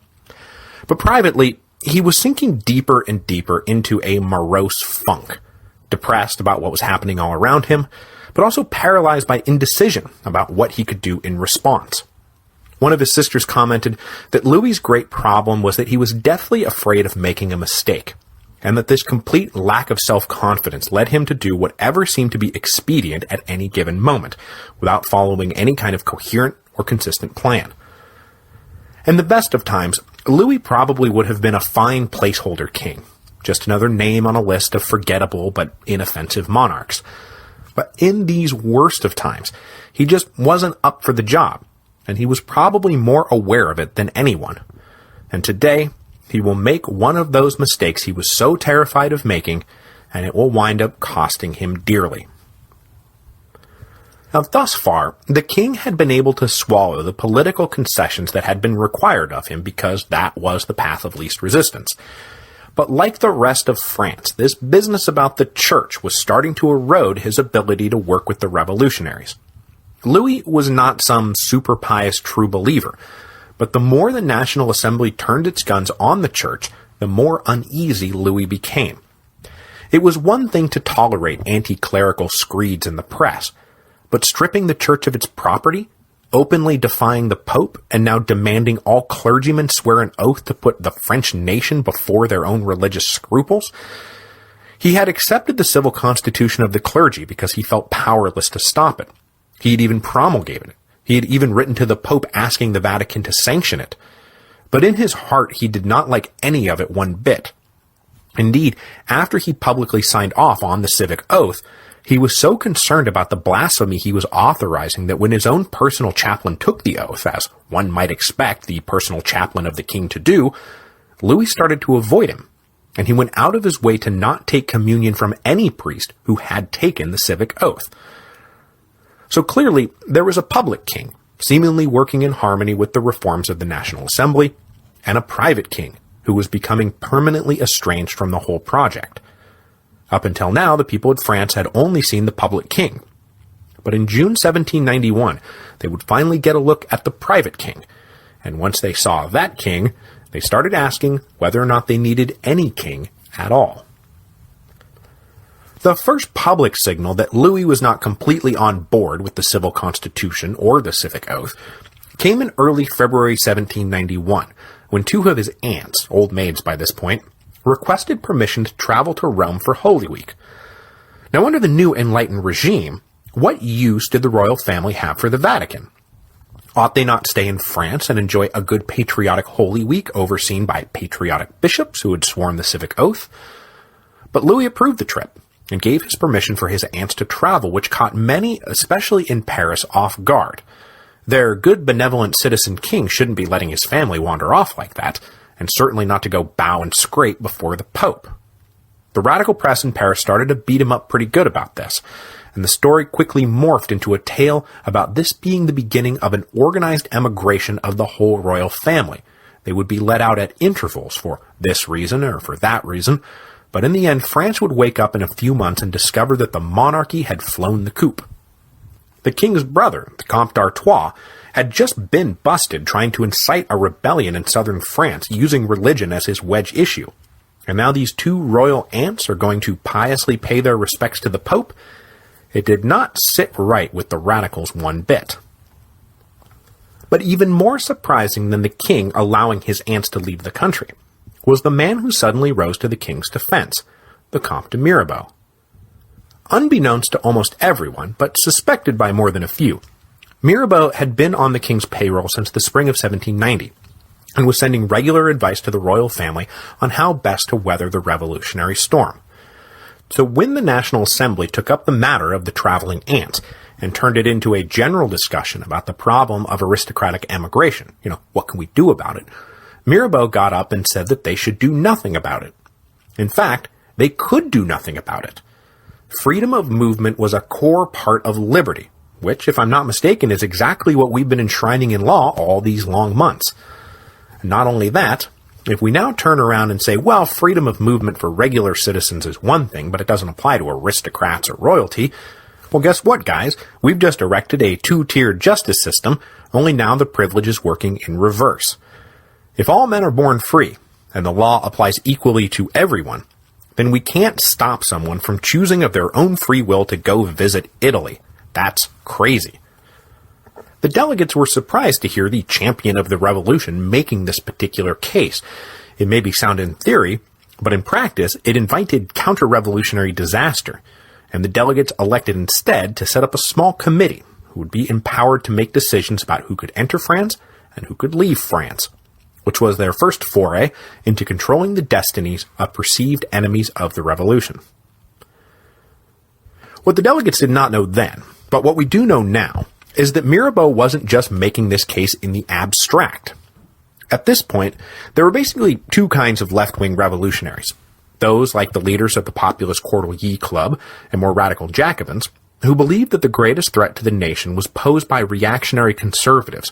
But privately, he was sinking deeper and deeper into a morose funk, depressed about what was happening all around him, but also paralyzed by indecision about what he could do in response. One of his sisters commented that Louis's great problem was that he was deathly afraid of making a mistake, and that this complete lack of self-confidence led him to do whatever seemed to be expedient at any given moment, without following any kind of coherent or consistent plan. In the best of times, Louis probably would have been a fine placeholder king, just another name on a list of forgettable but inoffensive monarchs. But in these worst of times, he just wasn't up for the job, and he was probably more aware of it than anyone. And today, he will make one of those mistakes he was so terrified of making, and it will wind up costing him dearly. Now, thus far, the king had been able to swallow the political concessions that had been required of him because that was the path of least resistance. But like the rest of France, this business about the church was starting to erode his ability to work with the revolutionaries. Louis was not some super pious true believer, but the more the National Assembly turned its guns on the church, the more uneasy Louis became. It was one thing to tolerate anti-clerical screeds in the press, but stripping the church of its property, openly defying the Pope, and now demanding all clergymen swear an oath to put the French nation before their own religious scruples? He had accepted the civil constitution of the clergy because he felt powerless to stop it. He had even promulgated it. He had even written to the Pope asking the Vatican to sanction it. But in his heart, he did not like any of it one bit. Indeed, after he publicly signed off on the civic oath, he was so concerned about the blasphemy he was authorizing that when his own personal chaplain took the oath, as one might expect the personal chaplain of the king to do, Louis started to avoid him, and he went out of his way to not take communion from any priest who had taken the civic oath. So clearly, there was a public king, seemingly working in harmony with the reforms of the National Assembly, and a private king, who was becoming permanently estranged from the whole project. Up until now, the people of France had only seen the public king. But in June 1791, they would finally get a look at the private king, and once they saw that king, they started asking whether or not they needed any king at all. The first public signal that Louis was not completely on board with the civil constitution or the civic oath came in early February 1791, when two of his aunts, old maids by this point, requested permission to travel to Rome for Holy Week. Now, under the new enlightened regime, what use did the royal family have for the Vatican? Ought they not stay in France and enjoy a good patriotic Holy Week overseen by patriotic bishops who had sworn the civic oath? But Louis approved the trip and gave his permission for his aunts to travel, which caught many, especially in Paris, off guard. Their good benevolent citizen king shouldn't be letting his family wander off like that, and certainly not to go bow and scrape before the Pope. The radical press in Paris started to beat him up pretty good about this, and the story quickly morphed into a tale about this being the beginning of an organized emigration of the whole royal family. They would be let out at intervals for this reason or for that reason, but in the end France would wake up in a few months and discover that the monarchy had flown the coop. The king's brother, the Comte d'Artois, had just been busted trying to incite a rebellion in southern France using religion as his wedge issue. And now these two royal aunts are going to piously pay their respects to the Pope? It did not sit right with the radicals one bit. But even more surprising than the king allowing his aunts to leave the country was the man who suddenly rose to the king's defense, the Comte de Mirabeau. Unbeknownst to almost everyone, but suspected by more than a few, Mirabeau had been on the king's payroll since the spring of 1790, and was sending regular advice to the royal family on how best to weather the revolutionary storm. So when the National Assembly took up the matter of the traveling aunts and turned it into a general discussion about the problem of aristocratic emigration, what can we do about it, Mirabeau got up and said that they should do nothing about it. In fact, they could do nothing about it. Freedom of movement was a core part of liberty, which, if I'm not mistaken, is exactly what we've been enshrining in law all these long months. Not only that, If we now turn around and say, well, freedom of movement for regular citizens is one thing, but it doesn't apply to aristocrats or royalty, well, guess what, guys? We've just erected a two-tiered justice system, only now the privilege is working in reverse. If all men are born free, and the law applies equally to everyone, then we can't stop someone from choosing of their own free will to go visit Italy. That's crazy. The delegates were surprised to hear the champion of the revolution making this particular case. It may be sound in theory, but in practice, it invited counter-revolutionary disaster, and the delegates elected instead to set up a small committee who would be empowered to make decisions about who could enter France and who could leave France, which was their first foray into controlling the destinies of perceived enemies of the revolution. What the delegates did not know then, but what we do know now, is that Mirabeau wasn't just making this case in the abstract. At this point, there were basically two kinds of left-wing revolutionaries. Those like the leaders of the populist Cordelier Club and more radical Jacobins, who believed that the greatest threat to the nation was posed by reactionary conservatives,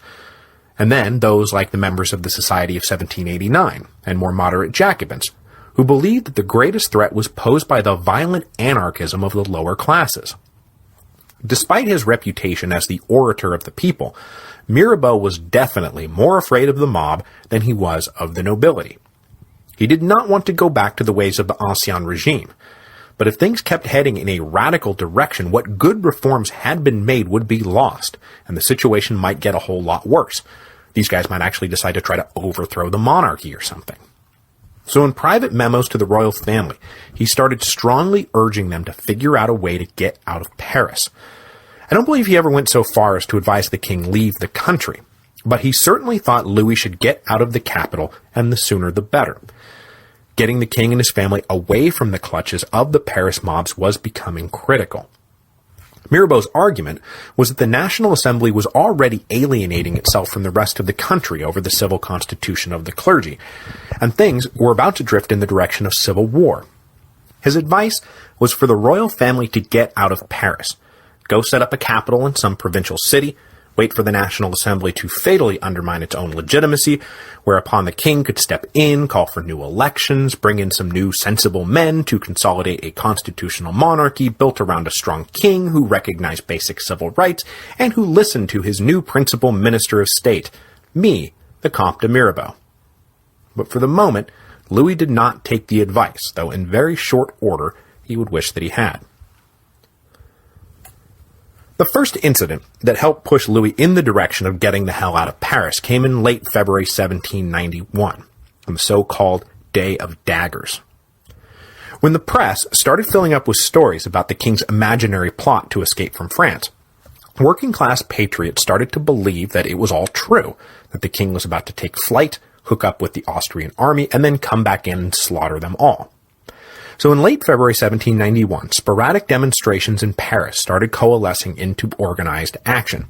and then those like the members of the Society of 1789 and more moderate Jacobins, who believed that the greatest threat was posed by the violent anarchism of the lower classes. Despite his reputation as the orator of the people, Mirabeau was definitely more afraid of the mob than he was of the nobility. He did not want to go back to the ways of the Ancien regime, but if things kept heading in a radical direction, what good reforms had been made would be lost, and the situation might get a whole lot worse. These guys might actually decide to try to overthrow the monarchy or something. So in private memos to the royal family, he started strongly urging them to figure out a way to get out of Paris. I don't believe he ever went so far as to advise the king leave the country, but he certainly thought Louis should get out of the capital, and the sooner the better. Getting the king and his family away from the clutches of the Paris mobs was becoming critical. Mirabeau's argument was that the National Assembly was already alienating itself from the rest of the country over the civil constitution of the clergy, and things were about to drift in the direction of civil war. His advice was for the royal family to get out of Paris, go set up a capital in some provincial city, wait for the National Assembly to fatally undermine its own legitimacy, whereupon the king could step in, call for new elections, bring in some new sensible men to consolidate a constitutional monarchy built around a strong king who recognized basic civil rights and who listened to his new principal minister of state, me, the Comte de Mirabeau. But for the moment, Louis did not take the advice, though in very short order he would wish that he had. The first incident that helped push Louis in the direction of getting the hell out of Paris came in late February 1791, on the so-called Day of Daggers. When the press started filling up with stories about the king's imaginary plot to escape from France, working-class patriots started to believe that it was all true, that the king was about to take flight, hook up with the Austrian army, and then come back in and slaughter them all. So in late February 1791, sporadic demonstrations in Paris started coalescing into organized action.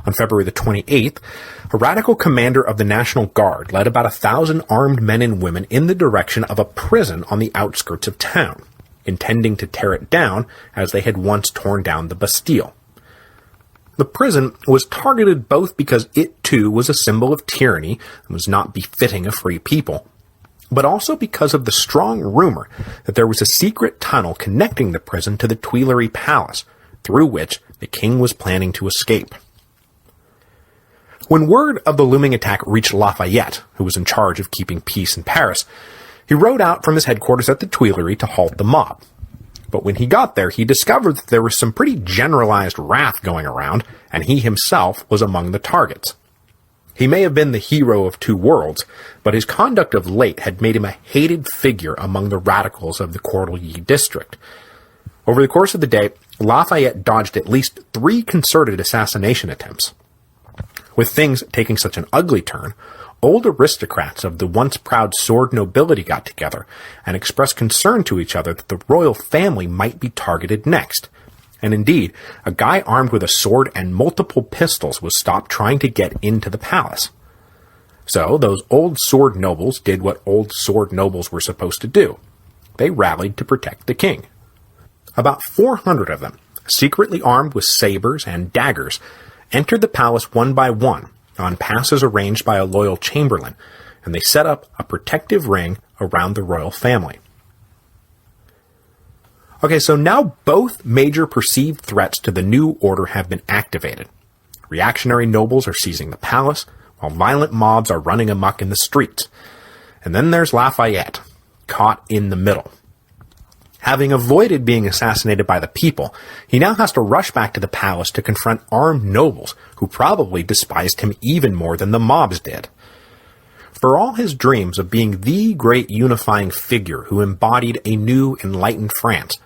On February the 28th, a radical commander of the National Guard led about 1,000 armed men and women in the direction of a prison on the outskirts of town, intending to tear it down as they had once torn down the Bastille. The prison was targeted both because it too was a symbol of tyranny and was not befitting a free people, but also because of the strong rumor that there was a secret tunnel connecting the prison to the Tuileries Palace, through which the king was planning to escape. When word of the looming attack reached Lafayette, who was in charge of keeping peace in Paris, he rode out from his headquarters at the Tuileries to halt the mob. But when he got there, he discovered that there was some pretty generalized wrath going around, and he himself was among the targets. He may have been the hero of two worlds, but his conduct of late had made him a hated figure among the radicals of the Cordelier district. Over the course of the day, Lafayette dodged at least 3 concerted assassination attempts. With things taking such an ugly turn, old aristocrats of the once proud sword nobility got together and expressed concern to each other that the royal family might be targeted next. And indeed, a guy armed with a sword and multiple pistols was stopped trying to get into the palace. So those old sword nobles did what old sword nobles were supposed to do. They rallied to protect the king. About 400 of them, secretly armed with sabers and daggers, entered the palace one by one, on passes arranged by a loyal chamberlain, and they set up a protective ring around the royal family. Okay, so now both major perceived threats to the new order have been activated. Reactionary nobles are seizing the palace, while violent mobs are running amok in the streets. And then there's Lafayette, caught in the middle. Having avoided being assassinated by the people, he now has to rush back to the palace to confront armed nobles who probably despised him even more than the mobs did. For all his dreams of being the great unifying figure who embodied a new enlightened France,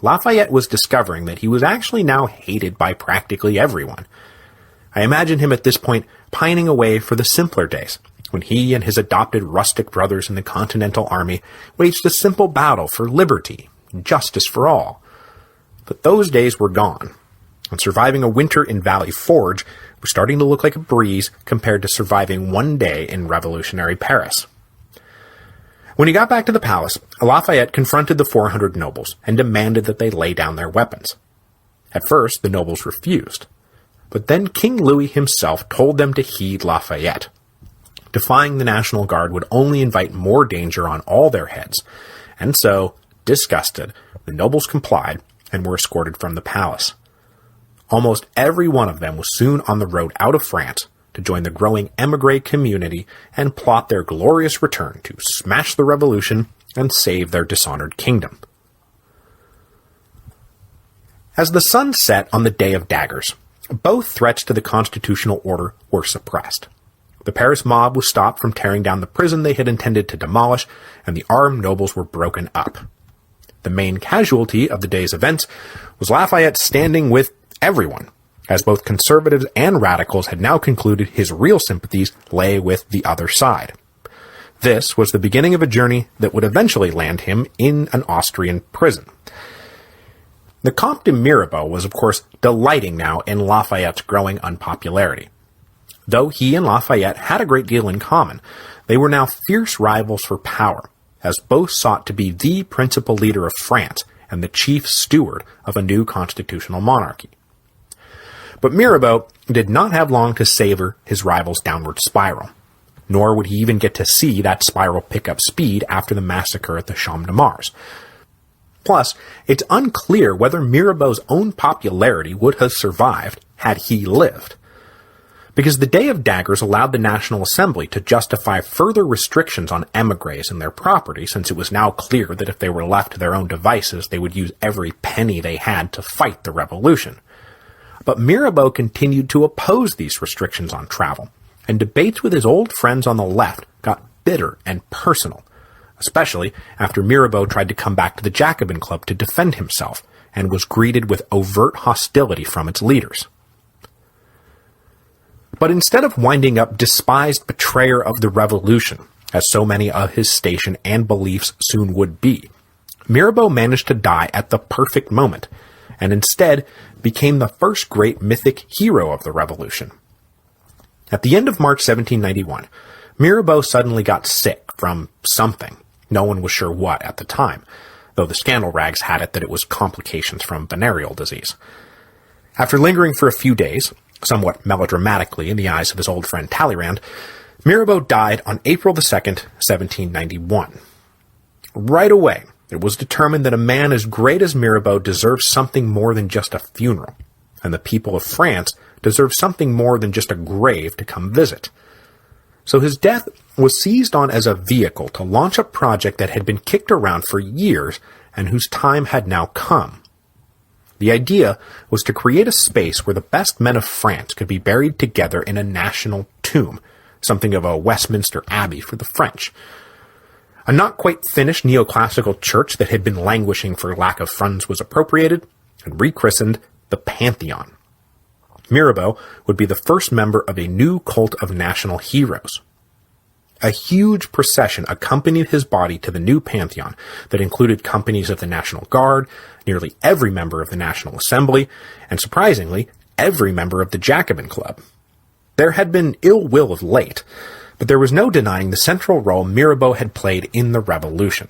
Lafayette was discovering that he was actually now hated by practically everyone. I imagine him at this point pining away for the simpler days, when he and his adopted rustic brothers in the Continental Army waged a simple battle for liberty and justice for all. But those days were gone, and surviving a winter in Valley Forge was starting to look like a breeze compared to surviving one day in revolutionary Paris. When he got back to the palace, Lafayette confronted the 400 nobles and demanded that they lay down their weapons. At first, the nobles refused, but then King Louis himself told them to heed Lafayette. Defying the National Guard would only invite more danger on all their heads, and so, disgusted, the nobles complied and were escorted from the palace. Almost every one of them was soon on the road out of France to join the growing émigré community and plot their glorious return to smash the revolution and save their dishonored kingdom. As the sun set on the Day of Daggers, both threats to the constitutional order were suppressed. The Paris mob was stopped from tearing down the prison they had intended to demolish, and the armed nobles were broken up. The main casualty of the day's events was Lafayette standing with everyone, as both conservatives and radicals had now concluded his real sympathies lay with the other side. This was the beginning of a journey that would eventually land him in an Austrian prison. The Comte de Mirabeau was, of course, delighting now in Lafayette's growing unpopularity. Though he and Lafayette had a great deal in common, they were now fierce rivals for power, as both sought to be the principal leader of France and the chief steward of a new constitutional monarchy. But Mirabeau did not have long to savor his rival's downward spiral, nor would he even get to see that spiral pick up speed after the massacre at the Champ de Mars. Plus, it's unclear whether Mirabeau's own popularity would have survived had he lived, because the Day of Daggers allowed the National Assembly to justify further restrictions on émigrés and their property, since it was now clear that if they were left to their own devices, they would use every penny they had to fight the revolution. But Mirabeau continued to oppose these restrictions on travel, and debates with his old friends on the left got bitter and personal, especially after Mirabeau tried to come back to the Jacobin Club to defend himself, and was greeted with overt hostility from its leaders. But instead of winding up despised betrayer of the revolution, as so many of his station and beliefs soon would be, Mirabeau managed to die at the perfect moment, and instead became the first great mythic hero of the revolution. At the end of March 1791, Mirabeau suddenly got sick from something. No one was sure what at the time, though the scandal rags had it that it was complications from venereal disease. After lingering for a few days, somewhat melodramatically in the eyes of his old friend Talleyrand, Mirabeau died on April 2nd, 1791. Right away, it was determined that a man as great as Mirabeau deserved something more than just a funeral, and the people of France deserved something more than just a grave to come visit. So his death was seized on as a vehicle to launch a project that had been kicked around for years and whose time had now come. The idea was to create a space where the best men of France could be buried together in a national tomb, something of a Westminster Abbey for the French. A not-quite-finished neoclassical church that had been languishing for lack of funds was appropriated and rechristened the Pantheon. Mirabeau would be the first member of a new cult of national heroes. A huge procession accompanied his body to the new Pantheon that included companies of the National Guard, nearly every member of the National Assembly, and surprisingly, every member of the Jacobin Club. There had been ill will of late, but there was no denying the central role Mirabeau had played in the revolution.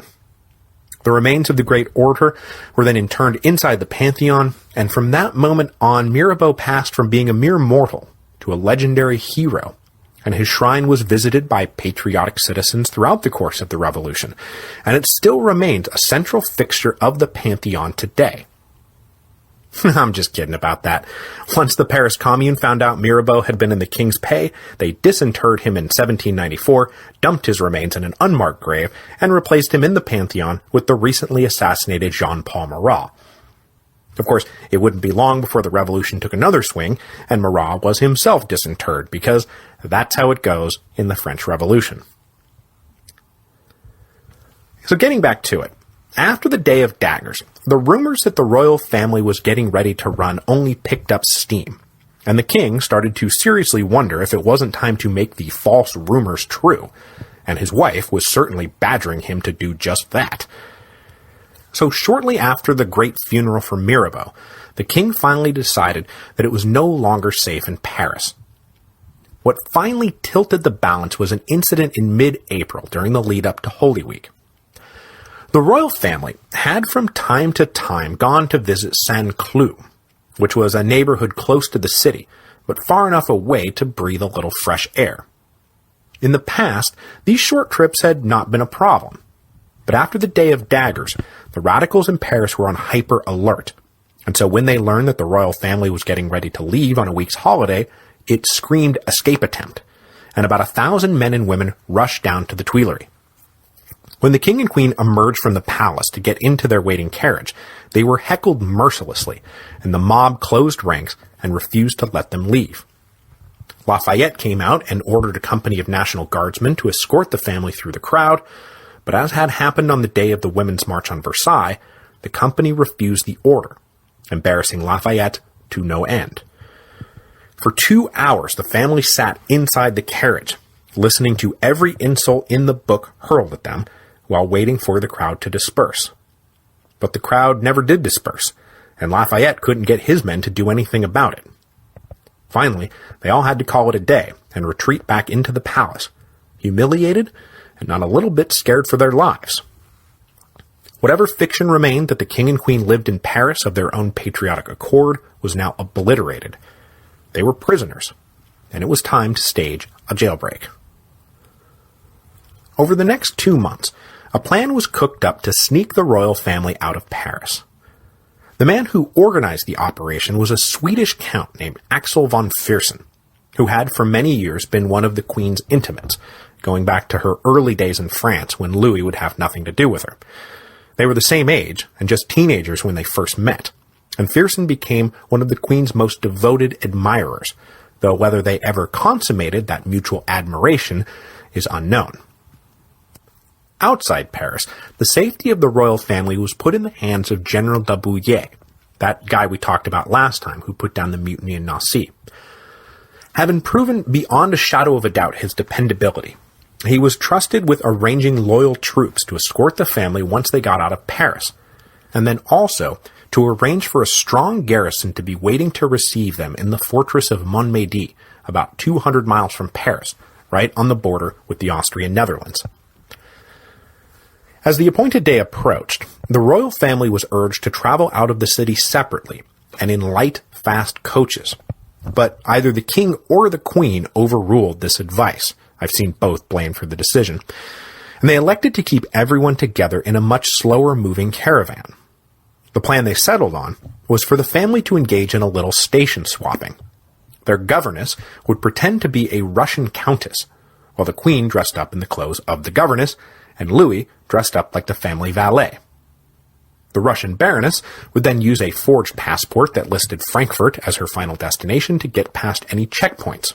The remains of the great orator were then interned inside the Pantheon, and from that moment on, Mirabeau passed from being a mere mortal to a legendary hero, and his shrine was visited by patriotic citizens throughout the course of the Revolution, and it still remains a central fixture of the Pantheon today. I'm just kidding about that. Once the Paris Commune found out Mirabeau had been in the king's pay, they disinterred him in 1794, dumped his remains in an unmarked grave, and replaced him in the Pantheon with the recently assassinated Jean-Paul Marat. Of course, it wouldn't be long before the revolution took another swing, and Marat was himself disinterred, because that's how it goes in the French Revolution. So getting back to it, after the Day of Daggers, the rumors that the royal family was getting ready to run only picked up steam, and the king started to seriously wonder if it wasn't time to make the false rumors true, and his wife was certainly badgering him to do just that. So shortly after the great funeral for Mirabeau, the king finally decided that it was no longer safe in Paris. What finally tilted the balance was an incident in mid-April during the lead-up to Holy Week. The royal family had from time to time gone to visit Saint-Cloud, which was a neighborhood close to the city, but far enough away to breathe a little fresh air. In the past, these short trips had not been a problem, but after the Day of Daggers, the radicals in Paris were on hyper alert, and so when they learned that the royal family was getting ready to leave on a week's holiday, it screamed escape attempt, and about 1,000 men and women rushed down to the Tuileries. When the king and queen emerged from the palace to get into their waiting carriage, they were heckled mercilessly, and the mob closed ranks and refused to let them leave. Lafayette came out and ordered a company of National Guardsmen to escort the family through the crowd, but as had happened on the day of the Women's March on Versailles, the company refused the order, embarrassing Lafayette to no end. For 2 hours, the family sat inside the carriage, listening to every insult in the book hurled at them, while waiting for the crowd to disperse. But the crowd never did disperse, and Lafayette couldn't get his men to do anything about it. Finally, they all had to call it a day and retreat back into the palace, humiliated and not a little bit scared for their lives. Whatever fiction remained that the king and queen lived in Paris of their own patriotic accord was now obliterated. They were prisoners, and it was time to stage a jailbreak. Over the next 2 months, a plan was cooked up to sneak the royal family out of Paris. The man who organized the operation was a Swedish count named Axel von Fersen, who had for many years been one of the queen's intimates, going back to her early days in France when Louis would have nothing to do with her. They were the same age, and just teenagers when they first met, and Fersen became one of the queen's most devoted admirers, though whether they ever consummated that mutual admiration is unknown. Outside Paris, the safety of the royal family was put in the hands of General de Bouillé, that guy we talked about last time who put down the mutiny in Nancy. Having proven beyond a shadow of a doubt his dependability, he was trusted with arranging loyal troops to escort the family once they got out of Paris, and then also to arrange for a strong garrison to be waiting to receive them in the fortress of Montmédy, about 200 miles from Paris, right on the border with the Austrian Netherlands. As the appointed day approached, the royal family was urged to travel out of the city separately and in light, fast coaches. But either the king or the queen overruled this advice. I've seen both blamed for the decision. And they elected to keep everyone together in a much slower-moving caravan. The plan they settled on was for the family to engage in a little station swapping. Their governess would pretend to be a Russian countess, while the queen dressed up in the clothes of the governess, and Louis dressed up like the family valet. The Russian baroness would then use a forged passport that listed Frankfurt as her final destination to get past any checkpoints.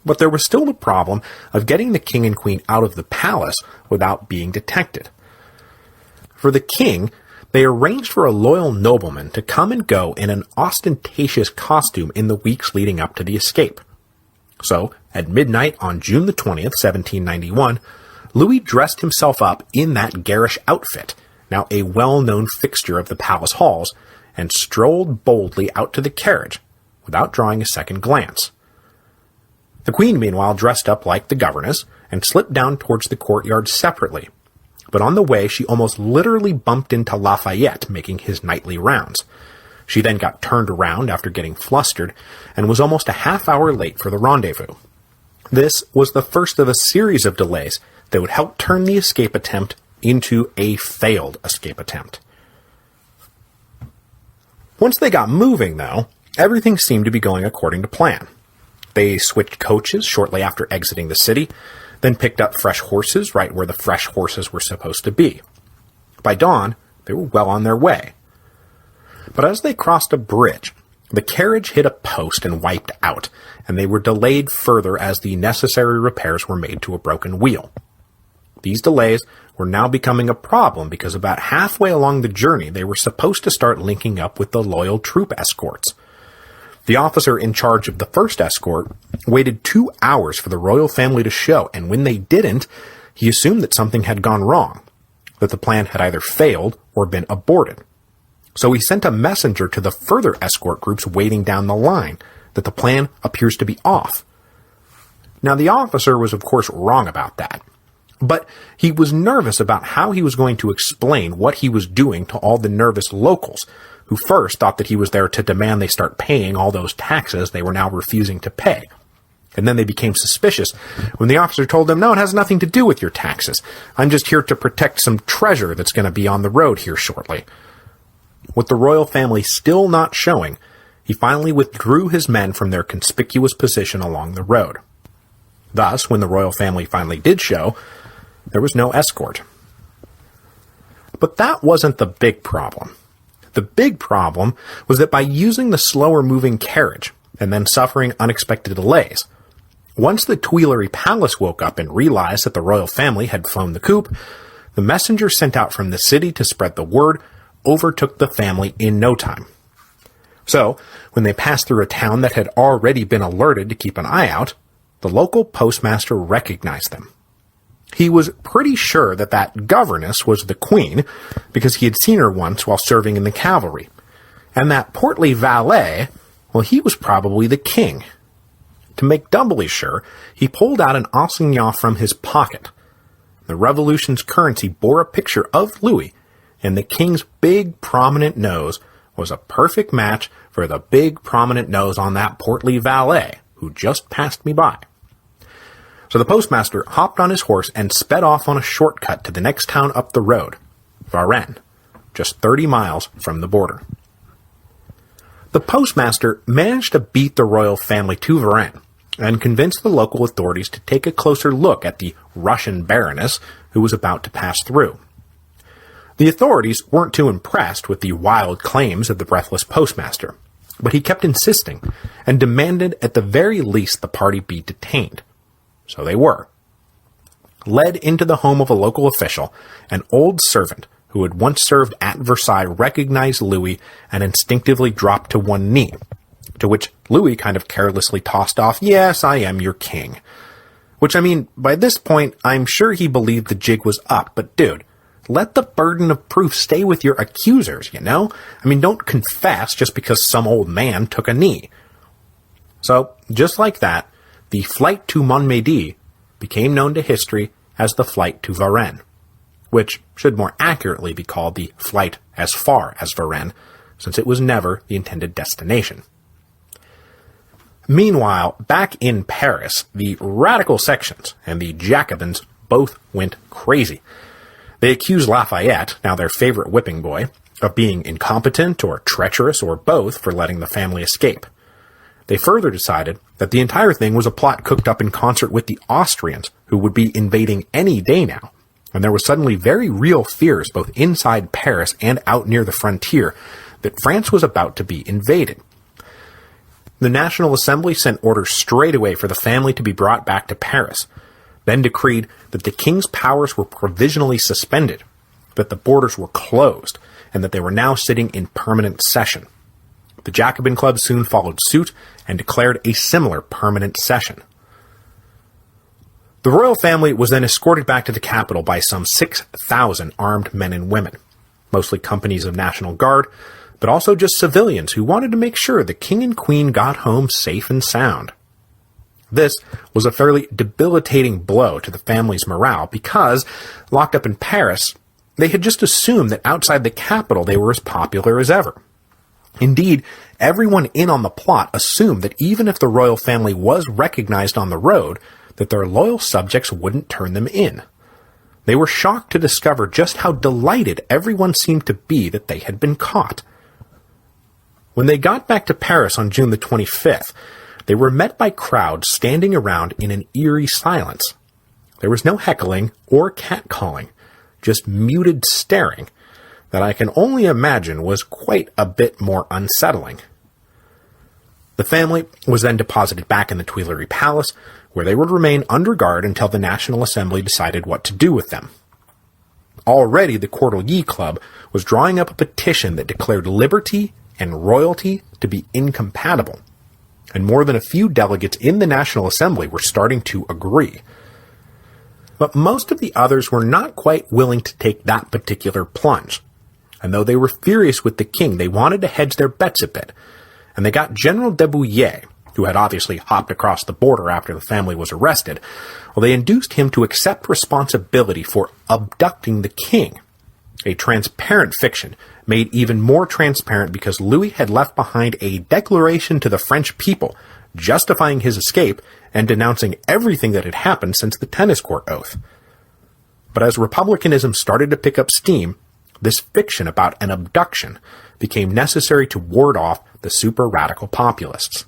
But there was still the problem of getting the king and queen out of the palace without being detected. For the king, they arranged for a loyal nobleman to come and go in an ostentatious costume in the weeks leading up to the escape. So, at midnight on June the 20th, 1791, Louis dressed himself up in that garish outfit, now a well-known fixture of the palace halls, and strolled boldly out to the carriage, without drawing a second glance. The queen, meanwhile, dressed up like the governess, and slipped down towards the courtyard separately, but on the way she almost literally bumped into Lafayette making his nightly rounds. She then got turned around after getting flustered, and was almost a half hour late for the rendezvous. This was the first of a series of delays that would help turn the escape attempt into a failed escape attempt. Once they got moving, though, everything seemed to be going according to plan. They switched coaches shortly after exiting the city, then picked up fresh horses right where the fresh horses were supposed to be. By dawn, they were well on their way. But as they crossed a bridge, the carriage hit a post and wiped out, and they were delayed further as the necessary repairs were made to a broken wheel. These delays were now becoming a problem because about halfway along the journey they were supposed to start linking up with the loyal troop escorts. The officer in charge of the first escort waited 2 hours for the royal family to show, and when they didn't, he assumed that something had gone wrong, that the plan had either failed or been aborted. So he sent a messenger to the further escort groups waiting down the line that the plan appears to be off. Now, the officer was of course wrong about that, but he was nervous about how he was going to explain what he was doing to all the nervous locals, who first thought that he was there to demand they start paying all those taxes they were now refusing to pay. And then they became suspicious when the officer told them, "No, it has nothing to do with your taxes. I'm just here to protect some treasure that's going to be on the road here shortly." With the royal family still not showing, he finally withdrew his men from their conspicuous position along the road. Thus, when the royal family finally did show, there was no escort. But that wasn't the big problem. The big problem was that by using the slower-moving carriage and then suffering unexpected delays, once the Tuileries Palace woke up and realized that the royal family had flown the coop, the messenger sent out from the city to spread the word overtook the family in no time. So, when they passed through a town that had already been alerted to keep an eye out, the local postmaster recognized them. He was pretty sure that that governess was the queen, because he had seen her once while serving in the cavalry, and that portly valet, well, he was probably the king. To make doubly sure, he pulled out an assignat from his pocket. The Revolution's currency bore a picture of Louis, and the king's big, prominent nose was a perfect match for the big, prominent nose on that portly valet who just passed me by. So the postmaster hopped on his horse and sped off on a shortcut to the next town up the road, Varennes, just 30 miles from the border. The postmaster managed to beat the royal family to Varennes and convinced the local authorities to take a closer look at the Russian baroness who was about to pass through. The authorities weren't too impressed with the wild claims of the breathless postmaster, but he kept insisting and demanded at the very least the party be detained. So they were. Led into the home of a local official, an old servant who had once served at Versailles recognized Louis and instinctively dropped to one knee, to which Louis kind of carelessly tossed off, "Yes, I am your king." Which, I mean, by this point, I'm sure he believed the jig was up, but dude, let the burden of proof stay with your accusers, you know? I mean, don't confess just because some old man took a knee. So, just like that, the flight to Montmédy became known to history as the flight to Varennes, which should more accurately be called the flight as far as Varennes, since it was never the intended destination. Meanwhile, back in Paris, the radical sections and the Jacobins both went crazy. They accused Lafayette, now their favorite whipping boy, of being incompetent or treacherous or both for letting the family escape. They further decided that the entire thing was a plot cooked up in concert with the Austrians, who would be invading any day now, and there was suddenly very real fears both inside Paris and out near the frontier that France was about to be invaded. The National Assembly sent orders straight away for the family to be brought back to Paris, then decreed that the king's powers were provisionally suspended, that the borders were closed, and that they were now sitting in permanent session. The Jacobin Club soon followed suit and declared a similar permanent session. The royal family was then escorted back to the capital by some 6,000 armed men and women, mostly companies of National Guard, but also just civilians who wanted to make sure the king and queen got home safe and sound. This was a fairly debilitating blow to the family's morale because, locked up in Paris, they had just assumed that outside the capital they were as popular as ever. Indeed, everyone in on the plot assumed that even if the royal family was recognized on the road, that their loyal subjects wouldn't turn them in. They were shocked to discover just how delighted everyone seemed to be that they had been caught. When they got back to Paris on June the 25th, they were met by crowds standing around in an eerie silence. There was no heckling or catcalling, just muted staring that I can only imagine was quite a bit more unsettling. The family was then deposited back in the Tuileries Palace, where they would remain under guard until the National Assembly decided what to do with them. Already the Cordeliers Club was drawing up a petition that declared liberty and royalty to be incompatible, and more than a few delegates in the National Assembly were starting to agree. But most of the others were not quite willing to take that particular plunge, and though they were furious with the king, they wanted to hedge their bets a bit, and they got General de Bouillé, who had obviously hopped across the border after the family was arrested, they induced him to accept responsibility for abducting the king, a transparent fiction made even more transparent because Louis had left behind a declaration to the French people justifying his escape and denouncing everything that had happened since the tennis court oath. But as republicanism started to pick up steam, this fiction about an abduction became necessary to ward off the super-radical populists.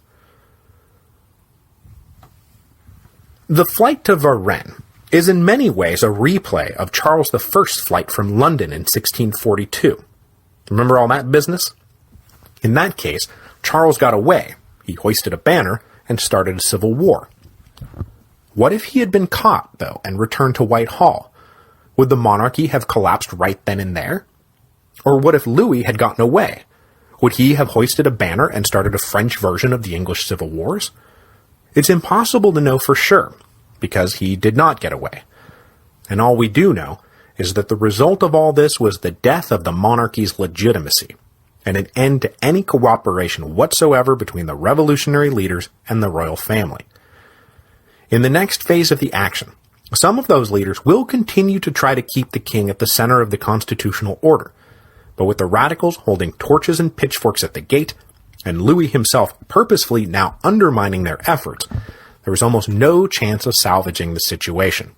The flight to Varennes is in many ways a replay of Charles I's flight from London in 1642. Remember all that business? In that case, Charles got away. He hoisted a banner and started a civil war. What if he had been caught, though, and returned to Whitehall? Would the monarchy have collapsed right then and there? Or what if Louis had gotten away? Would he have hoisted a banner and started a French version of the English Civil Wars? It's impossible to know for sure, because he did not get away. And all we do know is that the result of all this was the death of the monarchy's legitimacy, and an end to any cooperation whatsoever between the revolutionary leaders and the royal family. In the next phase of the action, some of those leaders will continue to try to keep the king at the center of the constitutional order, but with the radicals holding torches and pitchforks at the gate, and Louis himself purposefully now undermining their efforts, there was almost no chance of salvaging the situation.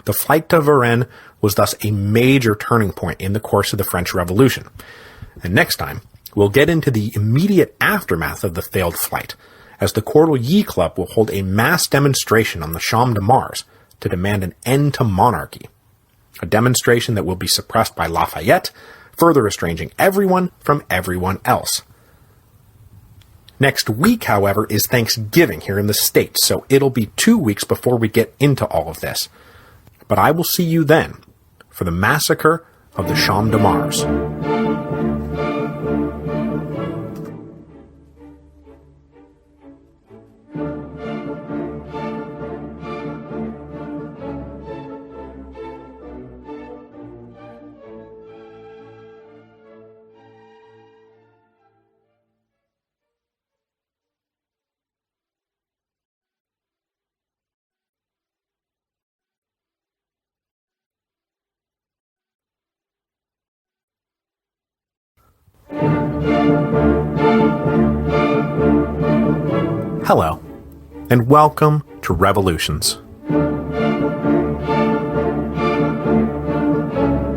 The flight to Varennes was thus a major turning point in the course of the French Revolution. And next time, we'll get into the immediate aftermath of the failed flight, as the Cordeliers Club will hold a mass demonstration on the Champ de Mars to demand an end to monarchy. A demonstration that will be suppressed by Lafayette, further estranging everyone from everyone else. Next week, however, is Thanksgiving here in the States, so it'll be 2 weeks before we get into all of this. But I will see you then for the massacre of the Champ de Mars. Hello, and welcome to Revolutions.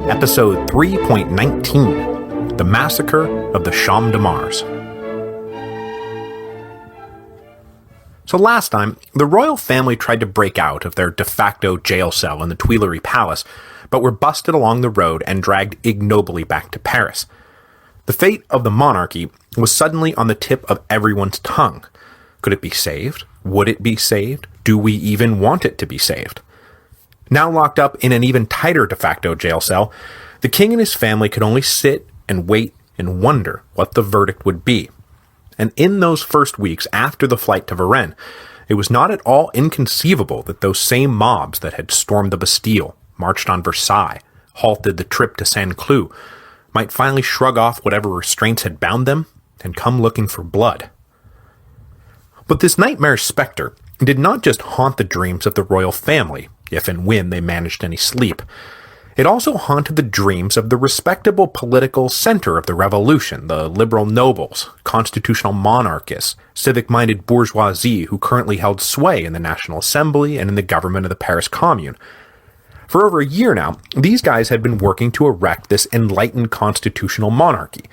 Episode 3.19, The Massacre of the Champ de Mars. So last time, the royal family tried to break out of their de facto jail cell in the Tuileries Palace, but were busted along the road and dragged ignobly back to Paris. The fate of the monarchy was suddenly on the tip of everyone's tongue. Could it be saved? Would it be saved? Do we even want it to be saved? Now locked up in an even tighter de facto jail cell, the king and his family could only sit and wait and wonder what the verdict would be. And in those first weeks after the flight to Varennes, it was not at all inconceivable that those same mobs that had stormed the Bastille, marched on Versailles, halted the trip to Saint-Cloud, might finally shrug off whatever restraints had bound them and come looking for blood. But this nightmarish specter did not just haunt the dreams of the royal family, if and when they managed any sleep. It also haunted the dreams of the respectable political center of the revolution, the liberal nobles, constitutional monarchists, civic-minded bourgeoisie who currently held sway in the National Assembly and in the government of the Paris Commune. For over a year now, these guys had been working to erect this enlightened constitutional monarchy,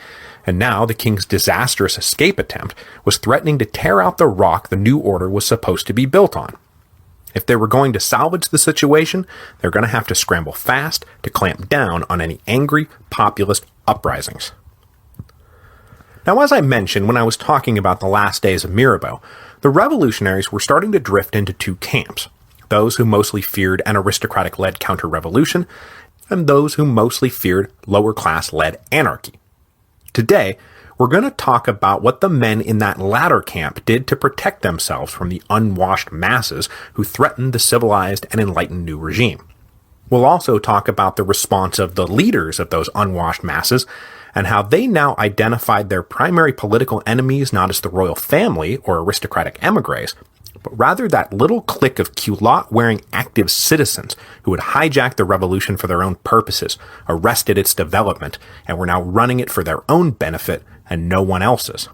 and now the king's disastrous escape attempt was threatening to tear out the rock the new order was supposed to be built on. If they were going to salvage the situation, they're going to have to scramble fast to clamp down on any angry populist uprisings. Now, as I mentioned when I was talking about the last days of Mirabeau, the revolutionaries were starting to drift into two camps, those who mostly feared an aristocratic-led counter-revolution, and those who mostly feared lower-class-led anarchy. Today, we're going to talk about what the men in that latter camp did to protect themselves from the unwashed masses who threatened the civilized and enlightened new regime. We'll also talk about the response of the leaders of those unwashed masses and how they now identified their primary political enemies not as the royal family or aristocratic émigrés, but rather that little clique of culotte-wearing active citizens who had hijacked the revolution for their own purposes, arrested its development, and were now running it for their own benefit and no one else's.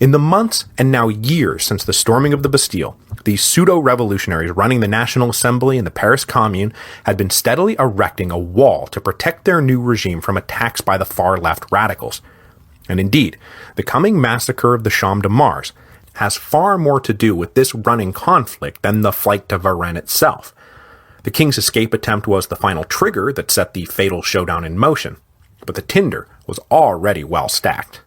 In the months and now years since the storming of the Bastille, these pseudo-revolutionaries running the National Assembly and the Paris Commune had been steadily erecting a wall to protect their new regime from attacks by the far-left radicals. And indeed, the coming massacre of the Champ de Mars has far more to do with this running conflict than the flight to Varennes itself. The king's escape attempt was the final trigger that set the fatal showdown in motion, but the tinder was already well stacked.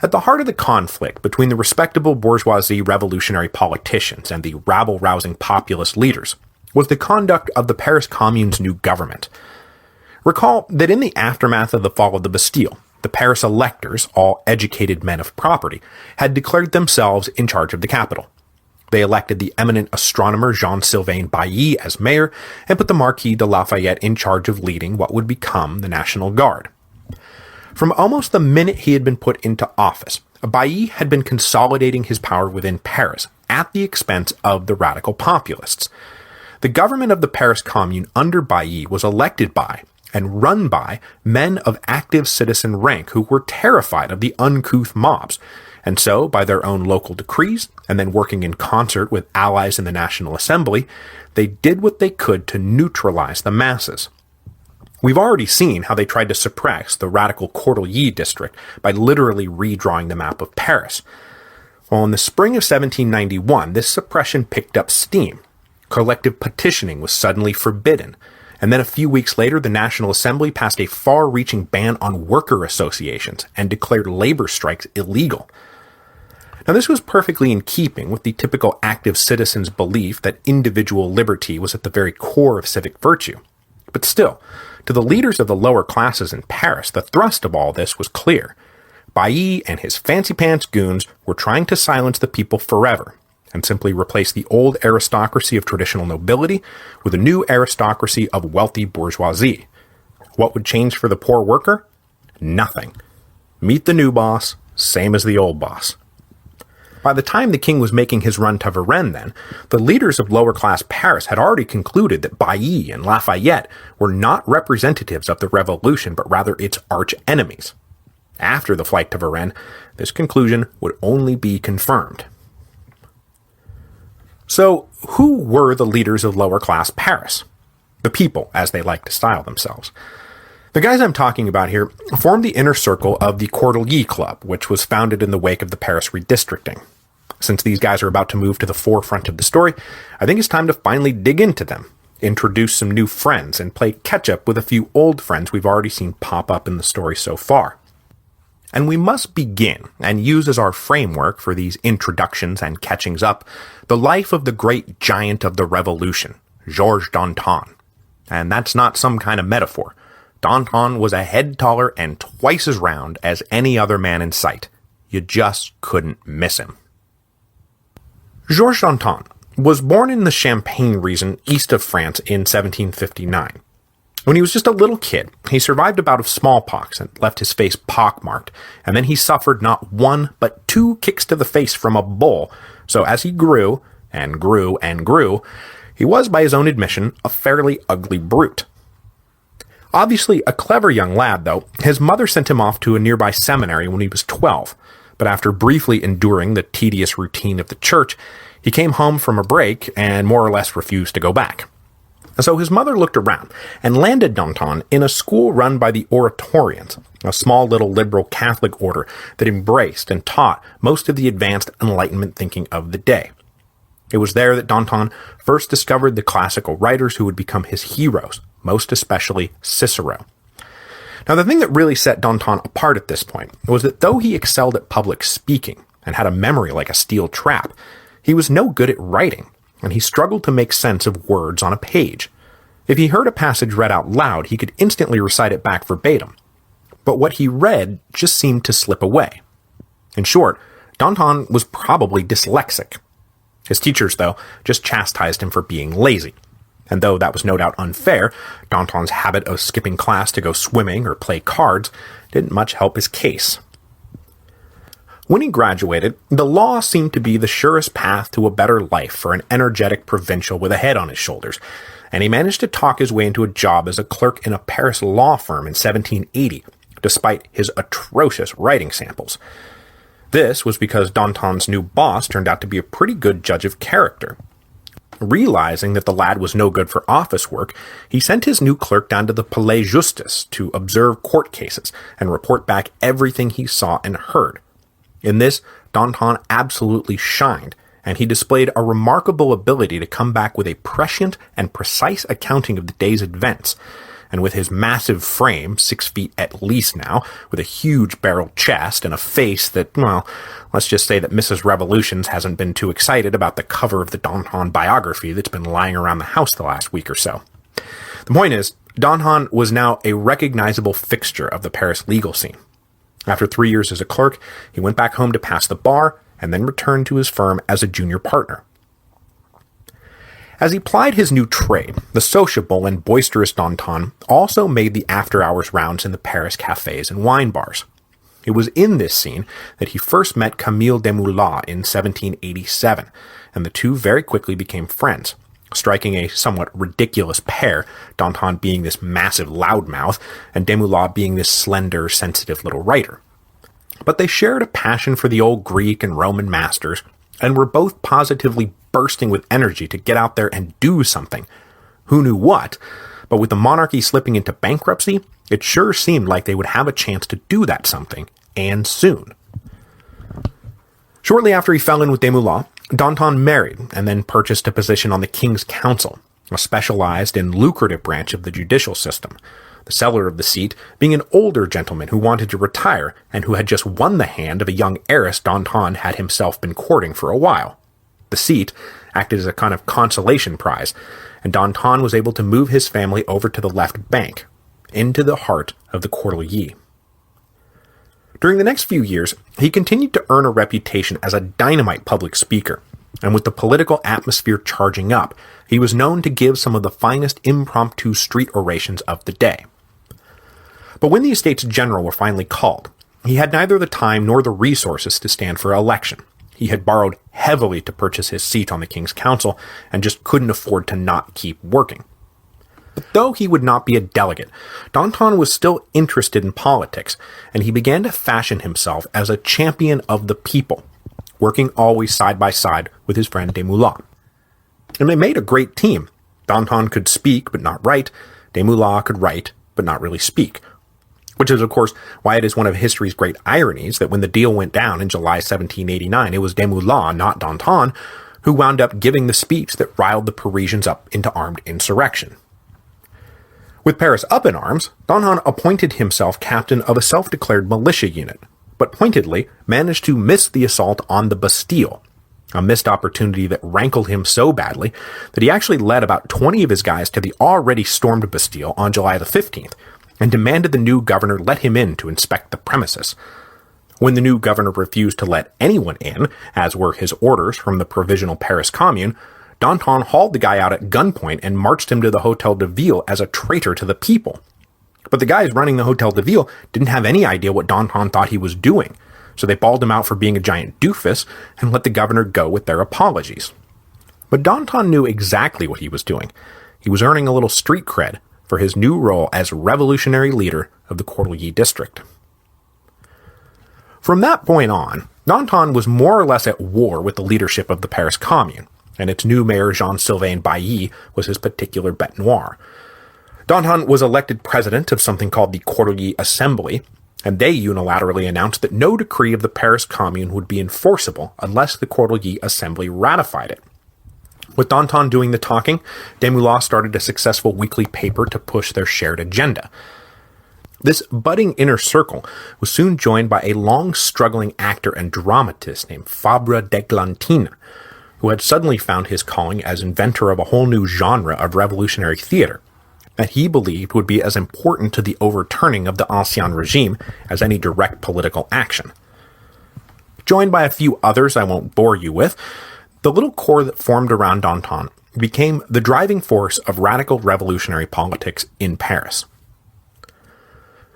At the heart of the conflict between the respectable bourgeoisie revolutionary politicians and the rabble-rousing populist leaders was the conduct of the Paris Commune's new government. Recall that in the aftermath of the fall of the Bastille, the Paris electors, all educated men of property, had declared themselves in charge of the capital. They elected the eminent astronomer Jean-Sylvain Bailly as mayor and put the Marquis de Lafayette in charge of leading what would become the National Guard. From almost the minute he had been put into office, Bailly had been consolidating his power within Paris at the expense of the radical populists. The government of the Paris Commune under Bailly was elected by and run by men of active citizen rank who were terrified of the uncouth mobs, and so, by their own local decrees, and then working in concert with allies in the National Assembly, they did what they could to neutralize the masses. We've already seen how they tried to suppress the radical Cordeliers district by literally redrawing the map of Paris. Well, in the spring of 1791, this suppression picked up steam. Collective petitioning was suddenly forbidden, and then a few weeks later, the National Assembly passed a far-reaching ban on worker associations and declared labor strikes illegal. Now, this was perfectly in keeping with the typical active citizen's belief that individual liberty was at the very core of civic virtue. But still, to the leaders of the lower classes in Paris, the thrust of all this was clear. Bailly and his fancy-pants goons were trying to silence the people forever, and simply replace the old aristocracy of traditional nobility with a new aristocracy of wealthy bourgeoisie. What would change for the poor worker? Nothing. Meet the new boss, same as the old boss. By the time the king was making his run to Varennes then, the leaders of lower-class Paris had already concluded that Bailly and Lafayette were not representatives of the revolution, but rather its arch-enemies. After the flight to Varennes, this conclusion would only be confirmed. So, who were the leaders of lower-class Paris? The people, as they like to style themselves. The guys I'm talking about here formed the inner circle of the Cordeliers Club, which was founded in the wake of the Paris redistricting. Since these guys are about to move to the forefront of the story, I think it's time to finally dig into them, introduce some new friends, and play catch-up with a few old friends we've already seen pop up in the story so far. And we must begin, and use as our framework for these introductions and catchings up, the life of the great giant of the Revolution, Georges Danton. And that's not some kind of metaphor. Danton was a head taller and twice as round as any other man in sight. You just couldn't miss him. Georges Danton was born in the Champagne region east of France in 1759. When he was just a little kid, he survived a bout of smallpox and left his face pockmarked, and then he suffered not one but 2 kicks to the face from a bull, so as he grew, and grew, and grew, He was, by his own admission, a fairly ugly brute. Obviously a clever young lad, though, his mother sent him off to a nearby seminary when he was 12, but after briefly enduring the tedious routine of the church, he came home from a break and more or less refused to go back. So his mother looked around and landed Danton in a school run by the Oratorians, a small little liberal Catholic order that embraced and taught most of the advanced Enlightenment thinking of the day. It was there that Danton first discovered the classical writers who would become his heroes, most especially Cicero. Now, the thing that really set Danton apart at this point was that though he excelled at public speaking and had a memory like a steel trap, he was no good at writing, and he struggled to make sense of words on a page. If he heard a passage read out loud, he could instantly recite it back verbatim. But what he read just seemed to slip away. In short, Danton was probably dyslexic. His teachers, though, just chastised him for being lazy. And though that was no doubt unfair, Danton's habit of skipping class to go swimming or play cards didn't much help his case. When he graduated, the law seemed to be the surest path to a better life for an energetic provincial with a head on his shoulders, and he managed to talk his way into a job as a clerk in a Paris law firm in 1780, despite his atrocious writing samples. This was because Danton's new boss turned out to be a pretty good judge of character. Realizing that the lad was no good for office work, he sent his new clerk down to the Palais Justice to observe court cases and report back everything he saw and heard. In this, Danton absolutely shined, and he displayed a remarkable ability to come back with a prescient and precise accounting of the day's events. And with his massive frame, 6 feet at least now, with a huge barrel chest and a face that, well, let's just say that Mrs. Revolutions hasn't been too excited about the cover of the Danton biography that's been lying around the house the last week or so. The point is, Danton was now a recognizable fixture of the Paris legal scene. After 3 years as a clerk, he went back home to pass the bar, and then returned to his firm as a junior partner. As he plied his new trade, the sociable and boisterous Danton also made the after-hours rounds in the Paris cafes and wine bars. It was in this scene that he first met Camille Desmoulins in 1787, and the two very quickly became friends, striking a somewhat ridiculous pair, Danton being this massive loudmouth, and Desmoulins being this slender, sensitive little writer. But they shared a passion for the old Greek and Roman masters, and were both positively bursting with energy to get out there and do something. Who knew what? But with the monarchy slipping into bankruptcy, it sure seemed like they would have a chance to do that something, and soon. Shortly after he fell in with Desmoulins, Danton married and then purchased a position on the King's Council, a specialized and lucrative branch of the judicial system, the seller of the seat being an older gentleman who wanted to retire and who had just won the hand of a young heiress Danton had himself been courting for a while. The seat acted as a kind of consolation prize, and Danton was able to move his family over to the left bank, into the heart of the Cordeliers. During the next few years, he continued to earn a reputation as a dynamite public speaker, and with the political atmosphere charging up, he was known to give some of the finest impromptu street orations of the day. But when the Estates General were finally called, he had neither the time nor the resources to stand for election. He had borrowed heavily to purchase his seat on the King's Council, and just couldn't afford to not keep working. But though he would not be a delegate, Danton was still interested in politics, and he began to fashion himself as a champion of the people, working always side by side with his friend Desmoulins. And they made a great team. Danton could speak but not write, Desmoulins could write but not really speak. Which is, of course, why it is one of history's great ironies that when the deal went down in July 1789, it was Desmoulins, not Danton, who wound up giving the speech that riled the Parisians up into armed insurrection. With Paris up in arms, Danton appointed himself captain of a self-declared militia unit, but pointedly managed to miss the assault on the Bastille, a missed opportunity that rankled him so badly that he actually led about 20 of his guys to the already stormed Bastille on July the 15th, and demanded the new governor let him in to inspect the premises. When the new governor refused to let anyone in, as were his orders from the Provisional Paris Commune, Danton hauled the guy out at gunpoint and marched him to the Hôtel de Ville as a traitor to the people. But the guys running the Hôtel de Ville didn't have any idea what Danton thought he was doing, so they bawled him out for being a giant doofus and let the governor go with their apologies. But Danton knew exactly what he was doing. He was earning a little street cred for his new role as revolutionary leader of the Cordeliers district. From that point on, Danton was more or less at war with the leadership of the Paris Commune, and its new mayor Jean-Sylvain Bailly was his particular bête noire. Danton was elected president of something called the Cordeliers Assembly, and they unilaterally announced that no decree of the Paris Commune would be enforceable unless the Cordeliers Assembly ratified it. With Danton doing the talking, Desmoulins started a successful weekly paper to push their shared agenda. This budding inner circle was soon joined by a long-struggling actor and dramatist named Fabre d'Églantine, who had suddenly found his calling as inventor of a whole new genre of revolutionary theater that he believed would be as important to the overturning of the Ancien regime as any direct political action. Joined by a few others I won't bore you with, the little corps that formed around Danton became the driving force of radical revolutionary politics in Paris.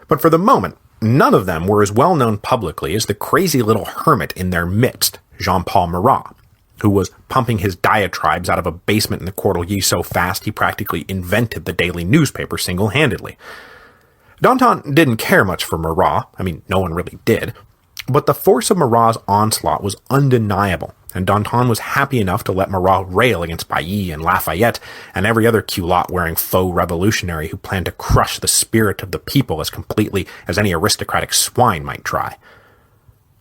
But for the moment, none of them were as well known publicly as the crazy little hermit in their midst, Jean-Paul Marat, who was pumping his diatribes out of a basement in the Cordeliers so fast he practically invented the daily newspaper single-handedly. Danton didn't care much for Marat, no one really did, but the force of Marat's onslaught was undeniable, and Danton was happy enough to let Marat rail against Bailly and Lafayette and every other culotte-wearing faux revolutionary who planned to crush the spirit of the people as completely as any aristocratic swine might try.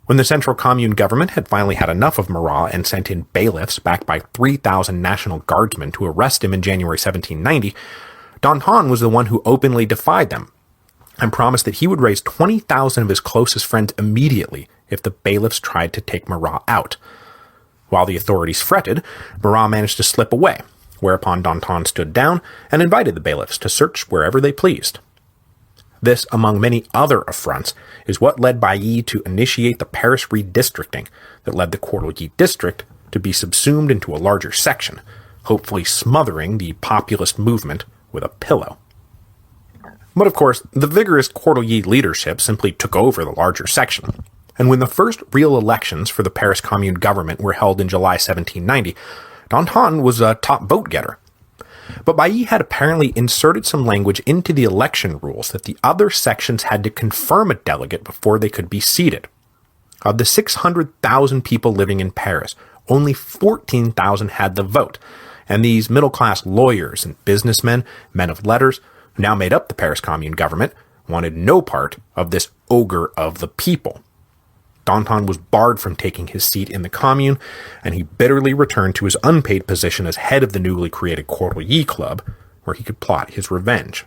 When the Central Commune government had finally had enough of Marat and sent in bailiffs backed by 3,000 National Guardsmen to arrest him in January 1790, Danton was the one who openly defied them and promised that he would raise 20,000 of his closest friends immediately if the bailiffs tried to take Marat out. While the authorities fretted, Marat managed to slip away, whereupon Danton stood down and invited the bailiffs to search wherever they pleased. This, among many other affronts, is what led Bailly to initiate the Paris redistricting that led the Cordeliers district to be subsumed into a larger section, hopefully smothering the populist movement with a pillow. But of course, the vigorous Cordeliers leadership simply took over the larger section, and when the first real elections for the Paris Commune government were held in July 1790, Danton was a top vote-getter. But Bailly had apparently inserted some language into the election rules that the other sections had to confirm a delegate before they could be seated. Of the 600,000 people living in Paris, only 14,000 had the vote, and these middle-class lawyers and businessmen, men of letters, who now made up the Paris Commune government, wanted no part of this ogre of the people. Danton was barred from taking his seat in the Commune, and he bitterly returned to his unpaid position as head of the newly created Cordeliers Club, where he could plot his revenge.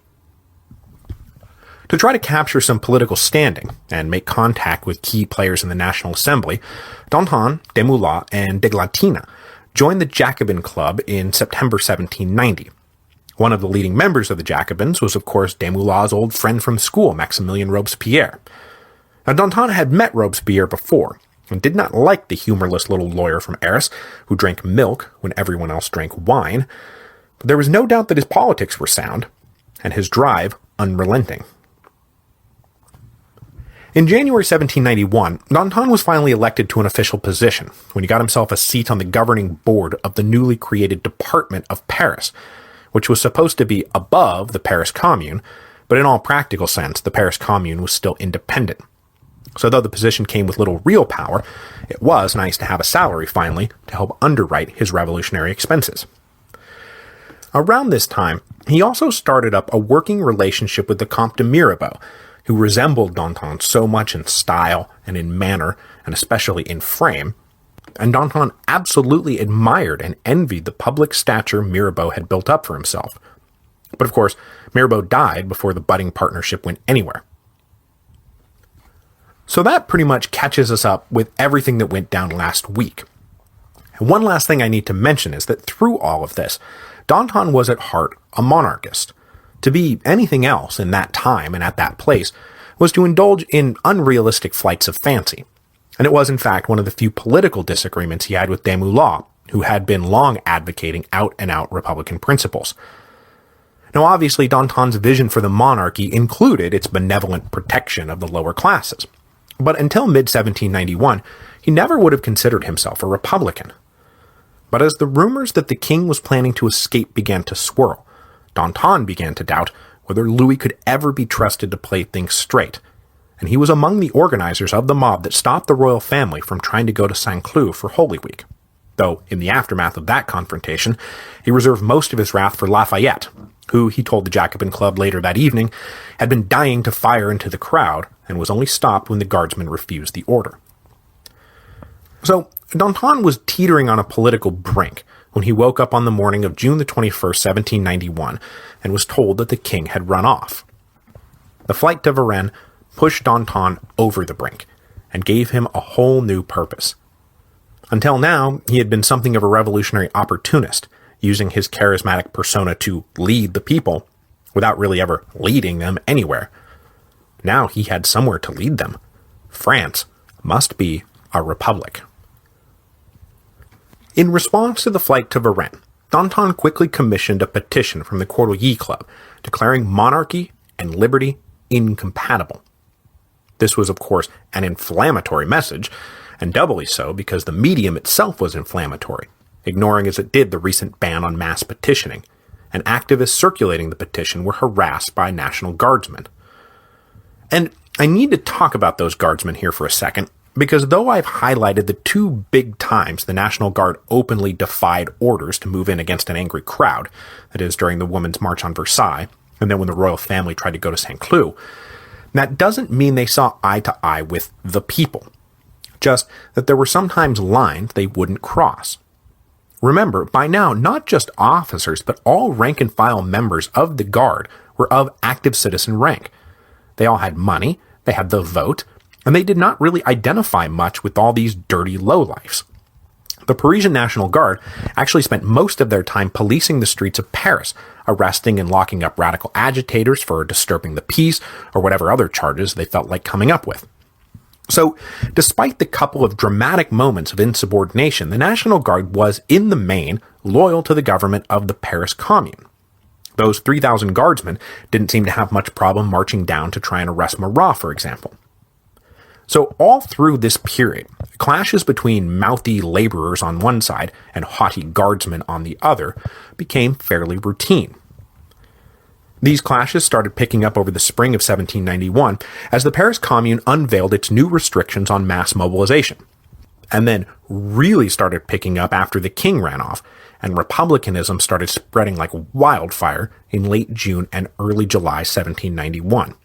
To try to capture some political standing and make contact with key players in the National Assembly, Danton, Desmoulins, and d'Églantine joined the Jacobin Club in September 1790. One of the leading members of the Jacobins was, of course, Desmoulins' old friend from school, Maximilien Robespierre. Now, Danton had met Robespierre before, and did not like the humorless little lawyer from Arras, who drank milk when everyone else drank wine, but there was no doubt that his politics were sound, and his drive unrelenting. In January 1791, Danton was finally elected to an official position, when he got himself a seat on the governing board of the newly created Department of Paris, which was supposed to be above the Paris Commune, but in all practical sense, the Paris Commune was still independent. So though the position came with little real power, it was nice to have a salary finally to help underwrite his revolutionary expenses. Around this time, he also started up a working relationship with the Comte de Mirabeau, who resembled Danton so much in style and in manner, and especially in frame, and Danton absolutely admired and envied the public stature Mirabeau had built up for himself. But of course, Mirabeau died before the budding partnership went anywhere. So that pretty much catches us up with everything that went down last week. And one last thing I need to mention is that through all of this, Danton was at heart a monarchist. To be anything else in that time and at that place was to indulge in unrealistic flights of fancy. And it was in fact one of the few political disagreements he had with Desmoulins, who had been long advocating out-and-out Republican principles. Now obviously Danton's vision for the monarchy included its benevolent protection of the lower classes. But until mid-1791, he never would have considered himself a Republican. But as the rumors that the king was planning to escape began to swirl, Danton began to doubt whether Louis could ever be trusted to play things straight, and he was among the organizers of the mob that stopped the royal family from trying to go to Saint-Cloud for Holy Week. Though, in the aftermath of that confrontation, he reserved most of his wrath for Lafayette, who, he told the Jacobin Club later that evening, had been dying to fire into the crowd and was only stopped when the guardsmen refused the order. So, Danton was teetering on a political brink when he woke up on the morning of June the 21st, 1791, and was told that the king had run off. The flight to Varennes pushed Danton over the brink and gave him a whole new purpose. Until now, he had been something of a revolutionary opportunist, using his charismatic persona to lead the people, without really ever leading them anywhere. Now he had somewhere to lead them. France must be a republic. In response to the flight to Varennes, Danton quickly commissioned a petition from the Cordeliers Club, declaring monarchy and liberty incompatible. This was, of course, an inflammatory message, and doubly so because the medium itself was inflammatory, ignoring as it did the recent ban on mass petitioning, and activists circulating the petition were harassed by National Guardsmen. And I need to talk about those guardsmen here for a second, because though I've highlighted the two big times the National Guard openly defied orders to move in against an angry crowd, that is, during the Women's March on Versailles, and then when the royal family tried to go to Saint-Cloud, that doesn't mean they saw eye to eye with the people, just that there were sometimes lines they wouldn't cross. Remember, by now, not just officers, but all rank-and-file members of the Guard were of active citizen rank. They all had money, they had the vote, and they did not really identify much with all these dirty lowlifes. The Parisian National Guard actually spent most of their time policing the streets of Paris, arresting and locking up radical agitators for disturbing the peace or whatever other charges they felt like coming up with. So, despite the couple of dramatic moments of insubordination, the National Guard was, in the main, loyal to the government of the Paris Commune. Those 3,000 guardsmen didn't seem to have much problem marching down to try and arrest Marat, for example. So all through this period, clashes between mouthy laborers on one side and haughty guardsmen on the other became fairly routine. These clashes started picking up over the spring of 1791 as the Paris Commune unveiled its new restrictions on mass mobilization, and then really started picking up after the king ran off, and republicanism started spreading like wildfire in late June and early July 1791.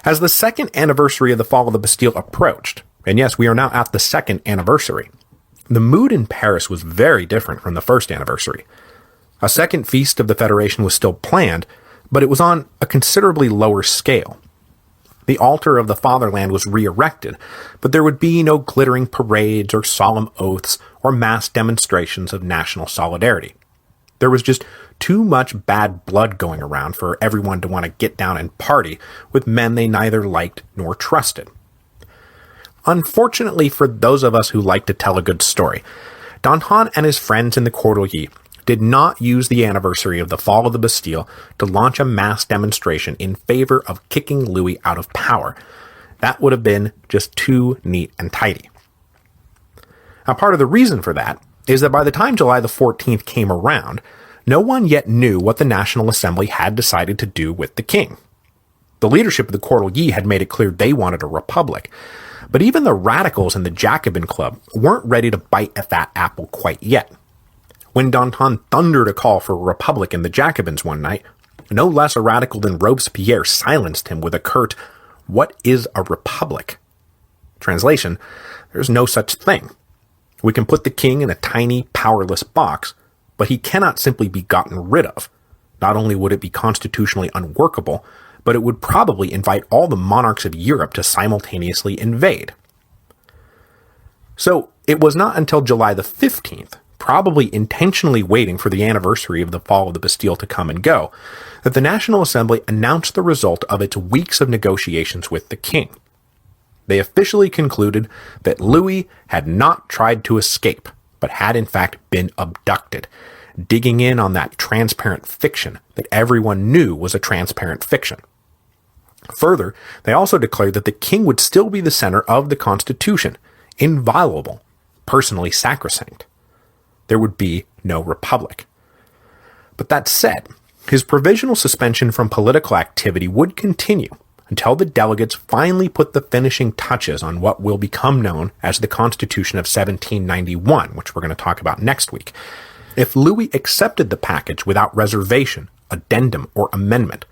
As the second anniversary of the fall of the Bastille approached, and yes, we are now at the second anniversary, the mood in Paris was very different from the first anniversary. A second feast of the Federation was still planned, but it was on a considerably lower scale. The altar of the fatherland was re-erected, but there would be no glittering parades or solemn oaths or mass demonstrations of national solidarity. There was just too much bad blood going around for everyone to want to get down and party with men they neither liked nor trusted. Unfortunately for those of us who like to tell a good story, Danton and his friends in the Cordeliers did not use the anniversary of the fall of the Bastille to launch a mass demonstration in favor of kicking Louis out of power. That would have been just too neat and tidy. Now, part of the reason for that is that by the time July the 14th came around, no one yet knew what the National Assembly had decided to do with the king. The leadership of the Cordeliers had made it clear they wanted a republic, but even the radicals in the Jacobin Club weren't ready to bite at that apple quite yet. When Danton thundered a call for a republic in the Jacobins one night, no less a radical than Robespierre silenced him with a curt, "What is a republic?" Translation, there's no such thing. We can put the king in a tiny, powerless box, but he cannot simply be gotten rid of. Not only would it be constitutionally unworkable, but it would probably invite all the monarchs of Europe to simultaneously invade. So, it was not until July the 15th, probably intentionally waiting for the anniversary of the fall of the Bastille to come and go, that the National Assembly announced the result of its weeks of negotiations with the king. They officially concluded that Louis had not tried to escape, but had in fact been abducted, digging in on that transparent fiction that everyone knew was a transparent fiction. Further, they also declared that the king would still be the center of the Constitution, inviolable, personally sacrosanct. there would be no republic. But that said, his provisional suspension from political activity would continue until the delegates finally put the finishing touches on what will become known as the Constitution of 1791, which we're going to talk about next week. If Louis accepted the package without reservation, addendum, or amendment,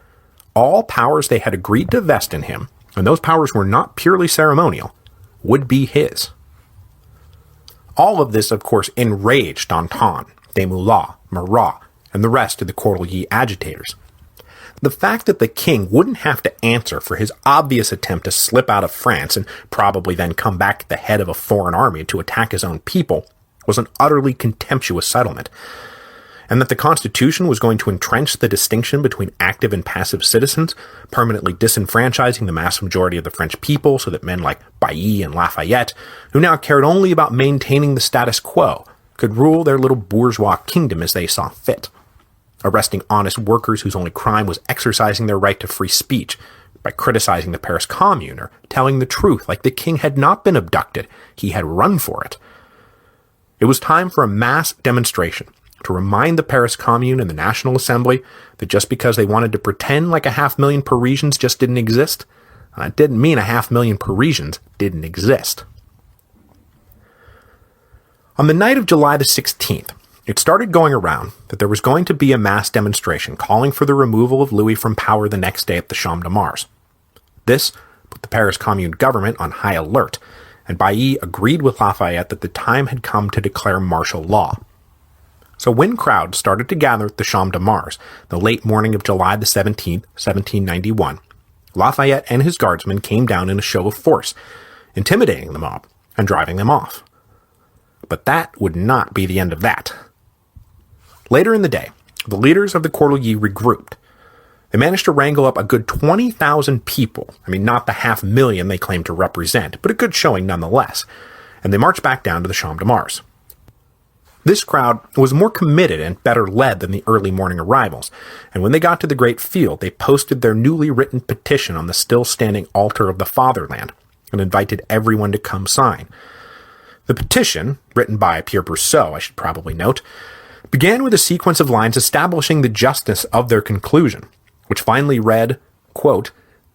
all powers they had agreed to vest in him, and those powers were not purely ceremonial, would be his. All of this, of course, enraged Danton, Desmoulins, Marat, and the rest of the Courtelly agitators. The fact that the king wouldn't have to answer for his obvious attempt to slip out of France and probably then come back at the head of a foreign army to attack his own people was an utterly contemptuous settlement, and that the Constitution was going to entrench the distinction between active and passive citizens, permanently disenfranchising the mass majority of the French people so that men like Bailly and Lafayette, who now cared only about maintaining the status quo, could rule their little bourgeois kingdom as they saw fit, arresting honest workers whose only crime was exercising their right to free speech by criticizing the Paris Commune or telling the truth like the king had not been abducted, he had run for it. It was time for a mass demonstration to remind the Paris Commune and the National Assembly that just because they wanted to pretend like 500,000 Parisians just didn't exist, it didn't mean 500,000 Parisians didn't exist. On the night of July the 16th, it started going around that there was going to be a mass demonstration calling for the removal of Louis from power the next day at the Champ de Mars. This put the Paris Commune government on high alert, and Bailly agreed with Lafayette that the time had come to declare martial law. So when crowds started to gather at the Champ de Mars the late morning of July the 17th, 1791, Lafayette and his guardsmen came down in a show of force, intimidating the mob and driving them off. But that would not be the end of that. Later in the day, the leaders of the Courtelly regrouped. They managed to wrangle up a good 20,000 people. Not the 500,000 they claimed to represent, but a good showing nonetheless. And they marched back down to the Champ de Mars. This crowd was more committed and better led than the early morning arrivals, and when they got to the great field, they posted their newly written petition on the still-standing altar of the fatherland and invited everyone to come sign. The petition, written by Pierre Brousseau, I should probably note, began with a sequence of lines establishing the justice of their conclusion, which finally read, quote,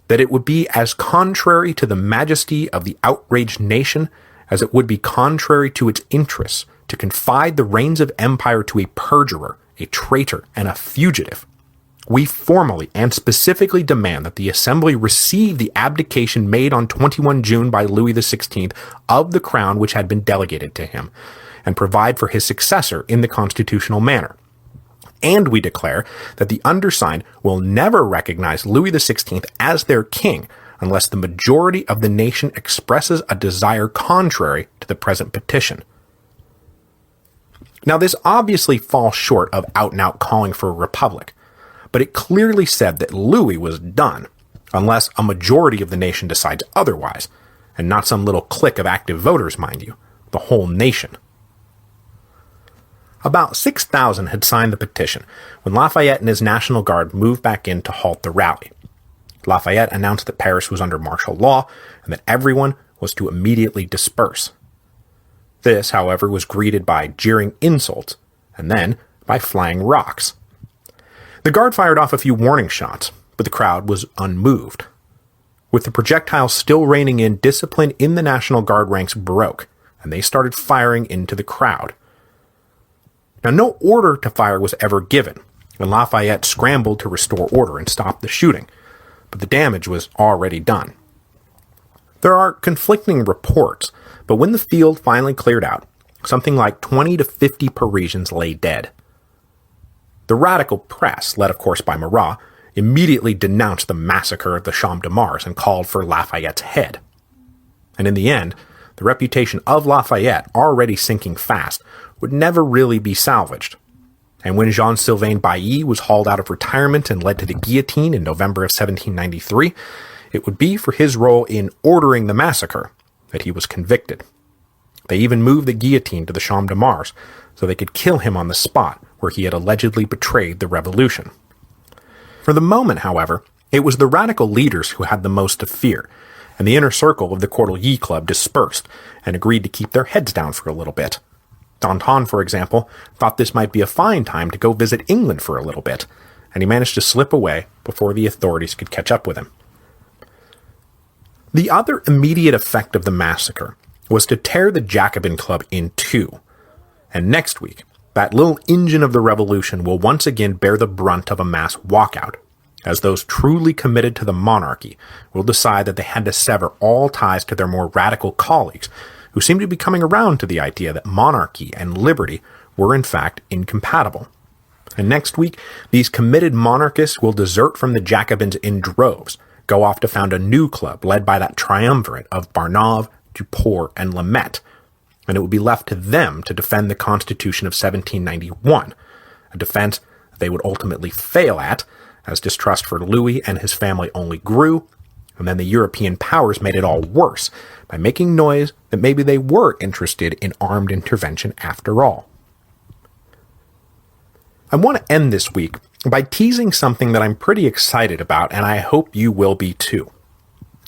that it would be as contrary to the majesty of the outraged nation as it would be contrary to its interests to confide the reins of empire to a perjurer, a traitor, and a fugitive. We formally and specifically demand that the Assembly receive the abdication made on 21 June by Louis XVI of the crown which had been delegated to him, and provide for his successor in the constitutional manner. And we declare that the undersigned will never recognize Louis XVI as their king unless the majority of the nation expresses a desire contrary to the present petition. Now, this obviously falls short of out-and-out calling for a republic, but it clearly said that Louis was done, unless a majority of the nation decides otherwise, and not some little clique of active voters, mind you, the whole nation. About 6,000 had signed the petition when Lafayette and his National Guard moved back in to halt the rally. Lafayette announced that Paris was under martial law and that everyone was to immediately disperse. This, however, was greeted by jeering insults and then by flying rocks. The guard fired off a few warning shots, but the crowd was unmoved. With the projectiles still raining in, discipline in the National Guard ranks broke, and they started firing into the crowd. Now, no order to fire was ever given, and Lafayette scrambled to restore order and stop the shooting, but the damage was already done. There are conflicting reports, but when the field finally cleared out, something like 20 to 50 Parisians lay dead. The radical press, led of course by Marat, immediately denounced the massacre at the Champ de Mars and called for Lafayette's head. And in the end, the reputation of Lafayette, already sinking fast, would never really be salvaged. And when Jean-Sylvain Bailly was hauled out of retirement and led to the guillotine in November of 1793, it would be for his role in ordering the massacre that he was convicted. They even moved the guillotine to the Champ de Mars so they could kill him on the spot where he had allegedly betrayed the revolution. For the moment, however, it was the radical leaders who had the most to fear, and the inner circle of the Courtelly Club dispersed and agreed to keep their heads down for a little bit. Danton, for example, thought this might be a fine time to go visit England for a little bit, and he managed to slip away before the authorities could catch up with him. The other immediate effect of the massacre was to tear the Jacobin Club in two, and next week, that little engine of the revolution will once again bear the brunt of a mass walkout, as those truly committed to the monarchy will decide that they had to sever all ties to their more radical colleagues, who seemed to be coming around to the idea that monarchy and liberty were in fact incompatible. And next week, these committed monarchists will desert from the Jacobins in droves, go off to found a new club led by that triumvirate of Barnave, Duport, and Lamette, and it would be left to them to defend the Constitution of 1791, a defense they would ultimately fail at, as distrust for Louis and his family only grew, and then the European powers made it all worse by making noise that maybe they were interested in armed intervention after all. I want to end this week by teasing something that I'm pretty excited about, and I hope you will be too.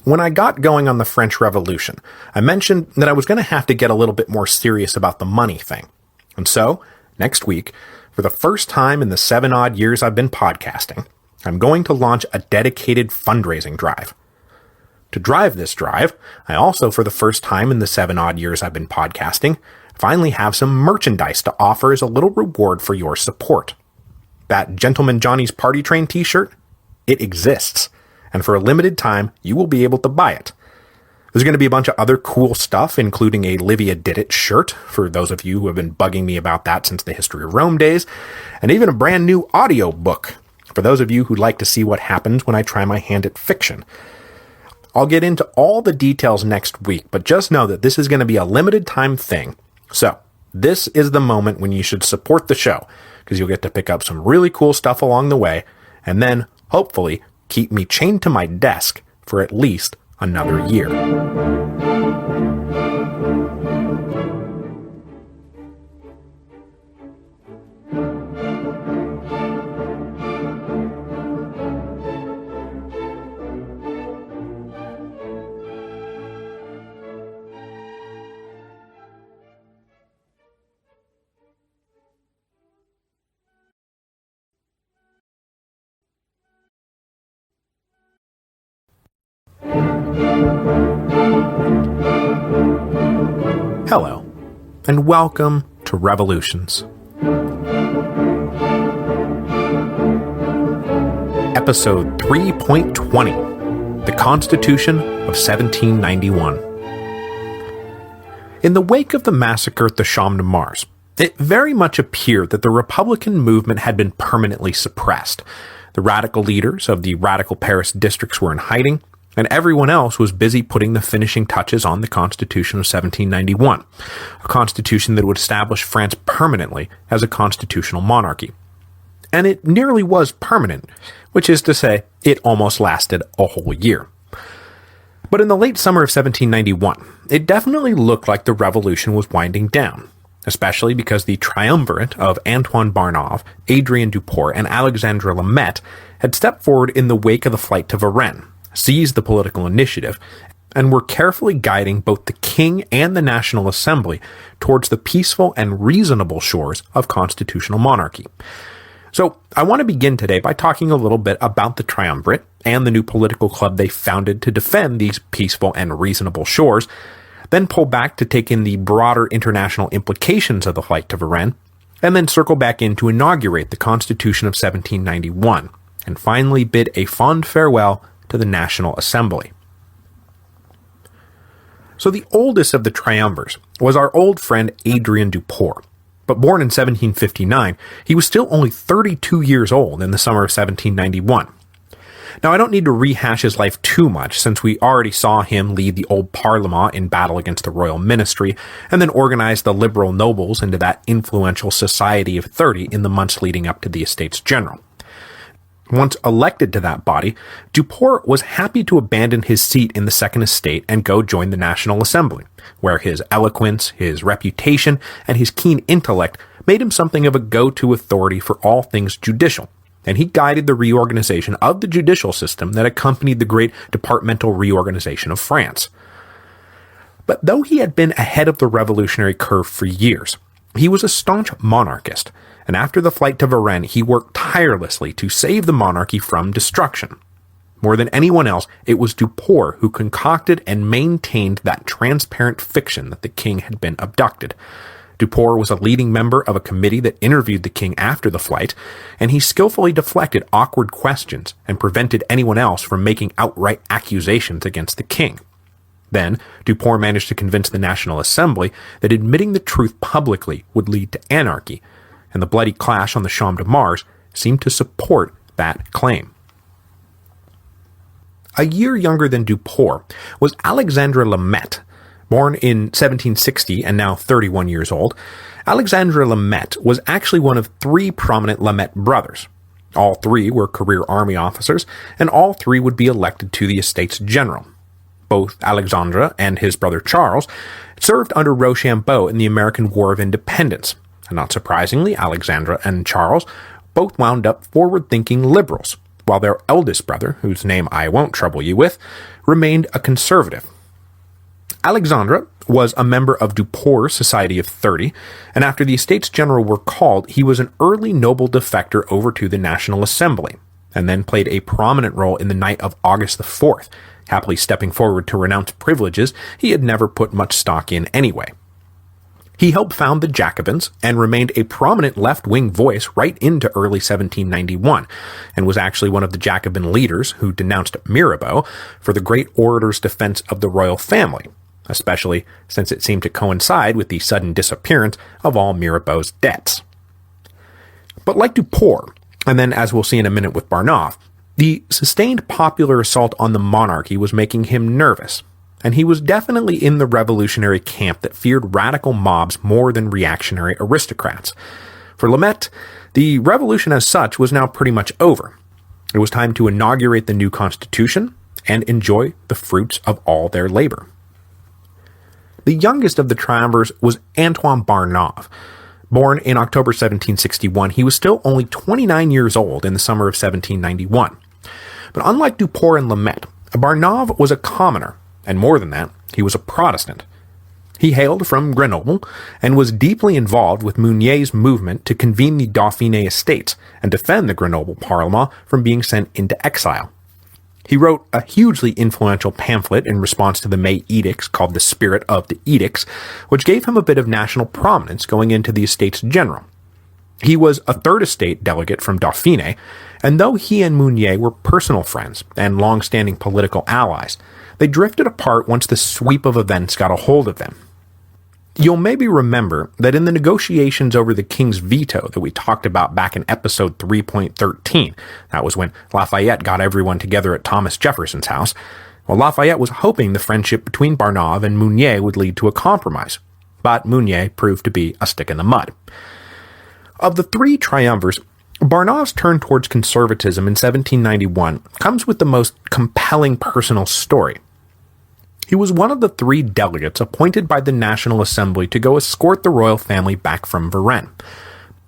When I got going on the French Revolution, I mentioned that I was going to have to get a little bit more serious about the money thing. And so, next week, for the first time in the 7-odd years I've been podcasting, I'm going to launch a dedicated fundraising drive. To drive this drive, I also, for the first time in the 7-odd years I've been podcasting, finally have some merchandise to offer as a little reward for your support. That Gentleman Johnny's Party Train t-shirt? It exists, and for a limited time, you will be able to buy it. There's going to be a bunch of other cool stuff, including a Livia Did It shirt, for those of you who have been bugging me about that since the History of Rome days, and even a brand new audio book, for those of you who'd like to see what happens when I try my hand at fiction. I'll get into all the details next week, but just know that this is going to be a limited time thing. So, this is the moment when you should support the show, because you'll get to pick up some really cool stuff along the way, and then, hopefully, keep me chained to my desk for at least another year. Hello, and welcome to Revolutions. Episode 3.20, The Constitution of 1791. In the wake of the massacre at the Champ de Mars, it very much appeared that the Republican movement had been permanently suppressed. The radical leaders of the radical Paris districts were in hiding, and everyone else was busy putting the finishing touches on the Constitution of 1791, a constitution that would establish France permanently as a constitutional monarchy. And it nearly was permanent, which is to say, it almost lasted a whole year. But in the late summer of 1791, it definitely looked like the revolution was winding down, especially because the triumvirate of Antoine Barnave, Adrien Duport, and Alexandre Lamette had stepped forward in the wake of the flight to Varennes, seized the political initiative, and were carefully guiding both the king and the National Assembly towards the peaceful and reasonable shores of constitutional monarchy. So I want to begin today by talking a little bit about the triumvirate and the new political club they founded to defend these peaceful and reasonable shores, then pull back to take in the broader international implications of the flight to Varennes, and then circle back in to inaugurate the Constitution of 1791, and finally bid a fond farewell to the National Assembly. So the oldest of the triumvirs was our old friend Adrien Duport, but born in 1759, he was still only 32 years old in the summer of 1791. Now, I don't need to rehash his life too much, since we already saw him lead the old Parlement in battle against the royal ministry, and then organize the liberal nobles into that influential Society of 30 in the months leading up to the Estates General. Once elected to that body, Duport was happy to abandon his seat in the Second Estate and go join the National Assembly, where his eloquence, his reputation, and his keen intellect made him something of a go-to authority for all things judicial, and he guided the reorganization of the judicial system that accompanied the great departmental reorganization of France. But though he had been ahead of the revolutionary curve for years, He was a staunch monarchist, and after the flight to Varennes, he worked tirelessly to save the monarchy from destruction. More than anyone else, it was Duport who concocted and maintained that transparent fiction that the king had been abducted. Duport was a leading member of a committee that interviewed the king after the flight, and he skillfully deflected awkward questions and prevented anyone else from making outright accusations against the king. Then, Duport managed to convince the National Assembly that admitting the truth publicly would lead to anarchy, and the bloody clash on the Champ de Mars seemed to support that claim. A year younger than Duport was Alexandre Lameth. Born in 1760 and now 31 years old, Alexandre Lameth was actually one of three prominent Lameth brothers. All three were career army officers, and all three would be elected to the Estates General. Both Alexandre and his brother Charles served under Rochambeau in the American War of Independence, and not surprisingly, Alexandre and Charles both wound up forward-thinking liberals, while their eldest brother, whose name I won't trouble you with, remained a conservative. Alexandre was a member of Duport's Society of 30, and after the Estates General were called, he was an early noble defector over to the National Assembly, and then played a prominent role in the night of August the 4th, happily stepping forward to renounce privileges he had never put much stock in anyway. He helped found the Jacobins and remained a prominent left-wing voice right into early 1791, and was actually one of the Jacobin leaders who denounced Mirabeau for the great orator's defense of the royal family, especially since it seemed to coincide with the sudden disappearance of all Mirabeau's debts. But like Duport, and then as we'll see in a minute with Barnave, the sustained popular assault on the monarchy was making him nervous, and he was definitely in the revolutionary camp that feared radical mobs more than reactionary aristocrats. For Lameth, the revolution as such was now pretty much over. It was time to inaugurate the new constitution and enjoy the fruits of all their labor. The youngest of the triumvirs was Antoine Barnave. Born in October 1761, he was still only 29 years old in the summer of 1791. But unlike Duport and Lameth, Barnave was a commoner, and more than that, he was a Protestant. He hailed from Grenoble and was deeply involved with Mounier's movement to convene the Dauphiné Estates and defend the Grenoble Parlement from being sent into exile. He wrote a hugely influential pamphlet in response to the May Edicts called The Spirit of the Edicts, which gave him a bit of national prominence going into the Estates General. He was a third estate delegate from Dauphiné, and though he and Mounier were personal friends and long-standing political allies, they drifted apart once the sweep of events got a hold of them. You'll maybe remember that in the negotiations over the king's veto that we talked about back in episode 3.13, that was when Lafayette got everyone together at Thomas Jefferson's house, well, Lafayette was hoping the friendship between Barnave and Mounier would lead to a compromise, but Mounier proved to be a stick in the mud. Of the three triumvirs, Barnave's turn towards conservatism in 1791 comes with the most compelling personal story. He was one of the three delegates appointed by the National Assembly to go escort the royal family back from Varennes.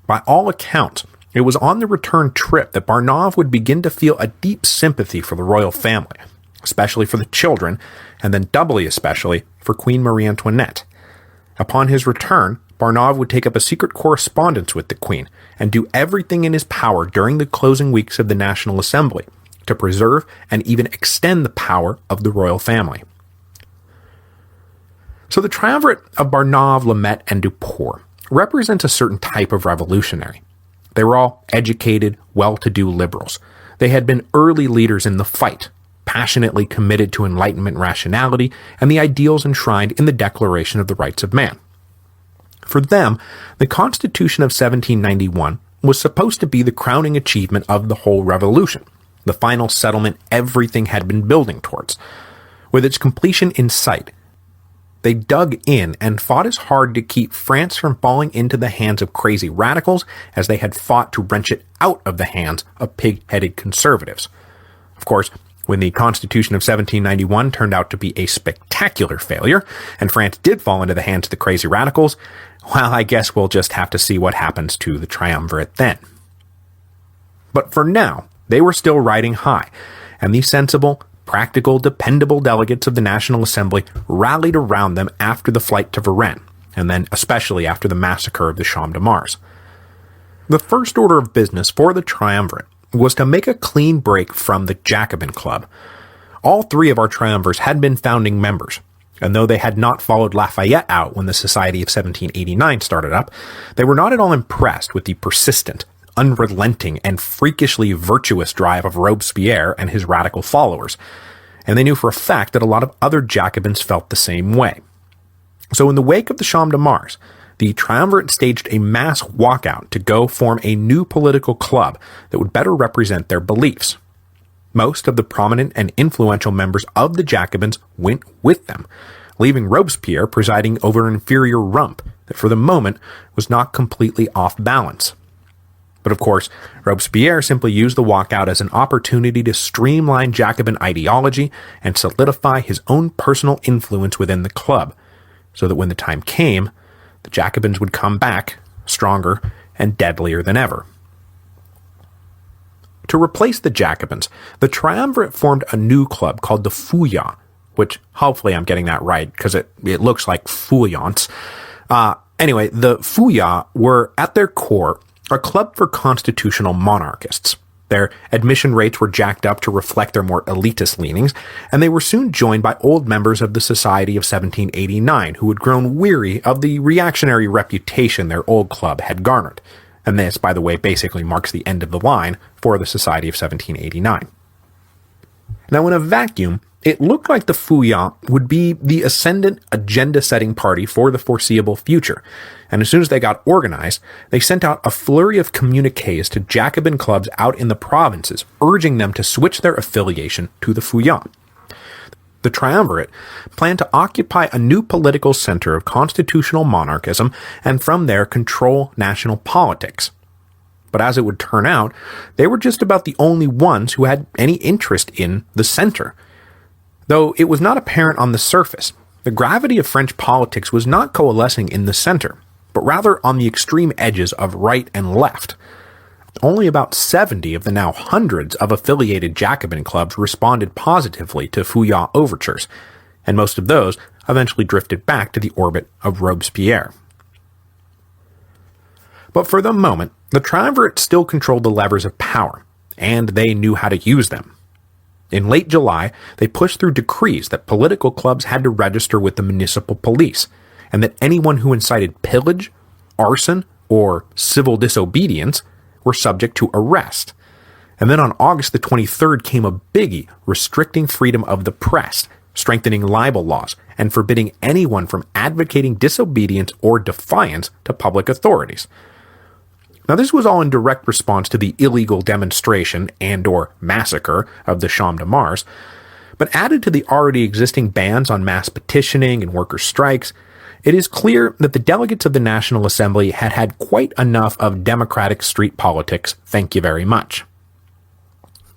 By all accounts, it was on the return trip that Barnave would begin to feel a deep sympathy for the royal family, especially for the children, and then doubly especially for Queen Marie Antoinette. Upon his return, Barnave would take up a secret correspondence with the Queen and do everything in his power during the closing weeks of the National Assembly to preserve and even extend the power of the royal family. So the triumvirate of Barnave, Lameth, and Duport represents a certain type of revolutionary. They were all educated, well-to-do liberals. They had been early leaders in the fight, passionately committed to Enlightenment rationality and the ideals enshrined in the Declaration of the Rights of Man. For them, the Constitution of 1791 was supposed to be the crowning achievement of the whole revolution, the final settlement everything had been building towards. With its completion in sight, they dug in and fought as hard to keep France from falling into the hands of crazy radicals as they had fought to wrench it out of the hands of pig-headed conservatives. Of course, when the Constitution of 1791 turned out to be a spectacular failure, and France did fall into the hands of the crazy radicals, well, I guess we'll just have to see what happens to the triumvirate then. But for now, they were still riding high, and the sensible, practical, dependable delegates of the National Assembly rallied around them after the flight to Varennes, and then especially after the massacre of the Champ de Mars. The first order of business for the triumvirate was to make a clean break from the Jacobin Club. All three of our triumvirs had been founding members, and though they had not followed Lafayette out when the Society of 1789 started up, they were not at all impressed with the persistent, unrelenting, and freakishly virtuous drive of Robespierre and his radical followers, and they knew for a fact that a lot of other Jacobins felt the same way. So in the wake of the Champ de Mars, the triumvirate staged a mass walkout to go form a new political club that would better represent their beliefs. Most of the prominent and influential members of the Jacobins went with them, leaving Robespierre presiding over an inferior rump that for the moment was not completely off balance. But of course, Robespierre simply used the walkout as an opportunity to streamline Jacobin ideology and solidify his own personal influence within the club, so that when the time came, the Jacobins would come back, stronger and deadlier than ever. To replace the Jacobins, the triumvirate formed a new club called the Feuillants, which hopefully I'm getting that right because it looks like feuillants. Anyway, the Feuillants were at their core a club for constitutional monarchists. Their admission rates were jacked up to reflect their more elitist leanings, and they were soon joined by old members of the Society of 1789 who had grown weary of the reactionary reputation their old club had garnered. And this, by the way, basically marks the end of the line for the Society of 1789. Now, in a vacuum, it looked like the Feuillants would be the ascendant agenda-setting party for the foreseeable future, and as soon as they got organized, they sent out a flurry of communiques to Jacobin clubs out in the provinces, urging them to switch their affiliation to the Feuillants. The triumvirate planned to occupy a new political center of constitutional monarchism and from there control national politics. But as it would turn out, they were just about the only ones who had any interest in the center. Though it was not apparent on the surface, the gravity of French politics was not coalescing in the center, but rather on the extreme edges of right and left. Only about 70 of the now hundreds of affiliated Jacobin clubs responded positively to Feuillant overtures, and most of those eventually drifted back to the orbit of Robespierre. But for the moment, the triumvirate still controlled the levers of power, and they knew how to use them. In late July, they pushed through decrees that political clubs had to register with the municipal police, and that anyone who incited pillage, arson, or civil disobedience were subject to arrest. And then on August the 23rd came a biggie restricting freedom of the press, strengthening libel laws, and forbidding anyone from advocating disobedience or defiance to public authorities. Now, this was all in direct response to the illegal demonstration and/or massacre of the Champ de Mars, but added to the already existing bans on mass petitioning and worker strikes, it is clear that the delegates of the National Assembly had had quite enough of democratic street politics, thank you very much.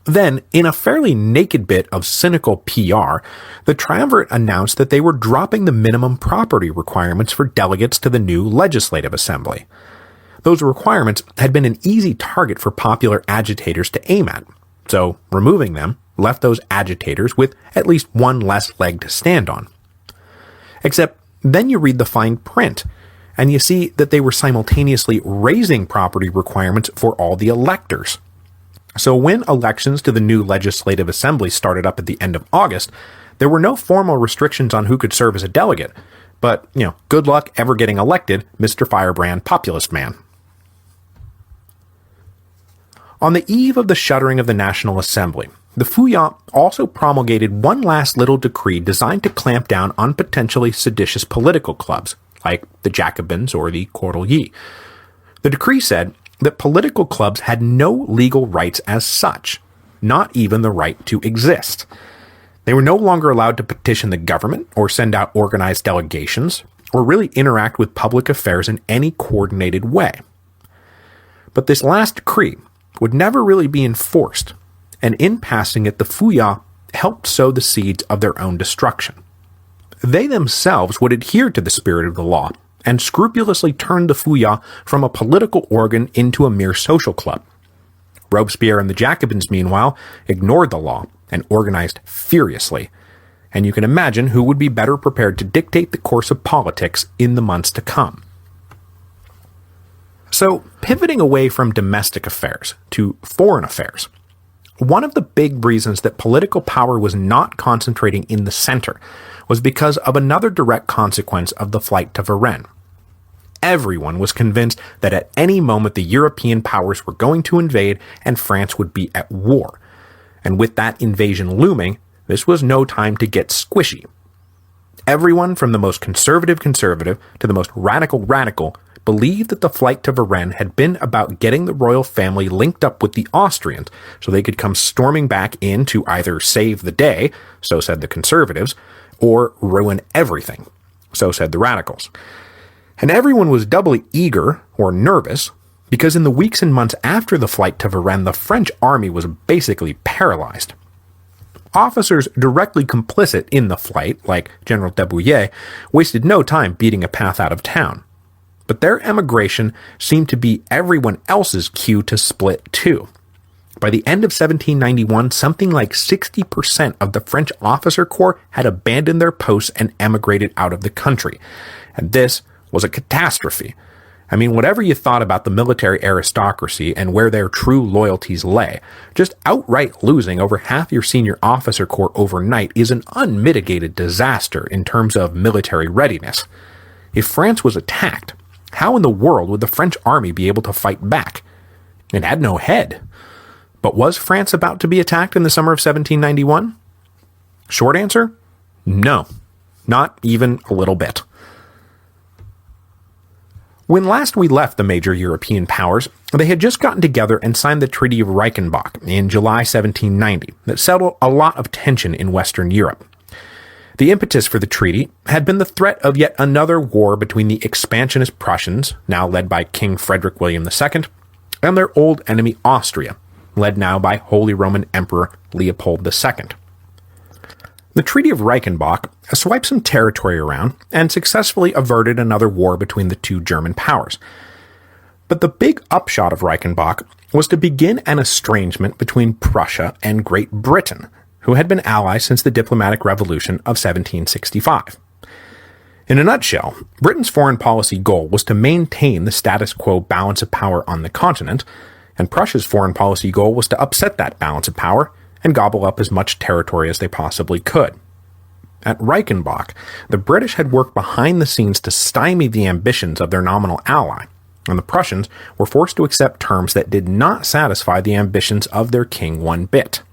Then, in a fairly naked bit of cynical PR, the triumvirate announced that they were dropping the minimum property requirements for delegates to the new Legislative Assembly. Those requirements had been an easy target for popular agitators to aim at, so removing them left those agitators with at least one less leg to stand on. Except then you read the fine print, and you see that they were simultaneously raising property requirements for all the electors. So when elections to the new Legislative Assembly started up at the end of August, there were no formal restrictions on who could serve as a delegate, but, good luck ever getting elected, Mr. Firebrand Populist Man. On the eve of the shuttering of the National Assembly, the Feuillants also promulgated one last little decree designed to clamp down on potentially seditious political clubs, like the Jacobins or the Cordeliers. The decree said that political clubs had no legal rights as such, not even the right to exist. They were no longer allowed to petition the government or send out organized delegations, or really interact with public affairs in any coordinated way. But this last decree would never really be enforced, and in passing it, the Feuillants helped sow the seeds of their own destruction. They themselves would adhere to the spirit of the law, and scrupulously turned the Feuillants from a political organ into a mere social club. Robespierre and the Jacobins, meanwhile, ignored the law and organized furiously, and you can imagine who would be better prepared to dictate the course of politics in the months to come. So, pivoting away from domestic affairs to foreign affairs, one of the big reasons that political power was not concentrating in the center was because of another direct consequence of the flight to Varennes. Everyone was convinced that at any moment the European powers were going to invade and France would be at war. And with that invasion looming, this was no time to get squishy. Everyone from the most conservative to the most radical believed that the flight to Varennes had been about getting the royal family linked up with the Austrians so they could come storming back in to either save the day, so said the conservatives, or ruin everything, so said the radicals. And everyone was doubly eager, or nervous, because in the weeks and months after the flight to Varennes, the French army was basically paralyzed. Officers directly complicit in the flight, like General de Bouillé, wasted no time beating a path out of town. But their emigration seemed to be everyone else's cue to split too. By the end of 1791, something like 60% of the French officer corps had abandoned their posts and emigrated out of the country. And this was a catastrophe. I mean, whatever you thought about the military aristocracy and where their true loyalties lay, just outright losing over half your senior officer corps overnight is an unmitigated disaster in terms of military readiness. If France was attacked, how in the world would the French army be able to fight back? It had no head. But was France about to be attacked in the summer of 1791? Short answer? No. Not even a little bit. When last we left the major European powers, they had just gotten together and signed the Treaty of Reichenbach in July 1790 that settled a lot of tension in Western Europe. The impetus for the treaty had been the threat of yet another war between the expansionist Prussians, now led by King Frederick William II, and their old enemy Austria, led now by Holy Roman Emperor Leopold II. The Treaty of Reichenbach swiped some territory around and successfully averted another war between the two German powers. But the big upshot of Reichenbach was to begin an estrangement between Prussia and Great Britain, who had been allies since the diplomatic revolution of 1765. In a nutshell, Britain's foreign policy goal was to maintain the status quo balance of power on the continent, and Prussia's foreign policy goal was to upset that balance of power and gobble up as much territory as they possibly could. At Reichenbach, the British had worked behind the scenes to stymie the ambitions of their nominal ally, and the Prussians were forced to accept terms that did not satisfy the ambitions of their king one bit.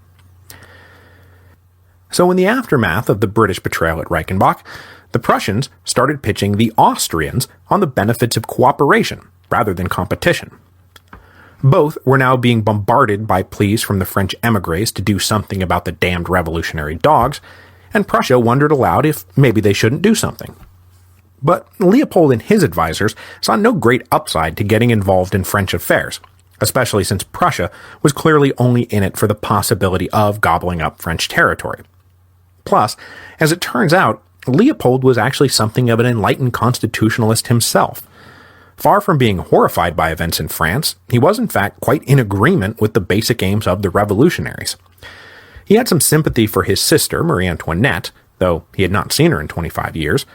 So in the aftermath of the British betrayal at Reichenbach, the Prussians started pitching the Austrians on the benefits of cooperation rather than competition. Both were now being bombarded by pleas from the French émigrés to do something about the damned revolutionary dogs, and Prussia wondered aloud if maybe they shouldn't do something. But Leopold and his advisors saw no great upside to getting involved in French affairs, especially since Prussia was clearly only in it for the possibility of gobbling up French territory. Plus, as it turns out, Leopold was actually something of an enlightened constitutionalist himself. Far from being horrified by events in France, he was in fact quite in agreement with the basic aims of the revolutionaries. He had some sympathy for his sister, Marie Antoinette, though he had not seen her in 25 years.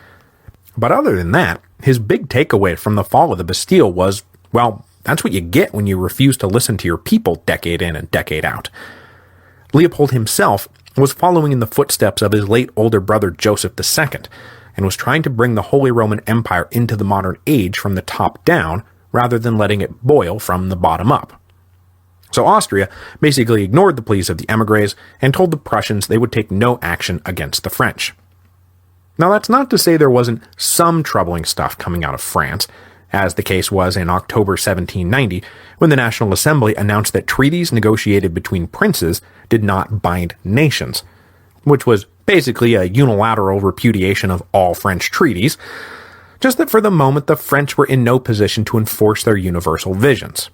But other than that, his big takeaway from the fall of the Bastille was, well, that's what you get when you refuse to listen to your people decade in and decade out. Leopold himself was following in the footsteps of his late older brother Joseph II, and was trying to bring the Holy Roman Empire into the modern age from the top down, rather than letting it boil from the bottom up. So Austria basically ignored the pleas of the émigrés and told the Prussians they would take no action against the French. Now that's not to say there wasn't some troubling stuff coming out of France, as the case was in October 1790, when the National Assembly announced that treaties negotiated between princes did not bind nations, which was basically a unilateral repudiation of all French treaties, just that for the moment the French were in no position to enforce their universal visions.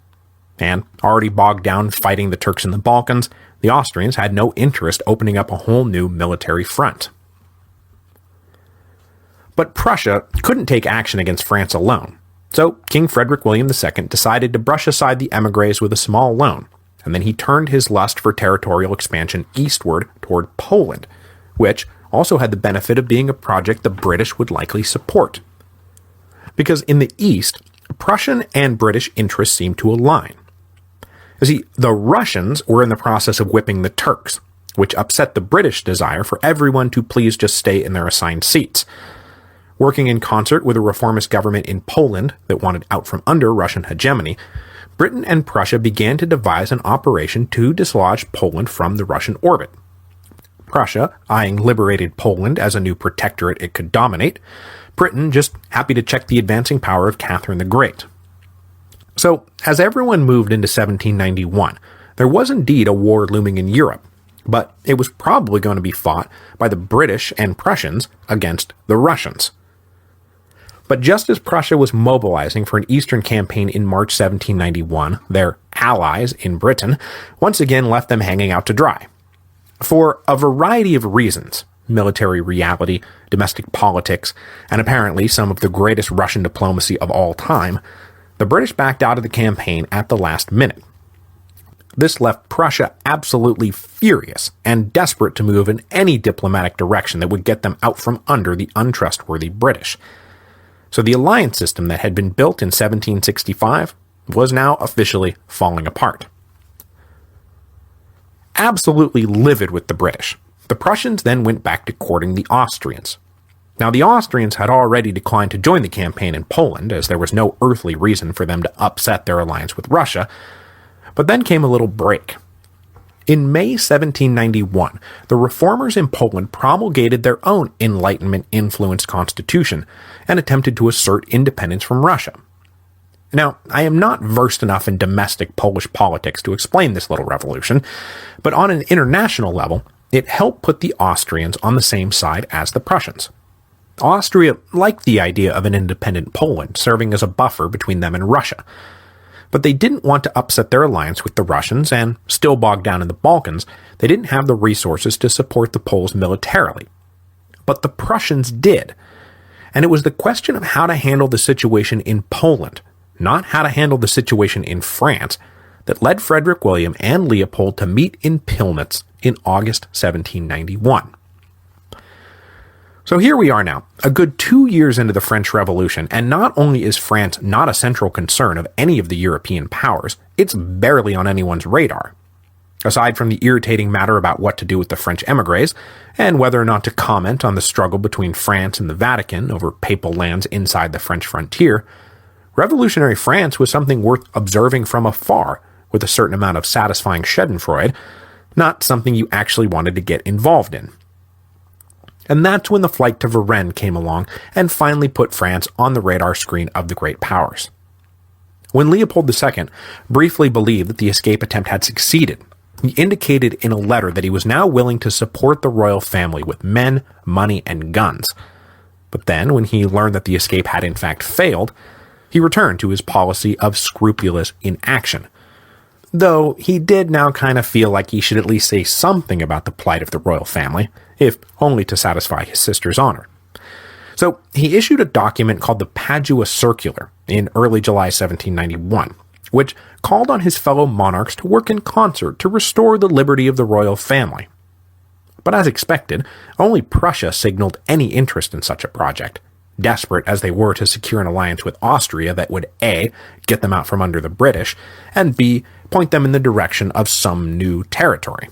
And, already bogged down fighting the Turks in the Balkans, the Austrians had no interest opening up a whole new military front. But Prussia couldn't take action against France alone, so King Frederick William II decided to brush aside the émigrés with a small loan, and then he turned his lust for territorial expansion eastward toward Poland, which, also had the benefit of being a project the British would likely support. Because in the East, Prussian and British interests seemed to align. You see, the Russians were in the process of whipping the Turks, which upset the British desire for everyone to please just stay in their assigned seats. Working in concert with a reformist government in Poland that wanted out from under Russian hegemony, Britain and Prussia began to devise an operation to dislodge Poland from the Russian orbit. Prussia eyeing liberated Poland as a new protectorate it could dominate, Britain just happy to check the advancing power of Catherine the Great. So, as everyone moved into 1791, there was indeed a war looming in Europe, but it was probably going to be fought by the British and Prussians against the Russians. But just as Prussia was mobilizing for an eastern campaign in March 1791, their allies in Britain once again left them hanging out to dry. For a variety of reasons, military reality, domestic politics, and apparently some of the greatest Russian diplomacy of all time, the British backed out of the campaign at the last minute. This left Prussia absolutely furious and desperate to move in any diplomatic direction that would get them out from under the untrustworthy British. So the alliance system that had been built in 1765 was now officially falling apart. Absolutely livid with the British, the Prussians then went back to courting the Austrians. Now, the Austrians had already declined to join the campaign in Poland, as there was no earthly reason for them to upset their alliance with Russia, but then came a little break. In May 1791, the reformers in Poland promulgated their own Enlightenment-influenced constitution and attempted to assert independence from Russia. Now, I am not versed enough in domestic Polish politics to explain this little revolution, but on an international level, it helped put the Austrians on the same side as the Prussians. Austria liked the idea of an independent Poland serving as a buffer between them and Russia, but they didn't want to upset their alliance with the Russians, and still bogged down in the Balkans, they didn't have the resources to support the Poles militarily. But the Prussians did, and it was the question of how to handle the situation in Poland, not how to handle the situation in France, that led Frederick William and Leopold to meet in Pillnitz in August 1791. So here we are now, a good 2 years into the French Revolution, and not only is France not a central concern of any of the European powers, it's barely on anyone's radar. Aside from the irritating matter about what to do with the French émigrés, and whether or not to comment on the struggle between France and the Vatican over papal lands inside the French frontier, revolutionary France was something worth observing from afar, with a certain amount of satisfying schadenfreude, not something you actually wanted to get involved in. And that's when the flight to Varennes came along and finally put France on the radar screen of the great powers. When Leopold II briefly believed that the escape attempt had succeeded, he indicated in a letter that he was now willing to support the royal family with men, money, and guns. But then, when he learned that the escape had in fact failed, he returned to his policy of scrupulous inaction. Though he did now kind of feel like he should at least say something about the plight of the royal family, if only to satisfy his sister's honor. So he issued a document called the Padua Circular in early July 1791, which called on his fellow monarchs to work in concert to restore the liberty of the royal family. But as expected, only Prussia signaled any interest in such a project, desperate as they were to secure an alliance with Austria that would A, get them out from under the British, and B, point them in the direction of some new territory.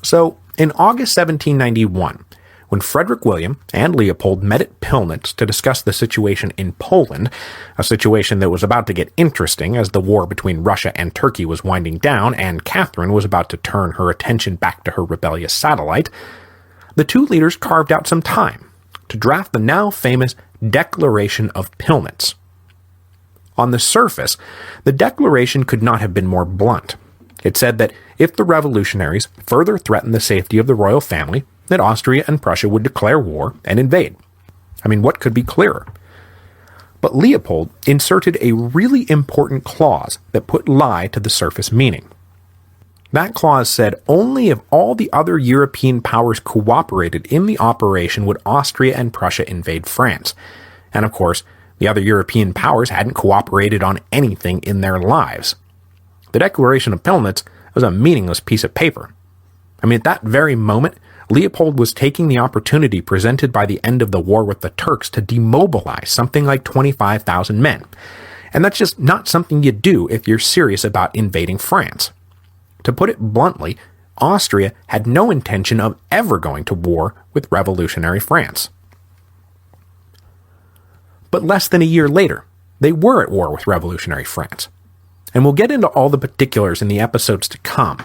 So, in August 1791, when Frederick William and Leopold met at Pillnitz to discuss the situation in Poland, a situation that was about to get interesting as the war between Russia and Turkey was winding down and Catherine was about to turn her attention back to her rebellious satellite, the two leaders carved out some time to draft the now famous Declaration of Pillnitz. On the surface, the declaration could not have been more blunt. It said that if the revolutionaries further threatened the safety of the royal family, that Austria and Prussia would declare war and invade. I mean, what could be clearer? But Leopold inserted a really important clause that put lie to the surface meaning. That clause said only if all the other European powers cooperated in the operation would Austria and Prussia invade France. And of course, the other European powers hadn't cooperated on anything in their lives. The Declaration of Pillnitz was a meaningless piece of paper. I mean, at that very moment, Leopold was taking the opportunity presented by the end of the war with the Turks to demobilize something like 25,000 men. And that's just not something you do if you're serious about invading France. To put it bluntly, Austria had no intention of ever going to war with revolutionary France. But less than a year later, they were at war with revolutionary France. And we'll get into all the particulars in the episodes to come.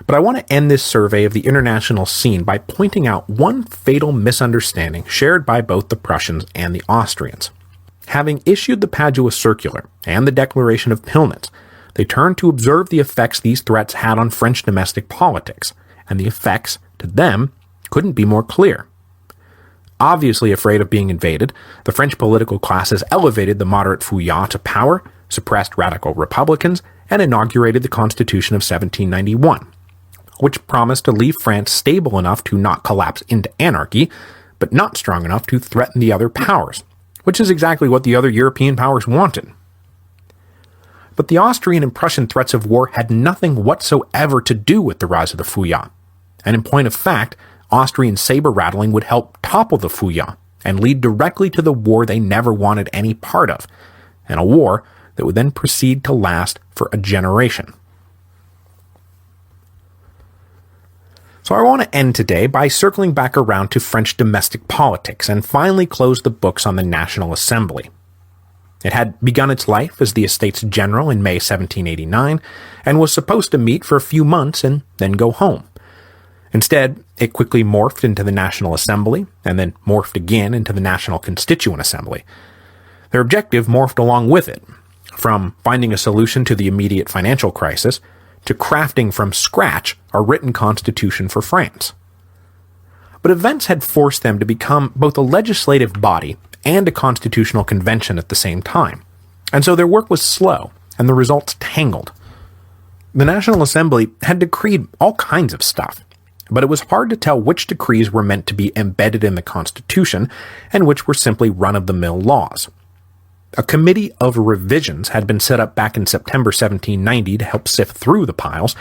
But I want to end this survey of the international scene by pointing out one fatal misunderstanding shared by both the Prussians and the Austrians. Having issued the Padua Circular and the Declaration of Pillnitz, they turned to observe the effects these threats had on French domestic politics, and the effects, to them, couldn't be more clear. Obviously afraid of being invaded, the French political classes elevated the moderate Fouillade to power, suppressed radical Republicans, and inaugurated the Constitution of 1791, which promised to leave France stable enough to not collapse into anarchy, but not strong enough to threaten the other powers, which is exactly what the other European powers wanted. But the Austrian and Prussian threats of war had nothing whatsoever to do with the rise of the Fouillade, and in point of fact, Austrian saber-rattling would help topple the Fouillade and lead directly to the war they never wanted any part of, and a war that would then proceed to last for a generation. So I want to end today by circling back around to French domestic politics and finally close the books on the National Assembly. It had begun its life as the Estates General in May 1789 and was supposed to meet for a few months and then go home. Instead, it quickly morphed into the National Assembly and then morphed again into the National Constituent Assembly. Their objective morphed along with it, from finding a solution to the immediate financial crisis to crafting from scratch a written constitution for France. But events had forced them to become both a legislative body and a constitutional convention at the same time, and so their work was slow and the results tangled. The National Assembly had decreed all kinds of stuff, but it was hard to tell which decrees were meant to be embedded in the Constitution and which were simply run-of-the-mill laws. A committee of revisions had been set up back in September 1790 to help sift through the piles,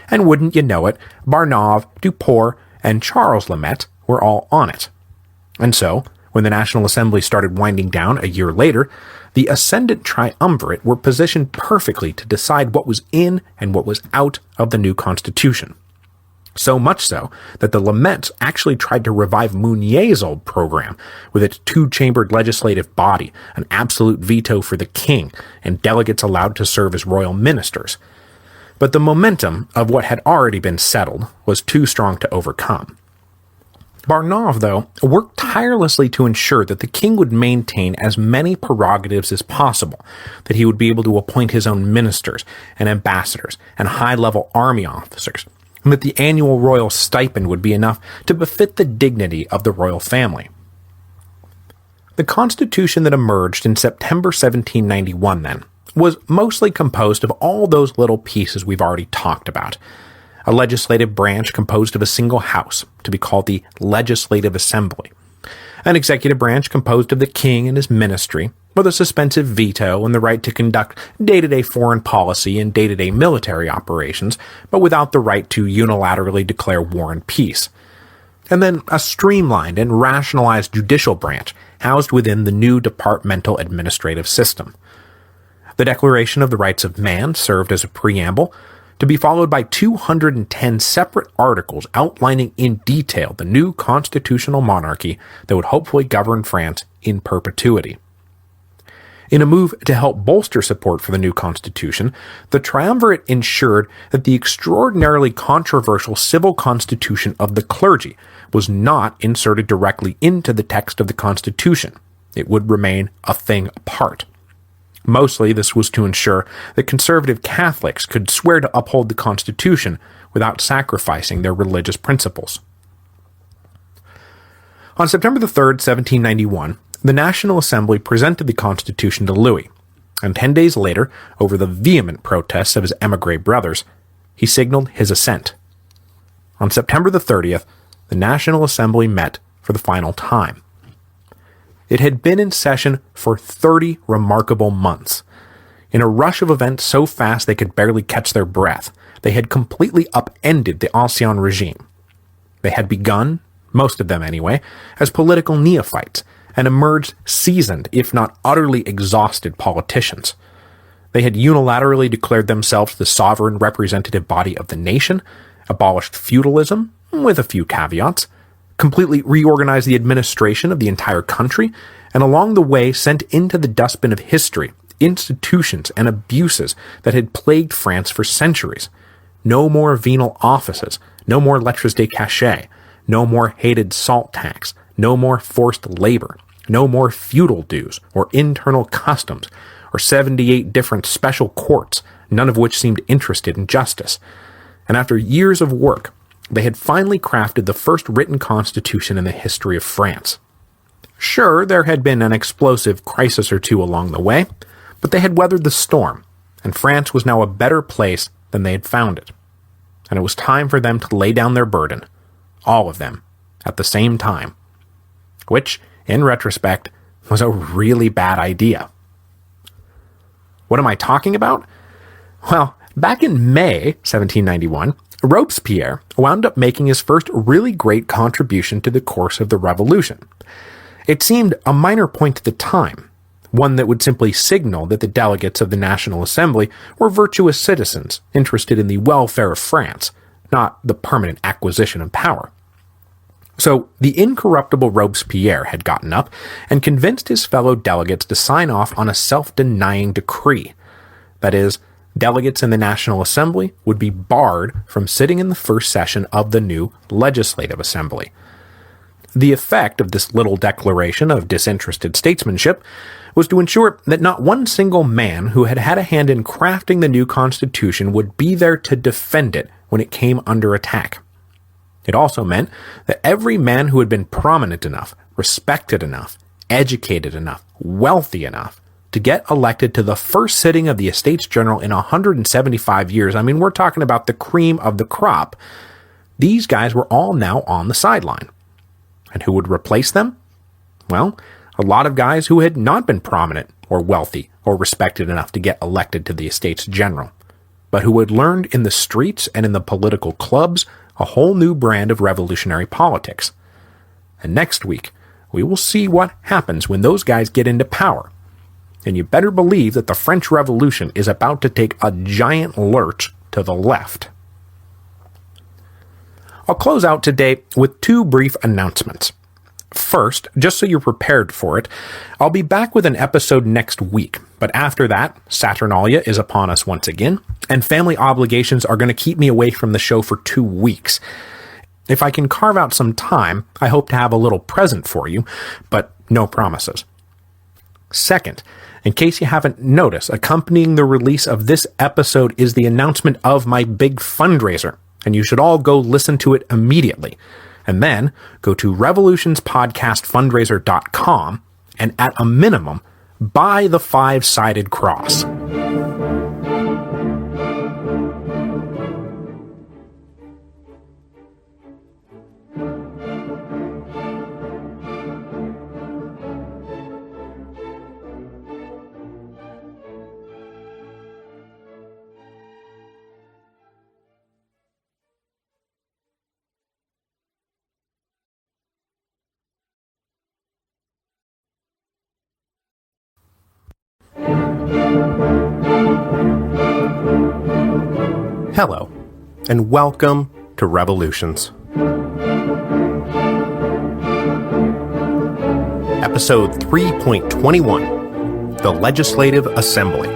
and wouldn't you know it, Barnave, Duport, and Charles Lamette were all on it. And so, when the National Assembly started winding down a year later, the ascendant triumvirate were positioned perfectly to decide what was in and what was out of the new Constitution. So much so that the Lamettes actually tried to revive Mounier's old program with its two-chambered legislative body, an absolute veto for the king, and delegates allowed to serve as royal ministers. But the momentum of what had already been settled was too strong to overcome. Barnave, though, worked tirelessly to ensure that the king would maintain as many prerogatives as possible, that he would be able to appoint his own ministers and ambassadors and high-level army officers, and that the annual royal stipend would be enough to befit the dignity of the royal family. The constitution that emerged in September 1791, then, was mostly composed of all those little pieces we've already talked about. A legislative branch composed of a single house, to be called the Legislative Assembly. An executive branch composed of the king and his ministry, with a suspensive veto and the right to conduct day-to-day foreign policy and day-to-day military operations, but without the right to unilaterally declare war and peace. And then a streamlined and rationalized judicial branch housed within the new departmental administrative system. The Declaration of the Rights of Man served as a preamble, to be followed by 210 separate articles outlining in detail the new constitutional monarchy that would hopefully govern France in perpetuity. In a move to help bolster support for the new constitution, the triumvirate ensured that the extraordinarily controversial civil constitution of the clergy was not inserted directly into the text of the constitution. It would remain a thing apart. Mostly, this was to ensure that conservative Catholics could swear to uphold the Constitution without sacrificing their religious principles. On September 3rd, 1791, the National Assembly presented the Constitution to Louis, and 10 days later, over the vehement protests of his émigré brothers, he signaled his assent. On September the 30th, the National Assembly met for the final time. It had been in session for 30 remarkable months. In a rush of events so fast they could barely catch their breath, they had completely upended the Ancien regime. They had begun, most of them anyway, as political neophytes, and emerged seasoned, if not utterly exhausted politicians. They had unilaterally declared themselves the sovereign representative body of the nation, abolished feudalism, with a few caveats, completely reorganized the administration of the entire country, and along the way sent into the dustbin of history institutions and abuses that had plagued France for centuries. No more venal offices, no more lettres de cachet, no more hated salt tax, no more forced labor, no more feudal dues or internal customs, or 78 different special courts, none of which seemed interested in justice. And after years of work, they had finally crafted the first written constitution in the history of France. Sure, there had been an explosive crisis or two along the way, but they had weathered the storm, and France was now a better place than they had found it. And it was time for them to lay down their burden, all of them, at the same time. Which, in retrospect, was a really bad idea. What am I talking about? Well, back in May 1791, Robespierre wound up making his first really great contribution to the course of the revolution. It seemed a minor point at the time, one that would simply signal that the delegates of the National Assembly were virtuous citizens interested in the welfare of France, not the permanent acquisition of power. So the incorruptible Robespierre had gotten up and convinced his fellow delegates to sign off on a self-denying decree. That is, delegates in the National Assembly would be barred from sitting in the first session of the new Legislative Assembly. The effect of this little declaration of disinterested statesmanship was to ensure that not one single man who had had a hand in crafting the new constitution would be there to defend it when it came under attack. It also meant that every man who had been prominent enough, respected enough, educated enough, wealthy enough to get elected to the first sitting of the Estates General in 175 years, I mean, we're talking about the cream of the crop, these guys were all now on the sideline. And who would replace them? Well, a lot of guys who had not been prominent or wealthy or respected enough to get elected to the Estates General, but who had learned in the streets and in the political clubs a whole new brand of revolutionary politics. And next week, we will see what happens when those guys get into power. And you better believe that the French Revolution is about to take a giant lurch to the left. I'll close out today with two brief announcements. First, just so you're prepared for it, I'll be back with an episode next week, but after that, Saturnalia is upon us once again, and family obligations are going to keep me away from the show for 2 weeks. If I can carve out some time, I hope to have a little present for you, but no promises. Second, in case you haven't noticed, accompanying the release of this episode is the announcement of my big fundraiser, and you should all go listen to it immediately. And then go to revolutionspodcastfundraiser.com and at a minimum, buy the 5-sided cross. Hello, and welcome to Revolutions. Episode 3.21, The Legislative Assembly.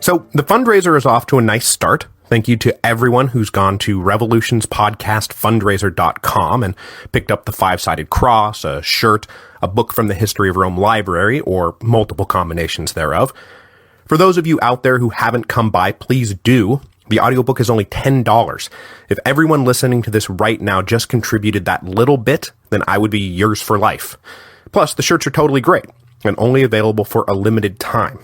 So, the fundraiser is off to a nice start. Thank you to everyone who's gone to revolutionspodcastfundraiser.com and picked up the 5-sided cross, a shirt, a book from the History of Rome library, or multiple combinations thereof. For those of you out there who haven't come by, please do. The audiobook is only $10. If everyone listening to this right now just contributed that little bit, then I would be yours for life. Plus, the shirts are totally great and only available for a limited time.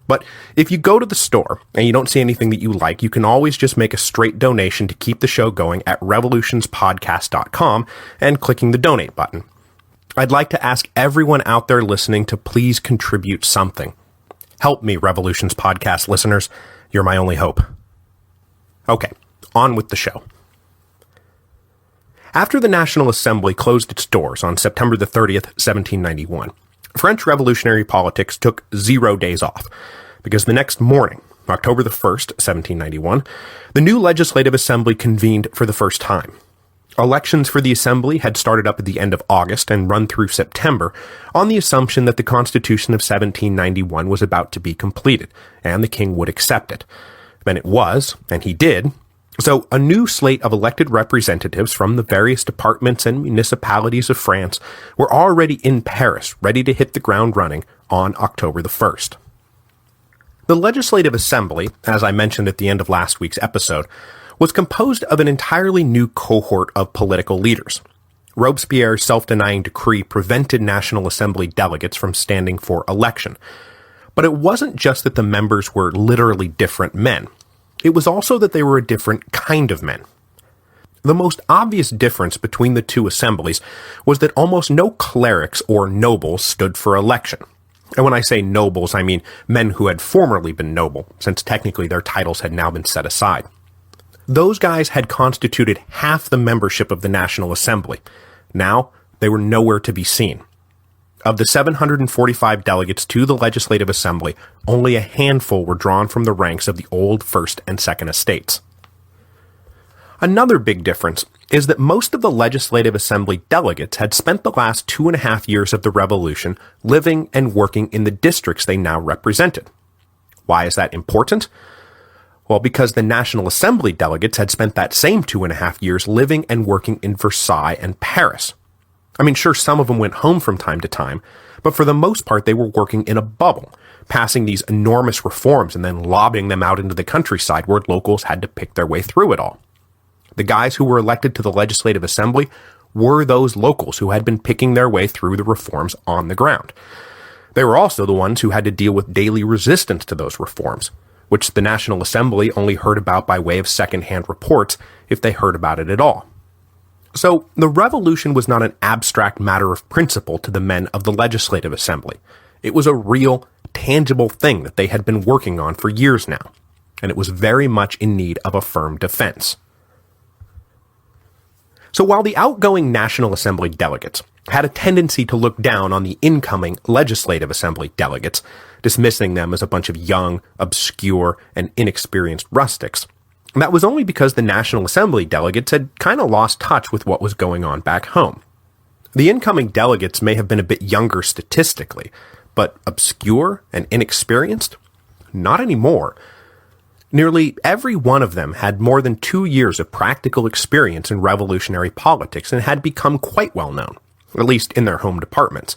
But if you go to the store and you don't see anything that you like, you can always just make a straight donation to keep the show going at revolutionspodcast.com and clicking the donate button. I'd like to ask everyone out there listening to please contribute something. Help me, Revolutions Podcast listeners. You're my only hope. Okay, on with the show. After the National Assembly closed its doors on September the 30th, 1791, French revolutionary politics took 0 days off, because the next morning, October the 1st, 1791, the new Legislative Assembly convened for the first time. Elections for the Assembly had started up at the end of August and run through September on the assumption that the Constitution of 1791 was about to be completed, and the king would accept it. Then it was, and he did. So a new slate of elected representatives from the various departments and municipalities of France were already in Paris, ready to hit the ground running on October the 1st. The Legislative Assembly, as I mentioned at the end of last week's episode, was composed of an entirely new cohort of political leaders. Robespierre's self-denying decree prevented National Assembly delegates from standing for election. But it wasn't just that the members were literally different men. It was also that they were a different kind of men. The most obvious difference between the two assemblies was that almost no clerics or nobles stood for election. And when I say nobles, I mean men who had formerly been noble, since technically their titles had now been set aside. Those guys had constituted half the membership of the National Assembly. Now, they were nowhere to be seen. Of the 745 delegates to the Legislative Assembly, only a handful were drawn from the ranks of the old First and Second Estates. Another big difference is that most of the Legislative Assembly delegates had spent the last 2.5 years of the Revolution living and working in the districts they now represented. Why is that important? Well, because the National Assembly delegates had spent that same 2.5 years living and working in Versailles and Paris. I mean, sure, some of them went home from time to time, but for the most part they were working in a bubble, passing these enormous reforms and then lobbing them out into the countryside where locals had to pick their way through it all. The guys who were elected to the Legislative Assembly were those locals who had been picking their way through the reforms on the ground. They were also the ones who had to deal with daily resistance to those reforms, which the National Assembly only heard about by way of second-hand reports, if they heard about it at all. So, the revolution was not an abstract matter of principle to the men of the Legislative Assembly. It was a real, tangible thing that they had been working on for years now, and it was very much in need of a firm defense. So while the outgoing National Assembly delegates had a tendency to look down on the incoming Legislative Assembly delegates, dismissing them as a bunch of young, obscure, and inexperienced rustics, that was only because the National Assembly delegates had kind of lost touch with what was going on back home. The incoming delegates may have been a bit younger statistically, but obscure and inexperienced? Not anymore. Nearly every one of them had more than 2 years of practical experience in revolutionary politics and had become quite well known, at least in their home departments.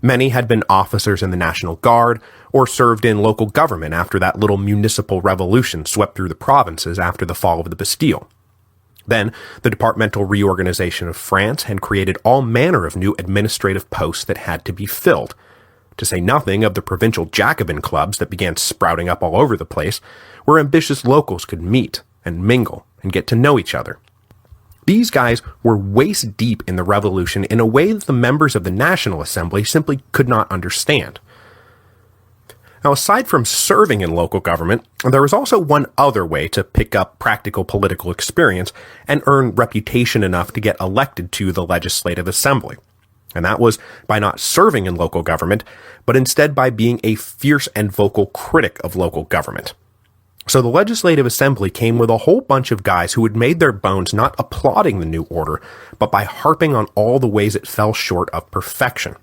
Many had been officers in the National Guard or served in local government after that little municipal revolution swept through the provinces after the fall of the Bastille. Then, the departmental reorganization of France had created all manner of new administrative posts that had to be filled, to say nothing of the provincial Jacobin clubs that began sprouting up all over the place, where ambitious locals could meet and mingle and get to know each other. These guys were waist deep in the revolution in a way that the members of the National Assembly simply could not understand. Now, aside from serving in local government, there was also one other way to pick up practical political experience and earn reputation enough to get elected to the Legislative Assembly. And that was by not serving in local government, but instead by being a fierce and vocal critic of local government. So the Legislative Assembly came with a whole bunch of guys who had made their bones not applauding the new order, but by harping on all the ways it fell short of perfection.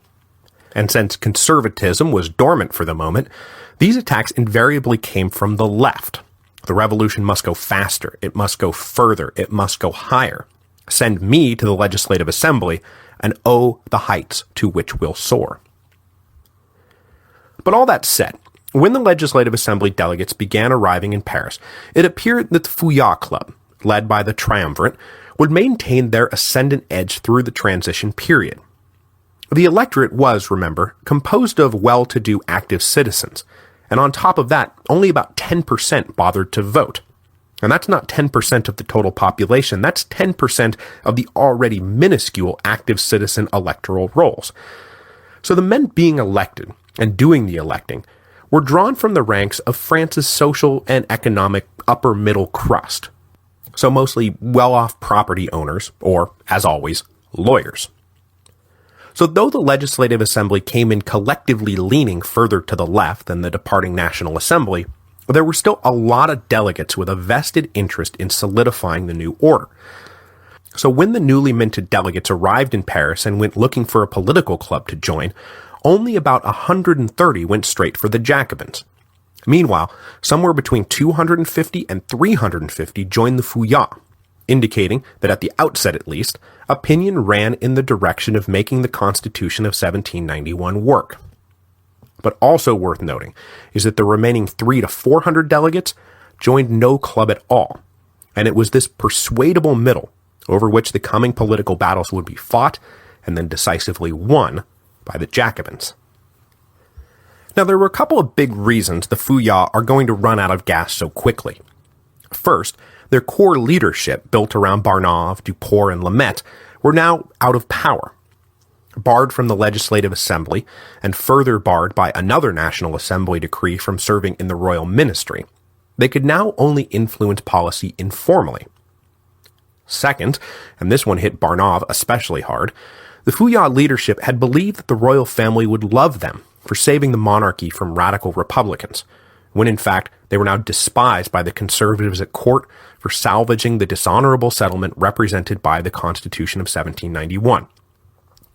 And since conservatism was dormant for the moment, these attacks invariably came from the left. The revolution must go faster, it must go further, it must go higher. Send me to the Legislative Assembly, and oh, the heights to which we'll soar. But all that said, when the Legislative Assembly delegates began arriving in Paris, it appeared that the Fouillade Club, led by the triumvirate, would maintain their ascendant edge through the transition period. The electorate was, remember, composed of well-to-do active citizens, and on top of that, only about 10% bothered to vote. And that's not 10% of the total population, that's 10% of the already minuscule active citizen electoral rolls. So the men being elected, and doing the electing, were drawn from the ranks of France's social and economic upper middle crust. so mostly well-off property owners, or, as always, lawyers. So though the Legislative Assembly came in collectively leaning further to the left than the departing National Assembly, there were still a lot of delegates with a vested interest in solidifying the new order. So when the newly minted delegates arrived in Paris and went looking for a political club to join, only about 130 went straight for the Jacobins. Meanwhile, somewhere between 250 and 350 joined the Feuillants, indicating that at the outset at least, opinion ran in the direction of making the Constitution of 1791 work. But also worth noting is that the remaining 300 to 400 delegates joined no club at all, and it was this persuadable middle over which the coming political battles would be fought and then decisively won by the Jacobins. Now, there were a couple of big reasons the Feuillants are going to run out of gas so quickly. First, their core leadership, built around Barnave, Duport, and Lameth, were now out of power. Barred from the Legislative Assembly, and further barred by another National Assembly decree from serving in the royal ministry, they could now only influence policy informally. Second, and this one hit Barnave especially hard, the Feuillants leadership had believed that the royal family would love them for saving the monarchy from radical Republicans, when in fact they were now despised by the conservatives at court for salvaging the dishonorable settlement represented by the Constitution of 1791.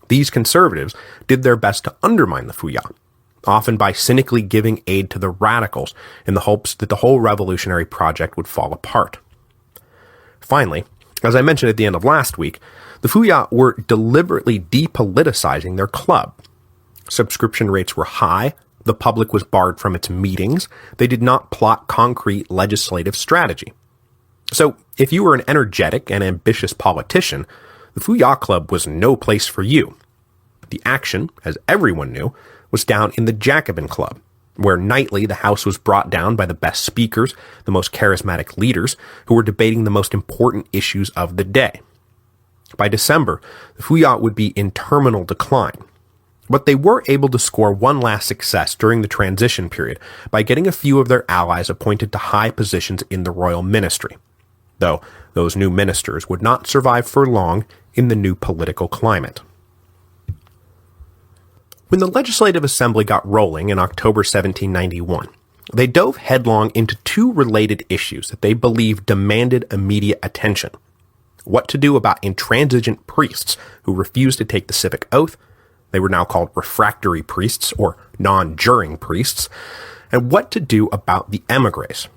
These conservatives did their best to undermine the Feuillants, often by cynically giving aid to the radicals in the hopes that the whole revolutionary project would fall apart. Finally, as I mentioned at the end of last week, the Feuillants were deliberately depoliticizing their club. Subscription rates were high, the public was barred from its meetings, they did not plot concrete legislative strategy. So, if you were an energetic and ambitious politician, the Feuillants Club was no place for you. The action, as everyone knew, was down in the Jacobin Club, where nightly the house was brought down by the best speakers, the most charismatic leaders, who were debating the most important issues of the day. By December, the Feuillants would be in terminal decline, but they were able to score one last success during the transition period by getting a few of their allies appointed to high positions in the royal ministry, though those new ministers would not survive for long in the new political climate. When the Legislative Assembly got rolling in October 1791, they dove headlong into two related issues that they believed demanded immediate attention: what to do about intransigent priests who refused to take the civic oath — they were now called refractory priests or non-juring priests — and what to do about the émigrés.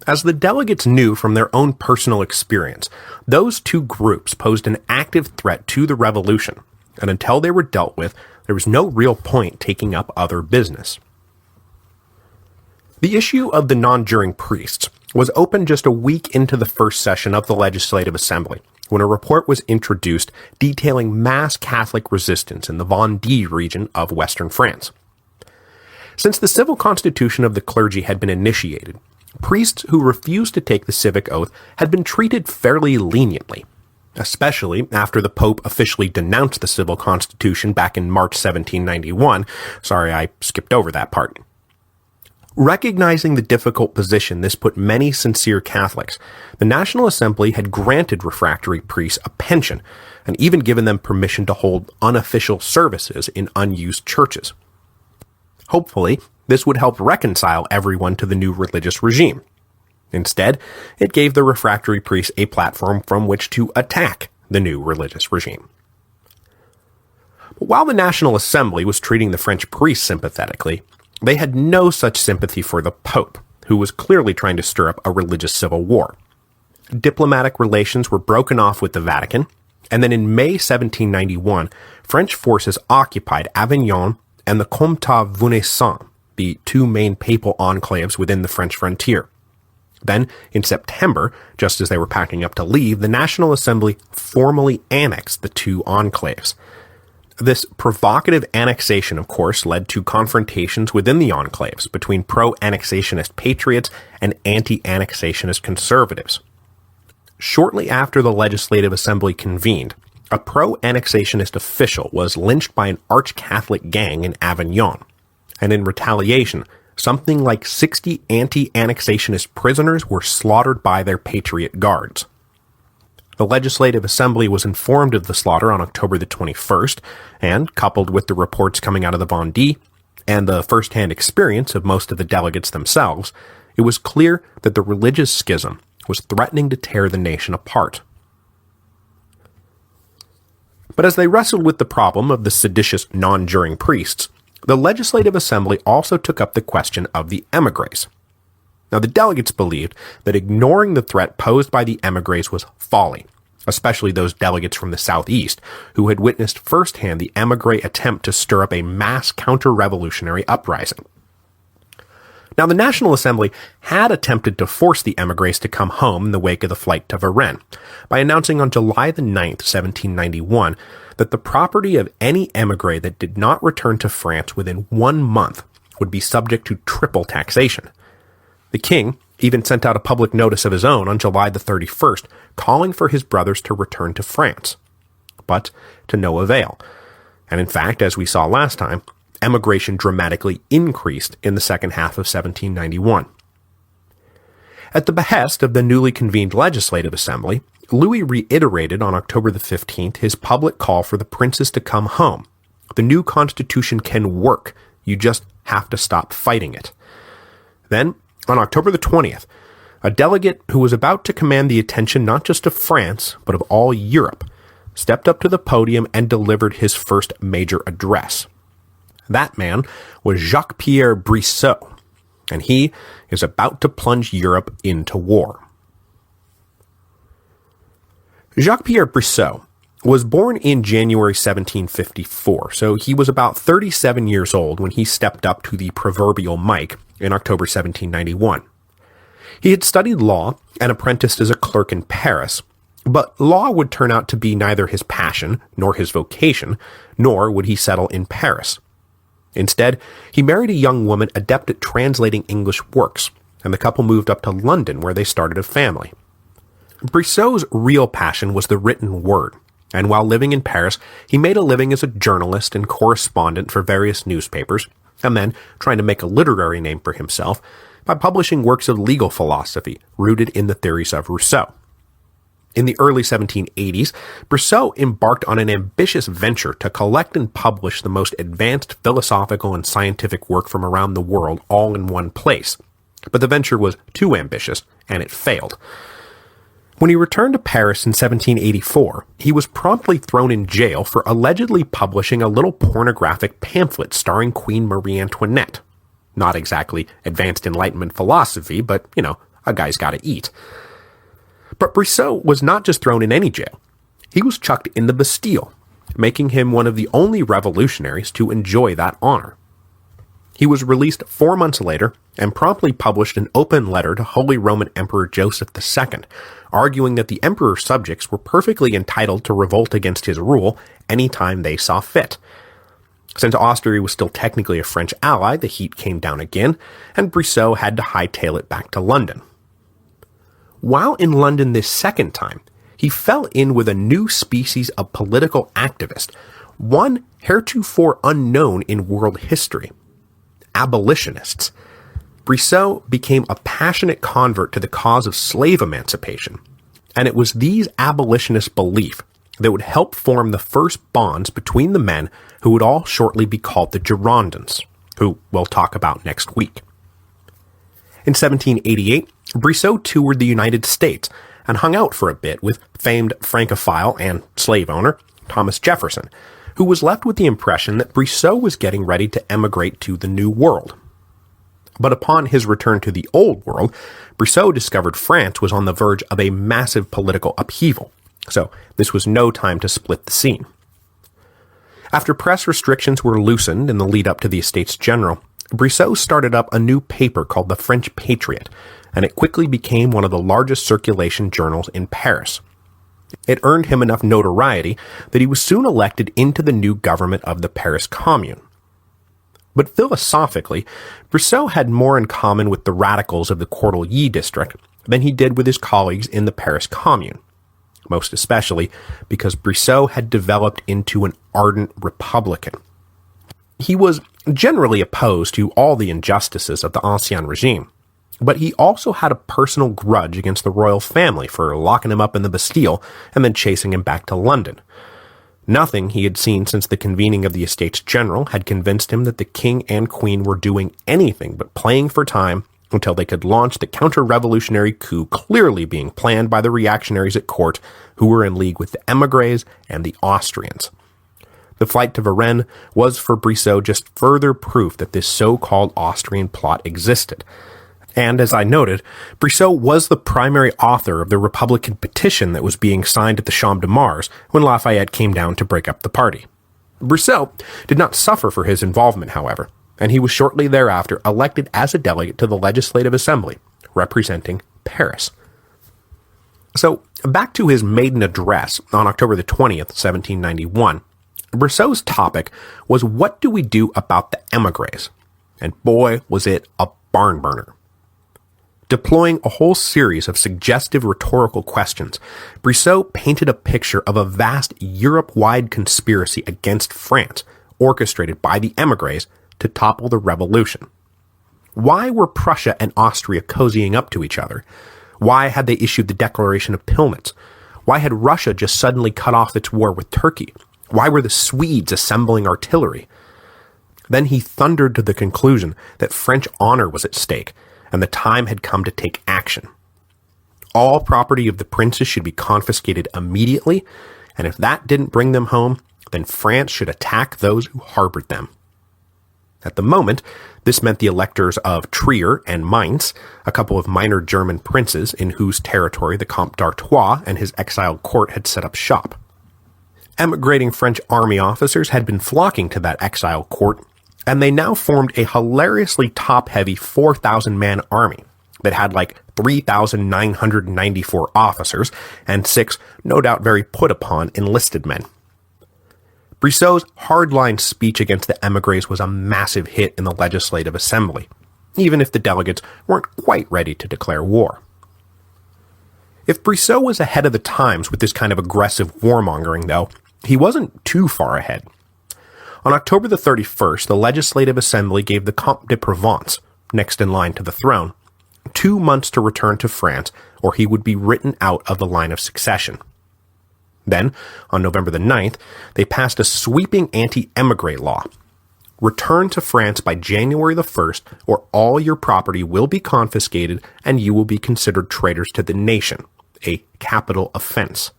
As the delegates knew from their own personal experience, those two groups posed an active threat to the revolution, and until they were dealt with, there was no real point taking up other business. The issue of the non-juring priests was opened just a week into the first session of the Legislative Assembly, when a report was introduced detailing mass Catholic resistance in the Vendée region of western France. Since the civil constitution of the clergy had been initiated, priests who refused to take the civic oath had been treated fairly leniently, especially after the Pope officially denounced the civil constitution back in March 1791. Sorry, I skipped over that part. Recognizing the difficult position this put many sincere Catholics, the National Assembly had granted refractory priests a pension and even given them permission to hold unofficial services in unused churches. Hopefully, this would help reconcile everyone to the new religious regime. Instead, it gave the refractory priests a platform from which to attack the new religious regime. But while the National Assembly was treating the French priests sympathetically, they had no such sympathy for the Pope, who was clearly trying to stir up a religious civil war. Diplomatic relations were broken off with the Vatican, and then in May 1791, French forces occupied Avignon and the Comtat Venaissin, the two main papal enclaves within the French frontier. Then, in September, just as they were packing up to leave, the National Assembly formally annexed the two enclaves. This provocative annexation, of course, led to confrontations within the enclaves between pro-annexationist patriots and anti-annexationist conservatives. Shortly after the Legislative Assembly convened, a pro-annexationist official was lynched by an arch-Catholic gang in Avignon, and in retaliation, something like 60 anti-annexationist prisoners were slaughtered by their Patriot Guards. The Legislative Assembly was informed of the slaughter on October the 21st, and, coupled with the reports coming out of the Vendée, and the first-hand experience of most of the delegates themselves, it was clear that the religious schism was threatening to tear the nation apart. But as they wrestled with the problem of the seditious non-juring priests, the Legislative Assembly also took up the question of the émigrés. Now, the delegates believed that ignoring the threat posed by the émigrés was folly, especially those delegates from the southeast who had witnessed firsthand the émigré attempt to stir up a mass counter-revolutionary uprising. Now, the National Assembly had attempted to force the émigrés to come home in the wake of the flight to Varennes by announcing on July the 9th, 1791, that the property of any émigré that did not return to France within 1 month would be subject to triple taxation. The king even sent out a public notice of his own on July the 31st, calling for his brothers to return to France. But to no avail. And in fact, as we saw last time, emigration dramatically increased in the second half of 1791. At the behest of the newly convened Legislative Assembly, Louis reiterated on October the 15th his public call for the princes to come home. The new constitution can work, you just have to stop fighting it. Then, on October the 20th, a delegate who was about to command the attention not just of France, but of all Europe, stepped up to the podium and delivered his first major address. That man was Jacques-Pierre Brissot, and he is about to plunge Europe into war. Jacques-Pierre Brissot was born in January 1754, so he was about 37 years old when he stepped up to the proverbial mic in October 1791. He had studied law and apprenticed as a clerk in Paris, but law would turn out to be neither his passion nor his vocation, nor would he settle in Paris. Instead, he married a young woman adept at translating English works, and the couple moved up to London where they started a family. Brissot's real passion was the written word, and while living in Paris, he made a living as a journalist and correspondent for various newspapers, and then trying to make a literary name for himself by publishing works of legal philosophy rooted in the theories of Rousseau. In the early 1780s, Brissot embarked on an ambitious venture to collect and publish the most advanced philosophical and scientific work from around the world all in one place. But the venture was too ambitious, and it failed. When he returned to Paris in 1784, he was promptly thrown in jail for allegedly publishing a little pornographic pamphlet starring Queen Marie Antoinette. Not exactly advanced Enlightenment philosophy, but, a guy's gotta eat. But Brissot was not just thrown in any jail. He was chucked in the Bastille, making him one of the only revolutionaries to enjoy that honor. He was released 4 months later and promptly published an open letter to Holy Roman Emperor Joseph II, arguing that the emperor's subjects were perfectly entitled to revolt against his rule any time they saw fit. Since Austria was still technically a French ally, the heat came down again, and Brissot had to hightail it back to London. While in London this second time, he fell in with a new species of political activist, one heretofore unknown in world history: abolitionists. Brissot became a passionate convert to the cause of slave emancipation, and it was these abolitionist beliefs that would help form the first bonds between the men who would all shortly be called the Girondins, who we'll talk about next week. In 1788, Brissot toured the United States and hung out for a bit with famed Francophile and slave owner Thomas Jefferson, who was left with the impression that Brissot was getting ready to emigrate to the New World. But upon his return to the Old World, Brissot discovered France was on the verge of a massive political upheaval, so this was no time to split the scene. After press restrictions were loosened in the lead-up to the Estates General, Brissot started up a new paper called the French Patriot, and it quickly became one of the largest circulation journals in Paris. It earned him enough notoriety that he was soon elected into the new government of the Paris Commune. But philosophically, Brissot had more in common with the radicals of the Cordeliers district than he did with his colleagues in the Paris Commune, most especially because Brissot had developed into an ardent Republican. He was generally opposed to all the injustices of the Ancien regime, but he also had a personal grudge against the royal family for locking him up in the Bastille and then chasing him back to London. Nothing he had seen since the convening of the Estates General had convinced him that the king and queen were doing anything but playing for time until they could launch the counter-revolutionary coup clearly being planned by the reactionaries at court who were in league with the émigrés and the Austrians. The flight to Varennes was for Brissot just further proof that this so-called Austrian plot existed. And as I noted, Brissot was the primary author of the Republican petition that was being signed at the Champ de Mars when Lafayette came down to break up the party. Brissot did not suffer for his involvement, however, and he was shortly thereafter elected as a delegate to the Legislative Assembly, representing Paris. So, back to his maiden address on October the 20th, 1791, Brissot's topic was what do we do about the émigrés? And boy, was it a barn burner. Deploying a whole series of suggestive rhetorical questions, Brissot painted a picture of a vast Europe-wide conspiracy against France, orchestrated by the émigrés to topple the revolution. Why were Prussia and Austria cozying up to each other? Why had they issued the Declaration of Pillnitz? Why had Russia just suddenly cut off its war with Turkey? Why were the Swedes assembling artillery? Then he thundered to the conclusion that French honor was at stake, and the time had come to take action. All property of the princes should be confiscated immediately, and if that didn't bring them home, then France should attack those who harbored them. At the moment, this meant the electors of Trier and Mainz, a couple of minor German princes in whose territory the Comte d'Artois and his exiled court had set up shop. Emigrating French army officers had been flocking to that exile court, and they now formed a hilariously top-heavy 4,000-man army that had like 3,994 officers and 6, no doubt very put-upon, enlisted men. Brissot's hardline speech against the émigrés was a massive hit in the Legislative Assembly, even if the delegates weren't quite ready to declare war. If Brissot was ahead of the times with this kind of aggressive warmongering, though, he wasn't too far ahead. On October the 31st, the Legislative Assembly gave the Comte de Provence, next in line to the throne, 2 months to return to France, or he would be written out of the line of succession. Then, on November the 9th, they passed a sweeping anti-émigré law. Return to France by January the 1st, or all your property will be confiscated and you will be considered traitors to the nation, a capital offense.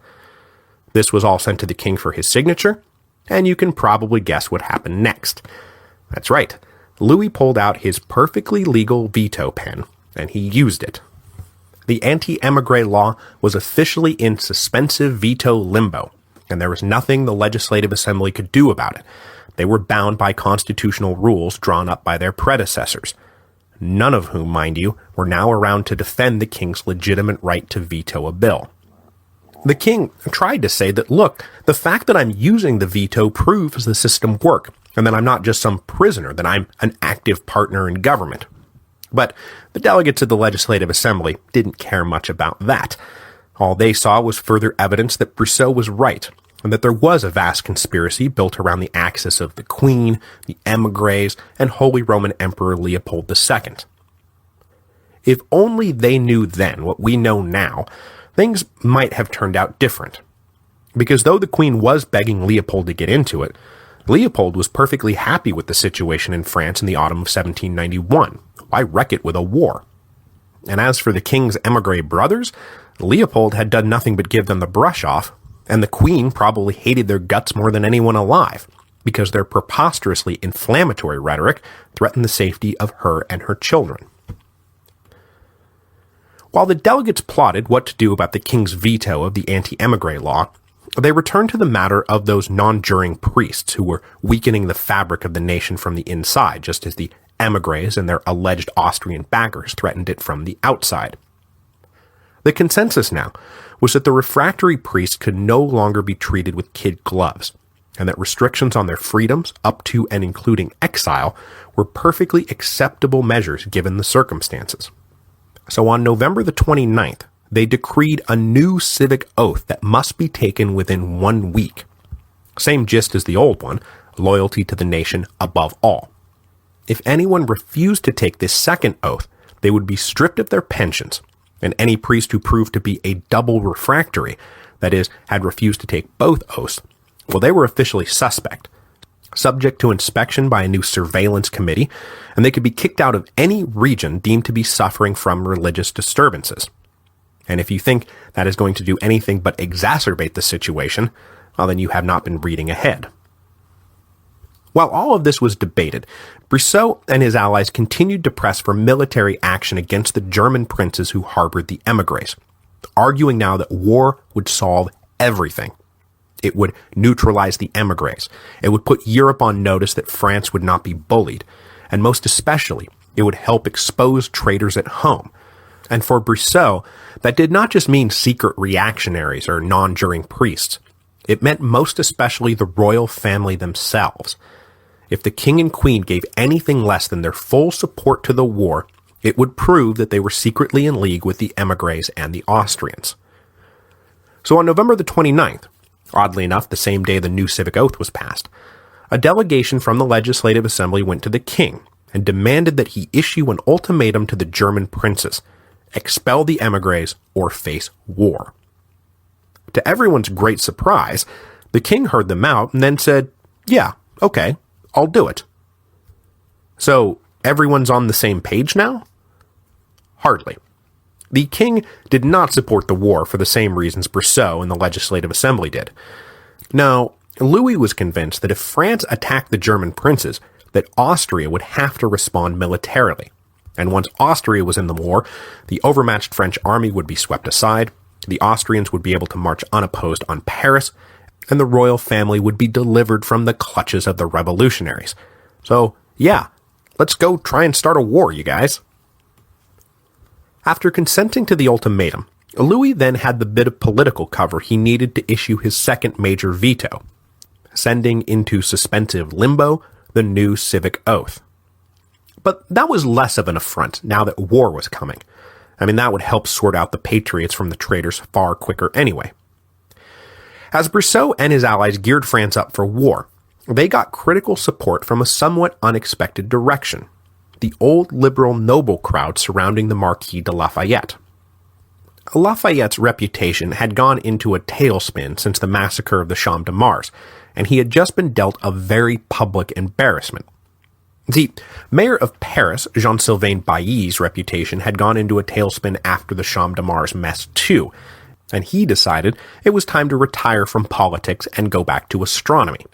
This was all sent to the king for his signature, and you can probably guess what happened next. That's right, Louis pulled out his perfectly legal veto pen, and he used it. The anti-émigré law was officially in suspensive veto limbo, and there was nothing the Legislative Assembly could do about it. They were bound by constitutional rules drawn up by their predecessors, none of whom, mind you, were now around to defend the king's legitimate right to veto a bill. The king tried to say that, look, the fact that I'm using the veto proves the system works, and that I'm not just some prisoner, that I'm an active partner in government. But the delegates of the Legislative Assembly didn't care much about that. All they saw was further evidence that Brissot was right, and that there was a vast conspiracy built around the axis of the Queen, the émigrés, and Holy Roman Emperor Leopold II. If only they knew then what we know now, things might have turned out different. Because though the Queen was begging Leopold to get into it, Leopold was perfectly happy with the situation in France in the autumn of 1791. Why wreck it with a war? And as for the king's émigré brothers, Leopold had done nothing but give them the brush off, and the Queen probably hated their guts more than anyone alive, because their preposterously inflammatory rhetoric threatened the safety of her and her children. While the delegates plotted what to do about the king's veto of the anti-émigré law, they returned to the matter of those non-juring priests who were weakening the fabric of the nation from the inside, just as the émigrés and their alleged Austrian backers threatened it from the outside. The consensus now was that the refractory priests could no longer be treated with kid gloves, and that restrictions on their freedoms, up to and including exile, were perfectly acceptable measures given the circumstances. So on November the 29th, they decreed a new civic oath that must be taken within 1 week. Same gist as the old one, loyalty to the nation above all. if anyone refused to take this second oath, they would be stripped of their pensions, and any priest who proved to be a double refractory, that is, had refused to take both oaths, well, they were officially suspect, subject to inspection by a new surveillance committee, and they could be kicked out of any region deemed to be suffering from religious disturbances. And if you think that is going to do anything but exacerbate the situation, well, then you have not been reading ahead. While all of this was debated, Brissot and his allies continued to press for military action against the German princes who harbored the émigrés, arguing now that war would solve everything. It would neutralize the émigrés. It would put Europe on notice that France would not be bullied. And most especially, it would help expose traitors at home. And for Brissot, that did not just mean secret reactionaries or non-juring priests. It meant most especially the royal family themselves. If the king and queen gave anything less than their full support to the war, it would prove that they were secretly in league with the émigrés and the Austrians. So on November the 29th, oddly enough the same day the new civic oath was passed, a delegation from the Legislative Assembly went to the king and demanded that he issue an ultimatum to the German princes: expel the émigrés or face war. To everyone's great surprise, the king heard them out and then said, "Yeah, okay, I'll do it." So, everyone's on the same page now? Hardly. The king did not support the war for the same reasons Brissot and the Legislative Assembly did. No, Louis was convinced that if France attacked the German princes, that Austria would have to respond militarily. And once Austria was in the war, the overmatched French army would be swept aside, the Austrians would be able to march unopposed on Paris, and the royal family would be delivered from the clutches of the revolutionaries. So, yeah, let's go try and start a war, you guys. After consenting to the ultimatum, Louis then had the bit of political cover he needed to issue his second major veto, sending into suspensive limbo the new civic oath. But that was less of an affront now that war was coming. I mean, that would help sort out the patriots from the traitors far quicker anyway. As Brissot and his allies geared France up for war, they got critical support from a somewhat unexpected direction: the old liberal noble crowd surrounding the Marquis de Lafayette. Lafayette's reputation had gone into a tailspin since the massacre of the Champ de Mars, and he had just been dealt a very public embarrassment. The mayor of Paris, Jean-Sylvain Bailly's reputation had gone into a tailspin after the Champ de Mars mess too, and he decided it was time to retire from politics and go back to astronomy.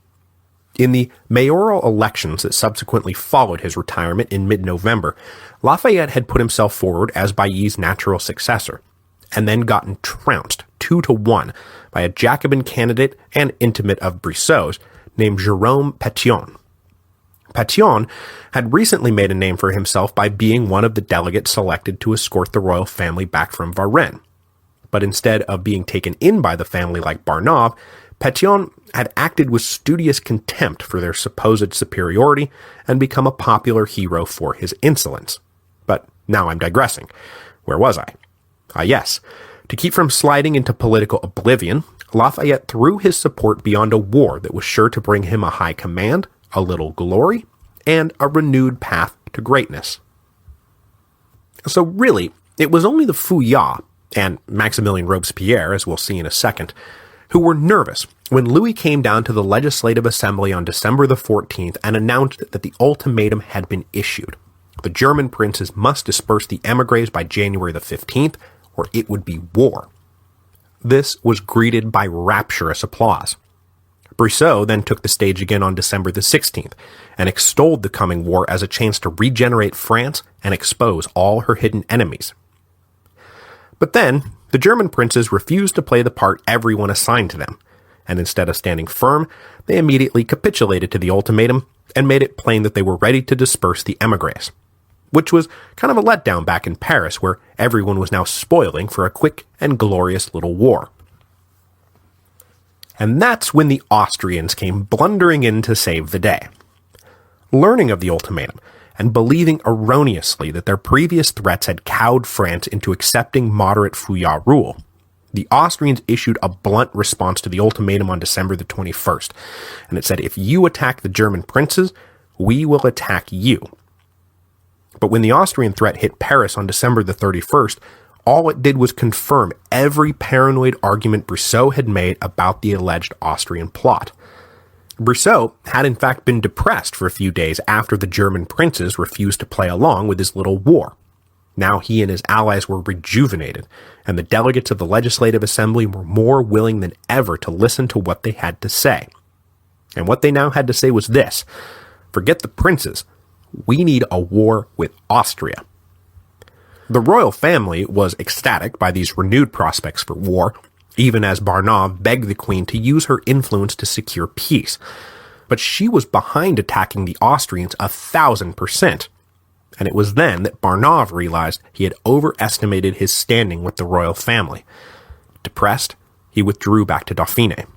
In the mayoral elections that subsequently followed his retirement in mid-November, Lafayette had put himself forward as Bailly's natural successor, and then gotten trounced 2-1 by a Jacobin candidate and intimate of Brissot's named Jérôme Pétion. Pétion had recently made a name for himself by being one of the delegates selected to escort the royal family back from Varennes. But instead of being taken in by the family like Barnave, Pétion had acted with studious contempt for their supposed superiority and become a popular hero for his insolence. But now I'm digressing. Where was I? Yes. To keep from sliding into political oblivion, Lafayette threw his support beyond a war that was sure to bring him a high command, a little glory, and a renewed path to greatness. So really, it was only the Fouillards, and Maximilien Robespierre, as we'll see in a second, who were nervous when Louis came down to the Legislative Assembly on December the 14th and announced that the ultimatum had been issued. The German princes must disperse the émigrés by January the 15th, or it would be war. This was greeted by rapturous applause. Brissot then took the stage again on December the 16th and extolled the coming war as a chance to regenerate France and expose all her hidden enemies. But then, the German princes refused to play the part everyone assigned to them, and instead of standing firm, they immediately capitulated to the ultimatum and made it plain that they were ready to disperse the émigrés, which was kind of a letdown back in Paris, where everyone was now spoiling for a quick and glorious little war. And that's when the Austrians came blundering in to save the day. Learning of the ultimatum, and believing erroneously that their previous threats had cowed France into accepting moderate Fouillard rule, the Austrians issued a blunt response to the ultimatum on December the 21st, and it said, "If you attack the German princes, we will attack you, But when the Austrian threat hit Paris on December the 31st, all it did was confirm every paranoid argument Brissot had made about the alleged Austrian plot. Brissot had in fact been depressed for a few days after the German princes refused to play along with his little war. Now he and his allies were rejuvenated, and the delegates of the Legislative Assembly were more willing than ever to listen to what they had to say. And what they now had to say was this: forget the princes, we need a war with Austria. The royal family was ecstatic by these renewed prospects for war, even as Barnave begged the queen to use her influence to secure peace. But she was behind attacking the Austrians 1,000%. And it was then that Barnave realized he had overestimated his standing with the royal family. Depressed, he withdrew back to Dauphiné.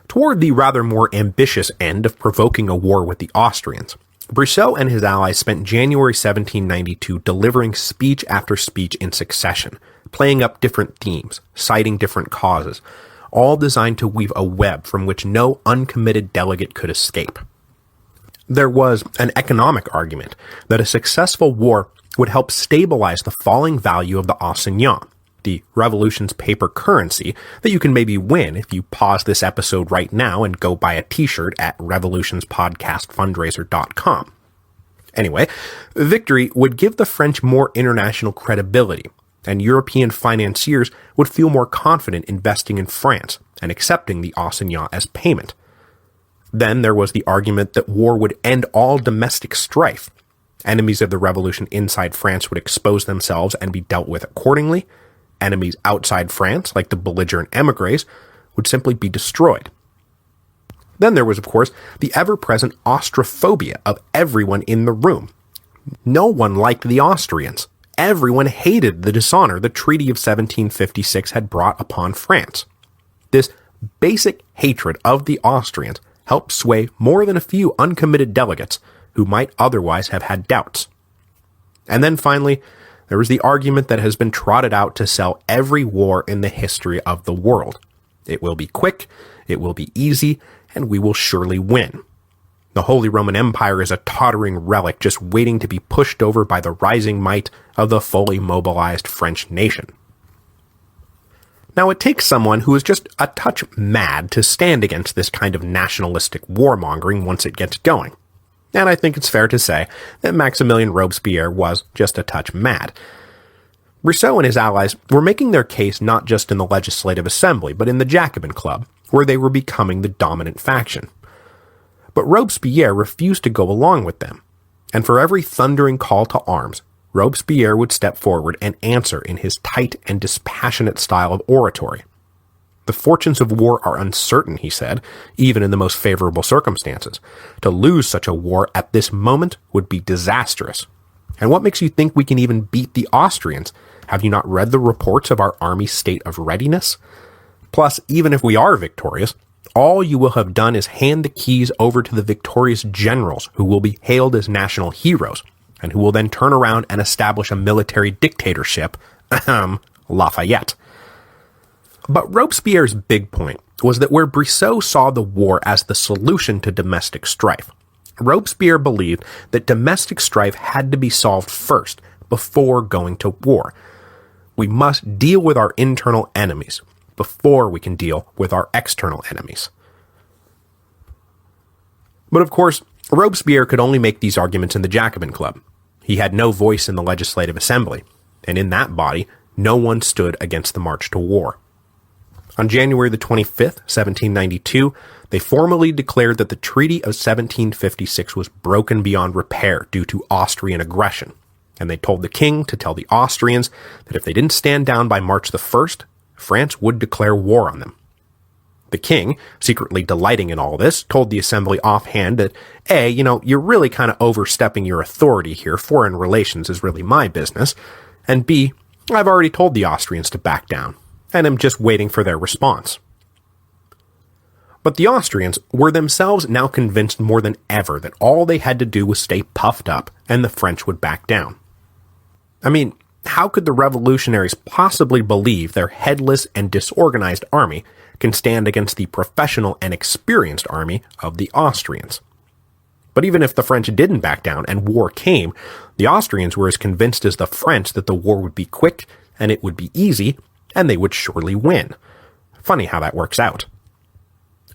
Toward the rather more ambitious end of provoking a war with the Austrians, Brissot and his allies spent January 1792 delivering speech after speech in succession, playing up different themes, citing different causes, all designed to weave a web from which no uncommitted delegate could escape. There was an economic argument that a successful war would help stabilize the falling value of the assignat, the revolution's paper currency that you can maybe win if you pause this episode right now and go buy a t-shirt at revolutionspodcastfundraiser.com. Anyway, victory would give the French more international credibility, and European financiers would feel more confident investing in France and accepting the assignat as payment. Then there was the argument that war would end all domestic strife. Enemies of the revolution inside France would expose themselves and be dealt with accordingly. Enemies outside France, like the belligerent émigrés, would simply be destroyed. Then there was, of course, the ever-present Austrophobia of everyone in the room. No one liked the Austrians. Everyone hated the dishonor the Treaty of 1756 had brought upon France. This basic hatred of the Austrians helped sway more than a few uncommitted delegates who might otherwise have had doubts. And then finally, there was the argument that has been trotted out to sell every war in the history of the world. It will be quick, it will be easy, and we will surely win. The Holy Roman Empire is a tottering relic just waiting to be pushed over by the rising might of the fully mobilized French nation. Now, it takes someone who is just a touch mad to stand against this kind of nationalistic warmongering once it gets going. And I think it's fair to say that Maximilien Robespierre was just a touch mad. Brissot and his allies were making their case not just in the Legislative Assembly, but in the Jacobin Club, where they were becoming the dominant faction. But Robespierre refused to go along with them, and for every thundering call to arms, Robespierre would step forward and answer in his tight and dispassionate style of oratory. The fortunes of war are uncertain, he said, even in the most favorable circumstances. To lose such a war at this moment would be disastrous. And what makes you think we can even beat the Austrians? Have you not read the reports of our army's state of readiness? Plus, even if we are victorious, all you will have done is hand the keys over to the victorious generals who will be hailed as national heroes, and who will then turn around and establish a military dictatorship, Lafayette. But Robespierre's big point was that where Brissot saw the war as the solution to domestic strife, Robespierre believed that domestic strife had to be solved first, before going to war. We must deal with our internal enemies before we can deal with our external enemies. But of course, Robespierre could only make these arguments in the Jacobin Club. He had no voice in the Legislative Assembly, and in that body, no one stood against the march to war. On January the 25th, 1792, they formally declared that the Treaty of 1756 was broken beyond repair due to Austrian aggression, and they told the king to tell the Austrians that if they didn't stand down by March the 1st, France would declare war on them. The king, secretly delighting in all this, told the assembly offhand that, A, you're really kind of overstepping your authority here, foreign relations is really my business, and B, I've already told the Austrians to back down, and am just waiting for their response. But the Austrians were themselves now convinced more than ever that all they had to do was stay puffed up, and the French would back down. I mean, how could the revolutionaries possibly believe their headless and disorganized army can stand against the professional and experienced army of the Austrians? But even if the French didn't back down and war came, the Austrians were as convinced as the French that the war would be quick and it would be easy, and they would surely win. Funny how that works out.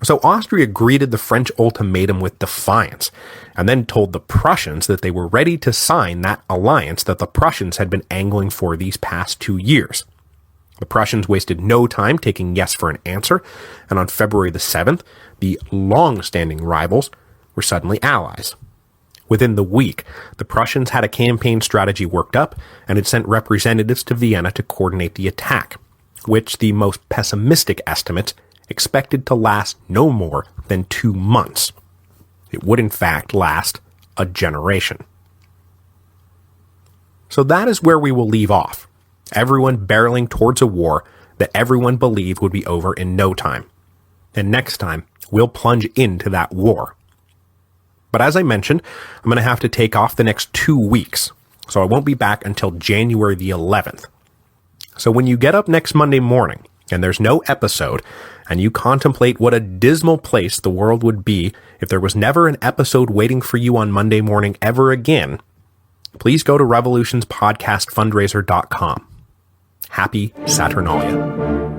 So Austria greeted the French ultimatum with defiance, and then told the Prussians that they were ready to sign that alliance that the Prussians had been angling for these past 2 years. The Prussians wasted no time taking yes for an answer, and on February the 7th, the long-standing rivals were suddenly allies. Within the week, the Prussians had a campaign strategy worked up and had sent representatives to Vienna to coordinate the attack, which the most pessimistic estimates expected to last no more than 2 months. It would in fact last a generation. So that is where we will leave off. Everyone barreling towards a war that everyone believed would be over in no time. And next time, we'll plunge into that war. But as I mentioned, I'm going to have to take off the next 2 weeks, so I won't be back until January the 11th. So when you get up next Monday morning, and there's no episode, and you contemplate what a dismal place the world would be if there was never an episode waiting for you on Monday morning ever again, please go to revolutionspodcastfundraiser.com. Happy Saturnalia.